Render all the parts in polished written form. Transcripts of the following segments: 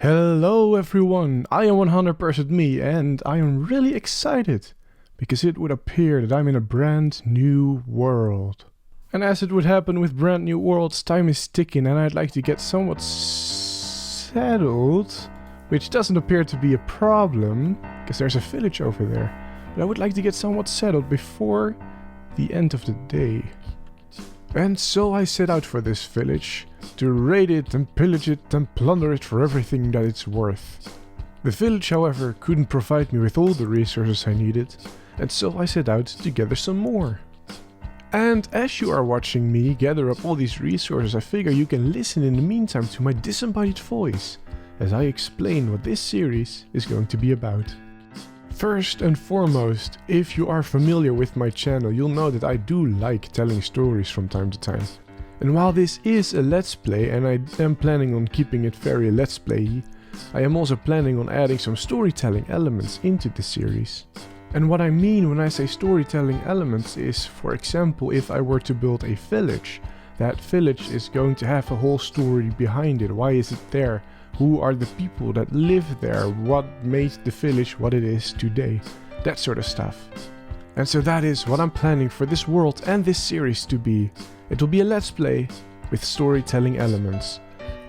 Hello everyone, I am 100% me and I am really excited because it would appear that I'm in a brand new world. And as it would happen with brand new worlds, time is ticking and I'd like to get somewhat settled, which doesn't appear to be a problem because there's a village over there. But I would like to get somewhat settled before the end of the day. And so I set out for this village to raid it and pillage it and plunder it for everything that it's worth. The village, however, couldn't provide me with all the resources I needed, and so I set out to gather some more. And as you are watching me gather up all these resources, I figure you can listen in the meantime to my disembodied voice as I explain what this series is going to be about. First and foremost, if you are familiar with my channel, you'll know that I do like telling stories from time to time. And while this is a let's play and I am planning on keeping it very let's play-y, I am also planning on adding some storytelling elements into the series. And what I mean when I say storytelling elements is, for example, if I were to build a village, that village is going to have a whole story behind it. Why is it there? Who are the people that live there? What made the village what it is today? That sort of stuff. And so that is what I'm planning for this world and this series to be. It will be a let's play with storytelling elements.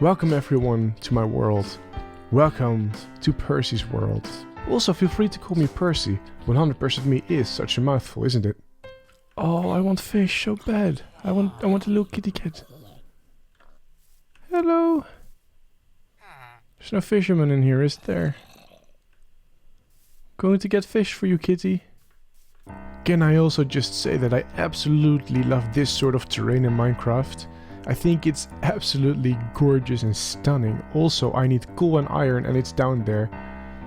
Welcome everyone to my world. Welcome to Percy's world. Also feel free to call me Percy. 100% me is such a mouthful, isn't it? Oh, I want fish so bad. I want a little kitty cat. Hello. There's no fisherman in here, is there? Going to get fish for you, kitty. Can I also just say that I absolutely love this sort of terrain in Minecraft? I think it's absolutely gorgeous and stunning. Also, I need coal and iron and it's down there.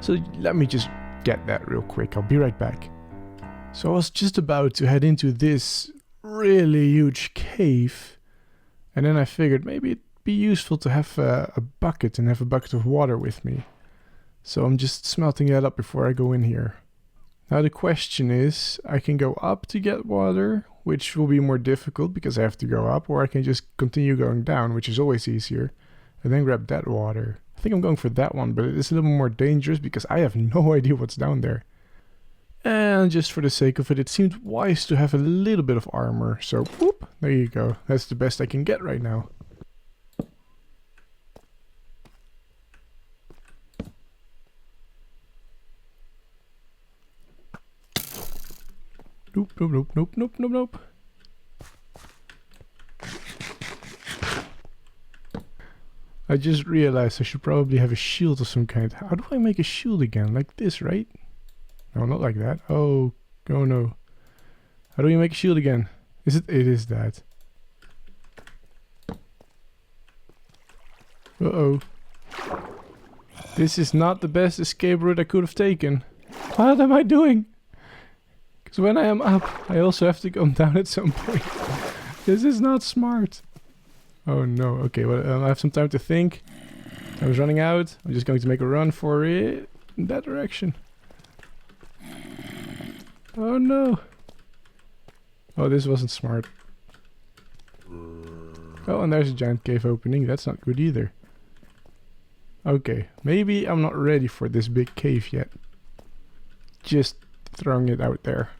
So let me just get that real quick. I'll be right back. So I was just about to head into this really huge cave. And then I figured maybe it'd be useful to have a bucket and have a bucket of water with me. So I'm just smelting that up before I go in here. Now the question is, I can go up to get water, which will be more difficult because I have to go up, or I can just continue going down, which is always easier, and then grab that water. I think I'm going for that one, but it is a little more dangerous because I have no idea what's down there. And just for the sake of it, it seemed wise to have a little bit of armor, so whoop, there you go. That's the best I can get right now. Nope, nope, nope, nope, nope, nope, nope. I just realized I should probably have a shield of some kind. How do I make a shield again? Like this, right? No, not like that. Oh no. How do we make a shield again? Is it? It is that. Uh-oh. This is not the best escape route I could have taken. What am I doing? Because when I am up, I also have to come down at some point. This is not smart. Oh no. Okay, well, I have some time to think. I was running out. I'm just going to make a run for it in that direction. Oh no. Oh, this wasn't smart. Oh, and there's a giant cave opening. That's not good either. Okay, maybe I'm not ready for this big cave yet. Just throwing it out there.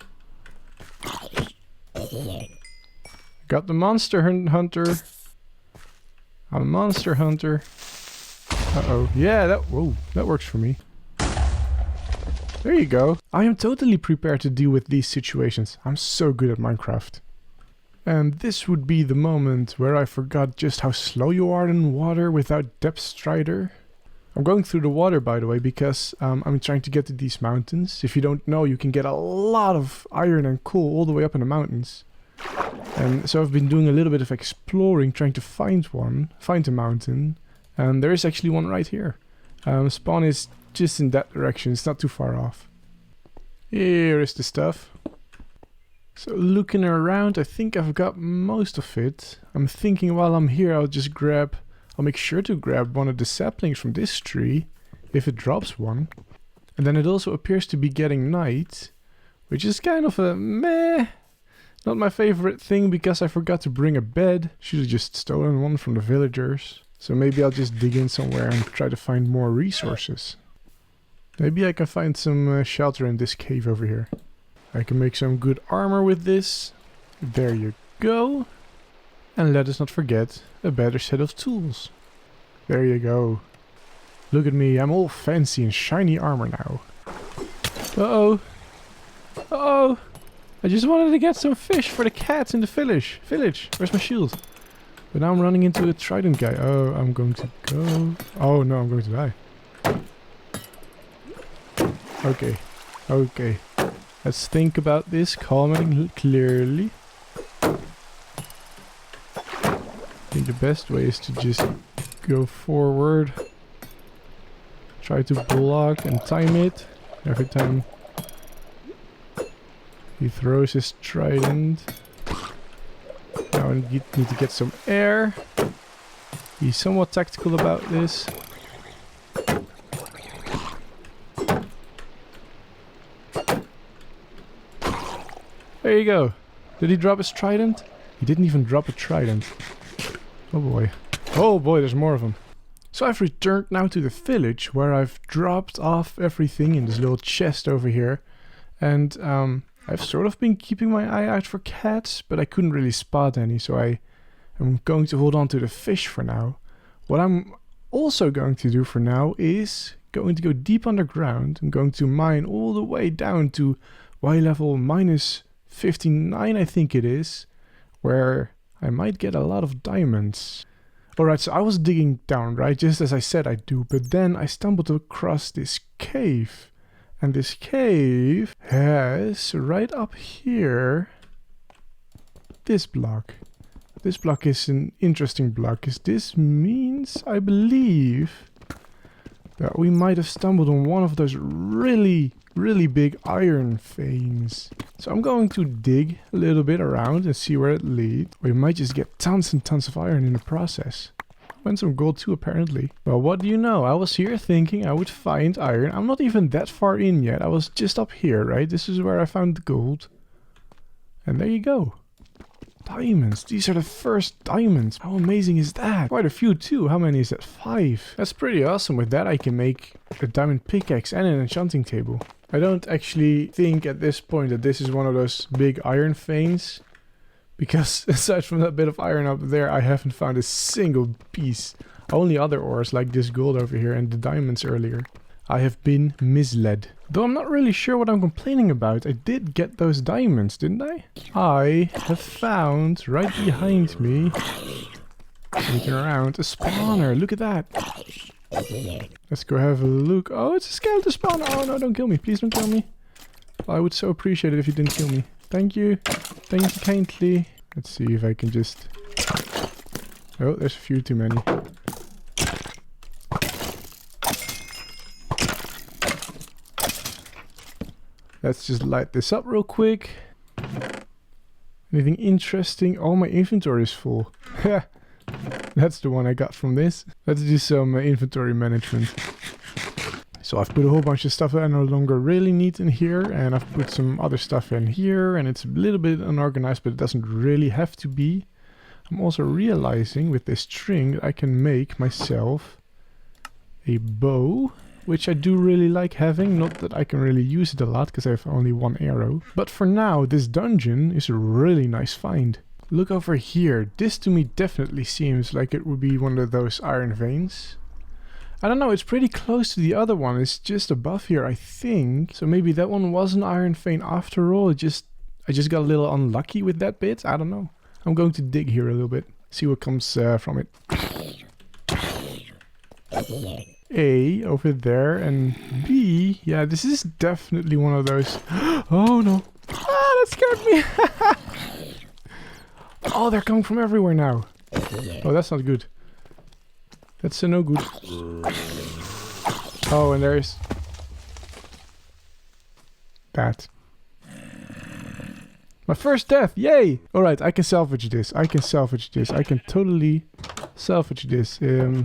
Got the monster hunter. I'm a monster hunter. Uh-oh. Yeah, that works for me. There you go. I am totally prepared to deal with these situations. I'm so good at Minecraft. And this would be the moment where I forgot just how slow you are in water without depth strider. I'm going through the water, by the way, because I'm trying to get to these mountains. If you don't know, you can get a lot of iron and coal all the way up in the mountains. And so I've been doing a little bit of exploring, trying to find a mountain. And there is actually one right here. Spawn is just in that direction, it's not too far off. Here is the stuff. So looking around, I think I've got most of it. I'm thinking while I'm here, I'll make sure to grab one of the saplings from this tree, if it drops one. And then it also appears to be getting night, which is kind of a meh. Not my favorite thing because I forgot to bring a bed. Should have just stolen one from the villagers. So maybe I'll just dig in somewhere and try to find more resources. Maybe I can find some shelter in this cave over here. I can make some good armor with this. There you go. And let us not forget a better set of tools. There you go. Look at me, I'm all fancy and shiny armor now. Uh-oh. Uh-oh. I just wanted to get some fish for the cats in the village. Where's my shield? But now I'm running into a trident guy. Oh, I'm going to go. Oh no, I'm going to die. Okay. Okay. Let's think about this calmly, clearly. I think the best way is to just go forward. Try to block and time it. Every time he throws his trident. Now I need to get some air. Be somewhat tactical about this. There you go. Did he drop his trident? He didn't even drop a trident. Oh boy. Oh boy, there's more of them. So I've returned now to the village where I've dropped off everything in this little chest over here. And I've sort of been keeping my eye out for cats, but I couldn't really spot any, so I am going to hold on to the fish for now. What I'm also going to do for now is going to go deep underground. I'm going to mine all the way down to Y level minus 59, I think it is, where I might get a lot of diamonds. Alright, so I was digging down, right, just as I said I'd do, but then I stumbled across this cave. And this cave has, right up here, this block. This block is an interesting block, because this means, I believe, that we might have stumbled on one of those really big iron veins. So I'm going to dig a little bit around and see where it leads. We might just get tons and tons of iron in the process. And some gold too, apparently. Well, what do you know? I was here thinking I would find iron. I'm not even that far in yet. I was just up here, right? This is where I found the gold. And there you go. Diamonds. These are the first diamonds. How amazing is that? Quite a few too. How many is that? 5. That's pretty awesome. With that I can make a diamond pickaxe and an enchanting table. I don't actually think at this point that this is one of those big iron veins. Because aside from that bit of iron up there, I haven't found a single piece. Only other ores like this gold over here and the diamonds earlier. I have been misled. Though I'm not really sure what I'm complaining about. I did get those diamonds, didn't I? I have found, right behind me, looking around, a spawner. Look at that. Let's go have a look. Oh, it's a skeleton spawner. Oh no, don't kill me. Please don't kill me. I would so appreciate it if you didn't kill me. Thank you. Thank you kindly. Let's see if I can just... Oh, there's a few too many. Let's just light this up real quick. Anything interesting? Oh, my inventory is full. That's the one I got from this. Let's do some inventory management. So I've put a whole bunch of stuff that I no longer really need in here, and I've put some other stuff in here, and it's a little bit unorganized, but it doesn't really have to be. I'm also realizing with this string that I can make myself a bow, which I do really like having. Not that I can really use it a lot, because I have only one arrow. But for now, this dungeon is a really nice find. Look over here. This to me definitely seems like it would be one of those iron veins. I don't know, it's pretty close to the other one. It's just above here, I think. So maybe that one was an iron vein after all. I just got a little unlucky with that bit. I don't know. I'm going to dig here a little bit. See what comes from it. A over there, and B. Yeah, this is definitely one of those. Oh no. Ah, that scared me. Oh, they're coming from everywhere now. Oh, that's not good. That's no good. Oh, and there's that. My first death, yay! Alright, I can salvage this. I can totally salvage this.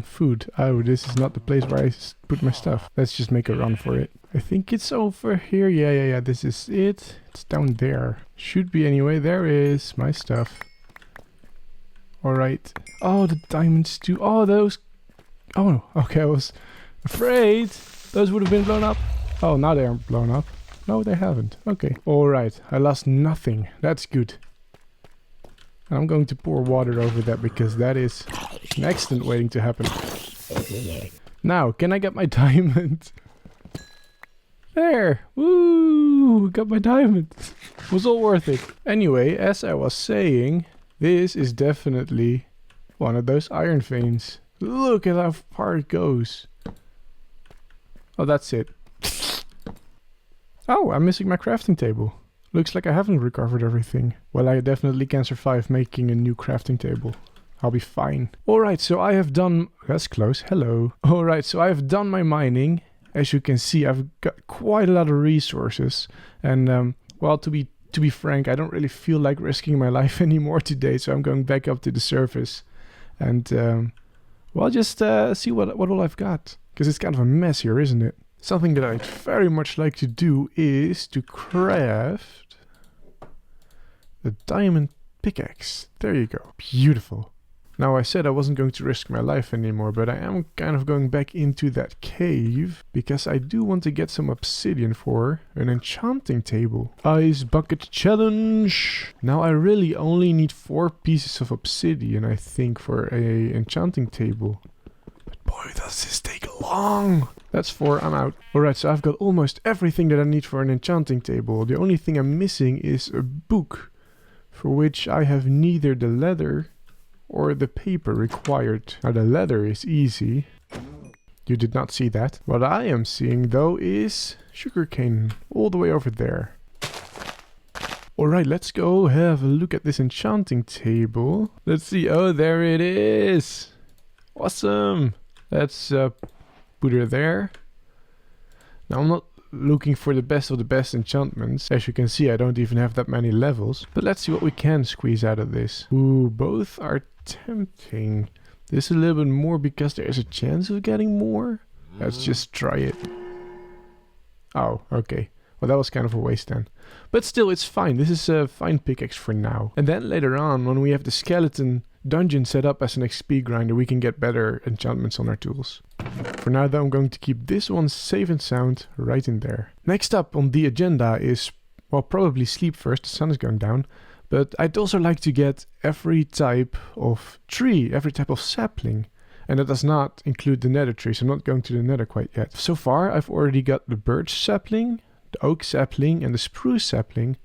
Food. Oh, this is not the place where I put my stuff. Let's just make a run for it. I think it's over here. Yeah. This is it. It's down there. Should be anyway. There is my stuff. Alright. Oh, the diamonds too. Oh, those Oh, okay, I was afraid those would have been blown up. Oh, now they aren't blown up. No, they haven't. Okay. Alright, I lost nothing. That's good. And I'm going to pour water over that because that is an accident waiting to happen. Now, can I get my diamond? There! Woo! Got my diamond. Was all worth it. Anyway, as I was saying, this is definitely one of those iron veins. Look at how far it goes. Oh, that's it. Oh, I'm missing my crafting table. Looks like I haven't recovered everything. Well, I definitely can survive making a new crafting table. I'll be fine. Alright, so I have done... That's close. Hello. Alright, so I have done my mining. As you can see, I've got quite a lot of resources. And, well, to be frank, I don't really feel like risking my life anymore today. So I'm going back up to the surface. And, well, just see what all I've got. Because it's kind of a mess here, isn't it? Something that I'd very much like to do is to craft a diamond pickaxe. There you go. Beautiful. Now, I said I wasn't going to risk my life anymore, but I am kind of going back into that cave because I do want to get some obsidian for an enchanting table. Ice bucket challenge! Now, I really only need 4 pieces of obsidian, I think, for a enchanting table. But boy, does this take long! That's 4, I'm out. Alright, so I've got almost everything that I need for an enchanting table. The only thing I'm missing is a book, for which I have neither the leather or the paper required. Now the leather is easy. You did not see that. What I am seeing though is sugarcane all the way over there. Alright, let's go have a look at this enchanting table. Let's see. Oh, there it is. Awesome. Let's put her there. Now I'm not looking for the best of the best enchantments. As you can see, I don't even have that many levels. But let's see what we can squeeze out of this. Ooh, both are tempting. This a little bit more because there's a chance of getting more. Let's just try it. Oh, okay. Well, that was kind of a waste then. But still, it's fine. This is a fine pickaxe for now. And then later on, when we have the skeleton dungeon set up as an XP grinder, we can get better enchantments on our tools. For now though, I'm going to keep this one safe and sound right in there. Next up on the agenda is, well, probably sleep first, the sun is going down. But I'd also like to get every type of tree, every type of sapling. And that does not include the nether tree, so I'm not going to the nether quite yet. So far, I've already got the birch sapling, the oak sapling and the spruce sapling.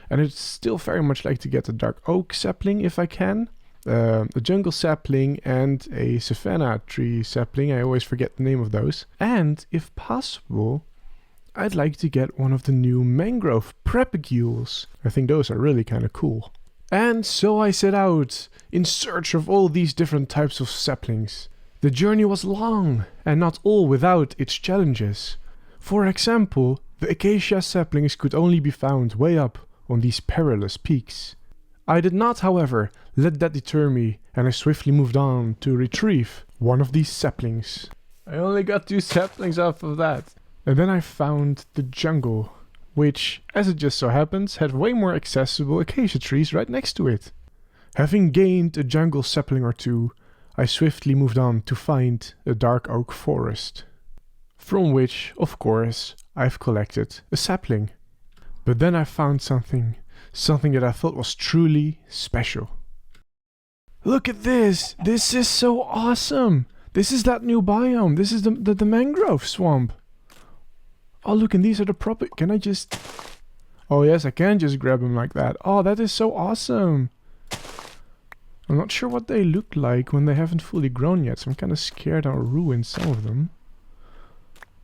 And I'd still very much like to get the dark oak sapling if I can. A jungle sapling and a savanna tree sapling. I always forget the name of those. And if possible, I'd like to get one of the new mangrove propagules. I think those are really kind of cool. And so I set out in search of all these different types of saplings. The journey was long and not all without its challenges. For example, the acacia saplings could only be found way up on these perilous peaks. I did not, however, let that deter me, and I swiftly moved on to retrieve one of these saplings. I only got 2 saplings off of that. And then I found the jungle, which, as it just so happens, had way more accessible acacia trees right next to it. Having gained a jungle sapling or 2, I swiftly moved on to find a dark oak forest, from which, of course, I've collected a sapling. But then I found something that I thought was truly special. Look at this! This is so awesome! This is that new biome. This is the mangrove swamp. Oh, look, and these are the proper... Can I just... Oh, yes, I can just grab them like that. Oh, that is so awesome! I'm not sure what they look like when they haven't fully grown yet, so I'm kind of scared I'll ruin some of them.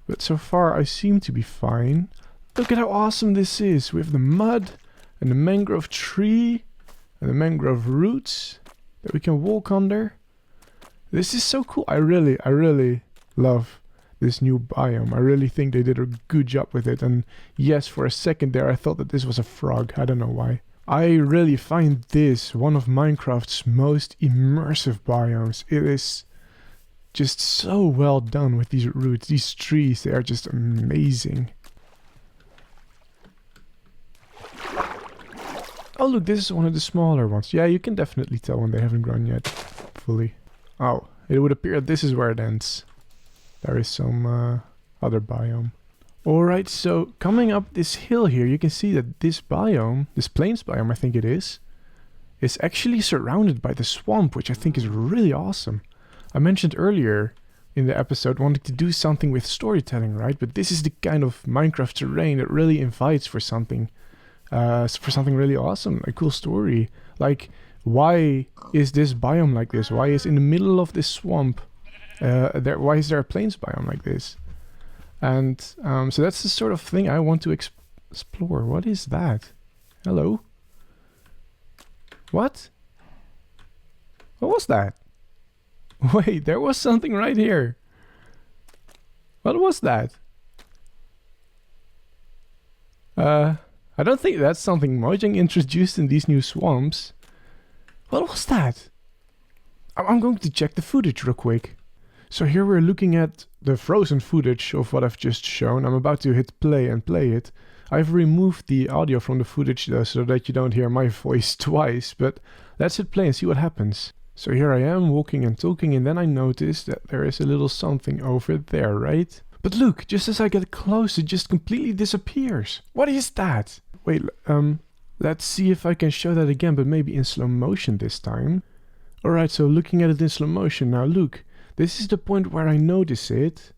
But so far, I seem to be fine. Look at how awesome this is! We have the mud, and the mangrove tree, and the mangrove roots that we can walk under. This is so cool. I really love this new biome. I really think they did a good job with it. And yes, for a second there I thought that this was a frog. I don't know why. I really find this one of Minecraft's most immersive biomes. It is just so well done with these roots, these trees. They are just amazing. Oh look, this is one of the smaller ones. Yeah, you can definitely tell when they haven't grown yet fully. Oh, it would appear this is where it ends. There is some other biome. Alright, so coming up this hill here, you can see that this biome, this plains biome I think it is actually surrounded by the swamp, which I think is really awesome. I mentioned earlier in the episode wanting to do something with storytelling, right? But this is the kind of Minecraft terrain that really invites for something really awesome, a cool story. Like, why is this biome like this? Why is in the middle of this swamp, why is there a plains biome like this? And so that's the sort of thing I want to explore. What is that? Hello? What? What was that? Wait, there was something right here. What was that? I don't think that's something Mojang introduced in these new swamps. What was that? I'm going to check the footage real quick. So here we're looking at the frozen footage of what I've just shown. I'm about to hit play and play it. I've removed the audio from the footage though, so that you don't hear my voice twice, but let's hit play and see what happens. So here I am walking and talking, and then I notice that there is a little something over there, right? But look, just as I get close, it just completely disappears. What is that? Wait, let's see if I can show that again, but maybe in slow motion this time. Alright, so looking at it in slow motion, now look. This is the point where I notice it,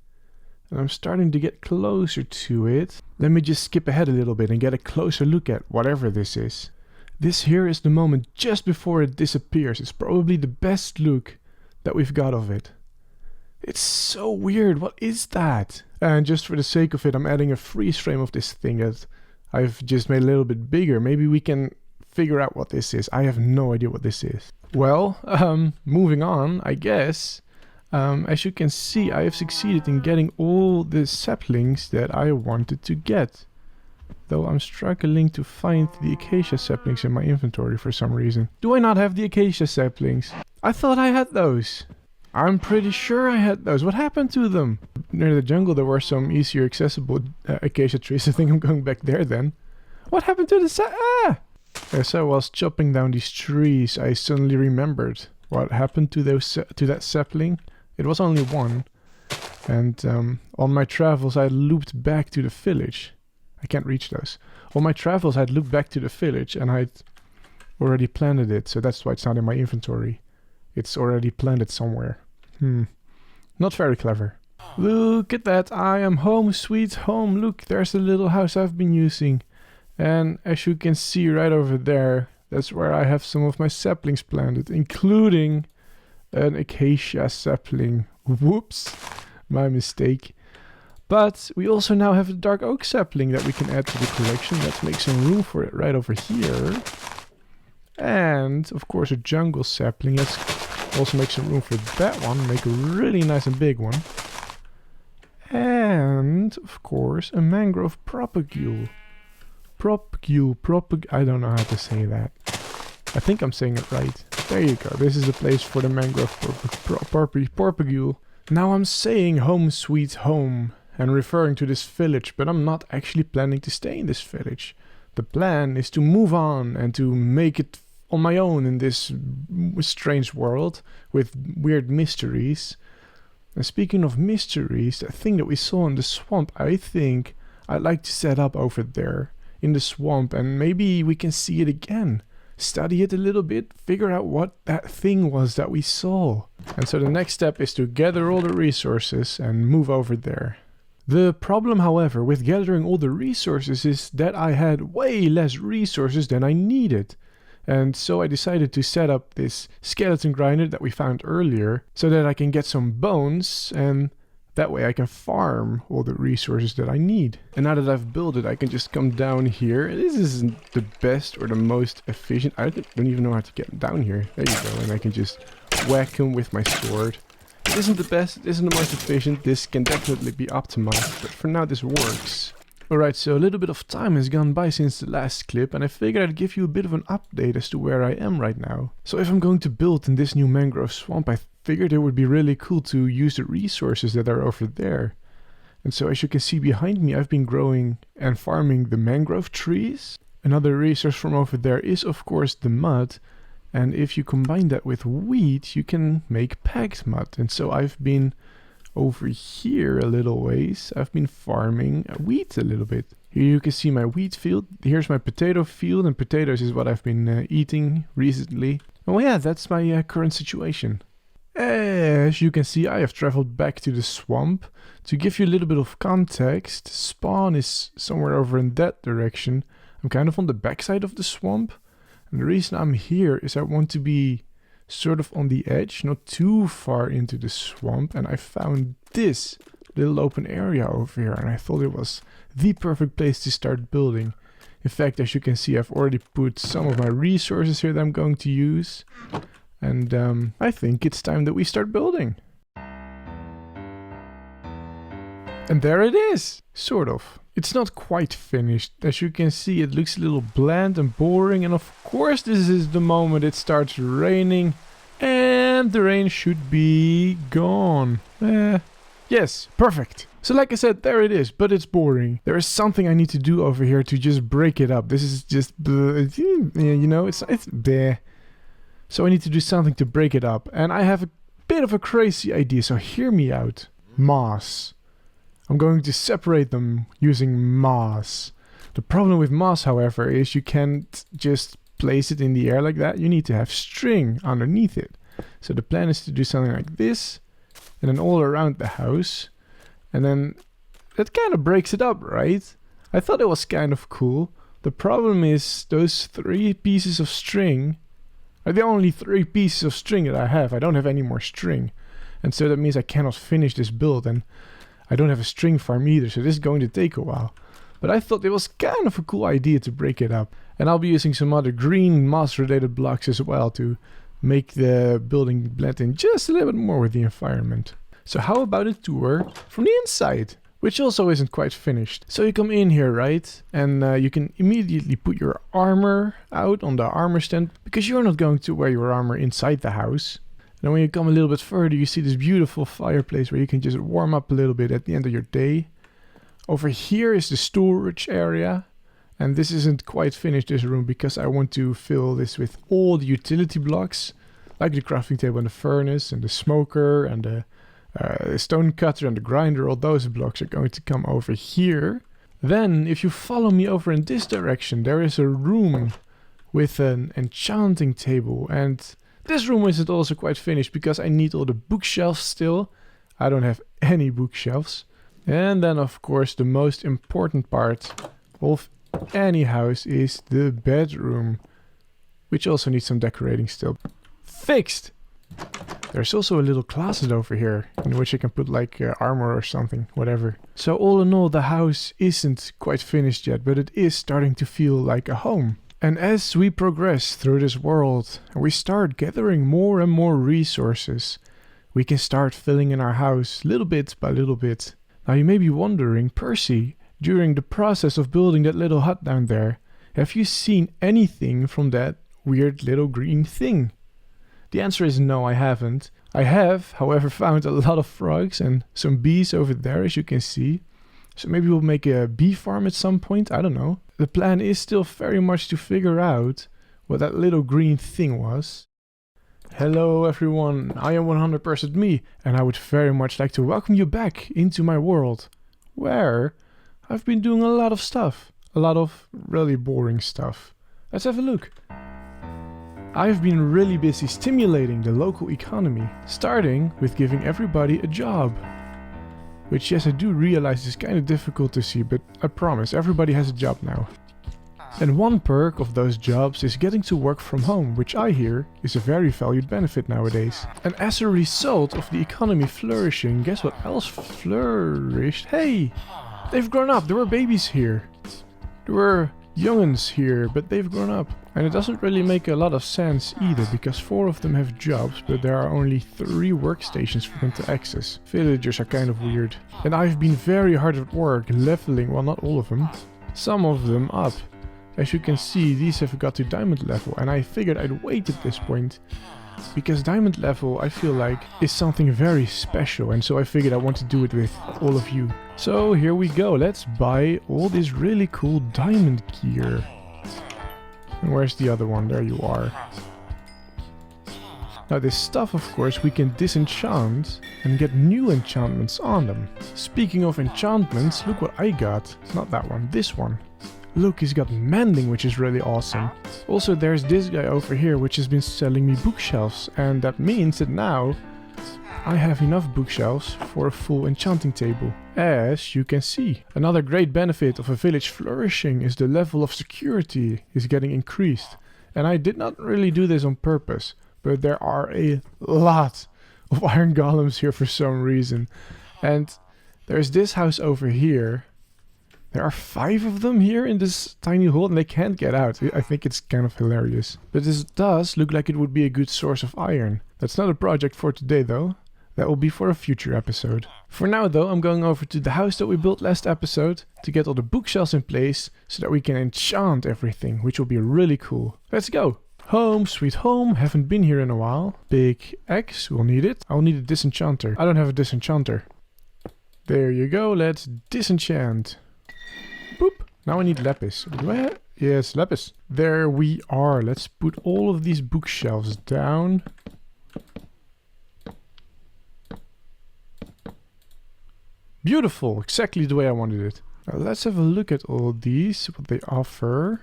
and I'm starting to get closer to it. Let me just skip ahead a little bit and get a closer look at whatever this is. This here is the moment just before it disappears. It's probably the best look that we've got of it. It's so weird. What is that? And just for the sake of it, I'm adding a freeze frame of this thing that I've just made a little bit bigger. Maybe we can figure out what this is. I have no idea what this is. Well, moving on, I guess. As you can see, I have succeeded in getting all the saplings that I wanted to get. Though I'm struggling to find the acacia saplings in my inventory for some reason. Do I not have the acacia saplings? I thought I had those. I'm pretty sure I had those. What happened to them? Near the jungle there were some easier accessible acacia trees. I think I'm going back there then. What happened to the As I was chopping down these trees, I suddenly remembered what happened to that sapling. It was only one. And on my travels I looped back to the village. I can't reach those. On my travels I'd looked back to the village and I'd already planted it, so that's why it's not in my inventory. It's already planted somewhere. Not very clever. Look at that, I am home sweet home. Look, there's the little house I've been using. And as you can see right over there, that's where I have some of my saplings planted, including an acacia sapling. Whoops, my mistake. But we also now have a dark oak sapling that we can add to the collection. Let's make some room for it right over here. And of course a jungle sapling. Let's also make some room for that one. Make a really nice and big one. And of course a mangrove propagule. I don't know how to say that. I think I'm saying it right. There you go. This is the place for the mangrove propagule. Now I'm saying home sweet home and referring to this village, but I'm not actually planning to stay in this village. The plan is to move on and to make it on my own in this strange world with weird mysteries. And speaking of mysteries, that thing that we saw in the swamp, I think I'd like to set up over there in the swamp, and maybe we can see it again. Study it a little bit, figure out what that thing was that we saw. And so the next step is to gather all the resources and move over there. The problem, however, with gathering all the resources is that I had way less resources than I needed. And so I decided to set up this skeleton grinder that we found earlier so that I can get some bones, and that way I can farm all the resources that I need. And now that I've built it, I can just come down here. This isn't the best or the most efficient. I don't even know how to get down here. There you go. And I can just whack him with my sword. It isn't the best, it isn't the most efficient. This can definitely be optimized, but for now this works. Alright, so a little bit of time has gone by since the last clip, and I figured I'd give you a bit of an update as to where I am right now. So if I'm going to build in this new mangrove swamp, I figured it would be really cool to use the resources that are over there. And so as you can see behind me, I've been growing and farming the mangrove trees. Another resource from over there is of course the mud. And if you combine that with wheat, you can make packed mud. And so I've been over here a little ways. I've been farming wheat a little bit. Here you can see my wheat field. Here's my potato field, and potatoes is what I've been eating recently. Oh yeah, that's my current situation. As you can see, I have traveled back to the swamp. To give you a little bit of context, spawn is somewhere over in that direction. I'm kind of on the backside of the swamp. And the reason I'm here is I want to be sort of on the edge, not too far into the swamp. And I found this little open area over here, and I thought it was the perfect place to start building. In fact, as you can see, I've already put some of my resources here that I'm going to use. And I think it's time that we start building. And there it is! Sort of. It's not quite finished. As you can see, it looks a little bland and boring. And of course, this is the moment it starts raining. And the rain should be gone. Yes, perfect. So like I said, there it is, but it's boring. There is something I need to do over here to just break it up. This is just, you know, it's bleh. So I need to do something to break it up. And I have a bit of a crazy idea, so hear me out. Moss. I'm going to separate them using moss. The problem with moss, however, is you can't just place it in the air like that. You need to have string underneath it. So the plan is to do something like this, and then all around the house. And then that kind of breaks it up, right? I thought it was kind of cool. The problem is those 3 pieces of string are the only 3 pieces of string that I have. I don't have any more string. And so that means I cannot finish this build, and I don't have a string farm either, so this is going to take a while. But I thought it was kind of a cool idea to break it up. And I'll be using some other green moss related blocks as well to make the building blend in just a little bit more with the environment. So how about a tour from the inside? Which also isn't quite finished. So you come in here, right? And you can immediately put your armor out on the armor stand, because you're not going to wear your armor inside the house. And when you come a little bit further, you see this beautiful fireplace where you can just warm up a little bit at the end of your day. Over here is the storage area. And this isn't quite finished, this room, because I want to fill this with all the utility blocks. Like the crafting table and the furnace and the smoker and the stone cutter and the grinder. All those blocks are going to come over here. Then, if you follow me over in this direction, there is a room with an enchanting table. And this room isn't also quite finished because I need all the bookshelves still. I don't have any bookshelves. And then, of course, the most important part of any house is the bedroom, which also needs some decorating still. Fixed! There's also a little closet over here in which I can put like armor or something, whatever. So all in all, the house isn't quite finished yet, but it is starting to feel like a home. And as we progress through this world and we start gathering more and more resources, we can start filling in our house little bit by little bit. Now you may be wondering, Percy, during the process of building that little hut down there, have you seen anything from that weird little green thing? The answer is no, I haven't. I have, however, found a lot of frogs and some bees over there, as you can see. So maybe we'll make a bee farm at some point, I don't know. The plan is still very much to figure out what that little green thing was. Hello everyone, I am 100% me, and I would very much like to welcome you back into my world, where I've been doing a lot of stuff. A lot of really boring stuff. Let's have a look. I've been really busy stimulating the local economy, starting with giving everybody a job. Which, yes, I do realize is kind of difficult to see, but I promise everybody has a job now. And one perk of those jobs is getting to work from home, which I hear is a very valued benefit nowadays. And as a result of the economy flourishing, guess what else flourished? Hey! They've grown up, there were babies here. There were young'uns here, but they've grown up. And it doesn't really make a lot of sense either, because 4 of them have jobs, but there are only 3 workstations for them to access. Villagers are kind of weird. And I've been very hard at work leveling, well, not all of them, some of them up. As you can see, these have got to diamond level, and I figured I'd wait at this point, because diamond level, I feel like, is something very special, and so I figured I want to do it with all of you. So here we go, let's buy all this really cool diamond gear. And where's the other one? There you are. Now this stuff, of course, we can disenchant and get new enchantments on them. Speaking of enchantments, look what I got. It's not that one, this one. Look, he's got mending, which is really awesome. Also, there's this guy over here, which has been selling me bookshelves. And that means that now I have enough bookshelves for a full enchanting table. As you can see. Another great benefit of a village flourishing is the level of security is getting increased. And I did not really do this on purpose. But there are a lot of iron golems here for some reason. And there's this house over here. There are 5 of them here in this tiny hole and they can't get out. I think it's kind of hilarious. But this does look like it would be a good source of iron. That's not a project for today though. That will be for a future episode. For now though, I'm going over to the house that we built last episode to get all the bookshelves in place so that we can enchant everything, which will be really cool. Let's go! Home, sweet home. Haven't been here in a while. Big X, we'll need it. I'll need a disenchanter. I don't have a disenchanter. There you go, let's disenchant. Boop. Now I need lapis. Do I have? Yes, lapis. There we are. Let's put all of these bookshelves down. Beautiful. Exactly the way I wanted it. Now let's have a look at all these. What they offer.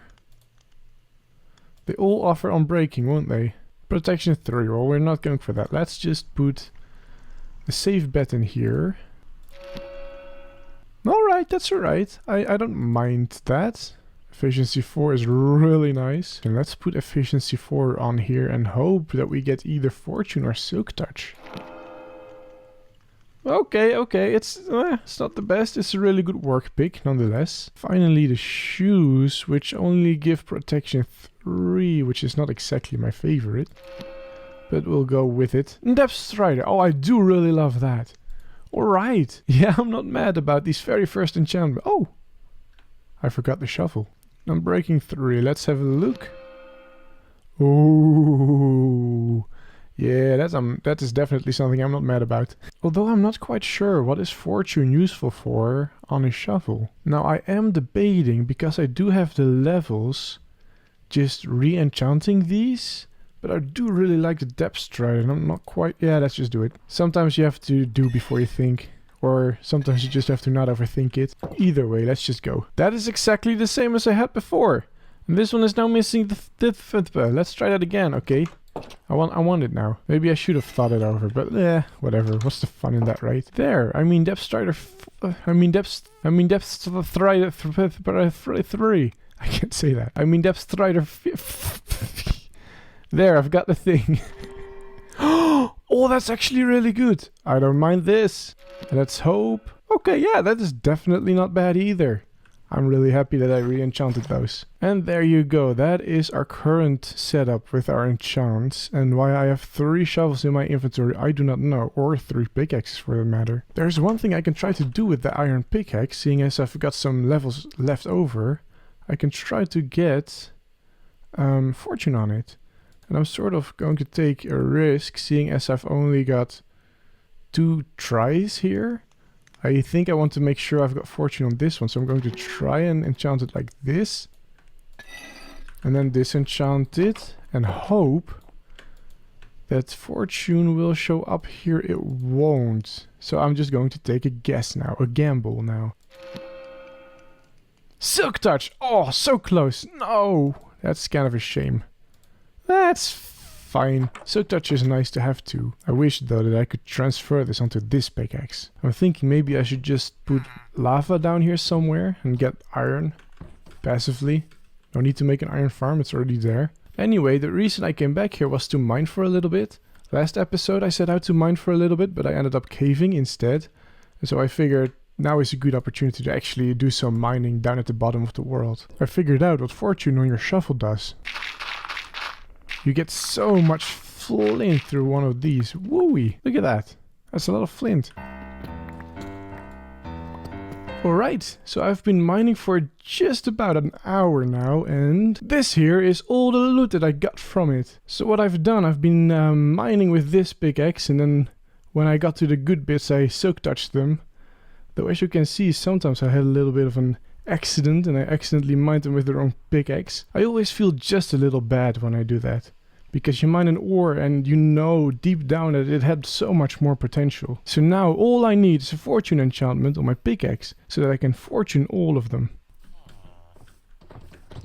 They all offer unbreaking, won't they? Protection 3. Well, we're not going for that. Let's just put a safe bet in here. Alright, that's alright. I don't mind that. Efficiency 4 is really nice. And let's put efficiency 4 on here and hope that we get either fortune or silk touch. Okay, it's not the best. It's a really good work pick nonetheless. Finally the shoes, which only give protection 3, which is not exactly my favorite. But we'll go with it. Depth Strider. Oh, I do really love that. Alright. Yeah, I'm not mad about these very first enchantments. Oh! I forgot the shovel. Unbreaking 3. Let's have a look. Ooh. Yeah, that is definitely something I'm not mad about. Although I'm not quite sure what is fortune useful for on a shovel. Now I am debating, because I do have the levels, just re-enchanting these. But I do really like the depth strider and I'm not quite... Yeah, let's just do it. Sometimes you have to do before you think. Or sometimes you just have to not overthink it. Either way, let's just go. That is exactly the same as I had before. And this one is now missing the... Let's try that again, okay? I want it now. Maybe I should have thought it over, but whatever. What's the fun in that, right? There. I mean, depth strider... depth strider 3. I can't say that. I mean, depth strider... There, I've got the thing. Oh, that's actually really good. I don't mind this. Let's hope. Okay, yeah, that is definitely not bad either. I'm really happy that I re-enchanted those. And there you go. That is our current setup with our enchants. And why I have 3 shovels in my inventory, I do not know. Or 3 pickaxes for that matter. There's one thing I can try to do with the iron pickaxe, seeing as I've got some levels left over. I can try to get fortune on it. And I'm sort of going to take a risk, seeing as I've only got 2 tries here. I think I want to make sure I've got fortune on this one, so I'm going to try and enchant it like this. And then disenchant it, and hope that fortune will show up here. It won't. So I'm just going to take a guess now, a gamble now. Silk touch! Oh, so close! No! That's kind of a shame. That's fine. Silk touch is nice to have too. I wish though that I could transfer this onto this pickaxe. I'm thinking maybe I should just put lava down here somewhere and get iron passively. No need to make an iron farm, it's already there. Anyway, the reason I came back here was to mine for a little bit. Last episode I set out to mine for a little bit, but I ended up caving instead. And so I figured now is a good opportunity to actually do some mining down at the bottom of the world. I figured out what fortune on your shovel does. You get so much flint through one of these. Wooey! Look at that. That's a lot of flint. Alright, so I've been mining for just about an hour now, and this here is all the loot that I got from it. So what I've done, I've been mining with this pickaxe, and then when I got to the good bits I silk touched them. Though as you can see, sometimes I had a little bit of an accident and I accidentally mined them with the wrong pickaxe. I always feel just a little bad when I do that. because you mine an ore and you know deep down that it had so much more potential. So now all I need is a fortune enchantment on my pickaxe so that I can fortune all of them.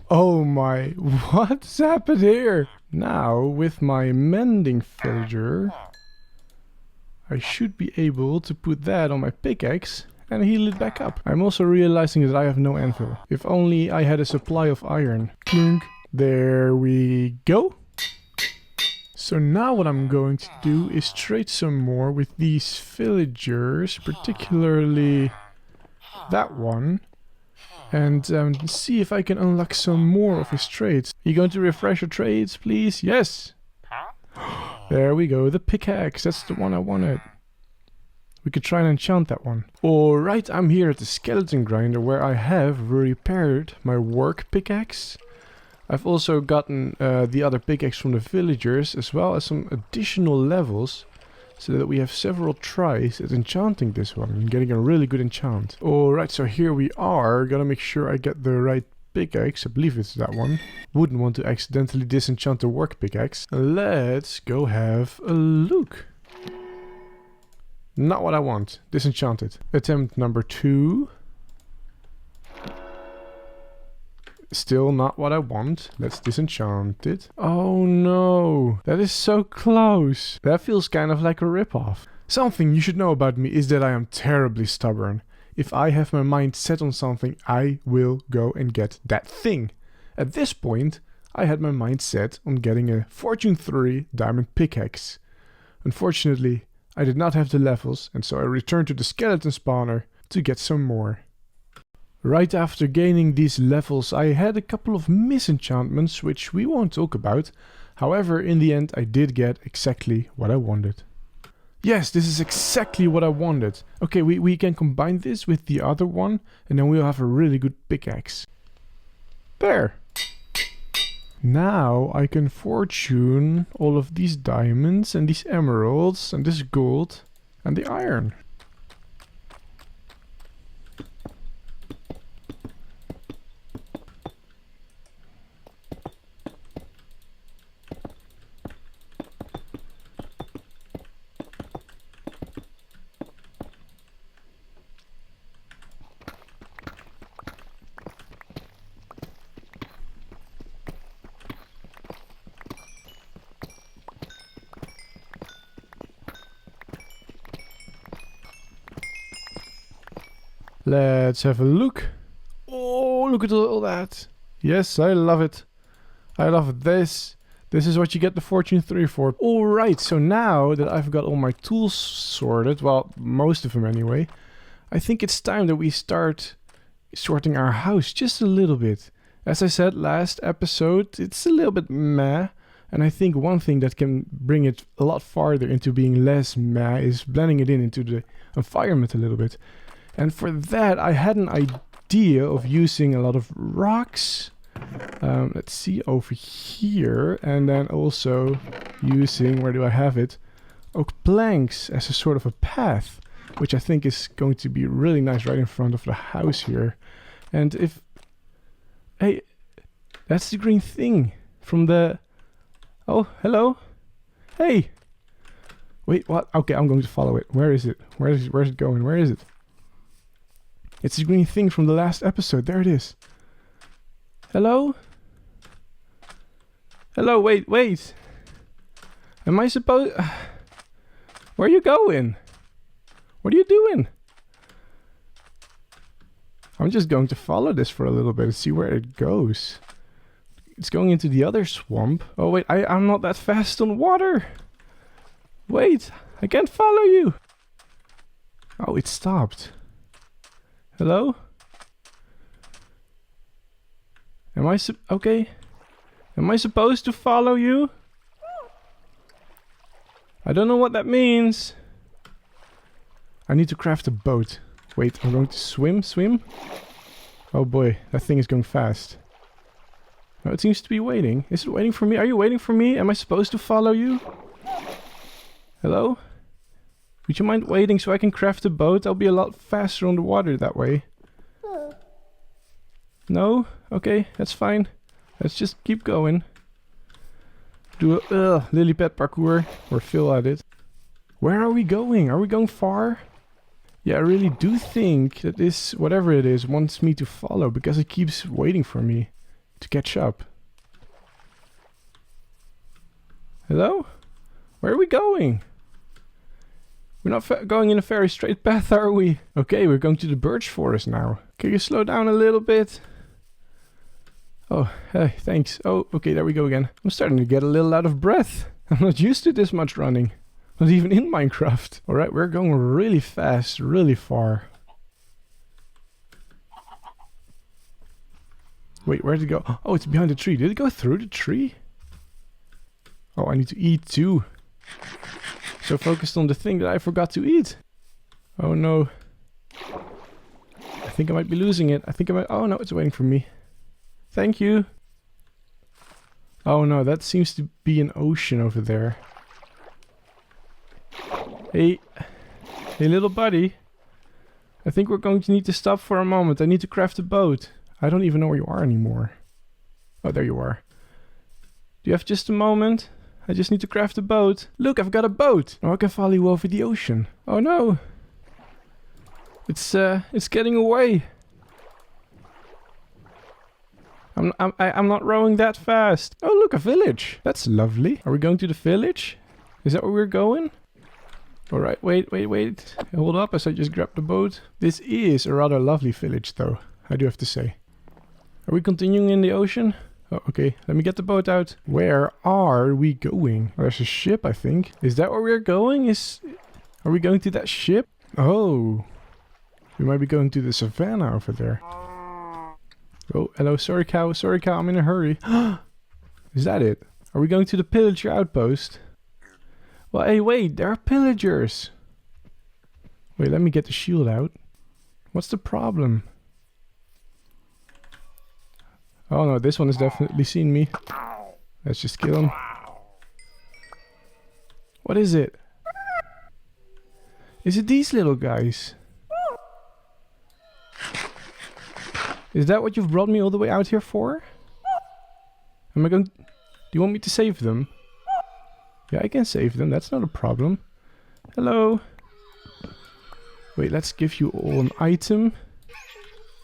Oh my, what's happened here? Now with my mending villager, I should be able to put that on my pickaxe and heal it back up. I'm also realizing that I have no anvil. If only I had a supply of iron. Clunk. There we go. So now what I'm going to do is trade some more with these villagers, particularly that one, and see if I can unlock some more of his trades. Are you going to refresh your trades, please? Yes! There we go, the pickaxe, that's the one I wanted. We could try and enchant that one. Alright, I'm here at the skeleton grinder where I have repaired my work pickaxe. I've also gotten the other pickaxe from the villagers, as well as some additional levels, so that we have several tries at enchanting this one and getting a really good enchant. Alright, so here we are. Gotta make sure I get the right pickaxe. I believe it's that one. Wouldn't want to accidentally disenchant the work pickaxe. Let's go have a look. Not what I want. Disenchanted. Attempt number 2. Still not what I want. Let's disenchant it. Oh no, that is so close. That feels kind of like a ripoff. Something you should know about me is that I am terribly stubborn. If I have my mind set on something, I will go and get that thing. At this point, I had my mind set on getting a Fortune 3 diamond pickaxe. Unfortunately, I did not have the levels, and so I returned to the skeleton spawner to get some more. Right after gaining these levels, I had a couple of misenchantments, which we won't talk about. However, in the end, I did get exactly what I wanted. Yes, this is exactly what I wanted. Okay, we can combine this with the other one, and then we'll have a really good pickaxe. There! Now I can fortune all of these diamonds, and these emeralds, and this gold, and the iron. Let's have a look. Oh, look at all that. Yes, I love it. I love this. This is what you get the Fortune 3 for. Alright, so now that I've got all my tools sorted, well, most of them anyway, I think it's time that we start sorting our house just a little bit. As I said last episode, it's a little bit meh. And I think one thing that can bring it a lot farther into being less meh is blending it into the environment a little bit. And for that, I had an idea of using a lot of rocks. Let's see, over here. And then also using, where do I have it? Oak planks as a sort of a path, which I think is going to be really nice right in front of the house here. And if... Hey, that's the green thing from the... Oh, hello? Hey! Wait, what? Okay, I'm going to follow it. Where is it? Where's it going? Where is it? It's the green thing from the last episode. There it is. Hello? Hello, wait. Am I supposed... Where are you going? What are you doing? I'm just going to follow this for a little bit and see where it goes. It's going into the other swamp. Oh wait, I'm not that fast on water. Wait, I can't follow you. Oh, it stopped. Hello? Am I okay? Am I supposed to follow you? I don't know what that means. I need to craft a boat. Wait, I'm going to swim? Oh boy, that thing is going fast. No, it seems to be waiting. Is it waiting for me? Are you waiting for me? Am I supposed to follow you? Hello? Would you mind waiting so I can craft a boat? I'll be a lot faster on the water that way. No? Okay, that's fine. Let's just keep going. Do a lily pad parkour or fill at it. Where are we going? Are we going far? Yeah, I really do think that this, whatever it is, wants me to follow because it keeps waiting for me to catch up. Hello? Where are we going? We're not going in a very straight path, are we? Okay, we're going to the birch forest now. Can you slow down a little bit? Oh, hey, thanks. Oh, okay, there we go again. I'm starting to get a little out of breath. I'm not used to this much running. Not even in Minecraft. Alright, we're going really fast, really far. Wait, where did it go? Oh, it's behind the tree. Did it go through the tree? Oh, I need to eat too. So focused on the thing that I forgot to eat. Oh no. I think I might be losing it. I think I might... Oh no, it's waiting for me. Thank you. Oh no, that seems to be an ocean over there. Hey. Hey little buddy. I think we're going to need to stop for a moment. I need to craft a boat. I don't even know where you are anymore. Oh, there you are. Do you have just a moment? I just need to craft a boat. Look, I've got a boat. Now I can follow you over the ocean. Oh no. It's getting away. I'm not rowing that fast. Oh look, a village. That's lovely. Are we going to the village? Is that where we're going? Alright, wait. Hold up as I just grab the boat. This is a rather lovely village though, I do have to say. Are we continuing in the ocean? Oh, okay, let me get the boat out. Where are we going? Oh, there's a ship, I think. Is that where we're going? Are we going to that ship? Oh. We might be going to the savannah over there. Oh, hello, sorry cow, I'm in a hurry. Is that it? Are we going to the pillager outpost? Well, hey, wait, there are pillagers. Wait, let me get the shield out. What's the problem? Oh no, this one has definitely seen me. Let's just kill him. What is it? Is it these little guys? Is that what you've brought me all the way out here for? Am I going... Do you want me to save them? Yeah, I can save them. That's not a problem. Hello. Wait, let's give you all an item.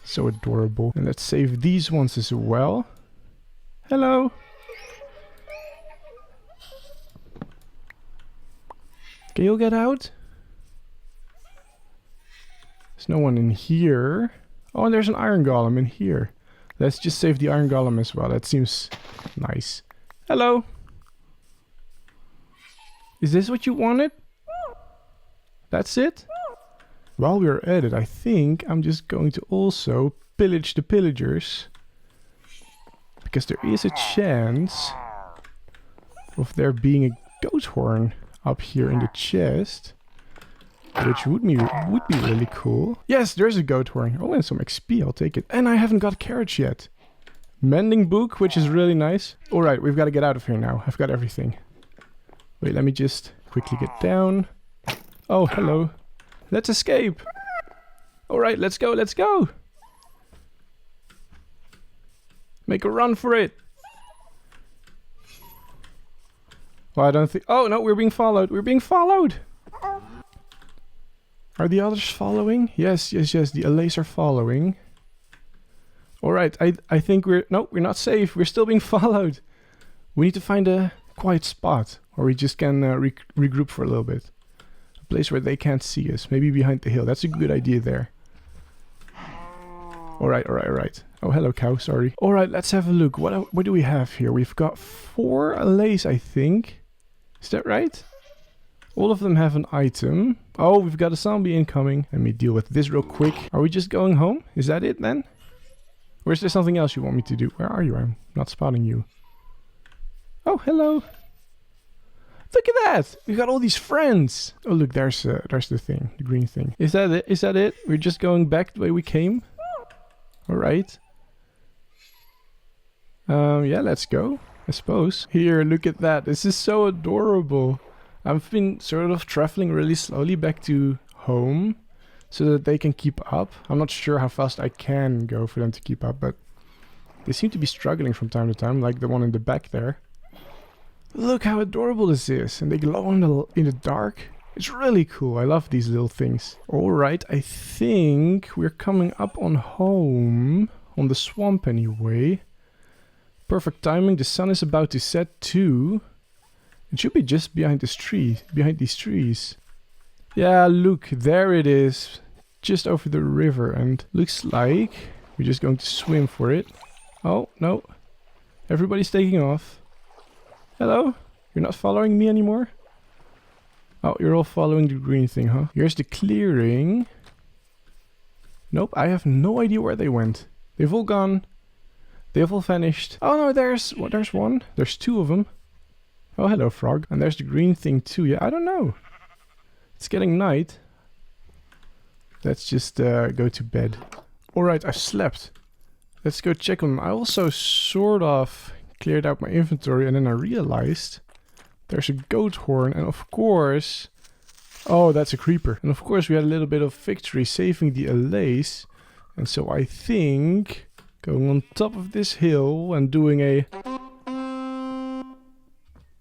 So adorable. And let's save these ones as well. Hello. Can you get out? There's no one in here. Oh, and there's an iron golem in here. Let's just save the iron golem as well. That seems nice. Hello. Is this what you wanted? That's it? While we're at it, I think I'm just going to also pillage the pillagers. Because there is a chance of there being a goat horn up here in the chest. Which would be really cool. Yes, there's a goat horn. Oh, and some XP, I'll take it. And I haven't got carrots yet. Mending book, which is really nice. Alright, we've got to get out of here now. I've got everything. Wait, let me just quickly get down. Oh, hello. Let's escape. Alright, let's go, let's go. Make a run for it. Well, I don't think... Oh, no, we're being followed. We're being followed. Are the others following? Yes, the allays are following. Alright, I think we're... No, we're not safe. We're still being followed. We need to find a quiet spot. Or we just can regroup for a little bit. A place where they can't see us. Maybe behind the hill. That's a good idea there. Alright. Oh, hello cow, sorry. Alright, let's have a look. What do we have here? We've got 4 allays, I think. Is that right? All of them have an item. Oh, we've got a zombie incoming. Let me deal with this real quick. Are we just going home? Is that it then? Or is there something else you want me to do? Where are you? I'm not spotting you. Oh, hello. Look at that! We've got all these friends. Oh, look, there's the thing, the green thing. Is that it? Is that it? We're just going back the way we came? Alright. Yeah, let's go, I suppose. Here, look at that. This is so adorable. I've been sort of traveling really slowly back to home so that they can keep up. I'm not sure how fast I can go for them to keep up, but they seem to be struggling from time to time, like the one in the back there. Look how adorable this is. And they glow in the dark. It's really cool. I love these little things. Alright, I think we're coming up on home. On the swamp anyway. Perfect timing. The sun is about to set too. It should be just behind this tree. Behind these trees. Yeah, look. There it is. Just over the river. And looks like we're just going to swim for it. Oh, no. Everybody's taking off. Hello? You're not following me anymore? Oh, you're all following the green thing, huh? Here's the clearing. Nope, I have no idea where they went. They've all gone. They've all vanished. Oh no, there's one. There's two of them. Oh, hello, frog. And there's the green thing too. Yeah, I don't know. It's getting night. Let's just go to bed. Alright, I've slept. Let's go check on them. I also sort of cleared out my inventory and then I realized there's a goat horn and of course... Oh, that's a creeper. And of course we had a little bit of victory saving the allays. And so I think going on top of this hill and doing a...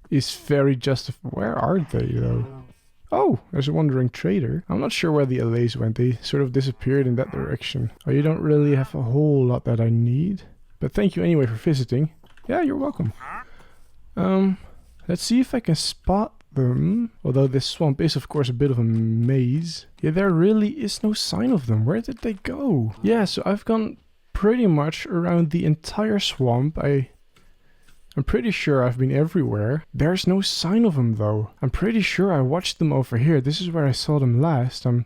is very justified. Where are they though? Oh, there's a wandering trader. I'm not sure where the allays went. They sort of disappeared in that direction. Oh, you don't really have a whole lot that I need. But thank you anyway for visiting. Yeah, you're welcome. Let's see if I can spot them. Although this swamp is of course a bit of a maze. Yeah, there really is no sign of them. Where did they go? Yeah, so I've gone pretty much around the entire swamp. I'm pretty sure I've been everywhere. There's no sign of them though. I'm pretty sure I watched them over here. This is where I saw them last. I'm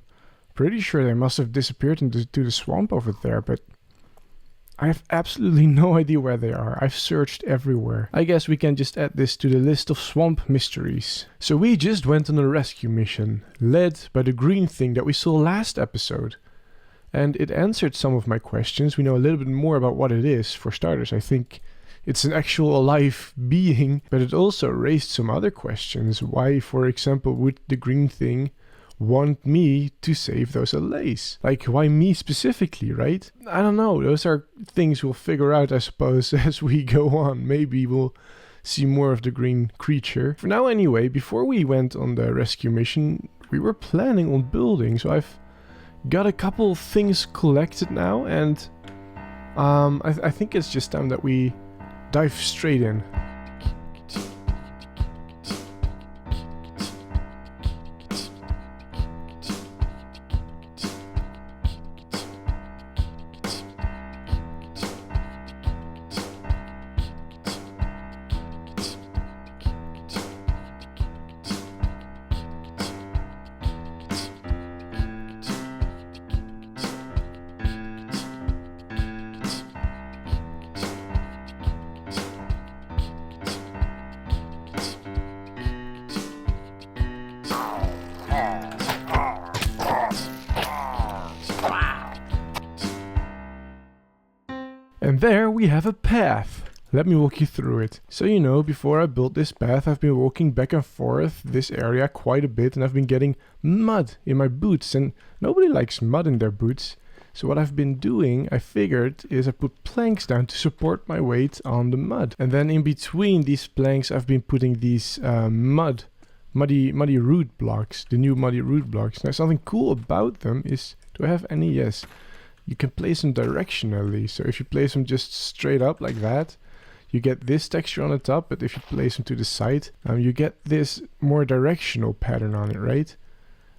pretty sure they must have disappeared into the swamp over there, but I have absolutely no idea where they are. I've searched everywhere. I guess we can just add this to the list of swamp mysteries. So we just went on a rescue mission, led by the green thing that we saw last episode. And it answered some of my questions. We know a little bit more about what it is. For starters, I think it's an actual alive being, but it also raised some other questions. Why, for example, would the green thing want me to save those allays? Like, why me specifically, right? I don't know. Those are things we'll figure out, I suppose, as we go on. Maybe we'll see more of the green creature. For now, anyway, before we went on the rescue mission, we were planning on building. So I've got a couple things collected now, and I think it's just time that we dive straight in. And there we have a path. Let me walk you through it. So you know, before I built this path, I've been walking back and forth this area quite a bit, and I've been getting mud in my boots, and nobody likes mud in their boots. So what I've been doing, I figured, is I put planks down to support my weight on the mud. And then in between these planks, I've been putting these muddy root blocks, the new muddy root blocks. Now something cool about them is, do I have any? Yes. You can place them directionally. So if you place them just straight up like that, you get this texture on the top. But if you place them to the side, you get this more directional pattern on it, right?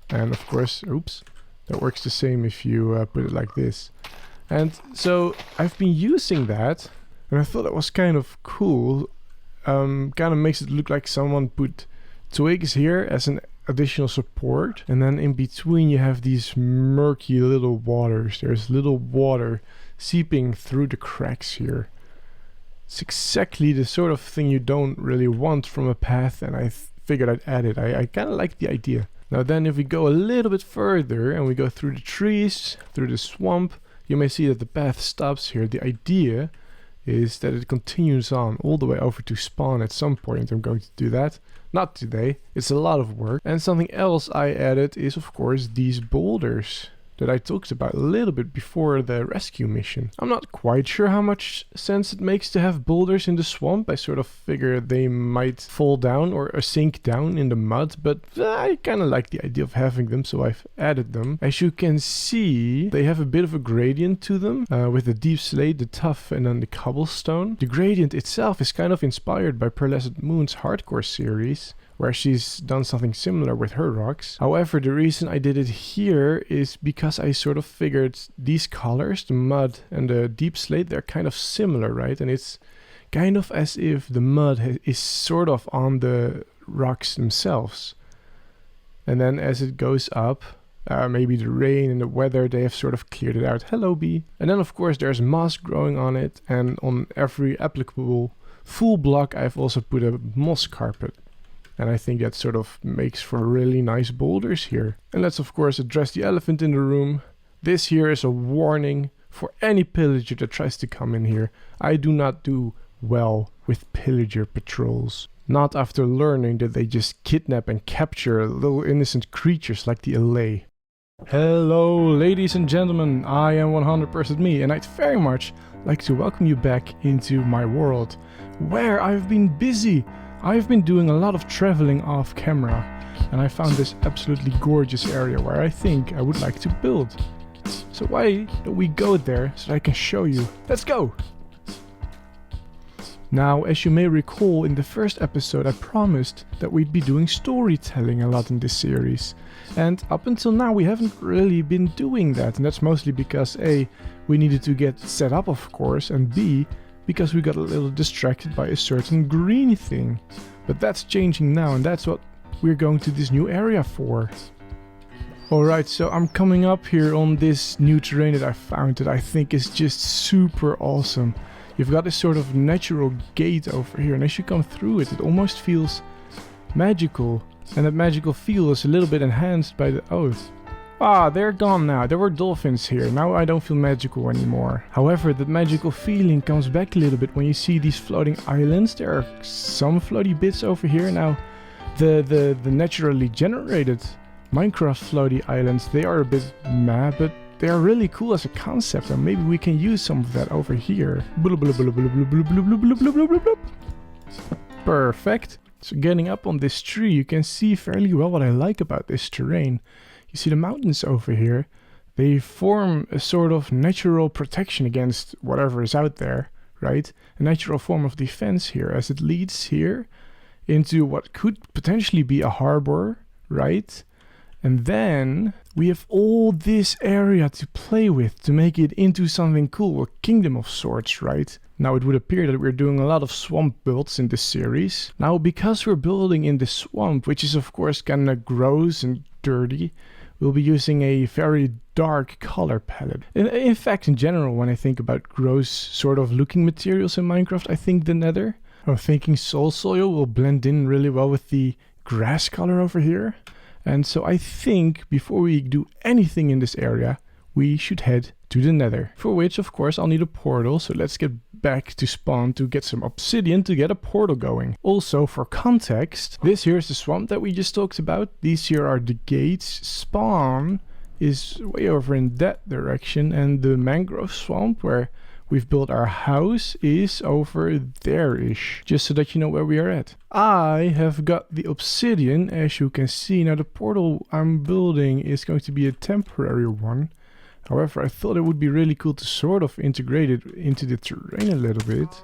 And of course, oops, that works the same if you put it like this. And so I've been using that, and I thought that was kind of cool. Kind of makes it look like someone put twigs here as an additional support, and then in between you have these murky little waters. There's little water seeping through the cracks here. It's exactly the sort of thing you don't really want from a path, and I figured I'd add it. I kind of like the idea. Now then, if we go a little bit further and we go through the trees, through the swamp, you may see that the path stops here. The idea is that it continues on all the way over to spawn at some point. I'm going to do that. Not today, it's a lot of work. And something else I added is of course these boulders. that I talked about a little bit before the rescue mission. I'm not quite sure how much sense it makes to have boulders in the swamp. I sort of figure they might fall down or sink down in the mud, but I kind of like the idea of having them, so I've added them. As you can see, they have a bit of a gradient to them, with the deep slate, the tuff, and then the cobblestone. The gradient itself is kind of inspired by Pearlescent Moon's hardcore series, where she's done something similar with her rocks. However, the reason I did it here is because I sort of figured these colors, the mud and the deep slate, they're kind of similar, right? And it's kind of as if the mud is sort of on the rocks themselves. And then as it goes up, maybe the rain and the weather, they have sort of cleared it out. Hello, bee. And then of course there's moss growing on it, and on every applicable full block I've also put a moss carpet. And I think that sort of makes for really nice boulders here. And let's of course address the elephant in the room. This here is a warning for any pillager that tries to come in here. I do not do well with pillager patrols. Not after learning that they just kidnap and capture little innocent creatures like the Allay. Hello ladies and gentlemen, I am 100% me, and I'd very much like to welcome you back into my world, where I've been busy. I've been doing a lot of traveling off camera, and I found this absolutely gorgeous area where I think I would like to build. So why don't we go there so that I can show you? Let's go! Now, as you may recall, in the first episode I promised that we'd be doing storytelling a lot in this series. And up until now we haven't really been doing that, and that's mostly because A, we needed to get set up of course, and B, because we got a little distracted by a certain green thing. But that's changing now, and that's what we're going to this new area for. Alright, so I'm coming up here on this new terrain that I found that I think is just super awesome. You've got this sort of natural gate over here, and as you come through it, it almost feels magical. And that magical feel is a little bit enhanced by the... Oh, they're gone now. There were dolphins here. Now I don't feel magical anymore. However, that magical feeling comes back a little bit when you see these floating islands. There are some floaty bits over here. Now, the naturally generated Minecraft floaty islands, they are a bit meh, but they are really cool as a concept, and maybe we can use some of that over here. Perfect. So getting up on this tree, you can see fairly well what I like about this terrain. You see the mountains over here, they form a sort of natural protection against whatever is out there, right? A natural form of defense here, as it leads here into what could potentially be a harbor, right? And then we have all this area to play with to make it into something cool, a kingdom of sorts, right? Now it would appear that we're doing a lot of swamp builds in this series. Now because we're building in the swamp, which is of course kinda gross and dirty, we'll be using a very dark color palette. In fact, in general, when I think about gross sort of looking materials in Minecraft, I think the nether. I'm thinking soul soil will blend in really well with the grass color over here. And so I think before we do anything in this area, we should head to the nether. For which, of course, I'll need a portal, so let's get back to spawn to get some obsidian to get a portal going. Also, for context, this here is the swamp that we just talked about. These here are the gates. Spawn is way over in that direction, and the mangrove swamp where we've built our house is over there-ish, just so that you know where we are at. I have got the obsidian, as you can see. Now the portal I'm building is going to be a temporary one. However, I thought it would be really cool to sort of integrate it into the terrain a little bit.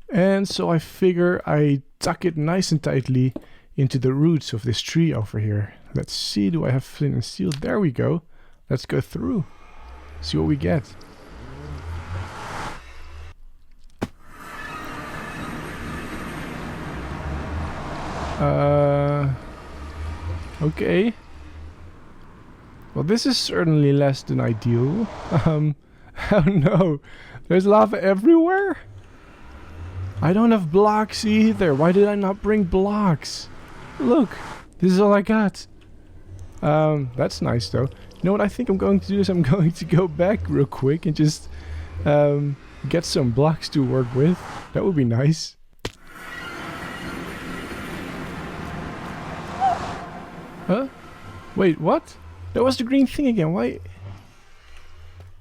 And so I figure I tuck it nice and tightly into the roots of this tree over here. Let's see, do I have flint and steel? There we go. Let's go through. See what we get. Okay. Well, this is certainly less than ideal. Oh no, there's lava everywhere? I don't have blocks either. Why did I not bring blocks? Look, this is all I got. That's nice though. You know what I think I'm going to do is I'm going to go back real quick and just get some blocks to work with. That would be nice. Huh? Wait, what? That was the green thing again. Why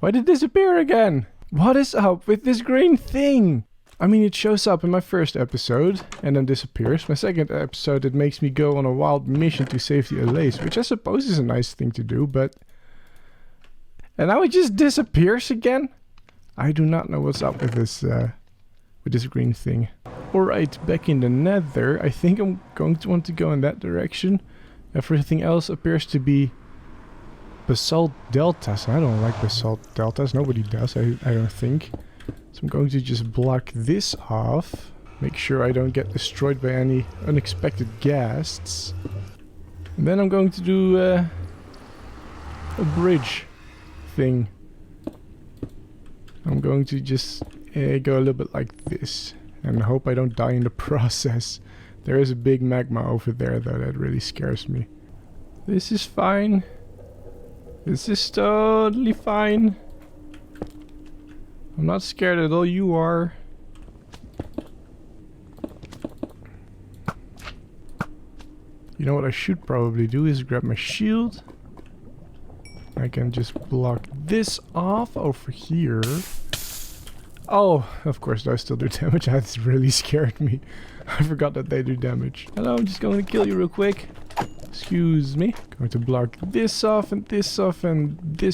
Why did it disappear again? What is up with this green thing? I mean, it shows up in my first episode and then disappears. My second episode, it makes me go on a wild mission to save the Allays, which I suppose is a nice thing to do, but... And now it just disappears again? I do not know what's up with this green thing. Alright, back in the nether. I think I'm going to want to go in that direction. Everything else appears to be basalt deltas. I don't like basalt deltas. Nobody does, I don't think. So I'm going to just block this off. Make sure I don't get destroyed by any unexpected ghasts. And then I'm going to do a bridge thing. I'm going to just go a little bit like this. And hope I don't die in the process. There is a big magma over there though, that really scares me. This is fine. This is totally fine. I'm not scared at all, you are. You know what I should probably do is grab my shield. I can just block this off over here. Oh, of course those still do damage. That really scared me. I forgot that they do damage. Hello, I'm just going to kill you real quick. Excuse me. Going to block this off and this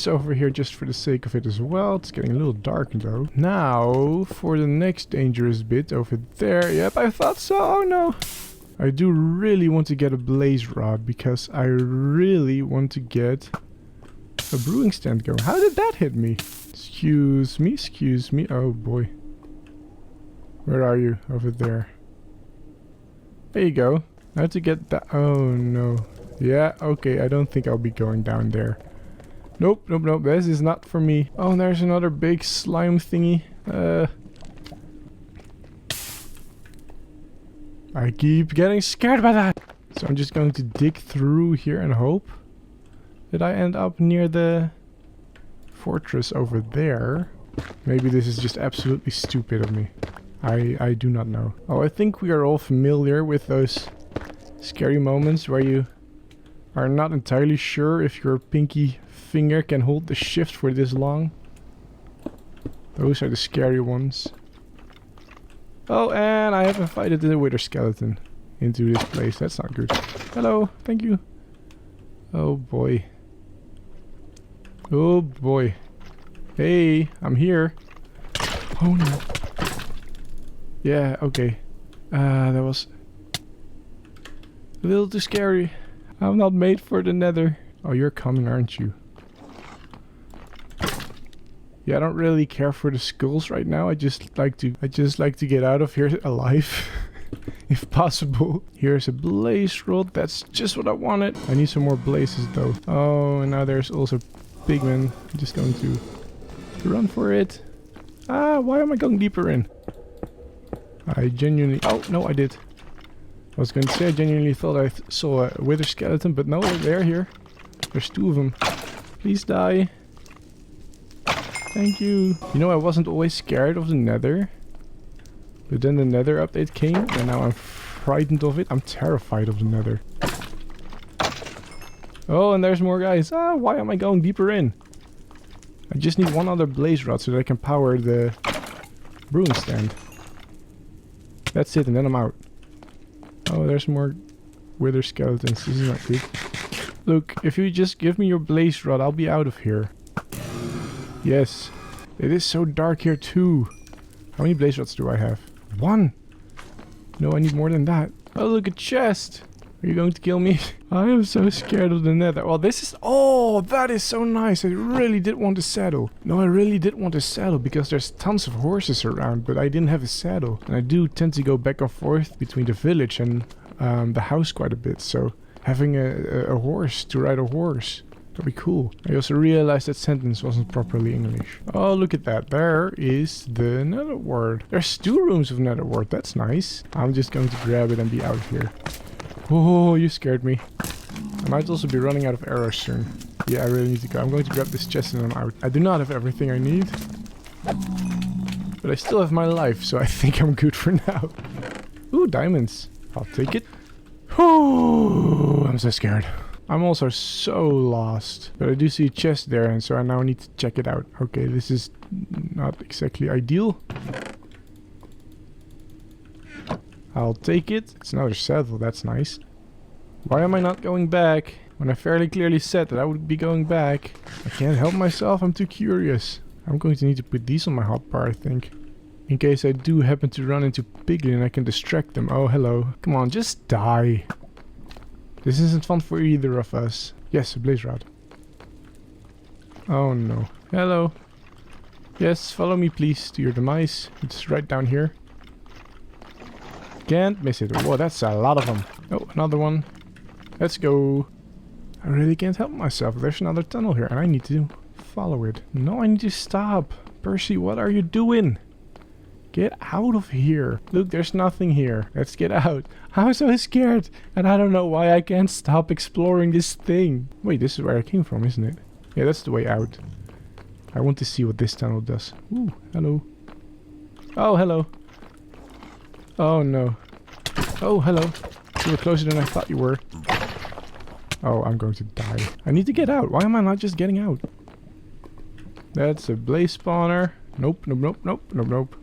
over here just for the sake of it as well. It's getting a little dark though. Now, for the next dangerous bit over there. Yep, I thought so. Oh no. I do really want to get a blaze rod because I really want to get a brewing stand going. How did that hit me? Excuse me, excuse me. Oh boy. Where are you? Over there. There you go. Now to get that. Oh no. Yeah, okay. I don't think I'll be going down there. Nope, nope, nope. This is not for me. Oh, and there's another big slime thingy. I keep getting scared by that. So I'm just going to dig through here and hope that I end up near the fortress over there. Maybe this is just absolutely stupid of me. I do not know. Oh, I think we are all familiar with those scary moments where you are not entirely sure if your pinky finger can hold the shift for this long. Those are the scary ones. Oh, and I have invited the wither skeleton into this place. That's not good. Hello, thank you. Oh boy. Oh boy. Hey, I'm here. Oh no. Yeah, okay. That was a little too scary. I'm not made for the nether. Oh, you're coming, aren't you? Yeah, I don't really care for the skulls right now. I just like to get out of here alive. If possible. Here's a blaze rod. That's just what I wanted. I need some more blazes though. Oh, and now there's also pigmen. I'm just going to run for it. Ah, why am I going deeper in? I genuinely... Oh, no, I did. I was going to say I genuinely thought I saw a wither skeleton, but no, they're here. There's two of them. Please die. Thank you. You know, I wasn't always scared of the nether. But then the nether update came, and now I'm frightened of it. I'm terrified of the nether. Oh, and there's more guys. Ah, why am I going deeper in? I just need one other blaze rod so that I can power the brewing stand. That's it, and then I'm out. Oh, there's more wither skeletons. This is not good. Look, if you just give me your blaze rod, I'll be out of here. Yes. It is so dark here too. How many blaze rods do I have? One! No, I need more than that. Oh, look, a chest! Are you going to kill me? I am so scared of the nether. Well, this is... Oh, that is so nice. I really did want a saddle. No, I really did want a saddle because there's tons of horses around, but I didn't have a saddle. And I do tend to go back and forth between the village and the house quite a bit. So having a horse to ride a horse, that'd be cool. I also realized that sentence wasn't properly English. Oh, look at that. There is the nether wart. There's 2 rooms of nether wart. That's nice. I'm just going to grab it and be out of here. Oh, you scared me. I might also be running out of arrows soon. Yeah, I really need to go. I'm going to grab this chest and I'm out. I do not have everything I need. But I still have my life, so I think I'm good for now. Ooh, diamonds. I'll take it. Oh, I'm so scared. I'm also so lost. But I do see a chest there, and so I now need to check it out. Okay, this is not exactly ideal. I'll take it. It's another saddle, that's nice. Why am I not going back? When I fairly clearly said that I would be going back. I can't help myself, I'm too curious. I'm going to need to put these on my hotbar, I think. In case I do happen to run into Piglin, I can distract them. Oh, hello. Come on, just die. This isn't fun for either of us. Yes, a blaze rod. Oh no. Hello. Yes, follow me please to your demise. It's right down here. Can't miss it. Whoa, that's a lot of them. Oh, another one. Let's go. I really can't help myself. There's another tunnel here and I need to follow it. No, I need to stop. Percy, what are you doing? Get out of here. Look, there's nothing here. Let's get out. I'm so scared. And I don't know why I can't stop exploring this thing. Wait, this is where I came from, isn't it? Yeah, that's the way out. I want to see what this tunnel does. Ooh, hello. Oh, hello. Oh, no. Oh, hello. You were closer than I thought you were. Oh, I'm going to die. I need to get out. Why am I not just getting out? That's a blaze spawner. Nope, nope, nope, nope, nope, nope.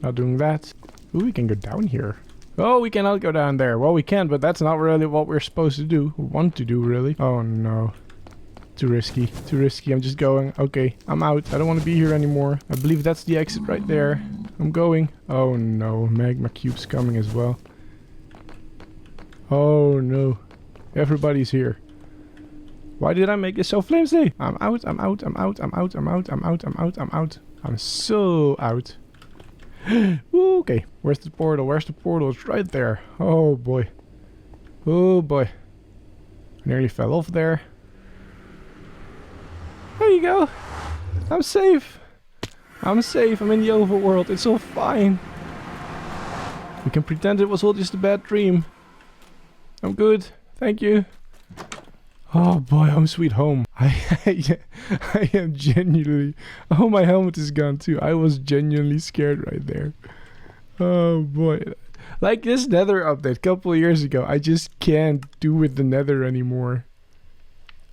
Not doing that. Ooh, we can go down here. Oh, we cannot go down there. Well, we can, but that's not really what we're supposed to do. Want to do, really. Oh, no. Too risky. Too risky. I'm just going. Okay, I'm out. I don't want to be here anymore. I believe that's the exit right there. I'm going. Oh, no. Magma cube's coming as well. Oh, no. Everybody's here. Why did I make this so flimsy? I'm out. I'm out. I'm out. I'm out. I'm out. I'm out. I'm out. I'm out. I'm so out. Ooh, okay, where's the portal? Where's the portal? It's right there. Oh boy. Oh boy. I nearly fell off there. There you go. I'm safe. I'm safe. I'm in the overworld. It's all fine. We can pretend it was all just a bad dream. I'm good. Thank you. Oh boy, home sweet home. I am genuinely... Oh, my helmet is gone too. I was genuinely scared right there. Oh boy. Like this nether update a couple of years ago, I just can't do with the nether anymore.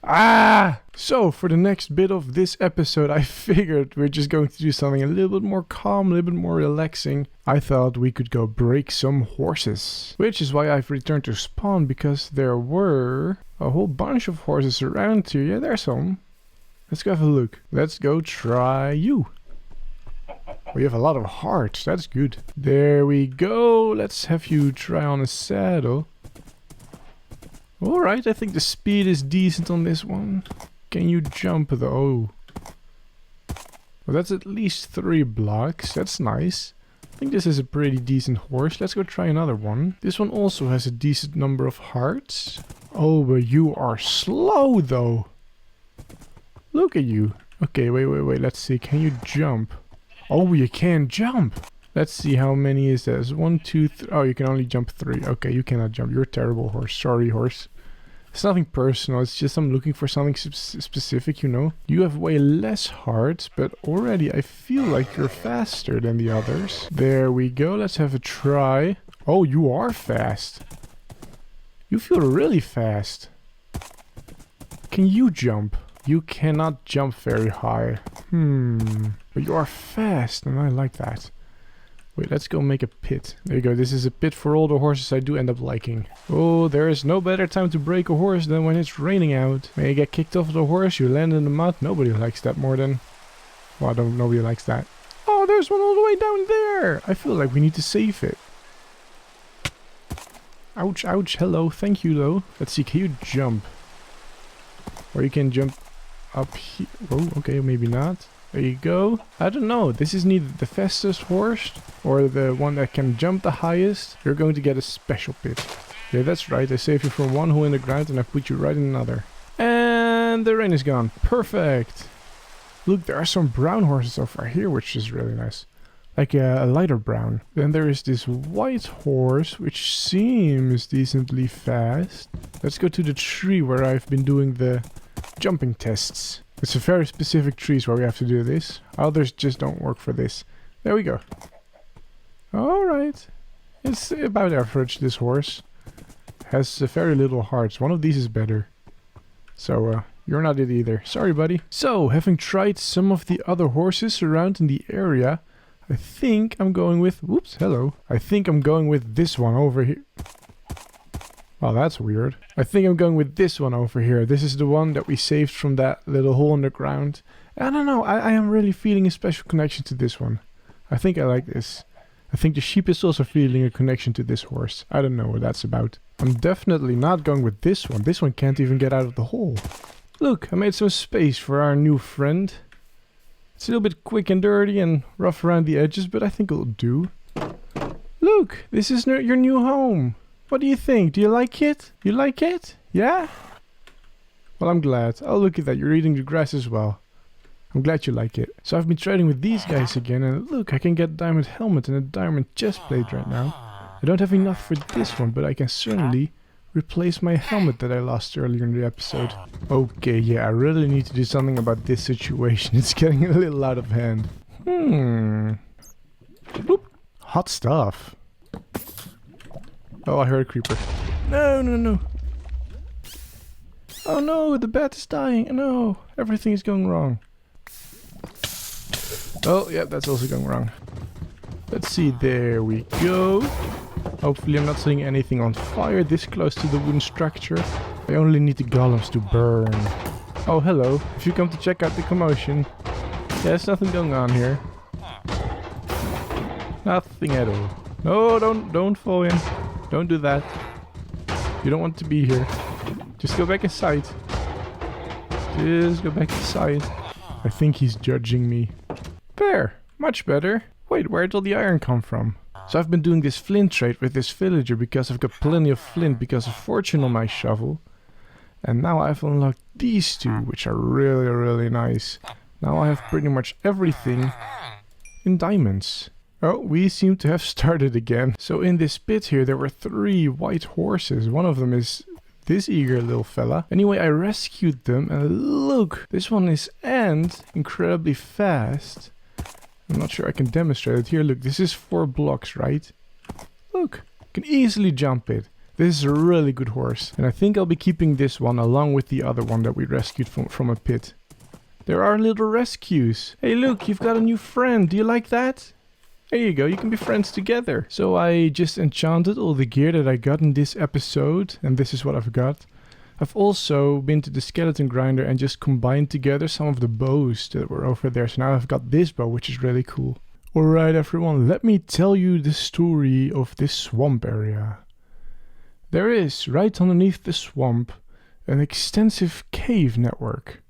Ah! So, for the next bit of this episode, I figured we're just going to do something a little bit more calm, a little bit more relaxing. I thought we could go break some horses. Which is why I've returned to spawn, because there were a whole bunch of horses around here. Yeah, there's some. Let's go have a look. Let's go try you. We have a lot of hearts, that's good. There we go. Let's have you try on a saddle. Alright, I think the speed is decent on this one. Can you jump though? Well, that's at least 3 blocks. That's nice. I think this is a pretty decent horse. Let's go try another one. This one also has a decent number of hearts. Oh, but you are slow though. Look at you. Okay, wait. Let's see. Can you jump? Oh, you can jump. Let's see how many is that. 1, 2, 3. Oh, you can only jump 3. Okay, you cannot jump. You're a terrible horse. Sorry, horse. It's nothing personal. It's just I'm looking for something specific, you know. You have way less hearts, but already I feel like you're faster than the others. There we go. Let's have a try. Oh, you are fast. You feel really fast. Can you jump? You cannot jump very high. But you are fast, and I like that. Wait, let's go make a pit. There you go. This is a pit for all the horses I do end up liking. Oh, there is no better time to break a horse than when it's raining out. When you get kicked off the horse, you land in the mud. Nobody likes that more than... Well, nobody likes that. Oh, there's one all the way down there. I feel like we need to save it. Ouch, ouch. Hello. Thank you, though. Let's see. Can you jump? Or you can jump up here. Oh, okay. Maybe not. There you go. I don't know. This is neither the fastest horse or the one that can jump the highest. You're going to get a special pit. Yeah, that's right. I saved you from one hole in the ground and I put you right in another. And the rain is gone. Perfect. Look, there are some brown horses over here, which is really nice. Like a lighter brown. Then there is this white horse, which seems decently fast. Let's go to the tree where I've been doing the jumping tests. It's a very specific trees where we have to do this. Others just don't work for this. There we go. Alright. It's about average, this horse. has very little hearts. One of these is better. So, you're not it either. Sorry, buddy. So, having tried some of the other horses around in the area, I think I'm going with... Whoops, hello. I think I'm going with this one over here. Oh, that's weird. I think I'm going with this one over here. This is the one that we saved from that little hole in the ground. I don't know. I am really feeling a special connection to this one. I think I like this. I think the sheep is also feeling a connection to this horse. I don't know what that's about. I'm definitely not going with this one. This one can't even get out of the hole. Look, I made some space for our new friend. It's a little bit quick and dirty and rough around the edges, but I think it'll do. Look, this is your new home. What do you think? Do you like it? You like it? Yeah? Well, I'm glad. Oh, look at that. You're eating the grass as well. I'm glad you like it. So I've been trading with these guys again, and look, I can get a diamond helmet and a diamond chest plate right now. I don't have enough for this one, but I can certainly replace my helmet that I lost earlier in the episode. Okay, yeah, I really need to do something about this situation. It's getting a little out of hand. Bloop. Hot stuff. Oh, I heard a creeper. No, no, no. Oh no, the bat is dying. No, everything is going wrong. Oh, yeah, that's also going wrong. Let's see, there we go. Hopefully I'm not setting anything on fire this close to the wooden structure. I only need the golems to burn. Oh, hello. If you come to check out the commotion. Yeah, there's nothing going on here. Nothing at all. No, don't fall in. Don't do that. You don't want to be here. Just go back inside. Just go back inside. I think he's judging me. There, much better. Wait, where did all the iron come from? So I've been doing this flint trade with this villager because I've got plenty of flint because of fortune on my shovel. And now I've unlocked these two, which are really, really nice. Now I have pretty much everything in diamonds. Oh, we seem to have started again. So in this pit here there were 3 white horses. One of them is this eager little fella. Anyway, I rescued them and look, this one is incredibly fast. I'm not sure I can demonstrate it. Here, look, this is 4 blocks, right? Look, I can easily jump it. This is a really good horse. And I think I'll be keeping this one along with the other one that we rescued from a pit. There are little rescues. Hey, look, you've got a new friend. Do you like that? There you go, you can be friends together. So I just enchanted all the gear that I got in this episode. And this is what I've got. I've also been to the skeleton grinder and just combined together some of the bows that were over there. So now I've got this bow, which is really cool. Alright everyone, let me tell you the story of this swamp area. There is, right underneath the swamp, an extensive cave network.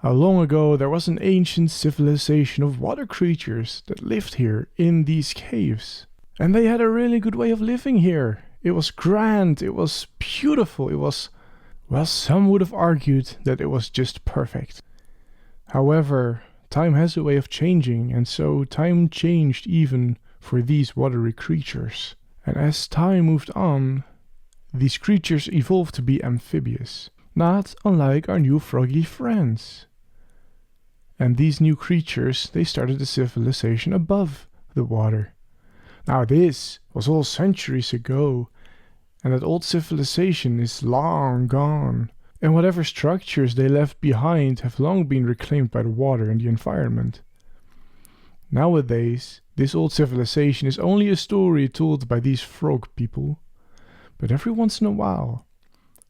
How long ago there was an ancient civilization of water creatures that lived here in these caves. And they had a really good way of living here. It was grand, it was beautiful, it was, well, some would have argued that it was just perfect. However, time has a way of changing, and so time changed even for these watery creatures. And as time moved on, these creatures evolved to be amphibious, not unlike our new froggy friends. And these new creatures, they started a civilization above the water. Now this was all centuries ago, and that old civilization is long gone, and whatever structures they left behind have long been reclaimed by the water and the environment. Nowadays, this old civilization is only a story told by these frog people, but every once in a while,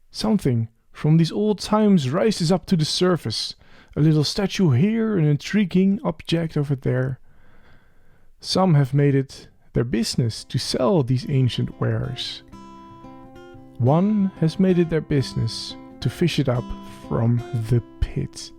something from these old times rises up to the surface, a little statue here, an intriguing object over there. Some have made it their business to sell these ancient wares. One has made it their business to fish it up from the pit.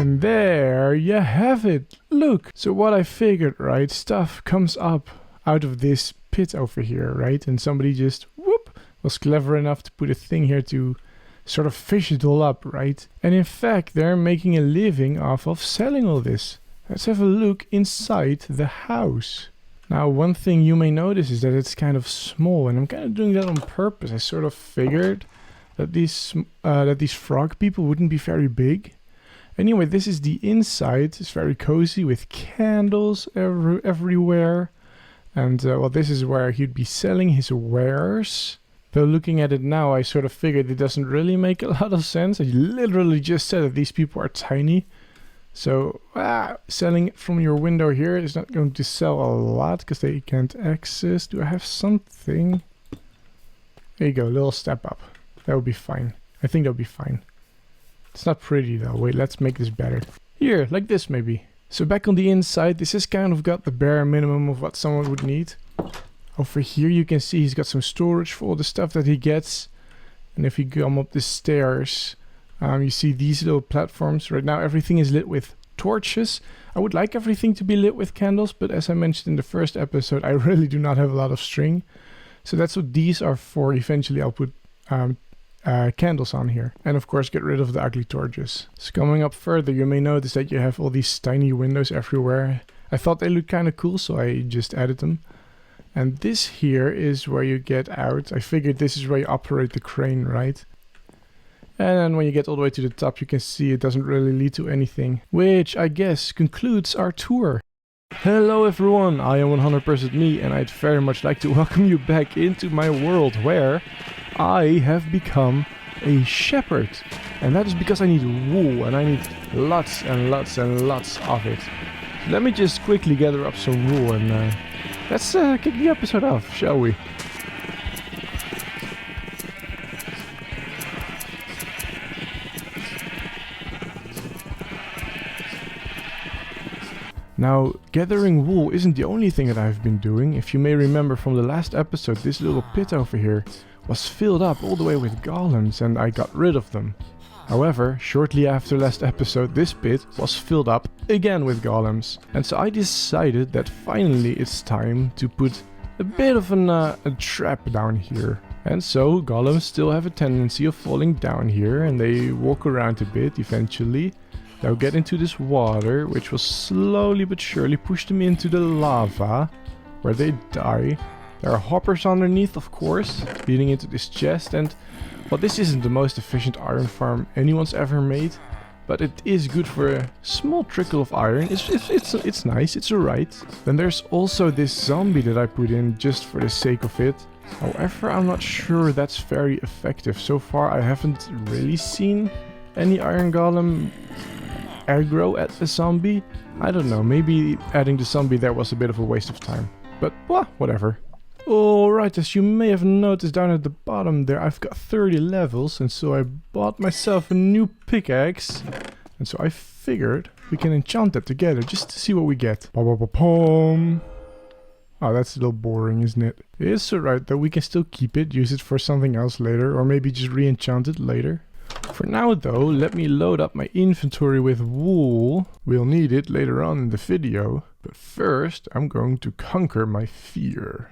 And there you have it. Look. So what I figured, right? Stuff comes up out of this pit over here, right? And somebody just, whoop, was clever enough to put a thing here to sort of fish it all up, right? And in fact, they're making a living off of selling all this. Let's have a look inside the house. Now, one thing you may notice is that it's kind of small, and I'm kind of doing that on purpose. I sort of figured that these frog people wouldn't be very big. Anyway, this is the inside. It's very cozy with candles everywhere. And well, this is where he'd be selling his wares. Though looking at it now, I sort of figured it doesn't really make a lot of sense. I literally just said that these people are tiny. So selling it from your window here is not going to sell a lot because they can't access. Do I have something? There you go, little step up. That would be fine. I think that would be fine. It's not pretty though. Wait, let's make this better. Here, like this maybe. So back on the inside, this has kind of got the bare minimum of what someone would need. Over here you can see he's got some storage for all the stuff that he gets. And if you come up the stairs, you see these little platforms. Right now everything is lit with torches. I would like everything to be lit with candles, but as I mentioned in the first episode, I really do not have a lot of string. So that's what these are for. Eventually I'll put candles on here. And of course get rid of the ugly torches. So coming up further, you may notice that you have all these tiny windows everywhere. I thought they looked kind of cool, so I just added them. And this here is where you get out. I figured this is where you operate the crane, right? And then when you get all the way to the top, you can see it doesn't really lead to anything. Which I guess concludes our tour. Hello everyone, I am 100% me, and I'd very much like to welcome you back into my world where I have become a shepherd. And that is because I need wool, and I need lots and lots and lots of it. So let me just quickly gather up some wool and let's kick the episode off, shall we? Now, gathering wool isn't the only thing that I've been doing. If you may remember from the last episode, this little pit over here was filled up all the way with golems and I got rid of them. However, shortly after last episode, this pit was filled up again with golems. And so I decided that finally it's time to put a bit of a trap down here. And so golems still have a tendency of falling down here and they walk around a bit eventually. They'll get into this water, which will slowly but surely push them into the lava, where they die. There are hoppers underneath, of course, leading into this chest, and well, this isn't the most efficient iron farm anyone's ever made, but it is good for a small trickle of iron. It's nice, it's alright. Then there's also this zombie that I put in just for the sake of it. However, I'm not sure that's very effective. So far, I haven't really seen any iron golem aggro at a zombie. I don't know, maybe adding the zombie there was a bit of a waste of time. But, well, whatever. Alright, as you may have noticed down at the bottom there, I've got 30 levels, and so I bought myself a new pickaxe. And so I figured we can enchant that together, just to see what we get. Ba-ba-ba-pom. Oh, that's a little boring, isn't it? It's alright though, we can still keep it, use it for something else later, or maybe just re-enchant it later. For now though, let me load up my inventory with wool. We'll need it later on in the video. But first, I'm going to conquer my fear.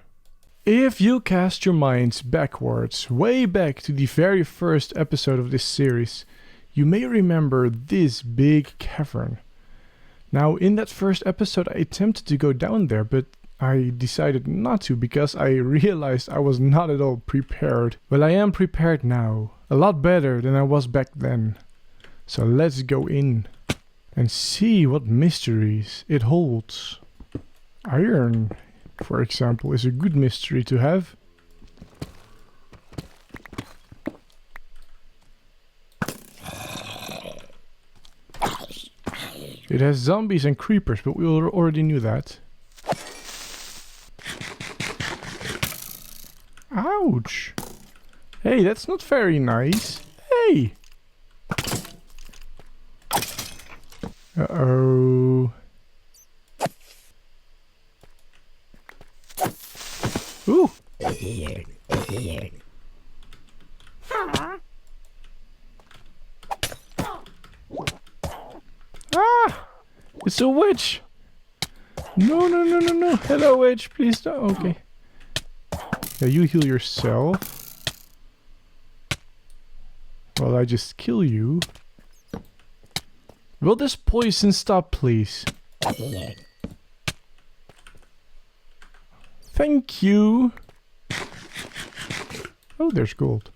If you cast your minds backwards, way back to the very first episode of this series, you may remember this big cavern. Now, in that first episode I attempted to go down there, but I decided not to because I realized I was not at all prepared. Well, I am prepared now. A lot better than I was back then. So let's go in and see what mysteries it holds. Iron, for example, is a good mystery to have. It has zombies and creepers, but we already knew that. Ouch! Hey, that's not very nice. Hey! Uh-oh. Ooh! It's a witch! No, no, no, no, no. Hello, witch. Please don't. Okay. Yeah, you heal yourself. Well, I just kill you. Will this poison stop, please? Thank you. Oh, there's gold.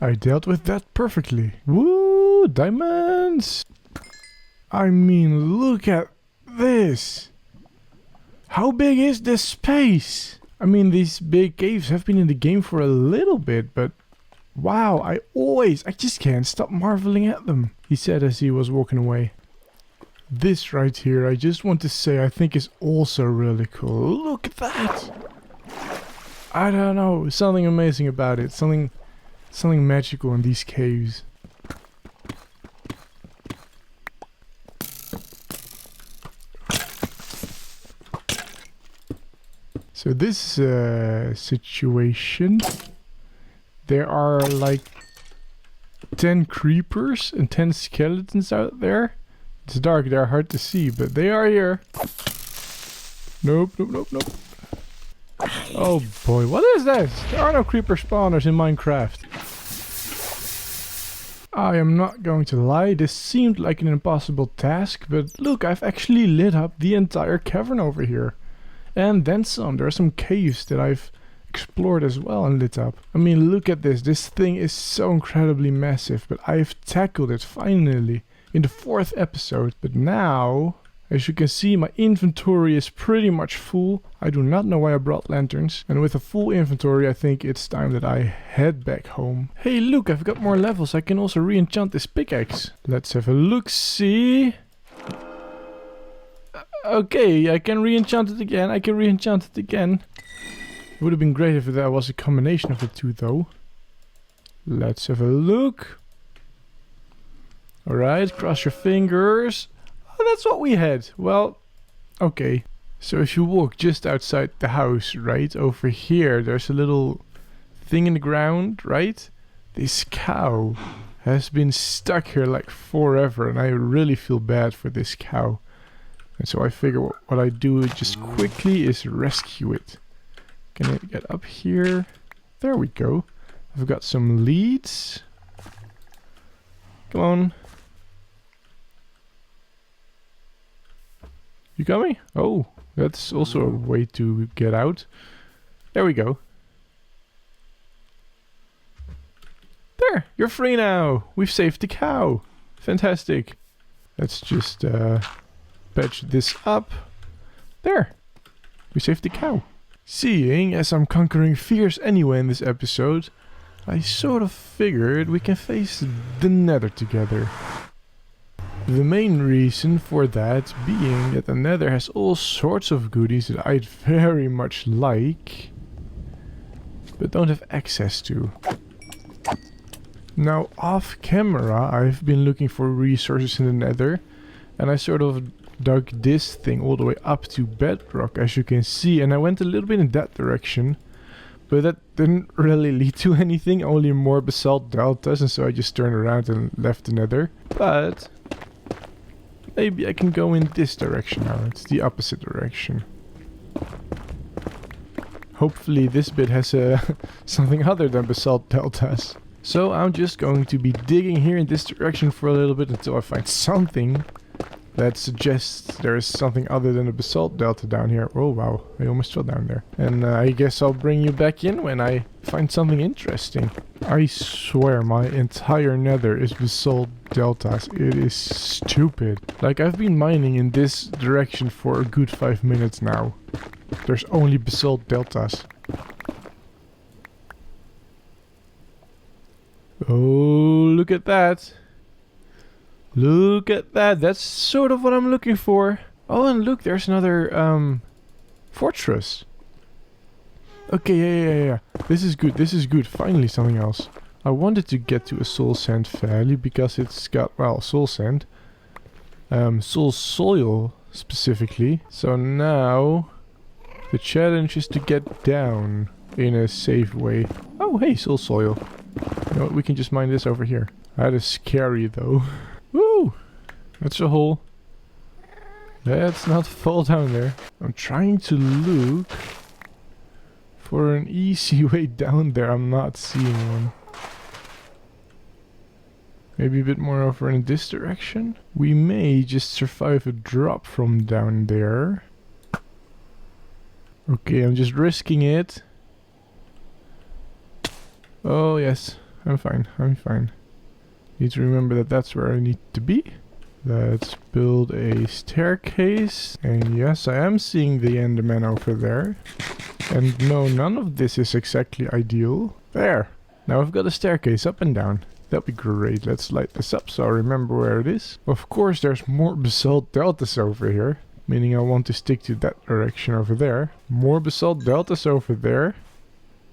I dealt with that perfectly. Woo! Diamonds! I mean, look at this! How big is this space? I mean, these big caves have been in the game for a little bit, but wow, I just can't stop marveling at them, he said as he was walking away. This right here, I just want to say I think is also really cool. Look at that! I don't know, something amazing about it, something magical in these caves. So this situation, there are like 10 creepers and 10 skeletons out there. It's dark, they're hard to see, but they are here. Nope, nope, nope, nope. Oh boy, what is this? There are no creeper spawners in Minecraft. I am not going to lie, this seemed like an impossible task, but look, I've actually lit up the entire cavern over here. And then some. There are some caves that I've explored as well and lit up. I mean, look at this. This thing is so incredibly massive, but I've tackled it finally in the 4th episode. But now, as you can see, my inventory is pretty much full. I do not know why I brought lanterns. And with a full inventory, I think it's time that I head back home. Hey, look, I've got more levels. I can also re-enchant this pickaxe. Let's have a look-see. Okay, I can re-enchant it again. It would have been great if that was a combination of the two, though. Let's have a look. Alright, cross your fingers. Oh, that's what we had. Well, okay. So if you walk just outside the house, right, over here, there's a little thing in the ground, right? This cow has been stuck here like forever, and I really feel bad for this cow. And so I figure what I do just quickly is rescue it. Can I get up here? There we go. I've got some leads. Come on. You got me? Oh, that's also a way to get out. There we go. There, you're free now. We've saved the cow. Fantastic. Let's just patch this up. There. We saved the cow. Seeing as I'm conquering fears anyway in this episode, I sort of figured we can face the Nether together. The main reason for that being that the Nether has all sorts of goodies that I'd very much like, but don't have access to. Now, off camera, I've been looking for resources in the Nether, and I sort of dug this thing all the way up to bedrock, as you can see, and I went a little bit in that direction, but that didn't really lead to anything, only more basalt deltas, and so I just turned around and left the Nether. But maybe I can go in this direction now. It's the opposite direction. Hopefully this bit has something other than basalt deltas. So I'm just going to be digging here in this direction for a little bit until I find something that suggests there is something other than a basalt delta down here. Oh wow, I almost fell down there. And I guess I'll bring you back in when I find something interesting. I swear my entire nether is basalt deltas. It is stupid. Like, I've been mining in this direction for a good 5 minutes now. There's only basalt deltas. Oh, look at that. Look at that. That's sort of what I'm looking for. Oh, and look, there's another fortress. Okay, yeah. This is good. This is good. Finally something else. I wanted to get to a soul sand valley because it's got, well, soul sand. Soul soil specifically. So now the challenge is to get down in a safe way. Oh, hey, soul soil. You know what, we can just mine this over here. That is scary though. Woo! That's a hole. Let's not fall down there. I'm trying to look for an easy way down there. I'm not seeing one. Maybe a bit more over in this direction. We may just survive a drop from down there. Okay, I'm just risking it. Oh yes, I'm fine. Need to remember that that's where I need to be. Let's build a staircase. And yes, I am seeing the Enderman over there. And no, none of this is exactly ideal. There! Now I've got a staircase up and down. That'd be great. Let's light this up so I remember where it is. Of course, there's more basalt deltas over here. Meaning I want to stick to that direction over there. More basalt deltas over there.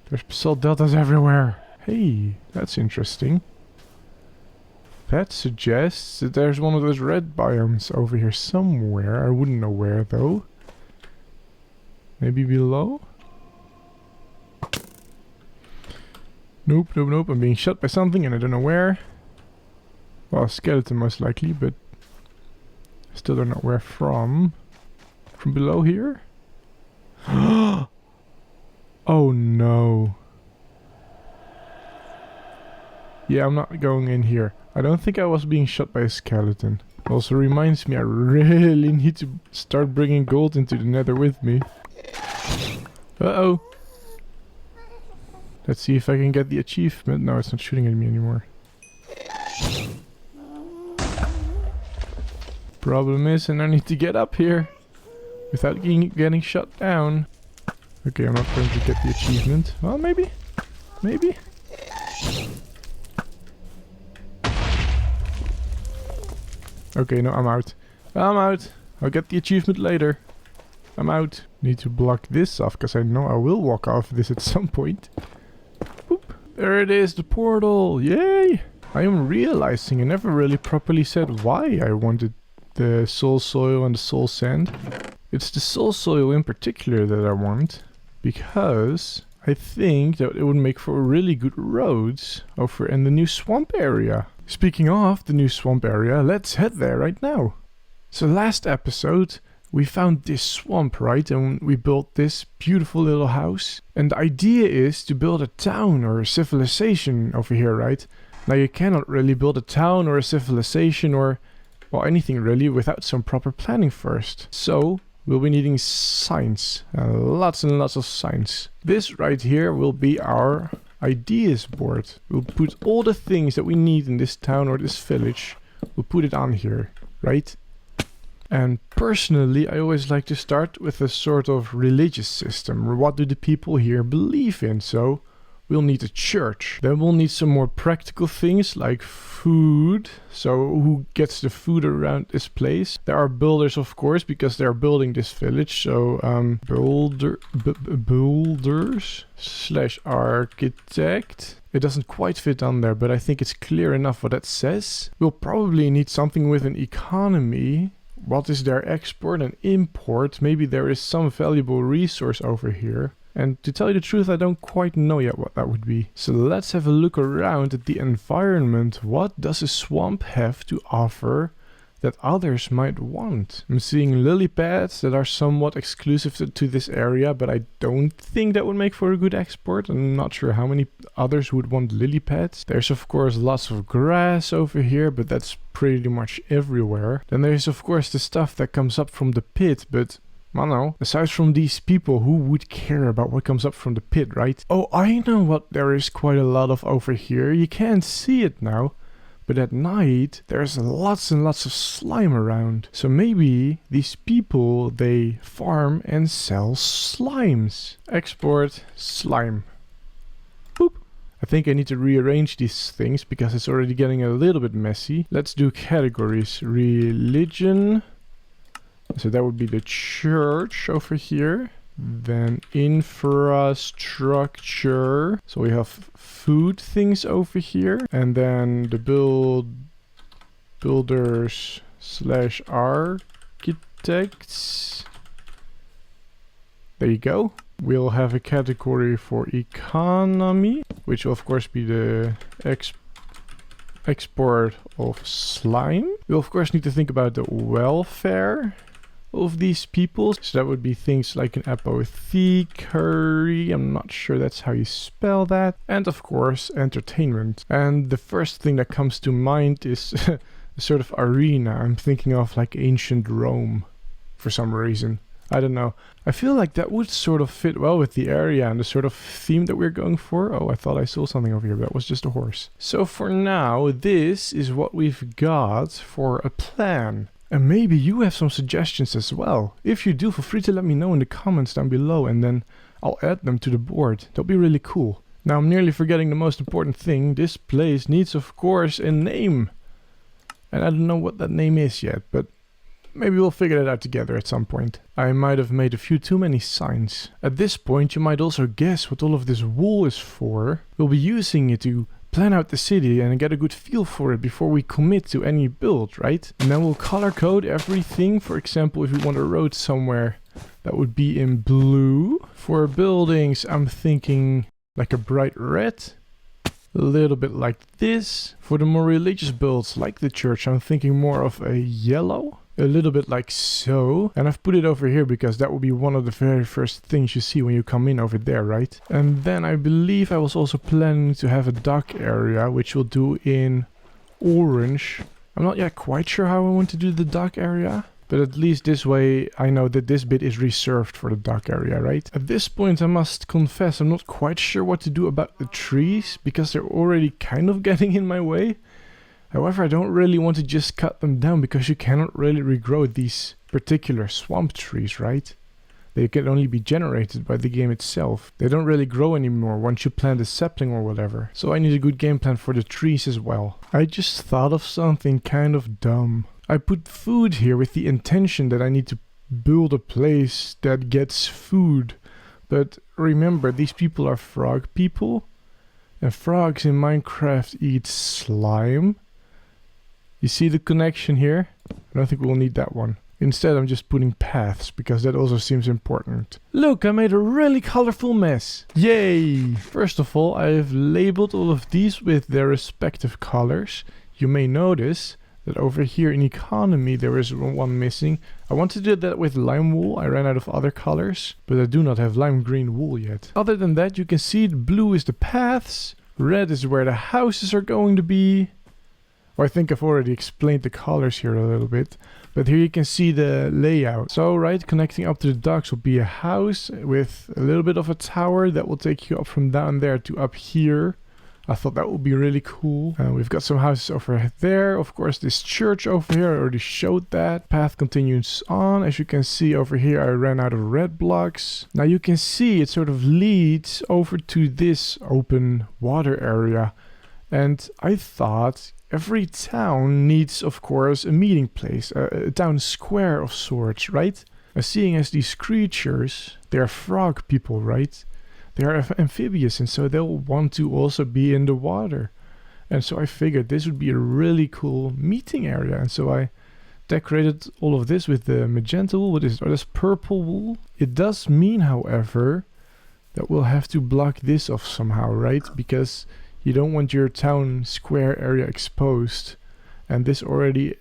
There's basalt deltas everywhere. Hey, that's interesting. That suggests that there's one of those red biomes over here somewhere. I wouldn't know where though. Maybe below? Nope. I'm being shot by something and I don't know where. Well, a skeleton most likely, but I still don't know where from. From below here? Oh no. Yeah, I'm not going in here. I don't think I was being shot by a skeleton. Also reminds me I really need to start bringing gold into the nether with me. Uh-oh. Let's see if I can get the achievement. No, it's not shooting at me anymore. Problem is, and I need to get up here without getting shot down. Okay, I'm not going to get the achievement. Well, maybe. Okay, no, I'm out. I'll get the achievement later. I'm out. Need to block this off, because I know I will walk off this at some point. Boop. There it is, the portal. Yay! I am realizing I never really properly said why I wanted the soul soil and the soul sand. It's the soul soil in particular that I want, because I think that it would make for really good roads over in the new swamp area. Speaking of the new swamp area, let's head there right now. So last episode we found this swamp, right? And we built this beautiful little house. And the idea is to build a town or a civilization over here, right? Now you cannot really build a town or a civilization or, well, anything really without some proper planning first. So we'll be needing signs, lots and lots of signs. This right here will be our ideas board. We'll put all the things that we need in this town or this village. We'll put it on here, right? And personally, I always like to start with a sort of religious system. What do the people here believe in? So we'll need a church. Then we'll need some more practical things like food. So who gets the food around this place? There are builders, of course, because they're building this village. So builders / architect. It doesn't quite fit on there, but I think it's clear enough what that says. We'll probably need something with an economy. What is their export and import? Maybe there is some valuable resource over here. And to tell you the truth, I don't quite know yet what that would be. So let's have a look around at the environment. What does a swamp have to offer that others might want. I'm seeing lily pads that are somewhat exclusive to this area, but I don't think that would make for a good export. I'm not sure how many others would want lily pads. There's of course lots of grass over here, but that's pretty much everywhere. Then there's of course the stuff that comes up from the pit, but I don't know, aside from these people, who would care about what comes up from the pit, right? Oh, I know what there is quite a lot of over here. You can't see it now, but at night there's lots and lots of slime around. So maybe these people, they farm and sell slimes. Export slime. Boop. I think I need to rearrange these things because it's already getting a little bit messy. Let's do categories. Religion. So that would be the church over here. Then infrastructure. So we have food things over here. And then the builders / architects. There you go. We'll have a category for economy, which will of course be the export of slime. We'll of course need to think about the welfare of these people. So that would be things like an apothecary. I'm not sure that's how you spell that. And of course entertainment. And the first thing that comes to mind is a sort of arena. I'm thinking of like ancient Rome for some reason. I don't know. I feel like that would sort of fit well with the area and the sort of theme that we're going for. Oh, I thought I saw something over here, but that was just a horse. So for now, this is what we've got for a plan. And maybe you have some suggestions as well. If you do, feel free to let me know in the comments down below and then I'll add them to the board. That'll be really cool. Now I'm nearly forgetting the most important thing. This place needs of course a name. And I don't know what that name is yet, but maybe we'll figure that out together at some point. I might have made a few too many signs. At this point you might also guess what all of this wool is for. We'll be using it to plan out the city and get a good feel for it before we commit to any build, right? And then we'll color code everything. For example, if we want a road somewhere, that would be in blue. For buildings, I'm thinking like a bright red. A little bit like this. For the more religious builds, like the church, I'm thinking more of a yellow. A little bit like so. And I've put it over here because that will be one of the very first things you see when you come in over there, right? And then I believe I was also planning to have a dock area, which we'll do in orange. I'm not yet quite sure how I want to do the dock area, but at least this way I know that this bit is reserved for the dock area, right? At this point I must confess I'm not quite sure what to do about the trees because they're already kind of getting in my way. However, I don't really want to just cut them down because you cannot really regrow these particular swamp trees, right? They can only be generated by the game itself. They don't really grow anymore once you plant a sapling or whatever. So I need a good game plan for the trees as well. I just thought of something kind of dumb. I put food here with the intention that I need to build a place that gets food. But remember, these people are frog people. And frogs in Minecraft eat slime. You see the connection here? I don't think we'll need that one. Instead, I'm just putting paths, because that also seems important. Look, I made a really colorful mess. Yay! First of all, I have labeled all of these with their respective colors. You may notice that over here in economy, there is one missing. I wanted to do that with lime wool. I ran out of other colors, but I do not have lime green wool yet. Other than that, you can see the blue is the paths. Red is where the houses are going to be. Well, I think I've already explained the colors here a little bit, but here you can see the layout. So, right, connecting up to the docks will be a house with a little bit of a tower that will take you up from down there to up here. I thought that would be really cool. We've got some houses over there. Of course, this church over here, I already showed that. Path continues on. As you can see over here, I ran out of red blocks. Now you can see it sort of leads over to this open water area. And I thought every town needs, of course, a meeting place, a town square of sorts, right? Seeing as these creatures, they're frog people, right? They are amphibious, and so they'll want to also be in the water. And so I figured this would be a really cool meeting area. And so I decorated all of this with the magenta wool. What is it? Oh, that's purple wool. It does mean, however, that we'll have to block this off somehow, right? Because you don't want your town square area exposed. And this already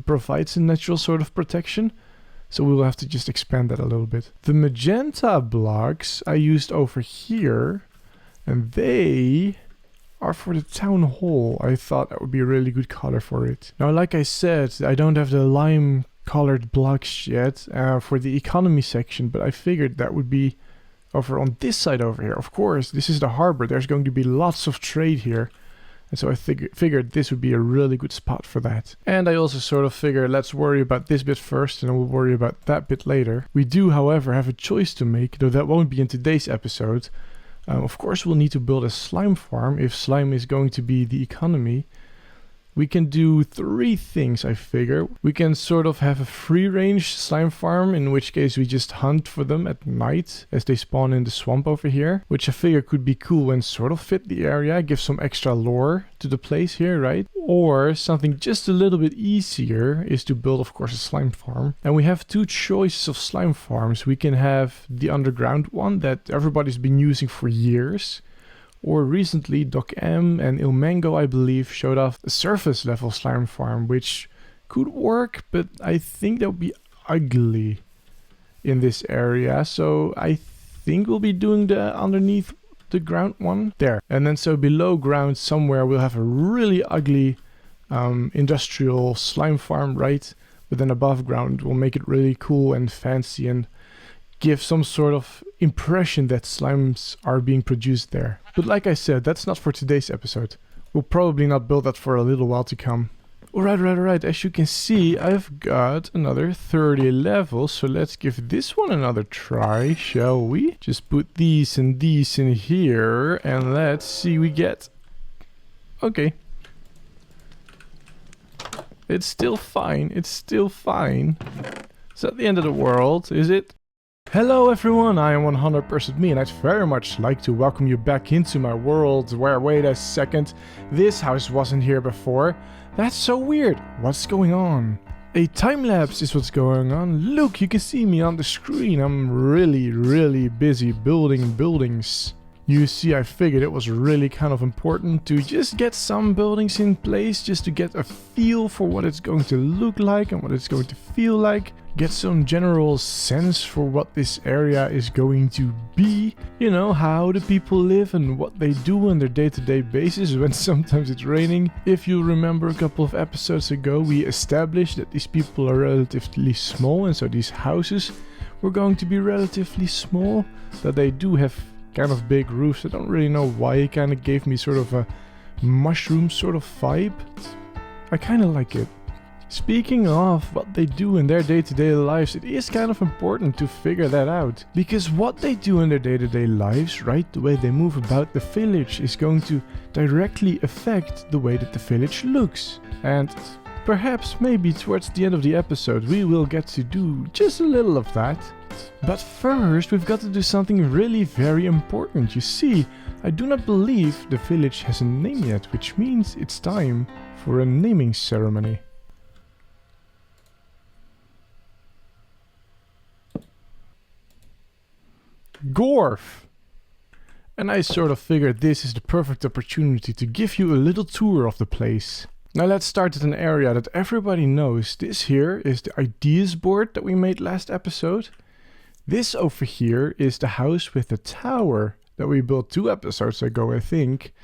provides a natural sort of protection. So we will have to just expand that a little bit. The magenta blocks I used over here, and they are for the town hall. I thought that would be a really good color for it. Now, like I said, I don't have the lime colored blocks yet for the economy section, but I figured that would be over on this side over here. Of course, this is the harbor. There's going to be lots of trade here. And so I figured this would be a really good spot for that. And I also sort of figured, let's worry about this bit first and then we'll worry about that bit later. We do, however, have a choice to make, though that won't be in today's episode. Of course, we'll need to build a slime farm if slime is going to be the economy. We can do 3 things, I figure. We can sort of have a free-range slime farm, in which case we just hunt for them at night as they spawn in the swamp over here, which I figure could be cool and sort of fit the area, give some extra lore to the place here, right? Or something just a little bit easier is to build, of course, a slime farm. And we have 2 choices of slime farms. We can have the underground one that everybody's been using for years. Or recently, Doc M and Ilmango, I believe, showed off a surface level slime farm, which could work, but I think that would be ugly in this area. So I think we'll be doing the underneath the ground one there. And then so below ground somewhere we'll have a really ugly industrial slime farm, right? But then above ground we'll make it really cool and fancy and give some sort of impression that slimes are being produced there. But like I said, that's not for today's episode. We'll probably not build that for a little while to come. Alright. As you can see, I've got another 30 levels. So let's give this one another try, shall we? Just put these and these in here. And let's see we get... Okay. It's still fine. It's still fine. It's not the end of the world, is it? Hello everyone, I am 100% me and I'd very much like to welcome you back into my world where, wait a second, this house wasn't here before. That's so weird. What's going on? A time lapse is what's going on. Look, you can see me on the screen. I'm really busy building buildings. You see, I figured it was really kind of important to just get some buildings in place, just to get a feel for what it's going to look like and what it's going to feel like. Get some general sense for what this area is going to be. You know, how the people live and what they do on their day-to-day basis when sometimes it's raining. If you remember a couple of episodes ago, we established that these people are relatively small, and so these houses were going to be relatively small. That they do have kind of big roofs. I don't really know why. It kind of gave me sort of a mushroom sort of vibe. I kind of like it. Speaking of what they do in their day-to-day lives, it is kind of important to figure that out. Because what they do in their day-to-day lives, right, the way they move about the village is going to directly affect the way that the village looks. And perhaps maybe towards the end of the episode we will get to do just a little of that. But first we've got to do something really very important. You see, I do not believe the village has a name yet, which means it's time for a naming ceremony. Gorf! And I sort of figured this is the perfect opportunity to give you a little tour of the place. Now let's start at an area that everybody knows. This here is the ideas board that we made last episode. This over here is the house with the tower that we built 2 episodes ago, I think.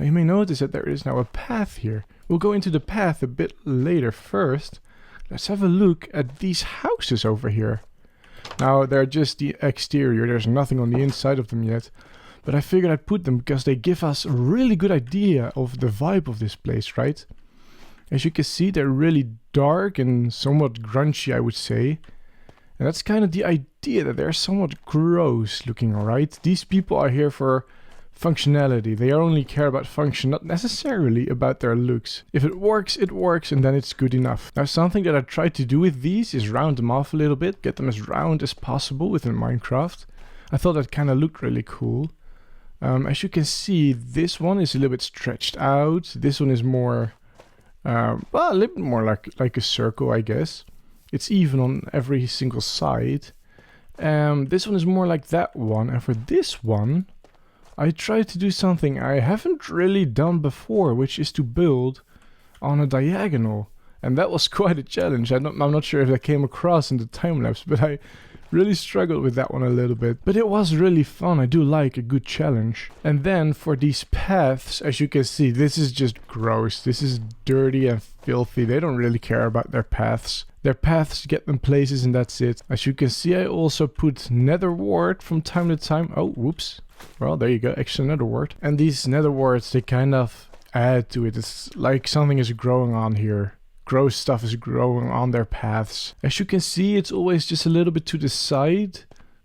Now you may notice that there is now a path here. We'll go into the path a bit later. First, let's have a look at these houses over here. Now, they're just the exterior, there's nothing on the inside of them yet. But I figured I'd put them because they give us a really good idea of the vibe of this place, right? As you can see, they're really dark and somewhat grungy, I would say. And that's kind of the idea, that they're somewhat gross looking, alright? These people are here for functionality. They only care about function, not necessarily about their looks. If it works, and then it's good enough. Now, something that I tried to do with these is round them off a little bit, get them as round as possible within Minecraft. I thought that kind of looked really cool. As you can see, this one is a little bit stretched out. This one is more, well, a little bit more like a circle, I guess. It's even on every single side. This one is more like that one, and for this one, I tried to do something I haven't really done before, which is to build on a diagonal. And that was quite a challenge. I'm not sure if that came across in the time-lapse, but I really struggled with that one a little bit. But it was really fun. I do like a good challenge. And then for these paths, as you can see, this is just gross. This is dirty and filthy. They don't really care about their paths. Their paths get them places and that's it. As you can see, I also put nether wart from time to time. Oh, whoops. Well, there you go. Extra nether wart. And these nether warts, they kind of add to it. It's like something is growing on here. Gross stuff is growing on their paths. As you can see, it's always just a little bit to the side.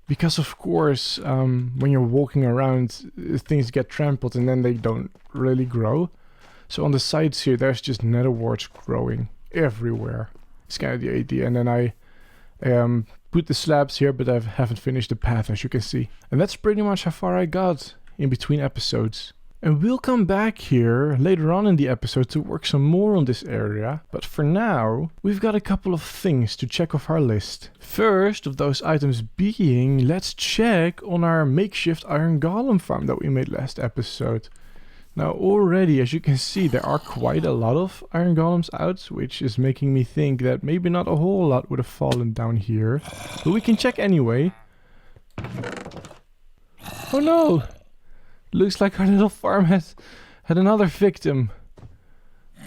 Because of course, when you're walking around, things get trampled and then they don't really grow. So on the sides here, there's just nether warts growing everywhere. It's kind of the idea. And then I put the slabs here, but I haven't finished the path, as you can see. And that's pretty much how far I got in between episodes. And we'll come back here later on in the episode to work some more on this area. But for now, we've got a couple of things to check off our list. First of those items being, let's check on our makeshift iron golem farm that we made last episode. Now already, as you can see, there are quite a lot of iron golems out, which is making me think that maybe not a whole lot would have fallen down here. But we can check anyway. Oh no! Looks like our little farm had another victim.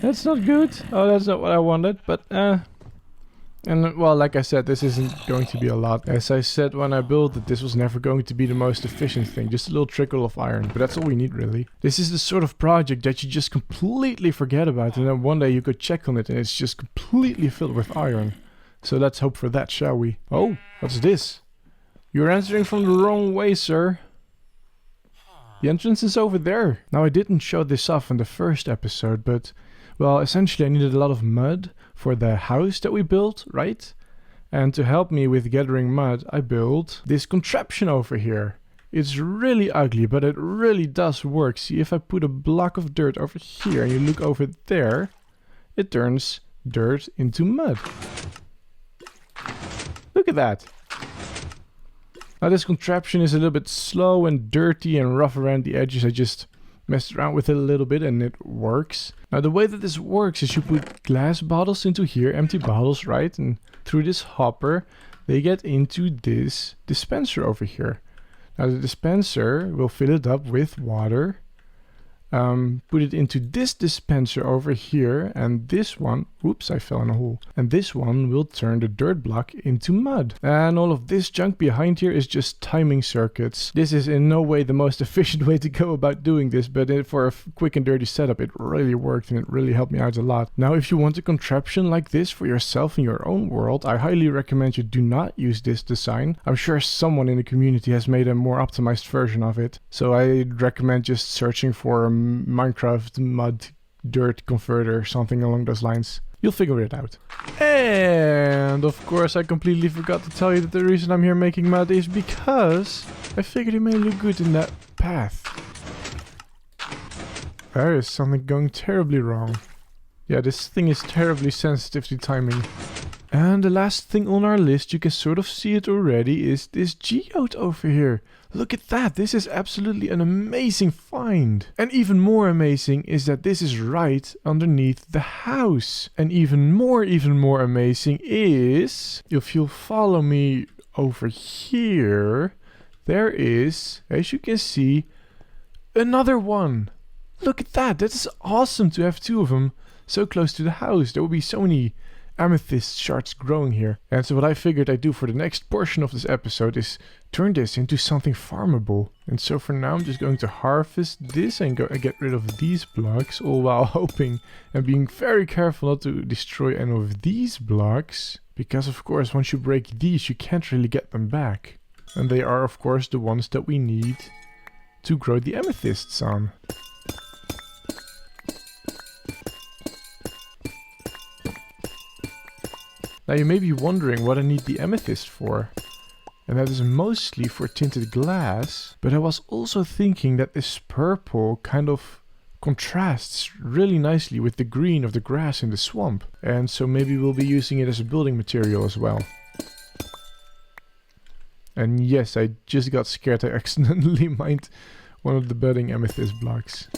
That's not good. Oh, that's not what I wanted. But, and well, like I said, this isn't going to be a lot. As I said when I built it, this was never going to be the most efficient thing. Just a little trickle of iron. But that's all we need, really. This is the sort of project that you just completely forget about. And then one day you could check on it and it's just completely filled with iron. So let's hope for that, shall we? Oh, what's this? You're answering from the wrong way, sir. The entrance is over there. Now I didn't show this off in the first episode, but well, essentially I needed a lot of mud for the house that we built, right? And to help me with gathering mud, I built this contraption over here. It's really ugly, but it really does work. See, if I put a block of dirt over here and you look over there, it turns dirt into mud. Look at that. Now this contraption is a little bit slow and dirty and rough around the edges. I just messed around with it a little bit and it works. Now the way that this works is you put glass bottles into here, empty bottles, right? And through this hopper, they get into this dispenser over here. Now the dispenser will fill it up with water. Put it into this dispenser over here, and this one, whoops, I fell in a hole. And this one will turn the dirt block into mud. And all of this junk behind here is just timing circuits. This is in no way the most efficient way to go about doing this, but for a quick and dirty setup, it really worked and it really helped me out a lot. Now, if you want a contraption like this for yourself in your own world, I highly recommend you do not use this design. I'm sure someone in the community has made a more optimized version of it. So I'd recommend just searching for a Minecraft mud dirt converter, something along those lines. You'll figure it out. And of course I completely forgot to tell you that the reason I'm here making mud is because I figured it may look good in that path. There is something going terribly wrong. Yeah, this thing is terribly sensitive to timing. And the last thing on our list, you can sort of see it already, is this geode over here. Look at that, this is absolutely an amazing find. And even more amazing is that this is right underneath the house. And even more amazing is, if you'll follow me over here, there is, as you can see, another one. Look at that, that is awesome to have two of them so close to the house. There will be so many amethyst shards growing here. And so what I figured I'd do for the next portion of this episode is turn this into something farmable. And so for now I'm just going to harvest this and go and get rid of these blocks, all while hoping and being very careful not to destroy any of these blocks, because of course once you break these you can't really get them back. And they are of course the ones that we need to grow the amethysts on. Now you may be wondering what I need the amethyst for. And that is mostly for tinted glass. But I was also thinking that this purple kind of contrasts really nicely with the green of the grass in the swamp. And so maybe we'll be using it as a building material as well. And yes, I just got scared. I accidentally mined one of the budding amethyst blocks.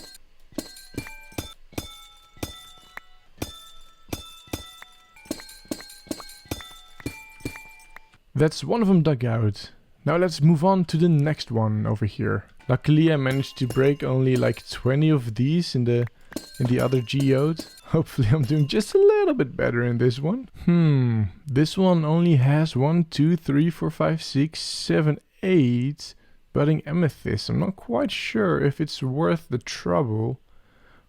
That's one of them dug out. Now let's move on to the next one over here. Luckily I managed to break only like 20 of these in the other geode. Hopefully I'm doing just a little bit better in this one. This one only has 1, 2, 3, 4, 5, 6, 7, 8 budding amethysts. I'm not quite sure if it's worth the trouble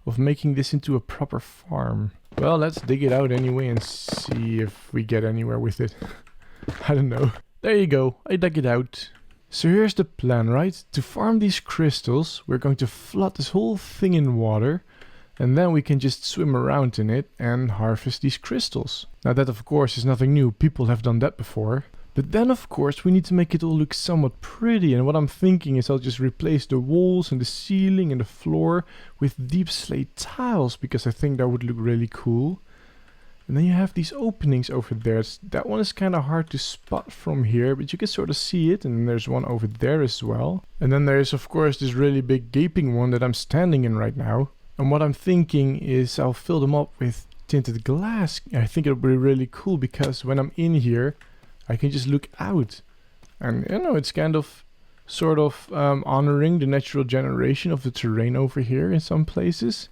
of making this into a proper farm. Well, let's dig it out anyway and see if we get anywhere with it. I don't know. There you go, I dug it out. So here's the plan, right? To farm these crystals, we're going to flood this whole thing in water. And then we can just swim around in it and harvest these crystals. Now that of course is nothing new, people have done that before. But then of course we need to make it all look somewhat pretty, and what I'm thinking is I'll just replace the walls and the ceiling and the floor with deep slate tiles, because I think that would look really cool. And then you have these openings over there. That one is kind of hard to spot from here, but you can sort of see it, and then there's one over there as well. And then there is of course this really big gaping one that I'm standing in right now. And what I'm thinking is I'll fill them up with tinted glass. I think it'll be really cool because when I'm in here, I can just look out. And you know, it's kind of sort of honoring the natural generation of the terrain over here in some places.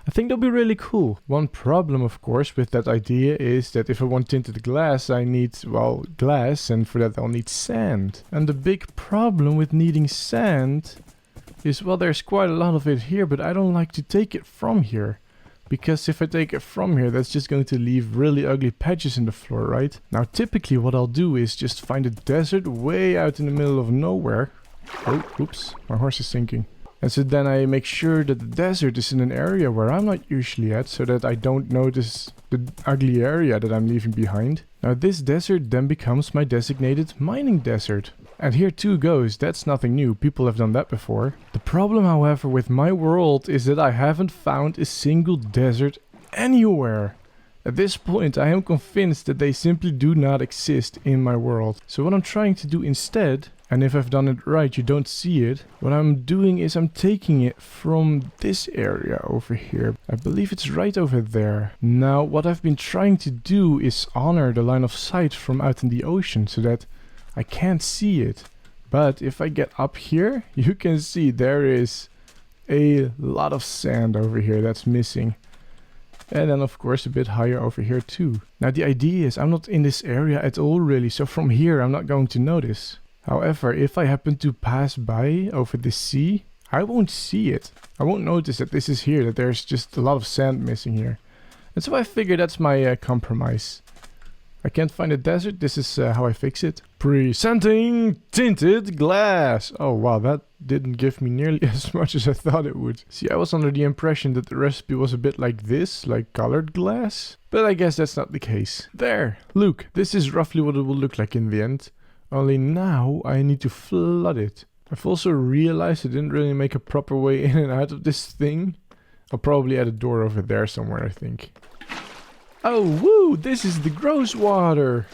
I think that'll be really cool. One problem of course with that idea is that if I want tinted glass, I need, well, glass, and for that I'll need sand. And the big problem with needing sand is, well, there's quite a lot of it here, but I don't like to take it from here. Because if I take it from here, that's just going to leave really ugly patches in the floor, right? Now typically what I'll do is just find a desert way out in the middle of nowhere. Oh, oops, my horse is sinking. And so then I make sure that the desert is in an area where I'm not usually at, so that I don't notice the ugly area that I'm leaving behind. Now this desert then becomes my designated mining desert. And here too goes, that's nothing new, people have done that before. The problem however with my world is that I haven't found a single desert anywhere. At this point I am convinced that they simply do not exist in my world. So what I'm trying to do instead, and if I've done it right you don't see it, what I'm doing is I'm taking it from this area over here. I believe it's right over there. Now what I've been trying to do is honor the line of sight from out in the ocean so that I can't see it. But if I get up here, you can see there is a lot of sand over here that's missing. And then of course a bit higher over here too. Now the idea is I'm not in this area at all really, so from here I'm not going to notice. However, if I happen to pass by over the sea, I won't see it. I won't notice that this is here, that there's just a lot of sand missing here. And so I figure that's my compromise. I can't find a desert, this is how I fix it. Presenting tinted glass! Oh wow, that didn't give me nearly as much as I thought it would. See, I was under the impression that the recipe was a bit like this, like colored glass. But I guess that's not the case. There! Look, this is roughly what it will look like in the end. Only now I need to flood it. I've also realized I didn't really make a proper way in and out of this thing. I'll probably add a door over there somewhere, I think. Oh, woo! This is the gross water!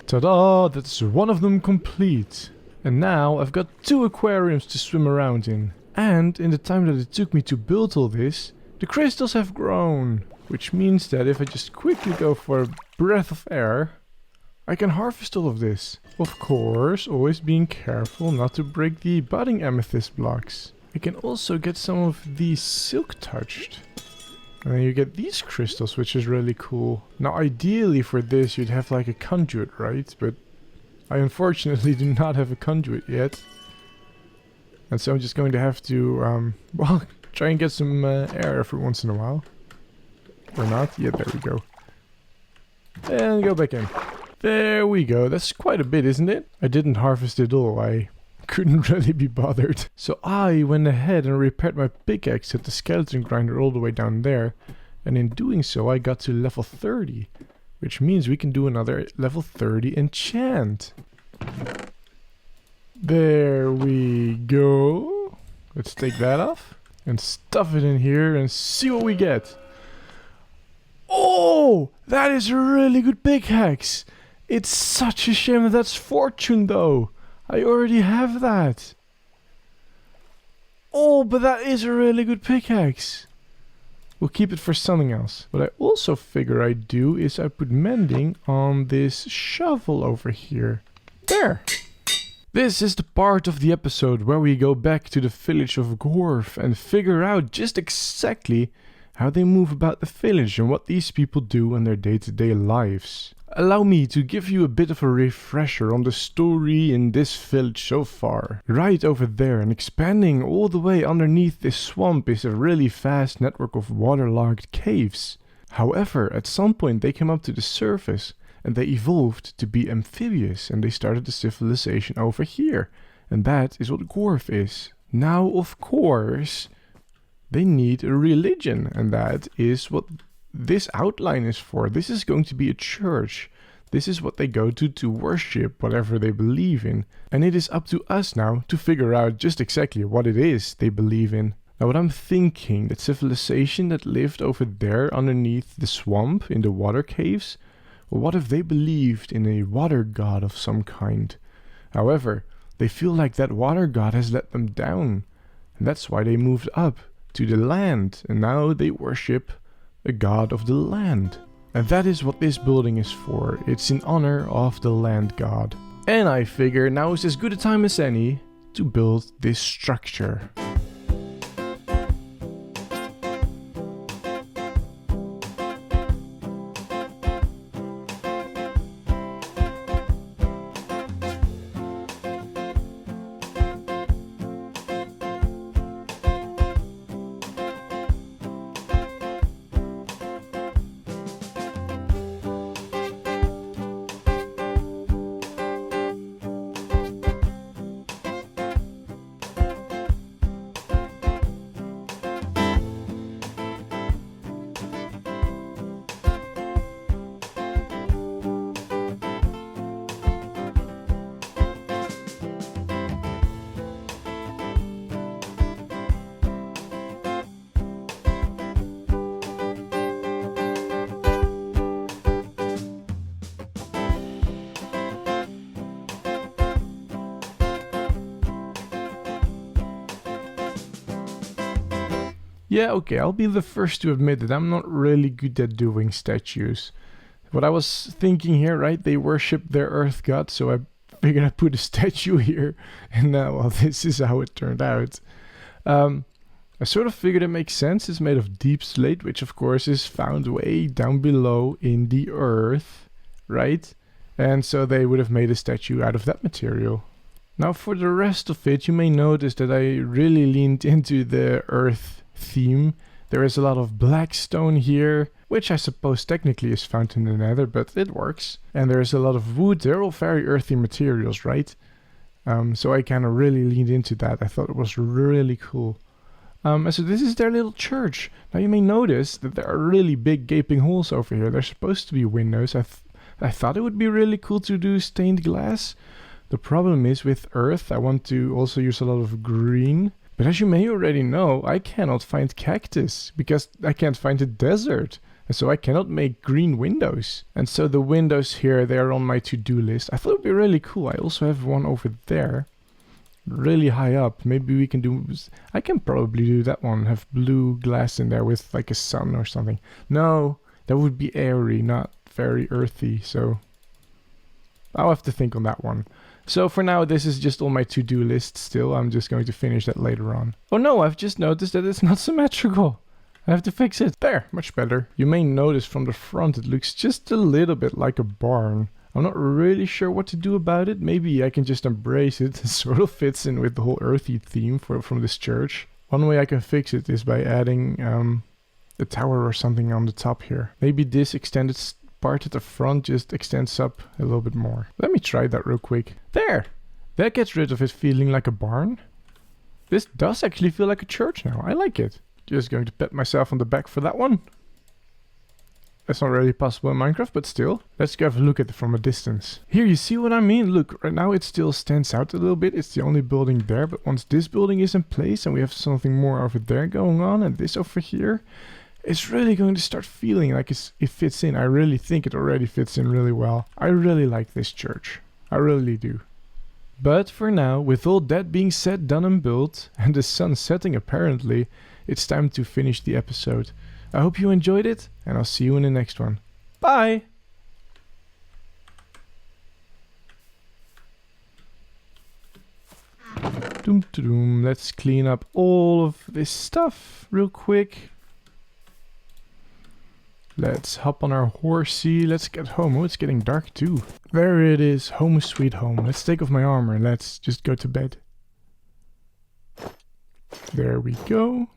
Ta-da! That's one of them complete. And now I've got 2 aquariums to swim around in. And in the time that it took me to build all this, the crystals have grown. Which means that if I just quickly go for a breath of air, I can harvest all of this. Of course, always being careful not to break the budding amethyst blocks. I can also get some of these silk touched. And then you get these crystals, which is really cool. Now ideally for this you'd have like a conduit, right? But I unfortunately do not have a conduit yet. And so I'm just going to have to, well, try and get some air every once in a while. Or not. Yeah, there we go. And go back in. There we go. That's quite a bit, isn't it? I didn't harvest it all. I couldn't really be bothered. So I went ahead and repaired my pickaxe at the skeleton grinder all the way down there. And in doing so, I got to level 30. Which means we can do another level 30 enchant. There we go. Let's take that off. And stuff it in here and see what we get. Oh! That is a really good pickaxe! It's such a shame that that's fortune though. I already have that. Oh Oh, but that is a really good pickaxe. We'll keep it for something else. What I also figure I do is I put mending on this shovel over here. There. This is the part of the episode where we go back to the village of Gorf and figure out just exactly how they move about the village and what these people do in their day-to-day lives. Allow me to give you a bit of a refresher on the story in this village so far. Right over there and expanding all the way underneath this swamp is a really vast network of waterlogged caves. However, at some point they came up to the surface and they evolved to be amphibious and they started the civilization over here. And that is what Gorf is. Now, of course, they need a religion, and that is what this outline is for. This is going to be a church. This is what they go to worship whatever they believe in. And it is up to us now to figure out just exactly what it is they believe in. Now what I'm thinking, that civilization that lived over there underneath the swamp in the water caves, well, what if they believed in a water god of some kind? However, they feel like that water god has let them down. And that's why they moved up to the land, and now they worship a god of the land. And that is what this building is for. It's in honor of the land god. And I figure now is as good a time as any to build this structure. Yeah, okay, I'll be the first to admit that I'm not really good at doing statues. What I was thinking here, right, they worship their earth god, so I figured I'd put a statue here, and well, this is how it turned out. I sort of figured it makes sense. It's made of deep slate, which of course is found way down below in the earth, right? And so they would have made a statue out of that material. Now for the rest of it, you may notice that I really leaned into the earth theme. There is a lot of black stone here, which I suppose technically is found in the nether, but it works. And there is a lot of wood. They're all very earthy materials, right? So I kind of really leaned into that. I thought it was really cool. So this is their little church. Now you may notice that there are really big gaping holes over here. They're supposed to be windows. I thought it would be really cool to do stained glass. The problem is with earth, I want to also use a lot of green. But as you may already know, I cannot find cactus because I can't find a desert. And so I cannot make green windows. And so the windows here, they are on my to-do list. I thought it would be really cool. I also have one over there, really high up. Maybe we can do, I can probably do that one, have blue glass in there with like a sun or something. No, that would be airy, not very earthy. So I'll have to think on that one. So for now, this is just on my to-do list still. I'm just going to finish that later on. Oh no, I've just noticed that it's not symmetrical. I have to fix it. There, much better. You may notice from the front it looks just a little bit like a barn. I'm not really sure what to do about it. Maybe I can just embrace it. It sort of fits in with the whole earthy theme from this church. One way I can fix it is by adding a tower or something on the top here. Maybe this extended part at the front just extends up a little bit more. Let me try that real quick. There! That gets rid of it feeling like a barn. This does actually feel like a church now. I like it. Just going to pat myself on the back for that one. That's not really possible in Minecraft, but still. Let's go have a look at it from a distance. Here, you see what I mean? Look, right now it still stands out a little bit. It's the only building there, but once this building is in place and we have something more over there going on and this over here, it's really going to start feeling like it fits in. I really think it already fits in really well. I really like this church. I really do. But for now, with all that being said, done and built, and the sun setting apparently, it's time to finish the episode. I hope you enjoyed it, and I'll see you in the next one. Bye! Doom. Let's clean up all of this stuff real quick. Let's hop on our horsey. Let's get home. Oh, it's getting dark too. There it is. Home sweet home. Let's take off my armor and let's just go to bed. There we go.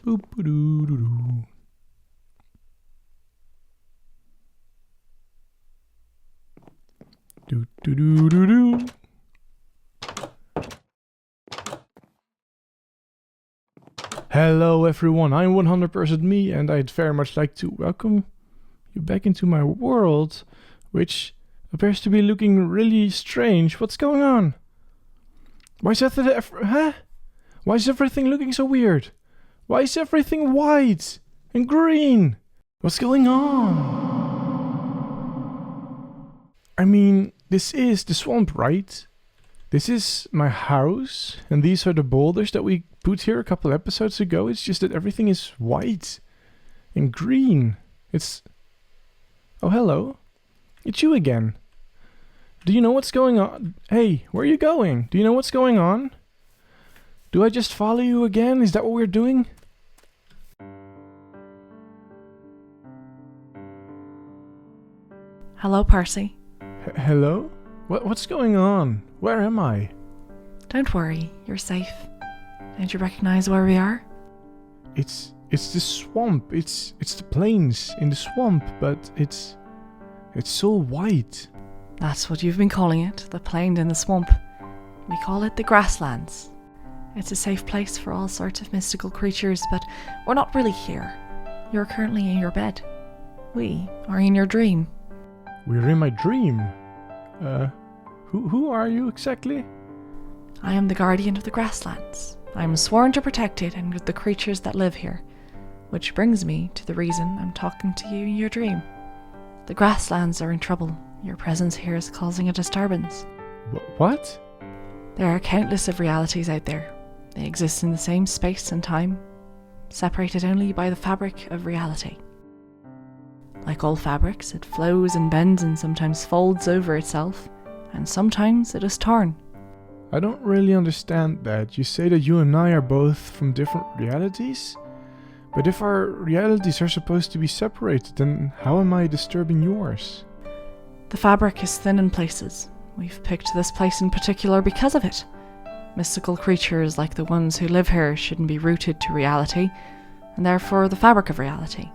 Boop doo doo doo. Do do do do do. Hello everyone, I'm 100% me, and I'd very much like to welcome you back into my world, which appears to be looking really strange. What's going on? Why is Why is everything looking so weird? Why is everything white and green? What's going on? I mean, this is the swamp, right? This is my house, and these are the boulders that we put here a couple episodes ago. It's just that everything is white and green. It's... Oh, hello. It's you again. Do you know what's going on? Hey, where are you going? Do you know what's going on? Do I just follow you again? Is that what we're doing? Hello, Percy. Hello? What's going on? Where am I? Don't worry, you're safe. Don't you recognize where we are? It's the swamp. It's the plains in the swamp, but it's so white. That's what you've been calling it, the plain in the swamp. We call it the grasslands. It's a safe place for all sorts of mystical creatures, but we're not really here. You're currently in your bed. We are in your dream. We're in my dream. Who are you exactly? I am the guardian of the grasslands. I am sworn to protect it and the creatures that live here. Which brings me to the reason I'm talking to you in your dream. The grasslands are in trouble. Your presence here is causing a disturbance. What? There are countless of realities out there. They exist in the same space and time, separated only by the fabric of reality. Like all fabrics, it flows and bends and sometimes folds over itself, and sometimes it is torn. I don't really understand that. You say that you and I are both from different realities? But if our realities are supposed to be separated, then how am I disturbing yours? The fabric is thin in places. We've picked this place in particular because of it. Mystical creatures like the ones who live here shouldn't be rooted to reality, and therefore the fabric of reality.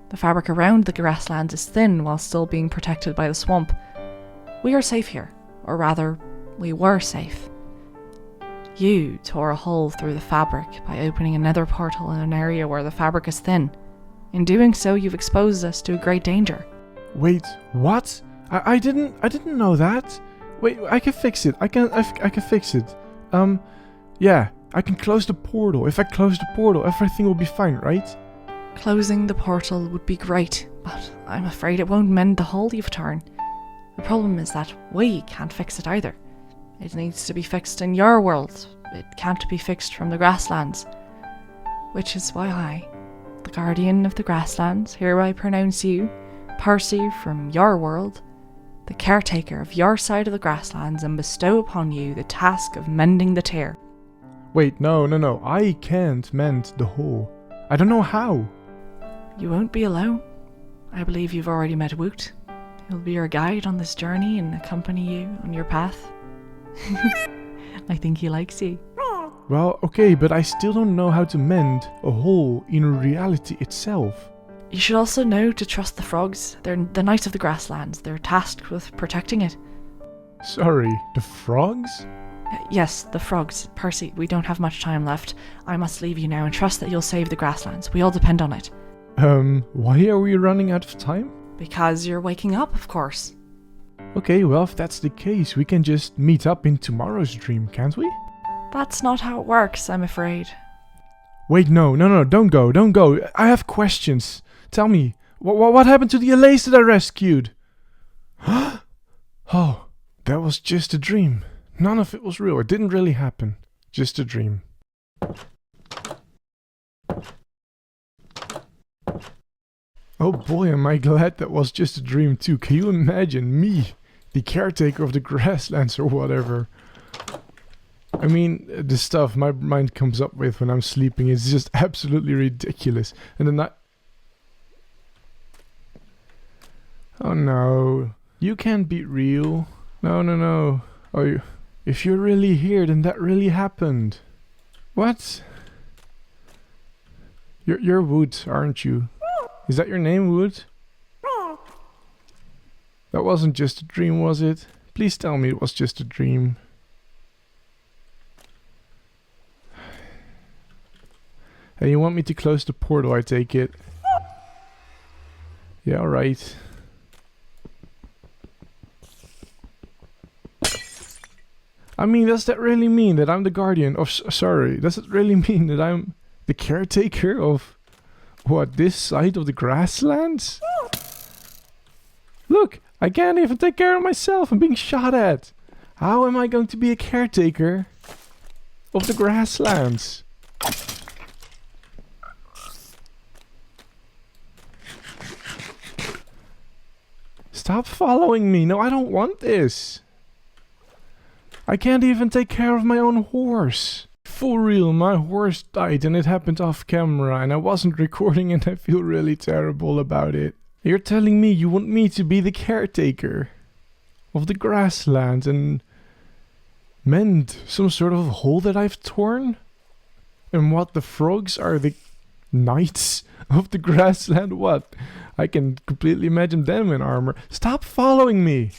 The fabric around the grasslands is thin while still being protected by the swamp. We are safe here, or rather, we were safe. You tore a hole through the fabric by opening another portal in an area where the fabric is thin. In doing so, you've exposed us to a great danger. Wait, what? I didn't know that. Wait, I can fix it. I can fix it. Yeah, I can close the portal. If I close the portal, everything will be fine, right? Closing the portal would be great, but I'm afraid it won't mend the hole you've torn. The problem is that we can't fix it either. It needs to be fixed in your world. It can't be fixed from the grasslands. Which is why I, the guardian of the grasslands, hereby pronounce you, Percy from your world, the caretaker of your side of the grasslands, and bestow upon you the task of mending the tear. Wait, no. I can't mend the hole. I don't know how. You won't be alone. I believe you've already met Woot. He'll be your guide on this journey and accompany you on your path. I think he likes you. Well, okay, but I still don't know how to mend a hole in reality itself. You should also know to trust the frogs. They're the knights of the grasslands. They're tasked with protecting it. Sorry, the frogs? Yes, the frogs. Percy, we don't have much time left. I must leave you now and trust that you'll save the grasslands. We all depend on it. Why are we running out of time? Because you're waking up, of course. Okay, well, if that's the case, we can just meet up in tomorrow's dream, can't we? That's not how it works, I'm afraid. Wait, no, don't go. I have questions. Tell me, What happened to the Allays that I rescued? Oh, that was just a dream. None of it was real. It didn't really happen. Just a dream. Oh boy, am I glad that was just a dream too. Can you imagine me, the caretaker of the grasslands or whatever? I mean, the stuff my mind comes up with when I'm sleeping is just absolutely ridiculous. And then oh no, you can't be real. No. Oh, if you're really here, then that really happened. What? You're Wood, aren't you? Is that your name, Wood? That wasn't just a dream, was it? Please tell me it was just a dream. And you want me to close the portal, I take it? Yeah, alright. I mean, does that really mean that I'm the guardian of... sorry, does it really mean that I'm the caretaker of... what, this side of the grasslands? Look, I can't even take care of myself. I'm being shot at. How am I going to be a caretaker of the grasslands? Stop following me. No, I don't want this. I can't even take care of my own horse. For real, my horse died and it happened off camera and I wasn't recording and I feel really terrible about it. You're telling me you want me to be the caretaker of the grasslands and mend some sort of hole that I've torn? And what, the frogs are the knights of the grassland? What? I can completely imagine them in armor. Stop following me!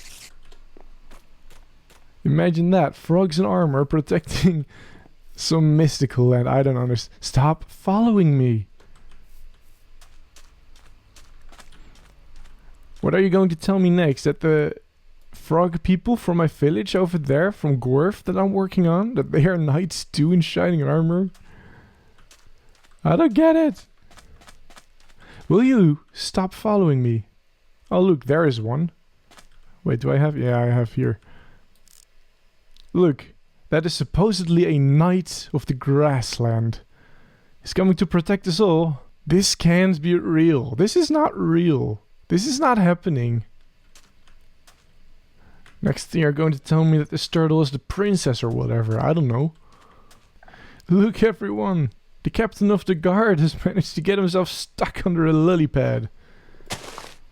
Imagine that, frogs in armor protecting some mystical land. I don't understand. Stop following me! What are you going to tell me next? That the frog people from my village over there, from Gorf, that I'm working on, that they are knights too in shining armor? I don't get it! Will you stop following me? Oh look, there is one. Wait, do I have... yeah, I have here. Look, that is supposedly a knight of the grassland. He's coming to protect us all. This can't be real. This is not real. This is not happening. Next thing you're going to tell me that this turtle is the princess or whatever. I don't know. Look everyone. The captain of the guard has managed to get himself stuck under a lily pad.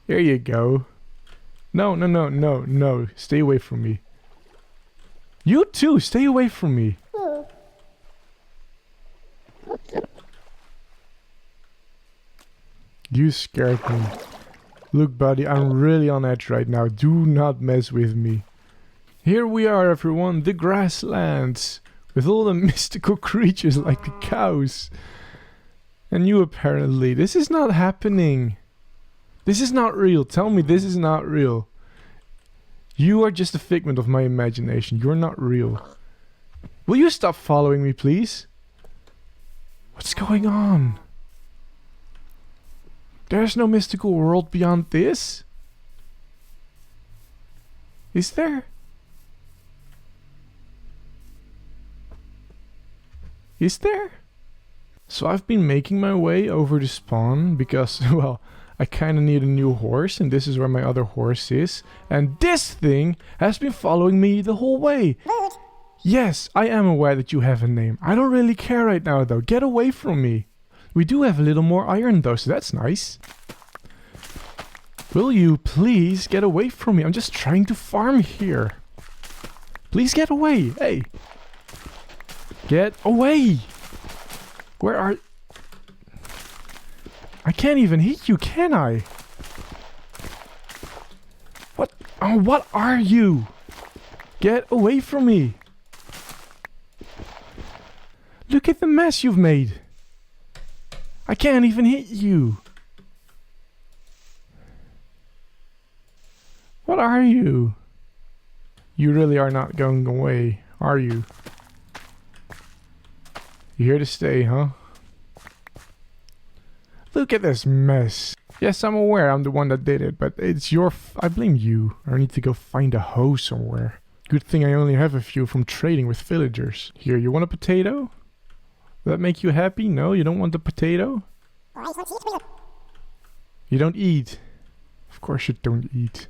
Here you go. No. Stay away from me. You too, stay away from me. You scared me. Look buddy, I'm really on edge right now. Do not mess with me. Here we are everyone, the grasslands. With all the mystical creatures like the cows. And you apparently. This is not happening. This is not real. Tell me this is not real. You are just a figment of my imagination. You're not real. Will you stop following me, please? What's going on? There's no mystical world beyond this? Is there? Is there? So I've been making my way over to spawn because, well, I kinda need a new horse and this is where my other horse is. And this thing has been following me the whole way. Yes, I am aware that you have a name. I don't really care right now though. Get away from me. We do have a little more iron though, so that's nice. Will you please get away from me? I'm just trying to farm here. Please get away. Hey. Get away. Where are... I can't even hit you, can I? What? Oh, what are you? Get away from me. Look at the mess you've made. I can't even hit you. What are you? You really are not going away, are you? You're here to stay, huh? Look at this mess. Yes, I'm aware I'm the one that did it, but it's your I blame you. I need to go find a hoe somewhere. Good thing I only have a few from trading with villagers. Here, you want a potato? Will that make you happy? No, you don't want the potato? You don't eat. Of course you don't eat.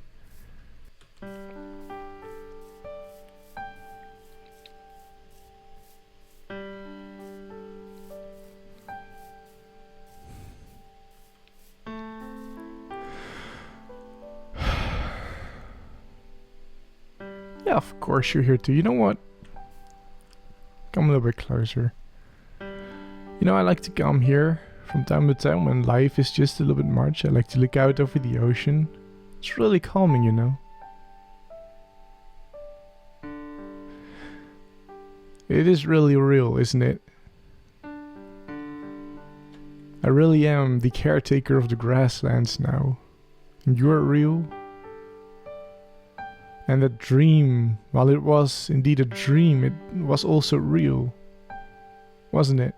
Yeah, of course you're here too. You know what? Come a little bit closer. You know, I like to come here from time to time when life is just a little bit much. I like to look out over the ocean. It's really calming, you know. It is really real, isn't it? I really am the caretaker of the grasslands now. And you're real. And that dream, while it was indeed a dream, it was also real. Wasn't it?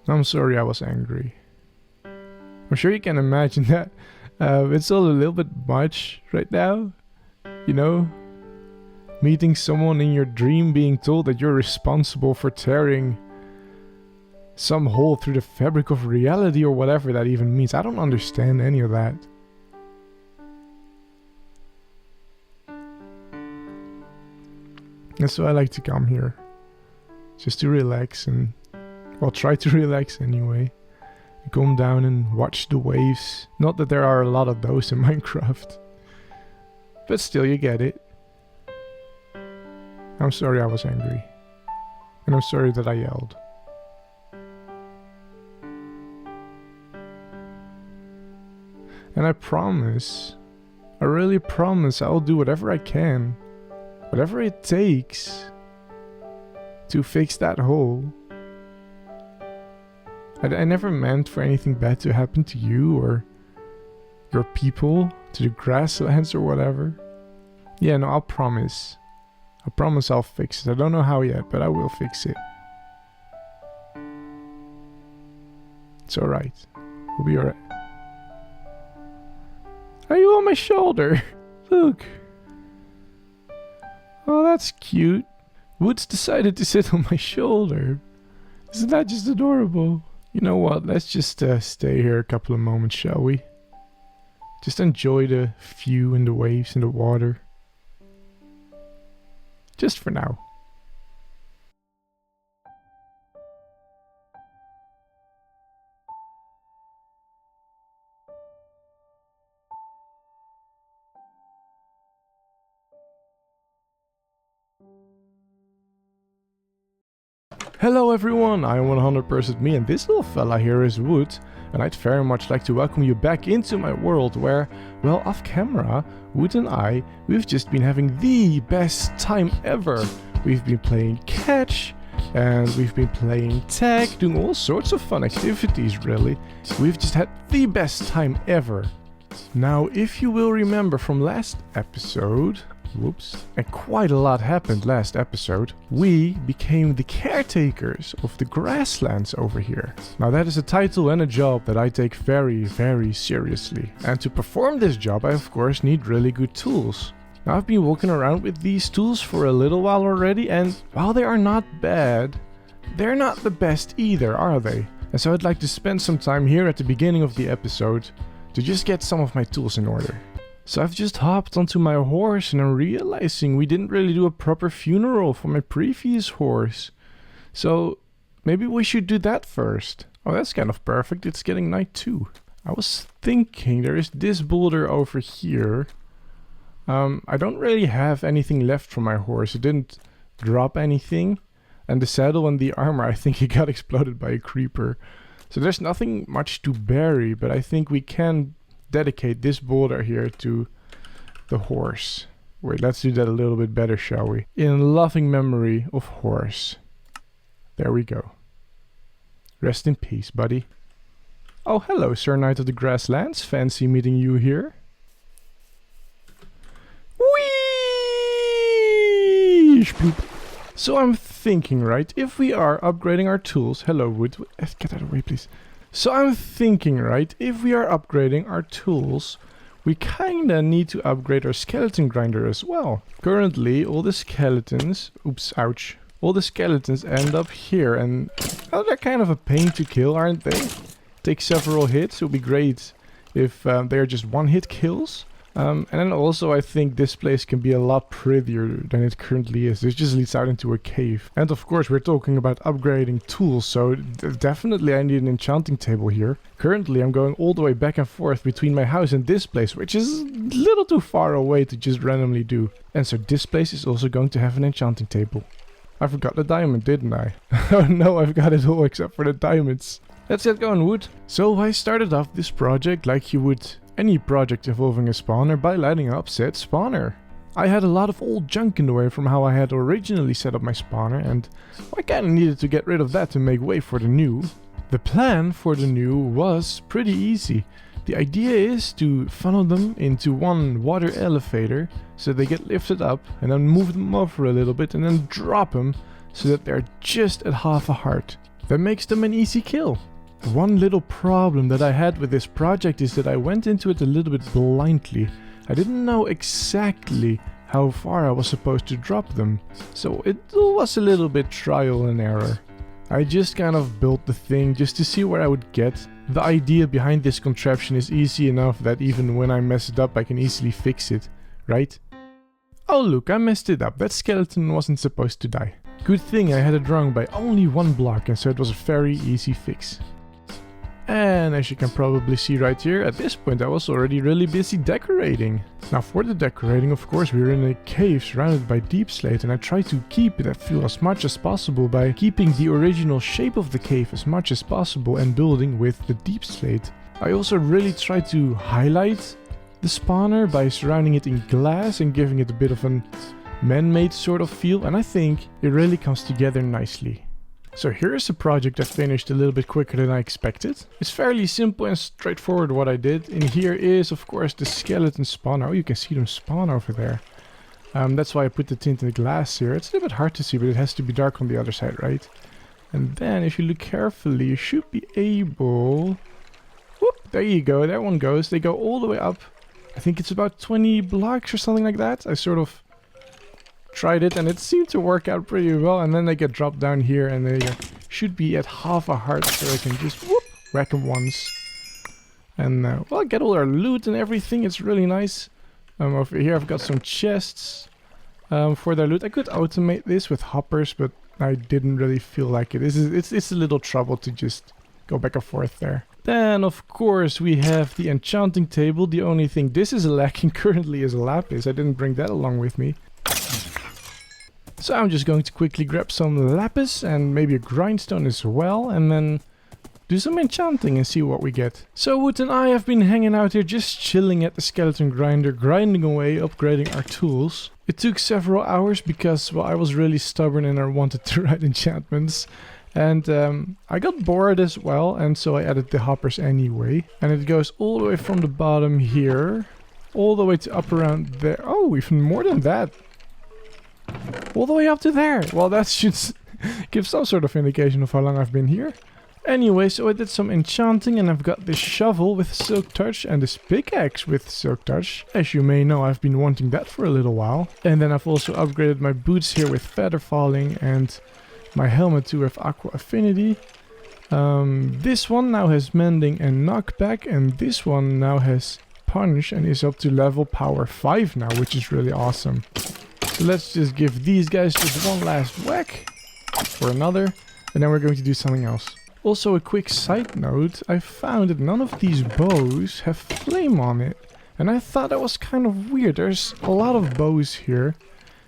I'm sorry I was angry. I'm sure you can imagine that it's all a little bit much right now. You know? Meeting someone in your dream, being told that you're responsible for tearing some hole through the fabric of reality or whatever that even means. I don't understand any of that. That's why I like to come here. Just to relax and, well, try to relax anyway. Come down and watch the waves. Not that there are a lot of those in Minecraft. But still, you get it. I'm sorry I was angry. And I'm sorry that I yelled. And I promise, I really promise I'll do whatever I can, whatever it takes to fix that hole. I never meant for anything bad to happen to you or your people, to the grasslands or whatever. Yeah, no, I'll promise. I promise I'll fix it. I don't know how yet, but I will fix it. It's alright. We'll be alright. Are you on my shoulder? Look. Oh, that's cute. Woods decided to sit on my shoulder. Isn't that just adorable? You know what? Let's just stay here a couple of moments, shall we? Just enjoy the view and the waves and the water. Just for now. Hello everyone, I am 100% me and this little fella here is Wood, and I'd very much like to welcome you back into my world where, well, off camera, Wood and we've just been having the best time ever. We've been playing catch, and we've been playing tag, doing all sorts of fun activities really. We've just had the best time ever. Now, if you will remember from last episode, whoops, and quite a lot happened last episode, we became the caretakers of the grasslands over here. Now that is a title and a job that I take very, very seriously. And to perform this job, I of course need really good tools. Now I've been walking around with these tools for a little while already, and while they are not bad, they're not the best either, are they? And so I'd like to spend some time here at the beginning of the episode to just get some of my tools in order. So I've just hopped onto my horse and I'm realizing we didn't really do a proper funeral for my previous horse. So maybe we should do that first. Oh, that's kind of perfect. It's getting night too. I was thinking there is this boulder over here. I don't really have anything left from my horse. It didn't drop anything. And the saddle and the armor, I think it got exploded by a creeper. So there's nothing much to bury, but I think we can dedicate this boulder here to the horse. Wait, let's do that a little bit better, shall we? In loving memory of horse. There we go. Rest in peace, buddy. Oh, hello, Sir Knight of the Grasslands. Fancy meeting you here. Whee! Sploop. So I'm thinking, right, if we are upgrading our tools... Hello, wood. Get out of the way, please. So I'm thinking, right, if we are upgrading our tools, we kinda need to upgrade our skeleton grinder as well. Currently, all the skeletons... Oops, ouch. All the skeletons end up here, and well, they're kind of a pain to kill, aren't they? Take several hits. It would be great if they're just one-hit kills. And then also I think this place can be a lot prettier than it currently is. This just leads out into a cave. And of course we're talking about upgrading tools, so definitely I need an enchanting table here. Currently I'm going all the way back and forth between my house and this place, which is a little too far away to just randomly do. And so this place is also going to have an enchanting table. I forgot the diamond, didn't I? Oh no, I've got it all except for the diamonds. Let's get going, wood. So I started off this project like you would any project involving a spawner by lighting up said spawner. I had a lot of old junk in the way from how I had originally set up my spawner, and I kinda needed to get rid of that to make way for the new. The plan for the new was pretty easy. The idea is to funnel them into one water elevator so they get lifted up, and then move them over a little bit and then drop them so that they're just at half a heart. That makes them an easy kill. One little problem that I had with this project is that I went into it a little bit blindly. I didn't know exactly how far I was supposed to drop them, so it was a little bit trial and error. I just kind of built the thing just to see where I would get. The idea behind this contraption is easy enough that even when I mess it up I can easily fix it, right? Oh look, I messed it up. That skeleton wasn't supposed to die. Good thing I had it wrong by only one block, and so it was a very easy fix. And as you can probably see right here, at this point I was already really busy decorating. Now for the decorating, of course, we're in a cave surrounded by deep slate, and I try to keep that feel as much as possible by keeping the original shape of the cave as much as possible and building with the deep slate. I also really try to highlight the spawner by surrounding it in glass and giving it a bit of a man-made sort of feel, and I think it really comes together nicely. So here is a project I finished a little bit quicker than I expected. It's fairly simple and straightforward what I did. And here is of course the skeleton spawner. Oh, you can see them spawn over there. That's why I put the tinted glass here. It's a little bit hard to see, but it has to be dark on the other side, right? And then if you look carefully, you should be able... Whoop, there you go, that one goes. They go all the way up. I think it's about 20 blocks or something like that. I sort of tried it and it seemed to work out pretty well, and then they get dropped down here and they should be at half a heart, so I can just whoop, whack them once. And well, get all our loot and everything. It's really nice. Over here I've got some chests for their loot. I could automate this with hoppers, but I didn't really feel like it. It's a little trouble to just go back and forth there. Then of course we have the enchanting table. The only thing this is lacking currently is a lapis. I didn't bring that along with me. So I'm just going to quickly grab some lapis and maybe a grindstone as well, and then do some enchanting and see what we get. So Wood and I have been hanging out here just chilling at the skeleton grinder, grinding away, upgrading our tools. It took several hours because, well, I was really stubborn and I wanted to write enchantments. And I got bored as well, and so I added the hoppers anyway. And it goes all the way from the bottom here, all the way to up around there. Oh, even more than that. All the way up to there. Well, that should give some sort of indication of how long I've been here. Anyway, so I did some enchanting and I've got this shovel with silk touch and this pickaxe with silk touch. As you may know, I've been wanting that for a little while. And then I've also upgraded my boots here with feather falling and my helmet to have aqua affinity. This one now has mending and knockback, and this one now has punch and is up to level power 5 now, which is really awesome. So let's just give these guys just one last whack for another, and then we're going to do something else. Also a quick side note, I found that none of these bows have flame on it, and I thought that was kind of weird. There's a lot of bows here.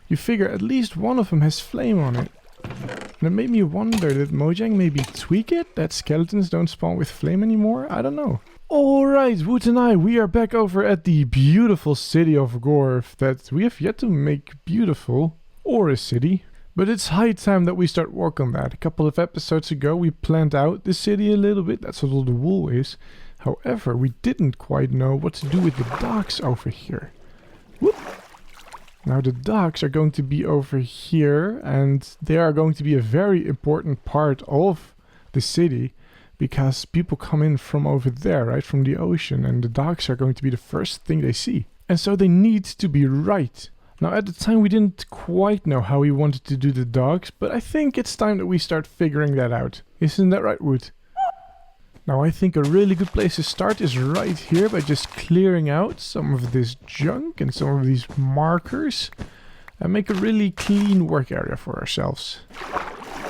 You figure at least one of them has flame on it. And it made me wonder, did Mojang maybe tweak it, that skeletons don't spawn with flame anymore? I don't know. Alright, Wood and I, we are back over at the beautiful city of Gorf that we have yet to make beautiful, or a city. But it's high time that we start work on that. A couple of episodes ago we planned out the city a little bit, that's what all the wool is. However, we didn't quite know what to do with the docks over here. Whoop. Now the docks are going to be over here, and they are going to be a very important part of the city because people come in from over there, right, from the ocean, and the docks are going to be the first thing they see. And so they need to be right. Now at the time we didn't quite know how we wanted to do the docks, but I think it's time that we start figuring that out. Isn't that right, Wood? Now I think a really good place to start is right here by just clearing out some of this junk and some of these markers and make a really clean work area for ourselves.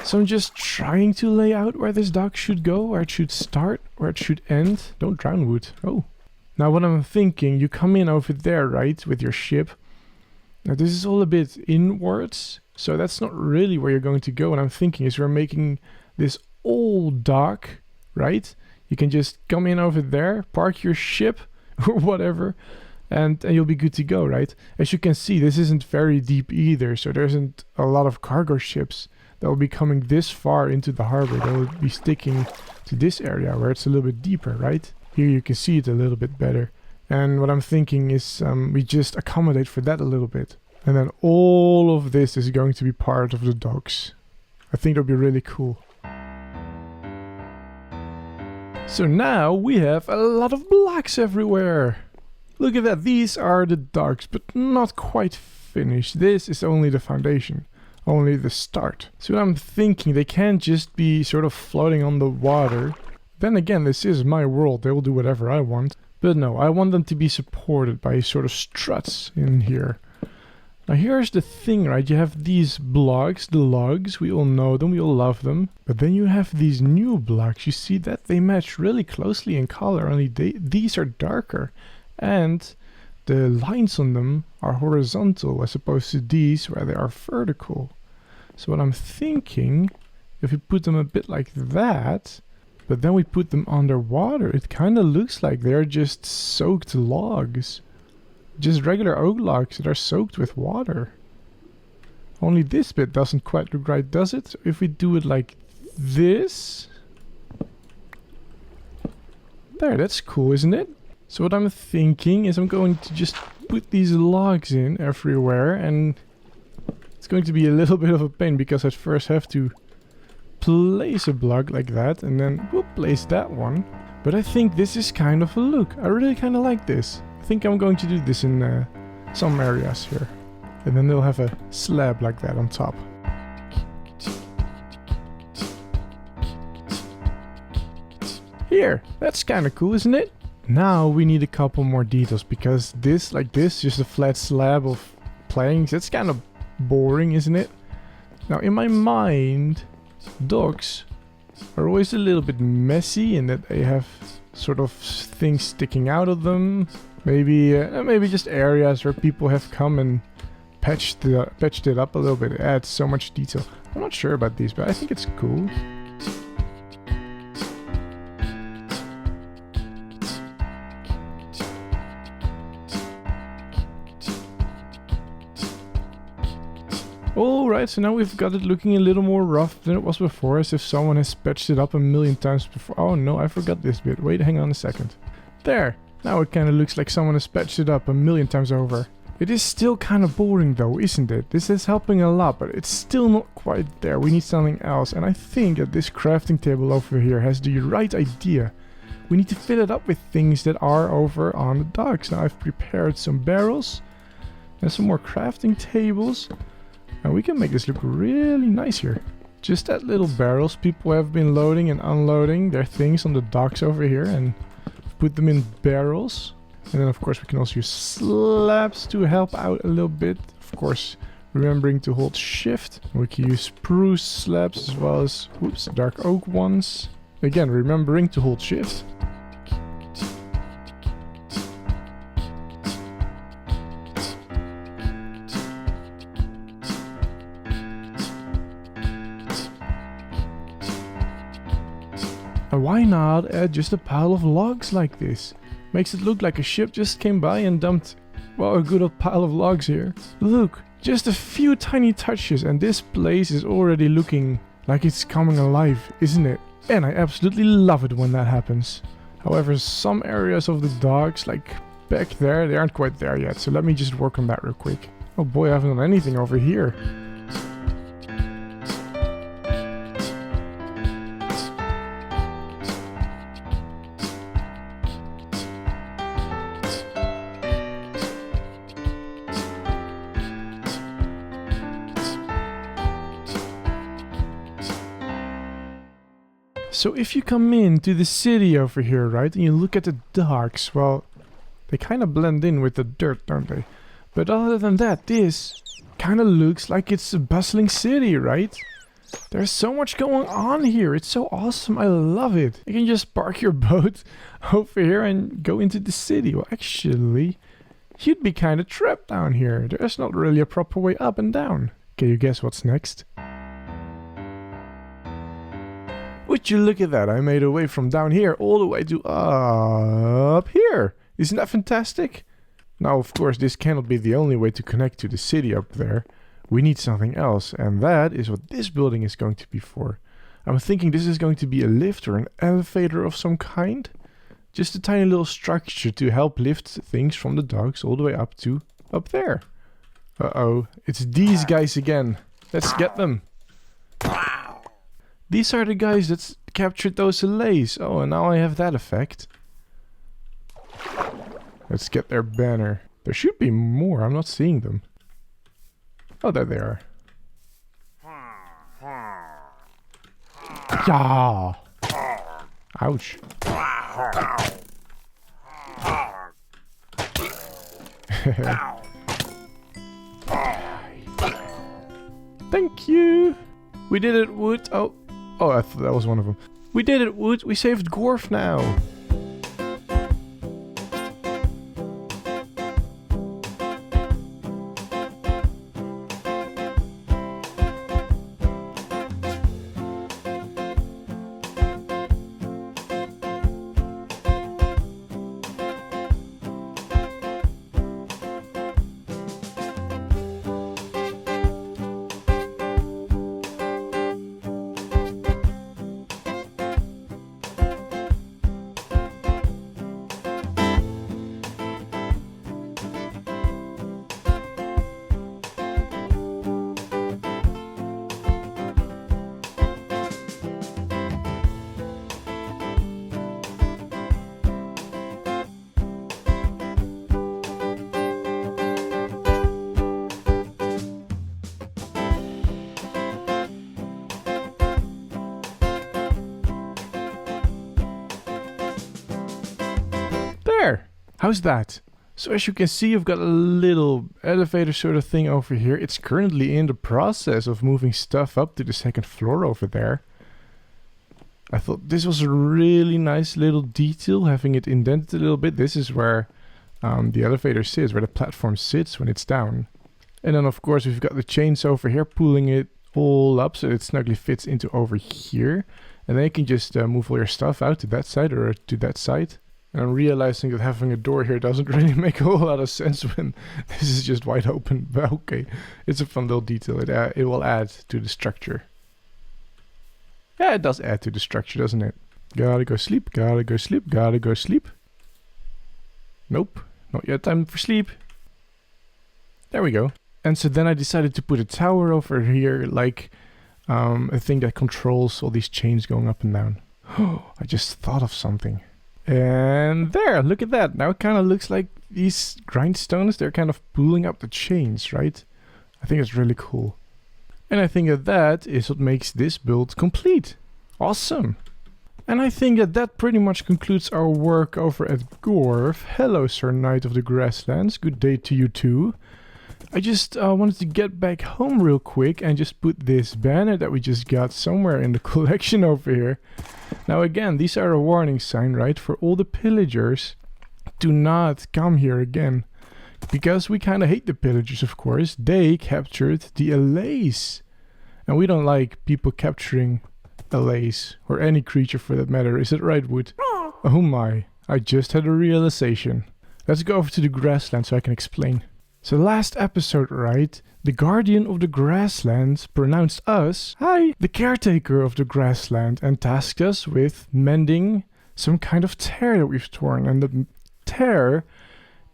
So I'm just trying to lay out where this dock should go, where it should start, where it should end. Don't drown, Wood. Oh. Now what I'm thinking, you come in over there, right, with your ship. Now this is all a bit inwards, so that's not really where you're going to go. What I'm thinking is we're making this old dock, right? You can just come in over there, park your ship or whatever, and you'll be good to go, right? As you can see, this isn't very deep either, so there isn't a lot of cargo ships that will be coming this far into the harbor. They will be sticking to this area where it's a little bit deeper, right? Here you can see it a little bit better. And what I'm thinking is we just accommodate for that a little bit. And then all of this is going to be part of the docks. I think that'll be really cool. So now we have a lot of blocks everywhere. Look at that, these are the docks, but not quite finished. This is only the foundation, only the start. So I'm thinking they can't just be sort of floating on the water. Then again, this is my world, they will do whatever I want. But no, I want them to be supported by sort of struts in here. Now here's the thing, right? You have these blocks, the logs, we all know them, we all love them. But then you have these new blocks, you see that they match really closely in color, only these are darker. And the lines on them are horizontal as opposed to these where they are vertical. So what I'm thinking, if we put them a bit like that, but then we put them underwater, it kind of looks like they're just soaked logs. Just regular oak logs that are soaked with water. Only this bit doesn't quite look right, does it? So if we do it like this... There, that's cool, isn't it? So what I'm thinking is I'm going to just put these logs in everywhere, and it's going to be a little bit of a pain because I first have to place a block like that and then we'll place that one. But I think this is kind of a look. I really kind of like this. I think I'm going to do this in some areas here. And then they'll have a slab like that on top. Here, that's kind of cool, isn't it? Now we need a couple more details because this, like this, just a flat slab of planks, that's kind of boring, isn't it? Now in my mind, docks are always a little bit messy in that they have sort of things sticking out of them. Maybe just areas where people have come and patched it up a little bit. It adds so much detail. I'm not sure about these, but I think it's cool. Alright, so now we've got it looking a little more rough than it was before, as if someone has patched it up a million times before. Oh no, I forgot this bit. Wait, hang on a second. There! Now it kind of looks like someone has patched it up a million times over. It is still kind of boring though, isn't it? This is helping a lot, but it's still not quite there. We need something else, and I think that this crafting table over here has the right idea. We need to fill it up with things that are over on the docks. Now I've prepared some barrels and some more crafting tables. And we can make this look really nice here. Just add little barrels. People have been loading and unloading their things on the docks over here and put them in barrels. And then of course we can also use slabs to help out a little bit. Of course, remembering to hold shift. We can use spruce slabs as well as dark oak ones. Again, remembering to hold shift. And why not add just a pile of logs like this? Makes it look like a ship just came by and dumped, well, a good old pile of logs here. Look, just a few tiny touches and this place is already looking like it's coming alive, isn't it? And I absolutely love it when that happens. However, some areas of the docks, like back there, they aren't quite there yet, so let me just work on that real quick. Oh boy, I haven't done anything over here. So if you come into the city over here, right, and you look at the docks, well, they kind of blend in with the dirt, don't they? But other than that, this kind of looks like it's a bustling city, right? There's so much going on here. It's so awesome. I love it. You can just park your boat over here and go into the city. Well, actually, you'd be kind of trapped down here. There's not really a proper way up and down. Can you guess what's next? Would you look at that? I made a way from down here all the way to up here. Isn't that fantastic? Now, of course, this cannot be the only way to connect to the city up there. We need something else, and that is what this building is going to be for. I'm thinking this is going to be a lift or an elevator of some kind. Just a tiny little structure to help lift things from the docks all the way up to up there. Uh-oh, it's these guys again. Let's get them. These are the guys that captured those allays. Oh, and now I have that effect. Let's get their banner. There should be more. I'm not seeing them. Oh, there they are. Yeah. Ouch. Thank you. We did it, Wood. Oh, I thought that was one of them. We did it, Wood. We saved Gorf now. There! How's that? So as you can see, I've got a little elevator sort of thing over here. It's currently in the process of moving stuff up to the second floor over there. I thought this was a really nice little detail, having it indented a little bit. This is where the elevator sits, where the platform sits when it's down. And then of course we've got the chains over here, pulling it all up so it snugly fits into over here. And then you can just move all your stuff out to that side or to that side. And I'm realizing that having a door here doesn't really make a whole lot of sense when this is just wide open. But okay, it's a fun little detail. It will add to the structure. Yeah, it does add to the structure, doesn't it? Gotta go sleep, gotta go sleep, gotta go sleep. Nope, not yet time for sleep. There we go. And so then I decided to put a tower over here, like a thing that controls all these chains going up and down. Oh, I just thought of something. And there, look at that. Now it kind of looks like these grindstones, they're kind of pulling up the chains, right? I think it's really cool. And I think that that is what makes this build complete. Awesome. And I think that that pretty much concludes our work over at Gorf. Hello, Sir Knight of the Grasslands. Good day to you too. I just wanted to get back home real quick and just put this banner that we just got somewhere in the collection over here. Now again, these are a warning sign, right? For all the pillagers, do not come here again. Because we kind of hate the pillagers, of course. They captured the allays. And we don't like people capturing allays, or any creature for that matter. Is it right, Wood? Oh my, I just had a realization. Let's go over to the grassland so I can explain. So last episode, right, the guardian of the grasslands pronounced us, hi, the caretaker of the grassland, and tasked us with mending some kind of tear that we've torn. And the tear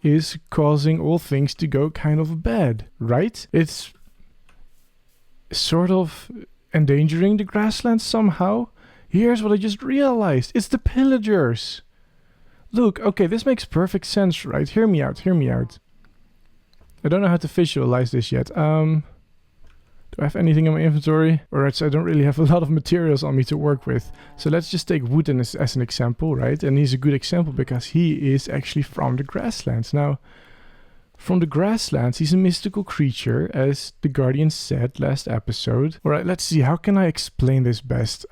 is causing all things to go kind of bad, right? It's sort of endangering the grasslands somehow. Here's what I just realized. It's the pillagers. Look, okay, this makes perfect sense, right? Hear me out, hear me out. I don't know how to visualize this yet. Do I have anything in my inventory? Alright, so I don't really have a lot of materials on me to work with. So let's just take wood as an example, right? And he's a good example because he is actually from the grasslands. Now, from the grasslands, he's a mystical creature, as the Guardian said last episode. Alright, let's see, how can I explain this best?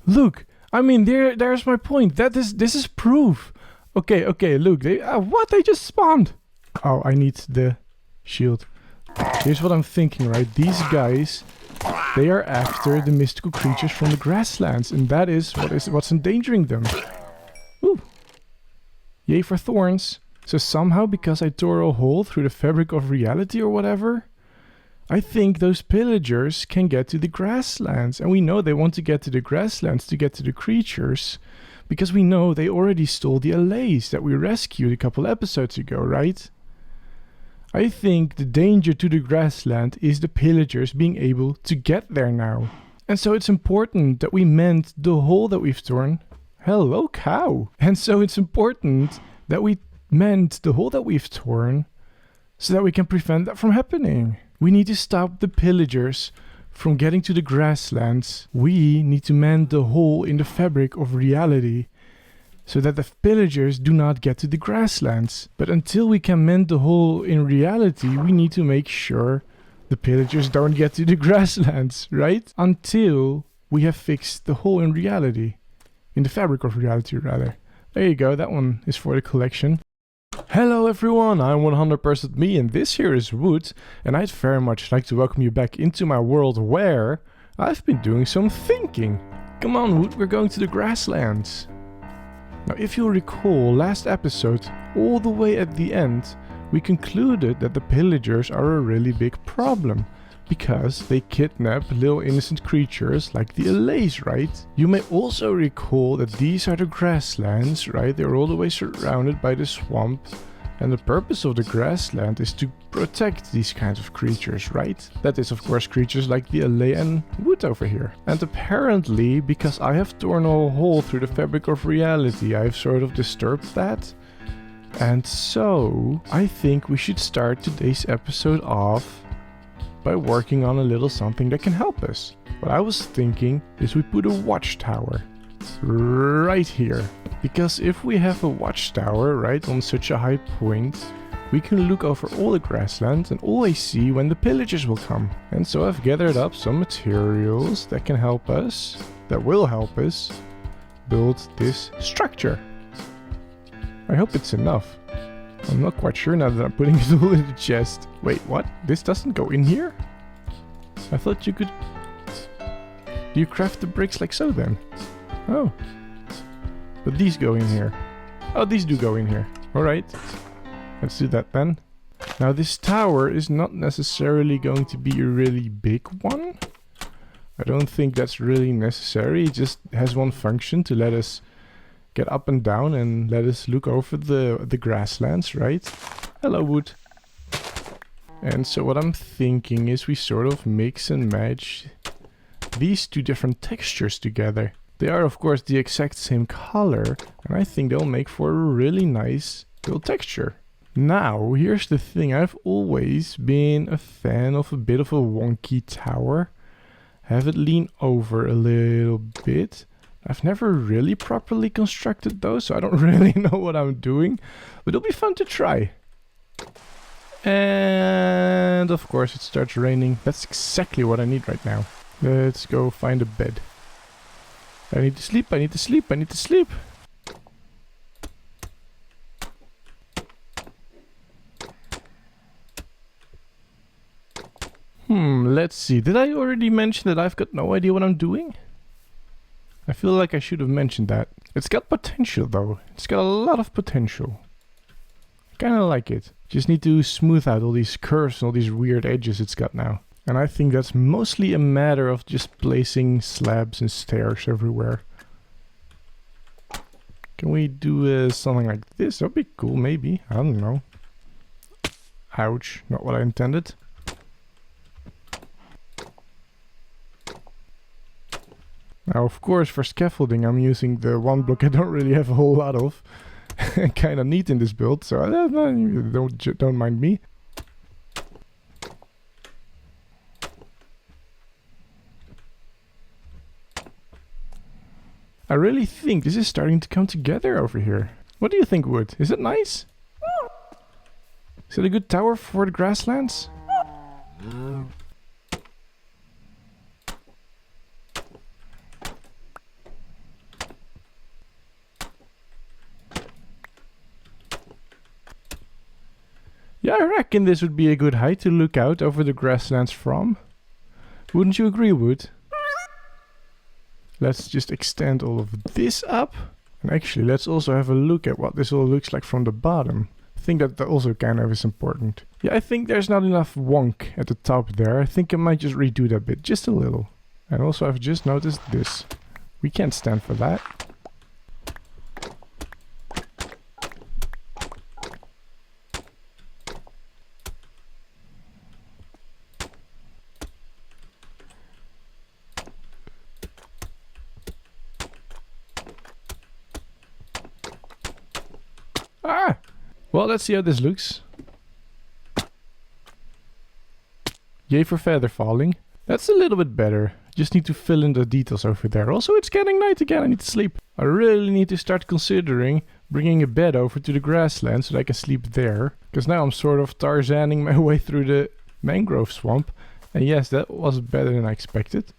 Look, I mean, there's my point. This is proof. Okay, look, what? They just spawned. Oh, I need the shield. Here's what I'm thinking, right? These guys, they are after the mystical creatures from the grasslands, and that is what's endangering them. Ooh. Yay for thorns. So somehow, because I tore a hole through the fabric of reality or whatever, I think those pillagers can get to the grasslands. And we know they want to get to the grasslands to get to the creatures, because we know they already stole the allays that we rescued a couple episodes ago, right? I think the danger to the grassland is the pillagers being able to get there now. And so it's important that we mend the hole that we've torn. Hello, cow! And so it's important that we mend the hole that we've torn so that we can prevent that from happening. We need to stop the pillagers from getting to the grasslands. We need to mend the hole in the fabric of reality so that the pillagers do not get to the grasslands. But until we can mend the hole in reality, we need to make sure the pillagers don't get to the grasslands, right? Until we have fixed the hole in reality. In the fabric of reality, rather. There you go, that one is for the collection. Hello everyone, I'm 100% me and this here is Wood, and I'd very much like to welcome you back into my world where I've been doing some thinking. Come on Wood, we're going to the grasslands. Now if you'll recall, last episode, all the way at the end, we concluded that the pillagers are a really big problem. Because they kidnap little innocent creatures like the allays, right? You may also recall that these are the grasslands, right? They're all the way surrounded by the swamp. And the purpose of the grassland is to protect these kinds of creatures, right? That is of course creatures like the allay and wood over here. And apparently, because I have torn a hole through the fabric of reality, I've sort of disturbed that. And so, I think we should start today's episode off by working on a little something that can help us. What I was thinking is we put a watchtower right here. Because if we have a watchtower right on such a high point, we can look over all the grasslands and always see when the pillagers will come. And so I've gathered up some materials that can help us, that will help us, build this structure. I hope it's enough. I'm not quite sure now that I'm putting it all in the chest. Wait, what? This doesn't go in here? I thought you could... Do you craft the bricks like so then? Oh. But these go in here. Oh, these do go in here. Alright. Let's do that then. Now this tower is not necessarily going to be a really big one. I don't think that's really necessary. It just has one function to let us get up and down and let us look over the grasslands, right? Hello, wood. And so what I'm thinking is we sort of mix and match these two different textures together. They are of course the exact same color, and I think they'll make for a really nice little texture. Now, here's the thing. I've always been a fan of a bit of a wonky tower. Have it lean over a little bit. I've never really properly constructed those, so I don't really know what I'm doing. But it'll be fun to try. And of course it starts raining. That's exactly what I need right now. Let's go find a bed. I need to sleep, I need to sleep, I need to sleep. Let's see. Did I already mention that I've got no idea what I'm doing? I feel like I should have mentioned that. It's got potential though. It's got a lot of potential. I kinda like it. Just need to smooth out all these curves and all these weird edges it's got now. And I think that's mostly a matter of just placing slabs and stairs everywhere. Can we do something like this? That'd be cool, maybe. I don't know. Ouch, not what I intended. Now, of course, for scaffolding, I'm using the one block I don't really have a whole lot of. Kind of neat in this build, so don't mind me. I really think this is starting to come together over here. What do you think, Wood? Is it nice? Is it a good tower for the grasslands? Yeah, I reckon this would be a good height to look out over the grasslands from. Wouldn't you agree, Wood? Let's just extend all of this up. And actually, let's also have a look at what this all looks like from the bottom. I think that also kind of is important. Yeah, I think there's not enough wonk at the top there. I think I might just redo that bit just a little. And also, I've just noticed this. We can't stand for that. Ah! Well, let's see how this looks. Yay for feather falling. That's a little bit better. Just need to fill in the details over there. Also, it's getting night again. I need to sleep. I really need to start considering bringing a bed over to the grassland so that I can sleep there. Because now I'm sort of Tarzaning my way through the mangrove swamp. And yes, that was better than I expected.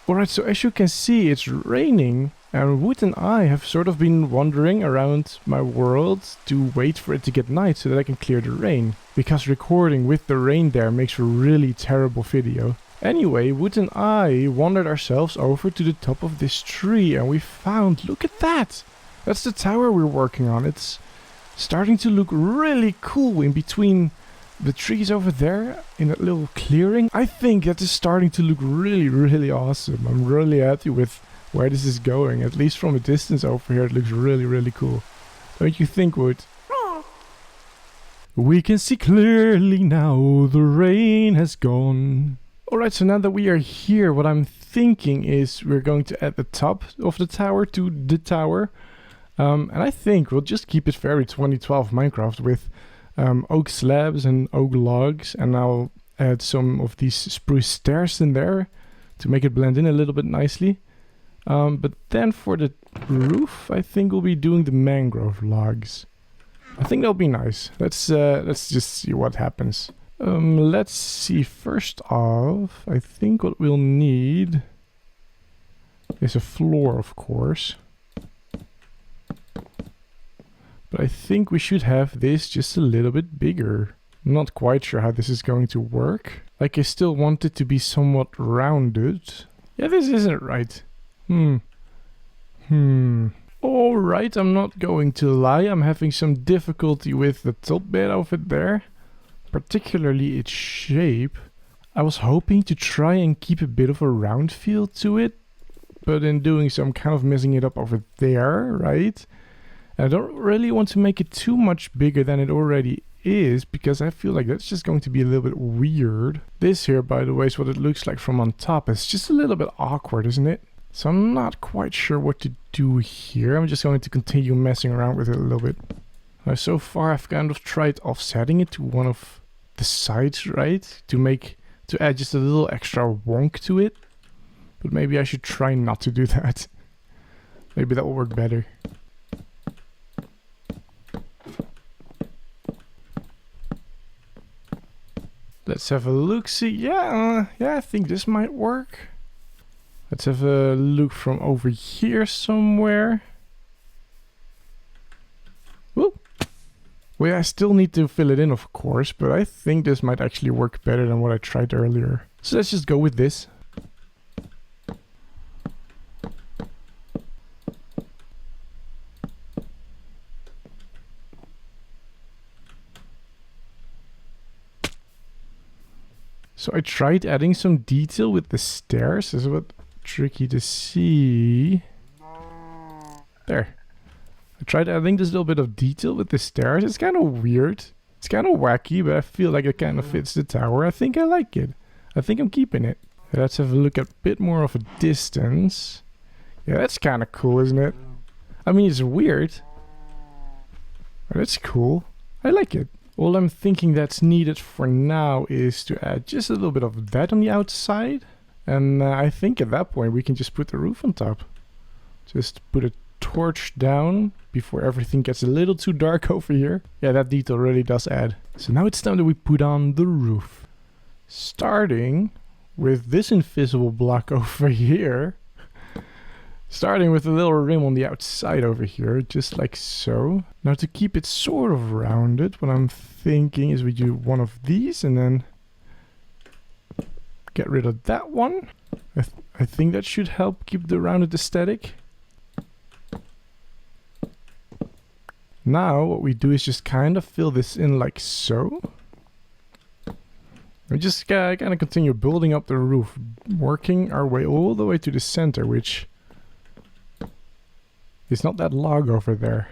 Alright, so as you can see, it's raining. And Wood and I have sort of been wandering around my world to wait for it to get night so that I can clear the rain. Because recording with the rain there makes a really terrible video. Anyway, Wood and I wandered ourselves over to the top of this tree and we found, look at that! That's the tower we're working on. It's starting to look really cool in between the trees over there in that little clearing. I think that is starting to look really, really awesome. I'm really happy with where this is going. At least from a distance over here, it looks really, really cool. Don't you think, Wood? We can see clearly now, the rain has gone. Alright, so now that we are here, what I'm thinking is we're going to add the top of the tower to the tower. And I think we'll just keep it very 2012 Minecraft with oak slabs and oak logs. And I'll add some of these spruce stairs in there to make it blend in a little bit nicely. But then for the roof, I think we'll be doing the mangrove logs. I think that'll be nice. Let's just see what happens. Let's see. First off, I think what we'll need is a floor, of course. But I think we should have this just a little bit bigger. I'm not quite sure how this is going to work. Like, I still want it to be somewhat rounded. Yeah, this isn't right. Alright, I'm not going to lie. I'm having some difficulty with the top bit over there. Particularly its shape. I was hoping to try and keep a bit of a round feel to it. But in doing so, I'm kind of messing it up over there, right? And I don't really want to make it too much bigger than it already is, because I feel like that's just going to be a little bit weird. This here, by the way, is what it looks like from on top. It's just a little bit awkward, isn't it? So I'm not quite sure what to do here. I'm just going to continue messing around with it a little bit. Now, so far I've kind of tried offsetting it to one of the sides, right? To add just a little extra wonk to it. But maybe I should try not to do that. Maybe that will work better. Let's have a look. See, yeah, I think this might work. Let's have a look from over here somewhere. Whoop. Well, I still need to fill it in, of course, but I think this might actually work better than what I tried earlier. So let's just go with this. So I tried adding some detail with the stairs. This is what tricky to see. There. I tried adding this little bit of detail with the stairs. It's kind of weird. It's kind of wacky, but I feel like it kind of fits the tower. I think I like it. I think I'm keeping it. Let's have a look at a bit more of a distance. Yeah, that's kind of cool, isn't it? I mean, it's weird. But it's cool. I like it. All I'm thinking that's needed for now is to add just a little bit of that on the outside. And I think at that point we can just put the roof on top. Just put a torch down before everything gets a little too dark over here. Yeah, that detail really does add. So now it's time that we put on the roof. Starting with this invisible block over here. Starting with a little rim on the outside over here, just like so. Now to keep it sort of rounded, what I'm thinking is we do one of these and then get rid of that one. I think that should help keep the rounded aesthetic. Now what we do is just kind of fill this in like so. We just kind of continue building up the roof, working our way all the way to the center, which is not that log over there.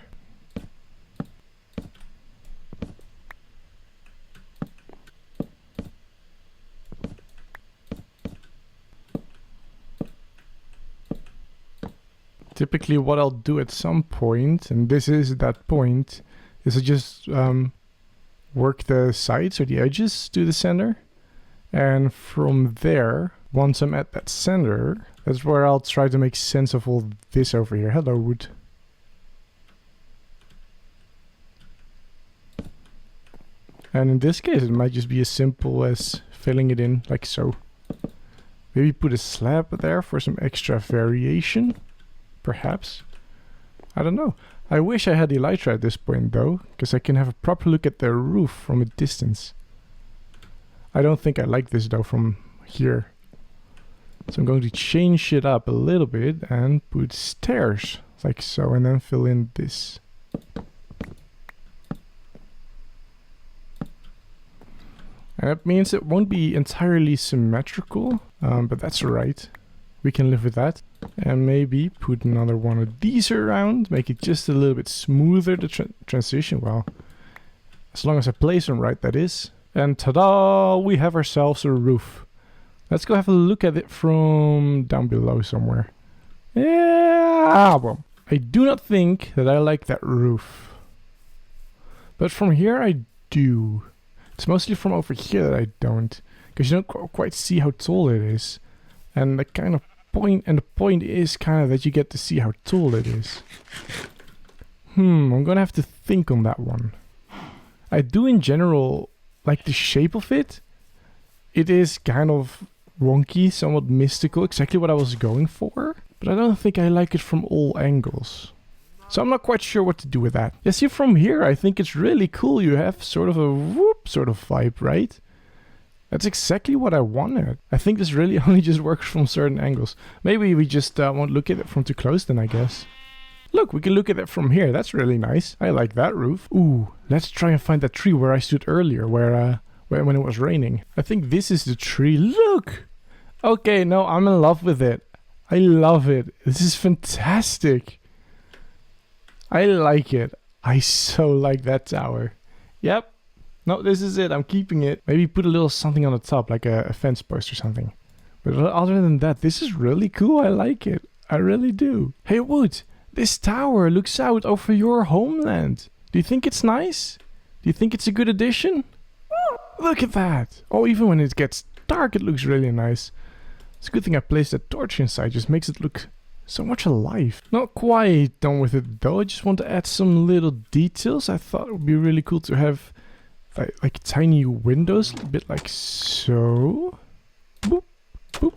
Typically what I'll do at some point, and this is that point, is I just work the sides or the edges to the center. And from there, once I'm at that center, that's where I'll try to make sense of all this over here. Hello, wood. And in this case, it might just be as simple as filling it in like so. Maybe put a slab there for some extra variation. Perhaps. I don't know. I wish I had the elytra at this point though, because I can have a proper look at the roof from a distance. I don't think I like this though from here. So I'm going to change it up a little bit and put stairs like so, and then fill in this. And that means it won't be entirely symmetrical, but that's alright. We can live with that. And maybe put another one of these around, make it just a little bit smoother, the transition. Well, as long as I place them right, that is. And ta-da! We have ourselves a roof. Let's go have a look at it from down below somewhere. Yeah, well, I do not think that I like that roof. But from here I do. It's mostly from over here that I don't. Because you don't quite see how tall it is. And the point is kind of that you get to see how tall it is. I'm gonna have to think on that one. I do in general like the shape of it. It is kind of wonky, somewhat mystical, exactly what I was going for. But I don't think I like it from all angles. So I'm not quite sure what to do with that. You see, from here I think it's really cool. You have sort of a whoop sort of vibe, right? That's exactly what I wanted. I think this really only just works from certain angles. Maybe we just won't look at it from too close then, I guess. Look, we can look at it from here. That's really nice. I like that roof. Ooh, let's try and find that tree where I stood earlier, when it was raining. I think this is the tree. Look! Okay, no, I'm in love with it. I love it. This is fantastic. I like it. I so like that tower. Yep. No, this is it. I'm keeping it. Maybe put a little something on the top, like a fence post or something. But other than that, this is really cool. I like it. I really do. Hey, Wood, this tower looks out over your homeland. Do you think it's nice? Do you think it's a good addition? Look at that. Oh, even when it gets dark, it looks really nice. It's a good thing I placed that torch inside. Just makes it look so much alive. Not quite done with it though. I just want to add some little details. I thought it would be really cool to have like tiny windows, a bit like so. Boop, boop.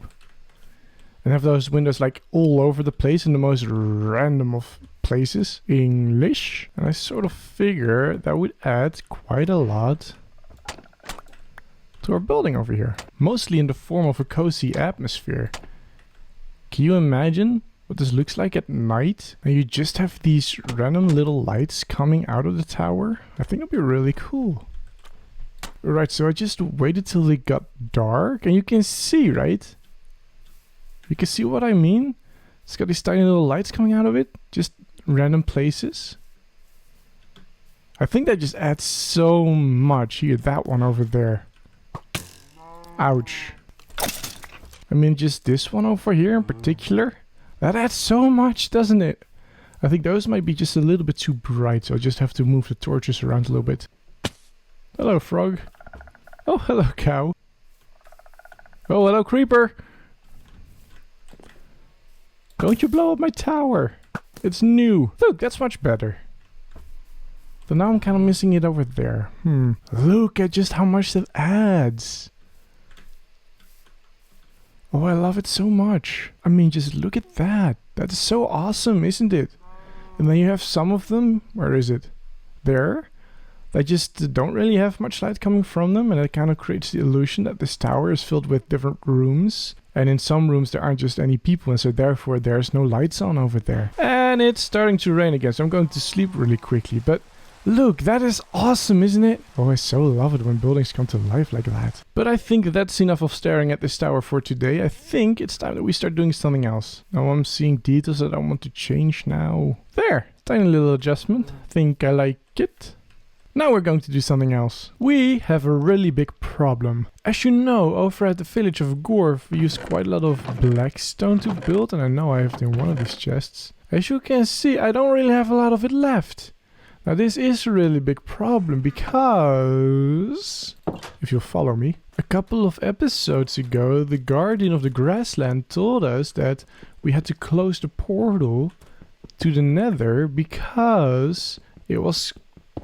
And have those windows like all over the place in the most random of places. English. And I sort of figure that would add quite a lot to our building over here. Mostly in the form of a cozy atmosphere. Can you imagine what this looks like at night? And you just have these random little lights coming out of the tower? I think it'd be really cool. Right, so I just waited till it got dark, and you can see, right? You can see what I mean? It's got these tiny little lights coming out of it, just random places. I think that just adds so much. Here, that one over there. Ouch. I mean, just this one over here in particular. That adds so much, doesn't it? I think those might be just a little bit too bright, so I just have to move the torches around a little bit. Hello, frog. Oh, hello, cow. Oh, hello, creeper. Don't you blow up my tower. It's new. Look, that's much better. So now I'm kind of missing it over there. Look at just how much that adds. Oh, I love it so much. I mean, just look at that. That is so awesome, isn't it? And then you have some of them. Where is it? There. They just don't really have much light coming from them. And it kind of creates the illusion that this tower is filled with different rooms. And in some rooms there aren't just any people. And so therefore there's no lights on over there. And it's starting to rain again. So I'm going to sleep really quickly. But look, that is awesome, isn't it? Oh, I so love it when buildings come to life like that. But I think that's enough of staring at this tower for today. I think it's time that we start doing something else. Now I'm seeing details that I want to change now. There, tiny little adjustment. Think I like it. Now we're going to do something else. We have a really big problem. As you know, over at the village of Gorf, we use quite a lot of black stone to build. And I know I have it in one of these chests. As you can see, I don't really have a lot of it left. Now this is a really big problem because, if you'll follow me, a couple of episodes ago the guardian of the grassland told us that we had to close the portal to the nether because it was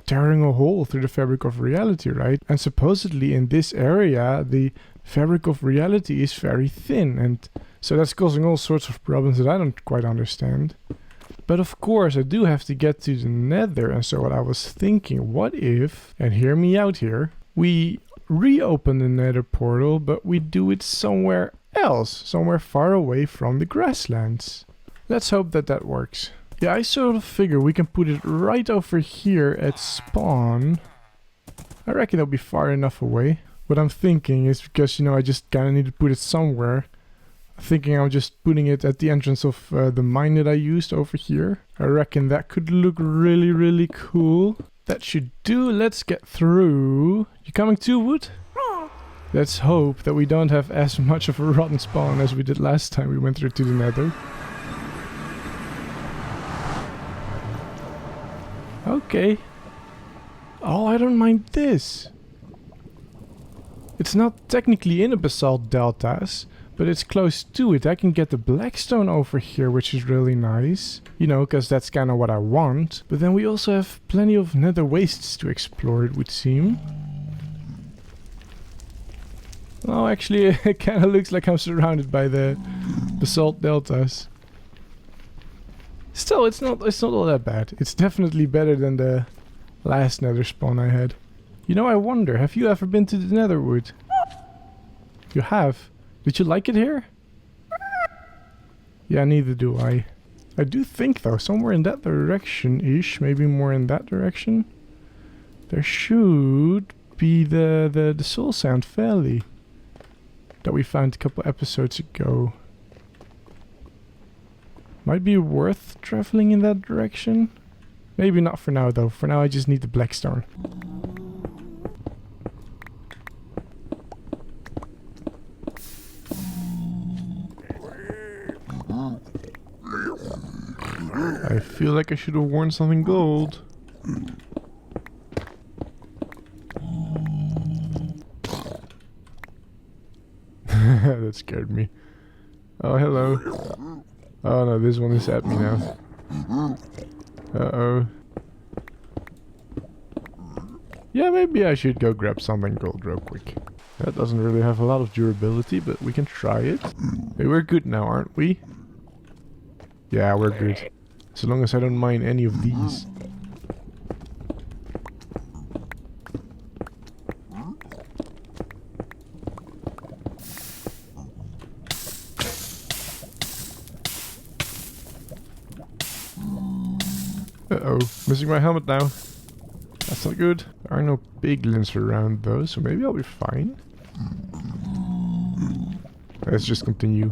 tearing a hole through the fabric of reality, right? And supposedly in this area the fabric of reality is very thin, and so that's causing all sorts of problems that I don't quite understand. But of course I do have to get to the nether, and so what I was thinking, what if, and hear me out here, we reopen the nether portal but we do it somewhere else, somewhere far away from the grasslands. Let's hope that that works. Yeah, I sort of figure we can put it right over here at spawn. I reckon it'll be far enough away. What I'm thinking is, because you know I just kinda need to put it somewhere, thinking I'm just putting it at the entrance of the mine that I used over here. I reckon that could look really, really cool. That should do. Let's get through. You coming too, Wood? Let's hope that we don't have as much of a rotten spawn as we did last time we went through to the nether. Okay. Oh, I don't mind this. It's not technically in a basalt deltas, but it's close to it. I can get the blackstone over here, which is really nice. You know, because that's kind of what I want. But then we also have plenty of nether wastes to explore, it would seem. Oh, actually, it kind of looks like I'm surrounded by the basalt deltas. Still, it's not all that bad. It's definitely better than the last nether spawn I had. You know, I wonder, have you ever been to the netherwood? You have? Did you like it here? Yeah, neither do I. I do think though, somewhere in that direction-ish, maybe more in that direction, there should be the soul sand valley that we found a couple episodes ago. Might be worth traveling in that direction. Maybe not for now though. For now I just need the blackstone. I feel like I should have worn something gold. That scared me. Oh, hello. Oh no, this one is at me now. Uh-oh. Yeah, maybe I should go grab something gold real quick. That doesn't really have a lot of durability, but we can try it. Hey, we're good now, aren't we? Yeah, we're good. As long as I don't mine any of these. Uh-oh, missing my helmet now. That's not good. There are no piglins around though, so maybe I'll be fine. Let's just continue.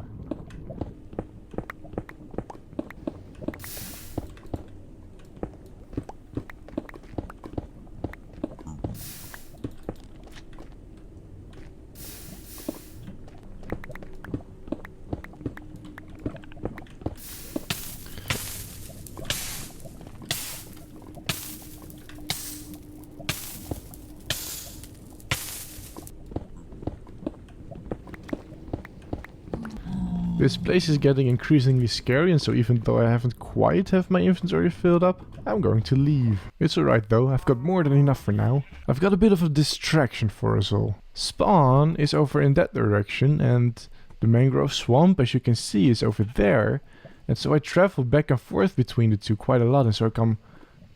This place is getting increasingly scary, and so even though I haven't quite have my inventory filled up, I'm going to leave. It's alright though, I've got more than enough for now. I've got a bit of a distraction for us all. Spawn is over in that direction, and the mangrove swamp, as you can see, is over there. And so I travel back and forth between the two quite a lot, and so I come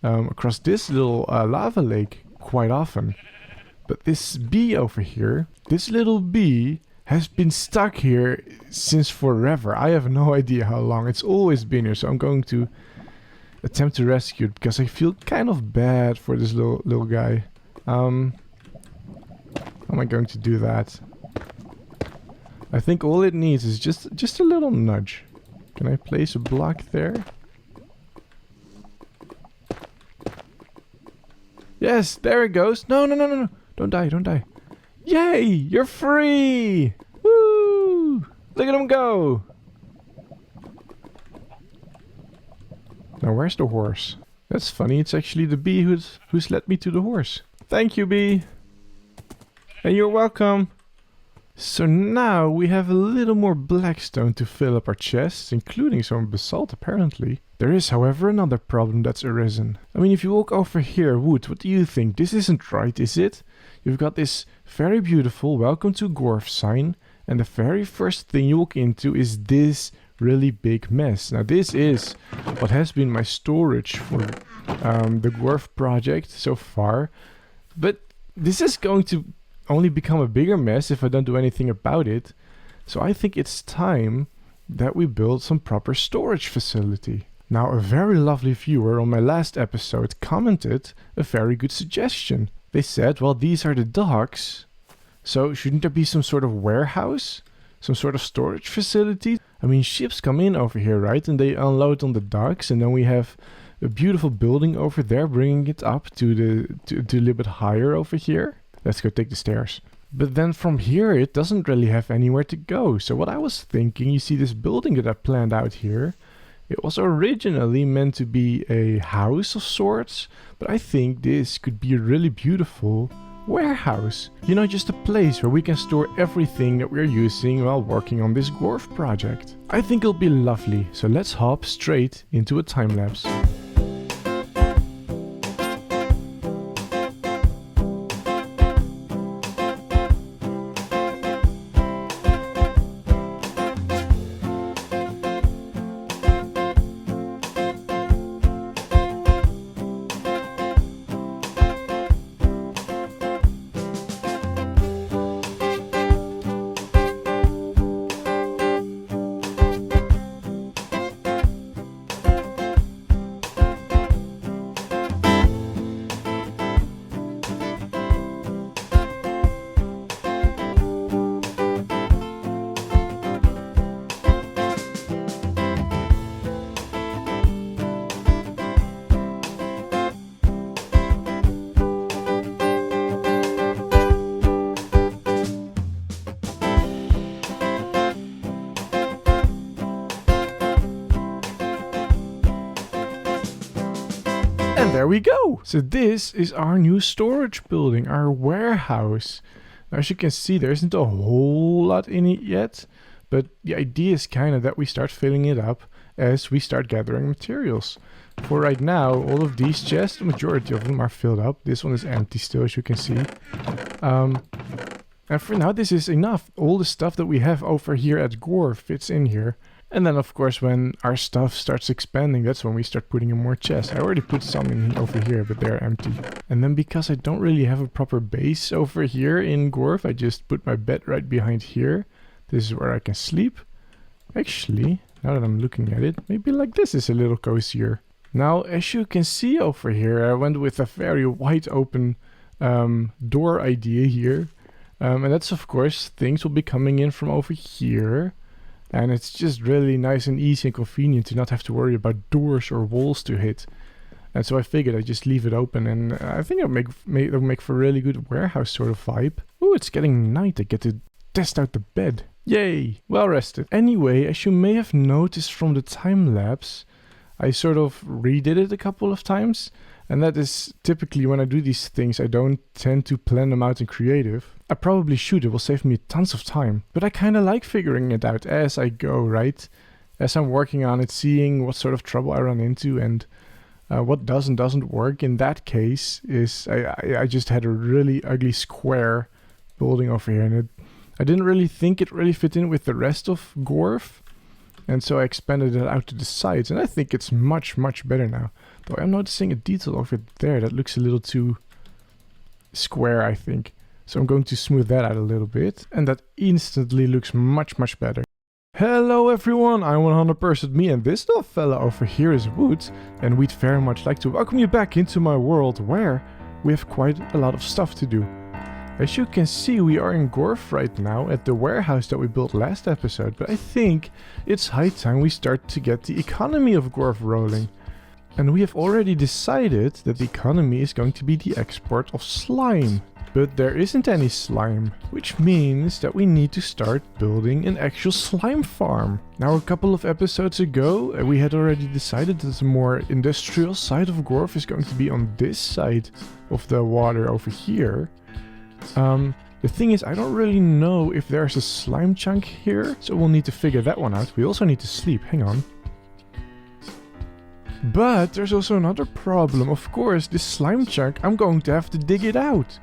across this little lava lake quite often. But this bee over here, this little bee, has been stuck here since forever. I have no idea how long. It's always been here, so I'm going to attempt to rescue it because I feel kind of bad for this little guy. How am I going to do that? I think all it needs is just a little nudge. Can I place a block there? Yes, there it goes. No. Don't die. Yay! You're free! Woo! Look at him go! Now where's the horse? That's funny, it's actually the bee who's led me to the horse. Thank you, bee! And you're welcome! So now we have a little more blackstone to fill up our chests, including some basalt apparently. There is, however, another problem that's arisen. I mean, if you walk over here, Wood, what do you think? This isn't right, is it? You've got this very beautiful Welcome to Gorf sign, and the very first thing you walk into is this really big mess. Now this is what has been my storage for the Gorf project so far, but this is going to only become a bigger mess if I don't do anything about it. So I think it's time that we build some proper storage facility. Now a very lovely viewer on my last episode commented a very good suggestion. They said, well, these are the docks, so shouldn't there be some sort of warehouse? Some sort of storage facility? I mean, ships come in over here, right? And they unload on the docks, and then we have a beautiful building over there, bringing it up to a little bit higher over here. Let's go take the stairs. But then from here, it doesn't really have anywhere to go. So what I was thinking, you see this building that I planned out here, it was originally meant to be a house of sorts, but I think this could be a really beautiful warehouse. You know, just a place where we can store everything that we're using while working on this Gorf project. I think it'll be lovely, so let's hop straight into a time lapse. And there we go! So this is our new storage building, our warehouse. Now, as you can see, there isn't a whole lot in it yet, but the idea is kind of that we start filling it up as we start gathering materials. For right now, all of these chests, the majority of them are filled up. This one is empty still, as you can see. And for now, this is enough. All the stuff that we have over here at Gorf fits in here. And then, of course, when our stuff starts expanding, that's when we start putting in more chests. I already put some in over here, but they're empty. And then because I don't really have a proper base over here in Gorf, I just put my bed right behind here. This is where I can sleep. Actually, now that I'm looking at it, maybe like this is a little cozier. Now, as you can see over here, I went with a very wide open door idea here. And that's, of course, things will be coming in from over here. And it's just really nice and easy and convenient to not have to worry about doors or walls to hit. And so I figured I'd just leave it open, and I think it'll make for a really good warehouse sort of vibe. Ooh, it's getting night. I get to test out the bed. Yay! Well rested. Anyway, as you may have noticed from the time lapse, I sort of redid it a couple of times. And that is typically when I do these things, I don't tend to plan them out in creative. I probably should, it will save me tons of time. But I kind of like figuring it out as I go, right? As I'm working on it, seeing what sort of trouble I run into and what does and doesn't work. In that case is I just had a really ugly square building over here, and I didn't really think it really fit in with the rest of Gorf. And so I expanded it out to the sides, and I think it's much, much better now. Though I'm noticing a detail over there that looks a little too square, I think. So I'm going to smooth that out a little bit, and that instantly looks much, much better. Hello everyone, I'm 100% me, and this little fella over here is Wood, and we'd very much like to welcome you back into my world where we have quite a lot of stuff to do. As you can see, we are in Gorf right now at the warehouse that we built last episode, but I think it's high time we start to get the economy of Gorf rolling. And we have already decided that the economy is going to be the export of slime. But there isn't any slime, which means that we need to start building an actual slime farm. Now, a couple of episodes ago, we had already decided that the more industrial side of Gorf is going to be on this side of the water over here. The thing is, I don't really know if there's a slime chunk here, so we'll need to figure that one out. We also need to sleep, hang on. But there's also another problem. Of course, this slime chunk, I'm going to have to dig it out.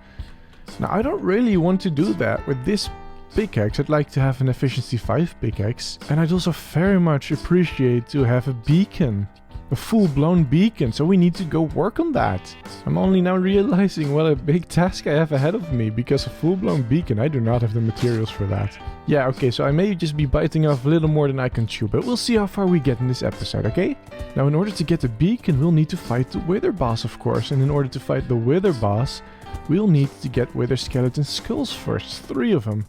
Now, I don't really want to do that with this pickaxe. I'd like to have an efficiency 5 pickaxe. And I'd also very much appreciate to have a beacon. A full-blown beacon, so we need to go work on that. I'm only now realizing what a big task I have ahead of me, because a full-blown beacon, I do not have the materials for that. Yeah, okay, so I may just be biting off a little more than I can chew, but we'll see how far we get in this episode, okay? Now, in order to get the beacon, we'll need to fight the Wither boss, of course, and in order to fight the Wither boss, we'll need to get Wither skeleton skulls first, 3 of them.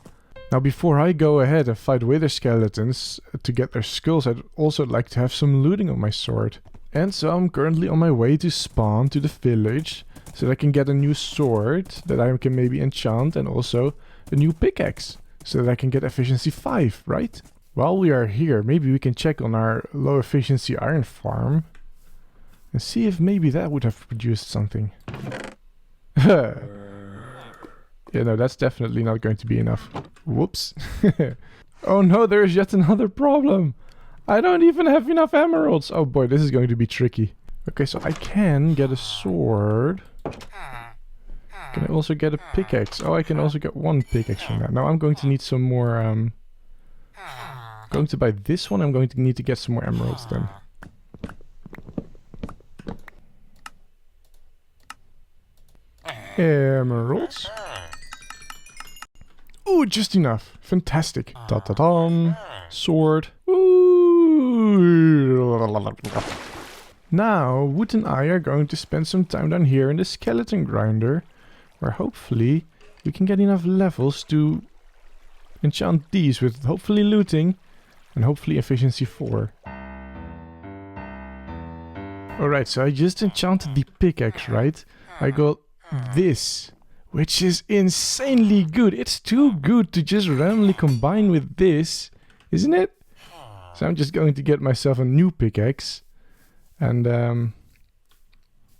Now, before I go ahead and fight Wither skeletons to get their skulls, I'd also like to have some looting on my sword. And so I'm currently on my way to spawn to the village, so that I can get a new sword that I can maybe enchant, and also a new pickaxe, so that I can get efficiency 5, right? While we are here, maybe we can check on our low efficiency iron farm, and see if maybe that would have produced something. Yeah, no, that's definitely not going to be enough. Whoops. Oh no, there's yet another problem. I don't even have enough emeralds. Oh boy, this is going to be tricky. Okay, so I can get a sword. Can I also get a pickaxe? Oh, I can also get 1 pickaxe from that. Now I'm going to need some more... going to buy this one. I'm going to need to get some more emeralds then. Emeralds. Ooh, just enough. Fantastic. Ta-ta-dum. Sword. Ooh. Now, Wood and I are going to spend some time down here in the skeleton grinder, where hopefully we can get enough levels to enchant these with hopefully looting and hopefully efficiency 4. Alright, so I just enchanted the pickaxe, right? I got this, which is insanely good. It's too good to just randomly combine with this, isn't it? So I'm just going to get myself a new pickaxe and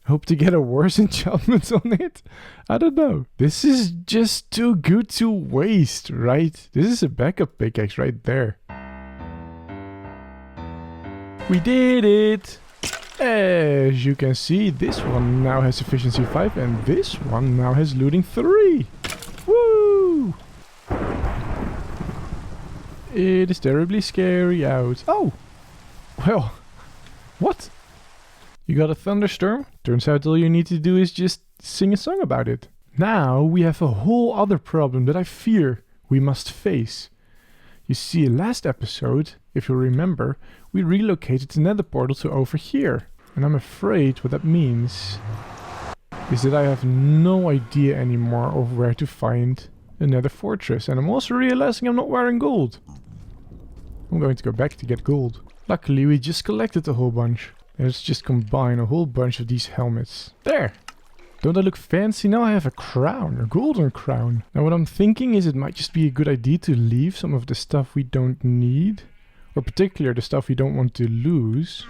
hope to get a worse enchantment on it. I don't know. This is just too good to waste, right? This is a backup pickaxe right there. We did it! As you can see, this one now has efficiency 5 and this one now has looting 3. Woo! It is terribly scary out. Oh! Well, what? You got a thunderstorm? Turns out all you need to do is just sing a song about it. Now we have a whole other problem that I fear we must face. You see, last episode, if you remember, we relocated the nether portal to over here. And I'm afraid what that means is that I have no idea anymore of where to find a nether fortress. And I'm also realizing I'm not wearing gold. I'm going to go back to get gold. Luckily, we just collected a whole bunch. Let's just combine a whole bunch of these helmets. There! Don't I look fancy? Now I have a crown, a golden crown. Now what I'm thinking is it might just be a good idea to leave some of the stuff we don't need. Or particularly the stuff we don't want to lose.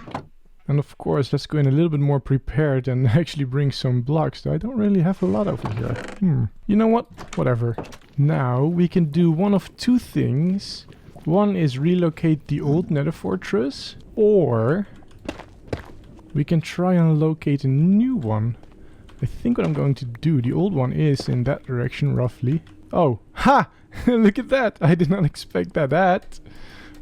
And of course, let's go in a little bit more prepared and actually bring some blocks. I don't really have a lot over here. You know what? Whatever. Now we can do one of two things. One is relocate the old nether fortress, or we can try and locate a new one. I think what I'm going to do, the old one is in that direction roughly. Oh, ha! Look at that! I did not expect that.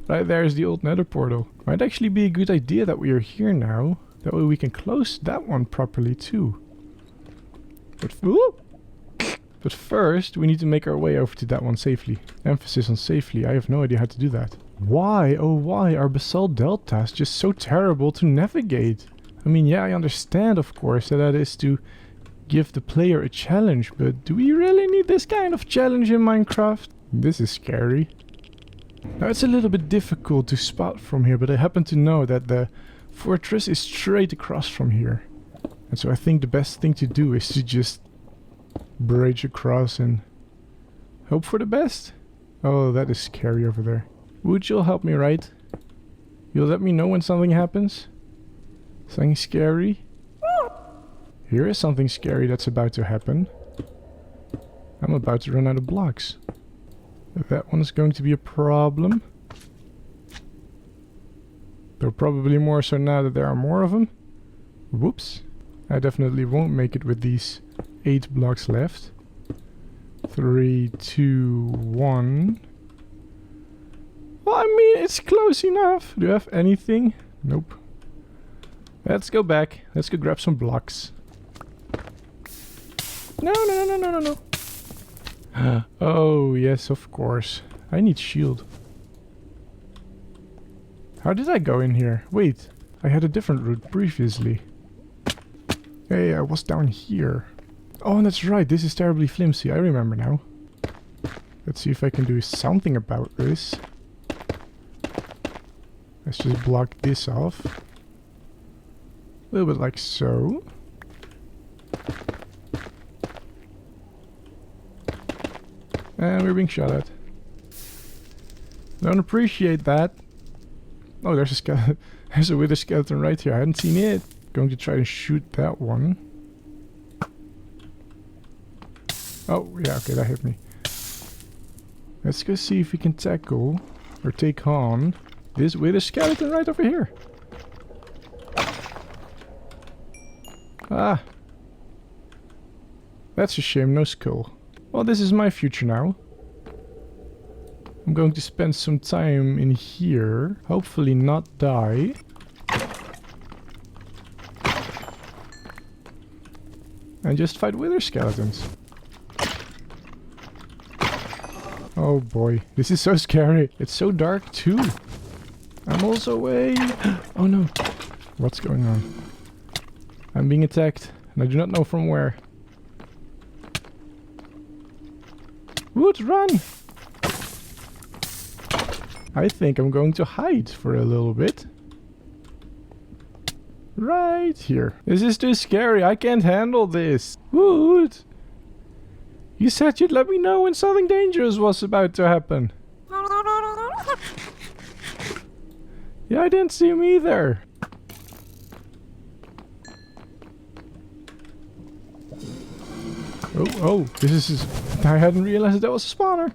Right there is the old nether portal. Might actually be a good idea that we are here now. That way we can close that one properly too. But first we need to make our way over to that one safely. Emphasis on safely. I have no idea how to do that. Why, oh why are basalt deltas just so terrible to navigate? I mean, yeah, I understand of course that is to give the player a challenge, but do we really need this kind of challenge in Minecraft? This is scary. Now it's a little bit difficult to spot from here, but I happen to know that the fortress is straight across from here. And so I think the best thing to do is to just bridge across and hope for the best. Oh, that is scary over there. Would you help me, right? You'll let me know when something happens? Something scary? Here is something scary that's about to happen. I'm about to run out of blocks. That one is going to be a problem. Though probably more so now that there are more of them. Whoops. I definitely won't make it with these 8 blocks left. 3, 2, 1. Well, I mean, it's close enough. Do you have anything? Nope. Let's go back. Let's go grab some blocks. No. Oh, yes, of course. I need shield. How did I go in here? Wait, I had a different route previously. Hey, I was down here. Oh, that's right, this is terribly flimsy. I remember now. Let's see if I can do something about this. Let's just block this off. A little bit like so. And we're being shot at. Don't appreciate that. Oh, there's a skeleton. There's a wither skeleton right here. I hadn't seen it. Going to try and shoot that one. Oh, yeah, okay, that hit me. Let's go see if we can tackle or take on this wither skeleton right over here. Ah. That's a shame, no skull. Well, this is my future now. I'm going to spend some time in here. Hopefully not die. And just fight wither skeletons. Oh boy, this is so scary. It's so dark too. I'm also away. Oh no. What's going on? I'm being attacked and I do not know from where. Wood, run! I think I'm going to hide for a little bit. Right here. This is too scary. I can't handle this. Wood! You said you'd let me know when something dangerous was about to happen. Yeah, I didn't see him either. Oh, this is... I hadn't realized that was a spawner.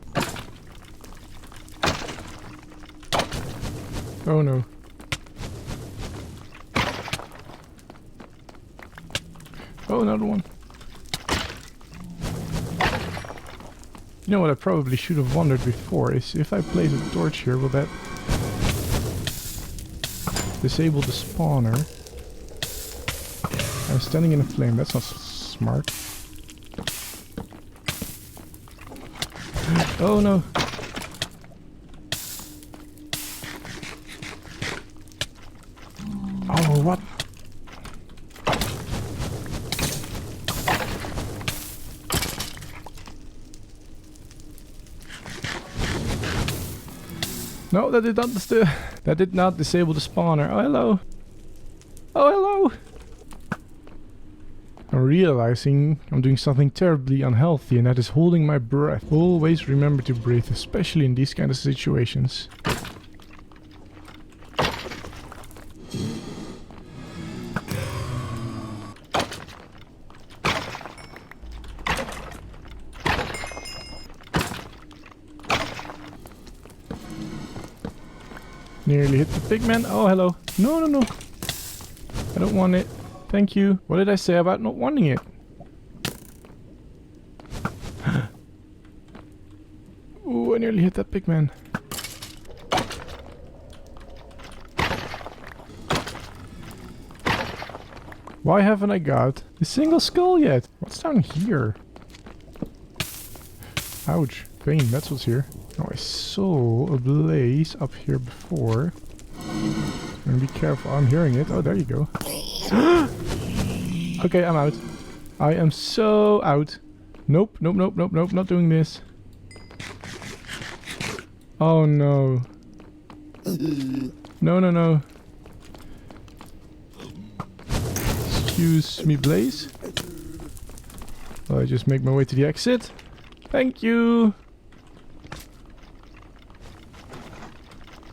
Oh no. Oh, another one. You know what I probably should have wondered before is if I place a torch here, will that disable the spawner? I'm standing in a flame, that's not smart. Oh no. Oh, what? No, that did not disable the spawner. Oh, hello. Oh, hello. I'm realizing I'm doing something terribly unhealthy, and that is holding my breath. Always remember to breathe, especially in these kind of situations. Nearly hit the pigman. Oh, hello. No, no, no. I don't want it. Thank you. What did I say about not wanting it? Ooh, I nearly hit that pigman. Why haven't I got a single skull yet? What's down here? Ouch. Pain, that's what's here. Oh, I saw a blaze up here before. And be careful, I'm hearing it. Oh, there you go. Okay, I'm out. I am so out. Nope, nope, nope, nope, nope, not doing this. Oh no. No, no, no. Excuse me, Blaze. Well, I just make my way to the exit. Thank you.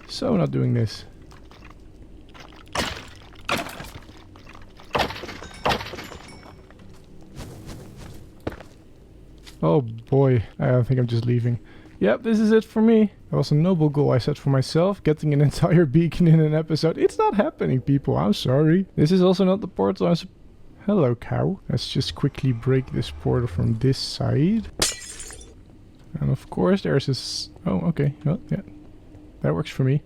So not doing this. Oh boy, I think I'm just leaving. Yep, this is it for me. That was a noble goal I set for myself, getting an entire beacon in an episode. It's not happening, people, I'm sorry. This is also not the portal. Hello, cow. Let's just quickly break this portal from this side. And of course there's this... Oh, okay. Well, yeah. That works for me.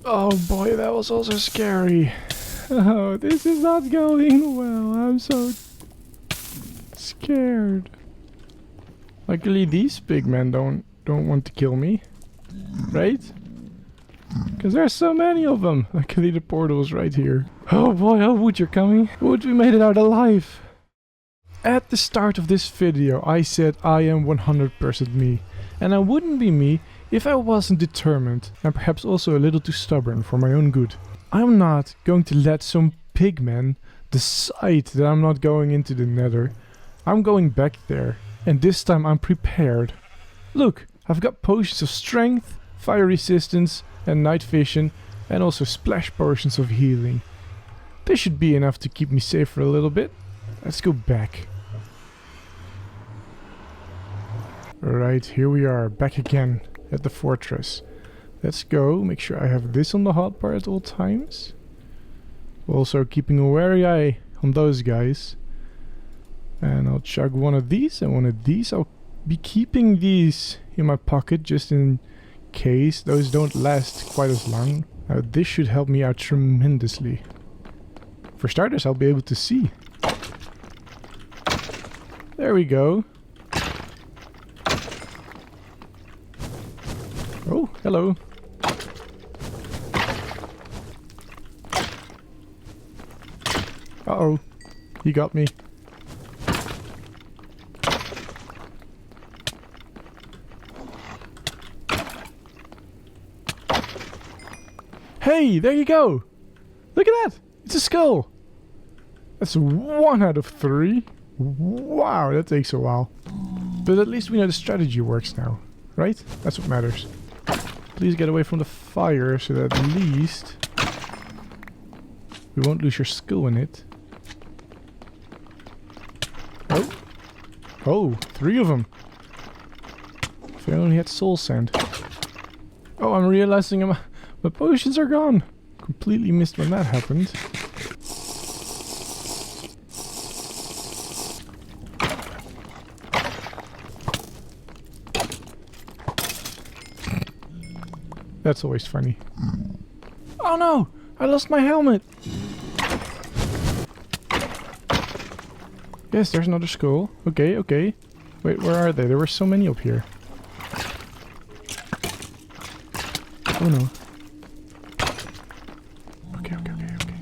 Oh boy, that was also scary. Oh, this is not going well. I'm so scared. Luckily these big men don't want to kill me. Right? Because there's so many of them. Luckily the portal is right here. Oh boy, oh Wood, you're coming. Wood, we made it out alive. At the start of this video I said I am 100% me. And I wouldn't be me if I wasn't determined and perhaps also a little too stubborn for my own good. I'm not going to let some pigman decide that I'm not going into the nether. I'm going back there, and this time I'm prepared. Look, I've got potions of strength, fire resistance and night vision, and also splash potions of healing. This should be enough to keep me safe for a little bit. Let's go back. Alright, here we are, back again at the fortress. Let's go, make sure I have this on the hotbar at all times. Also keeping a wary eye on those guys. And I'll chug one of these and one of these. I'll be keeping these in my pocket just in case. Those don't last quite as long. Now this should help me out tremendously. For starters, I'll be able to see. There we go. Oh, hello. Uh-oh. He got me. Hey, there you go! Look at that! It's a skull! That's 1 out of 3. Wow, that takes a while. But at least we know the strategy works now, right? That's what matters. Please get away from the fire so that at least we won't lose your skull in it. Oh! Oh, 3 of them! If I only had soul sand. Oh, I'm realizing my potions are gone! Completely missed when that happened. That's always funny. Oh no! I lost my helmet! Yes, there's another skull. Okay, okay. Wait, where are they? There were so many up here. Oh no. Okay, okay, okay, okay.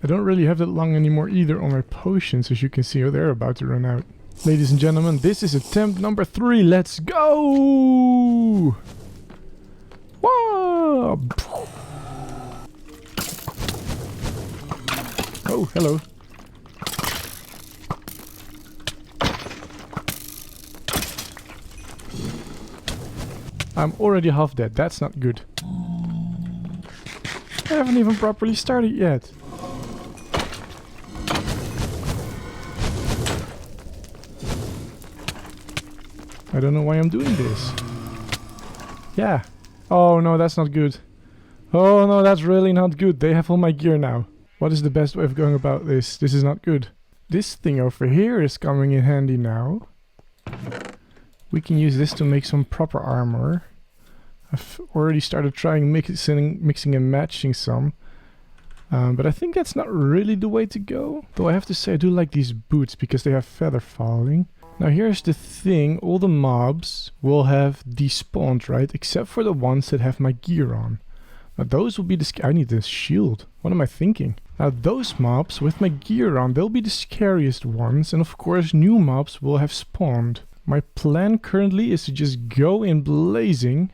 I don't really have that long anymore either on my potions, as you can see. Oh, they're about to run out. Ladies and gentlemen, this is attempt number 3. Let's go! Whoa! Oh, hello. I'm already half dead. That's not good. I haven't even properly started yet. I don't know why I'm doing this. Yeah. Oh no, that's not good. Oh no, that's really not good. They have all my gear now. What is the best way of going about this? This is not good. This thing over here is coming in handy now. We can use this to make some proper armor. I've already started trying mixing and matching some. But I think that's not really the way to go. Though I have to say I do like these boots because they have feather falling. Now here's the thing, all the mobs will have despawned, right? Except for the ones that have my gear on. Now those will be the I need this shield. What am I thinking? Now those mobs with my gear on, they'll be the scariest ones. And of course new mobs will have spawned. My plan currently is to just go in blazing.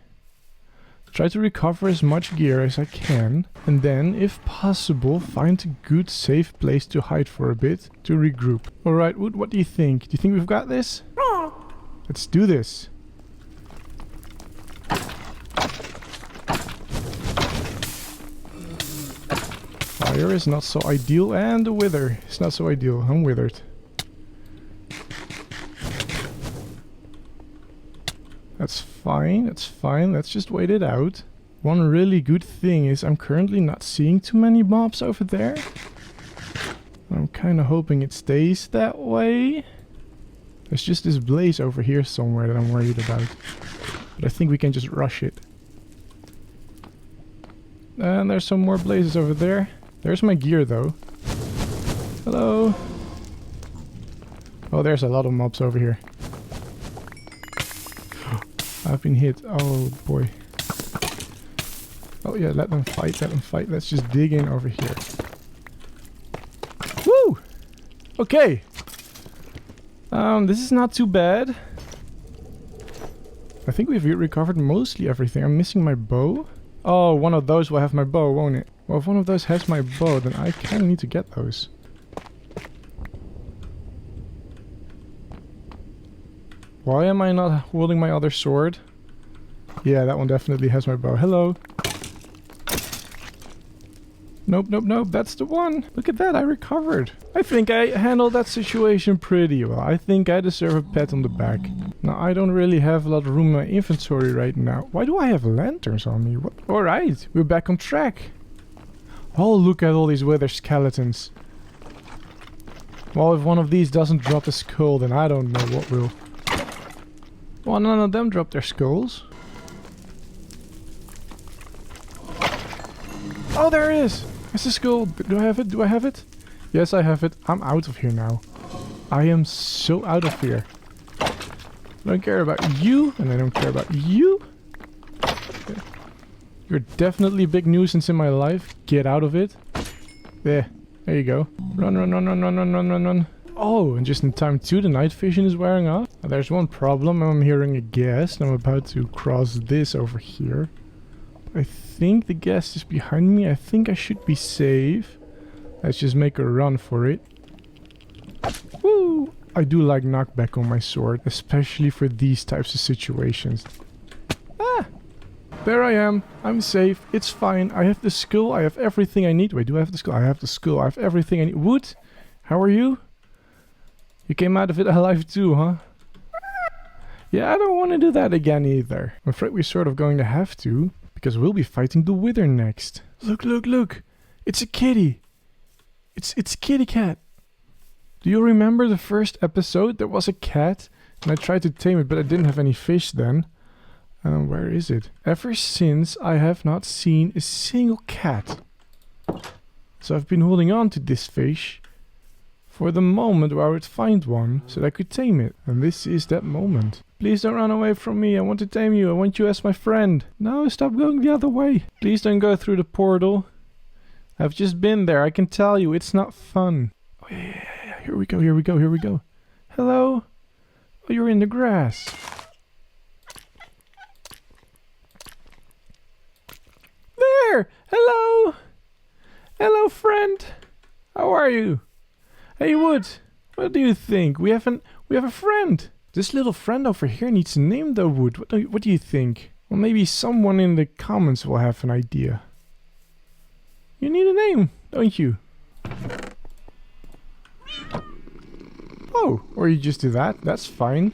Try to recover as much gear as I can. And then, if possible, find a good safe place to hide for a bit to regroup. Alright, Wood, what do you think? Do you think we've got this? Let's do this. Fire is not so ideal, and the wither is not so ideal. I'm withered. That's fine, that's fine. Let's just wait it out. One really good thing is I'm currently not seeing too many mobs over there. I'm kind of hoping it stays that way. There's just this blaze over here somewhere that I'm worried about. But I think we can just rush it. And there's some more blazes over there. There's my gear though. Hello. Oh, there's a lot of mobs over here. I've been hit. Oh boy. Oh yeah, let them fight, let them fight. Let's just dig in over here. Woo! Okay. This is not too bad. I think we've recovered mostly everything. I'm missing my bow. Oh, one of those will have my bow, won't it? Well, if one of those has my bow, then I kind of need to get those. Why am I not holding my other sword? Yeah, that one definitely has my bow. Hello. Nope, nope, nope. That's the one. Look at that. I recovered. I think I handled that situation pretty well. I think I deserve a pat on the back. Now, I don't really have a lot of room in my inventory right now. Why do I have lanterns on me? What? Alright, we're back on track. Oh, look at all these wither skeletons. Well, if one of these doesn't drop a skull, then I don't know what will. Well, none of them dropped their skulls. Oh, there it is! It's a skull. Do I have it? Do I have it? Yes, I have it. I'm out of here now. I am so out of here. I don't care about you, and I don't care about you. Okay. You're definitely a big nuisance in my life. Get out of it. There you go. Run, run, run, run, run, run, run, run, run. Oh, and just in time too, the night vision is wearing off. Now, there's one problem. I'm hearing a ghast. I'm about to cross this over here. I think the ghast is behind me. I think I should be safe. Let's just make a run for it. Woo! I do like knockback on my sword, especially for these types of situations. Ah! There I am. I'm safe. It's fine. I have the skull. I have everything I need. Wait, do I have the skull? I have the skull. I have everything I need. Wood, how are you? You came out of it alive too, huh? Yeah, I don't want to do that again either. I'm afraid we're sort of going to have to, because we'll be fighting the wither next. Look, look, look. It's a kitty. It's a kitty cat. Do you remember the first episode? There was a cat, and I tried to tame it, but I didn't have any fish then. Where is it? Ever since, I have not seen a single cat. So I've been holding on to this fish for the moment where I would find one, so that I could tame it. And this is that moment. Please don't run away from me. I want to tame you. I want you as my friend. No, stop going the other way. Please don't go through the portal. I've just been there. I can tell you, it's not fun. Oh, yeah. Here we go, here we go, here we go. Hello? Oh, you're in the grass. There! Hello! Hello, friend. How are you? Hey, Wood. What do you think? We have a friend. This little friend over here needs a name though, Wood. What do you think? Well, maybe someone in the comments will have an idea. You need a name, don't you? Oh, or you just do that. That's fine.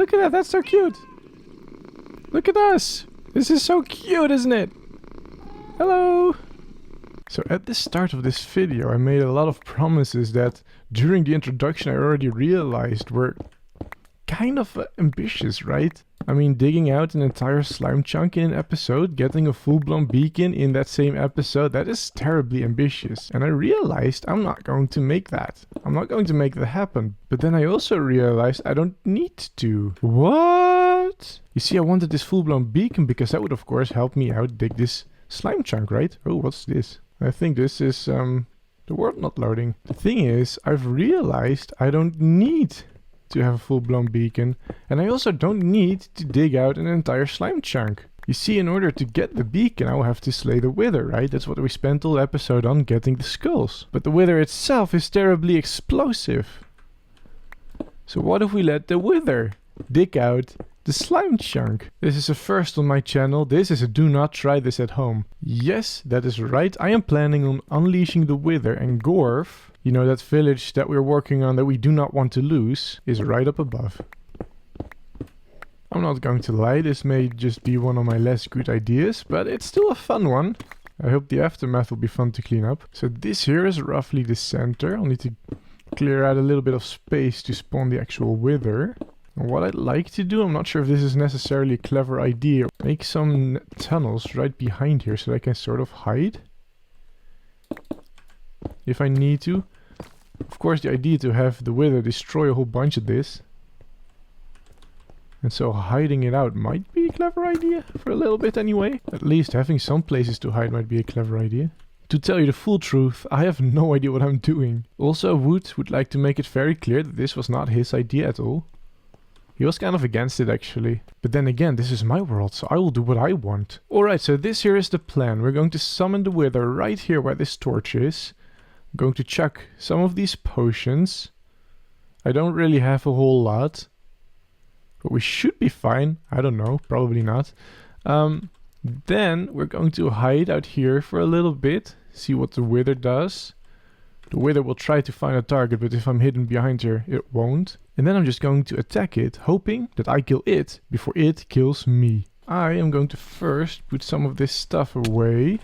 Look at that, that's so cute. Look at us. This is so cute, isn't it? Hello. So at the start of this video, I made a lot of promises that during the introduction I already realized were kind of ambitious, right? I mean, digging out an entire slime chunk in an episode, getting a full-blown beacon in that same episode, that is terribly ambitious. And I realized I'm not going to make that. I'm not going to make that happen. But then I also realized I don't need to. What? You see, I wanted this full-blown beacon because that would of course help me out dig this slime chunk, right? Oh, what's this? I think this is the world not loading. The thing is, I've realized I don't need to have a full-blown beacon, and I also don't need to dig out an entire slime chunk. You see, in order to get the beacon, I will have to slay the wither, right? That's what we spent all episode on, getting the skulls. But the wither itself is terribly explosive. So what if we let the wither dig out the slime chunk? This is a first on my channel. This is a do not try this at home. Yes, that is right. I am planning on unleashing the wither, and Gorf, you know, that village that we're working on that we do not want to lose, is right up above. I'm not going to lie, this may just be one of my less good ideas, but it's still a fun one. I hope the aftermath will be fun to clean up. So this here is roughly the center. I'll need to clear out a little bit of space to spawn the actual wither. And what I'd like to do, I'm not sure if this is necessarily a clever idea, make some tunnels right behind here so that I can sort of hide if I need to. Of course, the idea to have the wither destroy a whole bunch of this, and so hiding it out might be a clever idea for a little bit anyway. At least having some places to hide might be a clever idea. To tell you the full truth, I have no idea what I'm doing. Also, Wood would like to make it very clear that this was not his idea at all. He was kind of against it actually. But then again, this is my world, so I will do what I want. Alright, so this here is the plan. We're going to summon the wither right here where this torch is. I'm going to chuck some of these potions. I don't really have a whole lot, but we should be fine. I don't know, probably not. Then we're going to hide out here for a little bit, see what the wither does. The wither will try to find a target, but if I'm hidden behind her, it won't. And then I'm just going to attack it, hoping that I kill it before it kills me. I am going to first put some of this stuff away.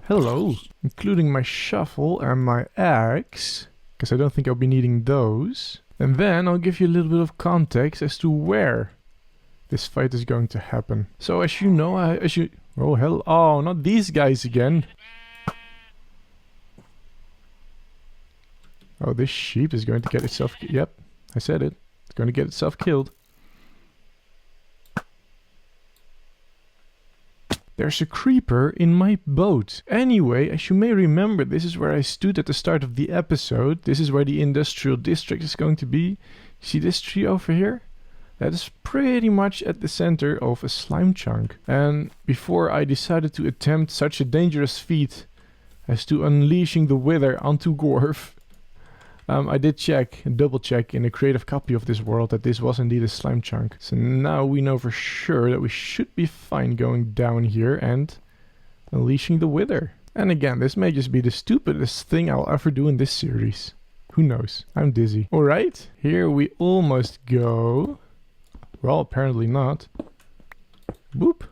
Hello. Including my shovel and my axe, because I don't think I'll be needing those. And then I'll give you a little bit of context as to where this fight is going to happen. So as you know, oh hell, oh, not these guys again. Oh, this sheep is going to get itself, yep, I said it. It's going to get itself killed. There's a creeper in my boat. Anyway, as you may remember, this is where I stood at the start of the episode. This is where the industrial district is going to be. See this tree over here? That is pretty much at the center of a slime chunk. And before I decided to attempt such a dangerous feat as to unleashing the wither onto Gorf, I did check, double check in a creative copy of this world that this was indeed a slime chunk. So now we know for sure that we should be fine going down here and unleashing the wither. And again, this may just be the stupidest thing I'll ever do in this series. Who knows? I'm dizzy. Alright, here we almost go. Well, apparently not. Boop.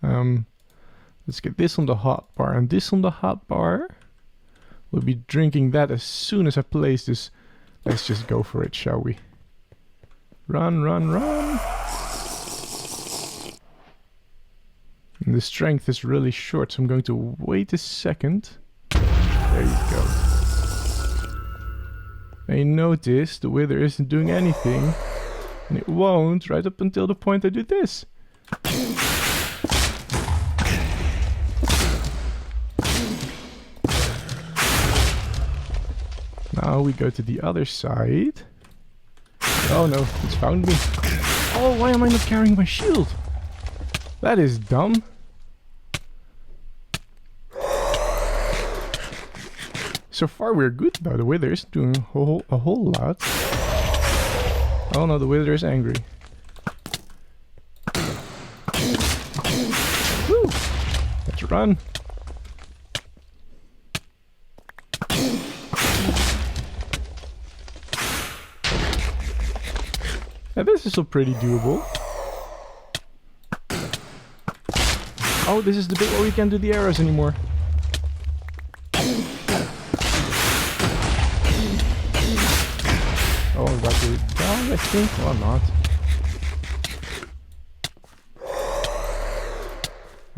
Let's get this on the hot bar and this on the hot bar. We'll be drinking that as soon as I place this. Let's just go for it, shall we? Run, run, run! And the strength is really short, so I'm going to wait a second. There you go. And you notice the wither isn't doing anything. And it won't right up until the point I do this. Now we go to the other side. Oh no, it's found me. Oh, why am I not carrying my shield? That is dumb. So far we're good though. The wither isn't doing a whole lot. Oh no, the wither is angry. Woo! Let's run. Now this is still pretty doable. Oh, this is the bit where we can't do the arrows anymore. Oh, I'm about to die, I think. Well, not.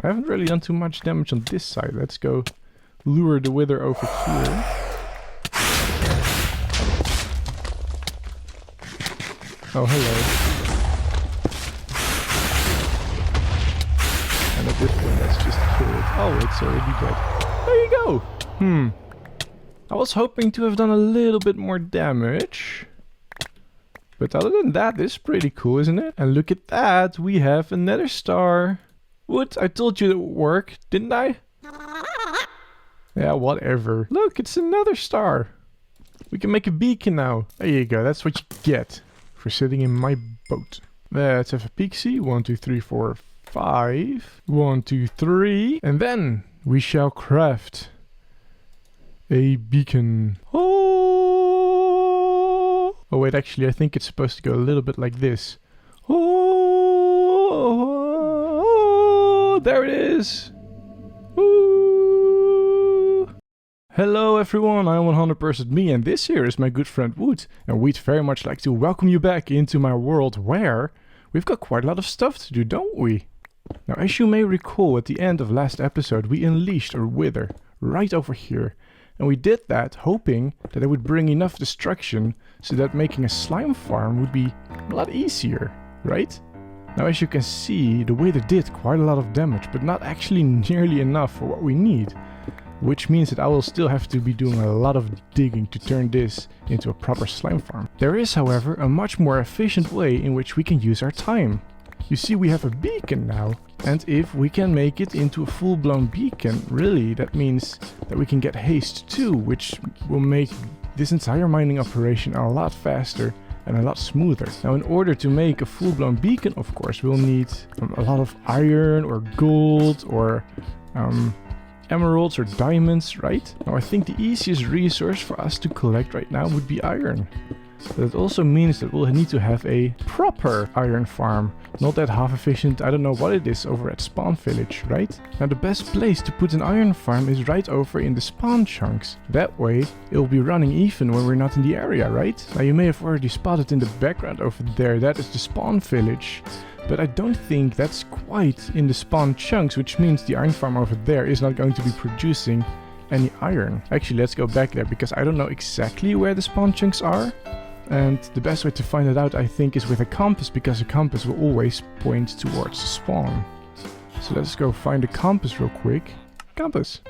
I haven't really done too much damage on this side. Let's go lure the wither over here. Oh, hello. And at this point, let's just kill it. Oh, it's already dead. There you go! I was hoping to have done a little bit more damage. But other than that, this is pretty cool, isn't it? And look at that, we have another star. What? I told you it would work, didn't I? Yeah, whatever. Look, it's another star. We can make a beacon now. There you go, that's what you get for sitting in my boat. Let's have a peek. See, 1, 2, 3, 4, 5. 1, 2, 3. And then we shall craft a beacon. Oh, wait, actually, I think it's supposed to go a little bit like this. Oh, there it is. Ooh. Hello everyone, I'm 100% me, and this here is my good friend Wood, and we'd very much like to welcome you back into my world where we've got quite a lot of stuff to do, don't we? Now, as you may recall, at the end of last episode we unleashed a wither right over here, and we did that hoping that it would bring enough destruction so that making a slime farm would be a lot easier, right? Now, as you can see, the wither did quite a lot of damage, but not actually nearly enough for what we need. Which means that I will still have to be doing a lot of digging to turn this into a proper slime farm. There is, however, a much more efficient way in which we can use our time. You see, we have a beacon now, and if we can make it into a full-blown beacon, really, that means that we can get haste too, which will make this entire mining operation a lot faster and a lot smoother. Now, in order to make a full-blown beacon, of course, we'll need a lot of iron or gold or emeralds or diamonds, right? Now, I think the easiest resource for us to collect right now would be iron. But it also means that we'll need to have a proper iron farm. Not that half efficient, I don't know what it is, over at Spawn Village, right? Now, the best place to put an iron farm is right over in the spawn chunks. That way, it'll be running even when we're not in the area, right? Now, you may have already spotted in the background over there, that is the Spawn Village. But I don't think that's quite in the spawn chunks, which means the iron farm over there is not going to be producing any iron. Actually, let's go back there, because I don't know exactly where the spawn chunks are. And the best way to find it out, I think, is with a compass, because a compass will always point towards the spawn. So let's go find the compass real quick. Compass!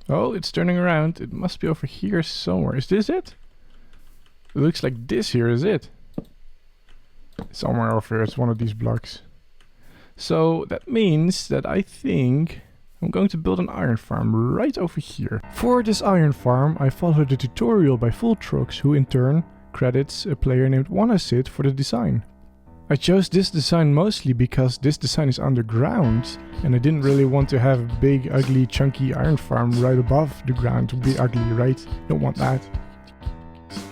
Oh, it's turning around. It must be over here somewhere. Is this it? It looks like this here is it. Somewhere over here, it's one of these blocks. So that means that I think I'm going to build an iron farm right over here. For this iron farm, I followed the tutorial by Fulltrox, who in turn credits a player named Wannasit for the design. I chose this design mostly because this design is underground, and I didn't really want to have a big, ugly, chunky iron farm right above the ground. It would be ugly, right? Don't want that.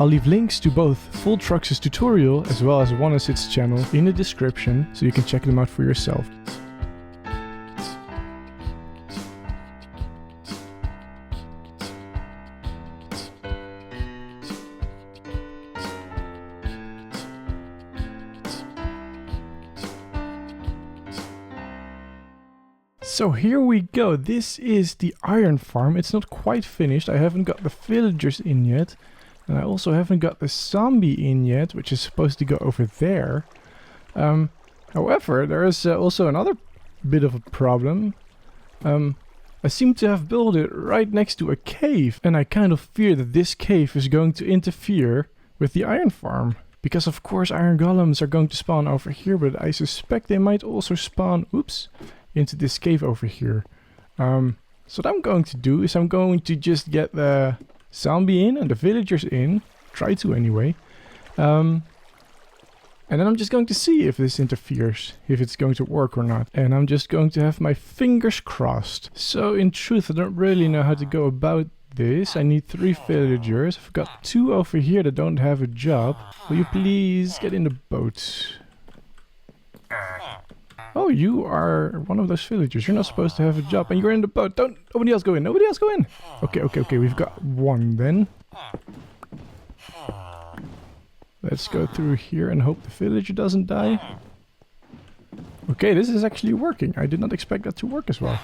I'll leave links to both Fulltrox's tutorial as well as Wannasit's channel in the description, so you can check them out for yourself. So here we go, this is the iron farm. It's not quite finished, I haven't got the villagers in yet. And I also haven't got the zombie in yet, which is supposed to go over there. However, there is also another bit of a problem. I seem to have built it right next to a cave, and I kind of fear that this cave is going to interfere with the iron farm. Because of course iron golems are going to spawn over here, but I suspect they might also spawn, into this cave over here. So what I'm going to do is I'm going to just get the zombie in and the villagers in, try to anyway, and then I'm just going to see if this interferes, if it's going to work or not, and I'm just going to have my fingers crossed. So in truth, I don't really know how to go about this. I need 3 villagers. I've got 2 over here that don't have a job. Will you please get in the boat? Oh, you are one of those villagers. You're not supposed to have a job and you're in the boat. Nobody else go in. Nobody else go in. Okay. We've got 1 then. Let's go through here and hope the villager doesn't die. Okay, this is actually working. I did not expect that to work as well.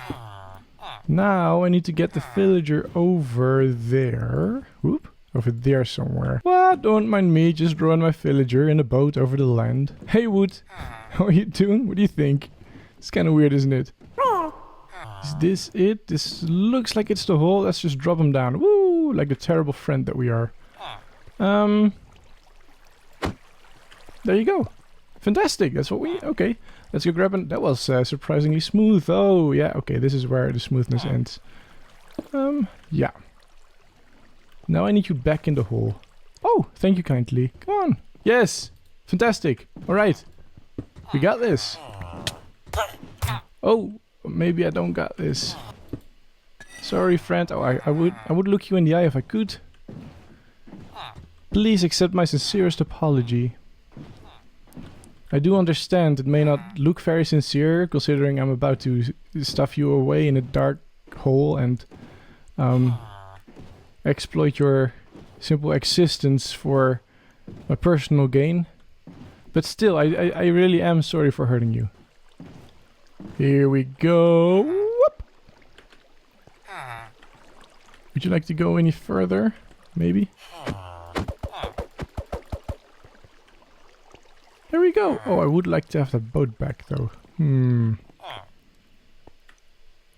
Now I need to get the villager over there. Whoop. Over there somewhere. What? Don't mind me, just drawing my villager in a boat over the land. Hey Wood, how are you doing? What do you think? It's kind of weird, isn't it? Is this it? This looks like it's the hole. Let's just drop him down. Woo! Like the terrible friend that we are. There you go. Fantastic. That's what we... Okay. Let's go grab it. That was surprisingly smooth. Oh, yeah. Okay, this is where the smoothness ends. Yeah. Now I need you back in the hole. Oh, thank you kindly. Come on. Yes. Fantastic. All right. We got this. Oh, maybe I don't got this. Sorry, friend. Oh, I would look you in the eye if I could. Please accept my sincerest apology. I do understand it may not look very sincere, considering I'm about to stuff you away in a dark hole and exploit your simple existence for my personal gain. But still, I really am sorry for hurting you. Here we go. Whoop. Would you like to go any further? Maybe? There we go. Oh, I would like to have that boat back though.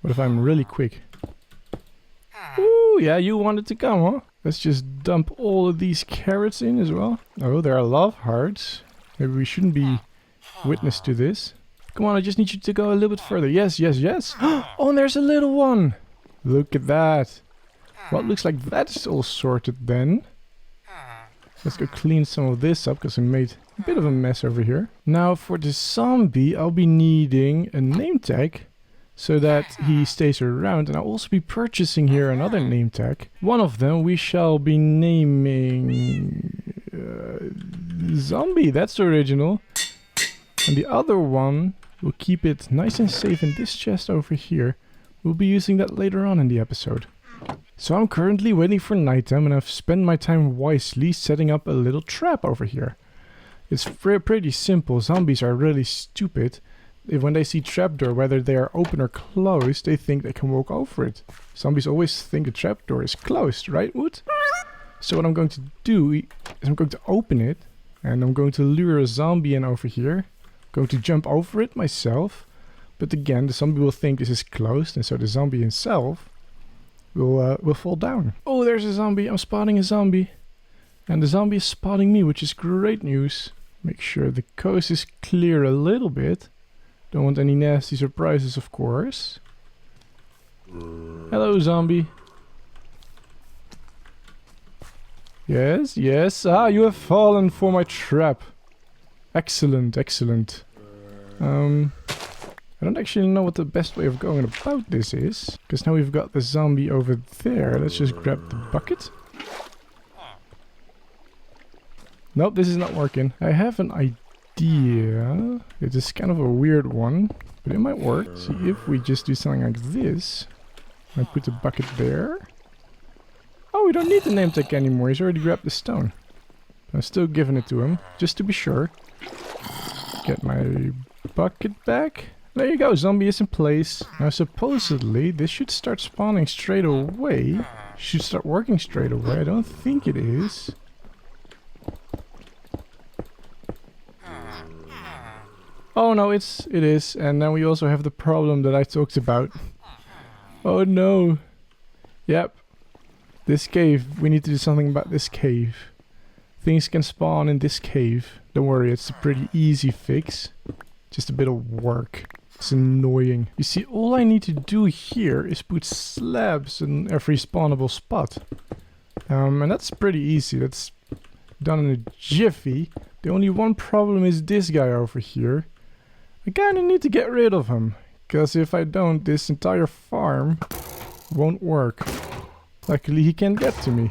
What if I'm really quick? Ooh, yeah, you wanted to come, huh? Let's just dump all of these carrots in as well. Oh, there are love hearts. Maybe we shouldn't be witness to this. Come on, I just need you to go a little bit further. Yes. Oh, and there's a little one. Look at that. Well, it looks like that's all sorted then. Let's go clean some of this up because I made a bit of a mess over here. Now for the zombie, I'll be needing a name tag so that he stays around. And I'll also be purchasing here another name tag. One of them we shall be naming Zombie. That's the original. And the other one, we'll keep it nice and safe in this chest over here. We'll be using that later on in the episode. So I'm currently waiting for nighttime and I've spent my time wisely setting up a little trap over here. It's pretty simple. Zombies are really stupid. When they see trapdoor, whether they are open or closed, they think they can walk over it. Zombies always think a trapdoor is closed, right, Wood? So what I'm going to do is I'm going to open it and I'm going to lure a zombie in over here. I'm going to jump over it myself. But again, the zombie will think this is closed and so the zombie himself will fall down. Oh, there's a zombie. I'm spotting a zombie. And the zombie is spotting me, which is great news. Make sure the coast is clear a little bit. Don't want any nasty surprises, of course. Hello, zombie. Yes. Ah, you have fallen for my trap. Excellent. I don't actually know what the best way of going about this is. Because now we've got the zombie over there. Let's just grab the bucket. Nope, this is not working. I have an idea. It is kind of a weird one, but it might work. See if we just do something like this. I put the bucket there. Oh, we don't need the name tag anymore. He's already grabbed the stone. I'm still giving it to him, just to be sure. Get my bucket back. There you go, zombie is in place. Now supposedly this should start spawning straight away. Should start working straight away. I don't think it is. Oh no, it is. And then we also have the problem that I talked about. Oh no. Yep. This cave. We need to do something about this cave. Things can spawn in this cave. Don't worry, it's a pretty easy fix. Just a bit of work. It's annoying. You see, all I need to do here is put slabs in every spawnable spot. And that's pretty easy. That's done in a jiffy. The only one problem is this guy over here. I kinda need to get rid of him. Because if I don't, this entire farm won't work. Luckily he can't get to me.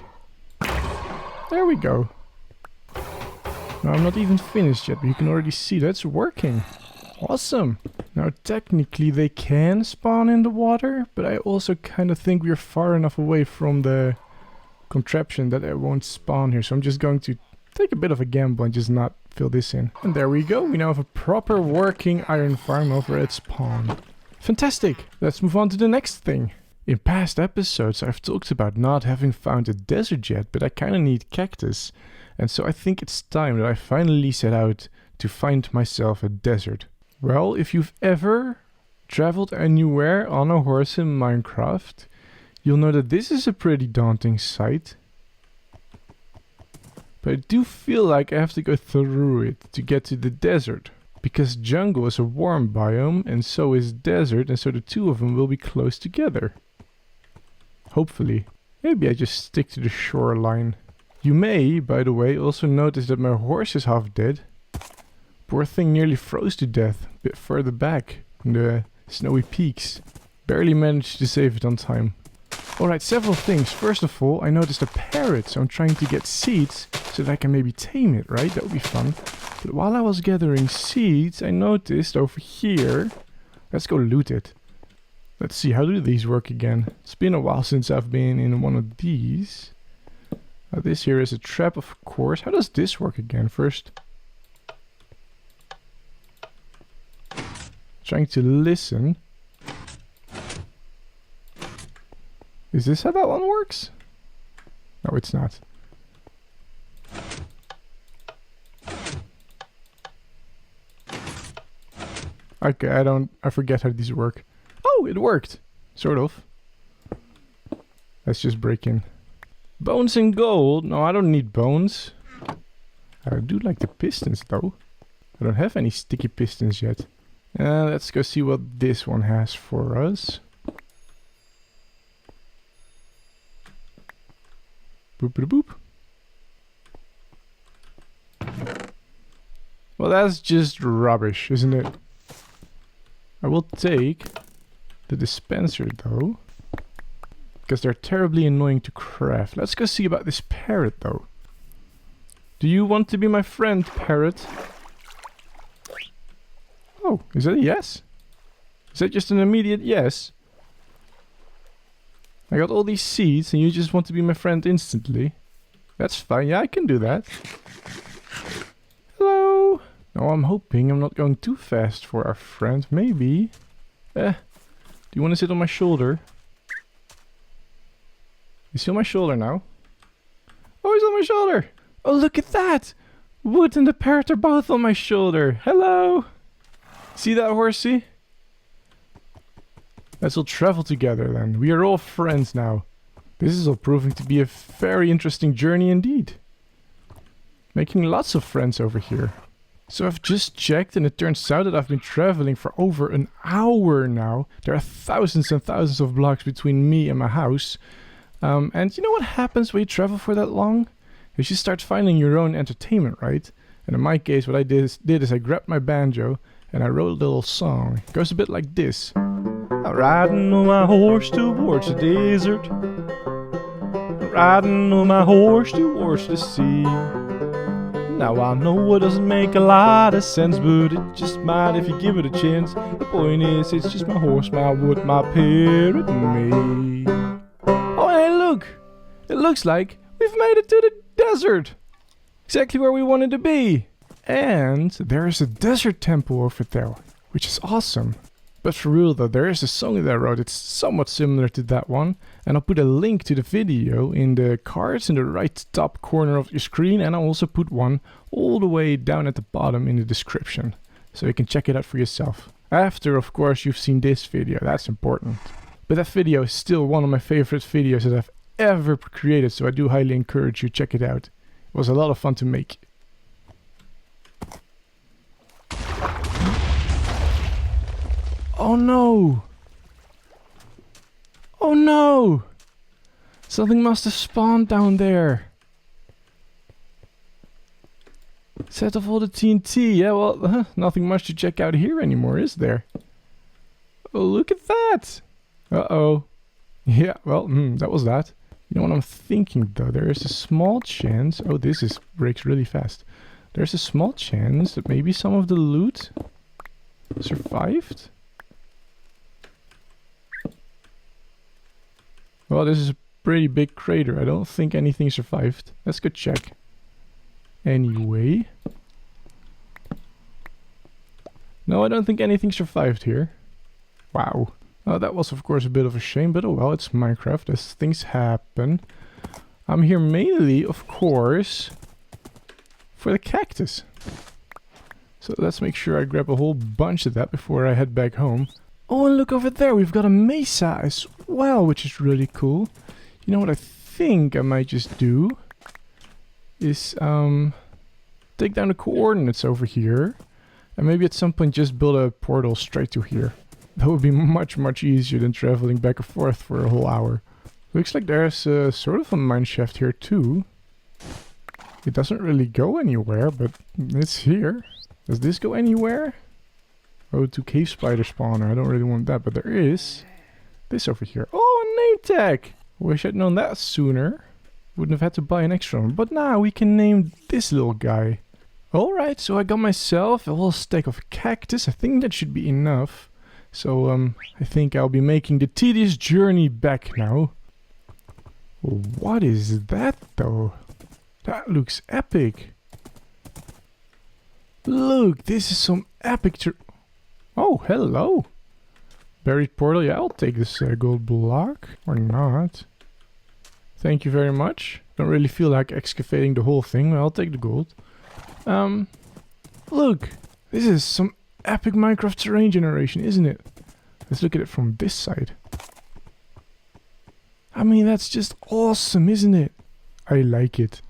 There we go. Now I'm not even finished yet, but you can already see that's working. Awesome. Now technically they can spawn in the water, but I also kind of think we're far enough away from the contraption that it won't spawn here. So I'm just going to take a bit of a gamble and just not fill this in. And there we go. We now have a proper working iron farm over at spawn. Fantastic. Let's move on to the next thing. In past episodes I've talked about not having found a desert yet, but I kind of need cactus. And so I think it's time that I finally set out to find myself a desert. Well, if you've ever traveled anywhere on a horse in Minecraft, you'll know that this is a pretty daunting sight. But I do feel like I have to go through it to get to the desert. Because jungle is a warm biome and so is desert, and so the two of them will be close together. Hopefully. Maybe I just stick to the shoreline. You may, by the way, also notice that my horse is half dead. Poor thing nearly froze to death, a bit further back in the snowy peaks. Barely managed to save it on time. Alright, several things. First of all, I noticed a parrot, so I'm trying to get seeds so that I can maybe tame it, right? That would be fun. But while I was gathering seeds, I noticed over here... Let's go loot it. Let's see, how do these work again? It's been a while since I've been in one of these. This here is a trap, of course. How does this work again? First... Trying to listen. Is this how that one works? No, it's not. Okay, I forget how these work. Oh, it worked! Sort of. Let's just break in. Bones and gold? No, I don't need bones. I do like the pistons though. I don't have any sticky pistons yet. Let's go see what this one has for us. Boop boop boop. Well, that's just rubbish, isn't it? I will take the dispenser though, because they're terribly annoying to craft. Let's go see about this parrot though. Do you want to be my friend, parrot? Oh, is that a yes? Is that just an immediate yes? I got all these seeds and you just want to be my friend instantly. That's fine, yeah, I can do that. Hello! Now I'm hoping I'm not going too fast for our friend, maybe. Do you want to sit on my shoulder? Is he on my shoulder now? Oh, he's on my shoulder! Oh, look at that! Wood and the parrot are both on my shoulder. Hello! See that, horsey? Let's all travel together then. We are all friends now. This is all proving to be a very interesting journey indeed. Making lots of friends over here. So I've just checked and it turns out that I've been traveling for over an hour now. There are thousands and thousands of blocks between me and my house. And you know what happens when you travel for that long? You just start finding your own entertainment, right? And in my case, what I did is I grabbed my banjo and I wrote a little song. It goes a bit like this. I'm riding on my horse towards the desert. Riding on my horse towards the sea. Now I know it doesn't make a lot of sense, but it just might if you give it a chance. The point is, it's just my horse, my wood, my parrot, and me. Oh hey look! It looks like we've made it to the desert! Exactly where we wanted to be! And there is a desert temple over there, which is awesome. But for real though, there is a song that I wrote, it's somewhat similar to that one. And I'll put a link to the video in the cards in the right top corner of your screen. And I'll also put one all the way down at the bottom in the description. So you can check it out for yourself. After, of course, you've seen this video, that's important. But that video is still one of my favorite videos that I've ever created. So I do highly encourage you to check it out. It was a lot of fun to make. Oh no! Oh no! Something must have spawned down there. Set off all the TNT. Yeah, well, nothing much to check out here anymore, is there? Oh, look at that! Uh-oh. Yeah, well, that was that. You know what I'm thinking though? There is a small chance... Oh, breaks really fast. There's a small chance that maybe some of the loot survived? Well, this is a pretty big crater. I don't think anything survived. Let's go check. Anyway. No, I don't think anything survived here. Wow. Oh, that was of course a bit of a shame, but oh well, it's Minecraft, as things happen. I'm here mainly, of course, for the cactus. So let's make sure I grab a whole bunch of that before I head back home. Oh, and look over there, we've got a mesa as well, which is really cool. You know what I think I might just do? Is take down the coordinates over here. And maybe at some point just build a portal straight to here. That would be much, much easier than traveling back and forth for a whole hour. Looks like there's sort of a mine shaft here too. It doesn't really go anywhere, but it's here. Does this go anywhere? Oh, to cave spider spawner. I don't really want that, but there is this over here. Oh, a name tag! Wish I'd known that sooner. Wouldn't have had to buy an extra one. But now we can name this little guy. Alright, so I got myself a whole stack of cactus. I think that should be enough. So, I think I'll be making the tedious journey back now. What is that, though? That looks epic. Look, this is some epic... Oh, hello. Buried portal. Yeah, I'll take this gold block. Or not. Thank you very much. Don't really feel like excavating the whole thing. Well, I'll take the gold. Look. This is some epic Minecraft terrain generation, isn't it? Let's look at it from this side. I mean, that's just awesome, isn't it? I like it.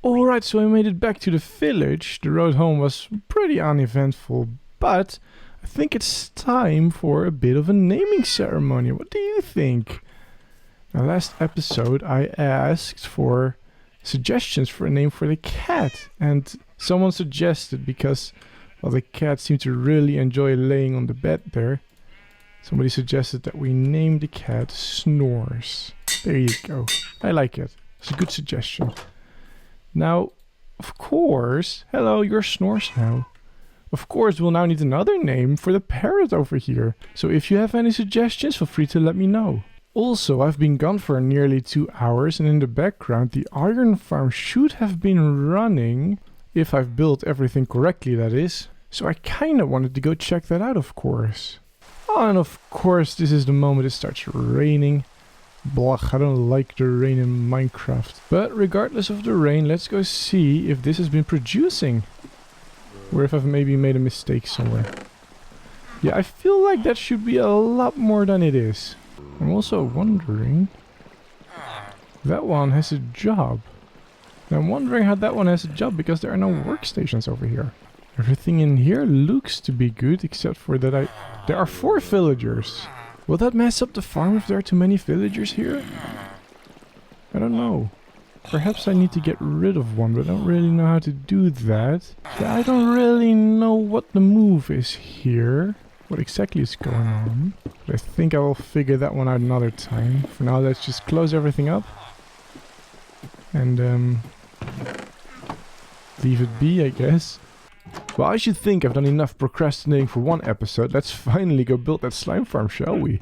Alright, so I made it back to the village. The road home was pretty uneventful, but I think it's time for a bit of a naming ceremony. What do you think? Now, last episode I asked for suggestions for a name for the cat, and someone suggested, because, well, the cat seemed to really enjoy laying on the bed there. Somebody suggested that we name the cat Snores. There you go. I like it. It's a good suggestion. Now, of course... Hello, you're Snores now. Of course, we'll now need another name for the parrot over here. So if you have any suggestions, feel free to let me know. Also, I've been gone for nearly 2 hours, and in the background the iron farm should have been running. If I've built everything correctly, that is. So I kinda wanted to go check that out, of course. Oh, and of course, this is the moment it starts raining. Blech, I don't like the rain in Minecraft. But regardless of the rain, let's go see if this has been producing. Or if I've maybe made a mistake somewhere. Yeah, I feel like that should be a lot more than it is. I'm also wondering... That one has a job. And I'm wondering how that one has a job, because there are no workstations over here. Everything in here looks to be good, except for that there are 4 villagers. Will that mess up the farm if there are too many villagers here? I don't know. Perhaps I need to get rid of one, but I don't really know how to do that. Yeah, I don't really know what the move is here. What exactly is going on. But I think I will figure that one out another time. For now, let's just close everything up. And, leave it be, I guess. Well, I should think I've done enough procrastinating for one episode. Let's finally go build that slime farm, shall we?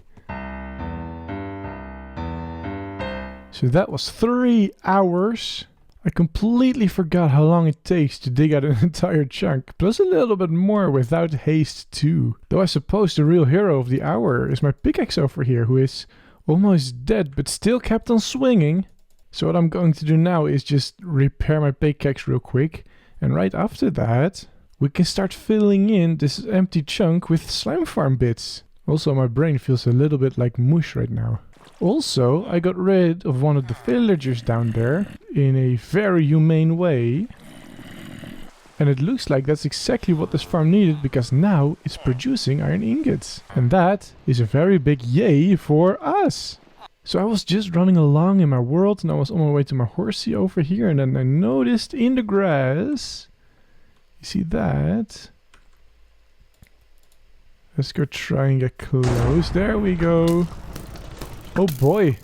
So that was 3 hours. I completely forgot how long it takes to dig out an entire chunk. Plus a little bit more without haste too. Though I suppose the real hero of the hour is my pickaxe over here, who is almost dead but still kept on swinging. So what I'm going to do now is just repair my pickaxe real quick. And right after that, we can start filling in this empty chunk with slime farm bits. Also, my brain feels a little bit like mush right now. Also, I got rid of one of the villagers down there in a very humane way. And it looks like that's exactly what this farm needed, because now it's producing iron ingots. And that is a very big yay for us. So I was just running along in my world, and I was on my way to my horsey over here, and then I noticed in the grass... You see that? Let's go try and get close. There we go. Oh boy.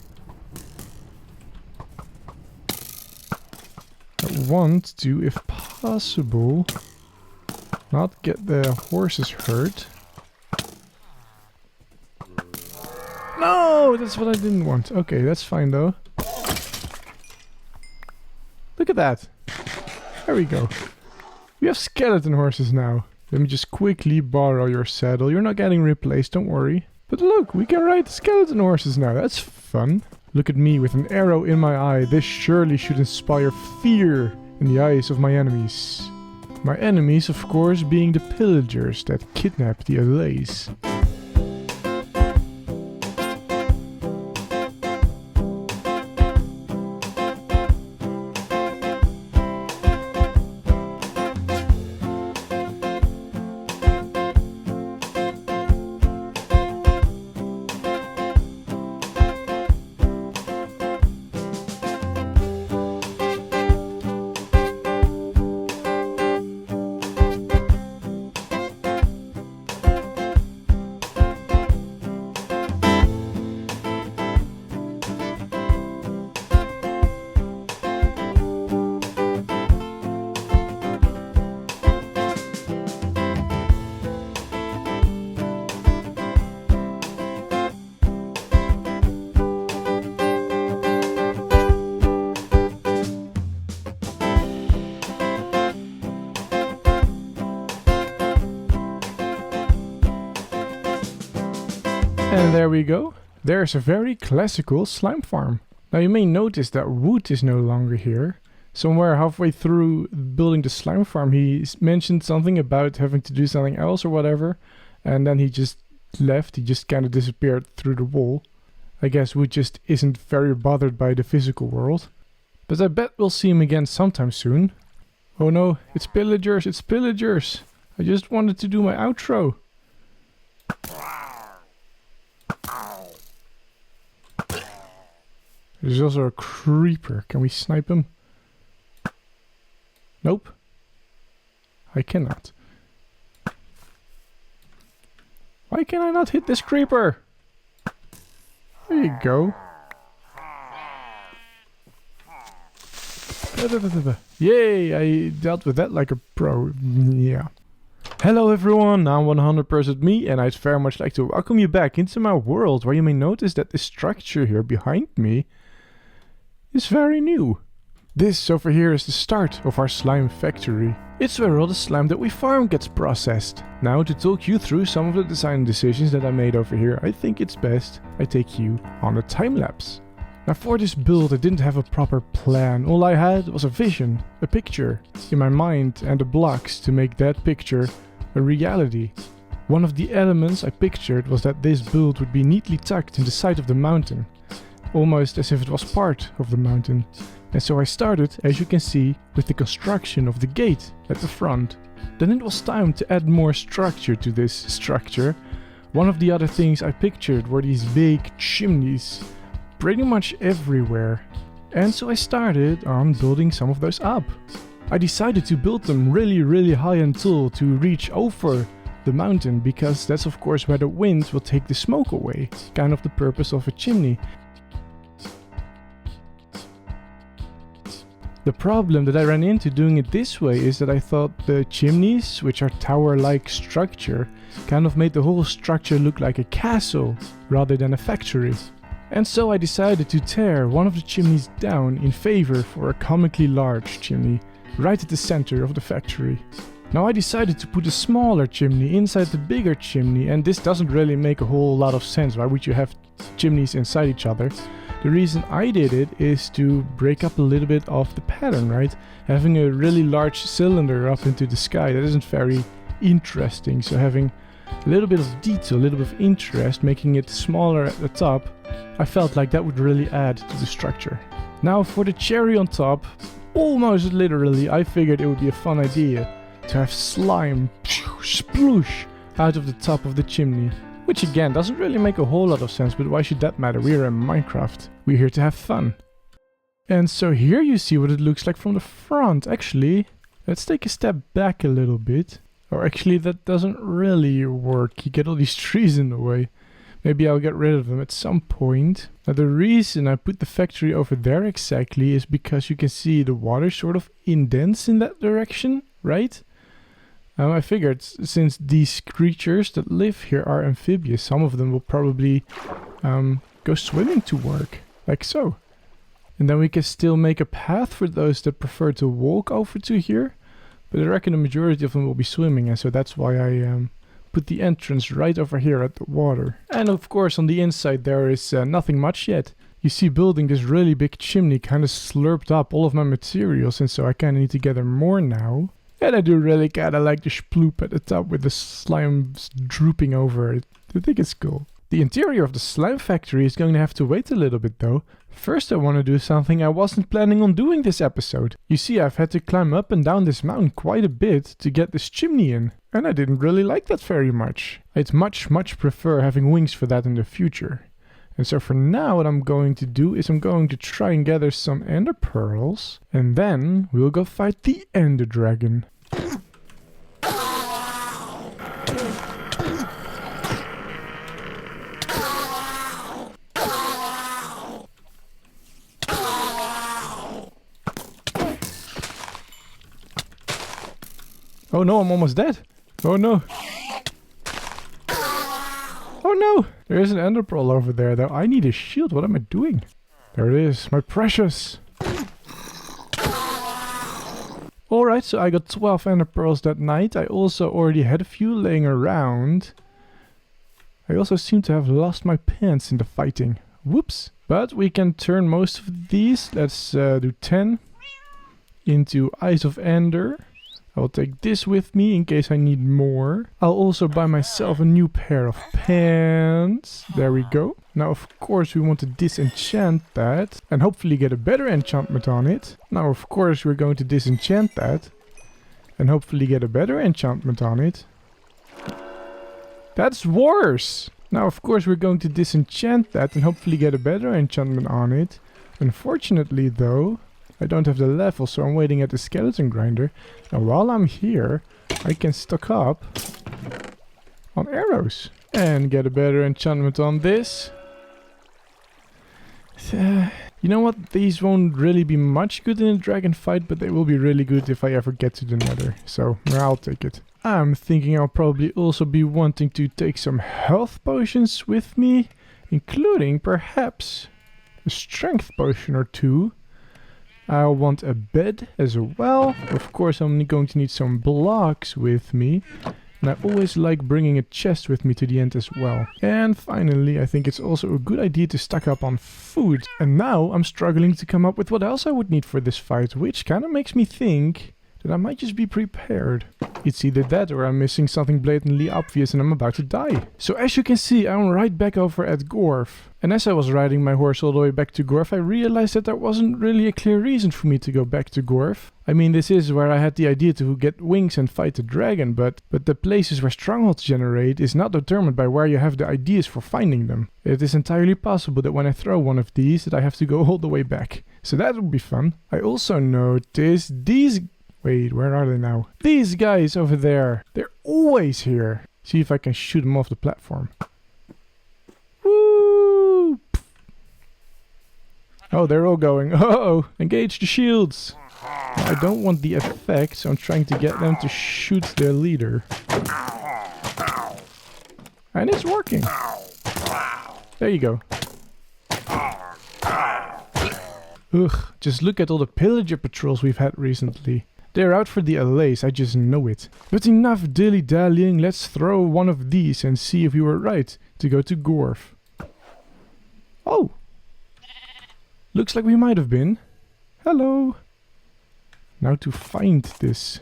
want to, if possible, not get the horses hurt. No, that's what I didn't want. Okay, that's fine though. Look at that. There we go. We have skeleton horses now. Let me just quickly borrow your saddle. You're not getting replaced, don't worry. But look, we can ride the skeleton horses now. That's fun. Look at me with an arrow in my eye. This surely should inspire fear in the eyes of my enemies. My enemies, of course, being the pillagers that kidnap the Allays. And there we go. There's a very classical slime farm. Now you may notice that Wood is no longer here. Somewhere halfway through building the slime farm he mentioned something about having to do something else or whatever. And then he just left, he just kind of disappeared through the wall. I guess Wood just isn't very bothered by the physical world. But I bet we'll see him again sometime soon. Oh no, it's pillagers, it's pillagers. I just wanted to do my outro. There's also a creeper. Can we snipe him? Nope. I cannot. Why can I not hit this creeper? There you go. Yay, I dealt with that like a pro. Yeah. Hello everyone, I'm 100% me and I'd very much like to welcome you back into my world, where you may notice that this structure here behind me is very new. This over here is the start of our slime factory. It's where all the slime that we farm gets processed. Now, to talk you through some of the design decisions that I made over here, I think it's best I take you on a time lapse. Now, for this build I didn't have a proper plan. All I had was a vision, a picture in my mind, and the blocks to make that picture a reality. One of the elements I pictured was that this build would be neatly tucked in the side of the mountain, almost as if it was part of the mountain. And so I started, as you can see, with the construction of the gate at the front. Then it was time to add more structure to this structure. One of the other things I pictured were these big chimneys, pretty much everywhere. And so I started on building some of those up. I decided to build them really high and tall to reach over the mountain, because that's of course where the wind will take the smoke away. Kind of the purpose of a chimney. The problem that I ran into doing it this way is that I thought the chimneys, which are tower-like structure, kind of made the whole structure look like a castle rather than a factory. And so I decided to tear one of the chimneys down in favor for a comically large chimney right at the center of the factory. Now I decided to put a smaller chimney inside the bigger chimney, and this doesn't really make a whole lot of sense. Why would you have chimneys inside each other? The reason I did it is to break up a little bit of the pattern, right? Having a really large cylinder up into the sky, that isn't very interesting. So having a little bit of detail, a little bit of interest, making it smaller at the top, I felt like that would really add to the structure. Now for the cherry on top, almost literally, I figured it would be a fun idea to have slime sploosh out of the top of the chimney. Which again doesn't really make a whole lot of sense, but why should that matter? We're in Minecraft. We're here to have fun. And so here you see what it looks like from the front. Actually, let's take a step back a little bit. Or actually that doesn't really work. You get all these trees in the way. Maybe I'll get rid of them at some point. Now the reason I put the factory over there exactly is because you can see the water sort of indents in that direction, right? I figured since these creatures that live here are amphibious, some of them will probably go swimming to work, like so. And then we can still make a path for those that prefer to walk over to here. But I reckon the majority of them will be swimming, and so that's why I put the entrance right over here at the water. And of course on the inside there is nothing much yet. You see, building this really big chimney kind of slurped up all of my materials, and so I kind of need to gather more now. And I do really kind of like the sploop at the top with the slime drooping over it. I think it's cool. The interior of the slime factory is going to have to wait a little bit though. First I want to do something I wasn't planning on doing this episode. You see, I've had to climb up and down this mountain quite a bit to get this chimney in. And I didn't really like that very much. I'd much prefer having wings for that in the future. And so for now what I'm going to do is I'm going to try and gather some ender pearls. And then we'll go fight the ender dragon. Oh no, I'm almost dead. Oh no. Oh no! There is an ender pearl over there though. I need a shield. What am I doing? There it is. My precious. Alright, so I got 12 ender pearls that night. I also already had a few laying around. I also seem to have lost my pants in the fighting. Whoops. But we can turn most of these. Let's do 10 into Eyes of Ender. I'll take this with me in case I need more. I'll also buy myself a new pair of pants. There we go. Now of course we want to disenchant that and hopefully get a better enchantment on it. Now of course we're going to disenchant that and hopefully get a better enchantment on it. That's worse! Now of course we're going to disenchant that and hopefully get a better enchantment on it. Unfortunately though, I don't have the level, so I'm waiting at the skeleton grinder. And while I'm here, I can stock up on arrows and get a better enchantment on this. You know what? These won't really be much good in a dragon fight, but they will be really good if I ever get to the nether. So I'll take it. I'm thinking I'll probably also be wanting to take some health potions with me, including perhaps a strength potion or two. I'll want a bed as well. Of course, I'm going to need some blocks with me. And I always like bringing a chest with me to the end as well. And finally, I think it's also a good idea to stock up on food. And now I'm struggling to come up with what else I would need for this fight, which kind of makes me think that I might just be prepared. It's either that or I'm missing something blatantly obvious and I'm about to die. So as you can see, I'm right back over at Gorf. And as I was riding my horse all the way back to Gorf, I realized that there wasn't really a clear reason for me to go back to Gorf. I mean, this is where I had the idea to get wings and fight the dragon, but the places where strongholds generate is not determined by where you have the ideas for finding them. It is entirely possible that when I throw one of these, that I have to go all the way back. So that would be fun. I also noticed these... Wait, where are they now? These guys over there. They're always here. See if I can shoot them off the platform. Woo! Oh, they're all going. Uh-oh! Engage the shields! I don't want the effect, so I'm trying to get them to shoot their leader. And it's working. There you go. Ugh, just look at all the pillager patrols we've had recently. They're out for the allays, I just know it. But enough dilly-dallying, let's throw one of these and see if we were right to go to Gorf. Oh! Looks like we might have been. Hello! Now to find this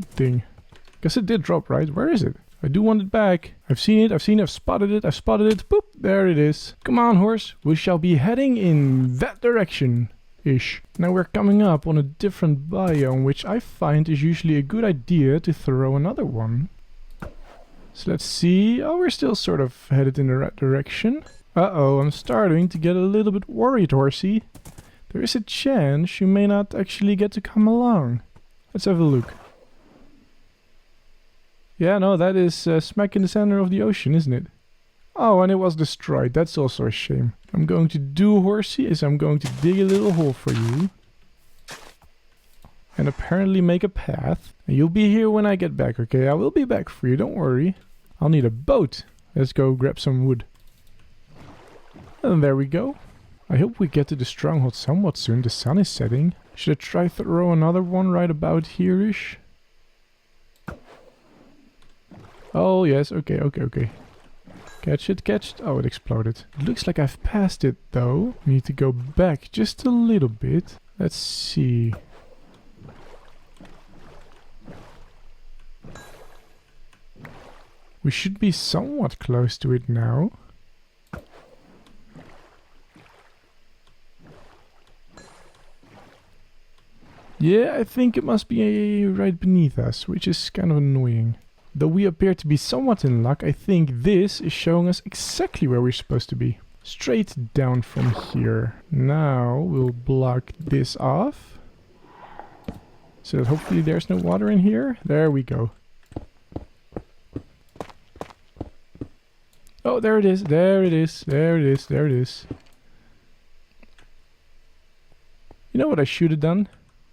thing. Guess it did drop, right? Where is it? I do want it back. I've seen it, I've spotted it, Boop! There it is. Come on, horse. We shall be heading in that direction. Ish. Now we're coming up on a different biome, which I find is usually a good idea to throw another one. So let's see. Oh, we're still sort of headed in the right direction. Uh-oh, I'm starting to get a little bit worried, horsey. There is a chance you may not actually get to come along. Let's have a look. Yeah, no, that is smack in the center of the ocean, isn't it? Oh, and it was destroyed. That's also a shame. I'm going to do, Horsey, is I'm going to dig a little hole for you. And apparently make a path. And you'll be here when I get back, okay? I will be back for you, don't worry. I'll need a boat. Let's go grab some wood. And there we go. I hope we get to the stronghold somewhat soon. The sun is setting. Should I try to throw another one right about here-ish? Oh, yes. Okay. Catch it. Oh, it exploded. It looks like I've passed it, though. We need to go back just a little bit. Let's see. We should be somewhat close to it now. Yeah, I think it must be right beneath us, which is kind of annoying. Though we appear to be somewhat in luck, I think this is showing us exactly where we're supposed to be. Straight down from here. Now we'll block this off. So that hopefully there's no water in here. There we go. Oh, there it is. There it is. You know what I should have done?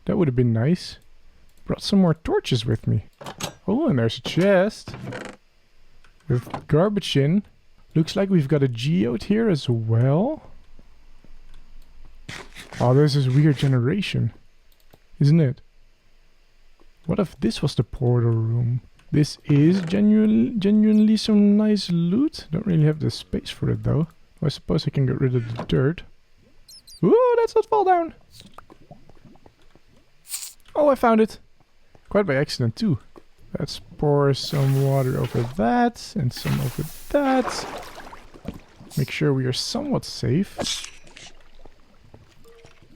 That would have been nice. Brought some more torches with me. Oh, and there's a chest. With garbage in. Looks like we've got a geode here as well. Oh, this is weird generation. Isn't it? What if this was the portal room? This is genuinely some nice loot. Don't really have the space for it though. I suppose I can get rid of the dirt. Ooh, let's not fall down. Oh, I found it. Quite by accident too. Let's pour some water over that and some over that. Make sure we are somewhat safe.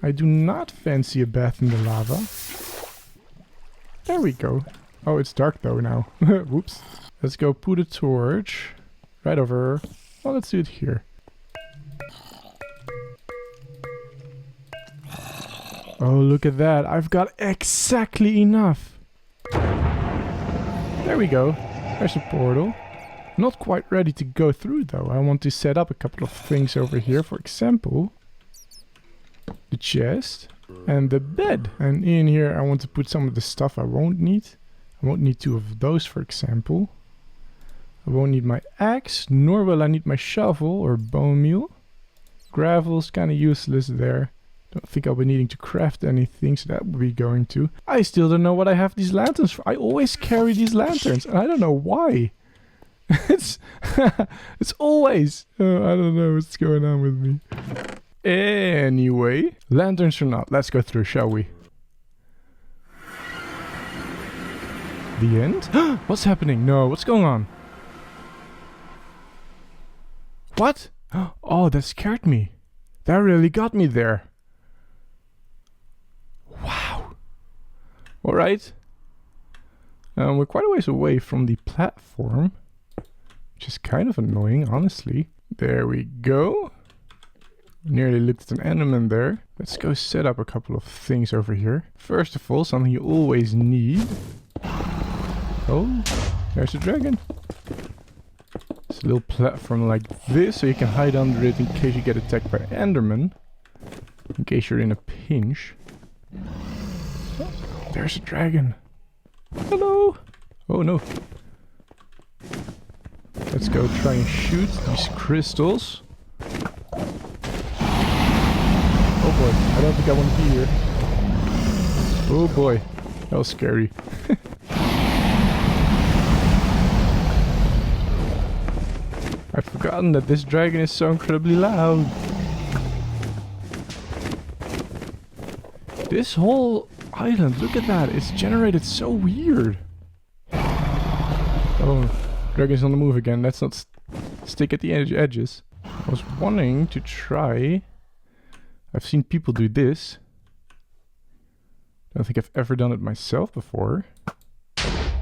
I do not fancy a bath in the lava. There we go. Oh, it's dark though now. Whoops. Let's go put a torch right over. Well, let's do it here. Oh, look at that. I've got exactly enough. There we go. There's a portal. Not quite ready to go through though. I want to set up a couple of things over here. For example, the chest and the bed. And in here I want to put some of the stuff I won't need. I won't need 2 of those, for example. I won't need my axe, nor will I need my shovel or bone meal. Gravel's kind of useless there. Don't think I'll be needing to craft anything, so that will be going to. I still don't know what I have these lanterns for. I always carry these lanterns, and I don't know why. it's always... Oh, I don't know what's going on with me. Anyway, lanterns or not, let's go through, shall we? The end? What's happening? No, what's going on? What? Oh, that scared me. That really got me there. Wow. Alright. We're quite a ways away from the platform, which is kind of annoying, honestly. There we go. Nearly looked at an enderman there. Let's go set up a couple of things over here. First of all, something you always need. Oh, there's a dragon. It's a little platform like this, so you can hide under it in case you get attacked by enderman. In case you're in a pinch. Oh, there's a dragon. Hello! Oh no. Let's go try and shoot these crystals. Oh boy, I don't think I want to be here. Oh boy, that was scary. I've forgotten that this dragon is so incredibly loud. This whole island, look at that, it's generated so weird. Oh, dragon's on the move again, let's not stick at the edges. I was wanting to try... I've seen people do this. Don't think I've ever done it myself before.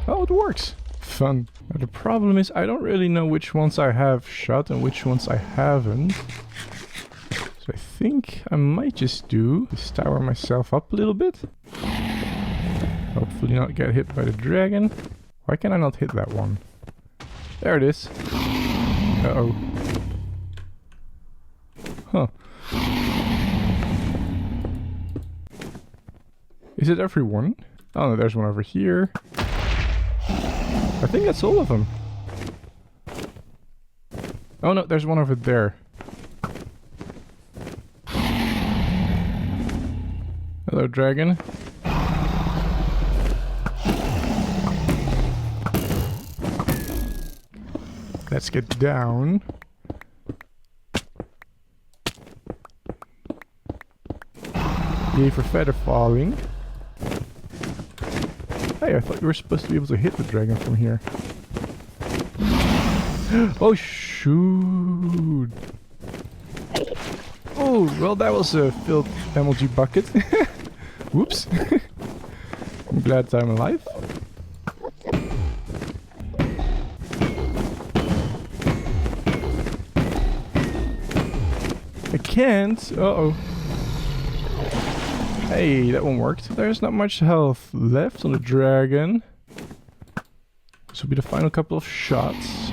Oh, it works! Fun. Now the problem is I don't really know which ones I have shot and which ones I haven't. So I think I might just do is tower myself up a little bit. Hopefully not get hit by the dragon. Why can I not hit that one? There it is. Uh-oh. Huh. Is it everyone? Oh no, there's one over here. I think that's all of them. Oh no, there's one over there. Hello, dragon. Let's get down. Yay for feather falling. Hey, I thought you were supposed to be able to hit the dragon from here. Oh, shoot. Oh, well, that was a filled MLG bucket. Whoops. I'm glad I'm alive. I can't. Uh-oh. Hey, that one worked. There's not much health left on the dragon. This will be the final couple of shots.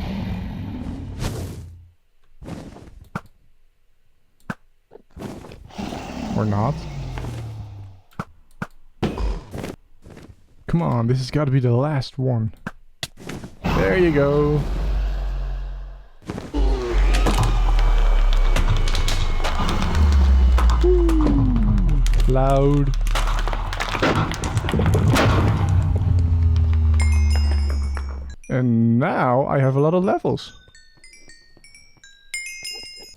Or not. Come on, this has got to be the last one. There you go. Loud. And now I have a lot of levels.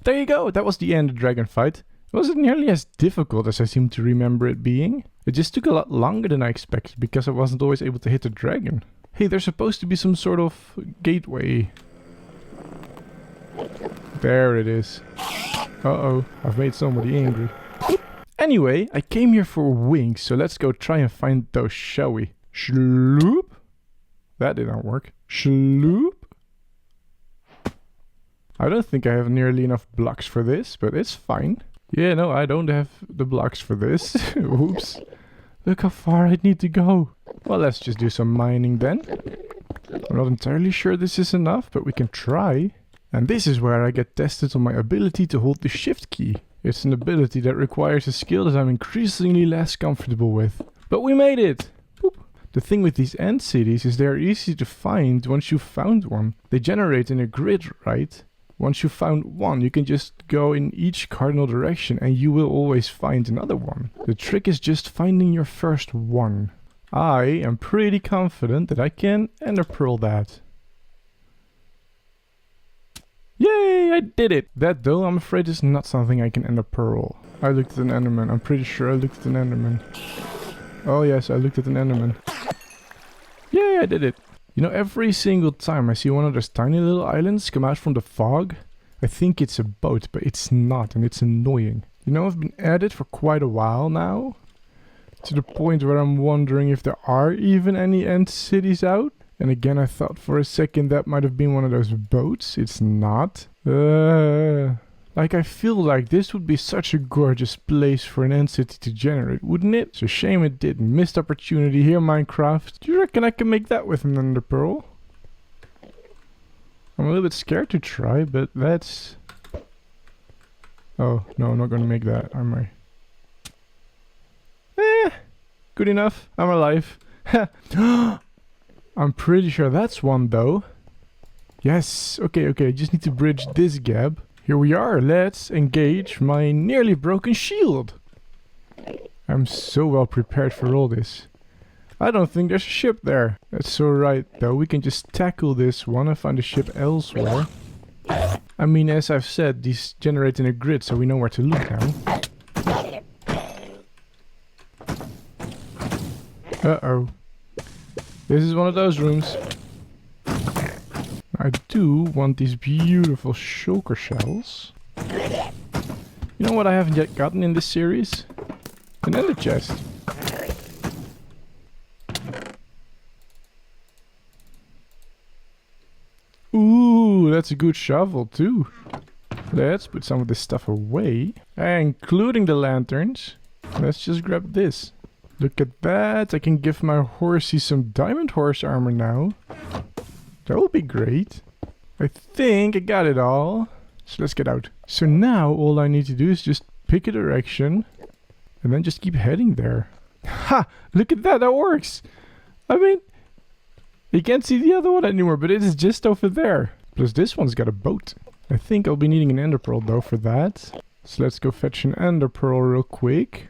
There you go, that was the end of the dragon fight. It wasn't nearly as difficult as I seem to remember it being. It just took a lot longer than I expected because I wasn't always able to hit the dragon. Hey, there's supposed to be some sort of gateway. There it is. Uh-oh, I've made somebody angry. Anyway, I came here for wings, so let's go try and find those, shall we? Shloop. That did not work. Shloop. I don't think I have nearly enough blocks for this, but it's fine. Yeah, no, I don't have the blocks for this. Oops. Look how far I need to go. Well, let's just do some mining then. I'm not entirely sure this is enough, but we can try. And this is where I get tested on my ability to hold the shift key. It's an ability that requires a skill that I'm increasingly less comfortable with. But we made it! Boop. The thing with these end cities is they're easy to find once you've found one. They generate in a grid, right? Once you've found one, you can just go in each cardinal direction and you will always find another one. The trick is just finding your first one. I am pretty confident that I can ender pearl that. Yay, I did it! That though, I'm afraid is not something I can ender pearl. I looked at an enderman. I'm pretty sure I looked at an enderman. Oh yes, I looked at an enderman. Yay, I did it! You know, every single time I see one of those tiny little islands come out from the fog, I think it's a boat, but it's not, and it's annoying. You know, I've been at it for quite a while now, to the point where I'm wondering if there are even any end cities out. And again, I thought for a second that might have been one of those boats. It's not. Like, I feel like this would be such a gorgeous place for an end city to generate, wouldn't it? It's a shame it didn't. Missed opportunity here, Minecraft. Do you reckon I can make that with an ender pearl? I'm a little bit scared to try, but that's... Oh, no, I'm not gonna make that, am I? Good enough. I'm alive. I'm pretty sure that's one, though. Yes, okay, I just need to bridge this gap. Here we are, let's engage my nearly broken shield. I'm so well prepared for all this. I don't think there's a ship there. That's alright though, we can just tackle this one and find a ship elsewhere. I mean, as I've said, these generate in a grid, so we know where to look now. Uh-oh. This is one of those rooms. I do want these beautiful shulker shells. You know what I haven't yet gotten in this series? An ender chest. Ooh, that's a good shovel too. Let's put some of this stuff away, including the lanterns. Let's just grab this. Look at that, I can give my horsey some diamond horse armor now. That will be great. I think I got it all. So let's get out. So now all I need to do is just pick a direction and then just keep heading there. Ha! Look at that, that works! I mean, you can't see the other one anymore, but it is just over there. Plus this one's got a boat. I think I'll be needing an ender pearl though for that. So let's go fetch an ender pearl real quick.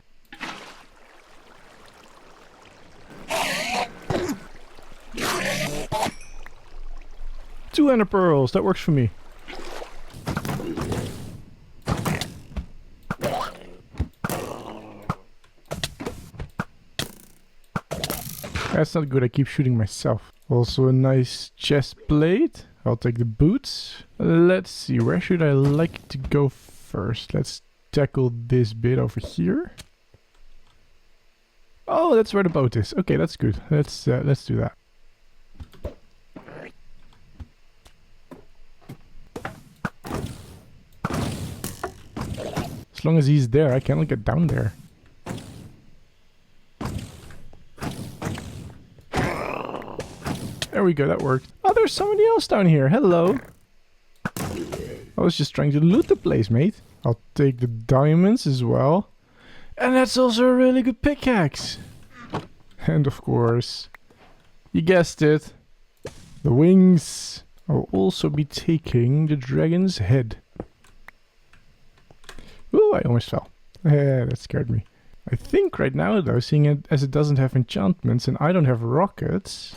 Two ender pearls, that works for me. That's not good, I keep shooting myself. Also a nice chest plate. I'll take the boots. Let's see, where should I like to go first? Let's tackle this bit over here. Oh, that's where the boat is. Okay, that's good. Let's do that. As long as he's there, I cannot get down there. There we go, that worked. Oh, there's somebody else down here. Hello. I was just trying to loot the place, mate. I'll take the diamonds as well. And that's also a really good pickaxe. And of course, you guessed it, the wings. I'll also be taking the dragon's head. Ooh, I almost fell. That scared me. I think right now though, seeing it as it doesn't have enchantments and I don't have rockets,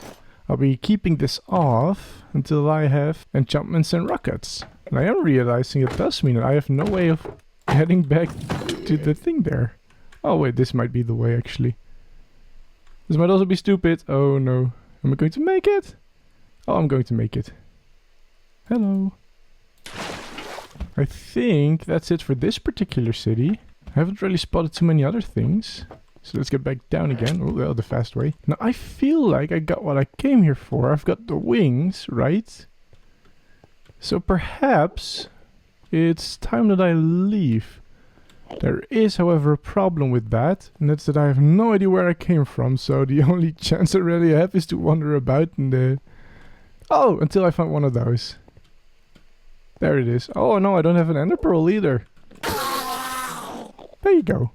I'll be keeping this off until I have enchantments and rockets. And I am realizing it does mean that I have no way of heading back to the thing there. Oh wait, this might be the way actually. This might also be stupid. Oh no. Am I going to make it? Oh, I'm going to make it. Hello. I think that's it for this particular city. I haven't really spotted too many other things. So let's get back down again. Oh, well, the fast way. Now I feel like I got what I came here for. I've got the wings, right? So perhaps it's time that I leave. There is, however, a problem with that. And that's that I have no idea where I came from. So the only chance I really have is to wander about and oh, until I find one of those. There it is. Oh no, I don't have an ender pearl either. There you go.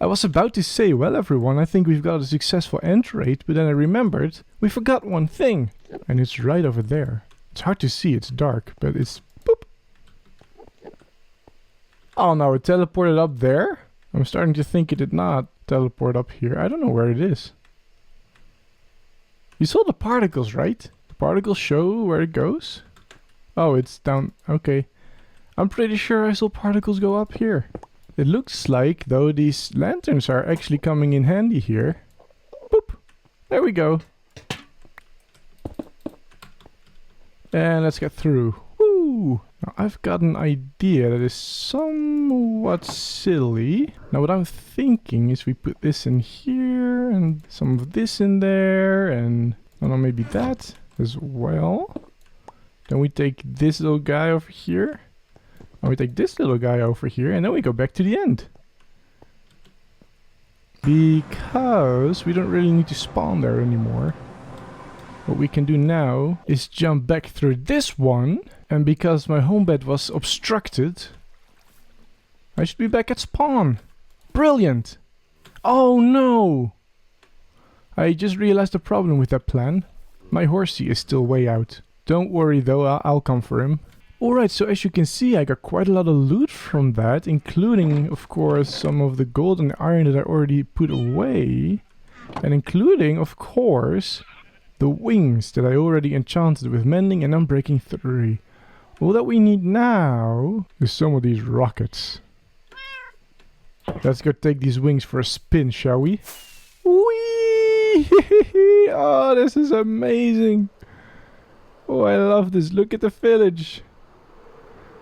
I was about to say, well everyone, I think we've got a successful end rate, but then I remembered we forgot one thing. And it's right over there. It's hard to see, it's dark, but it's boop. Oh no, it teleported up there? I'm starting to think it did not teleport up here. I don't know where it is. You saw the particles, right? The particles show where it goes? Oh, it's down. Okay. I'm pretty sure I saw particles go up here. It looks like, though, these lanterns are actually coming in handy here. Boop! There we go. And let's get through. Woo! Now, I've got an idea that is somewhat silly. Now, what I'm thinking is we put this in here, and some of this in there, and I don't know, maybe that as well. Then we take this little guy over here. And we take this little guy over here, and then we go back to the end. Because we don't really need to spawn there anymore. What we can do now is jump back through this one. And because my home bed was obstructed, I should be back at spawn. Brilliant! Oh no! I just realized the problem with that plan. My horsey is still way out. Don't worry though, I'll come for him. Alright, so as you can see, I got quite a lot of loot from that, including, of course, some of the gold and iron that I already put away. And including, of course, the wings that I already enchanted with mending and unbreaking 3. All that we need now is some of these rockets. Let's go take these wings for a spin, shall we? Whee! Oh, this is amazing! Oh, I love this. Look at the village.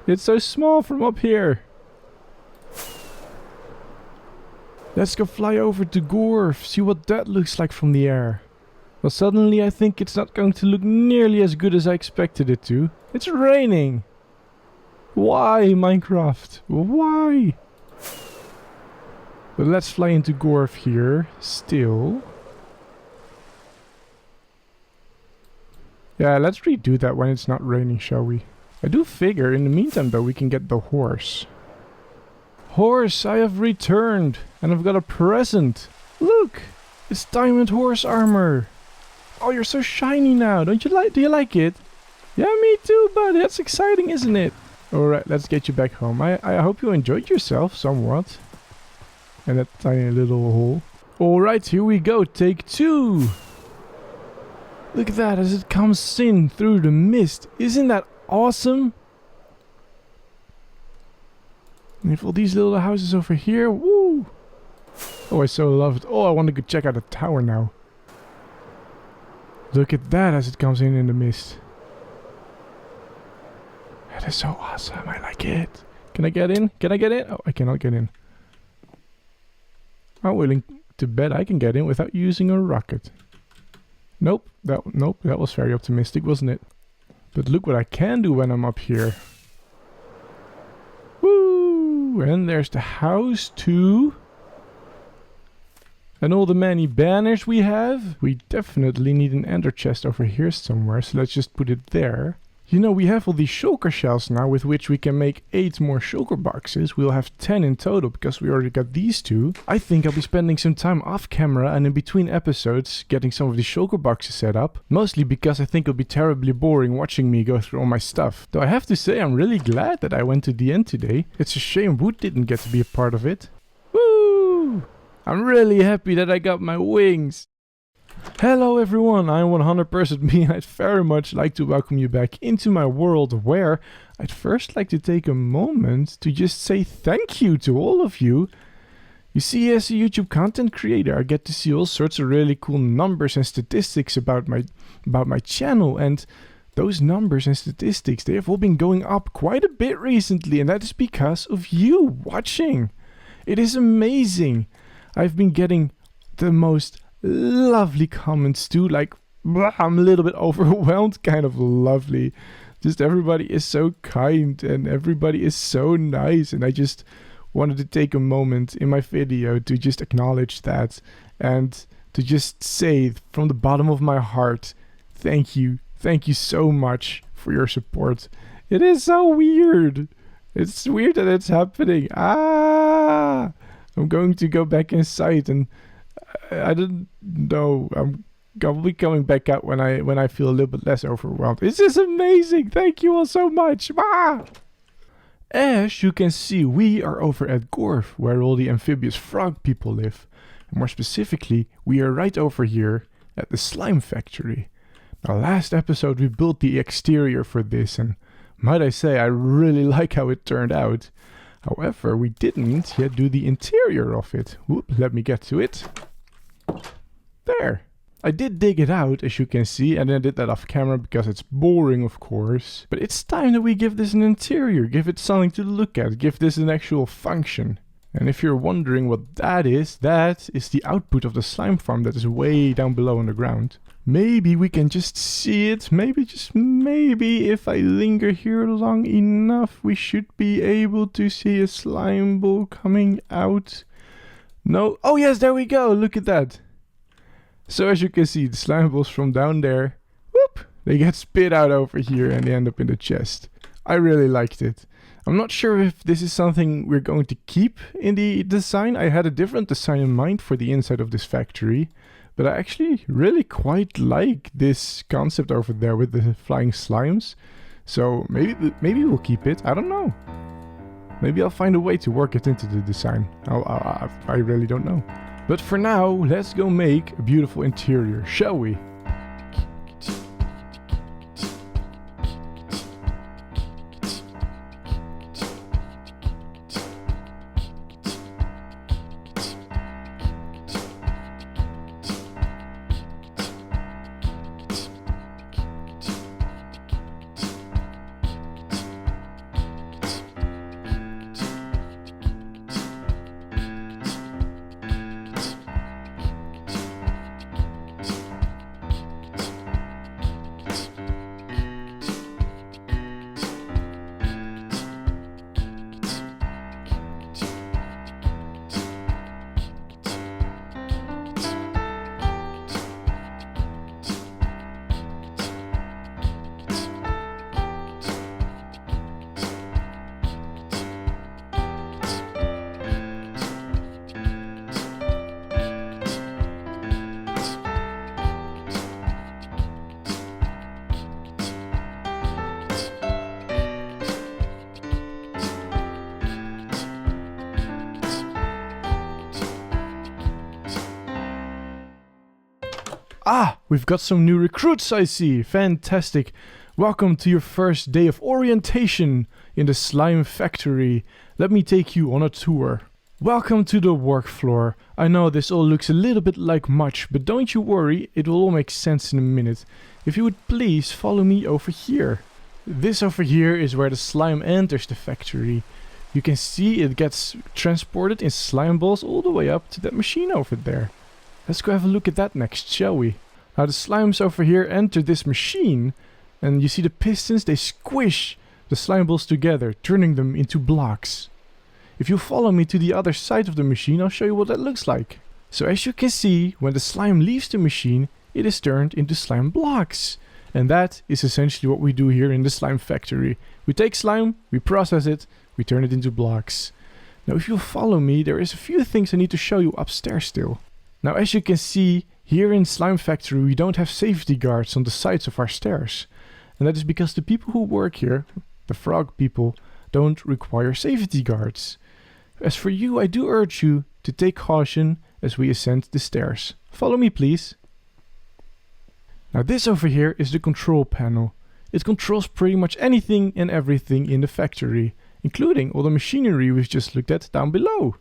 It's so small from up here. Let's go fly over to Gorf, see what that looks like from the air. Well, suddenly I think it's not going to look nearly as good as I expected it to. It's raining. Why, Minecraft? Why? But let's fly into Gorf here, still. Yeah, let's redo that when it's not raining, shall we? I do figure in the meantime though we can get the horse. Horse, I have returned and I've got a present. Look, it's diamond horse armor. Oh, you're so shiny now. Do you like it? Yeah, me too, buddy. That's exciting, isn't it? Alright, let's get you back home. I hope you enjoyed yourself somewhat. And that tiny little hole. Alright, here we go. Take 2. Look at that as it comes in through the mist. Isn't that awesome? And if all these little houses over here. Woo! Oh, I so love it. Oh, I want to go check out the tower now. Look at that as it comes in the mist. That is so awesome. I like it. Can I get in? Can I get in? Oh, I cannot get in. I'm willing to bet I can get in without using a rocket. Nope. Nope. That was very optimistic, wasn't it? But look what I can do when I'm up here. Woo! And there's the house too. And all the many banners we have. We definitely need an ender chest over here somewhere, so let's just put it there. You know, we have all these shulker shells now with which we can make 8 more shulker boxes. We'll have 10 in total because we already got these 2. I think I'll be spending some time off camera and in between episodes getting some of these shulker boxes set up. Mostly because I think it'll be terribly boring watching me go through all my stuff. Though I have to say I'm really glad that I went to the end today. It's a shame Wood didn't get to be a part of it. Woo! I'm really happy that I got my wings. Hello everyone, I'm 100% me and I'd very much like to welcome you back into my world where I'd first like to take a moment to just say thank you to all of you. You see, as a YouTube content creator, I get to see all sorts of really cool numbers and statistics about my channel, and those numbers and statistics, they have all been going up quite a bit recently, and that is because of you watching. It is amazing. I've been getting the most lovely comments too, like I'm a little bit overwhelmed kind of lovely. Just everybody is so kind and everybody is so nice, and I just wanted to take a moment in my video to just acknowledge that and to just say from the bottom of my heart, thank you so much for your support. It is so weird. It's weird that it's happening. I'm going to go back inside and I don't know. I'll be coming back out when I feel a little bit less overwhelmed. It's just amazing. Thank you all so much. As you can see, we are over at Gorf, where all the amphibious frog people live. And more specifically, we are right over here at the slime factory. Now, last episode we built the exterior for this, and might I say I really like how it turned out. However, we didn't yet do the interior of it. Whoop, let me get to it. There. I did dig it out, as you can see, and I did that off camera because it's boring, of course. But it's time that we give this an interior, give it something to look at, give this an actual function. And if you're wondering what that is the output of the slime farm that is way down below on the ground. Maybe we can just see it, maybe, just maybe, if I linger here long enough, we should be able to see a slime ball coming out. No, oh yes, there we go, look at that. So as you can see, the slime balls from down there, whoop, they get spit out over here and they end up in the chest. I really liked it. I'm not sure if this is something we're going to keep in the design. I had a different design in mind for the inside of this factory, but I actually really quite like this concept over there with the flying slimes. So maybe we'll keep it. I don't know. Maybe I'll find a way to work it into the design. I really don't know. But for now, let's go make a beautiful interior, shall we? Ah, we've got some new recruits, I see. Fantastic. Welcome to your first day of orientation in the slime factory. Let me take you on a tour. Welcome to the work floor. I know this all looks a little bit like much, but don't you worry, it will all make sense in a minute. If you would please follow me over here. This over here is where the slime enters the factory. You can see it gets transported in slime balls all the way up to that machine over there. Let's go have a look at that next, shall we? Now the slimes over here enter this machine, and you see the pistons, they squish the slime balls together, turning them into blocks. If you follow me to the other side of the machine, I'll show you what that looks like. So as you can see, when the slime leaves the machine, it is turned into slime blocks. And that is essentially what we do here in the slime factory. We take slime, we process it, we turn it into blocks. Now if you follow me, there is a few things I need to show you upstairs still. Now as you can see, here in Slime Factory we don't have safety guards on the sides of our stairs. And that is because the people who work here, the frog people, don't require safety guards. As for you, I do urge you to take caution as we ascend the stairs. Follow me please. Now this over here is the control panel. It controls pretty much anything and everything in the factory, including all the machinery we've just looked at down below.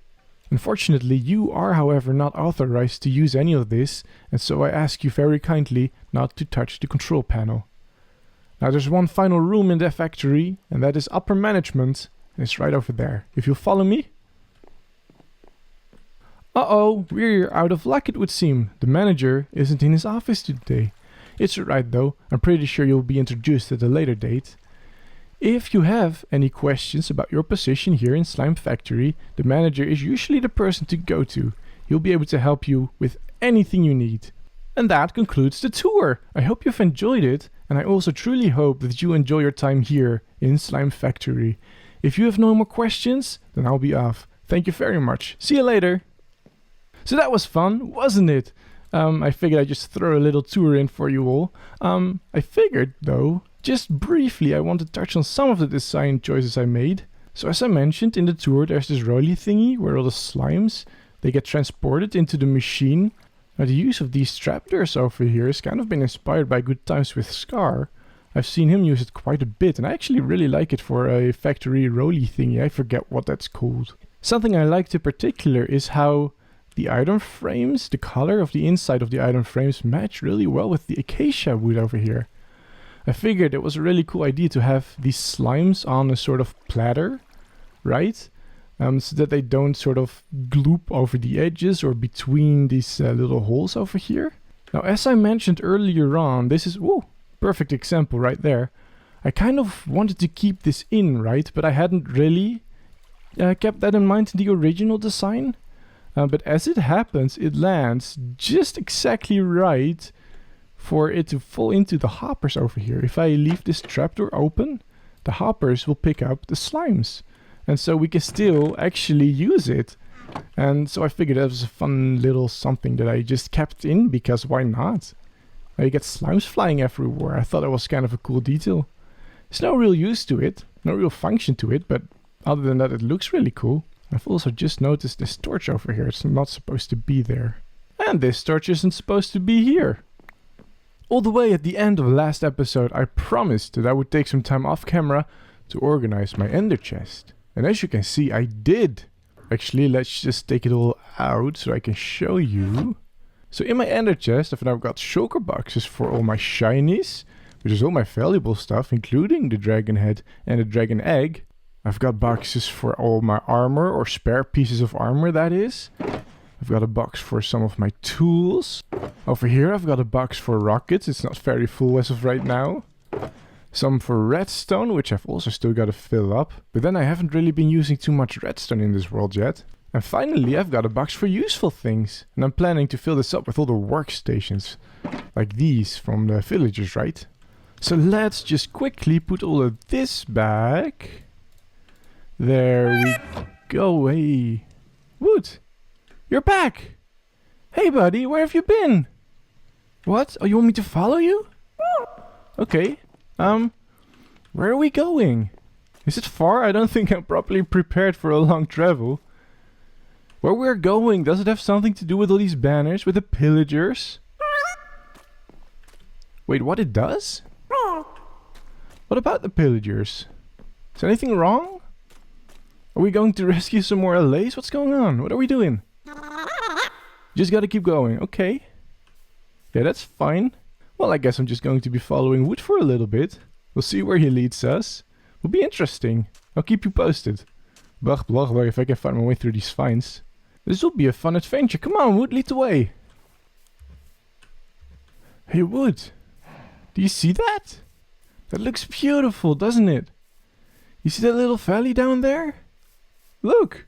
Unfortunately, you are however not authorized to use any of this, and so I ask you very kindly not to touch the control panel. Now there's one final room in the factory, and that is upper management, and it's right over there. If you follow me. Uh-oh, we're out of luck it would seem. The manager isn't in his office today. It's alright though, I'm pretty sure you'll be introduced at a later date. If you have any questions about your position here in Slime Factory, the manager is usually the person to go to. He'll be able to help you with anything you need. And that concludes the tour. I hope you've enjoyed it, and I also truly hope that you enjoy your time here in Slime Factory. If you have no more questions, then I'll be off. Thank you very much. See you later. So that was fun, wasn't it? I figured I'd just throw a little tour in for you all. I figured though, just briefly, I want to touch on some of the design choices I made. So as I mentioned in the tour, there's this rolly thingy where all the slimes, they get transported into the machine. Now the use of these trapdoors over here has kind of been inspired by Good Times with Scar. I've seen him use it quite a bit, and I actually really like it for a factory rolly thingy. I forget what that's called. Something I liked in particular is how the item frames, the color of the inside of the item frames match really well with the acacia wood over here. I figured it was a really cool idea to have these slimes on a sort of platter, right? So that they don't sort of gloop over the edges or between these little holes over here. Now, as I mentioned earlier on, this is, whoa, perfect example right there. I kind of wanted to keep this in, right? But I hadn't really kept that in mind in the original design. But as it happens, it lands just exactly right for it to fall into the hoppers over here. If I leave this trapdoor open, the hoppers will pick up the slimes. And so we can still actually use it. And so I figured that was a fun little something that I just kept in, because why not? Now you get slimes flying everywhere. I thought it was kind of a cool detail. There's no real use to it, no real function to it, but other than that it looks really cool. I've also just noticed this torch over here. It's not supposed to be there. And this torch isn't supposed to be here. All the way at the end of the last episode, I promised that I would take some time off camera to organize my ender chest. And as you can see, I did. Actually, let's just take it all out so I can show you. So in my ender chest, I've now got shulker boxes for all my shinies, which is all my valuable stuff, including the dragon head and the dragon egg. I've got boxes for all my armor, or spare pieces of armor that is. I've got a box for some of my tools. Over here I've got a box for rockets. It's not very full as of right now. Some for redstone, which I've also still got to fill up. But then I haven't really been using too much redstone in this world yet. And finally I've got a box for useful things. And I'm planning to fill this up with all the workstations. Like these from the villagers, right? So let's just quickly put all of this back. There we go. Hey, Wood, you're back. Hey buddy, where have you been? What? Oh, you want me to follow you? Okay. Where are we going? Is it far? I don't think I'm properly prepared for a long travel. Where we're going, does it have something to do with all these banners, with the pillagers? Wait, what it does? What about the pillagers? Is anything wrong? Are we going to rescue some more LAs? What's going on? What are we doing? Just gotta keep going. Okay. Yeah, that's fine. Well, I guess I'm just going to be following Wood for a little bit. We'll see where he leads us. Will be interesting. I'll keep you posted. Blah, blah, blah, if I can find my way through these vines. This will be a fun adventure. Come on, Wood, lead the way. Hey, Wood. Do you see that? That looks beautiful, doesn't it? You see that little valley down there? Look.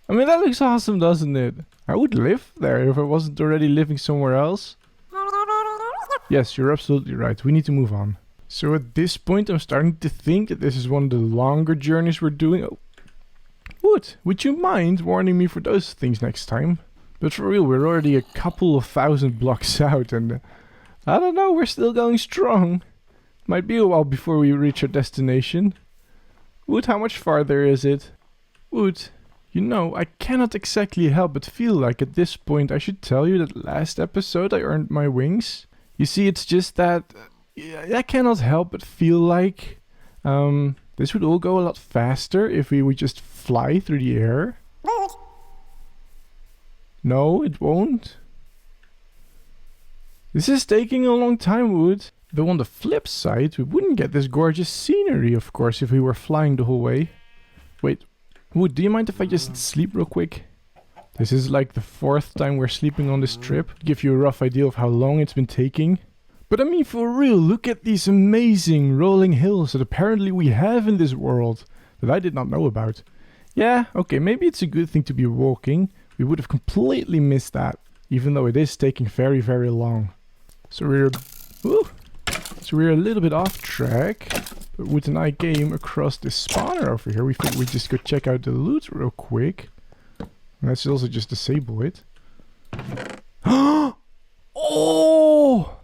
I mean, that looks awesome, doesn't it? I would live there if I wasn't already living somewhere else. Yes, you're absolutely right. We need to move on. So at this point, I'm starting to think that this is one of the longer journeys we're doing. Oh. Would you mind warning me for those things next time? But for real, we're already a couple of thousand blocks out and I don't know, we're still going strong. Might be a while before we reach our destination. Wood, how much farther is it? Wood, you know, I cannot exactly help but feel like at this point I should tell you that last episode I earned my wings. You see, it's just that I cannot help but feel like this would all go a lot faster if we would just fly through the air. No, it won't. This is taking a long time, Wood. Though on the flip side, we wouldn't get this gorgeous scenery, of course, if we were flying the whole way. Wait, Wood, do you mind if I just sleep real quick? This is like the 4th time we're sleeping on this trip. To give you a rough idea of how long it's been taking. But I mean, for real, look at these amazing rolling hills that apparently we have in this world that I did not know about. Yeah, okay, maybe it's a good thing to be walking. We would have completely missed that, even though it is taking very, very long. So we're a little bit off track. But Wood and I came across this spawner over here. We thought we'd just go check out the loot real quick. And let's also just disable it. Oh,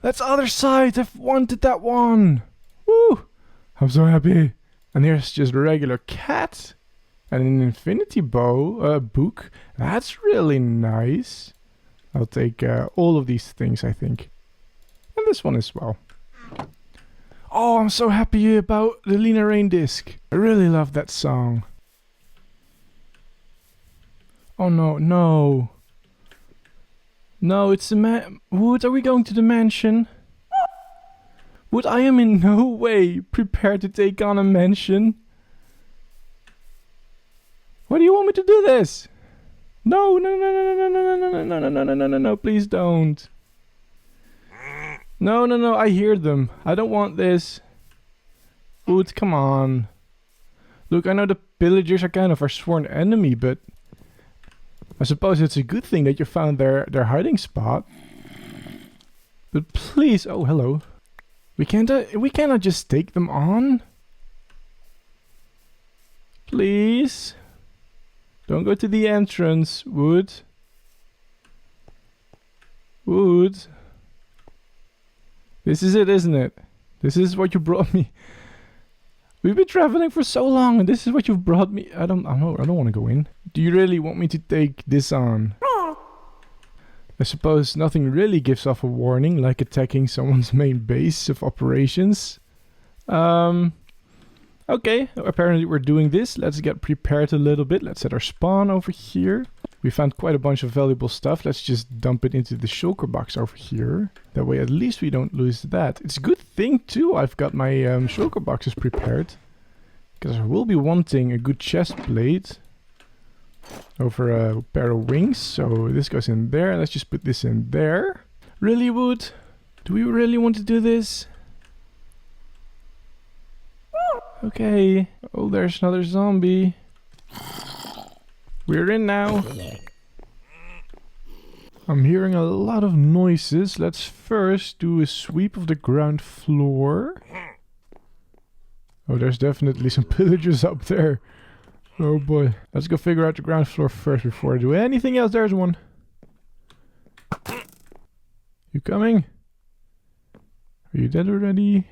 that's other side. I've wanted that one. Woo! I'm so happy. And here's just a regular cat and an infinity book. That's really nice. I'll take all of these things, I think. And this one as well. Oh, I'm so happy about the Lena Rain disc. I really love that song. Oh no, no. No, it's the Wood, are we going to the mansion? Wood, I am in no way prepared to take on a mansion. Why do you want me to do this? No, no, no, no, no, no, no, no, no, no, no, no, no, no, no, please don't. No, no, no, I hear them. I don't want this. Wood, come on. Look, I know the pillagers are kind of our sworn enemy, but I suppose it's a good thing that you found their hiding spot. But please, oh hello. We cannot just take them on. Please. Don't go to the entrance, Wood. Wood. This is it, isn't it? This is what you brought me. We've been traveling for so long, and this is what you've brought me. I don't want to go in. Do you really want me to take this on? I suppose nothing really gives off a warning, like attacking someone's main base of operations. Okay, apparently we're doing this. Let's get prepared a little bit. Let's set our spawn over here. We found quite a bunch of valuable stuff. Let's just dump it into the shulker box over here. That way at least we don't lose that. It's a good thing too I've got my shulker boxes prepared. Because I will be wanting a good chest plate over a pair of wings. So this goes in there. Let's just put this in there. Really, Wood? Do we really want to do this? Okay. Oh, there's another zombie. We're in now. I'm hearing a lot of noises. Let's first do a sweep of the ground floor. Oh, there's definitely some pillagers up there. Oh boy. Let's go figure out the ground floor first before I do anything else. There's one. You coming? Are you dead already?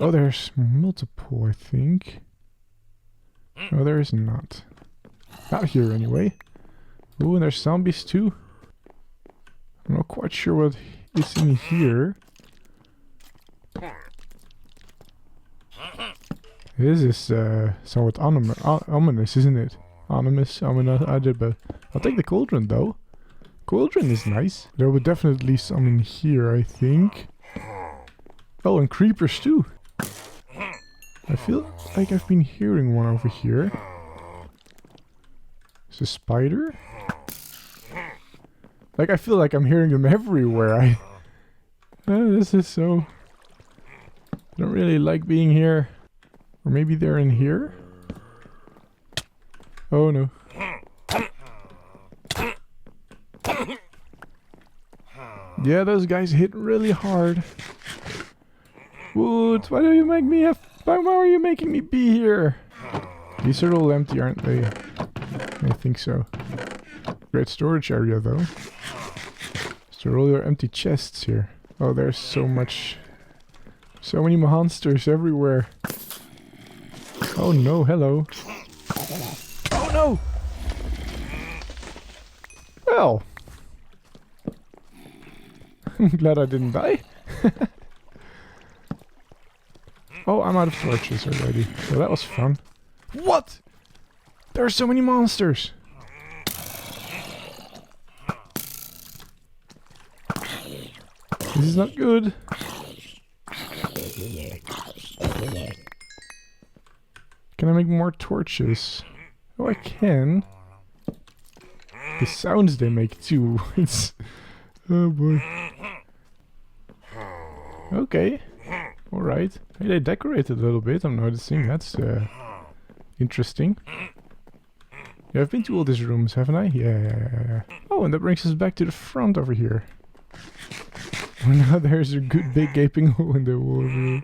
Oh, there's multiple, I think. No, there is not. Not here, anyway. Oh, and there's zombies too. I'm not quite sure what is in here. This is somewhat ominous, isn't it? Ominous, but I'll take the cauldron though. Cauldron is nice. There will definitely some in here, I think. Oh, and creepers too. I feel like I've been hearing one over here. Is a spider? Like, I feel like I'm hearing them everywhere. This is so... I don't really like being here. Or maybe they're in here? Oh no. Yeah, those guys hit really hard. Wood, why do you make me why are you making me be here? These are all empty, aren't they? I think so. Great storage area though. So all your empty chests here. Oh, there's so many monsters everywhere. Oh no, hello. Oh no! Well. I'm glad I didn't die. Oh, I'm out of torches already. Well, that was fun. What? There are so many monsters. This is not good. Can I make more torches? Oh, I can. The sounds they make too. It's... Oh boy. Okay. Alright. Hey, they decorated a little bit, I'm noticing. That's interesting. Yeah, I've been to all these rooms, haven't I? Yeah. Oh, and that brings us back to the front over here. Oh, now there's a good big gaping hole in the wall.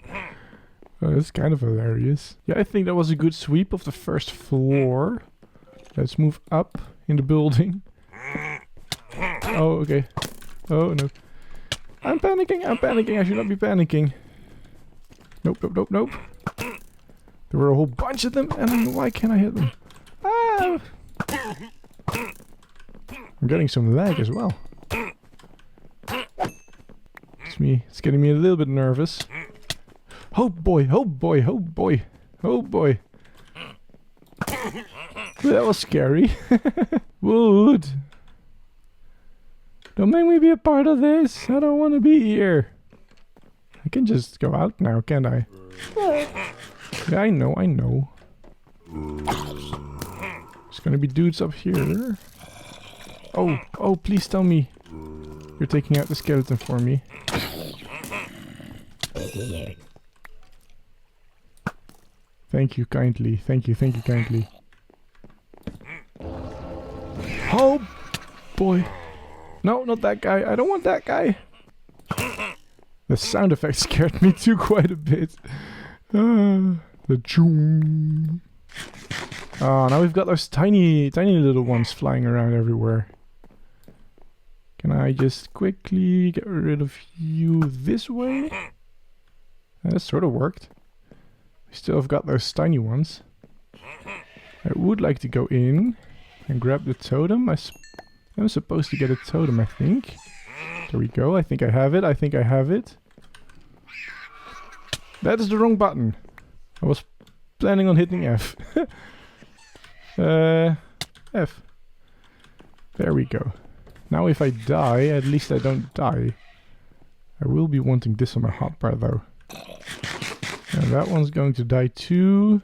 Oh, that's kind of hilarious. Yeah, I think that was a good sweep of the first floor. Let's move up in the building. Oh, okay. Oh, no. I'm panicking, I should not be panicking. Nope. There were a whole bunch of them, and why can't I hit them? Ah! I'm getting some lag as well. It's getting me a little bit nervous. Oh boy. That was scary. Wood! Don't make me be a part of this. I don't want to be here. I can just go out now, can't I? Yeah, I know. There's gonna be dudes up here. Oh, please tell me you're taking out the skeleton for me. Thank you kindly. Thank you kindly. Oh boy. No, not that guy. I don't want that guy. The sound effect scared me too quite a bit. The choom. Oh, now we've got those tiny little ones flying around everywhere. Can I just quickly get rid of you this way? That sort of worked. We still have got those tiny ones. I would like to go in and grab the totem. I'm supposed to get a totem, I think. There we go. I think I have it. That is the wrong button. I was planning on hitting F. F. There we go. Now if I die, at least I don't die. I will be wanting this on my hotbar though. And that one's going to die too.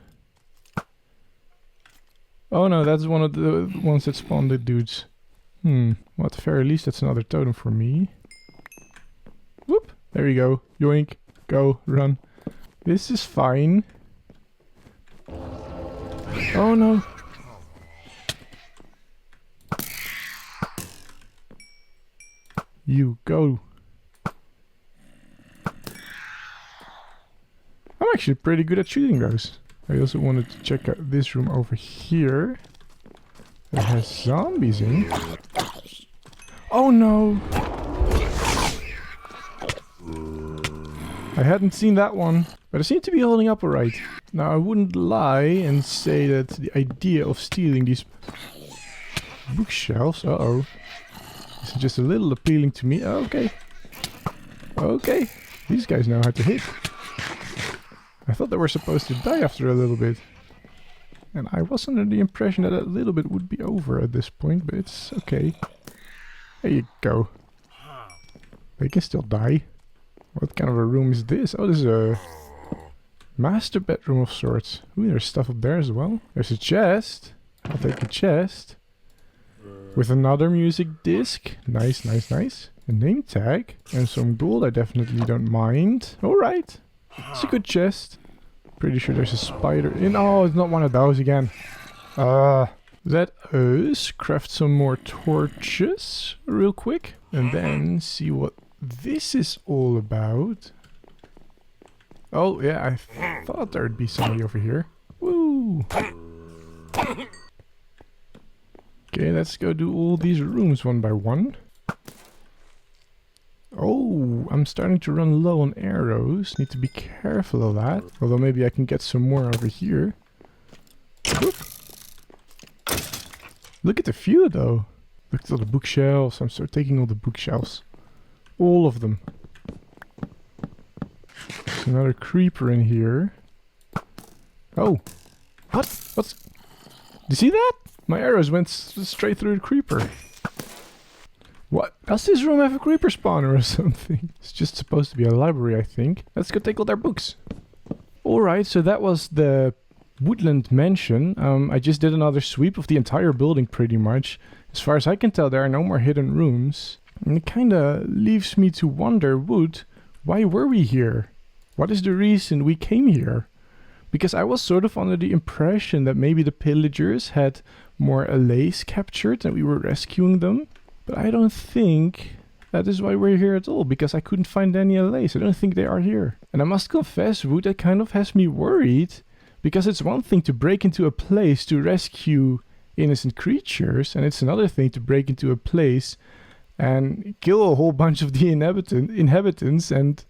Oh no, that's one of the ones that spawned the dudes. Well, at the very least that's another totem for me. Whoop! There you go. Yoink. Go. Run. This is fine. Oh no. You go. I'm actually pretty good at shooting those. I also wanted to check out this room over here. That has zombies in. Oh no! I hadn't seen that one, but I seem to be holding up alright. Now I wouldn't lie and say that the idea of stealing these bookshelves, is It's just a little appealing to me. Okay. Okay. These guys know how to hit. I thought they were supposed to die after a little bit. And I was under the impression that a little bit would be over at this point, but it's okay. There you go. They can still die. What kind of a room is this? Oh, this is a master bedroom of sorts. Ooh, there's stuff up there as well. There's a chest. I'll take a chest. With another music disc. Nice, nice, nice. A name tag. And some gold I definitely don't mind. Alright. It's a good chest. Pretty sure there's a spider in. Oh, it's not one of those again. Let us craft some more torches real quick. And then see what this is all about. Oh, yeah, I thought there'd be somebody over here. Woo! Okay, let's go do all these rooms one by one. Oh, I'm starting to run low on arrows. Need to be careful of that. Although maybe I can get some more over here. Whoop. Look at the view though. Look at all the bookshelves. I'm start taking all the bookshelves. All of them. There's another creeper in here. Oh. What? What's... Did you see that? My arrows went straight through the creeper. What? Does this room have a creeper spawner or something? It's just supposed to be a library, I think. Let's go take all their books. Alright, so that was the woodland mansion. I just did another sweep of the entire building pretty much. As far as I can tell, there are no more hidden rooms. And it kinda leaves me to wonder, Wood, why were we here? What is the reason we came here? Because I was sort of under the impression that maybe the pillagers had more allays captured and we were rescuing them. But I don't think that is why we're here at all, because I couldn't find any allays. I don't think they are here. And I must confess, Wood, that kind of has me worried, because it's one thing to break into a place to rescue innocent creatures, and it's another thing to break into a place and kill a whole bunch of the inhabitants, and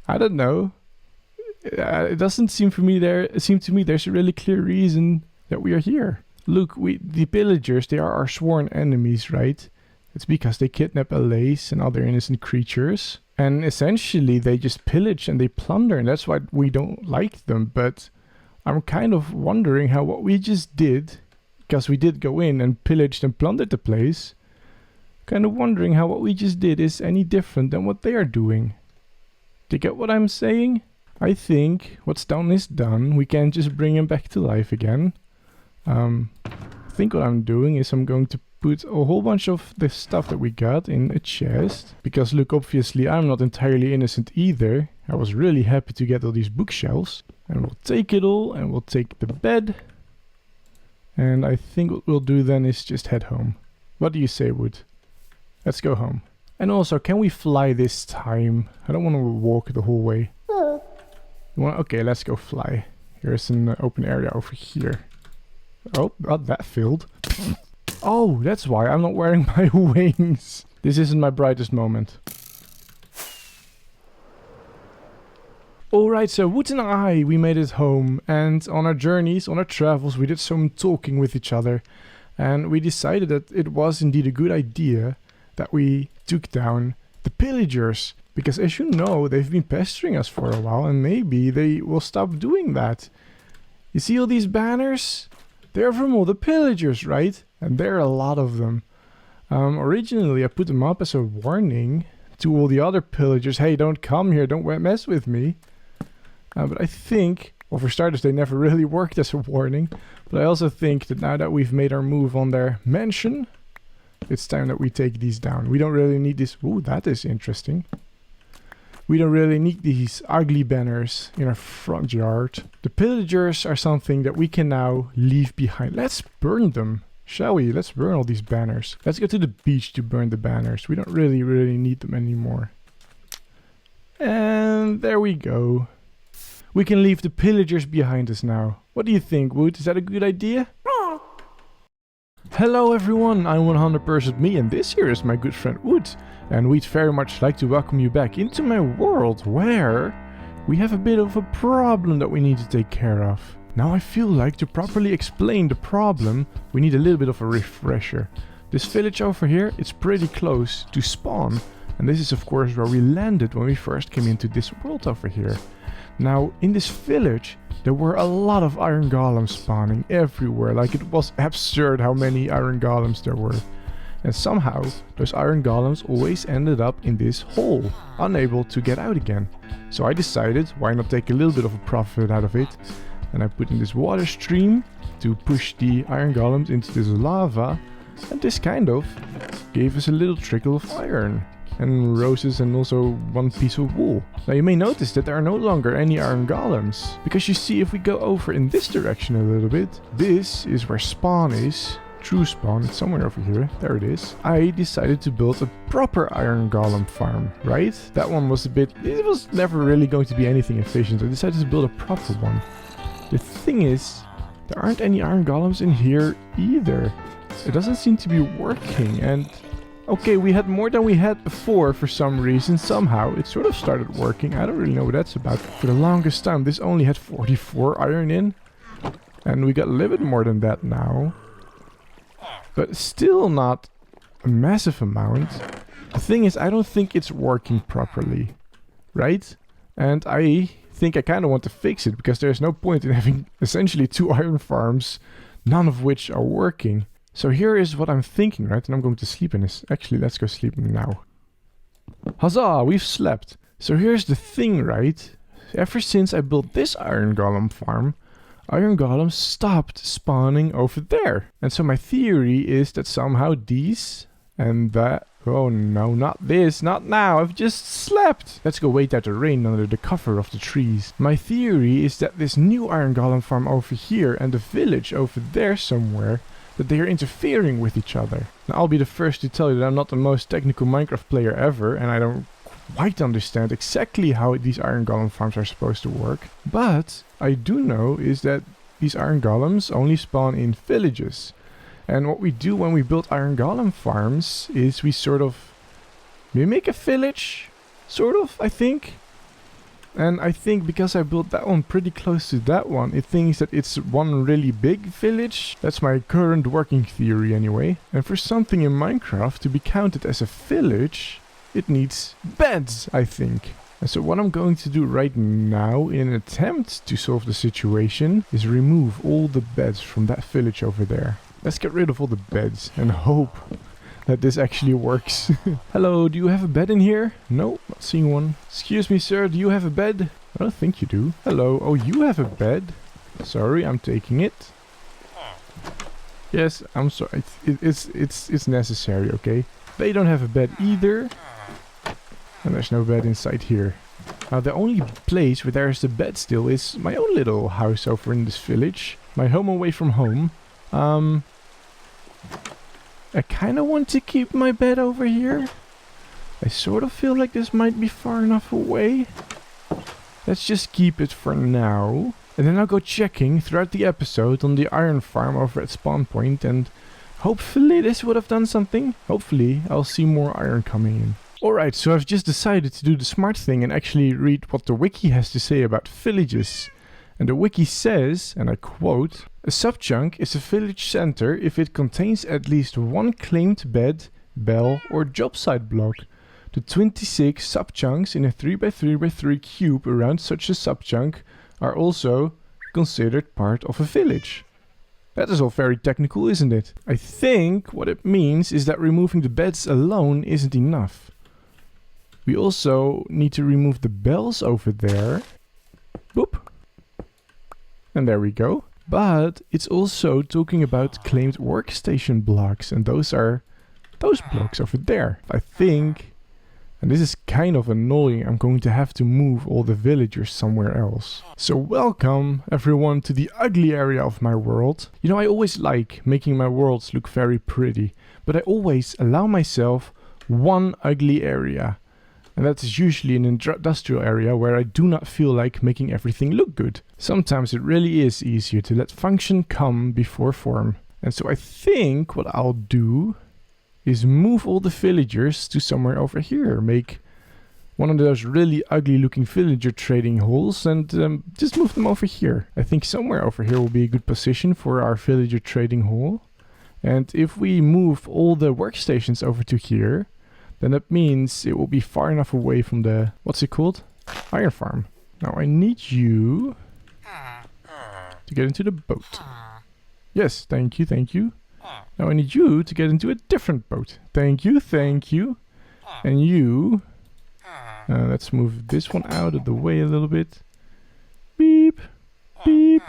I don't know. It doesn't seem to me there's a really clear reason that we are here. Look, the pillagers, they are our sworn enemies, right? It's because they kidnap allays and other innocent creatures. And essentially they just pillage and they plunder, and that's why we don't like them. But I'm kind of wondering how what we just did, because we did go in and pillaged and plundered the place, kind of wondering how what we just did is any different than what they are doing. Do you get what I'm saying? I think what's done is done. We can't just bring him back to life again. I think what I'm doing is I'm going to put a whole bunch of the stuff that we got in a chest. Because look, obviously I'm not entirely innocent either. I was really happy to get all these bookshelves. And we'll take it all and we'll take the bed. And I think what we'll do then is just head home. What do you say, Wood? Let's go home. And also, can we fly this time? I don't want to walk the whole way. Okay, let's go fly. Here's an open area over here. Oh, that filled. Oh, that's why I'm not wearing my wings. This isn't my brightest moment. Alright, so Wood and I, we made it home. And on our journeys, on our travels, we did some talking with each other. And we decided that it was indeed a good idea that we took down the pillagers. Because as you know, they've been pestering us for a while, and maybe they will stop doing that. You see all these banners? They're from all the pillagers, right? And there are a lot of them. Originally, I put them up as a warning to all the other pillagers. Hey, don't come here, don't mess with me. But I think, well, for starters, they never really worked as a warning. But I also think that now that we've made our move on their mansion, it's time that we take these down. We don't really need this. Ooh, that is interesting. We don't really need these ugly banners in our front yard. The pillagers are something that we can now leave behind. Let's burn them, shall we? Let's burn all these banners. Let's go to the beach to burn the banners. We don't really need them anymore. And there we go. We can leave the pillagers behind us now. What do you think, Wood? Is that a good idea? Hello everyone, I'm 100% me, and this here is my good friend Wood. And we'd very much like to welcome you back into my world, where we have a bit of a problem that we need to take care of. Now I feel like to properly explain the problem, we need a little bit of a refresher. This village over here, it's pretty close to spawn. And this is of course where we landed when we first came into this world over here. Now, in this village, there were a lot of iron golems spawning everywhere. Like, it was absurd how many iron golems there were. And somehow, those iron golems always ended up in this hole, unable to get out again. So I decided, why not take a little bit of a profit out of it? And I put in this water stream to push the iron golems into this lava. And this kind of gave us a little trickle of iron. And roses and also one piece of wool. Now you may notice that there are no longer any iron golems. Because you see, if we go over in this direction a little bit, this is where spawn is. True spawn, it's somewhere over here. There it is. I decided to build a proper iron golem farm, right? That one was it was never really going to be anything efficient. I decided to build a proper one. The thing is, there aren't any iron golems in here either. It doesn't seem to be working, and okay, we had more than we had before for some reason. Somehow it sort of started working. I don't really know what that's about. For the longest time, this only had 44 iron in. And we got a little bit more than that now. But still not a massive amount. The thing is, I don't think it's working properly. Right? And I think I kind of want to fix it. Because there's no point in having essentially 2 iron farms. None of which are working. So here is what I'm thinking, right? And I'm going to sleep in this. Actually, let's go sleep now. Huzzah! We've slept. So here's the thing, right? Ever since I built this iron golem farm, iron golems stopped spawning over there. And so my theory is that somehow these and that... Oh no, not this, not now. I've just slept. Let's go wait out the rain under the cover of the trees. My theory is that this new iron golem farm over here and the village over there somewhere, that they are interfering with each other. Now, I'll be the first to tell you that I'm not the most technical Minecraft player ever, and I don't quite understand exactly how these iron golem farms are supposed to work. But I do know is that these iron golems only spawn in villages. And what we do when we build iron golem farms is we sort of mimic a village, sort of, I think. And I think because I built that one pretty close to that one, it thinks that it's one really big village. That's my current working theory anyway. And for something in Minecraft to be counted as a village, it needs beds, I think. And so what I'm going to do right now in an attempt to solve the situation is remove all the beds from that village over there. Let's get rid of all the beds and hope that this actually works. Hello, do you have a bed in here? No, not seeing one. Excuse me, sir, do you have a bed? I don't think you do. Hello, oh, you have a bed? Sorry, I'm taking it. Yes, I'm sorry. It's necessary, okay? They don't have a bed either. And there's no bed inside here. Now, the only place where there's a bed still is my own little house over in this village. My home away from home. I kind of want to keep my bed over here. I sort of feel like this might be far enough away. Let's just keep it for now. And then I'll go checking throughout the episode on the iron farm over at spawn point. And hopefully this would have done something. Hopefully I'll see more iron coming in. Alright, so I've just decided to do the smart thing and actually read what the wiki has to say about villages. And the wiki says, and I quote, "A subchunk is a village center if it contains at least one claimed bed, bell or job site block. The 26 subchunks in a 3x3x3 cube around such a subchunk are also considered part of a village." That is all very technical, isn't it? I think what it means is that removing the beds alone isn't enough. We also need to remove the bells over there. Boop. And there we go. But it's also talking about claimed workstation blocks. And those are those blocks over there. I think, and this is kind of annoying, I'm going to have to move all the villagers somewhere else. So welcome everyone to the ugly area of my world. You know, I always like making my worlds look very pretty. But I always allow myself one ugly area. And that is usually an industrial area where I do not feel like making everything look good. Sometimes it really is easier to let function come before form. And so I think what I'll do is move all the villagers to somewhere over here. Make one of those really ugly looking villager trading halls and just move them over here. I think somewhere over here will be a good position for our villager trading hall. And if we move all the workstations over to here, then that means it will be far enough away from the, what's it called? Iron farm. Now I need you to get into the boat. Yes, thank you, thank you. Now I need you to get into a different boat. Thank you, thank you. And you, let's move this one out of the way a little bit. Beep, beep,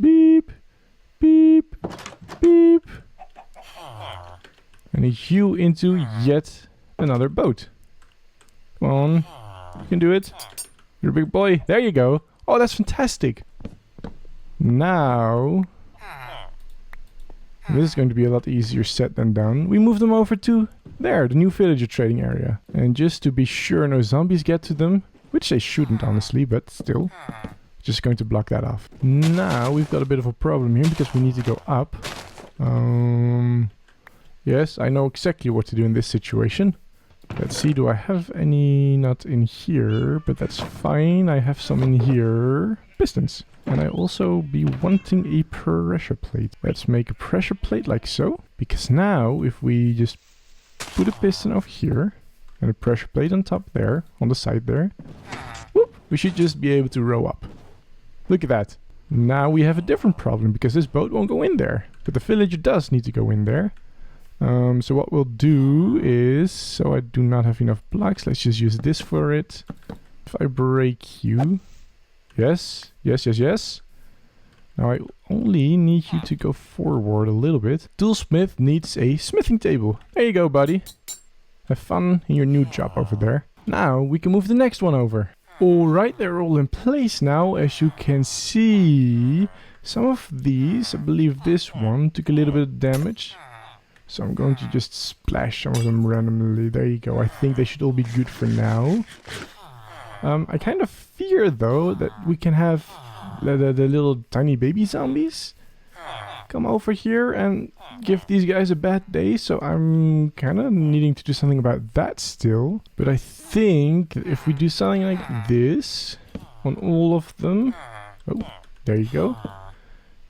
beep, beep, beep. I need you into yet another boat. Come on, you can do it. You're a big boy. There you go. Oh, that's fantastic. Now, this is going to be a lot easier said than done. We move them over to there, the new villager trading area. And just to be sure no zombies get to them, which they shouldn't honestly, but still, just going to block that off. Now we've got a bit of a problem here because we need to go up. Yes, I know exactly what to do in this situation. Let's see, do I have any? Not in here, but that's fine. I have some in here. Pistons. And I also be wanting a pressure plate. Let's make a pressure plate like so. Because now, if we just put a piston over here and a pressure plate on top there, on the side there, whoop, we should just be able to row up. Look at that. Now we have a different problem because this boat won't go in there. But the villager does need to go in there. So what we'll do is, so I do not have enough blocks, let's just use this for it. If I break you, yes, yes, yes, yes. Now I only need you to go forward a little bit. Toolsmith needs a smithing table. There you go, buddy. Have fun in your new job over there. Now we can move the next one over. Alright, they're all in place now, as you can see. Some of these, I believe this one, took a little bit of damage. So I'm going to just splash some of them randomly. There you go. I think they should all be good for now. I kind of fear, though, that we can have the little tiny baby zombies come over here and give these guys a bad day. So I'm kind of needing to do something about that still. But I think that if we do something like this on all of them... Oh, there you go.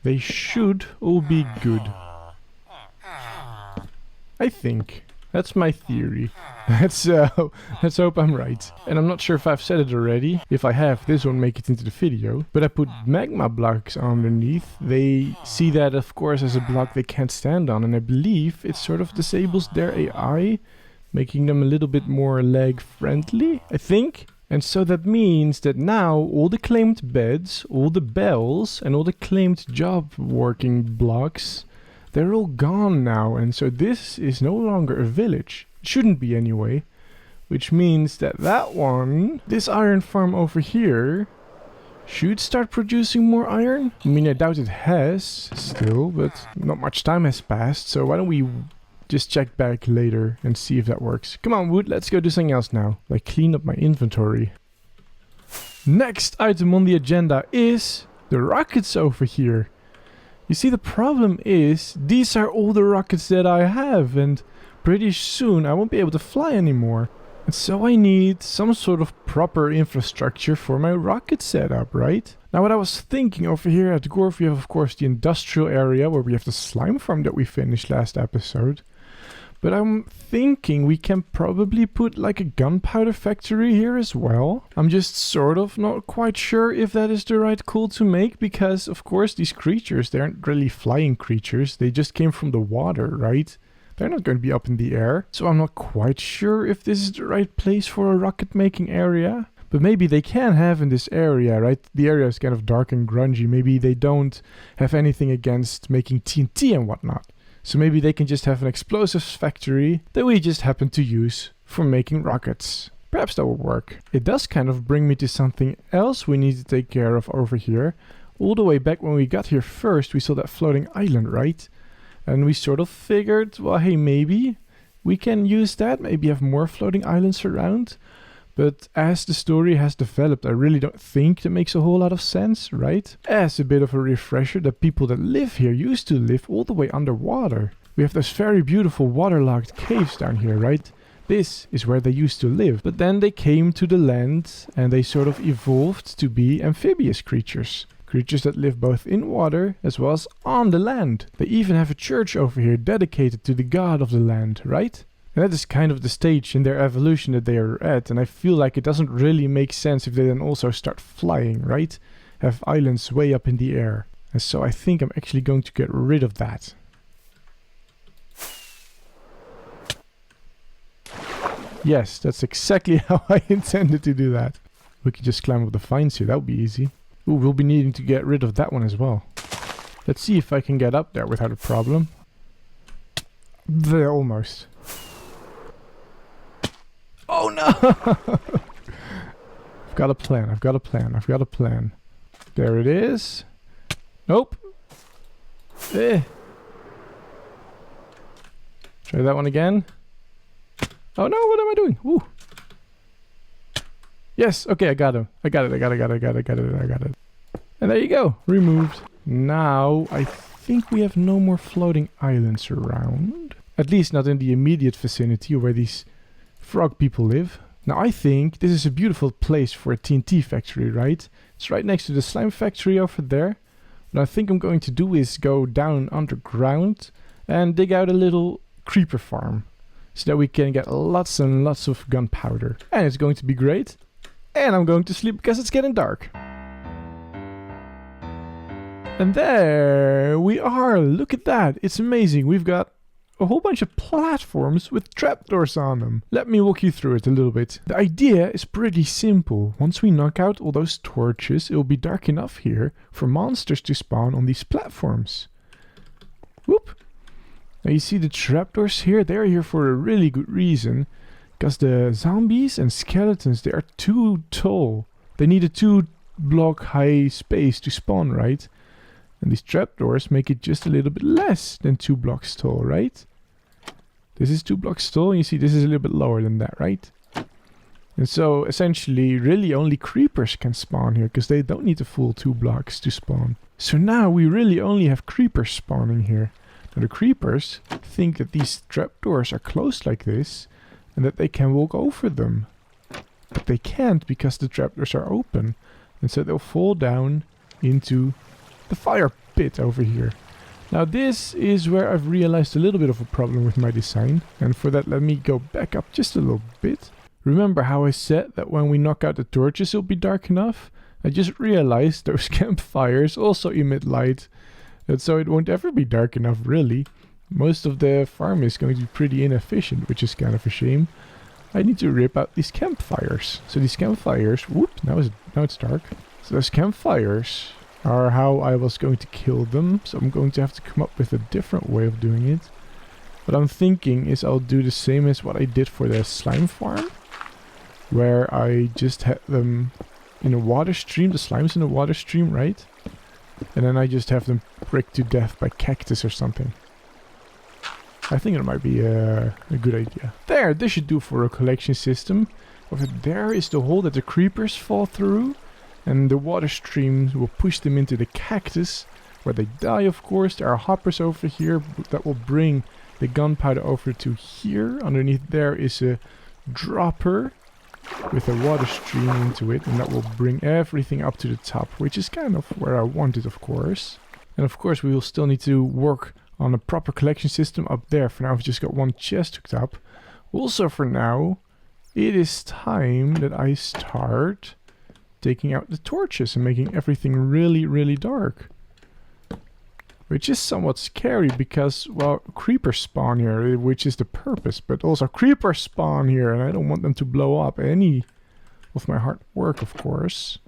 They should all be good. I think. That's my theory. Let's hope I'm right. And I'm not sure if I've said it already. If I have, this won't make it into the video. But I put magma blocks underneath. They see that, of course, as a block they can't stand on. And I believe it sort of disables their AI, making them a little bit more lag friendly, I think. And so that means that now all the claimed beds, all the bells, and all the claimed job working blocks, they're all gone now, and so this is no longer a village. It shouldn't be anyway. Which means that that one, this iron farm over here, should start producing more iron. I mean, I doubt it has still, but not much time has passed. So why don't we just check back later and see if that works. Come on, Wood, let's go do something else now. Like clean up my inventory. Next item on the agenda is the rockets over here. You see, the problem is, these are all the rockets that I have, and pretty soon I won't be able to fly anymore. And so I need some sort of proper infrastructure for my rocket setup, right? Now what I was thinking, over here at Gorf we have of course the industrial area where we have the slime farm that we finished last episode. But I'm thinking we can probably put like a gunpowder factory here as well. I'm just sort of not quite sure if that is the right call to make, because of course these creatures, they aren't really flying creatures. They just came from the water, right? They're not going to be up in the air. So I'm not quite sure if this is the right place for a rocket making area. But maybe they can have in this area, right? The area is kind of dark and grungy. Maybe they don't have anything against making TNT and whatnot. So maybe they can just have an explosives factory that we just happen to use for making rockets. Perhaps that will work. It does kind of bring me to something else we need to take care of over here. All the way back when we got here first, we saw that floating island, right? And we sort of figured, well, hey, maybe we can use that. Maybe have more floating islands around. But as the story has developed, I really don't think that makes a whole lot of sense, right? As a bit of a refresher, the people that live here used to live all the way underwater. We have those very beautiful waterlogged caves down here, right? This is where they used to live. But then they came to the land and they sort of evolved to be amphibious creatures. Creatures that live both in water as well as on the land. They even have a church over here dedicated to the god of the land, right? And that is kind of the stage in their evolution that they are at, and I feel like it doesn't really make sense if they then also start flying, right? Have islands way up in the air. And so I think I'm actually going to get rid of that. Yes, that's exactly how I intended to do that. We can just climb up the vines here, that would be easy. Ooh, we'll be needing to get rid of that one as well. Let's see if I can get up there without a problem. There, almost. Oh no! I've got a plan, I've got a plan, I've got a plan. There it is. Nope. Eh. Try that one again. Oh no, what am I doing? Woo. Yes, okay, I got him. I got it. And there you go, removed. Now, I think we have no more floating islands around. At least not in the immediate vicinity where these frog people live. Now, I think this is a beautiful place for a TNT factory, right? It's right next to the slime factory over there. What I think I'm going to do is go down underground and dig out a little creeper farm. So that we can get lots and lots of gunpowder. And it's going to be great. And I'm going to sleep because it's getting dark. And there we are. Look at that. It's amazing. We've got a whole bunch of platforms with trapdoors on them. Let me walk you through it a little bit. The idea is pretty simple. Once we knock out all those torches, it will be dark enough here for monsters to spawn on these platforms. Whoop. Now you see the trapdoors here? They're here for a really good reason. Because the zombies and skeletons, they are too tall. They need a 2-block high space to spawn, right? And these trapdoors make it just a little bit less than 2 blocks tall, right? This is 2 blocks tall, and you see this is a little bit lower than that, right? And so, essentially, really only creepers can spawn here, because they don't need the full 2 blocks to spawn. So now we really only have creepers spawning here. Now the creepers think that these trapdoors are closed like this, and that they can walk over them. But they can't because the trapdoors are open. And so they'll fall down into the fire pit over here. Now this is where I've realized a little bit of a problem with my design. And for that, let me go back up just a little bit. Remember how I said that when we knock out the torches it'll be dark enough? I just realized those campfires also emit light. And so it won't ever be dark enough, really. Most of the farm is going to be pretty inefficient, which is kind of a shame. I need to rip out these campfires. So these campfires, whoop, now it's dark. So those campfires are how I was going to kill them. So I'm going to have to come up with a different way of doing it. What I'm thinking is I'll do the same as what I did for the slime farm. Where I just had them in a water stream, the slime's in a water stream, right? And then I just have them pricked to death by cactus or something. I think it might be a good idea. There, this should do for a collection system. Over there is the hole that the creepers fall through. And the water streams will push them into the cactus, where they die, of course. There are hoppers over here that will bring the gunpowder over to here. Underneath there is a dropper with a water stream into it, and that will bring everything up to the top, which is kind of where I want it, of course. And of course we will still need to work on a proper collection system up there. For now I've just got one chest hooked up. Also for now, it is time that I start taking out the torches and making everything really, really dark. Which is somewhat scary because, well, creepers spawn here, which is the purpose. But also creepers spawn here and I don't want them to blow up any of my hard work, of course.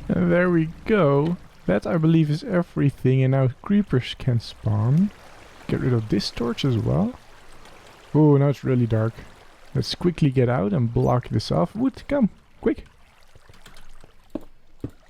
And there we go. That, I believe, is everything, and now creepers can spawn. Get rid of this torch as well. Oh, now it's really dark. Let's quickly get out and block this off. Wood, come, quick.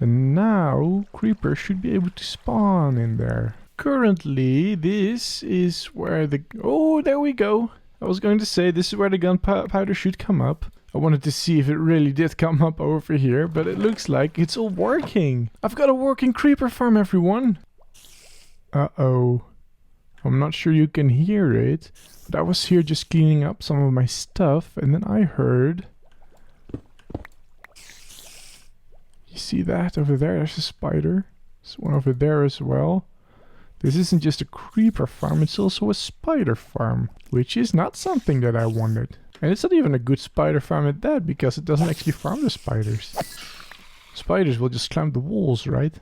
And now creepers should be able to spawn in there. Currently, this is where the... Oh, there we go. I was going to say this is where the gunpowder should come up. I wanted to see if it really did come up over here, but it looks like it's all working. I've got a working creeper farm, everyone. Uh-oh. I'm not sure you can hear it, but I was here just cleaning up some of my stuff, and then I heard... You You see that over there? There's a spider. There's one over there as well. This isn't just a creeper farm, it's also a spider farm, which is not something that I wanted. And it's not even a good spider farm at that, because it doesn't actually farm the spiders. Spiders will just climb the walls, right?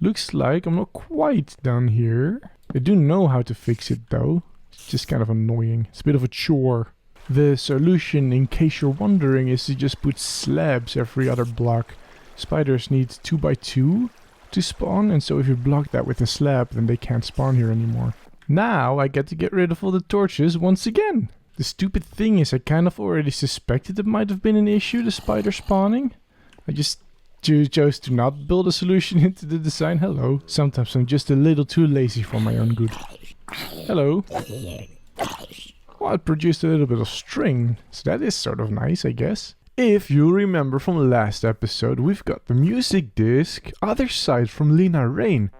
Looks like I'm not quite done here. I do know how to fix it though. It's just kind of annoying. It's a bit of a chore. The solution, in case you're wondering, is to just put slabs every other block. Spiders need 2x2 to spawn, and so if you block that with a slab, then they can't spawn here anymore. Now I get to get rid of all the torches once again. The stupid thing is I kind of already suspected it might have been an issue, the spider spawning. I just chose to not build a solution into the design. Hello. Sometimes I'm just a little too lazy for my own good. Hello. Well, it produced a little bit of string, so that is sort of nice, I guess. If you remember from last episode, we've got the music disc, Other Side from Lena Rain.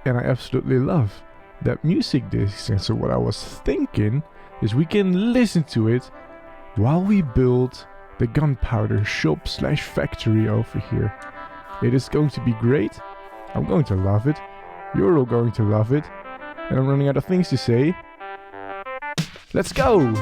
And I absolutely love that music disc. And so what I was thinking is we can listen to it while we build the gunpowder shop/factory over here. It is going to be great. I'm going to love it. You're all going to love it. And I'm running out of things to say. Let's go!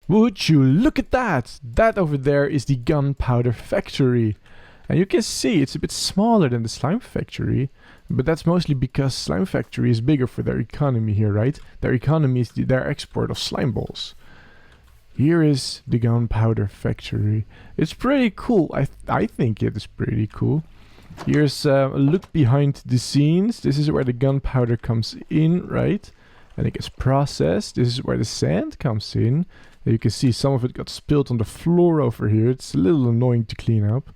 Would you look at that? That over there is the gunpowder factory. And you can see it's a bit smaller than the slime factory. But that's mostly because slime factory is bigger for their economy here, right? Their economy is their export of slime balls. Here is the gunpowder factory. It's pretty cool. I think it is pretty cool. Here's a look behind the scenes. This is where the gunpowder comes in, right? And it gets processed. This is where the sand comes in. You can see some of it got spilled on the floor over here. It's a little annoying to clean up.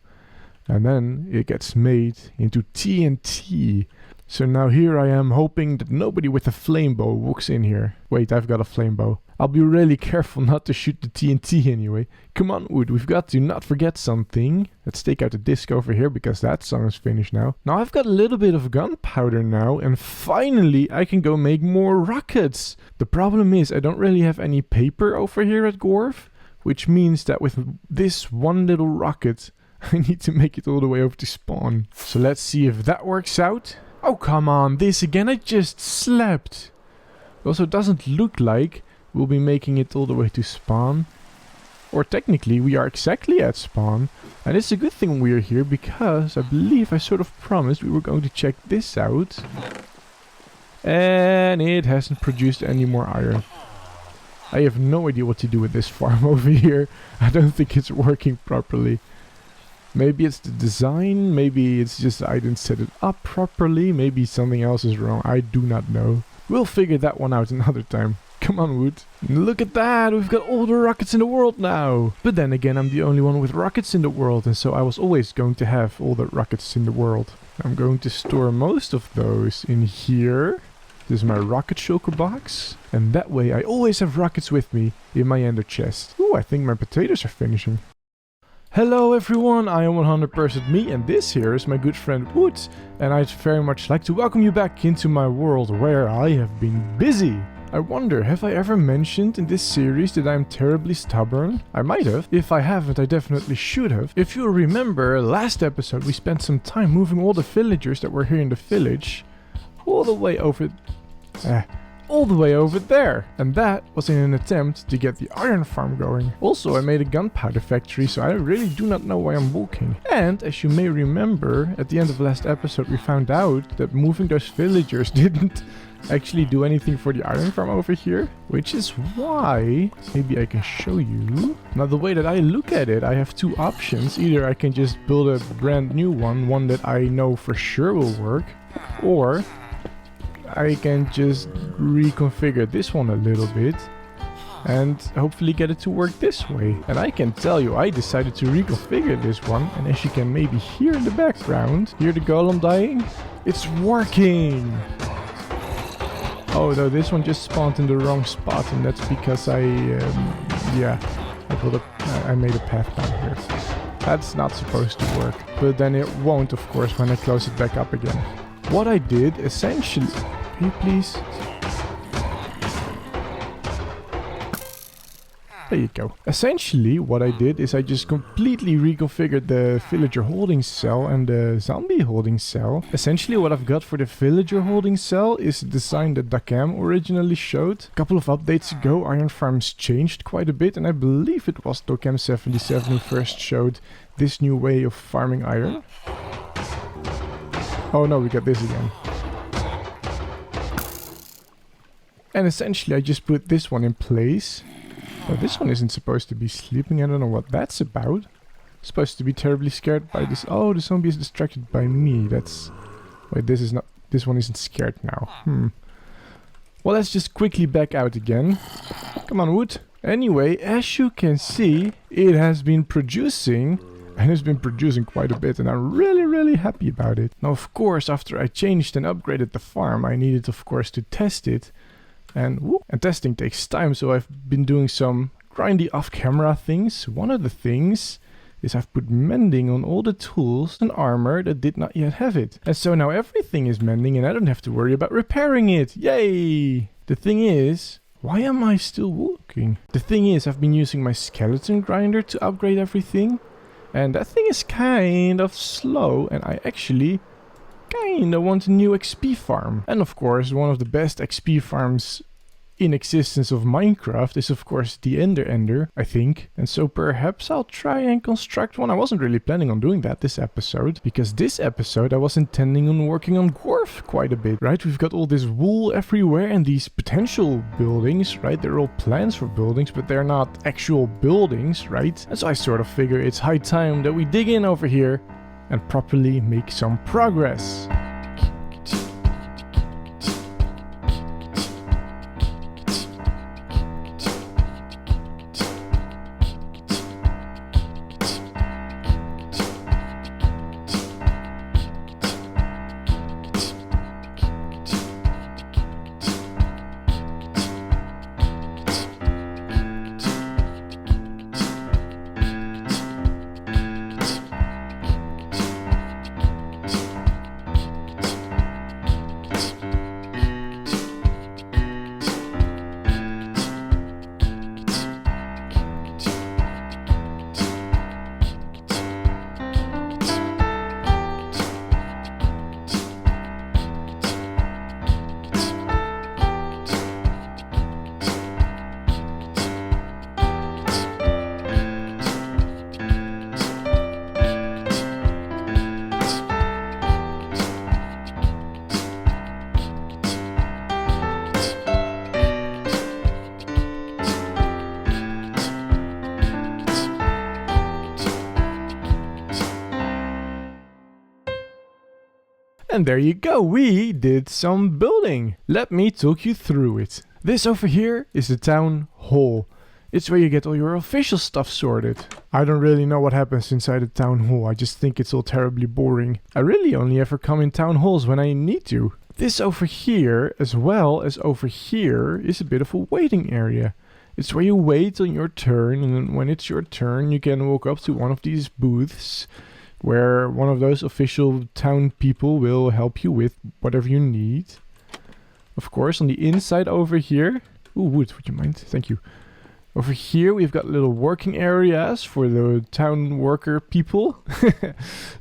And then it gets made into TNT. So now here I am hoping that nobody with a flame bow walks in here. Wait, I've got a flame bow. I'll be really careful not to shoot the TNT anyway. Come on, Wood, we've got to not forget something. Let's take out the disc over here because that song is finished now. Now I've got a little bit of gunpowder now and finally I can go make more rockets. The problem is I don't really have any paper over here at Gorf, which means that with this one little rocket I need to make it all the way over to spawn. So let's see if that works out. Oh, come on, this again, I just slept. Also, it doesn't look like we'll be making it all the way to spawn. Or technically, we are exactly at spawn. And it's a good thing we're here because I believe I sort of promised we were going to check this out. And it hasn't produced any more iron. I have no idea what to do with this farm over here. I don't think it's working properly. Maybe it's the design, maybe it's just I didn't set it up properly, maybe something else is wrong, I do not know. We'll figure that one out another time. Come on, Wood. Look at that, we've got all the rockets in the world now. But then again, I'm the only one with rockets in the world, and so I was always going to have all the rockets in the world. I'm going to store most of those in here. This is my rocket shulker box. And that way I always have rockets with me in my ender chest. Ooh, I think my potatoes are finishing. Hello everyone, I am 100% me and this here is my good friend Wood, and I'd very much like to welcome you back into my world where I have been busy. I wonder, have I ever mentioned in this series that I'm terribly stubborn? I might have. If I haven't, I definitely should have. If you'll remember, last episode we spent some time moving all the villagers that were here in the village all the way over there, and that was in an attempt to get the iron farm going. Also, I made a gunpowder factory, so I really do not know why I'm walking. And as you may remember, at the end of last episode we found out that moving those villagers didn't actually do anything for the iron farm over here, which is why maybe I can show you. Now the way that I look at it, I have two options. Either I can just build a brand new one that I know for sure will work, or I can just reconfigure this one a little bit and hopefully get it to work this way. And I can tell you, I decided to reconfigure this one, and as you can maybe hear in the background, hear the golem dying? It's working! Oh no, this one just spawned in the wrong spot, and that's because I made a path down here. That's not supposed to work, but then it won't, of course, when I close it back up again. What I did essentially... Can you please? There you go. Essentially, what I did is I just completely reconfigured the villager holding cell and the zombie holding cell. Essentially, what I've got for the villager holding cell is the design that Dakam originally showed. A couple of updates ago, iron farms changed quite a bit, and I believe it was Dokam77 who first showed this new way of farming iron. Oh no, we got this again. And essentially I just put this one in place. Oh, this one isn't supposed to be sleeping. I don't know what that's about. Supposed to be terribly scared by this. Oh, the zombie is distracted by me. That's... Wait, this is not... This one isn't scared now. Well, let's just quickly back out again. Come on, Wood. Anyway, as you can see, it has been producing... And it's been producing quite a bit, and I'm really happy about it. Now, of course, after I changed and upgraded the farm, I needed, of course, to test it. And testing takes time, so I've been doing some grindy off-camera things. One of the things is I've put mending on all the tools and armor that did not yet have it. And so now everything is mending, and I don't have to worry about repairing it. Yay! The thing is... Why am I still walking? The thing is, I've been using my skeleton grinder to upgrade everything. And that thing is kind of slow, and I actually kinda want a new XP farm. And of course, one of the best XP farms in existence of Minecraft is of course the Ender, I think. And so perhaps I'll try and construct one. I wasn't really planning on doing that this episode, because this episode I was intending on working on Gorf quite a bit, right? We've got all this wool everywhere and these potential buildings, right? They're all plans for buildings, but they're not actual buildings, right? And so I sort of figure it's high time that we dig in over here and properly make some progress. And there you go, we did some building. Let me talk you through it. This over here is the town hall. It's where you get all your official stuff sorted. I don't really know what happens inside the town hall. I just think it's all terribly boring. I really only ever come in town halls when I need to. This over here, as well as over here, is a bit of a waiting area. It's where you wait on your turn, and then when it's your turn, you can walk up to one of these booths where one of those official town people will help you with whatever you need. Of course, on the inside over here... Ooh, wood, would you mind? Thank you. Over here we've got little working areas for the town worker people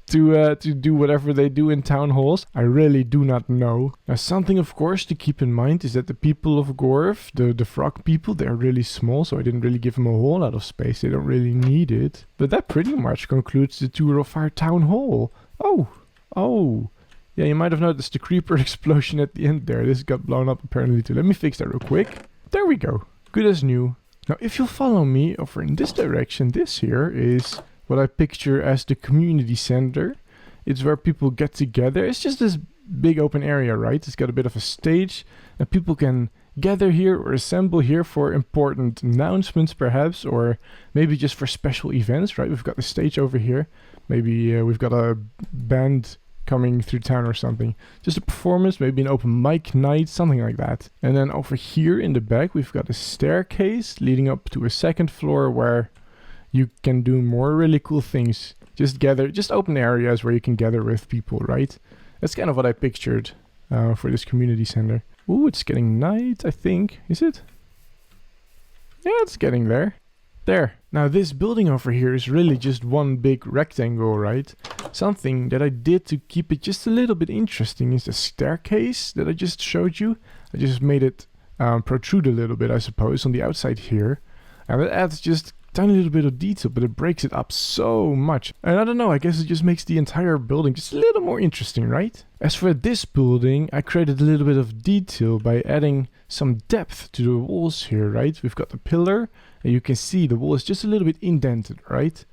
to do whatever they do in town halls. I really do not know. Now something of course to keep in mind is that the people of Gorf, the frog people, they're really small, so I didn't really give them a whole lot of space. They don't really need it. But that pretty much concludes the tour of our town hall. Oh. Yeah, you might have noticed the creeper explosion at the end there. This got blown up apparently too. Let me fix that real quick. There we go. Good as new. Now, if you'll follow me over in this direction, this here is what I picture as the community center. It's where people get together. It's just this big open area, right? It's got a bit of a stage, and people can gather here or assemble here for important announcements, perhaps, or maybe just for special events, right? We've got the stage over here. Maybe we've got a band coming through town or something. Just a performance, maybe an open mic night, something like that. And then over here in the back we've got a staircase leading up to a second floor where you can do more really cool things. Just open areas where you can gather with people, right? That's kind of what I pictured for this community center. Ooh, it's getting night, I think. Is it? Yeah, it's getting there. There. Now this building over here is really just one big rectangle, right? Something that I did to keep it just a little bit interesting is the staircase that I just showed you. I just made it protrude a little bit, I suppose, on the outside here. And it adds just a tiny little bit of detail, but it breaks it up so much. And I don't know, I guess it just makes the entire building just a little more interesting, right? As for this building, I created a little bit of detail by adding some depth to the walls here, right? We've got the pillar, and you can see the wall is just a little bit indented, right?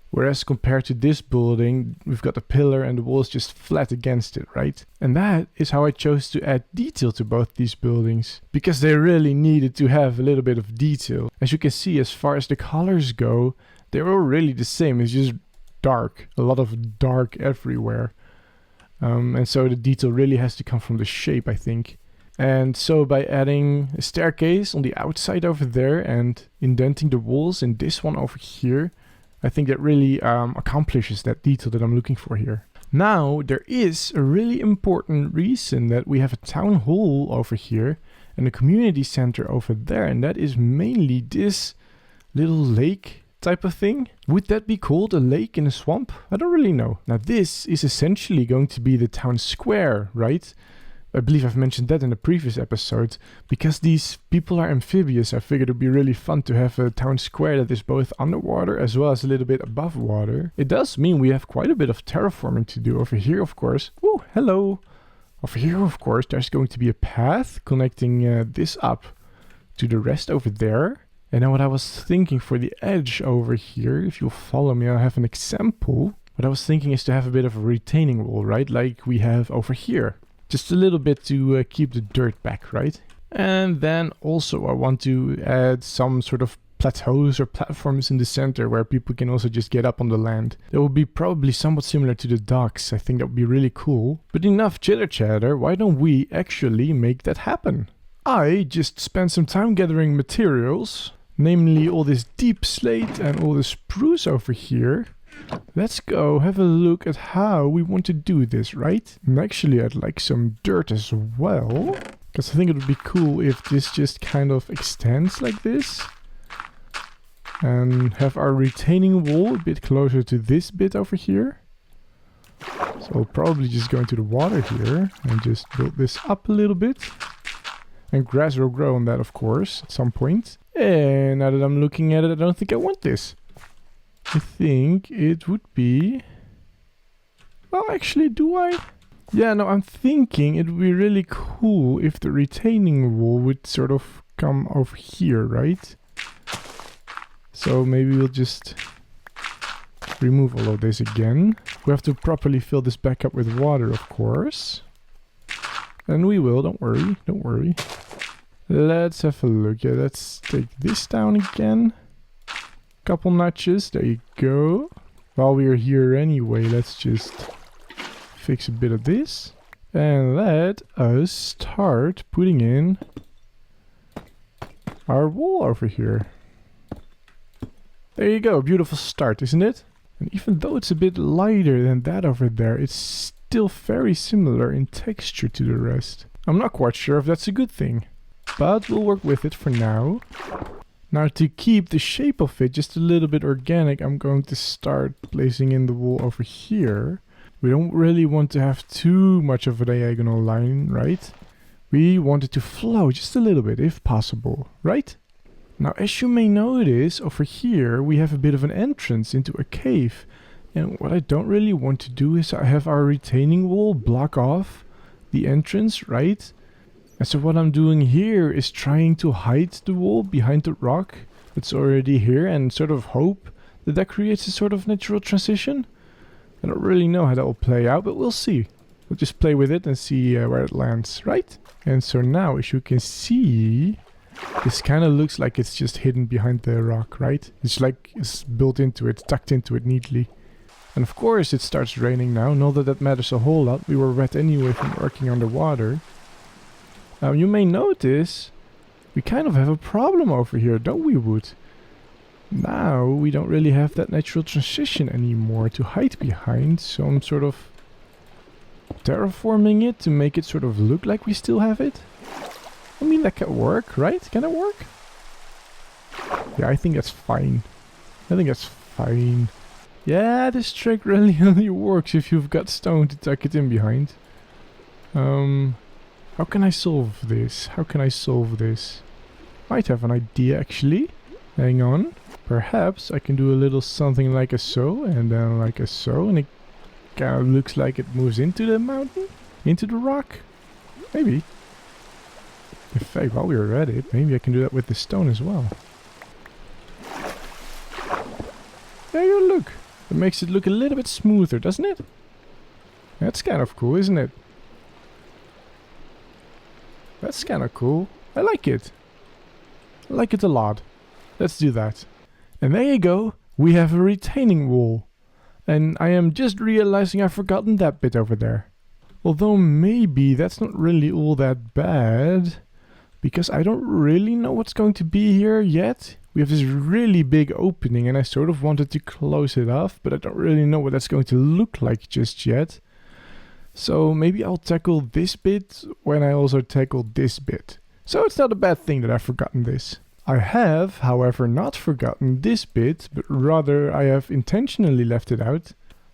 Whereas compared to this building, we've got the pillar and the wall is just flat against it, right? And that is how I chose to add detail to both these buildings, because they really needed to have a little bit of detail. As you can see, as far as the colors go, they're all really the same. It's just dark, a lot of dark everywhere. And so the detail really has to come from the shape, I think. And so by adding a staircase on the outside over there and indenting the walls in this one over here, I think that really accomplishes that detail that I'm looking for here. Now, there is a really important reason that we have a town hall over here and a community center over there, and that is mainly this little lake type of thing. Would that be called a lake in a swamp? I don't really know. Now, this is essentially going to be the town square, right? I believe I've mentioned that in a previous episode. Because these people are amphibious, I figured it would be really fun to have a town square that is both underwater as well as a little bit above water. It does mean we have quite a bit of terraforming to do over here, of course. Oh, hello! Over here, of course, there's going to be a path connecting this up to the rest over there. And then what I was thinking for the edge over here, if you'll follow me, I'll have an example. What I was thinking is to have a bit of a retaining wall, right? Like we have over here. Just a little bit to keep the dirt back, right? And then also I want to add some sort of plateaus or platforms in the center where people can also just get up on the land. That would be probably somewhat similar to the docks. I think that would be really cool. But enough chitter chatter, why don't we actually make that happen? I just spent some time gathering materials, namely all this deep slate and all the spruce over here. Let's go have a look at how we want to do this, right? And actually I'd like some dirt as well, because I think it would be cool if this just kind of extends like this. And have our retaining wall a bit closer to this bit over here. So I'll probably just go into the water here and just build this up a little bit. And grass will grow on that, of course, at some point. And now that I'm looking at it, I don't think I want this. I think it would be... Well, actually, do I? Yeah, no, I'm thinking it would be really cool if the retaining wall would sort of come over here, right? So maybe we'll just remove all of this again. We have to properly fill this back up with water, of course. And we will, don't worry, don't worry. Let's have a look. Yeah, let's take this down again. Couple notches, there you go. While we're here anyway, let's just fix a bit of this. And let us start putting in our wall over here. There you go, beautiful start, isn't it? And even though it's a bit lighter than that over there, it's still very similar in texture to the rest. I'm not quite sure if that's a good thing, but we'll work with it for now. Now, to keep the shape of it just a little bit organic, I'm going to start placing in the wool over here. We don't really want to have too much of a diagonal line, right? We want it to flow just a little bit, if possible, right? Now, as you may notice, over here we have a bit of an entrance into a cave. And what I don't really want to do is I have our retaining wall block off the entrance, right? And so what I'm doing here is trying to hide the wall behind the rock that's already here and sort of hope that that creates a sort of natural transition. I don't really know how that will play out, but we'll see. We'll just play with it and see where it lands, right? And so now, as you can see, this kind of looks like it's just hidden behind the rock, right? It's like it's built into it, tucked into it neatly. And of course it starts raining now, not that that matters a whole lot. We were wet anyway from working underwater. You may notice we kind of have a problem over here, don't we, Wood? Now we don't really have that natural transition anymore to hide behind, so I'm sort of terraforming it to make it sort of look like we still have it. I mean, that can work, right? Can it work? Yeah, I think that's fine. I think that's fine. Yeah, this trick really only works if you've got stone to tuck it in behind. How can I solve this? How can I solve this? Might have an idea, actually. Hang on. Perhaps I can do a little something like a so, and then like a so, and it kind of looks like it moves into the mountain? Into the rock? Maybe. In fact, while we're at it, maybe I can do that with the stone as well. There you look! It makes it look a little bit smoother, doesn't it? That's kind of cool, isn't it? That's kind of cool. I like it. I like it a lot. Let's do that. And there you go. We have a retaining wall. And I am just realizing I've forgotten that bit over there. Although maybe that's not really all that bad. Because I don't really know what's going to be here yet. We have this really big opening and I sort of wanted to close it off. But I don't really know what that's going to look like just yet. So maybe I'll tackle this bit when I also tackle this bit. So it's not a bad thing that I've forgotten this. I have, however, not forgotten this bit, but rather I have intentionally left it out.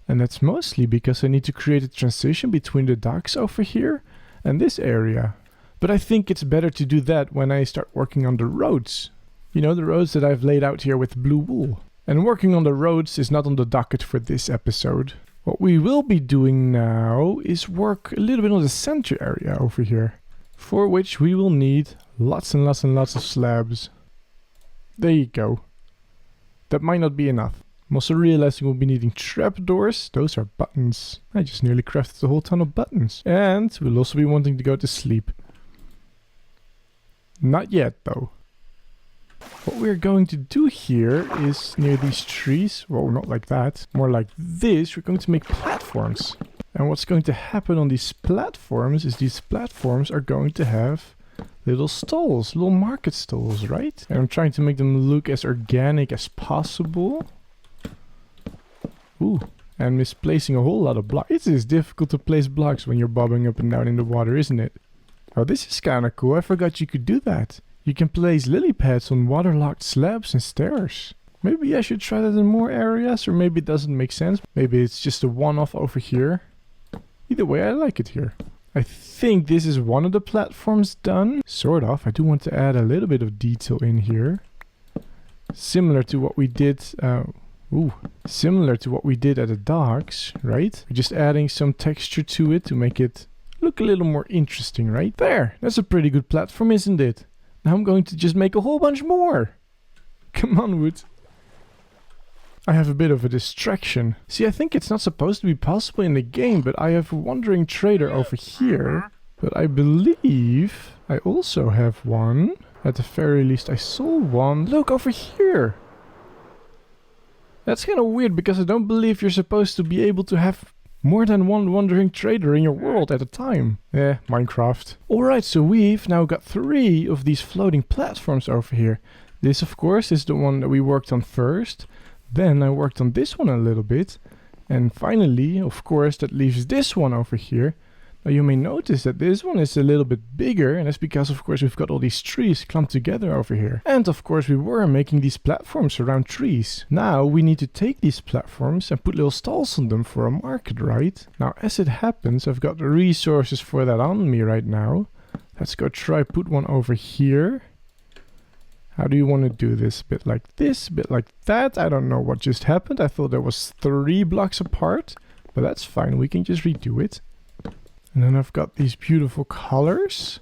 And that's mostly because I need to create a transition between the docks over here and this area. But I think it's better to do that when I start working on the roads. You know, the roads that I've laid out here with blue wool. And working on the roads is not on the docket for this episode. What we will be doing now is work a little bit on the center area over here. For which we will need lots and lots and lots of slabs. There you go. That might not be enough. I'm also realizing we'll be needing trapdoors. Those are buttons. I just nearly crafted a whole ton of buttons. And we'll also be wanting to go to sleep. Not yet though. What we're going to do here is near these trees, well, not like that, more like this, we're going to make platforms. And what's going to happen on these platforms is these platforms are going to have little stalls, little market stalls, right? And I'm trying to make them look as organic as possible. Ooh, and misplacing a whole lot of blocks. It is difficult to place blocks when you're bobbing up and down in the water, isn't it? Oh, this is kind of cool. I forgot you could do that. You can place lily pads on waterlogged slabs and stairs. Maybe I should try that in more areas, or maybe it doesn't make sense. Maybe it's just a one-off over here. Either way, I like it here. I think this is one of the platforms done. Sort of. I do want to add a little bit of detail in here. Similar to what we did... similar to what we did at the docks, right? We're just adding some texture to it to make it look a little more interesting, right? There! That's a pretty good platform, isn't it? Now I'm going to just make a whole bunch more. Come on, Wood. I have a bit of a distraction. See, I think it's not supposed to be possible in the game, but I have a wandering trader over here. But I believe I also have one. At the very least, I saw one. Look, over here. That's kind of weird, because I don't believe you're supposed to be able to have more than one wandering trader in your world at a time. Minecraft. Alright, so we've now got 3 of these floating platforms over here. This, of course, is the one that we worked on first. Then I worked on this one a little bit. And finally, of course, that leaves this one over here. Now you may notice that this one is a little bit bigger, and that's because, of course, we've got all these trees clumped together over here. And of course we were making these platforms around trees. Now we need to take these platforms and put little stalls on them for a market, right? Now as it happens, I've got the resources for that on me right now. Let's go try put one over here. How do you want to do this? A bit like this, a bit like that. I don't know what just happened. I thought there was 3 blocks apart, but that's fine. We can just redo it. And then I've got these beautiful colors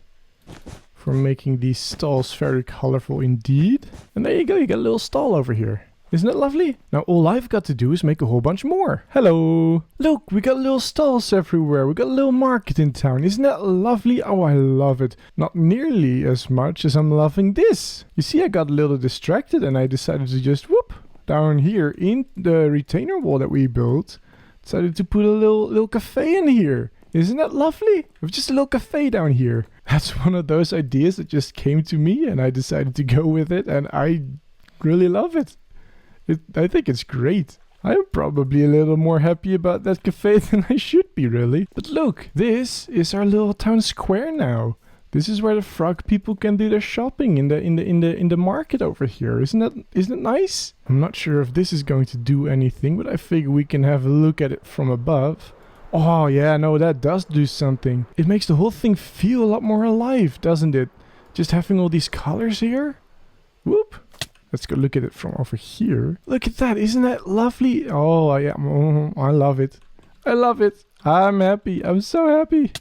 for making these stalls very colorful indeed. And there you go, you got a little stall over here. Isn't it lovely? Now all I've got to do is make a whole bunch more. Hello! Look, we got little stalls everywhere. We got a little market in town. Isn't that lovely? Oh, I love it. Not nearly as much as I'm loving this. You see, I got a little distracted and I decided to just whoop down here in the retainer wall that we built. Decided to put a little cafe in here. Isn't that lovely? With just a little cafe down here. That's one of those ideas that just came to me and I decided to go with it, and I really love it. I think it's great. I'm probably a little more happy about that cafe than I should be, really. But look, this is our little town square now. This is where the frog people can do their shopping in the market over here. Isn't it nice? I'm not sure if this is going to do anything, but I figure we can have a look at it from above. Oh yeah, no, that does do something. It makes the whole thing feel a lot more alive, doesn't it? Just having all these colors here. Whoop. Let's go look at it from over here. Look at that, isn't that lovely? Oh, I love it. I love it. I'm happy. I'm so happy.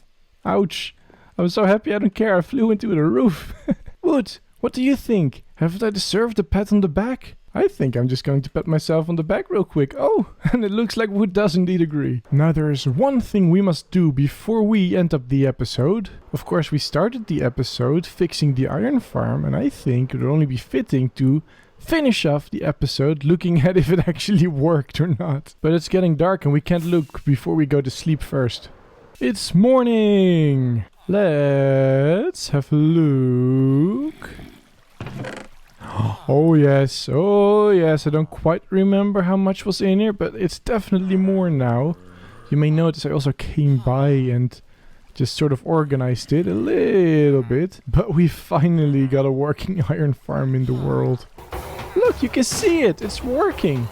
Ouch. I'm so happy I don't care. I flew into the roof. Wood, what do you think? Haven't I deserved a pat on the back? I think I'm just going to pat myself on the back real quick. Oh, and it looks like Wood does indeed agree. Now there is one thing we must do before we end up the episode. Of course, we started the episode fixing the iron farm, and I think it would only be fitting to finish off the episode looking at if it actually worked or not. But it's getting dark and we can't look before we go to sleep first. It's morning! Let's have a look. Oh yes, I don't quite remember how much was in here, but it's definitely more now. You may notice I also came by and just sort of organized it a little bit. But we finally got a working iron farm in the world. Look, you can see it, it's working.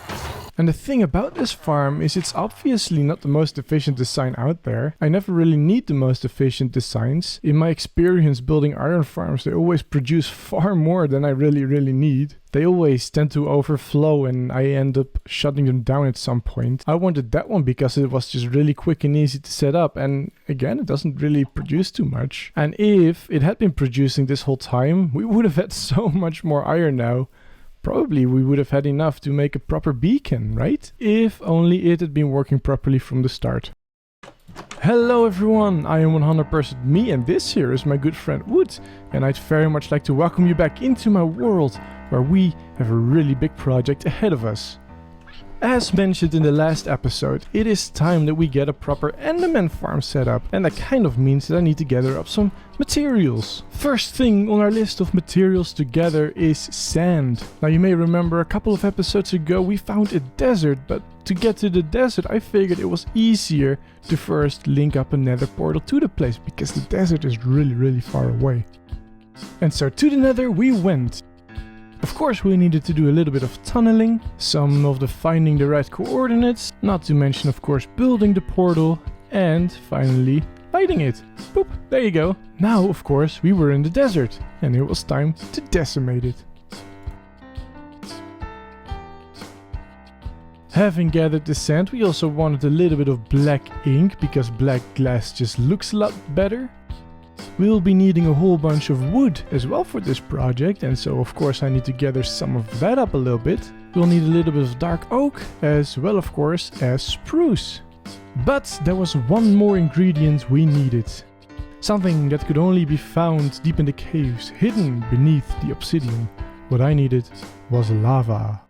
And the thing about this farm is it's obviously not the most efficient design out there. I never really need the most efficient designs. In my experience building iron farms, they always produce far more than I really need. They always tend to overflow and I end up shutting them down at some point. I wanted that one because it was just really quick and easy to set up, and again, it doesn't really produce too much. And if it had been producing this whole time, we would have had so much more iron now. Probably we would have had enough to make a proper beacon, right? If only it had been working properly from the start. Hello everyone, I am 100% me, and this here is my good friend Wood, and I'd very much like to welcome you back into my world, where we have a really big project ahead of us. As mentioned in the last episode, it is time that we get a proper Enderman farm set up, and that kind of means that I need to gather up some materials. First thing on our list of materials to gather is sand. Now you may remember a couple of episodes ago we found a desert, but to get to the desert I figured it was easier to first link up a nether portal to the place, because the desert is really far away. And so to the nether we went. Of course we needed to do a little bit of tunneling, some of the finding the right coordinates, not to mention of course building the portal, and finally lighting it. Boop, there you go. Now of course we were in the desert and it was time to decimate it. Having gathered the sand, we also wanted a little bit of black ink because black glass just looks a lot better. we'll be needing a whole bunch of wood as well for this project, and so of course I need to gather some of that up a little bit. We'll need a little bit of dark oak as well, of course, as spruce. But there was one more ingredient we needed. Something that could only be found deep in the caves, hidden beneath the obsidian. What I needed was lava.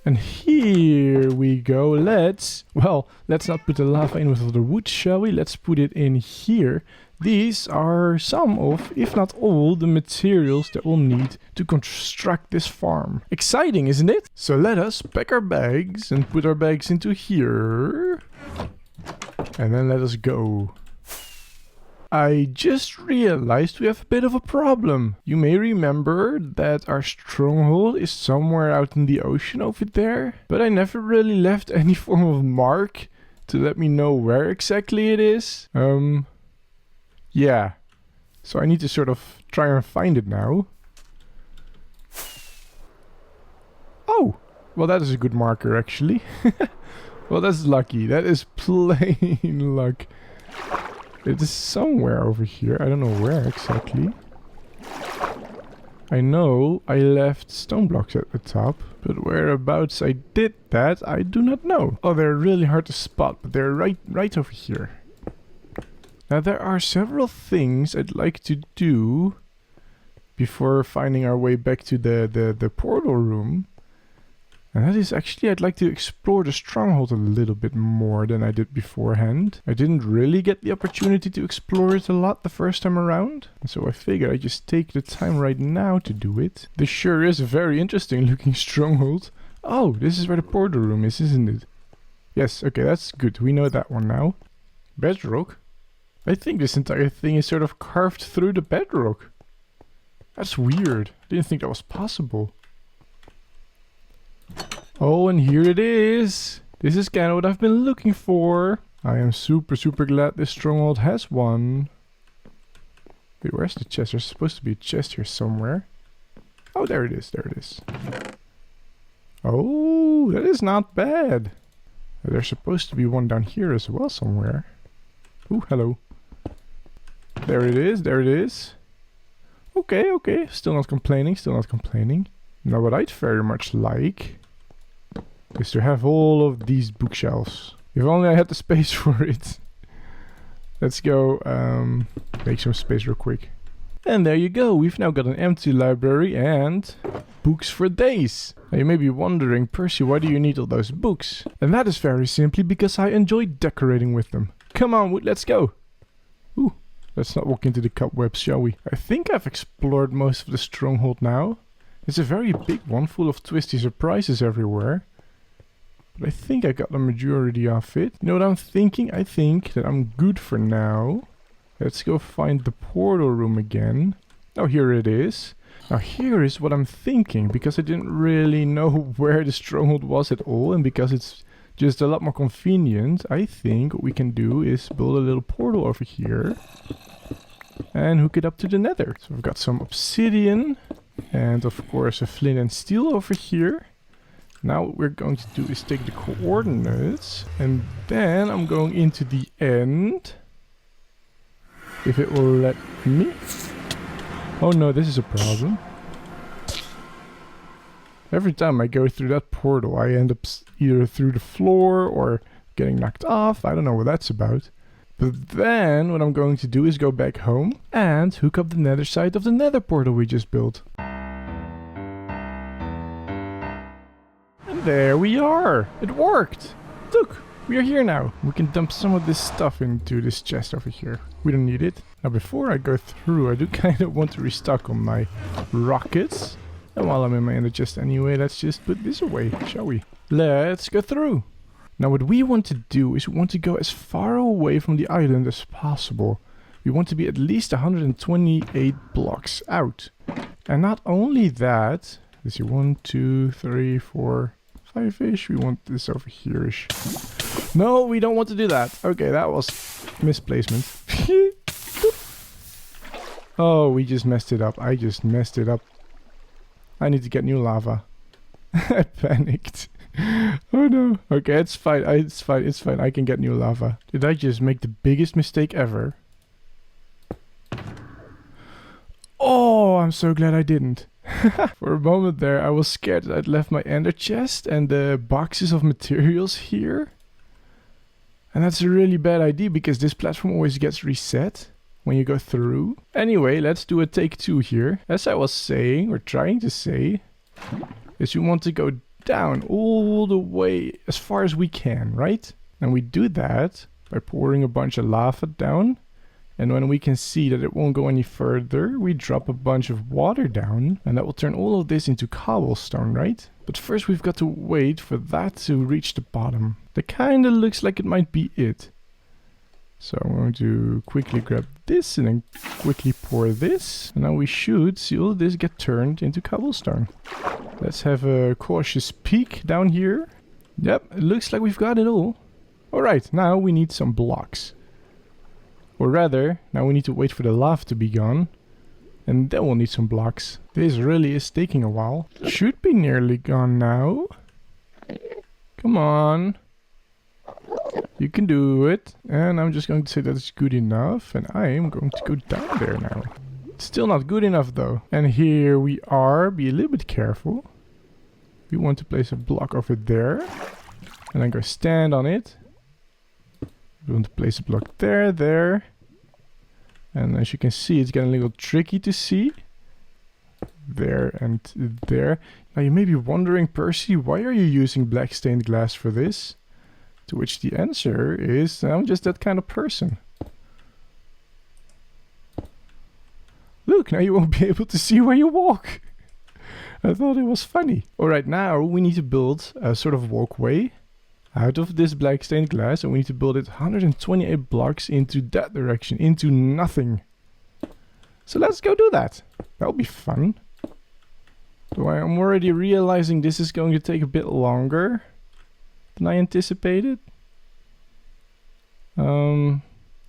And here we go. Let's not put the lava in with all the wood, shall we? Let's put it in here. These are some of, if not all, the materials that we'll need to construct this farm. Exciting, isn't it? So let us pack our bags and put our bags into here. And then let us go. I just realized we have a bit of a problem. You may remember that our stronghold is somewhere out in the ocean over there, but I never really left any form of mark to let me know where exactly it is. Yeah. So I need to sort of try and find it now. Oh! Well, that is a good marker, actually. Well, that's lucky. That is plain luck. It is somewhere over here. I don't know where exactly. I know I left stone blocks at the top, but whereabouts I did that, I do not know. Oh, they're really hard to spot, but they're right over here. Now, there are several things I'd like to do before finding our way back to the portal room. And that is actually, I'd like to explore the stronghold a little bit more than I did beforehand. I didn't really get the opportunity to explore it a lot the first time around. And so I figured I'd just take the time right now to do it. This sure is a very interesting looking stronghold. Oh, this is where the portal room is, isn't it? Yes, okay, that's good. We know that one now. Bedrock? I think this entire thing is sort of carved through the bedrock. That's weird. I didn't think that was possible. Oh, and here it is. This is kind of what I've been looking for. I am super glad this stronghold has one. Wait, where's the chest? There's supposed to be a chest here somewhere. Oh, there it is. There it is. Oh, that is not bad. There's supposed to be one down here as well somewhere. Ooh, hello. There it is. There it is. Okay, okay. Still not complaining. Still not complaining. Now, what I'd very much like is to have all of these bookshelves. If only I had the space for it. Let's go make some space real quick. And there you go. We've now got an empty library and books for days. Now you may be wondering, Percy, why do you need all those books? And that is very simply because I enjoy decorating with them. Come on, Wood, let's go. Ooh, let's not walk into the cobwebs, shall we? I think I've explored most of the stronghold now. It's a very big one, full of twisty surprises everywhere. But I think I got the majority of it. You know what I'm thinking? I think that I'm good for now. Let's go find the portal room again. Oh, here it is. Now here is what I'm thinking, because I didn't really know where the stronghold was at all, and because it's just a lot more convenient, I think what we can do is build a little portal over here and hook it up to the nether. So we've got some obsidian and of course a flint and steel over here. Now what we're going to do is take the coordinates and then I'm going into the end. If it will let me. Oh no, this is a problem. Every time I go through that portal, I end up either through the floor or getting knocked off. I don't know what that's about. But then what I'm going to do is go back home and hook up the nether side of the nether portal we just built. And there we are. It worked. Look, we are here now. We can dump some of this stuff into this chest over here. We don't need it. Now before I go through, I do kind of want to restock on my rockets. And while I'm in my ender chest anyway, let's just put this away, shall we? Let's go through. Now what we want to do is we want to go as far away from the island as possible. We want to be at least 128 blocks out. And not only that, let's see, 1, 2, 3, 4, 5-ish. We want this over here-ish. No, we don't want to do that. Okay, that was misplacement. Oh, we just messed it up. I just messed it up. I need to get new lava. I panicked. Oh no. Okay, it's fine. It's fine. It's fine. I can get new lava. Did I just make the biggest mistake ever? Oh, I'm so glad I didn't. For a moment there, I was scared that I'd left my ender chest and the boxes of materials here. And that's a really bad idea because this platform always gets reset when you go through. Anyway, let's do a take 2 here. As I was saying, or trying to say, is we want to go down all the way as far as we can, right? And we do that by pouring a bunch of lava down. And when we can see that it won't go any further, we drop a bunch of water down, and that will turn all of this into cobblestone, right? But first we've got to wait for that to reach the bottom. That kinda looks like it might be it. So I'm going to quickly grab this and then quickly pour this. And now we should see all of this get turned into cobblestone. Let's have a cautious peek down here. Yep, it looks like we've got it all. Alright, now we need some blocks. Or rather, now we need to wait for the lava to be gone. And then we'll need some blocks. This really is taking a while. Should be nearly gone now. Come on. You can do it. And I'm just going to say that it's good enough. And I am going to go down there now. It's still not good enough though. And here we are. Be a little bit careful. We want to place a block over there. And then go stand on it. We want to place a block there. And as you can see, it's getting a little tricky to see. There and there. Now you may be wondering, Percy, why are you using black stained glass for this? To which the answer is, I'm just that kind of person. Look, now you won't be able to see where you walk. I thought it was funny. Alright, now we need to build a sort of walkway out of this black stained glass, and we need to build it 128 blocks into that direction, into nothing. So let's go do that. That'll be fun. So I'm already realizing this is going to take a bit longer than I anticipated. There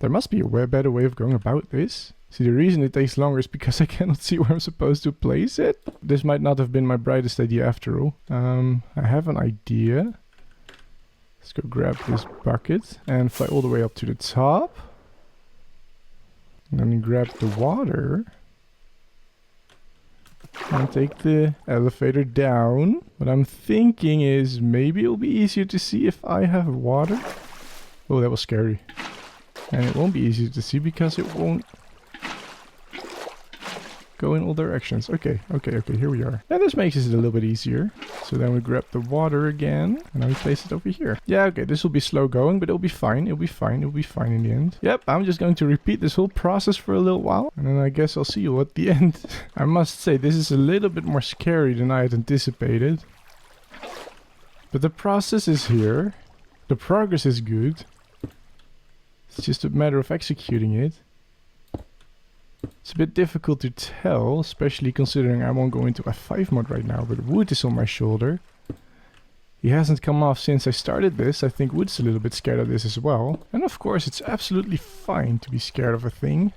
must be a better way of going about this. See, the reason it takes longer is because I cannot see where I'm supposed to place it. This might not have been my brightest idea after all. I have an idea. Let's go grab this bucket and fly all the way up to the top. And then grab the water. And take the elevator down. What I'm thinking is maybe it'll be easier to see if I have water. Oh, that was scary. And it won't be easier to see because it won't go in all directions. Okay, here we are. And this makes it a little bit easier. So then we grab the water again, and now we place it over here. Yeah, okay, this will be slow going, but it'll be fine. It'll be fine in the end. Yep, I'm just going to repeat this whole process for a little while, and then I guess I'll see you at the end. I must say, this is a little bit more scary than I had anticipated. But the process is here. The progress is good. It's just a matter of executing it. It's a bit difficult to tell, especially considering I won't go into F5 mode right now, but Wood is on my shoulder. He hasn't come off since I started this. I think Wood's a little bit scared of this as well. And of course, it's absolutely fine to be scared of a thing.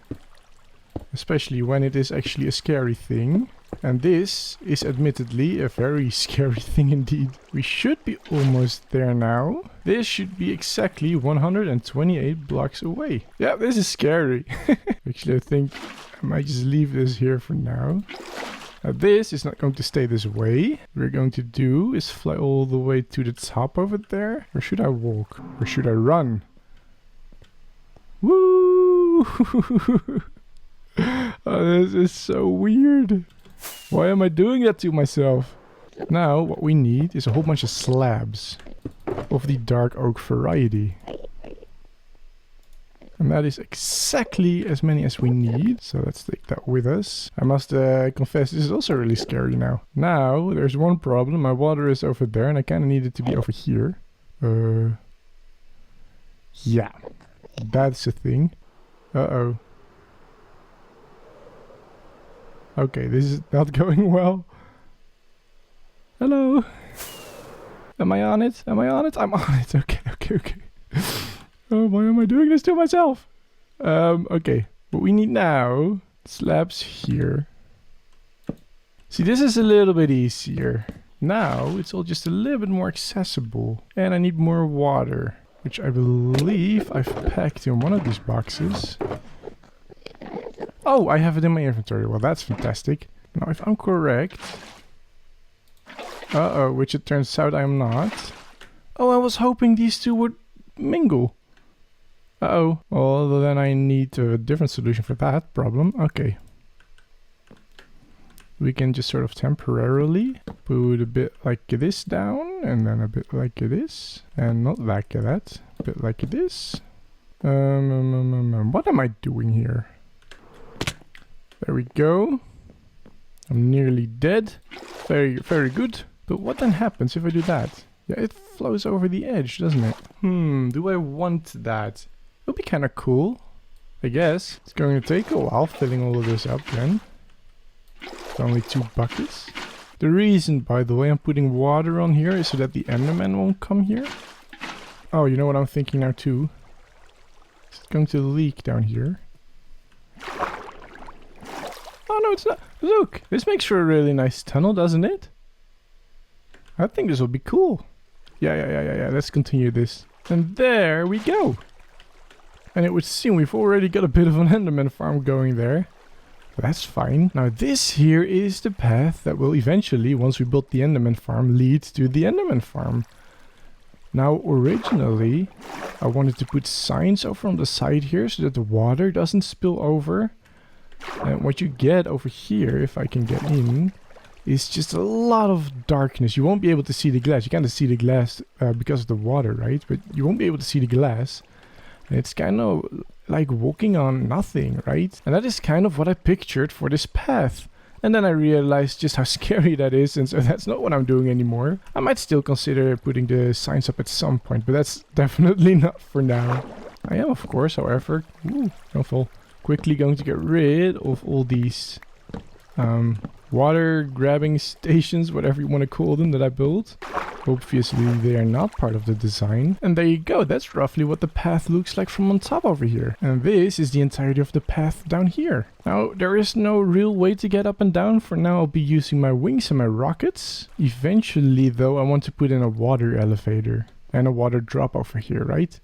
Especially when it is actually a scary thing. And this is admittedly a very scary thing indeed. We should be almost there now. This should be exactly 128 blocks away. Yeah, this is scary. Actually, I think I might just leave this here for now. Now this is not going to stay this way. What we're going to do is fly all the way to the top over there. Or should I walk? Or should I run? Woo! Oh, this is so weird. Why am I doing that to myself? Now, what we need is a whole bunch of slabs of the dark oak variety. And that is exactly as many as we need. So let's take that with us. I must confess, this is also really scary now. Now, there's one problem. My water is over there and I kind of need it to be over here. Yeah, that's a thing. Uh-oh. Okay, this is not going well. Hello? Am I on it? Am I on it? I'm on it. Okay. Oh, why am I doing this to myself? Okay. What we need now, slabs here. See, this is a little bit easier. Now, it's all just a little bit more accessible. And I need more water, which I believe I've packed in one of these boxes. Oh, I have it in my inventory. Well, that's fantastic. Now, if I'm correct... Uh-oh, which it turns out I'm not. Oh, I was hoping these two would mingle. Uh-oh. Well, then I need a different solution for that problem. Okay. We can just sort of temporarily put a bit like this down, and then a bit like this, and not like that. A bit like this. What am I doing here? There we go. I'm nearly dead. Very, very good. But what then happens if I do that? Yeah, it flows over the edge, doesn't it? Do I want that? It would be kind of cool, I guess. It's going to take a while filling all of this up then. It's only 2 buckets. The reason, by the way, I'm putting water on here is so that the Enderman won't come here. Oh, you know what I'm thinking now too? It's going to leak down here. Oh no, it's not. Look, this makes for a really nice tunnel, doesn't it? I think this will be cool. Yeah. Let's continue this. And there we go. And it would seem we've already got a bit of an Enderman farm going there. But that's fine. Now this here is the path that will eventually, once we build the Enderman farm, lead to the Enderman farm. Now originally, I wanted to put signs over on the side here so that the water doesn't spill over. And what you get over here, if I can get in, is just a lot of darkness. You won't be able to see the glass. You can't see the glass because of the water, right? But you won't be able to see the glass. And it's kind of like walking on nothing, right? And that is kind of what I pictured for this path. And then I realized just how scary that is, and so that's not what I'm doing anymore. I might still consider putting the signs up at some point, but that's definitely not for now. I am, of course, however, don't fall. Quickly going to get rid of all these water grabbing stations, whatever you want to call them, that I built. Obviously they are not part of the design. And there you go, that's roughly what the path looks like from on top over here. And this is the entirety of the path down here. Now there is no real way to get up and down. For now I'll be using my wings and my rockets. Eventually though, I want to put in a water elevator and a water drop over here, right?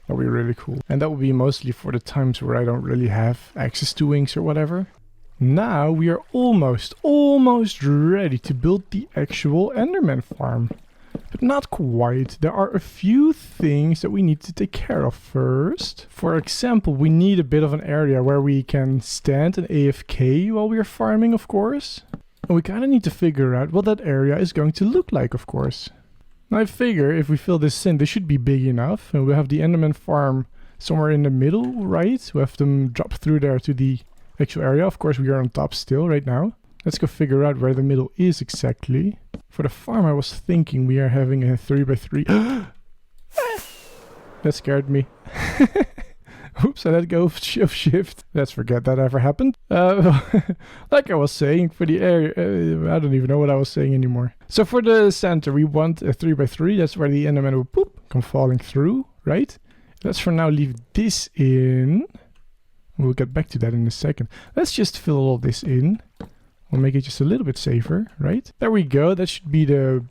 That would be really cool. And that will be mostly for the times where I don't really have access to wings or whatever. Now we are almost ready to build the actual Enderman farm. But not quite. There are a few things that we need to take care of first. For example, we need a bit of an area where we can stand and AFK while we are farming, of course. And we kind of need to figure out what that area is going to look like, of course. Now I figure if we fill this in, this should be big enough. And we'll have the Enderman farm somewhere in the middle, right? We'll have them drop through there to the actual area. Of course, we are on top still right now. Let's go figure out where the middle is exactly. For the farm, I was thinking we are having a 3x3. That scared me. Oops, I let go of shift. Let's forget that ever happened. Like I was saying, for the area, I don't even know what I was saying anymore. So for the center, we want a 3x3. That's where the Enderman will come falling through, right? Let's for now leave this in. We'll get back to that in a second. Let's just fill all this in. We'll make it just a little bit safer, right? There we go. That should be the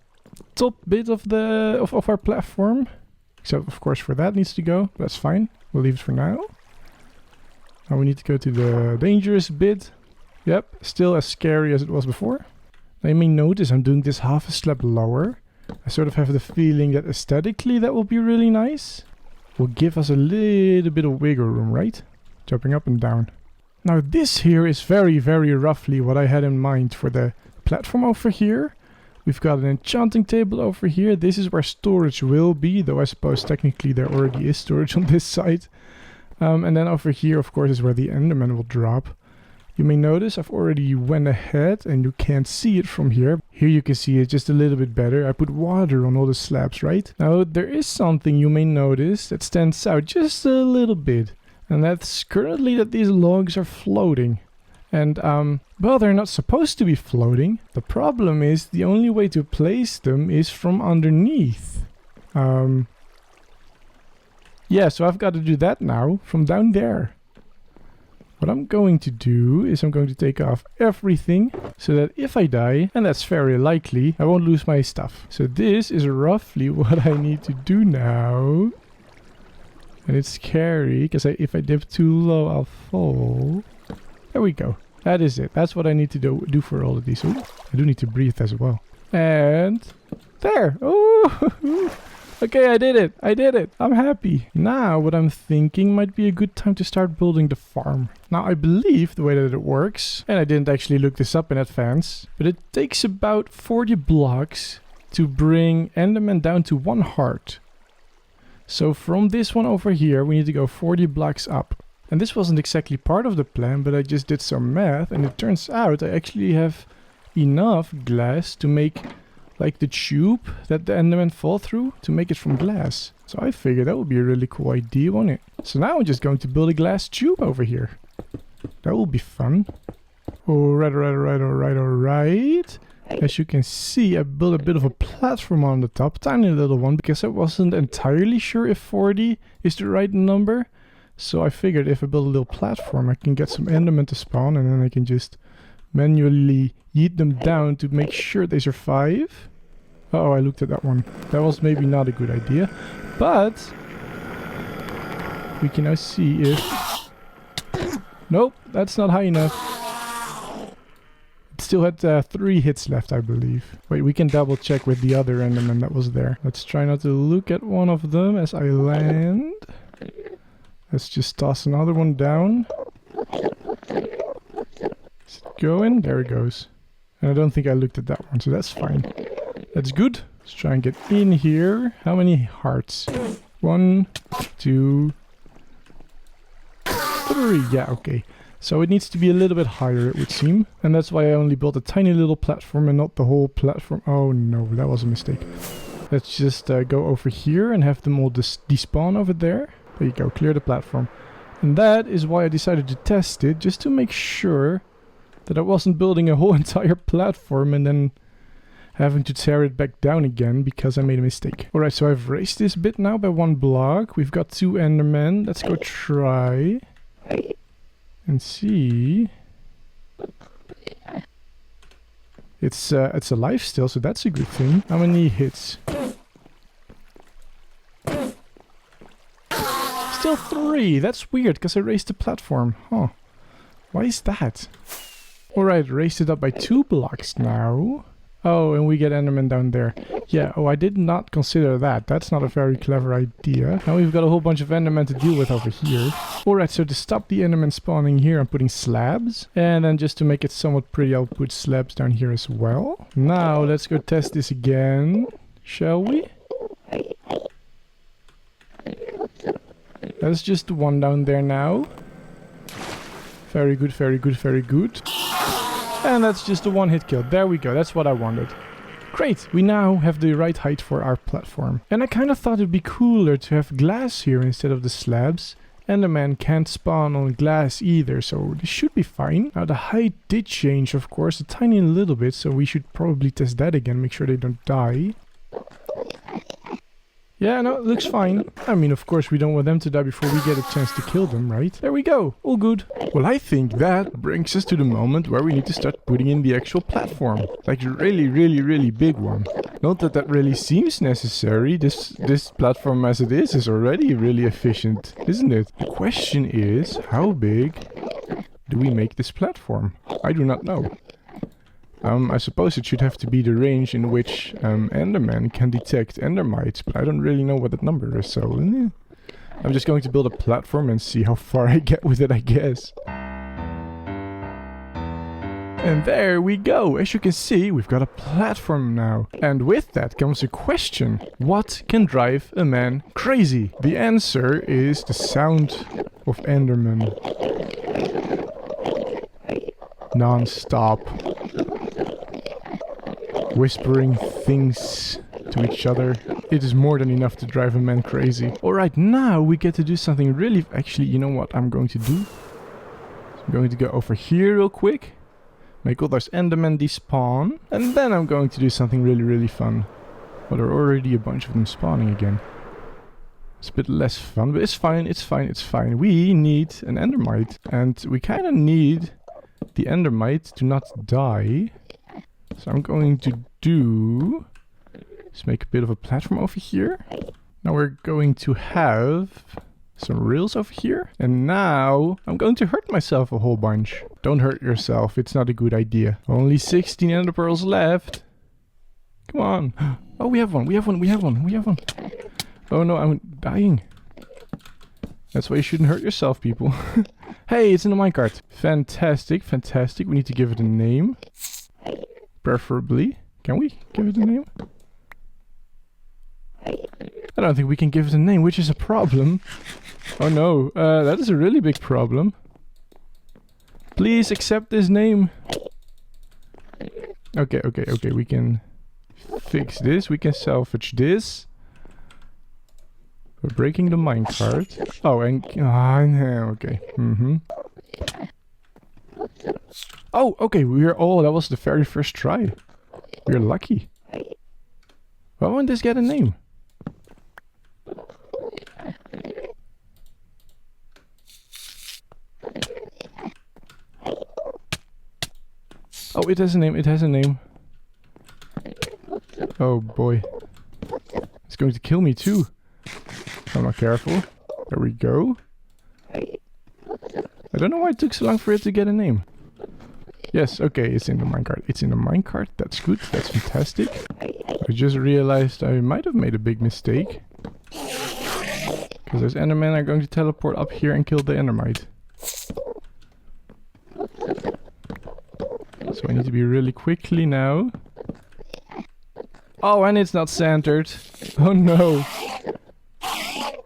top bit of our platform. Except, of course, for that needs to go. That's fine. We'll leave it for now. Now we need to go to the dangerous bit. Yep, still as scary as it was before. Now you may notice I'm doing this half a slab lower. I sort of have the feeling that aesthetically that will be really nice. Will give us a little bit of wiggle room, right? Jumping up and down. Now this here is very, very roughly what I had in mind for the platform over here. We've got an enchanting table over here. This is where storage will be, though I suppose technically there already is storage on this side. And then over here, of course, is where the Enderman will drop. You may notice I've already went ahead and you can't see it from here. Here you can see it just a little bit better. I put water on all the slabs, right? Now there is something you may notice that stands out just a little bit. And that's currently that these logs are floating. And, well, they're not supposed to be floating. The problem is the only way to place them is from underneath. Yeah, so I've got to do that now from down there. What I'm going to do is I'm going to take off everything so that if I die, and that's very likely, I won't lose my stuff. So this is roughly what I need to do now. And it's scary, because if I dip too low, I'll fall. There we go. That is it. That's what I need to do for all of these. Ooh, I do need to breathe as well. And there. Oh, okay, I did it. I did it. I'm happy. Now, what I'm thinking might be a good time to start building the farm. Now, I believe the way that it works, and I didn't actually look this up in advance, but it takes about 40 blocks to bring Enderman down to 1 heart. So from this one over here, we need to go 40 blocks up. And this wasn't exactly part of the plan, but I just did some math, and it turns out I actually have enough glass to make like the tube that the Endermen fall through, to make it from glass. So I figured that would be a really cool idea, wouldn't it? So now I'm just going to build a glass tube over here. That will be fun. Alright. As you can see, I built a bit of a platform on the top, tiny little one, because I wasn't entirely sure if 40 is the right number. So I figured if I build a little platform, I can get some Endermen to spawn, and then I can just manually yeet them down to make sure they survive. Uh-oh, I looked at that one. That was maybe not a good idea, but we can now see if... Nope, that's not high enough. It still had 3 hits left, I believe. Wait, we can double check with the other Enderman that was there. Let's try not to look at one of them as I land. Let's just toss another one down. Is it going? There it goes. And I don't think I looked at that one, so that's fine. That's good. Let's try and get in here. How many hearts? 1, 2, 3. Yeah, okay. So it needs to be a little bit higher, it would seem. And that's why I only built a tiny little platform and not the whole platform. Oh no, that was a mistake. Let's just go over here and have them all despawn over there. There you go, clear the platform. And that is why I decided to test it, just to make sure that I wasn't building a whole entire platform and then having to tear it back down again because I made a mistake. Alright, so I've raised this bit now by 1 block. We've got 2 Endermen. Let's go try and see. It's alive still, so that's a good thing. How many hits? Still 3. That's weird because I raised the platform. Huh. Why is that? Alright, raised it up by 2 blocks now. Oh, and we get Enderman down there. Yeah, oh, I did not consider that. That's not a very clever idea. Now we've got a whole bunch of Endermen to deal with over here. Alright, so to stop the Enderman spawning here, I'm putting slabs. And then just to make it somewhat pretty, I'll put slabs down here as well. Now, let's go test this again. Shall we? That's just the one down there now. Very good, very good, very good. And that's just a 1-hit kill. There we go, that's what I wanted. Great, we now have the right height for our platform. And I kind of thought it'd be cooler to have glass here instead of the slabs. Enderman can't spawn on glass either, so this should be fine. Now the height did change, of course, a tiny little bit, so we should probably test that again, make sure they don't die. Yeah, no, it looks fine. I mean, of course, we don't want them to die before we get a chance to kill them, right? There we go. All good. Well, I think that brings us to the moment where we need to start putting in the actual platform. Like a really, really, really big one. Not that that really seems necessary. This platform as it is already really efficient, isn't it? The question is, how big do we make this platform? I do not know. I suppose it should have to be the range in which Enderman can detect Endermites, but I don't really know what that number is, so I'm just going to build a platform and see how far I get with it, I guess. And there we go! As you can see, we've got a platform now. And with that comes a question. What can drive a man crazy? The answer is the sound of Enderman. Non-stop. Whispering things to each other. It is more than enough to drive a man crazy. Alright, now we get to do something really... Actually, you know what I'm going to do? I'm going to go over here real quick. Make all those Endermen despawn. And then I'm going to do something really, really fun. Well, there are already a bunch of them spawning again. It's a bit less fun, but it's fine, it's fine, it's fine. We need an Endermite. And we kind of need the Endermite to not die. So I'm going to do... Let's make a bit of a platform over here. Now we're going to have some rails over here. And now I'm going to hurt myself a whole bunch. Don't hurt yourself. It's not a good idea. Only 16 ender pearls left. Come on. Oh, we have one. We have one. We have one. We have one. Oh no, I'm dying. That's why you shouldn't hurt yourself, people. Hey, it's in the minecart. Fantastic, fantastic. We need to give it a name. Preferably. Can we give it a name? I don't think we can give it a name, which is a problem. Oh no, that is a really big problem. Please accept this name. Okay, we can fix this. We can salvage this. We're breaking the minecart. Oh, and... okay. Oh, okay, that was the very first try. We're lucky. Why won't this get a name? Oh, it has a name, it has a name. Oh boy. It's going to kill me too. If I'm not careful. There we go. I don't know why it took so long for it to get a name. Yes, okay, it's in the minecart. It's in the minecart. That's good. That's fantastic. I just realized I might have made a big mistake. Because those endermen are going to teleport up here and kill the endermite. So I need to be really quickly now. Oh, and it's not centered. Oh no.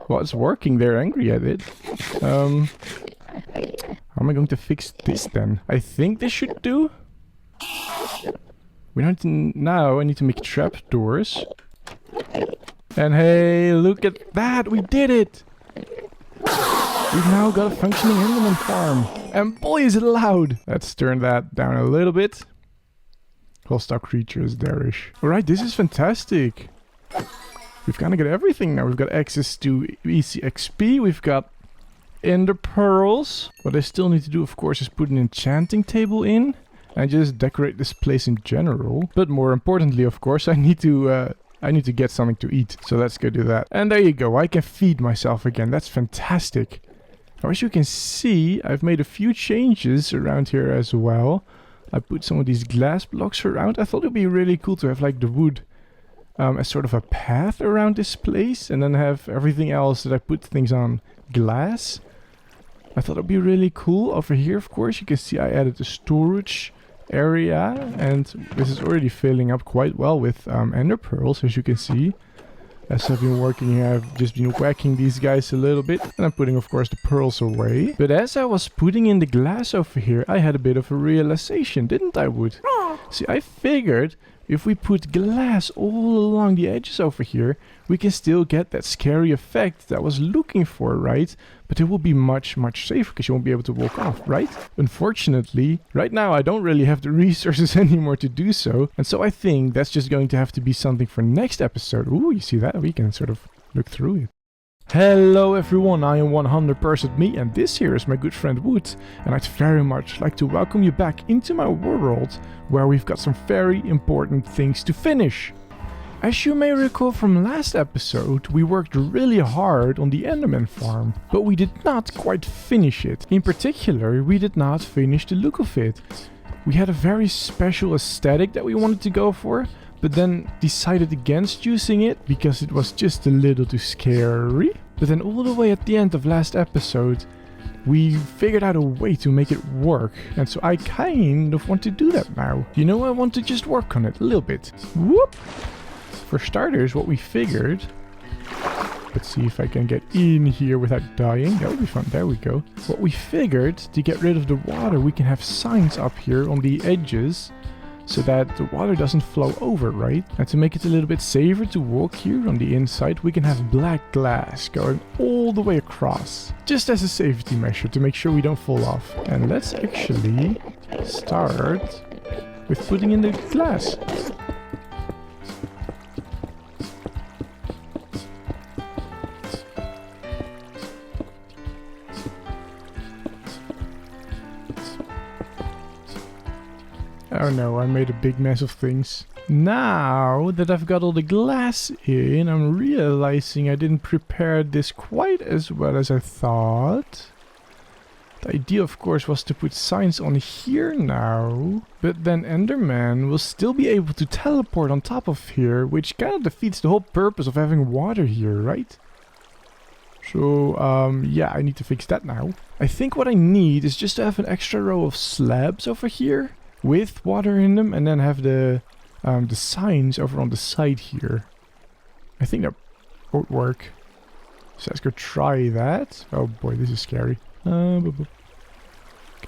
Well, it's working. They're angry at it. How am I going to fix this then? I think this should do. We don't now. I need to make trapdoors. And hey, look at that! We did it! We've now got a functioning enderman farm. And boy is it loud! Let's turn that down a little bit. Hostile creatures there-ish. Alright, this is fantastic. We've kind of got everything now. We've got access to easy XP. We've got ender pearls. What I still need to do, of course, is put an enchanting table in. And just decorate this place in general. But more importantly, of course, I need to get something to eat. So let's go do that. And there you go. I can feed myself again. That's fantastic. Now, as you can see, I've made a few changes around here as well. I put some of these glass blocks around. I thought it'd be really cool to have like the wood as sort of a path around this place. And then have everything else that I put things on glass. I thought it'd be really cool. Over here, of course, you can see I added a storage area, and this is already filling up quite well with ender pearls, as you can see. As I've been working here, I've just been whacking these guys a little bit, and I'm putting, of course, the pearls away. But as I was putting in the glass over here, I had a bit of a realization, didn't I, Wood? See, I figured if we put glass all along the edges over here, we can still get that scary effect that I was looking for, right? But it will be much, much safer because you won't be able to walk off, right? Unfortunately, right now I don't really have the resources anymore to do so. And so I think that's just going to have to be something for next episode. Ooh, you see that? We can sort of look through it. Hello everyone, I am 100% me, and this here is my good friend Wood, and I'd very much like to welcome you back into my world, where we've got some very important things to finish. As you may recall from last episode, we worked really hard on the enderman farm, but we did not quite finish it. In particular, we did not finish the look of it. We had a very special aesthetic that we wanted to go for, but then decided against using it because it was just a little too scary. But then all the way at the end of last episode, we figured out a way to make it work. And so I kind of want to do that now. You know, I want to just work on it a little bit. Whoop! For starters, what we figured... Let's see if I can get in here without dying. That would be fun. There we go. What we figured, to get rid of the water, we can have signs up here on the edges, so that the water doesn't flow over, right? And to make it a little bit safer to walk here on the inside, we can have black glass going all the way across. Just as a safety measure to make sure we don't fall off. And let's actually start with putting in the glass. Oh no, I made a big mess of things. Now that I've got all the glass in, I'm realizing I didn't prepare this quite as well as I thought. The idea, of course, was to put signs on here now, but then Enderman will still be able to teleport on top of here, which kind of defeats the whole purpose of having water here, right? So, yeah, I need to fix that now. I think what I need is just to have an extra row of slabs over here with water in them, and then have the signs over on the side here. I think that won't work. So let's go try that. Oh boy, this is scary. Come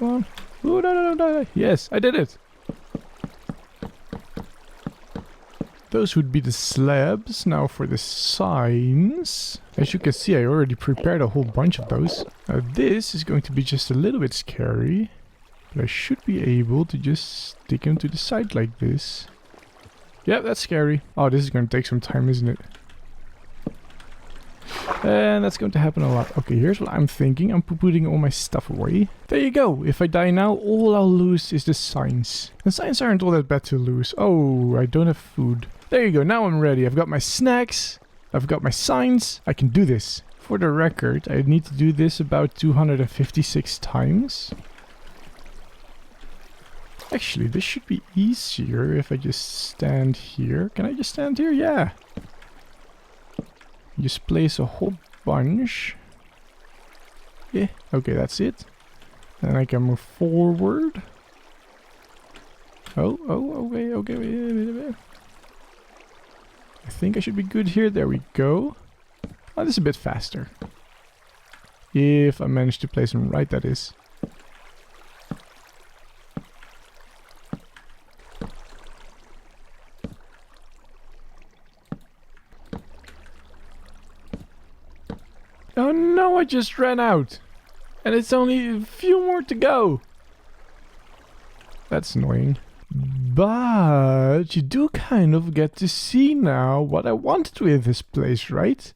on. Oh, no. Yes, I did it. Those would be the slabs. Now for the signs. As you can see, I already prepared a whole bunch of those. Now this is going to be just a little bit scary. But I should be able to just stick them to the side like this. Yeah, that's scary. Oh, this is going to take some time, isn't it? And that's going to happen a lot. Okay, here's what I'm thinking. I'm putting all my stuff away. There you go. If I die now, all I'll lose is the signs. And signs aren't all that bad to lose. Oh, I don't have food. There you go. Now I'm ready. I've got my snacks. I've got my signs. I can do this. For the record, I need to do this about 256 times. Actually, this should be easier if I just stand here. Can I just stand here? Yeah. Just place a whole bunch. Yeah, okay, that's it. Then I can move forward. Oh, okay, wait. I think I should be good here. There we go. Oh, this is a bit faster. If I manage to place them right, that is. Oh no, I just ran out. And it's only a few more to go. That's annoying. But you do kind of get to see now what I wanted with this place, right?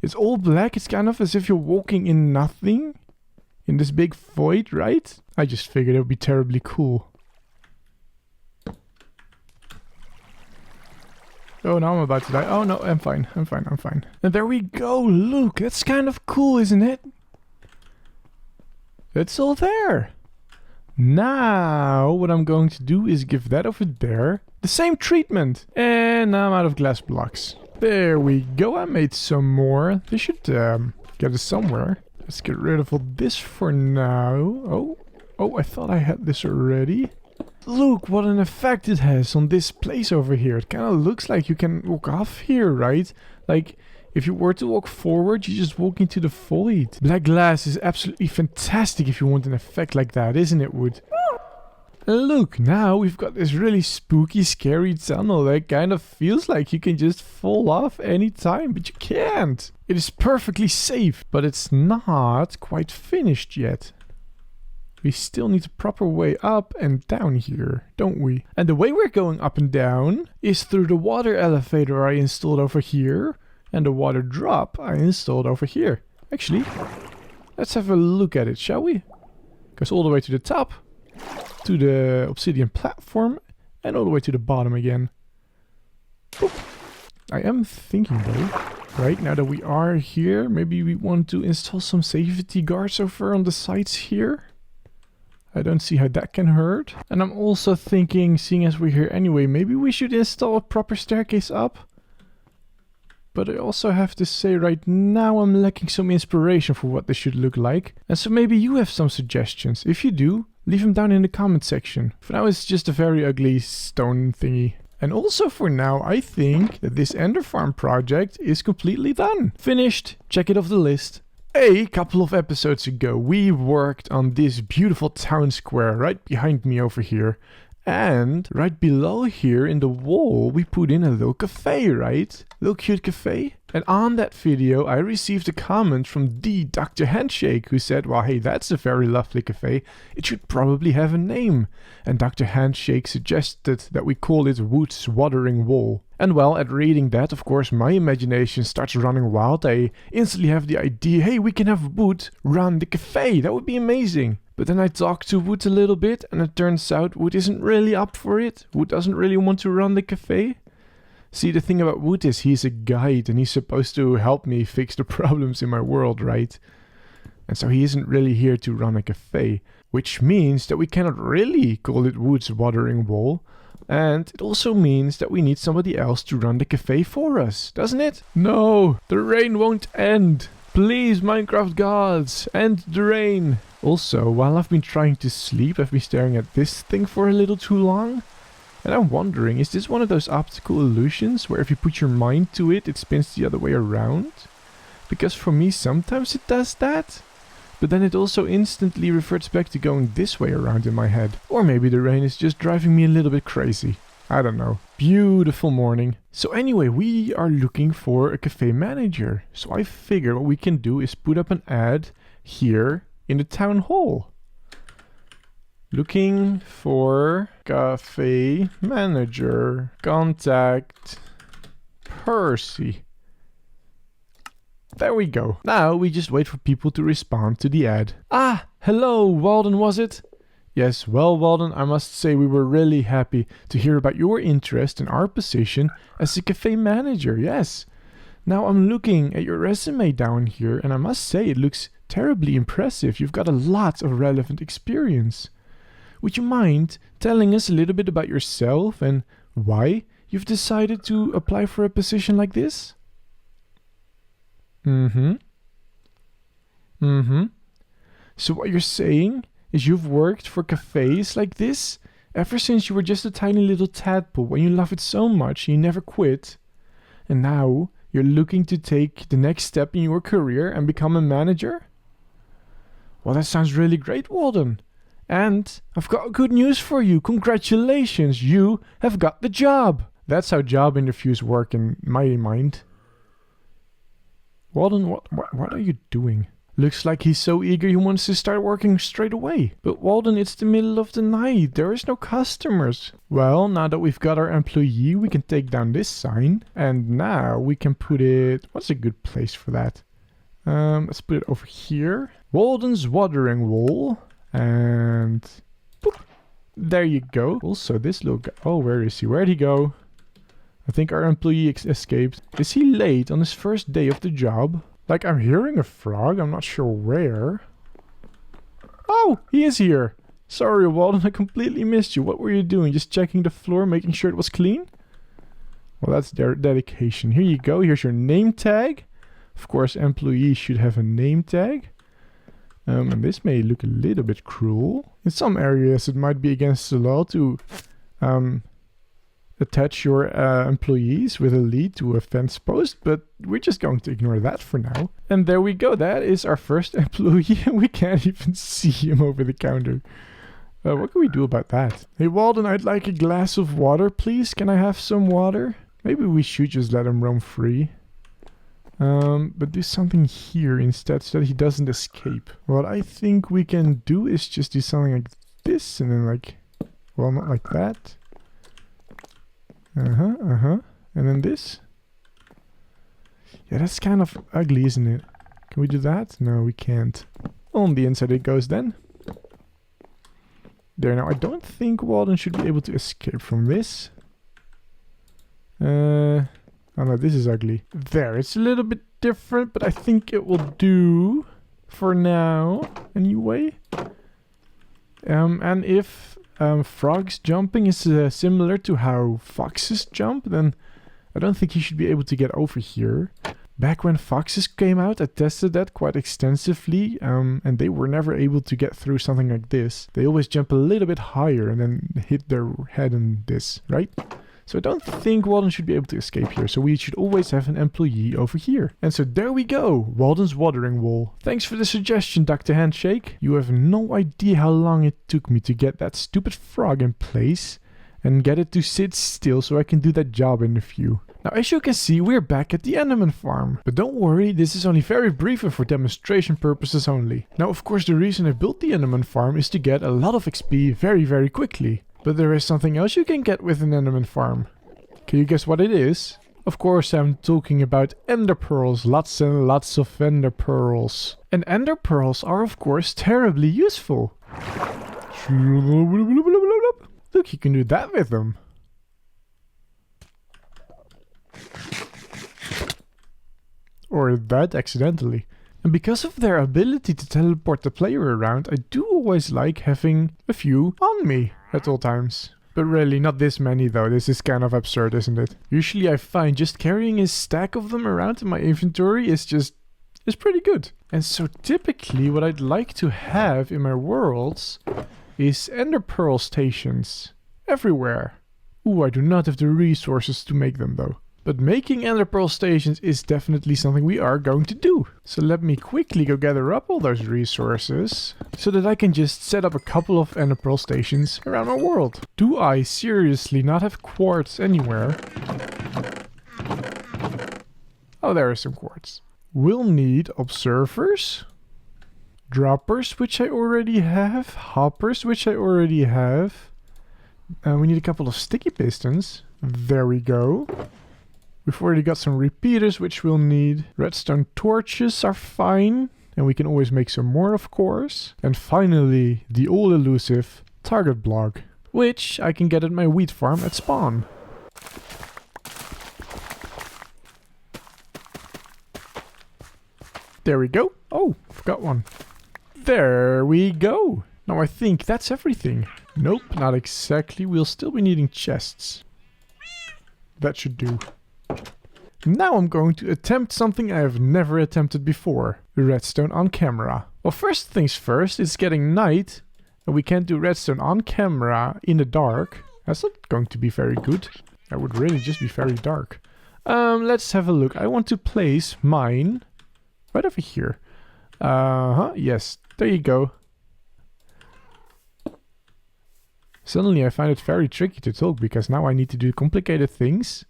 It's all black. It's kind of as if you're walking in nothing. In this big void, right? I just figured it would be terribly cool. Oh, now I'm about to die. Oh no, I'm fine. And there we go. Look, that's kind of cool, isn't it? It's all there. Now, what I'm going to do is give that over there the same treatment. And now I'm out of glass blocks. There we go. I made some more. They should get us somewhere. Let's get rid of all this for now. Oh, I thought I had this already. Look what an effect it has on this place over here. It kind of looks like you can walk off here, right? Like, if you were to walk forward, you just walk into the void. Black glass is absolutely fantastic if you want an effect like that, isn't it, Wood? And look, now we've got this really spooky, scary tunnel that kind of feels like you can just fall off anytime, but you can't. It is perfectly safe, but it's not quite finished yet. We still need a proper way up and down here, don't we? And the way we're going up and down is through the water elevator I installed over here and the water drop I installed over here. Actually, let's have a look at it, shall we? Goes all the way to the top, to the obsidian platform, and all the way to the bottom again. Oop. I am thinking though, right now that we are here, maybe we want to install some safety guards over on the sides here. I don't see how that can hurt. And I'm also thinking, seeing as we're here anyway, maybe we should install a proper staircase up. But I also have to say right now I'm lacking some inspiration for what this should look like. And so maybe you have some suggestions. If you do, leave them down in the comment section. For now it's just a very ugly stone thingy. And also for now, I think that this Ender Farm project is completely done. Finished. Check it off the list. A couple of episodes ago, we worked on this beautiful town square right behind me over here. And right below here in the wall, we put in a little cafe, right? Little cute cafe. And on that video, I received a comment from the Dr. Handshake who said, well, hey, that's a very lovely cafe. It should probably have a name. And Dr. Handshake suggested that we call it Wood's Watering Wall. And well, at reading that, of course, my imagination starts running wild. I instantly have the idea, hey, we can have Wood run the cafe. That would be amazing. But then I talked to Wood a little bit, and it turns out Wood isn't really up for it. Wood doesn't really want to run the cafe. See, the thing about Wood is he's a guide, and he's supposed to help me fix the problems in my world, right? And so he isn't really here to run a cafe, which means that we cannot really call it Wood's watering wall. And it also means that we need somebody else to run the cafe for us, doesn't it? No, the rain won't end. Please, Minecraft gods, end the rain. Also, while I've been trying to sleep, I've been staring at this thing for a little too long. And I'm wondering, is this one of those optical illusions where if you put your mind to it, it spins the other way around? Because for me, sometimes it does that. But then it also instantly reverts back to going this way around in my head. Or maybe the rain is just driving me a little bit crazy. I don't know. Beautiful morning. So anyway, we are looking for a cafe manager. So I figured what we can do is put up an ad here in the town hall. Looking for cafe manager. Contact Percy. There we go. Now we just wait for people to respond to the ad. Ah, hello, Walden, was it? Yes, well, Walden, I must say we were really happy to hear about your interest in our position as a cafe manager, yes. Now I'm looking at your resume down here, and I must say it looks terribly impressive. You've got a lot of relevant experience. Would you mind telling us a little bit about yourself and why you've decided to apply for a position like this? So what you're saying is you've worked for cafes like this ever since you were just a tiny little tadpole and you love it so much and you never quit. And now you're looking to take the next step in your career and become a manager? Well, that sounds really great, Walden. And I've got good news for you. Congratulations, you have got the job. That's how job interviews work in my mind. Walden, what are you doing? Looks like he's so eager he wants to start working straight away. But Walden, it's the middle of the night. There is no customers. Well, now that we've got our employee, we can take down this sign. And now we can put it... What's a good place for that? Let's put it over here. Walden's watering wall. And... Boop. There you go. Also, this little guy... Oh, where is he? Where'd he go? I think our employee escaped. Is he late on his first day of the job? Like, I'm hearing a frog. I'm not sure where. Oh, he is here. Sorry, Walden. I completely missed you. What were you doing? Just checking the floor, making sure it was clean? Well, that's their dedication. Here you go. Here's your name tag. Of course, employees should have a name tag. And this may look a little bit cruel. In some areas, it might be against the law to... attach your employees with a lead to a fence post, but we're just going to ignore that for now. And there we go. That is our first employee, and we can't even see him over the counter. What can we do about that? Hey, Walden, I'd like a glass of water, please. Can I have some water? Maybe we should just let him roam free. But do something here instead so that he doesn't escape. What I think we can do is just do something like this, and then like... Well, not like that. And then this? Yeah, that's kind of ugly, isn't it? Can we do that? No, we can't. On the inside it goes then. There, now I don't think Walden should be able to escape from this. Oh no, this is ugly. There, it's a little bit different, but I think it will do for now anyway. And if frogs jumping is similar to how foxes jump, then I don't think he should be able to get over here. Back when foxes came out, I tested that quite extensively, and they were never able to get through something like this. They always jump a little bit higher and then hit their head in this, right? So I don't think Walden should be able to escape here, so we should always have an employee over here. And so there we go, Walden's watering wall. Thanks for the suggestion, Dr. Handshake. You have no idea how long it took me to get that stupid frog in place and get it to sit still so I can do that job interview. Now, as you can see, we're back at the Enderman farm. But don't worry, this is only very brief and for demonstration purposes only. Now, of course, the reason I built the Enderman farm is to get a lot of XP very, very quickly. But there is something else you can get with an Enderman farm. Can you guess what it is? Of course, I'm talking about ender pearls. Lots and lots of ender pearls. And ender pearls are, of course, terribly useful. Look, you can do that with them. Or that accidentally. And because of their ability to teleport the player around, I do always like having a few on me at all times. But really, not this many though. This is kind of absurd, isn't it? Usually I find just carrying a stack of them around in my inventory is pretty good. And so typically what I'd like to have in my worlds is ender pearl stations everywhere. Ooh, I do not have the resources to make them though. But making ender pearl stations is definitely something we are going to do. So let me quickly go gather up all those resources so that I can just set up a couple of ender pearl stations around my world. Do I seriously not have quartz anywhere? Oh, there is some quartz. We'll need observers, droppers, which I already have, hoppers, which I already have. We need a couple of sticky pistons. There we go. We've already got some repeaters, which we'll need. Redstone torches are fine. And we can always make some more, of course. And finally, the all elusive target block, which I can get at my wheat farm at spawn. There we go. Oh, forgot one. There we go. Now I think that's everything. Nope, not exactly. We'll still be needing chests. That should do. Now I'm going to attempt something I have never attempted before. Redstone on camera. Well, first things first, it's getting night. And we can't do redstone on camera in the dark. That's not going to be very good. That would really just be very dark. Let's have a look. I want to place mine right over here. Yes, there you go. Suddenly I find it very tricky to talk because now I need to do complicated things.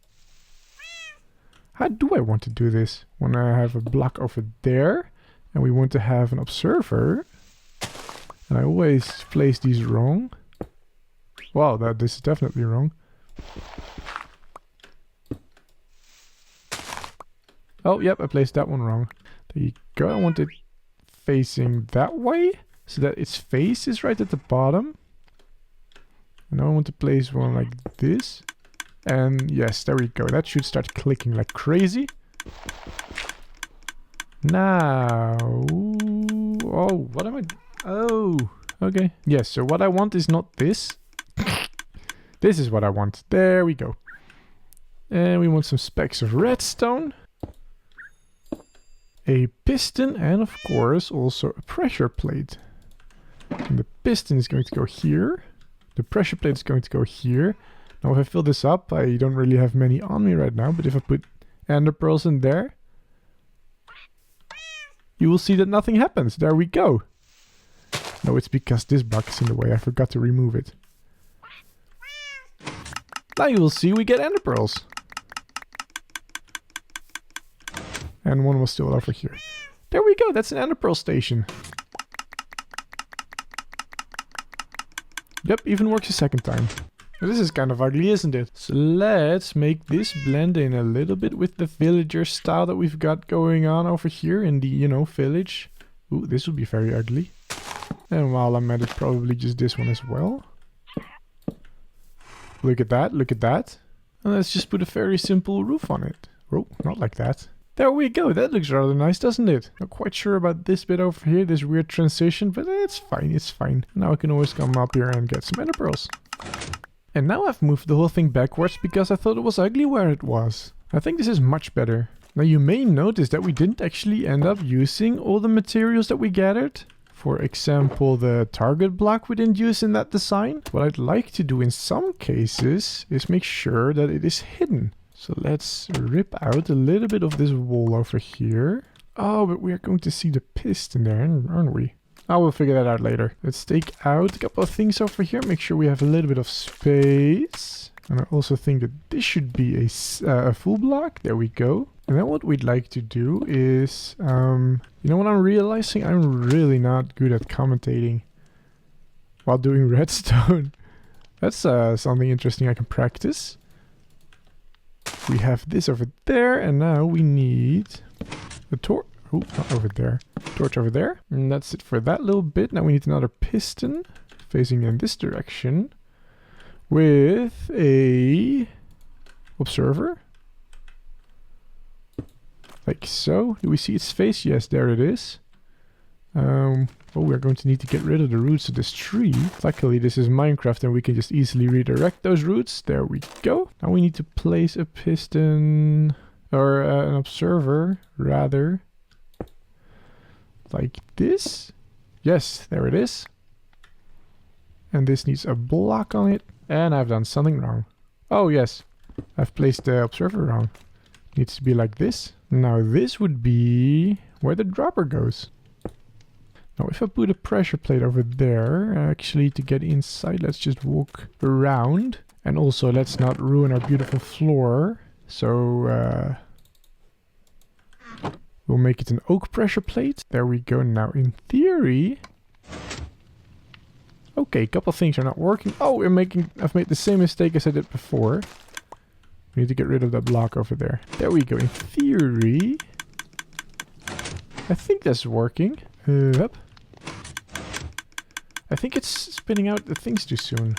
How do I want to do this? When I have a block over there and we want to have an observer. And I always place these wrong. Wow, this is definitely wrong. Oh, yep, I placed that one wrong. There you go. I want it facing that way so that its face is right at the bottom. And now I want to place one like this. And yes, there we go. That should start clicking like crazy. Now... Oh, what am I... Oh, okay. Yes, so what I want is not this. This is what I want. There we go. And we want some specks of redstone. A piston and of course also a pressure plate. And the piston is going to go here. The pressure plate is going to go here. Now if I fill this up, I don't really have many on me right now, but if I put ender pearls in there, you will see that nothing happens. There we go. No, it's because this block is in the way. I forgot to remove it. Now you will see we get ender pearls. And one was still over here. There we go, that's an ender pearl station. Yep, even works a second time. This is kind of ugly, isn't it? So let's make this blend in a little bit with the villager style that we've got going on over here in the, you know, village. Ooh, this would be very ugly. And while I'm at it, probably just this one as well. Look at that, look at that. And let's just put a very simple roof on it. Oh, not like that. There we go, that looks rather nice, doesn't it? Not quite sure about this bit over here, this weird transition, but it's fine, it's fine. Now I can always come up here and get some ender pearls. And now I've moved the whole thing backwards because I thought it was ugly where it was. I think this is much better. Now you may notice that we didn't actually end up using all the materials that we gathered. For example, the target block we didn't use in that design. What I'd like to do in some cases is make sure that it is hidden. So let's rip out a little bit of this wall over here. Oh, but we are going to see the piston there, aren't we? I will figure that out later. Let's take out a couple of things over here. Make sure we have a little bit of space. And I also think that this should be a full block. There we go. And then what we'd like to do is... you know what I'm realizing? I'm really not good at commentating while doing redstone. That's something interesting I can practice. We have this over there, and now we need a Oh, not over there. Torch over there. And that's it for that little bit. Now we need another piston facing in this direction with a observer. Like so. Do we see its face? Yes, there it is. Oh, we're going to need to get rid of the roots of this tree. Luckily, this is Minecraft and we can just easily redirect those roots. There we go. Now we need to place a piston, or an observer, rather. Like this. Yes, there it is. And this needs a block on it. And I've done something wrong. Oh, yes. I've placed the observer wrong. Needs to be like this. Now this would be where the dropper goes. Now if I put a pressure plate over there, actually to get inside, let's just walk around. And also let's not ruin our beautiful floor. So we'll make it an oak pressure plate. There we go. Now in theory... Okay, a couple things are not working. Oh, I've made the same mistake as I did before. We need to get rid of that block over there. There we go. In theory... I think that's working. Yep. I think it's spinning out the things too soon.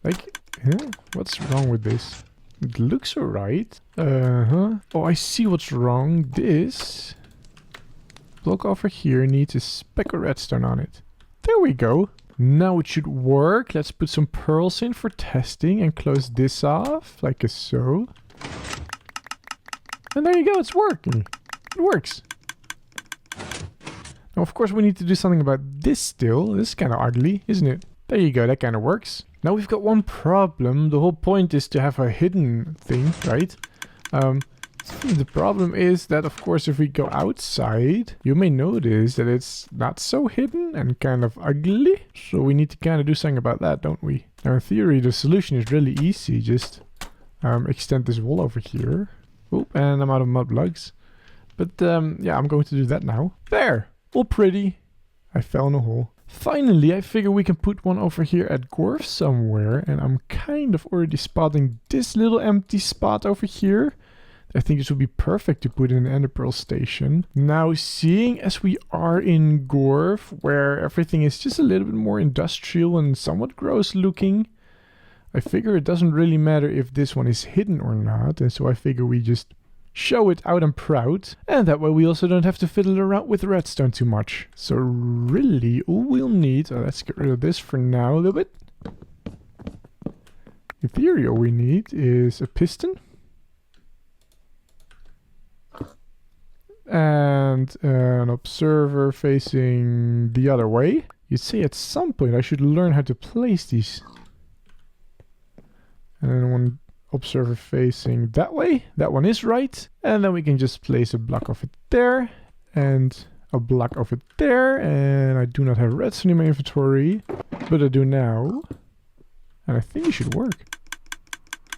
Like, huh? What's wrong with this? It looks alright. Oh, I see what's wrong. This block over here needs a speck of redstone on it. There we go. Now it should work. Let's put some pearls in for testing and close this off, like so. And there you go, it's working. It works. Now, of course, we need to do something about this still. This is kind of ugly, isn't it? There you go, that kind of works. Now we've got one problem. The whole point is to have a hidden thing, right? The problem is that, of course, if we go outside, you may notice that it's not so hidden and kind of ugly. So we need to kind of do something about that, don't we? Now, in theory, the solution is really easy. Just extend this wall over here. Oop, and I'm out of mud blocks. But yeah, I'm going to do that now. There! All pretty. I fell in a hole. Finally, I figure we can put one over here at Gorf somewhere. And I'm kind of already spotting this little empty spot over here. I think this would be perfect to put in an ender pearl station. Now, seeing as we are in Gorf, where everything is just a little bit more industrial and somewhat gross looking, I figure it doesn't really matter if this one is hidden or not. And so I figure we just show it out and proud. And that way we also don't have to fiddle around with redstone too much. So really, all we'll need... let's get rid of this for now a little bit. In theory, all we need is a piston. And an observer facing the other way. You'd say at some point I should learn how to place these. And then one observer facing that way. That one is right. And then we can just place a block of it there. And a block of it there. And I do not have redstone in my inventory. But I do now. And I think it should work.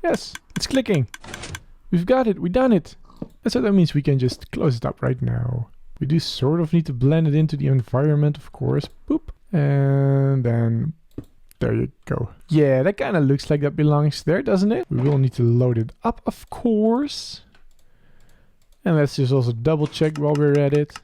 Yes, it's clicking. We've got it. We've done it. And so that means we can just close it up right now. We do sort of need to blend it into the environment, of course. Boop. And then there you go. Yeah, that kind of looks like that belongs there, doesn't it? We will need to load it up, of course. And let's just also double check while we're at it.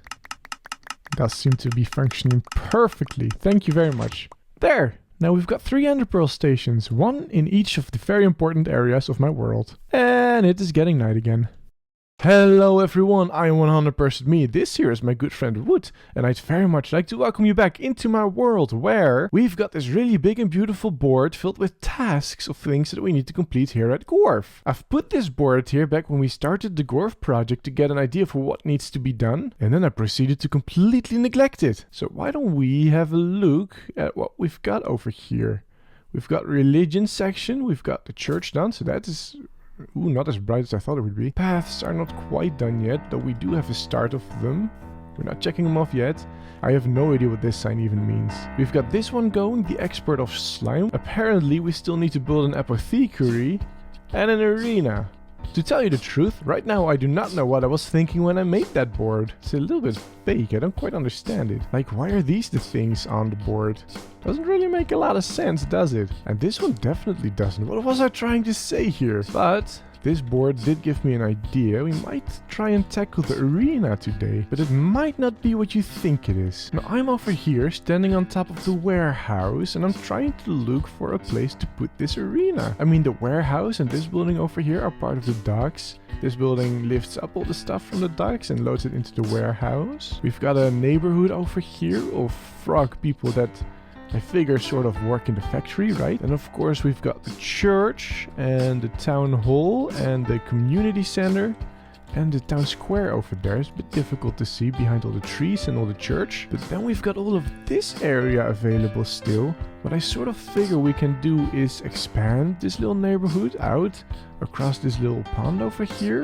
It does seem to be functioning perfectly. Thank you very much. There! Now we've got 3 ender pearl stations. 1 in each of the very important areas of my world. And it is getting night again. Hello everyone, I am 100% me. This here is my good friend Wood, and I'd very much like to welcome you back into my world where we've got this really big and beautiful board filled with tasks of things that we need to complete here at Gorf. I've put this board here back when we started the Gorf project to get an idea for what needs to be done, and then I proceeded to completely neglect it. So why don't we have a look at what we've got over here. We've got religion section, we've got the church done, so that is... Ooh, not as bright as I thought it would be. Paths are not quite done yet, though we do have a start of them. We're not checking them off yet. I have no idea what this sign even means. We've got this one going, the export of slime. Apparently we still need to build an apothecary and an arena. To tell you the truth, right now I do not know what I was thinking when I made that board. It's a little bit fake, I don't quite understand it. Like, why are these the things on the board? Doesn't really make a lot of sense, does it? And this one definitely doesn't. What was I trying to say here? But this board did give me an idea. We might try and tackle the arena today, but it might not be what you think it is. Now I'm over here standing on top of the warehouse and I'm trying to look for a place to put this arena. I mean, the warehouse and this building over here are part of the docks. This building lifts up all the stuff from the docks and loads it into the warehouse. We've got a neighborhood over here of frog people that I figure sort of work in the factory, right? And of course we've got the church and the town hall and the community center and the town square over there. It's a bit difficult to see behind all the trees and all the church. But then we've got all of this area available still. What I sort of figure we can do is expand this little neighborhood out across this little pond over here.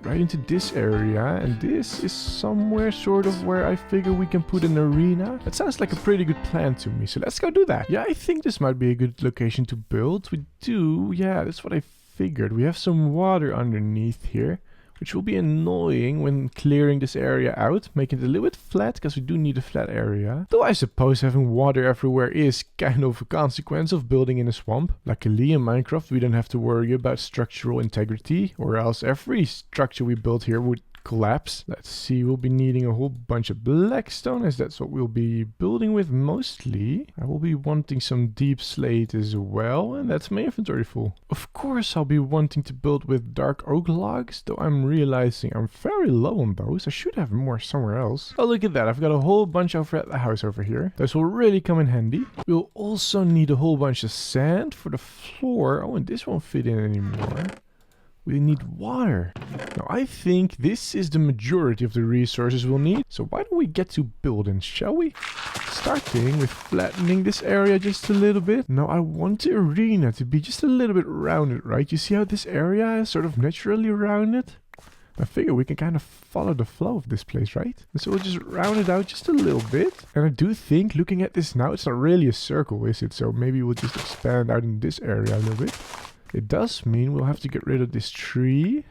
Right into this area, and this is somewhere sort of where I figure we can put an arena. That sounds like a pretty good plan to me, so let's go do that. Yeah, I think this might be a good location to build. We do, yeah, that's what I figured. We have some water underneath here, which will be annoying when clearing this area out, making it a little bit flat, because we do need a flat area. Though I suppose having water everywhere is kind of a consequence of building in a swamp. Luckily in Minecraft we don't have to worry about structural integrity, or else every structure we build here would collapse. Let's see, we'll be needing a whole bunch of blackstone, as that's what we'll be building with mostly. I will be wanting some deep slate as well, and that's my inventory full. Of course I'll be wanting to build with dark oak logs, though I'm realizing I'm very low on those. I should have more somewhere else. Oh, look at that, I've got a whole bunch over at the house over here. Those will really come in handy. We'll also need a whole bunch of sand for the floor. Oh, and this won't fit in anymore. We need water. Now I think this is the majority of the resources we'll need. So why don't we get to building, shall we? Starting with flattening this area just a little bit. Now I want the arena to be just a little bit rounded, right? You see how this area is sort of naturally rounded? I figure we can kind of follow the flow of this place, right? And so we'll just round it out just a little bit. And I do think, looking at this now, it's not really a circle, is it? So maybe we'll just expand out in this area a little bit. It does mean we'll have to get rid of this tree.